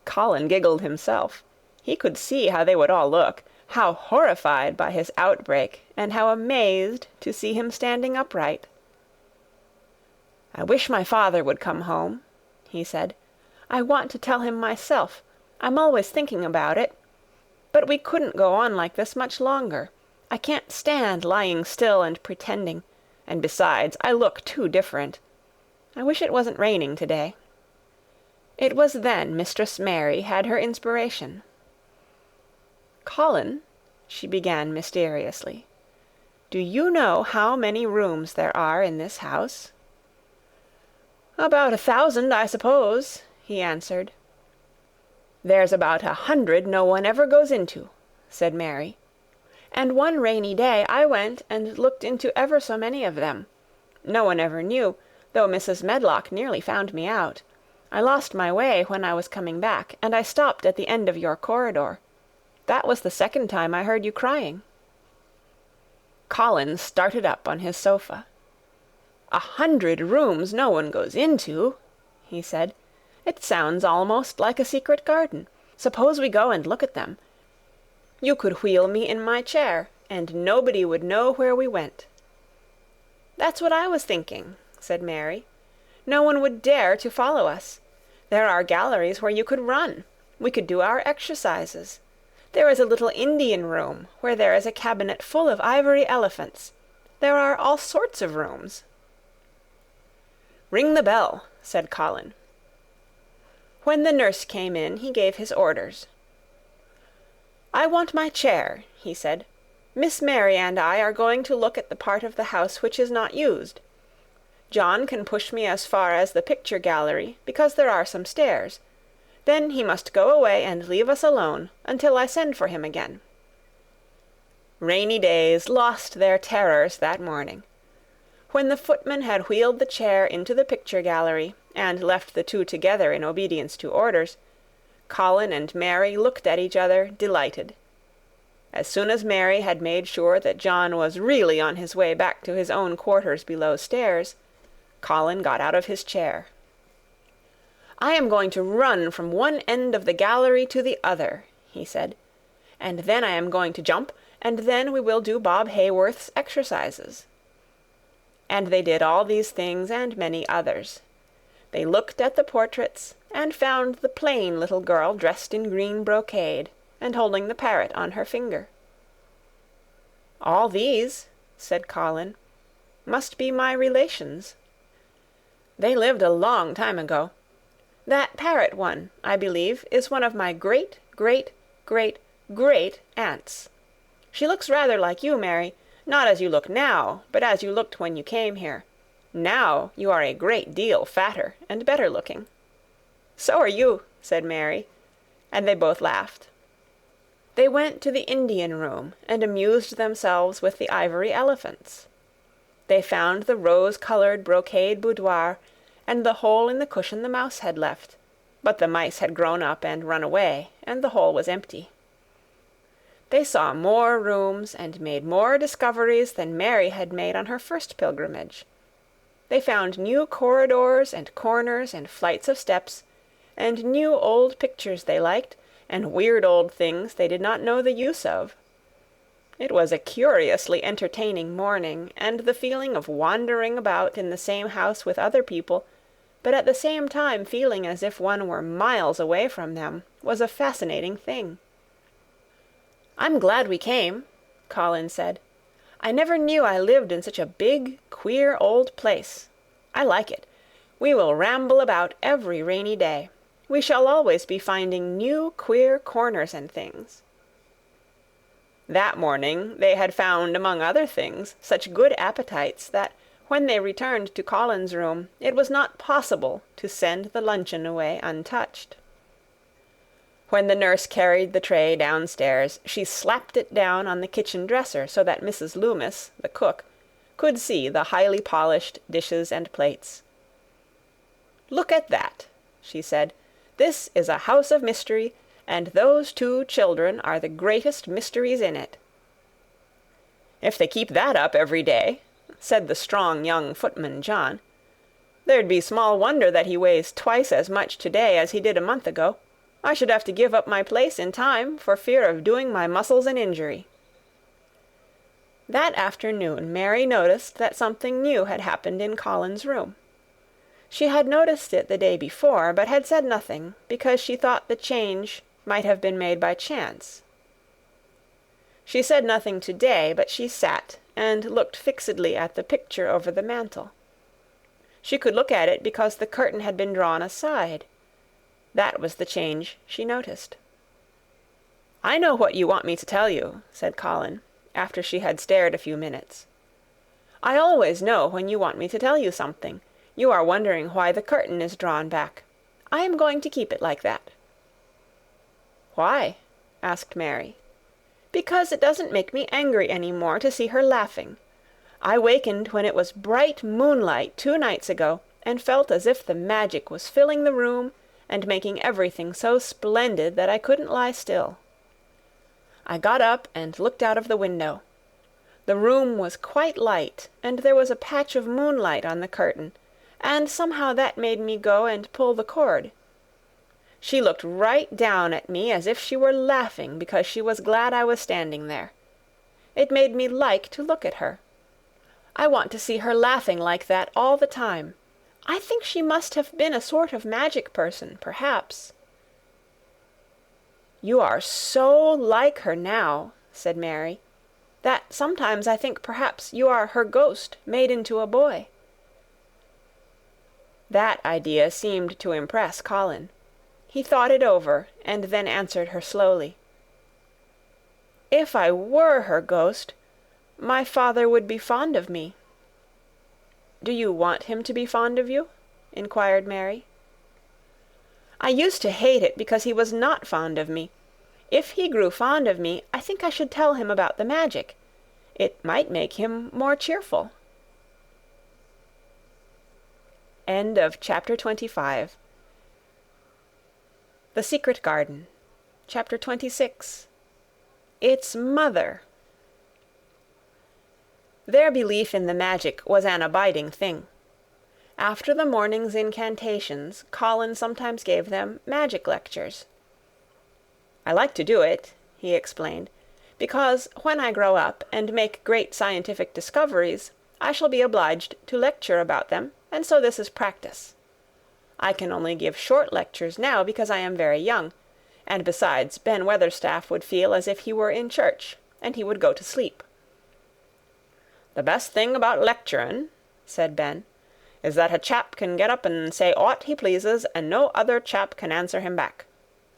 Colin giggled himself. He could see how they would all look, how horrified by his outbreak, and how amazed to see him standing upright. "I wish my father would come home," he said. "I want to tell him myself. I'm always thinking about it. But we couldn't go on like this much longer. I can't stand lying still and pretending, and besides, I look too different. I wish it wasn't raining today." It was then Mistress Mary had her inspiration. "Colin," she began mysteriously, "do you know how many rooms there are in this house?" "About 1,000, I suppose," he answered. "There's about 100 no one ever goes into," said Mary. "And one rainy day I went and looked into ever so many of them. No one ever knew, though Mrs. Medlock nearly found me out. I lost my way when I was coming back, and I stopped at the end of your corridor. That was the second time I heard you crying." Colin started up on his sofa. 100 rooms no one goes into," he said. "It sounds almost like a secret garden. Suppose we go and look at them. You could wheel me in my chair, and nobody would know where we went." "That's what I was thinking," said Mary. "No one would dare to follow us. There are galleries where you could run. We could do our exercises. There is a little Indian room where there is a cabinet full of ivory elephants. There are all sorts of rooms." "Ring the bell," said Colin. When the nurse came in, he gave his orders. "I want my chair," he said. "Miss Mary and I are going to look at the part of the house which is not used. John can push me as far as the picture gallery, because there are some stairs. Then he must go away and leave us alone until I send for him again." Rainy days lost their terrors that morning. When the footman had wheeled the chair into the picture gallery, and left the two together in obedience to orders, Colin and Mary looked at each other, delighted. As soon as Mary had made sure that John was really on his way back to his own quarters below stairs, Colin got out of his chair. "I am going to run from one end of the gallery to the other," he said, "and then I am going to jump, and then we will do Bob Hayworth's exercises." And they did all these things and many others. They looked at the portraits, and found the plain little girl dressed in green brocade, and holding the parrot on her finger. "All these," said Colin, "must be my relations. They lived a long time ago. That parrot one, I believe, is one of my great-great-great-great-aunts. She looks rather like you, Mary, not as you look now, but as you looked when you came here. Now you are a great deal fatter and better looking." "So are you," said Mary, and they both laughed. They went to the Indian room and amused themselves with the ivory elephants. They found the rose-colored brocade boudoir and the hole in the cushion the mouse had left, but the mice had grown up and run away, and the hole was empty. They saw more rooms and made more discoveries than Mary had made on her first pilgrimage. They found new corridors and corners and flights of steps, and new old pictures they liked, and weird old things they did not know the use of. It was a curiously entertaining morning, and the feeling of wandering about in the same house with other people, but at the same time feeling as if one were miles away from them, was a fascinating thing. "I'm glad we came," Colin said. "I never knew I lived in such a big, queer old place. I like it. We will ramble about every rainy day. We shall always be finding new, queer corners and things." That morning they had found, among other things, such good appetites that, when they returned to Colin's room, it was not possible to send the luncheon away untouched. When the nurse carried the tray downstairs, she slapped it down on the kitchen dresser so that Mrs. Loomis, the cook, could see the highly polished dishes and plates. "Look at that," she said. "This is a house of mystery, and those two children are the greatest mysteries in it." "If they keep that up every day," said the strong young footman John, "there'd be small wonder that he weighs twice as much today as he did a month ago. I should have to give up my place in time for fear of doing my muscles an injury." That afternoon Mary noticed that something new had happened in Colin's room. She had noticed it the day before, but had said nothing, because she thought the change might have been made by chance. She said nothing today, but she sat and looked fixedly at the picture over the mantel. She could look at it because the curtain had been drawn aside. That was the change she noticed. "I know what you want me to tell you," said Colin, after she had stared a few minutes. "I always know when you want me to tell you something. You are wondering why the curtain is drawn back. I am going to keep it like that." "Why?" asked Mary. "Because it doesn't make me angry any more to see her laughing. I wakened when it was bright moonlight 2 nights ago, and felt as if the magic was filling the room and making everything so splendid that I couldn't lie still. I got up and looked out of the window. The room was quite light, and there was a patch of moonlight on the curtain, and somehow that made me go and pull the cord. She looked right down at me as if she were laughing because she was glad I was standing there. It made me like to look at her. I want to see her laughing like that all the time. I think she must have been a sort of magic person, perhaps." "You are so like her now," said Mary, "that sometimes I think perhaps you are her ghost made into a boy." That idea seemed to impress Colin. He thought it over, and then answered her slowly. "If I were her ghost, my father would be fond of me." "Do you want him to be fond of you?" inquired Mary. "I used to hate it because he was not fond of me. If he grew fond of me, I think I should tell him about the magic. It might make him more cheerful." End of chapter 25. The Secret Garden. Chapter 26. Its Mother. Their belief in the magic was an abiding thing. After the morning's incantations, Colin sometimes gave them magic lectures. "I like to do it," he explained, "because when I grow up and make great scientific discoveries, I shall be obliged to lecture about them, and so this is practice. I can only give short lectures now because I am very young, and besides, Ben Weatherstaff would feel as if he were in church, and he would go to sleep." "The best thing about lecturin'," said Ben, "is that a chap can get up and say aught he pleases, and no other chap can answer him back.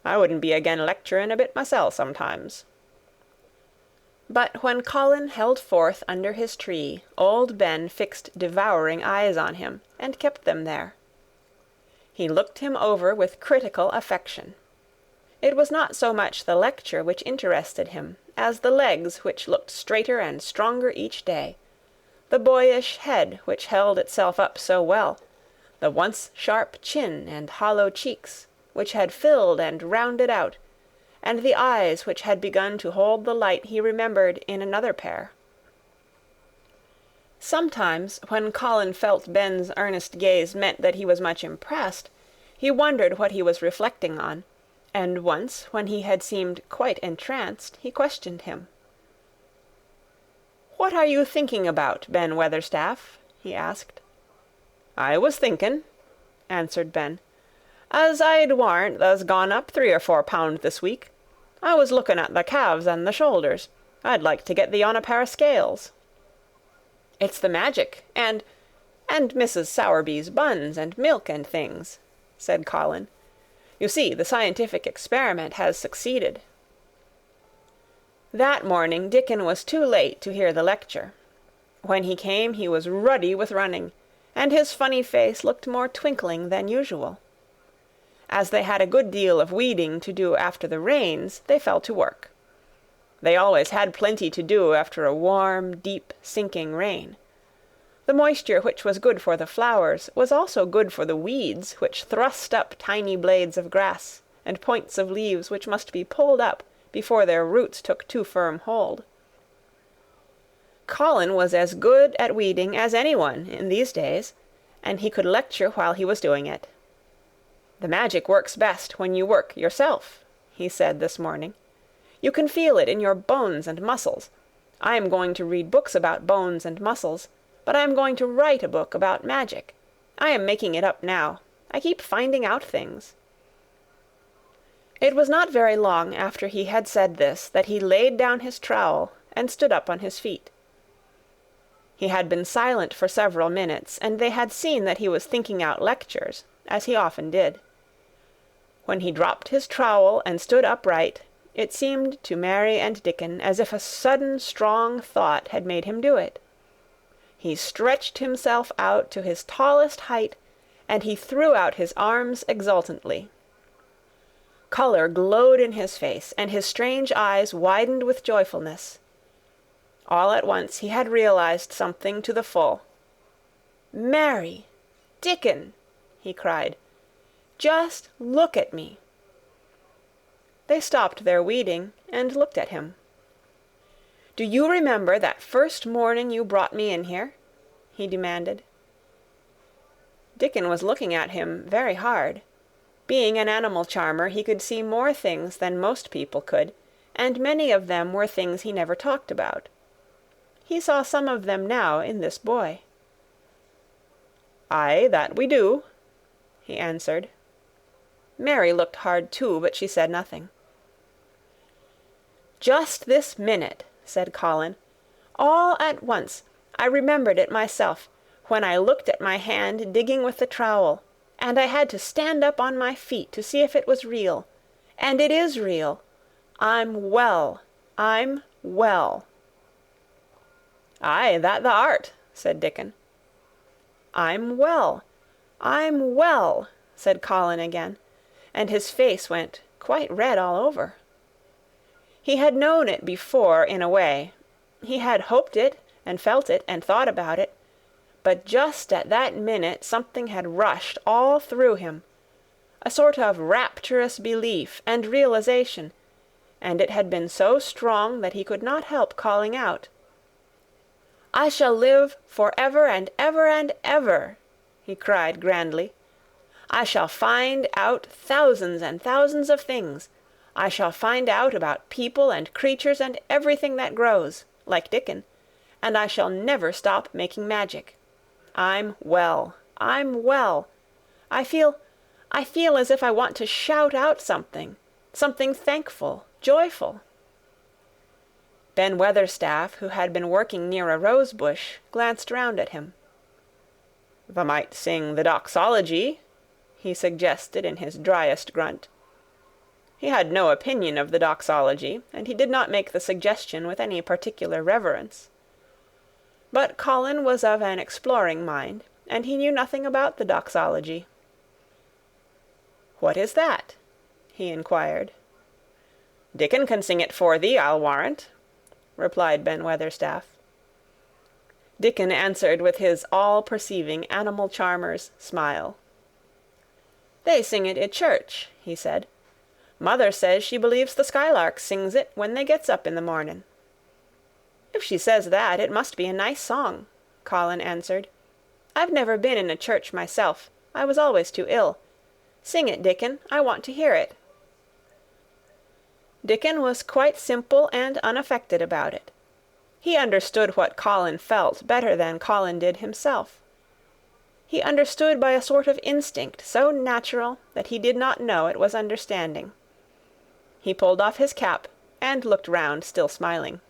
I wouldn't be again lecturin' a bit mysel' sometimes." But when Colin held forth under his tree, old Ben fixed devouring eyes on him, and kept them there. He looked him over with critical affection. It was not so much the lecture which interested him as the legs which looked straighter and stronger each day, the boyish head which held itself up so well, the once sharp chin and hollow cheeks which had filled and rounded out, and the eyes which had begun to hold the light he remembered in another pair. Sometimes, when Colin felt Ben's earnest gaze meant that he was much impressed, he wondered what he was reflecting on, and once, when he had seemed quite entranced, he questioned him. "What are you thinking about, Ben Weatherstaff?" he asked. "I was thinking," answered Ben, "as I'd warrant tha's gone up 3 or 4 pound this week. I was looking at the calves and the shoulders. I'd like to get thee on a pair of scales." "It's the magic, and Mrs. Sowerby's buns and milk and things," said Colin. "You see, the scientific experiment has succeeded." That morning Dickon was too late to hear the lecture. When he came he was ruddy with running, and his funny face looked more twinkling than usual. As they had a good deal of weeding to do after the rains, they fell to work. They always had plenty to do after a warm, deep, sinking rain. The moisture which was good for the flowers was also good for the weeds which thrust up tiny blades of grass and points of leaves which must be pulled up before their roots took too firm hold. Colin was as good at weeding as anyone in these days, and he could lecture while he was doing it. "The magic works best when you work yourself," he said this morning. "You can feel it in your bones and muscles. I am going to read books about bones and muscles, but I am going to write a book about magic. I am making it up now. I keep finding out things." It was not very long after he had said this that he laid down his trowel and stood up on his feet. He had been silent for several minutes, and they had seen that he was thinking out lectures, as he often did. When he dropped his trowel and stood upright, it seemed to Mary and Dickon as if a sudden strong thought had made him do it. He stretched himself out to his tallest height, and he threw out his arms exultantly. Color glowed in his face, and his strange eyes widened with joyfulness. All at once he had realized something to the full. "Mary! Dickon!" he cried. "Just look at me." They stopped their weeding and looked at him. "Do you remember that first morning you brought me in here?" he demanded. Dickon was looking at him very hard. Being an animal charmer, he could see more things than most people could, and many of them were things he never talked about. He saw some of them now in this boy. "Aye, that we do," he answered. Mary looked hard too, but she said nothing. "Just this minute," said Colin, "all at once, I remembered it myself, when I looked at my hand digging with the trowel, and I had to stand up on my feet to see if it was real. And it is real. I'm well. I'm well." "Aye, that thou art," said Dickon. "I'm well. I'm well," said Colin again, and his face went quite red all over. He had known it before in a way. He had hoped it, and felt it, and thought about it. But just at that minute something had rushed all through him, a sort of rapturous belief and realization, and it had been so strong that he could not help calling out, "I shall live for ever and ever and ever," he cried grandly. "I shall find out thousands and thousands of things. I shall find out about people and creatures and everything that grows, like Dickon, and I shall never stop making magic. I'm well. I'm well. I feel as if I want to shout out something thankful, joyful." Ben Weatherstaff, who had been working near a rose bush, glanced round at him. "Thou might sing the doxology," he suggested in his driest grunt. He had no opinion of the doxology, and he did not make the suggestion with any particular reverence. But Colin was of an exploring mind, and he knew nothing about the doxology. "What is that?" he inquired. "Dickon can sing it for thee, I'll warrant," replied Ben Weatherstaff. Dickon answered with his all-perceiving animal charmer's smile. "They sing it at church," he said. "Mother says she believes the skylark sings it when they gets up in the mornin'." "If she says that, it must be a nice song," Colin answered. "I've never been in a church myself. I was always too ill. Sing it, Dickon. I want to hear it." Dickon was quite simple and unaffected about it. He understood what Colin felt better than Colin did himself. He understood by a sort of instinct so natural that he did not know it was understanding. He pulled off his cap and looked round, still smiling.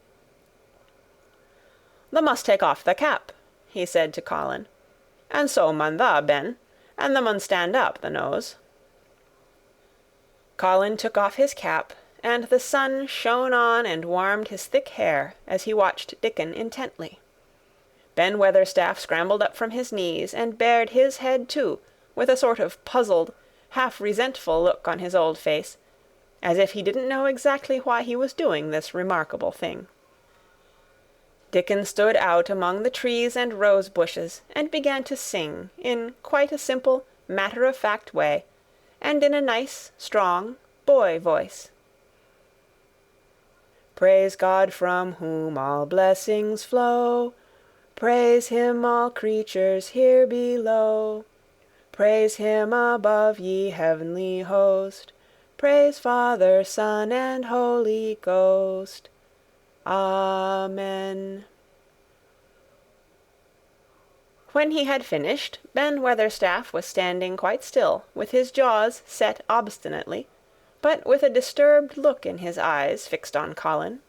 "Thou must take off the cap," he said to Colin. "And so mun thou, Ben, and thou mun stand up, thou knows." Colin took off his cap, and the sun shone on and warmed his thick hair as he watched Dickon intently. Ben Weatherstaff scrambled up from his knees and bared his head too, with a sort of puzzled, half-resentful look on his old face, as if he didn't know exactly why he was doing this remarkable thing. Dickon stood out among the trees and rose bushes and began to sing in quite a simple, matter-of-fact way, and in a nice, strong, boy voice. "Praise God from whom all blessings flow. Praise him, all creatures here below. Praise him above, ye heavenly host. Praise Father, Son, and Holy Ghost. Amen." When he had finished, Ben Weatherstaff was standing quite still, with his jaws set obstinately, but with a disturbed look in his eyes fixed on Colin.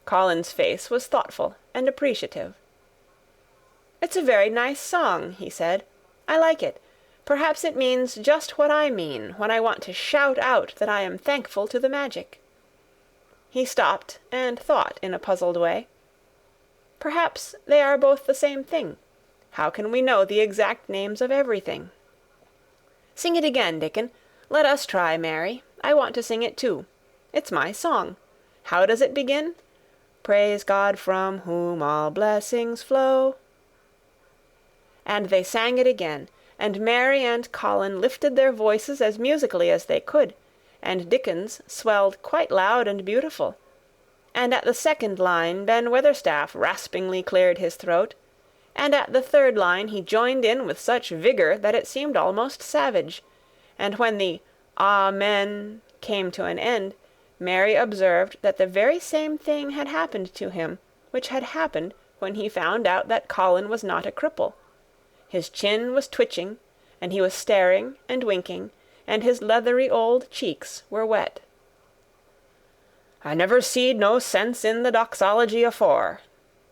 Colin's face was thoughtful and appreciative. "It's a very nice song," he said. "I like it. Perhaps it means just what I mean when I want to shout out that I am thankful to the magic." He stopped and thought in a puzzled way. "Perhaps they are both the same thing. How can we know the exact names of everything?" "Sing it again, Dickon. Let us try, Mary. I want to sing it too. It's my song. How does it begin? Praise God from whom all blessings flow." And they sang it again, and Mary and Colin lifted their voices as musically as they could, and Dickon's swelled quite loud and beautiful. And at the second line Ben Weatherstaff raspingly cleared his throat, and at the third line he joined in with such vigour that it seemed almost savage, and when the "Amen" came to an end, Mary observed that the very same thing had happened to him which had happened when he found out that Colin was not a cripple. His chin was twitching, and he was staring and winking, and his leathery old cheeks were wet. "I never seed no sense in the doxology afore,"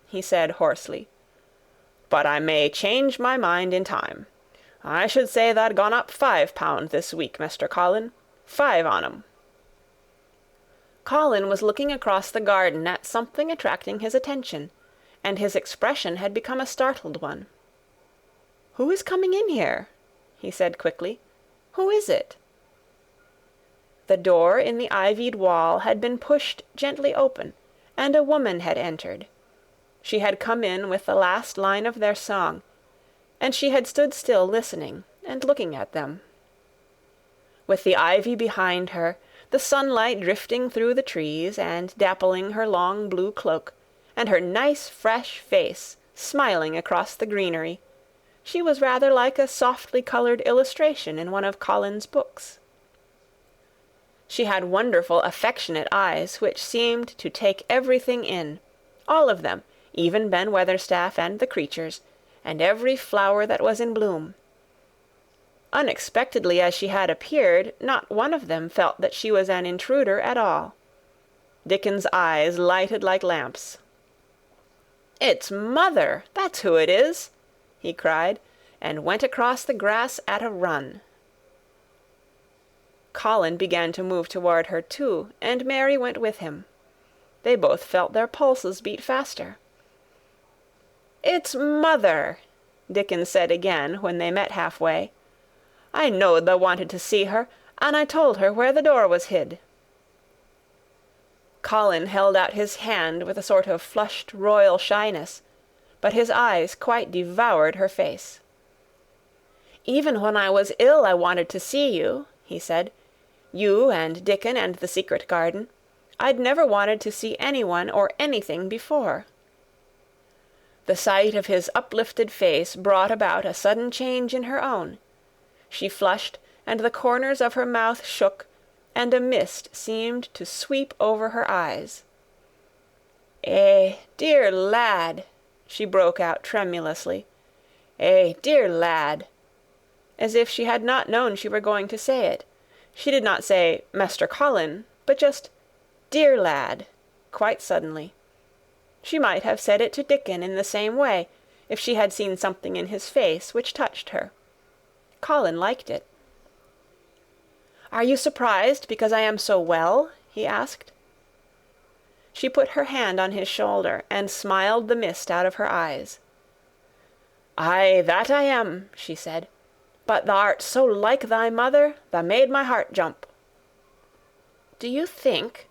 he said hoarsely. "But I may change my mind in time. I should say tha'd gone up £5 this week, Mester Colin. 5 on 'em." Colin was looking across the garden at something attracting his attention, and his expression had become a startled one. "Who is coming in here?" he said quickly. "Who is it?" The door in the ivied wall had been pushed gently open, and a woman had entered. She had come in with the last line of their song, and she had stood still listening and looking at them. With the ivy behind her, the sunlight drifting through the trees and dappling her long blue cloak, and her nice fresh face smiling across the greenery, she was rather like a softly coloured illustration in one of Colin's books. She had wonderful affectionate eyes which seemed to take everything in, all of them, even Ben Weatherstaff and the creatures, and every flower that was in bloom. Unexpectedly as she had appeared, not one of them felt that she was an intruder at all. Dickon's eyes lighted like lamps. "It's Mother, that's who it is!" he cried, and went across the grass at a run. Colin began to move toward her too, and Mary went with him. They both felt their pulses beat faster. "It's Mother," Dickon said again when they met halfway. "I knowed thou wanted to see her, and I told her where the door was hid." Colin held out his hand with a sort of flushed royal shyness, but his eyes quite devoured her face. "Even when I was ill I wanted to see you," he said. "You and Dickon and the secret garden. I'd never wanted to see anyone or anything before." The sight of his uplifted face brought about a sudden change in her own. She flushed, and the corners of her mouth shook, and a mist seemed to sweep over her eyes. "Eh, dear lad," she broke out tremulously. "Eh, dear lad," as if she had not known she were going to say it. She did not say "Master Colin," but just "dear lad," quite suddenly. She might have said it to Dickon in the same way, if she had seen something in his face which touched her. Colin liked it. "Are you surprised because I am so well?" he asked. She put her hand on his shoulder and smiled the mist out of her eyes. "Aye, that I am," she said. "But thou'rt so like thy mother, thou made my heart jump." "Do you think,"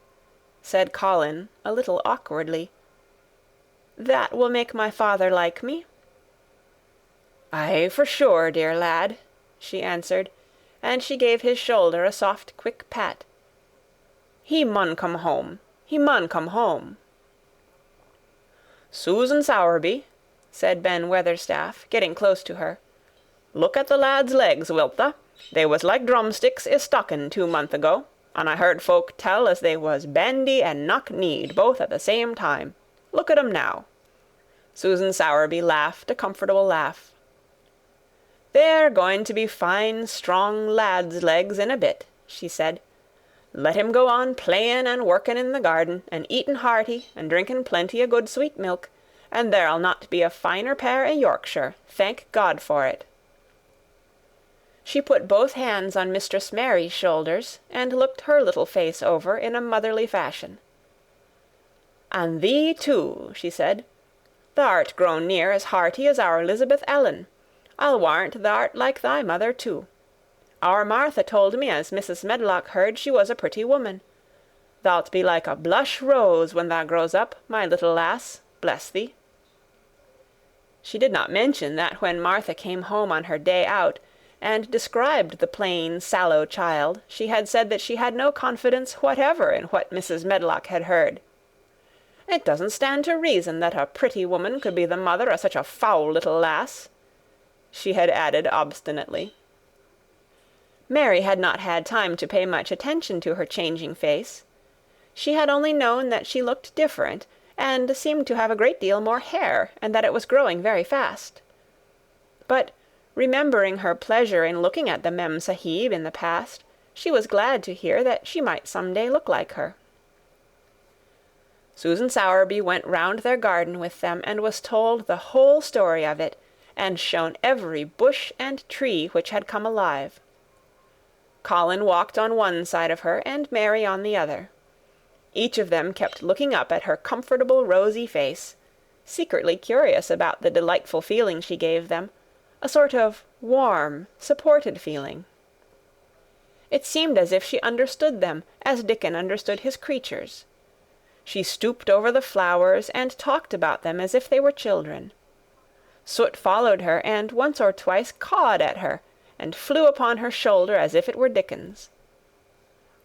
said Colin a little awkwardly, "that will make my father like me?" "Aye, for sure, dear lad," she answered, and she gave his shoulder a soft quick pat. "He mun come home. He mun come home." "Susan Sowerby," said Ben Weatherstaff, getting close to her, "look at the lad's legs, wilt tha? They was like drumsticks i' stockin' 2 month ago, and I heard folk tell as they was bandy and knock-kneed both at the same time. Look at 'em now." Susan Sowerby laughed a comfortable laugh. "They're going to be fine, strong lads' legs in a bit," she said. "Let him go on playin' and workin' in the garden, and eatin' hearty, and drinkin' plenty o' good sweet milk, and there'll not be a finer pair i' Yorkshire, thank God for it." She put both hands on Mistress Mary's shoulders, and looked her little face over in a motherly fashion. "And thee too," she said. "Thou'rt grown near as hearty as our Elizabeth Ellen. I'll warrant thou'rt like thy mother too. Our Martha told me as Mrs. Medlock heard she was a pretty woman. Thou'lt be like a blush rose when thou grows up, my little lass, bless thee." She did not mention that when Martha came home on her day out, and described the plain, sallow child, she had said that she had no confidence whatever in what Mrs. Medlock had heard. "It doesn't stand to reason that a pretty woman could be the mother of such a foul little lass," she had added obstinately. Mary had not had time to pay much attention to her changing face. She had only known that she looked different, and seemed to have a great deal more hair, and that it was growing very fast. But, remembering her pleasure in looking at the Mem Sahib in the past, she was glad to hear that she might some day look like her. Susan Sowerby went round their garden with them, and was told the whole story of it, and shown every bush and tree which had come alive. Colin walked on one side of her, and Mary on the other. Each of them kept looking up at her comfortable rosy face, secretly curious about the delightful feeling she gave them, a sort of warm, supported feeling. It seemed as if she understood them as Dickon understood his creatures. She stooped over the flowers and talked about them as if they were children. Soot followed her, and once or twice cawed at her, and flew upon her shoulder as if it were Dickon's.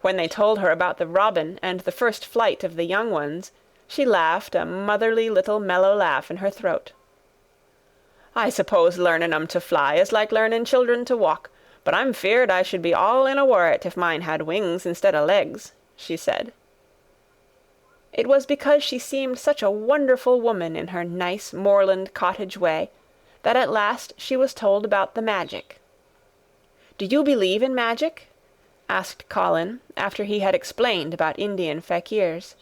When they told her about the robin and the first flight of the young ones, she laughed a motherly little mellow laugh in her throat. "I suppose learnin' 'em to fly is like learnin' children to walk, but I'm feared I should be all in a worrit if mine had wings instead o' legs," she said. It was because she seemed such a wonderful woman in her nice moorland cottage way, that at last she was told about the magic. "Do you believe in magic?" asked Colin, after he had explained about Indian fakirs.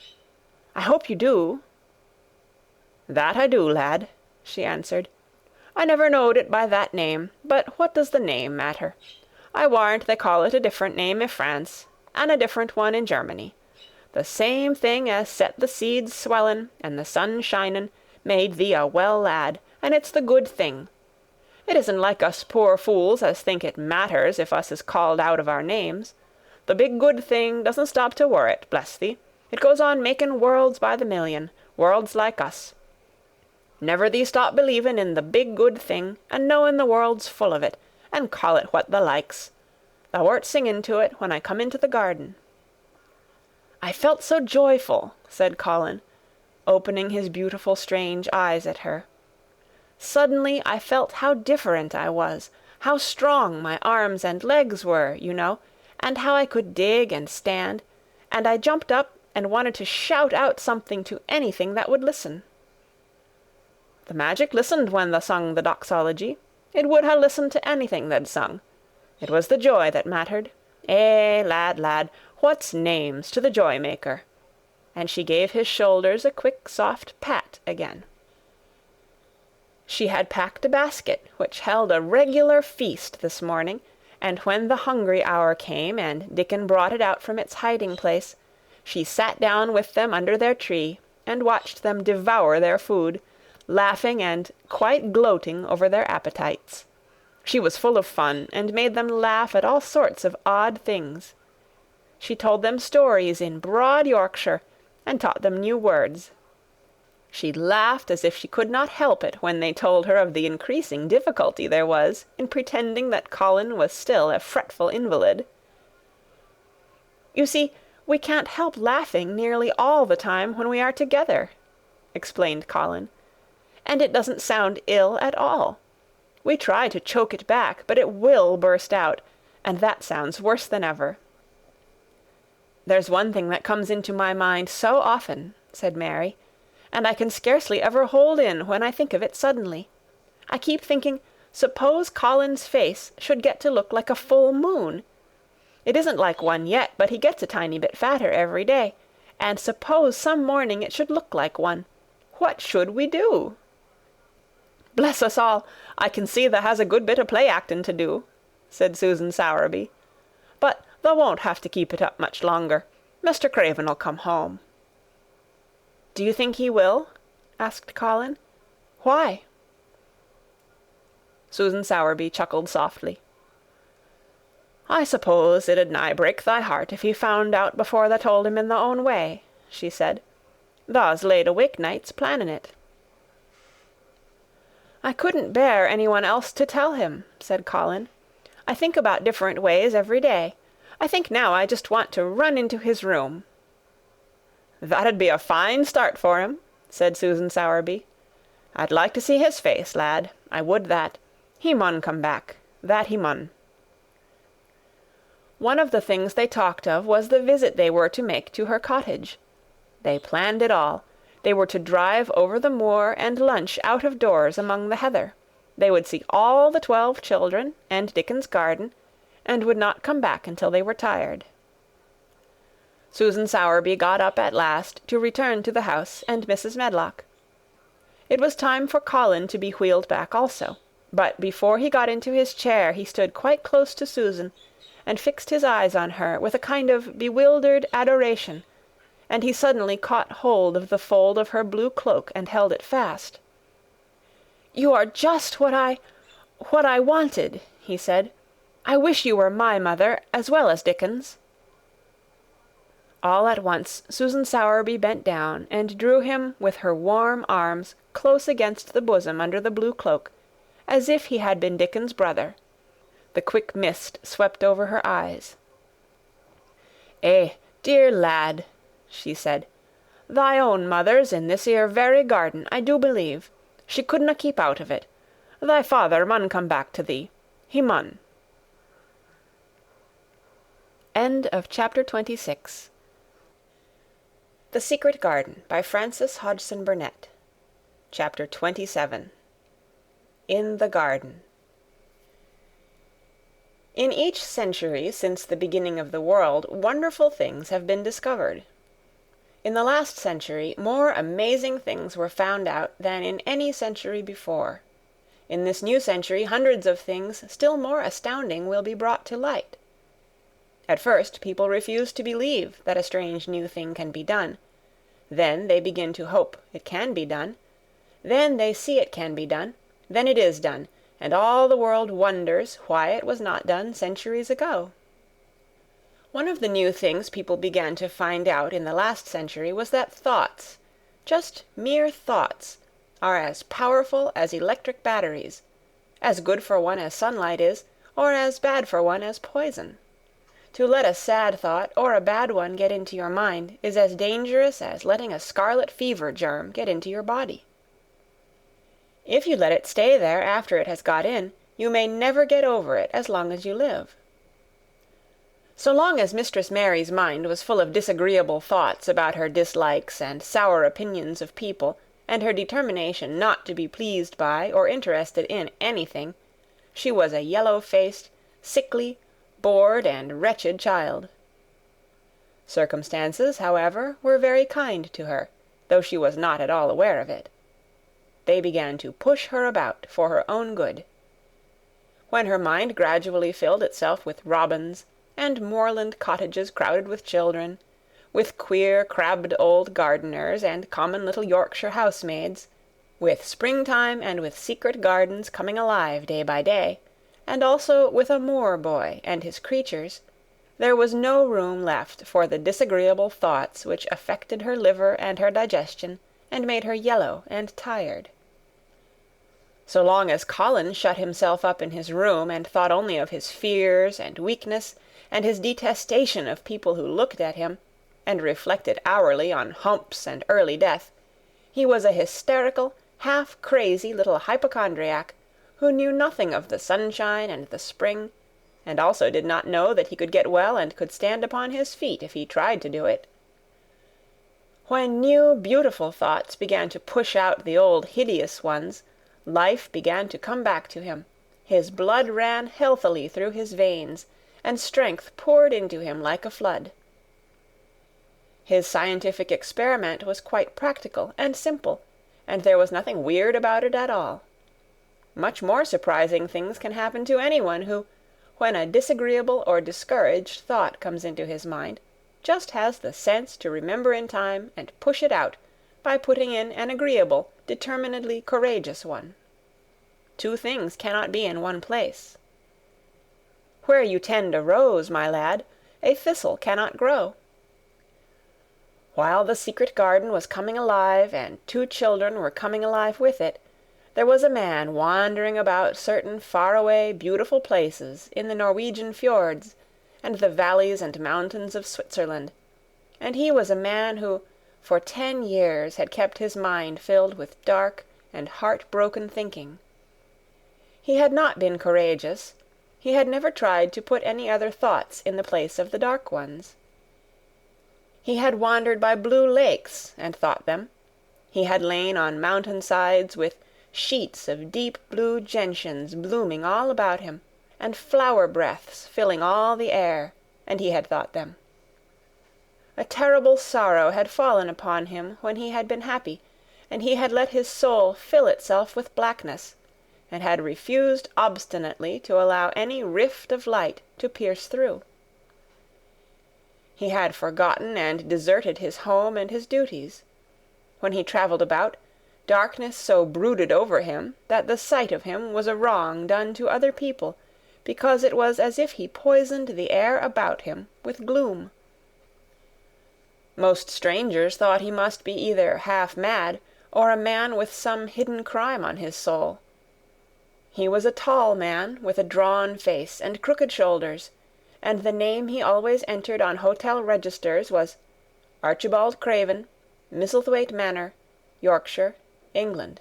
"I hope you do." "That I do, lad," she answered. "I never knowed it by that name, but what does the name matter? I warrant they call it a different name i' France, and a different one in Germany. The same thing as set the seeds swellin' and the sun shinin' made thee a well lad, and it's the good thing. It isn't like us poor fools as think it matters if us is called out of our names. The big good thing doesn't stop to worrit, bless thee. It goes on making worlds by the million, worlds like us. Never thee stop believin' in the big good thing, and knowin' the world's full of it, and call it what thou likes. Thou wert singing to it when I come into the garden." "I felt so joyful," said Colin, opening his beautiful strange eyes at her. "Suddenly I felt how different I was, how strong my arms and legs were, you know, and how I could dig and stand, and I jumped up and wanted to shout out something to anything that would listen." "The magic listened when thou sung the doxology. It would ha' listened to anything tha'd sung. It was the joy that mattered. Eh, lad, lad, what's names to the joy-maker?" And she gave his shoulders a quick, soft pat again. She had packed a basket which held a regular feast this morning, and when the hungry hour came and Dickon brought it out from its hiding-place, she sat down with them under their tree and watched them devour their food, laughing and quite gloating over their appetites. She was full of fun, and made them laugh at all sorts of odd things. She told them stories in broad Yorkshire, and taught them new words. She laughed as if she could not help it when they told her of the increasing difficulty there was in pretending that Colin was still a fretful invalid. "You see, we can't help laughing nearly all the time when we are together," explained Colin, "and it doesn't sound ill at all. We try to choke it back, but it will burst out, and that sounds worse than ever." "There's one thing that comes into my mind so often," said Mary, "and I can scarcely ever hold in when I think of it suddenly. I keep thinking, suppose Colin's face should get to look like a full moon. It isn't like one yet, but he gets a tiny bit fatter every day, and suppose some morning it should look like one. What should we do?" "Bless us all, I can see thou has a good bit of play-acting to do," said Susan Sowerby. "But thou won't have to keep it up much longer. Mr. Craven'll come home." "Do you think he will?" asked Colin. "Why?" Susan Sowerby chuckled softly. "I suppose it'd nigh break thy heart if he found out before thou told him in thy own way," she said. "Thou's laid awake nights planning it." "I couldn't bear anyone else to tell him," said Colin. "I think about different ways every day. I think now I just want to run into his room." "That'd be a fine start for him," said Susan Sowerby. "I'd like to see his face, lad. I would that. He mun come back. That he mun." One of the things they talked of was the visit they were to make to her cottage. They planned it all. They were to drive over the moor and lunch out of doors among the heather. They would see all the 12 children and Dickens's garden, and would not come back until they were tired. Susan Sowerby got up at last to return to the house and Mrs. Medlock. It was time for Colin to be wheeled back also, but before he got into his chair he stood quite close to Susan, and fixed his eyes on her with a kind of bewildered adoration, and he suddenly caught hold of the fold of her blue cloak and held it fast. "You are just what I wanted," he said. "I wish you were my mother, as well as Dickens." All at once Susan Sowerby bent down and drew him with her warm arms close against the bosom under the blue cloak, as if he had been Dickens's brother. The quick mist swept over her eyes. "Eh, dear lad," she said, "thy own mother's in this 'ere very garden, I do believe. She couldna keep out of it. Thy father mun come back to thee. He mun." End of chapter 26. The Secret Garden by Frances Hodgson Burnett. Chapter 27. In the Garden. In each century since the beginning of the world, wonderful things have been discovered. In the last century, more amazing things were found out than in any century before. In this new century, hundreds of things still more astounding will be brought to light. At first, people refuse to believe that a strange new thing can be done. Then they begin to hope it can be done. Then they see it can be done. Then it is done, and all the world wonders why it was not done centuries ago. One of the new things people began to find out in the last century was that thoughts, just mere thoughts, are as powerful as electric batteries, as good for one as sunlight is, or as bad for one as poison. To let a sad thought or a bad one get into your mind is as dangerous as letting a scarlet fever germ get into your body. If you let it stay there after it has got in, you may never get over it as long as you live. So long as Mistress Mary's mind was full of disagreeable thoughts about her dislikes and sour opinions of people, and her determination not to be pleased by or interested in anything, she was a yellow-faced, sickly, bored and wretched child. Circumstances, however, were very kind to her, though she was not at all aware of it. They began to push her about for her own good. When her mind gradually filled itself with robins, and moorland cottages crowded with children, with queer crabbed old gardeners and common little Yorkshire housemaids, with springtime and with secret gardens coming alive day by day, and also with a moor boy and his creatures, there was no room left for the disagreeable thoughts which affected her liver and her digestion, and made her yellow and tired. So long as Colin shut himself up in his room and thought only of his fears and weakness, and his detestation of people who looked at him, and reflected hourly on humps and early death, he was a hysterical, half-crazy little hypochondriac, who knew nothing of the sunshine and the spring, and also did not know that he could get well and could stand upon his feet if he tried to do it. When new, beautiful thoughts began to push out the old hideous ones, life began to come back to him, his blood ran healthily through his veins, and strength poured into him like a flood. His scientific experiment was quite practical and simple, and there was nothing weird about it at all. Much more surprising things can happen to anyone who, when a disagreeable or discouraged thought comes into his mind, just has the sense to remember in time and push it out by putting in an agreeable, determinedly courageous one. Two things cannot be in one place. Where you tend a rose, my lad, a thistle cannot grow. While the secret garden was coming alive, and 2 children were coming alive with it, there was a man wandering about certain far-away, beautiful places in the Norwegian fjords and the valleys and mountains of Switzerland, and he was a man who, for 10 years, had kept his mind filled with dark and heart-broken thinking. He had not been courageous. He had never tried to put any other thoughts in the place of the dark ones. He had wandered by blue lakes and thought them. He had lain on mountain-sides with sheets of deep blue gentians blooming all about him, and flower-breaths filling all the air, and he had thought them. A terrible sorrow had fallen upon him when he had been happy, and he had let his soul fill itself with blackness, and had refused obstinately to allow any rift of light to pierce through. He had forgotten and deserted his home and his duties. When he travelled about, darkness so brooded over him that the sight of him was a wrong done to other people, because it was as if he poisoned the air about him with gloom. Most strangers thought he must be either half mad or a man with some hidden crime on his soul. He was a tall man with a drawn face and crooked shoulders, and the name he always entered on hotel registers was Archibald Craven, Misselthwaite Manor, Yorkshire, England.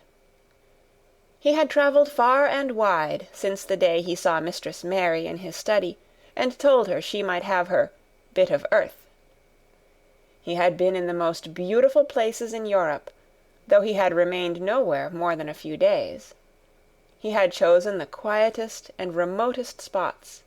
He had travelled far and wide since the day he saw Mistress Mary in his study, and told her she might have her bit of earth. He had been in the most beautiful places in Europe, though he had remained nowhere more than a few days. He had chosen the quietest and remotest spots.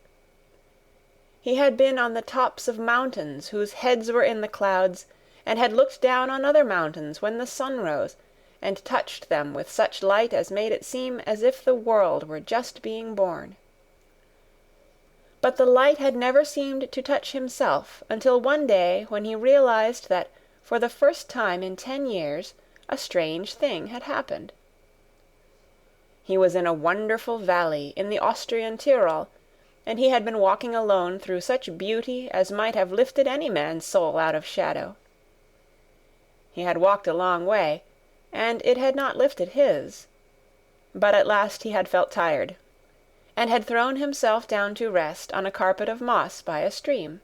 He had been on the tops of mountains whose heads were in the clouds, and had looked down on other mountains when the sun rose, and touched them with such light as made it seem as if the world were just being born. But the light had never seemed to touch himself until one day when he realized that for the first time in 10 years a strange thing had happened. He was in a wonderful valley in the Austrian Tyrol, and he had been walking alone through such beauty as might have lifted any man's soul out of shadow. He had walked a long way, and it had not lifted his. But at last he had felt tired, and had thrown himself down to rest on a carpet of moss by a stream.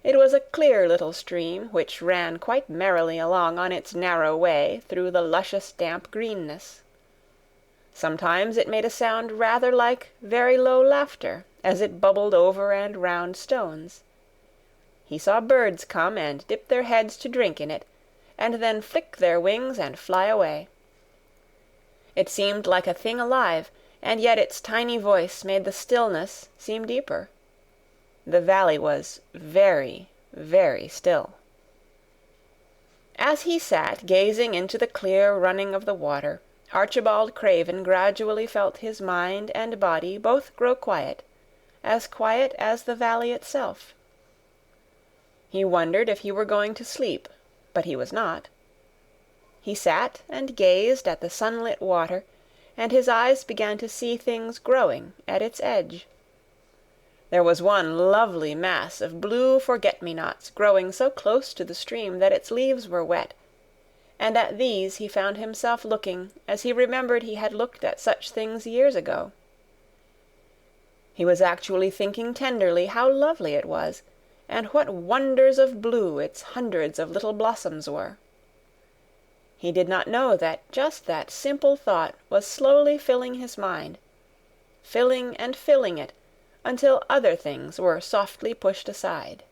It was a clear little stream which ran quite merrily along on its narrow way through the luscious damp greenness. Sometimes it made a sound rather like very low laughter as it bubbled over and round stones. He saw birds come and dip their heads to drink in it, and then flick their wings and fly away. It seemed like a thing alive, and yet its tiny voice made the stillness seem deeper. The valley was very, very still. As he sat gazing into the clear running of the water, Archibald Craven gradually felt his mind and body both grow quiet as the valley itself. He wondered if he were going to sleep, but he was not. He sat and gazed at the sunlit water, and his eyes began to see things growing at its edge. There was one lovely mass of blue forget-me-nots growing so close to the stream that its leaves were wet, and at these he found himself looking as he remembered he had looked at such things years ago. He was actually thinking tenderly how lovely it was, and what wonders of blue its hundreds of little blossoms were. He did not know that just that simple thought was slowly filling his mind, filling and filling it, until other things were softly pushed aside.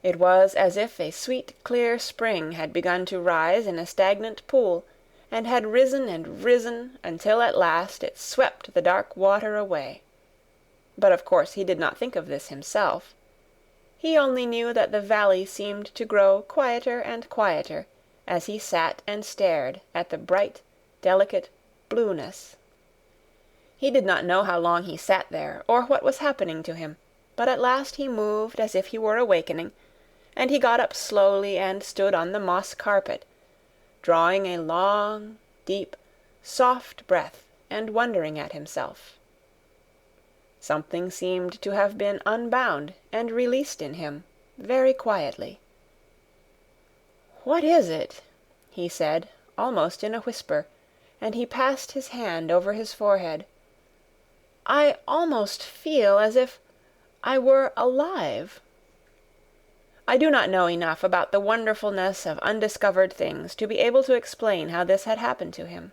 It was as if a sweet, clear spring had begun to rise in a stagnant pool, and had risen and risen until at last it swept the dark water away. But of course he did not think of this himself. He only knew that the valley seemed to grow quieter and quieter as he sat and stared at the bright, delicate blueness. He did not know how long he sat there, or what was happening to him, but at last he moved as if he were awakening, and he got up slowly and stood on the moss carpet, drawing a long, deep, soft breath and wondering at himself. Something seemed to have been unbound and released in him, very quietly. "What is it?" he said, almost in a whisper, and he passed his hand over his forehead. "I almost feel as if I were alive." I do not know enough about the wonderfulness of undiscovered things to be able to explain how this had happened to him.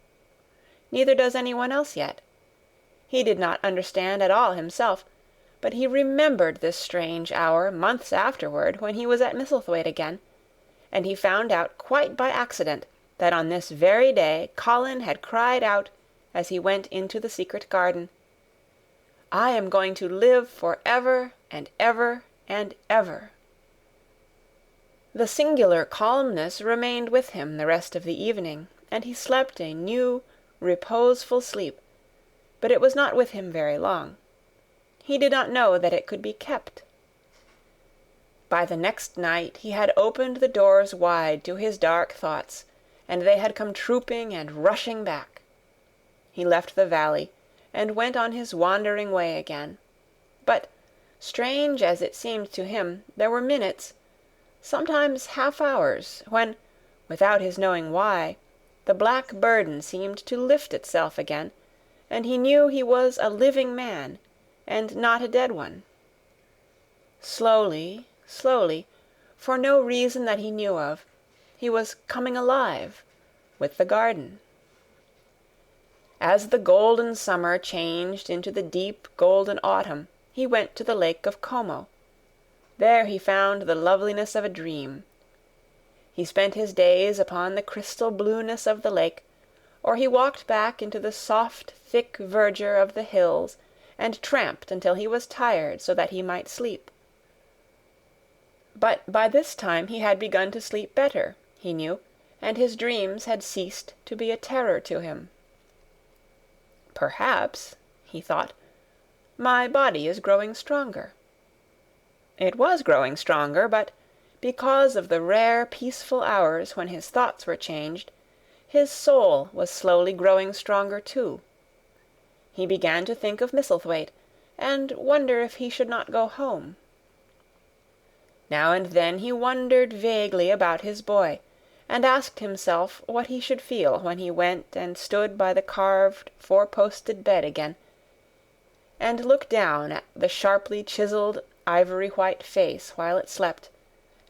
Neither does anyone else yet. He did not understand at all himself, but he remembered this strange hour months afterward when he was at Misselthwaite again, and he found out quite by accident that on this very day Colin had cried out, as he went into the secret garden, "I am going to live for ever and ever and ever." The singular calmness remained with him the rest of the evening, and he slept a new, reposeful sleep, but it was not with him very long. He did not know that it could be kept. By the next night he had opened the doors wide to his dark thoughts, and they had come trooping and rushing back. He left the valley, and went on his wandering way again. But, strange as it seemed to him, there were minutes, sometimes half-hours, when, without his knowing why, the black burden seemed to lift itself again, and he knew he was a living man, and not a dead one. Slowly, slowly, for no reason that he knew of, he was coming alive with the garden. As the golden summer changed into the deep golden autumn, he went to the lake of Como. There he found the loveliness of a dream. He spent his days upon the crystal blueness of the lake, or he walked back into the soft, thick verdure of the hills and tramped until he was tired so that he might sleep. But by this time he had begun to sleep better, he knew, and his dreams had ceased to be a terror to him. Perhaps, he thought, my body is growing stronger. It was growing stronger, but because of the rare peaceful hours when his thoughts were changed, his soul was slowly growing stronger too. He began to think of Misselthwaite, and wonder if he should not go home. Now and then he wondered vaguely about his boy, and asked himself what he should feel when he went and stood by the carved four-posted bed again, and looked down at the sharply chiseled ivory-white face while it slept,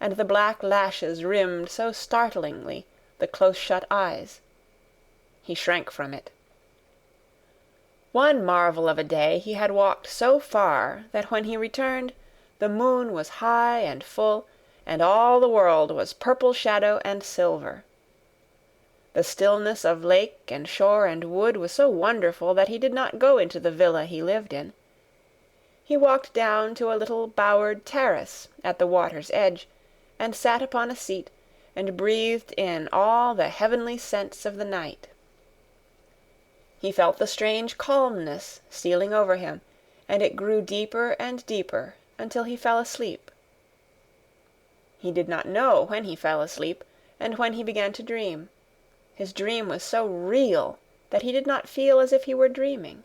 and the black lashes rimmed so startlingly the close-shut eyes. He shrank from it. One marvel of a day he had walked so far that when he returned, the moon was high and full, and all the world was purple shadow and silver. The stillness of lake and shore and wood was so wonderful that he did not go into the villa he lived in. He walked down to a little bowered terrace at the water's edge, and sat upon a seat, and breathed in all the heavenly scents of the night. He felt the strange calmness stealing over him, and it grew deeper and deeper until he fell asleep. He did not know when he fell asleep, and when he began to dream. His dream was so real that he did not feel as if he were dreaming.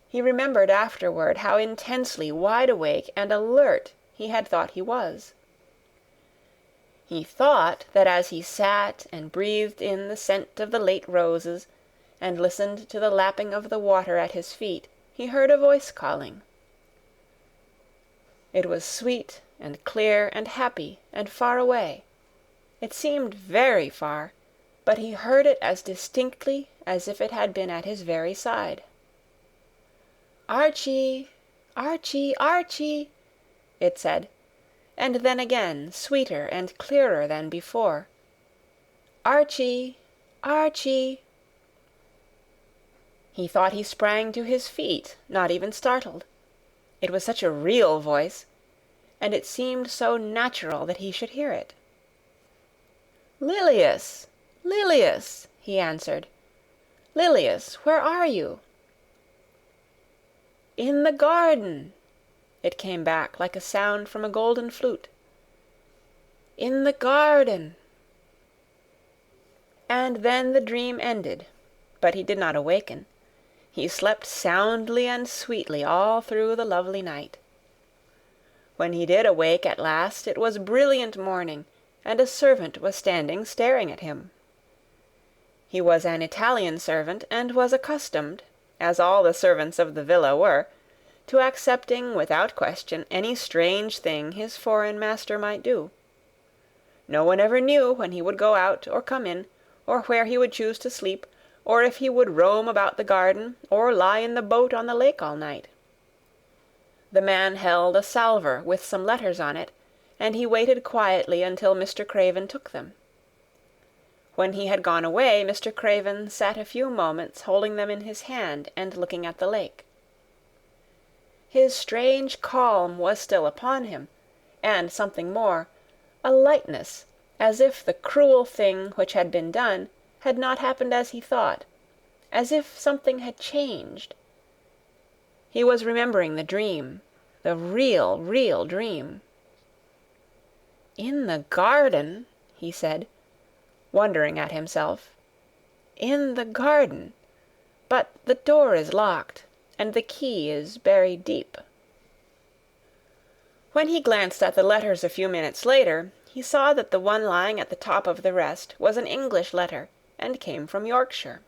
He remembered afterward how intensely wide awake and alert he had thought he was. He thought that as he sat and breathed in the scent of the late roses, and listened to the lapping of the water at his feet, he heard a voice calling. It was sweet and clear and happy and far away. It seemed very far, but he heard it as distinctly as if it had been at his very side. "Archie! Archie! Archie!" it said, and then again, sweeter and clearer than before. "Archie! Archie!" He thought he sprang to his feet, not even startled. It was such a real voice, and it seemed so natural that he should hear it. "Lilias! Lilias!" he answered. "Lilias, where are you?" "In the garden," it came back like a sound from a golden flute. "In the garden." And then the dream ended, but he did not awaken. He slept soundly and sweetly all through the lovely night. When he did awake at last, it was brilliant morning, and a servant was standing staring at him. He was an Italian servant, and was accustomed, as all the servants of the villa were, to accepting without question any strange thing his foreign master might do. No one ever knew when he would go out or come in, or where he would choose to sleep, or if he would roam about the garden, or lie in the boat on the lake all night. The man held a salver with some letters on it, and he waited quietly until Mr. Craven took them. When he had gone away, Mr. Craven sat a few moments holding them in his hand and looking at the lake. His strange calm was still upon him, and something more, a lightness, as if the cruel thing which had been done had not happened as he thought, as if something had changed. He was remembering the dream, the real dream. "In the garden," he said, wondering at himself. "In the garden. But the door is locked, and the key is buried deep." When he glanced at the letters a few minutes later, he saw that the one lying at the top of the rest was an English letter, and came from Yorkshire.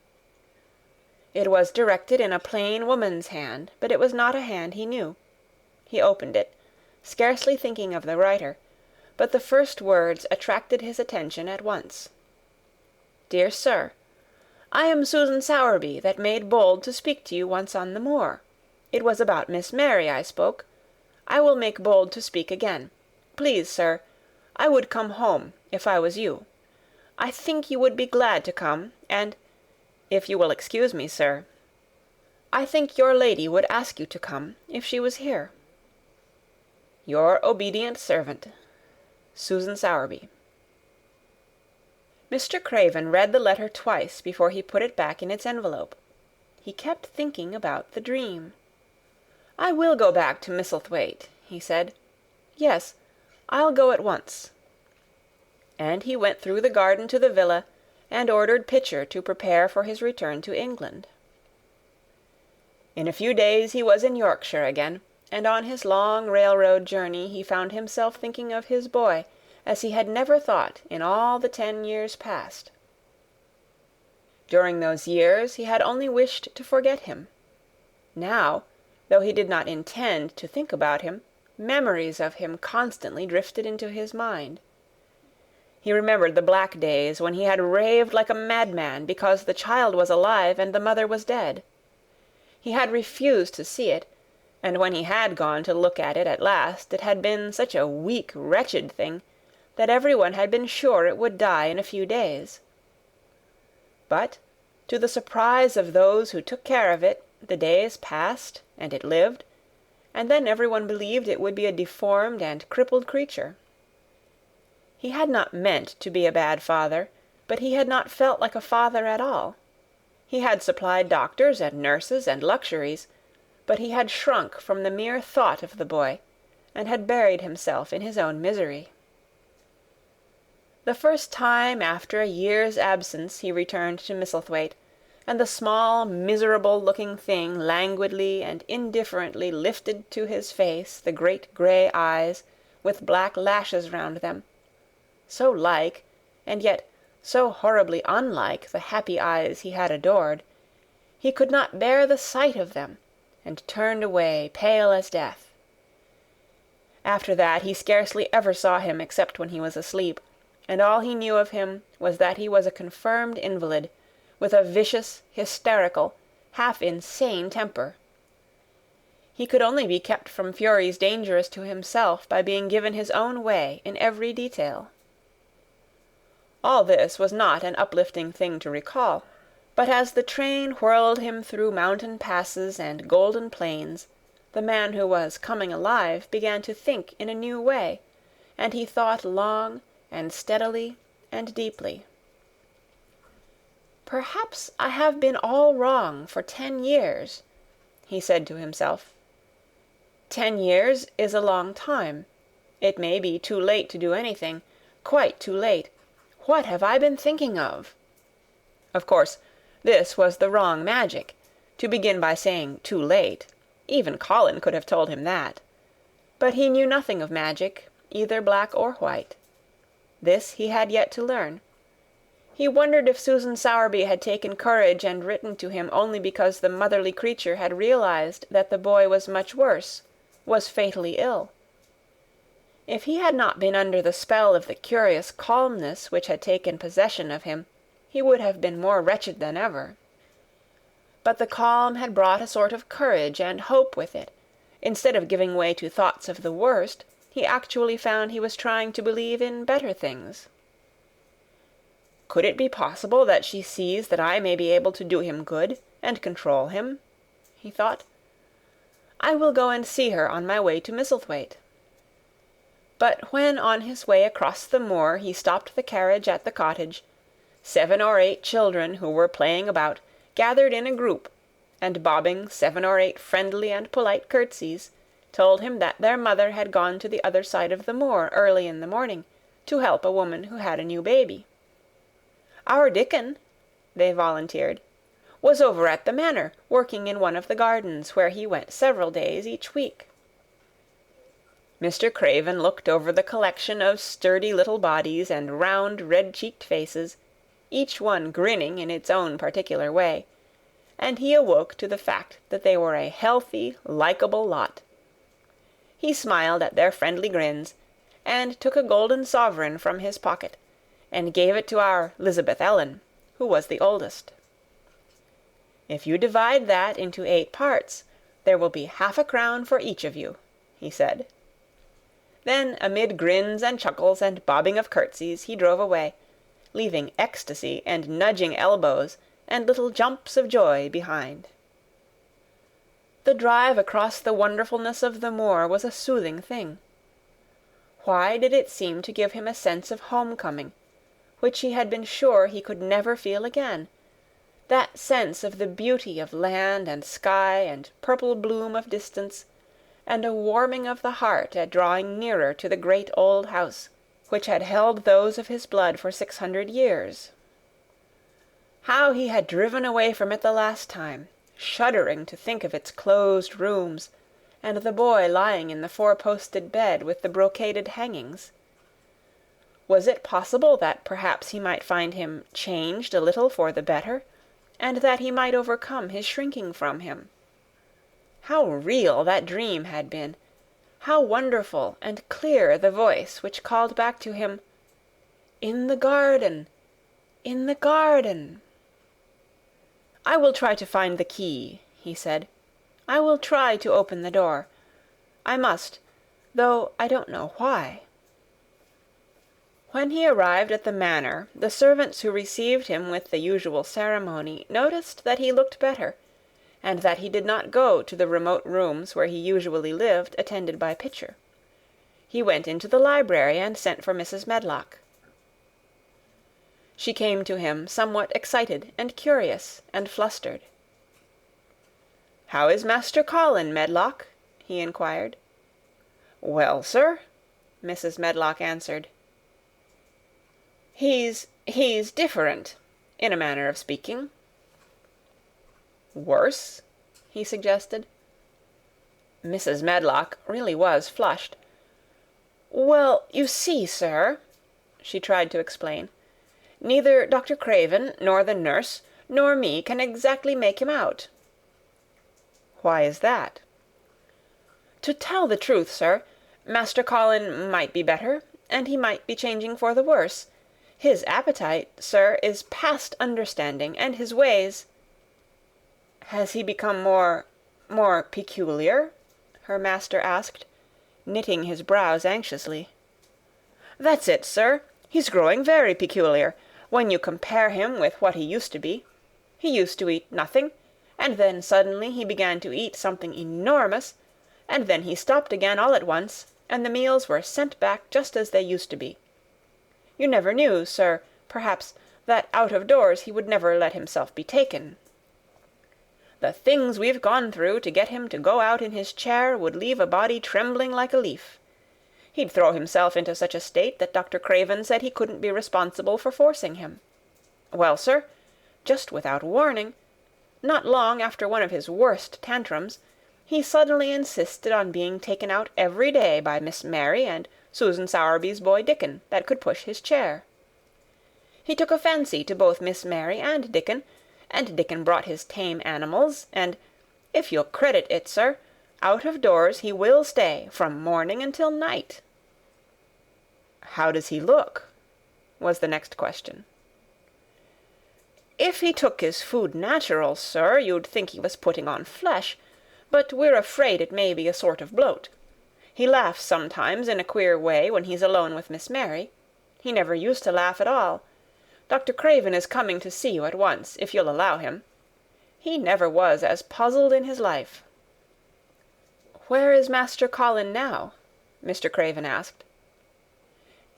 It was directed in a plain woman's hand, but it was not a hand he knew. He opened it, scarcely thinking of the writer, but the first words attracted his attention at once. "Dear Sir, I am Susan Sowerby, that made bold to speak to you once on the moor. It was about Miss Mary I spoke. I will make bold to speak again. Please, sir, I would come home, if I was you. I think you would be glad to come, and, if you will excuse me, sir, I think your lady would ask you to come, if she was here. Your obedient servant, Susan Sowerby." Mr. Craven read the letter twice before he put it back in its envelope. He kept thinking about the dream. "I will go back to Misselthwaite," he said. "Yes, I'll go at once." And he went through the garden to the villa, and ordered Pitcher to prepare for his return to England. In a few days he was in Yorkshire again, and on his long railroad journey he found himself thinking of his boy as he had never thought in all the 10 years past. During those years he had only wished to forget him. Now, though he did not intend to think about him, memories of him constantly drifted into his mind. He remembered the black days when he had raved like a madman because the child was alive and the mother was dead. He had refused to see it, and when he had gone to look at it at last, it had been such a weak, wretched thing that everyone had been sure it would die in a few days. But, to the surprise of those who took care of it, the days passed, and it lived, and then everyone believed it would be a deformed and crippled creature. He had not meant to be a bad father, but he had not felt like a father at all. He had supplied doctors and nurses and luxuries, but he had shrunk from the mere thought of the boy, and had buried himself in his own misery. The first time after a year's absence he returned to Misselthwaite, and the small, miserable-looking thing languidly and indifferently lifted to his face the great grey eyes with black lashes round them, so like, and yet so horribly unlike the happy eyes he had adored, he could not bear the sight of them, and turned away pale as death. After that he scarcely ever saw him except when he was asleep, and all he knew of him was that he was a confirmed invalid, with a vicious, hysterical, half-insane temper. He could only be kept from furies dangerous to himself by being given his own way in every detail. All this was not an uplifting thing to recall, but as the train whirled him through mountain passes and golden plains, the man who was coming alive began to think in a new way, and he thought long and steadily and deeply. "Perhaps I have been all wrong for 10 years," he said to himself. 10 years is a long time. It may be too late to do anything, quite too late. What have I been thinking of? Of course, this was the wrong magic, to begin by saying too late. Even Colin could have told him that. But he knew nothing of magic, either black or white. This he had yet to learn. He wondered if Susan Sowerby had taken courage and written to him only because the motherly creature had realized that the boy was much worse, was fatally ill. If he had not been under the spell of the curious calmness which had taken possession of him, he would have been more wretched than ever. But the calm had brought a sort of courage and hope with it. Instead of giving way to thoughts of the worst, he actually found he was trying to believe in better things. "Could it be possible that she sees that I may be able to do him good, and control him?" he thought. "I will go and see her on my way to Misselthwaite." But when on his way across the moor he stopped the carriage at the cottage, 7 or 8 children who were playing about gathered in a group, and bobbing 7 or 8 friendly and polite curtsies, told him that their mother had gone to the other side of the moor early in the morning, to help a woman who had a new baby. "Our Dickon," they volunteered, "was over at the manor, working in one of the gardens, where he went several days each week." Mr. Craven looked over the collection of sturdy little bodies and round red-cheeked faces, each one grinning in its own particular way, and he awoke to the fact that they were a healthy, likable lot. He smiled at their friendly grins, and took a golden sovereign from his pocket, and gave it to our Lisbeth Ellen, who was the oldest. "If you divide that into 8 parts, there will be half a crown for each of you," he said. Then, amid grins and chuckles and bobbing of curtsies, he drove away, leaving ecstasy and nudging elbows and little jumps of joy behind. The drive across the wonderfulness of the moor was a soothing thing. Why did it seem to give him a sense of home-coming, which he had been sure he could never feel again, that sense of the beauty of land and sky and purple bloom of distance, and a warming of the heart at drawing nearer to the great old house, which had held those of his blood for 600 years. How he had driven away from it the last time, shuddering to think of its closed rooms, and the boy lying in the 4-posted bed with the brocaded hangings. Was it possible that perhaps he might find him changed a little for the better, and that he might overcome his shrinking from him? How real that dream had been! How wonderful and clear the voice which called back to him, "In the garden! In the garden!" "I will try to find the key," he said. "I will try to open the door. I must, though I don't know why." When he arrived at the manor, the servants who received him with the usual ceremony noticed that he looked better, and that he did not go to the remote rooms where he usually lived, attended by Pitcher. He went into the library and sent for Mrs. Medlock. She came to him somewhat excited and curious and flustered. "How is Master Colin, Medlock?" he inquired. "Well, sir," Mrs. Medlock answered. He's different, in a manner of speaking." "Worse?" he suggested. Mrs. Medlock really was flushed. "Well, you see, sir," she tried to explain, "neither Dr. Craven, nor the nurse, nor me can exactly make him out." "Why is that?" "To tell the truth, sir, Master Colin might be better, and he might be changing for the worse. His appetite, sir, is past understanding, and his ways—" "Has he become more peculiar?" her master asked, knitting his brows anxiously. "That's it, sir. He's growing very peculiar, when you compare him with what he used to be. He used to eat nothing, and then suddenly he began to eat something enormous, and then he stopped again all at once, and the meals were sent back just as they used to be. You never knew, sir, perhaps, that out of doors he would never let himself be taken. The things we've gone through to get him to go out in his chair would leave a body trembling like a leaf. He'd throw himself into such a state that Dr. Craven said he couldn't be responsible for forcing him. Well, sir, just without warning, not long after one of his worst tantrums, he suddenly insisted on being taken out every day by Miss Mary and Susan Sowerby's boy Dickon, that could push his chair. He took a fancy to both Miss Mary and Dickon brought his tame animals, and, if you'll credit it, sir, out of doors he will stay from morning until night." "How does he look?" was the next question. If he took his food natural, sir, you'd think he was putting on flesh, but we're afraid it may be a sort of bloat. He laughs sometimes in a queer way when he's alone with Miss Mary. He never used to laugh at all. Dr. Craven is coming to see you at once, if you'll allow him. He never was as puzzled in his life." "Where is Master Colin now?" Mr. Craven asked.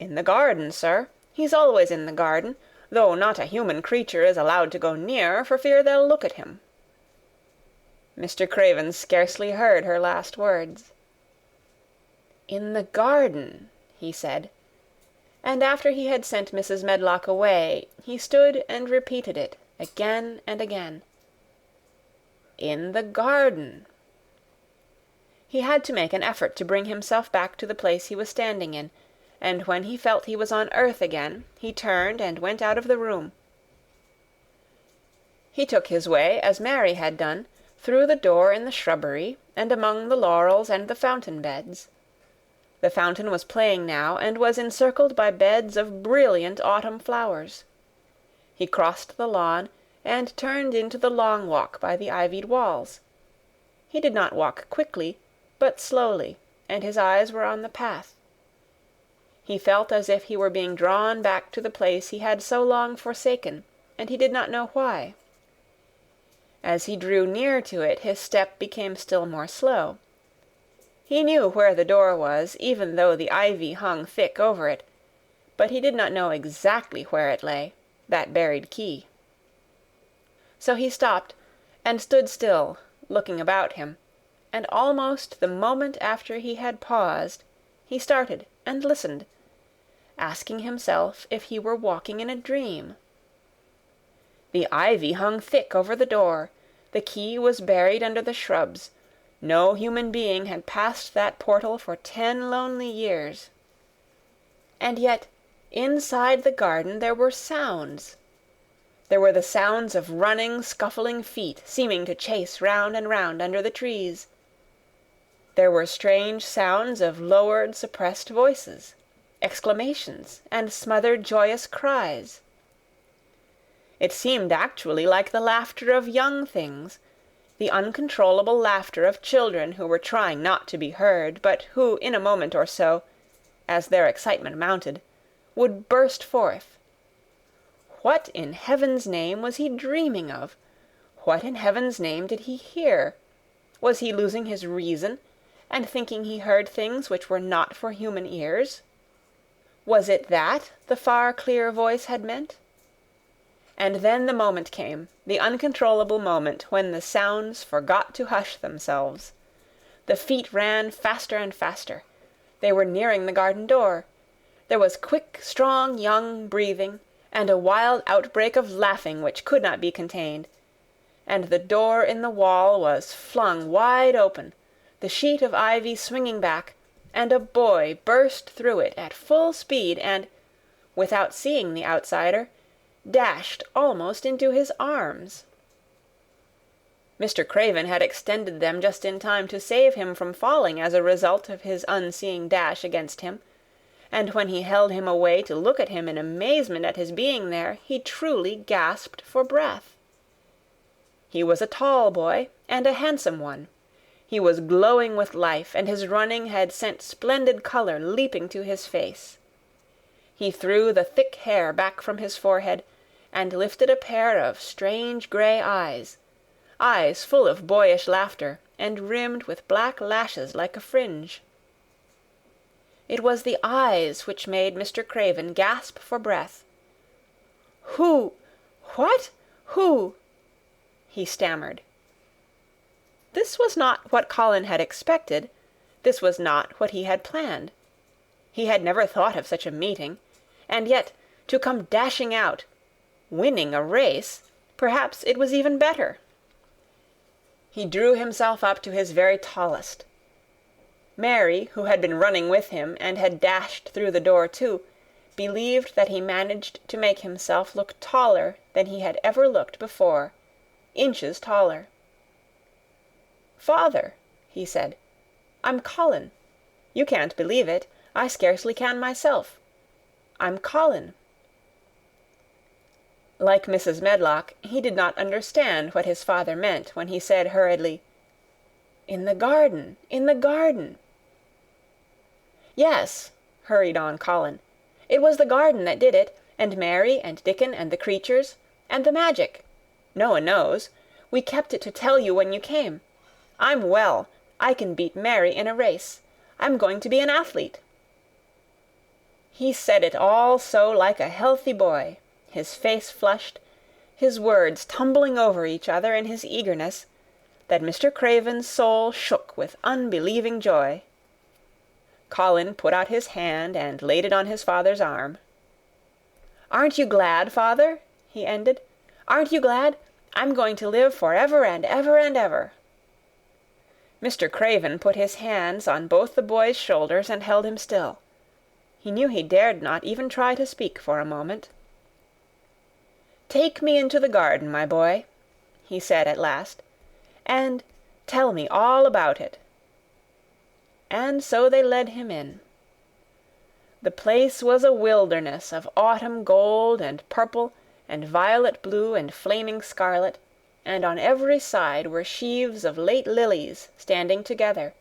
"In the garden, sir. He's always in the garden, though not a human creature is allowed to go near, for fear they'll look at him." Mr. Craven scarcely heard her last words. "In the garden," he said, and after he had sent Mrs. Medlock away, he stood and repeated it again and again. "In the garden." He had to make an effort to bring himself back to the place he was standing in, and when he felt he was on earth again, he turned and went out of the room. He took his way, as Mary had done, through the door in the shrubbery, and among the laurels and the fountain beds. The fountain was playing now, and was encircled by beds of brilliant autumn flowers. He crossed the lawn, and turned into the long walk by the ivied walls. He did not walk quickly, but slowly, and his eyes were on the path. He felt as if he were being drawn back to the place he had so long forsaken, and he did not know why. As he drew near to it, his step became still more slow. He knew where the door was, even though the ivy hung thick over it, but he did not know exactly where it lay, that buried key. So he stopped, and stood still, looking about him, and almost the moment after he had paused, he started and listened, asking himself if he were walking in a dream. The ivy hung thick over the door, the key was buried under the shrubs. No human being had passed that portal for 10 lonely years. And yet, inside the garden there were sounds. There were the sounds of running, scuffling feet, seeming to chase round and round under the trees. There were strange sounds of lowered, suppressed voices, exclamations, and smothered, joyous cries. It seemed actually like the laughter of young things, the uncontrollable laughter of children who were trying not to be heard, but who in a moment or so, as their excitement mounted, would burst forth. What in heaven's name was he dreaming of? What in heaven's name did he hear? Was he losing his reason, and thinking he heard things which were not for human ears? Was it that the far, clear voice had meant? And then the moment came, the uncontrollable moment when the sounds forgot to hush themselves. The feet ran faster and faster. They were nearing the garden door. There was quick, strong, young breathing, and a wild outbreak of laughing which could not be contained. And the door in the wall was flung wide open, the sheet of ivy swinging back, and a boy burst through it at full speed and, without seeing the outsider, dashed almost into his arms. Mr. Craven had extended them just in time to save him from falling as a result of his unseeing dash against him, and when he held him away to look at him in amazement at his being there, he truly gasped for breath. He was a tall boy, and a handsome one. He was glowing with life, and his running had sent splendid color leaping to his face. He threw the thick hair back from his forehead, and lifted a pair of strange gray eyes, eyes full of boyish laughter, and rimmed with black lashes like a fringe. It was the eyes which made Mr. Craven gasp for breath. "Who? What? Who?" he stammered. This was not what Colin had expected. This was not what he had planned. He had never thought of such a meeting, and yet to come dashing out, winning a race, perhaps it was even better. He drew himself up to his very tallest. Mary, who had been running with him and had dashed through the door too, believed that he managed to make himself look taller than he had ever looked before, inches taller. "Father," he said, "I'm Colin. You can't believe it. I scarcely can myself. I'm Colin." Like Mrs. Medlock, he did not understand what his father meant when he said hurriedly, "In the garden, in the garden." "Yes," hurried on Colin, "it was the garden that did it, and Mary and Dickon and the creatures, and the magic. No one knows. We kept it to tell you when you came. I'm well. I can beat Mary in a race. I'm going to be an athlete." He said it all so like a healthy boy, his face flushed, his words tumbling over each other in his eagerness, that Mr. Craven's soul shook with unbelieving joy. Colin put out his hand and laid it on his father's arm. "Aren't you glad, father?" he ended. "Aren't you glad? I'm going to live for ever and ever and ever." Mr. Craven put his hands on both the boy's shoulders and held him still. He knew he dared not even try to speak for a moment. "Take me into the garden, my boy," he said at last, "and tell me all about it." And so they led him in. The place was a wilderness of autumn gold and purple and violet blue and flaming scarlet, and on every side were sheaves of late lilies standing together,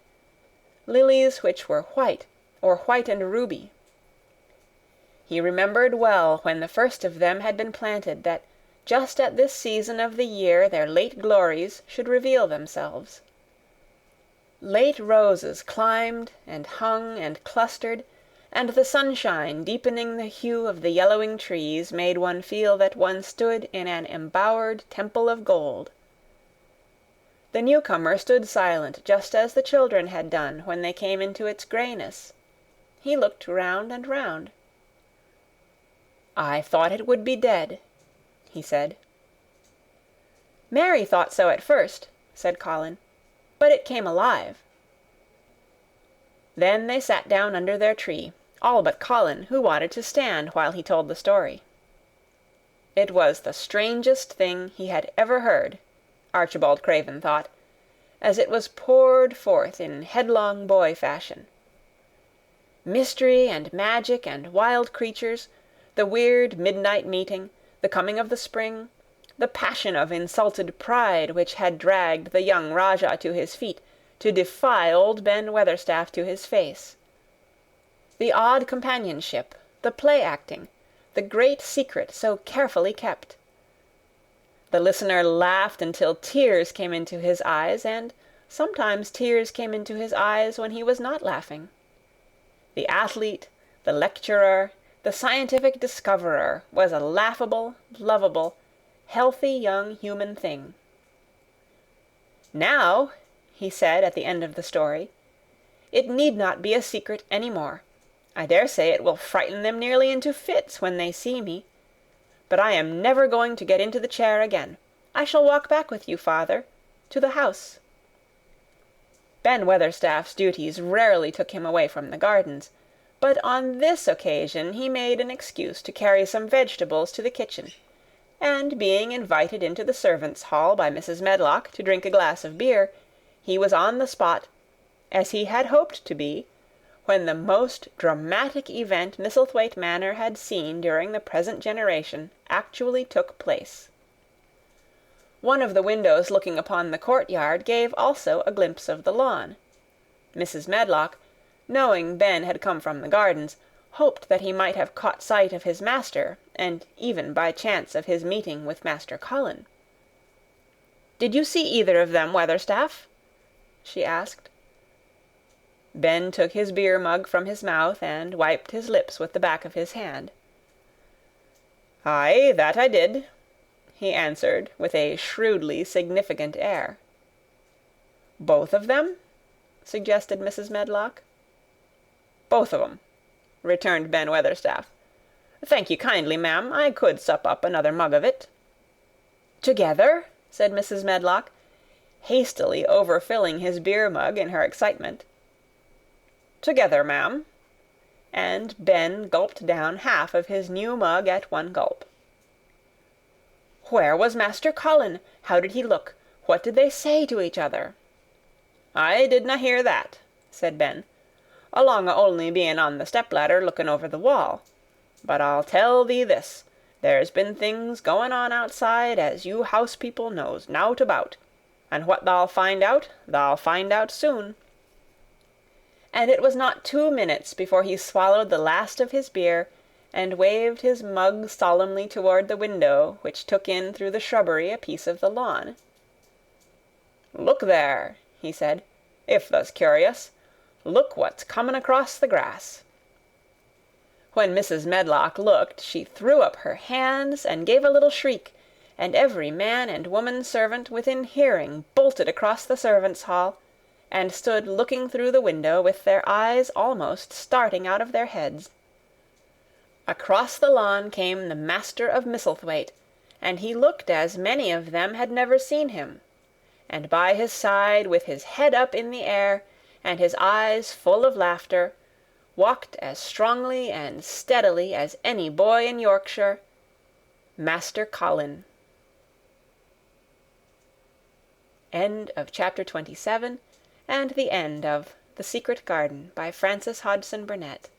lilies which were white or white and ruby. He remembered well when the first of them had been planted that just at this season of the year their late glories should reveal themselves. Late roses climbed and hung and clustered, and the sunshine deepening the hue of the yellowing trees made one feel that one stood in an embowered temple of gold. The newcomer stood silent just as the children had done when they came into its grayness. He looked round and round. "I thought it would be dead," he said. "Mary thought so at first," said Colin, "but it came alive." Then they sat down under their tree, all but Colin, who wanted to stand while he told the story. It was the strangest thing he had ever heard, Archibald Craven thought, as it was poured forth in headlong boy fashion. Mystery and magic and wild creatures, the weird midnight meeting, the coming of the spring, the passion of insulted pride which had dragged the young Rajah to his feet to defy old Ben Weatherstaff to his face. The odd companionship, the play-acting, the great secret so carefully kept. The listener laughed until tears came into his eyes, and sometimes tears came into his eyes when he was not laughing. The athlete, the lecturer, the scientific discoverer was a laughable, lovable, healthy young human thing. "Now," he said at the end of the story, "it need not be a secret any more. I dare say it will frighten them nearly into fits when they see me. But I am never going to get into the chair again. I shall walk back with you, father, to the house." Ben Weatherstaff's duties rarely took him away from the gardens, but on this occasion he made an excuse to carry some vegetables to the kitchen, and being invited into the servants' hall by Mrs. Medlock to drink a glass of beer, he was on the spot, as he had hoped to be, when the most dramatic event Misselthwaite Manor had seen during the present generation actually took place. One of the windows looking upon the courtyard gave also a glimpse of the lawn. Mrs. Medlock, knowing Ben had come from the gardens, hoped that he might have caught sight of his master, and even by chance of his meeting with Master Colin. "Did you see either of them, Weatherstaff?" she asked. Ben took his beer-mug from his mouth and wiped his lips with the back of his hand. "Aye, that I did," he answered with a shrewdly significant air. "Both of them?" suggested Mrs. Medlock. "Both of 'em," returned Ben Weatherstaff. "Thank you kindly, ma'am. I could sup up another mug of it." "Together?" said Mrs. Medlock, hastily overfilling his beer-mug in her excitement. "Together, ma'am." And Ben gulped down half of his new mug at one gulp. "Where was Master Colin? How did he look? What did they say to each other?" "I didna hear that," said Ben, "along o' only being on the step-ladder looking over the wall. But I'll tell thee this, There's been things goin' on outside as you house people knows nowt about, and what thou'll find out soon." And it was not 2 minutes before he swallowed the last of his beer, and waved his mug solemnly toward the window which took in through the shrubbery a piece of the lawn. "Look there," he said, "if thou's curious. Look what's comin' across the grass." When Mrs. Medlock looked, she threw up her hands and gave a little shriek, and every man and woman servant within hearing bolted across the servants' hall, and stood looking through the window with their eyes almost starting out of their heads. Across the lawn came the Master of Misselthwaite, and he looked as many of them had never seen him, and by his side, with his head up in the air, and his eyes full of laughter, walked as strongly and steadily as any boy in Yorkshire, Master Colin. End of Chapter 27, and the end of The Secret Garden by Frances Hodgson Burnett.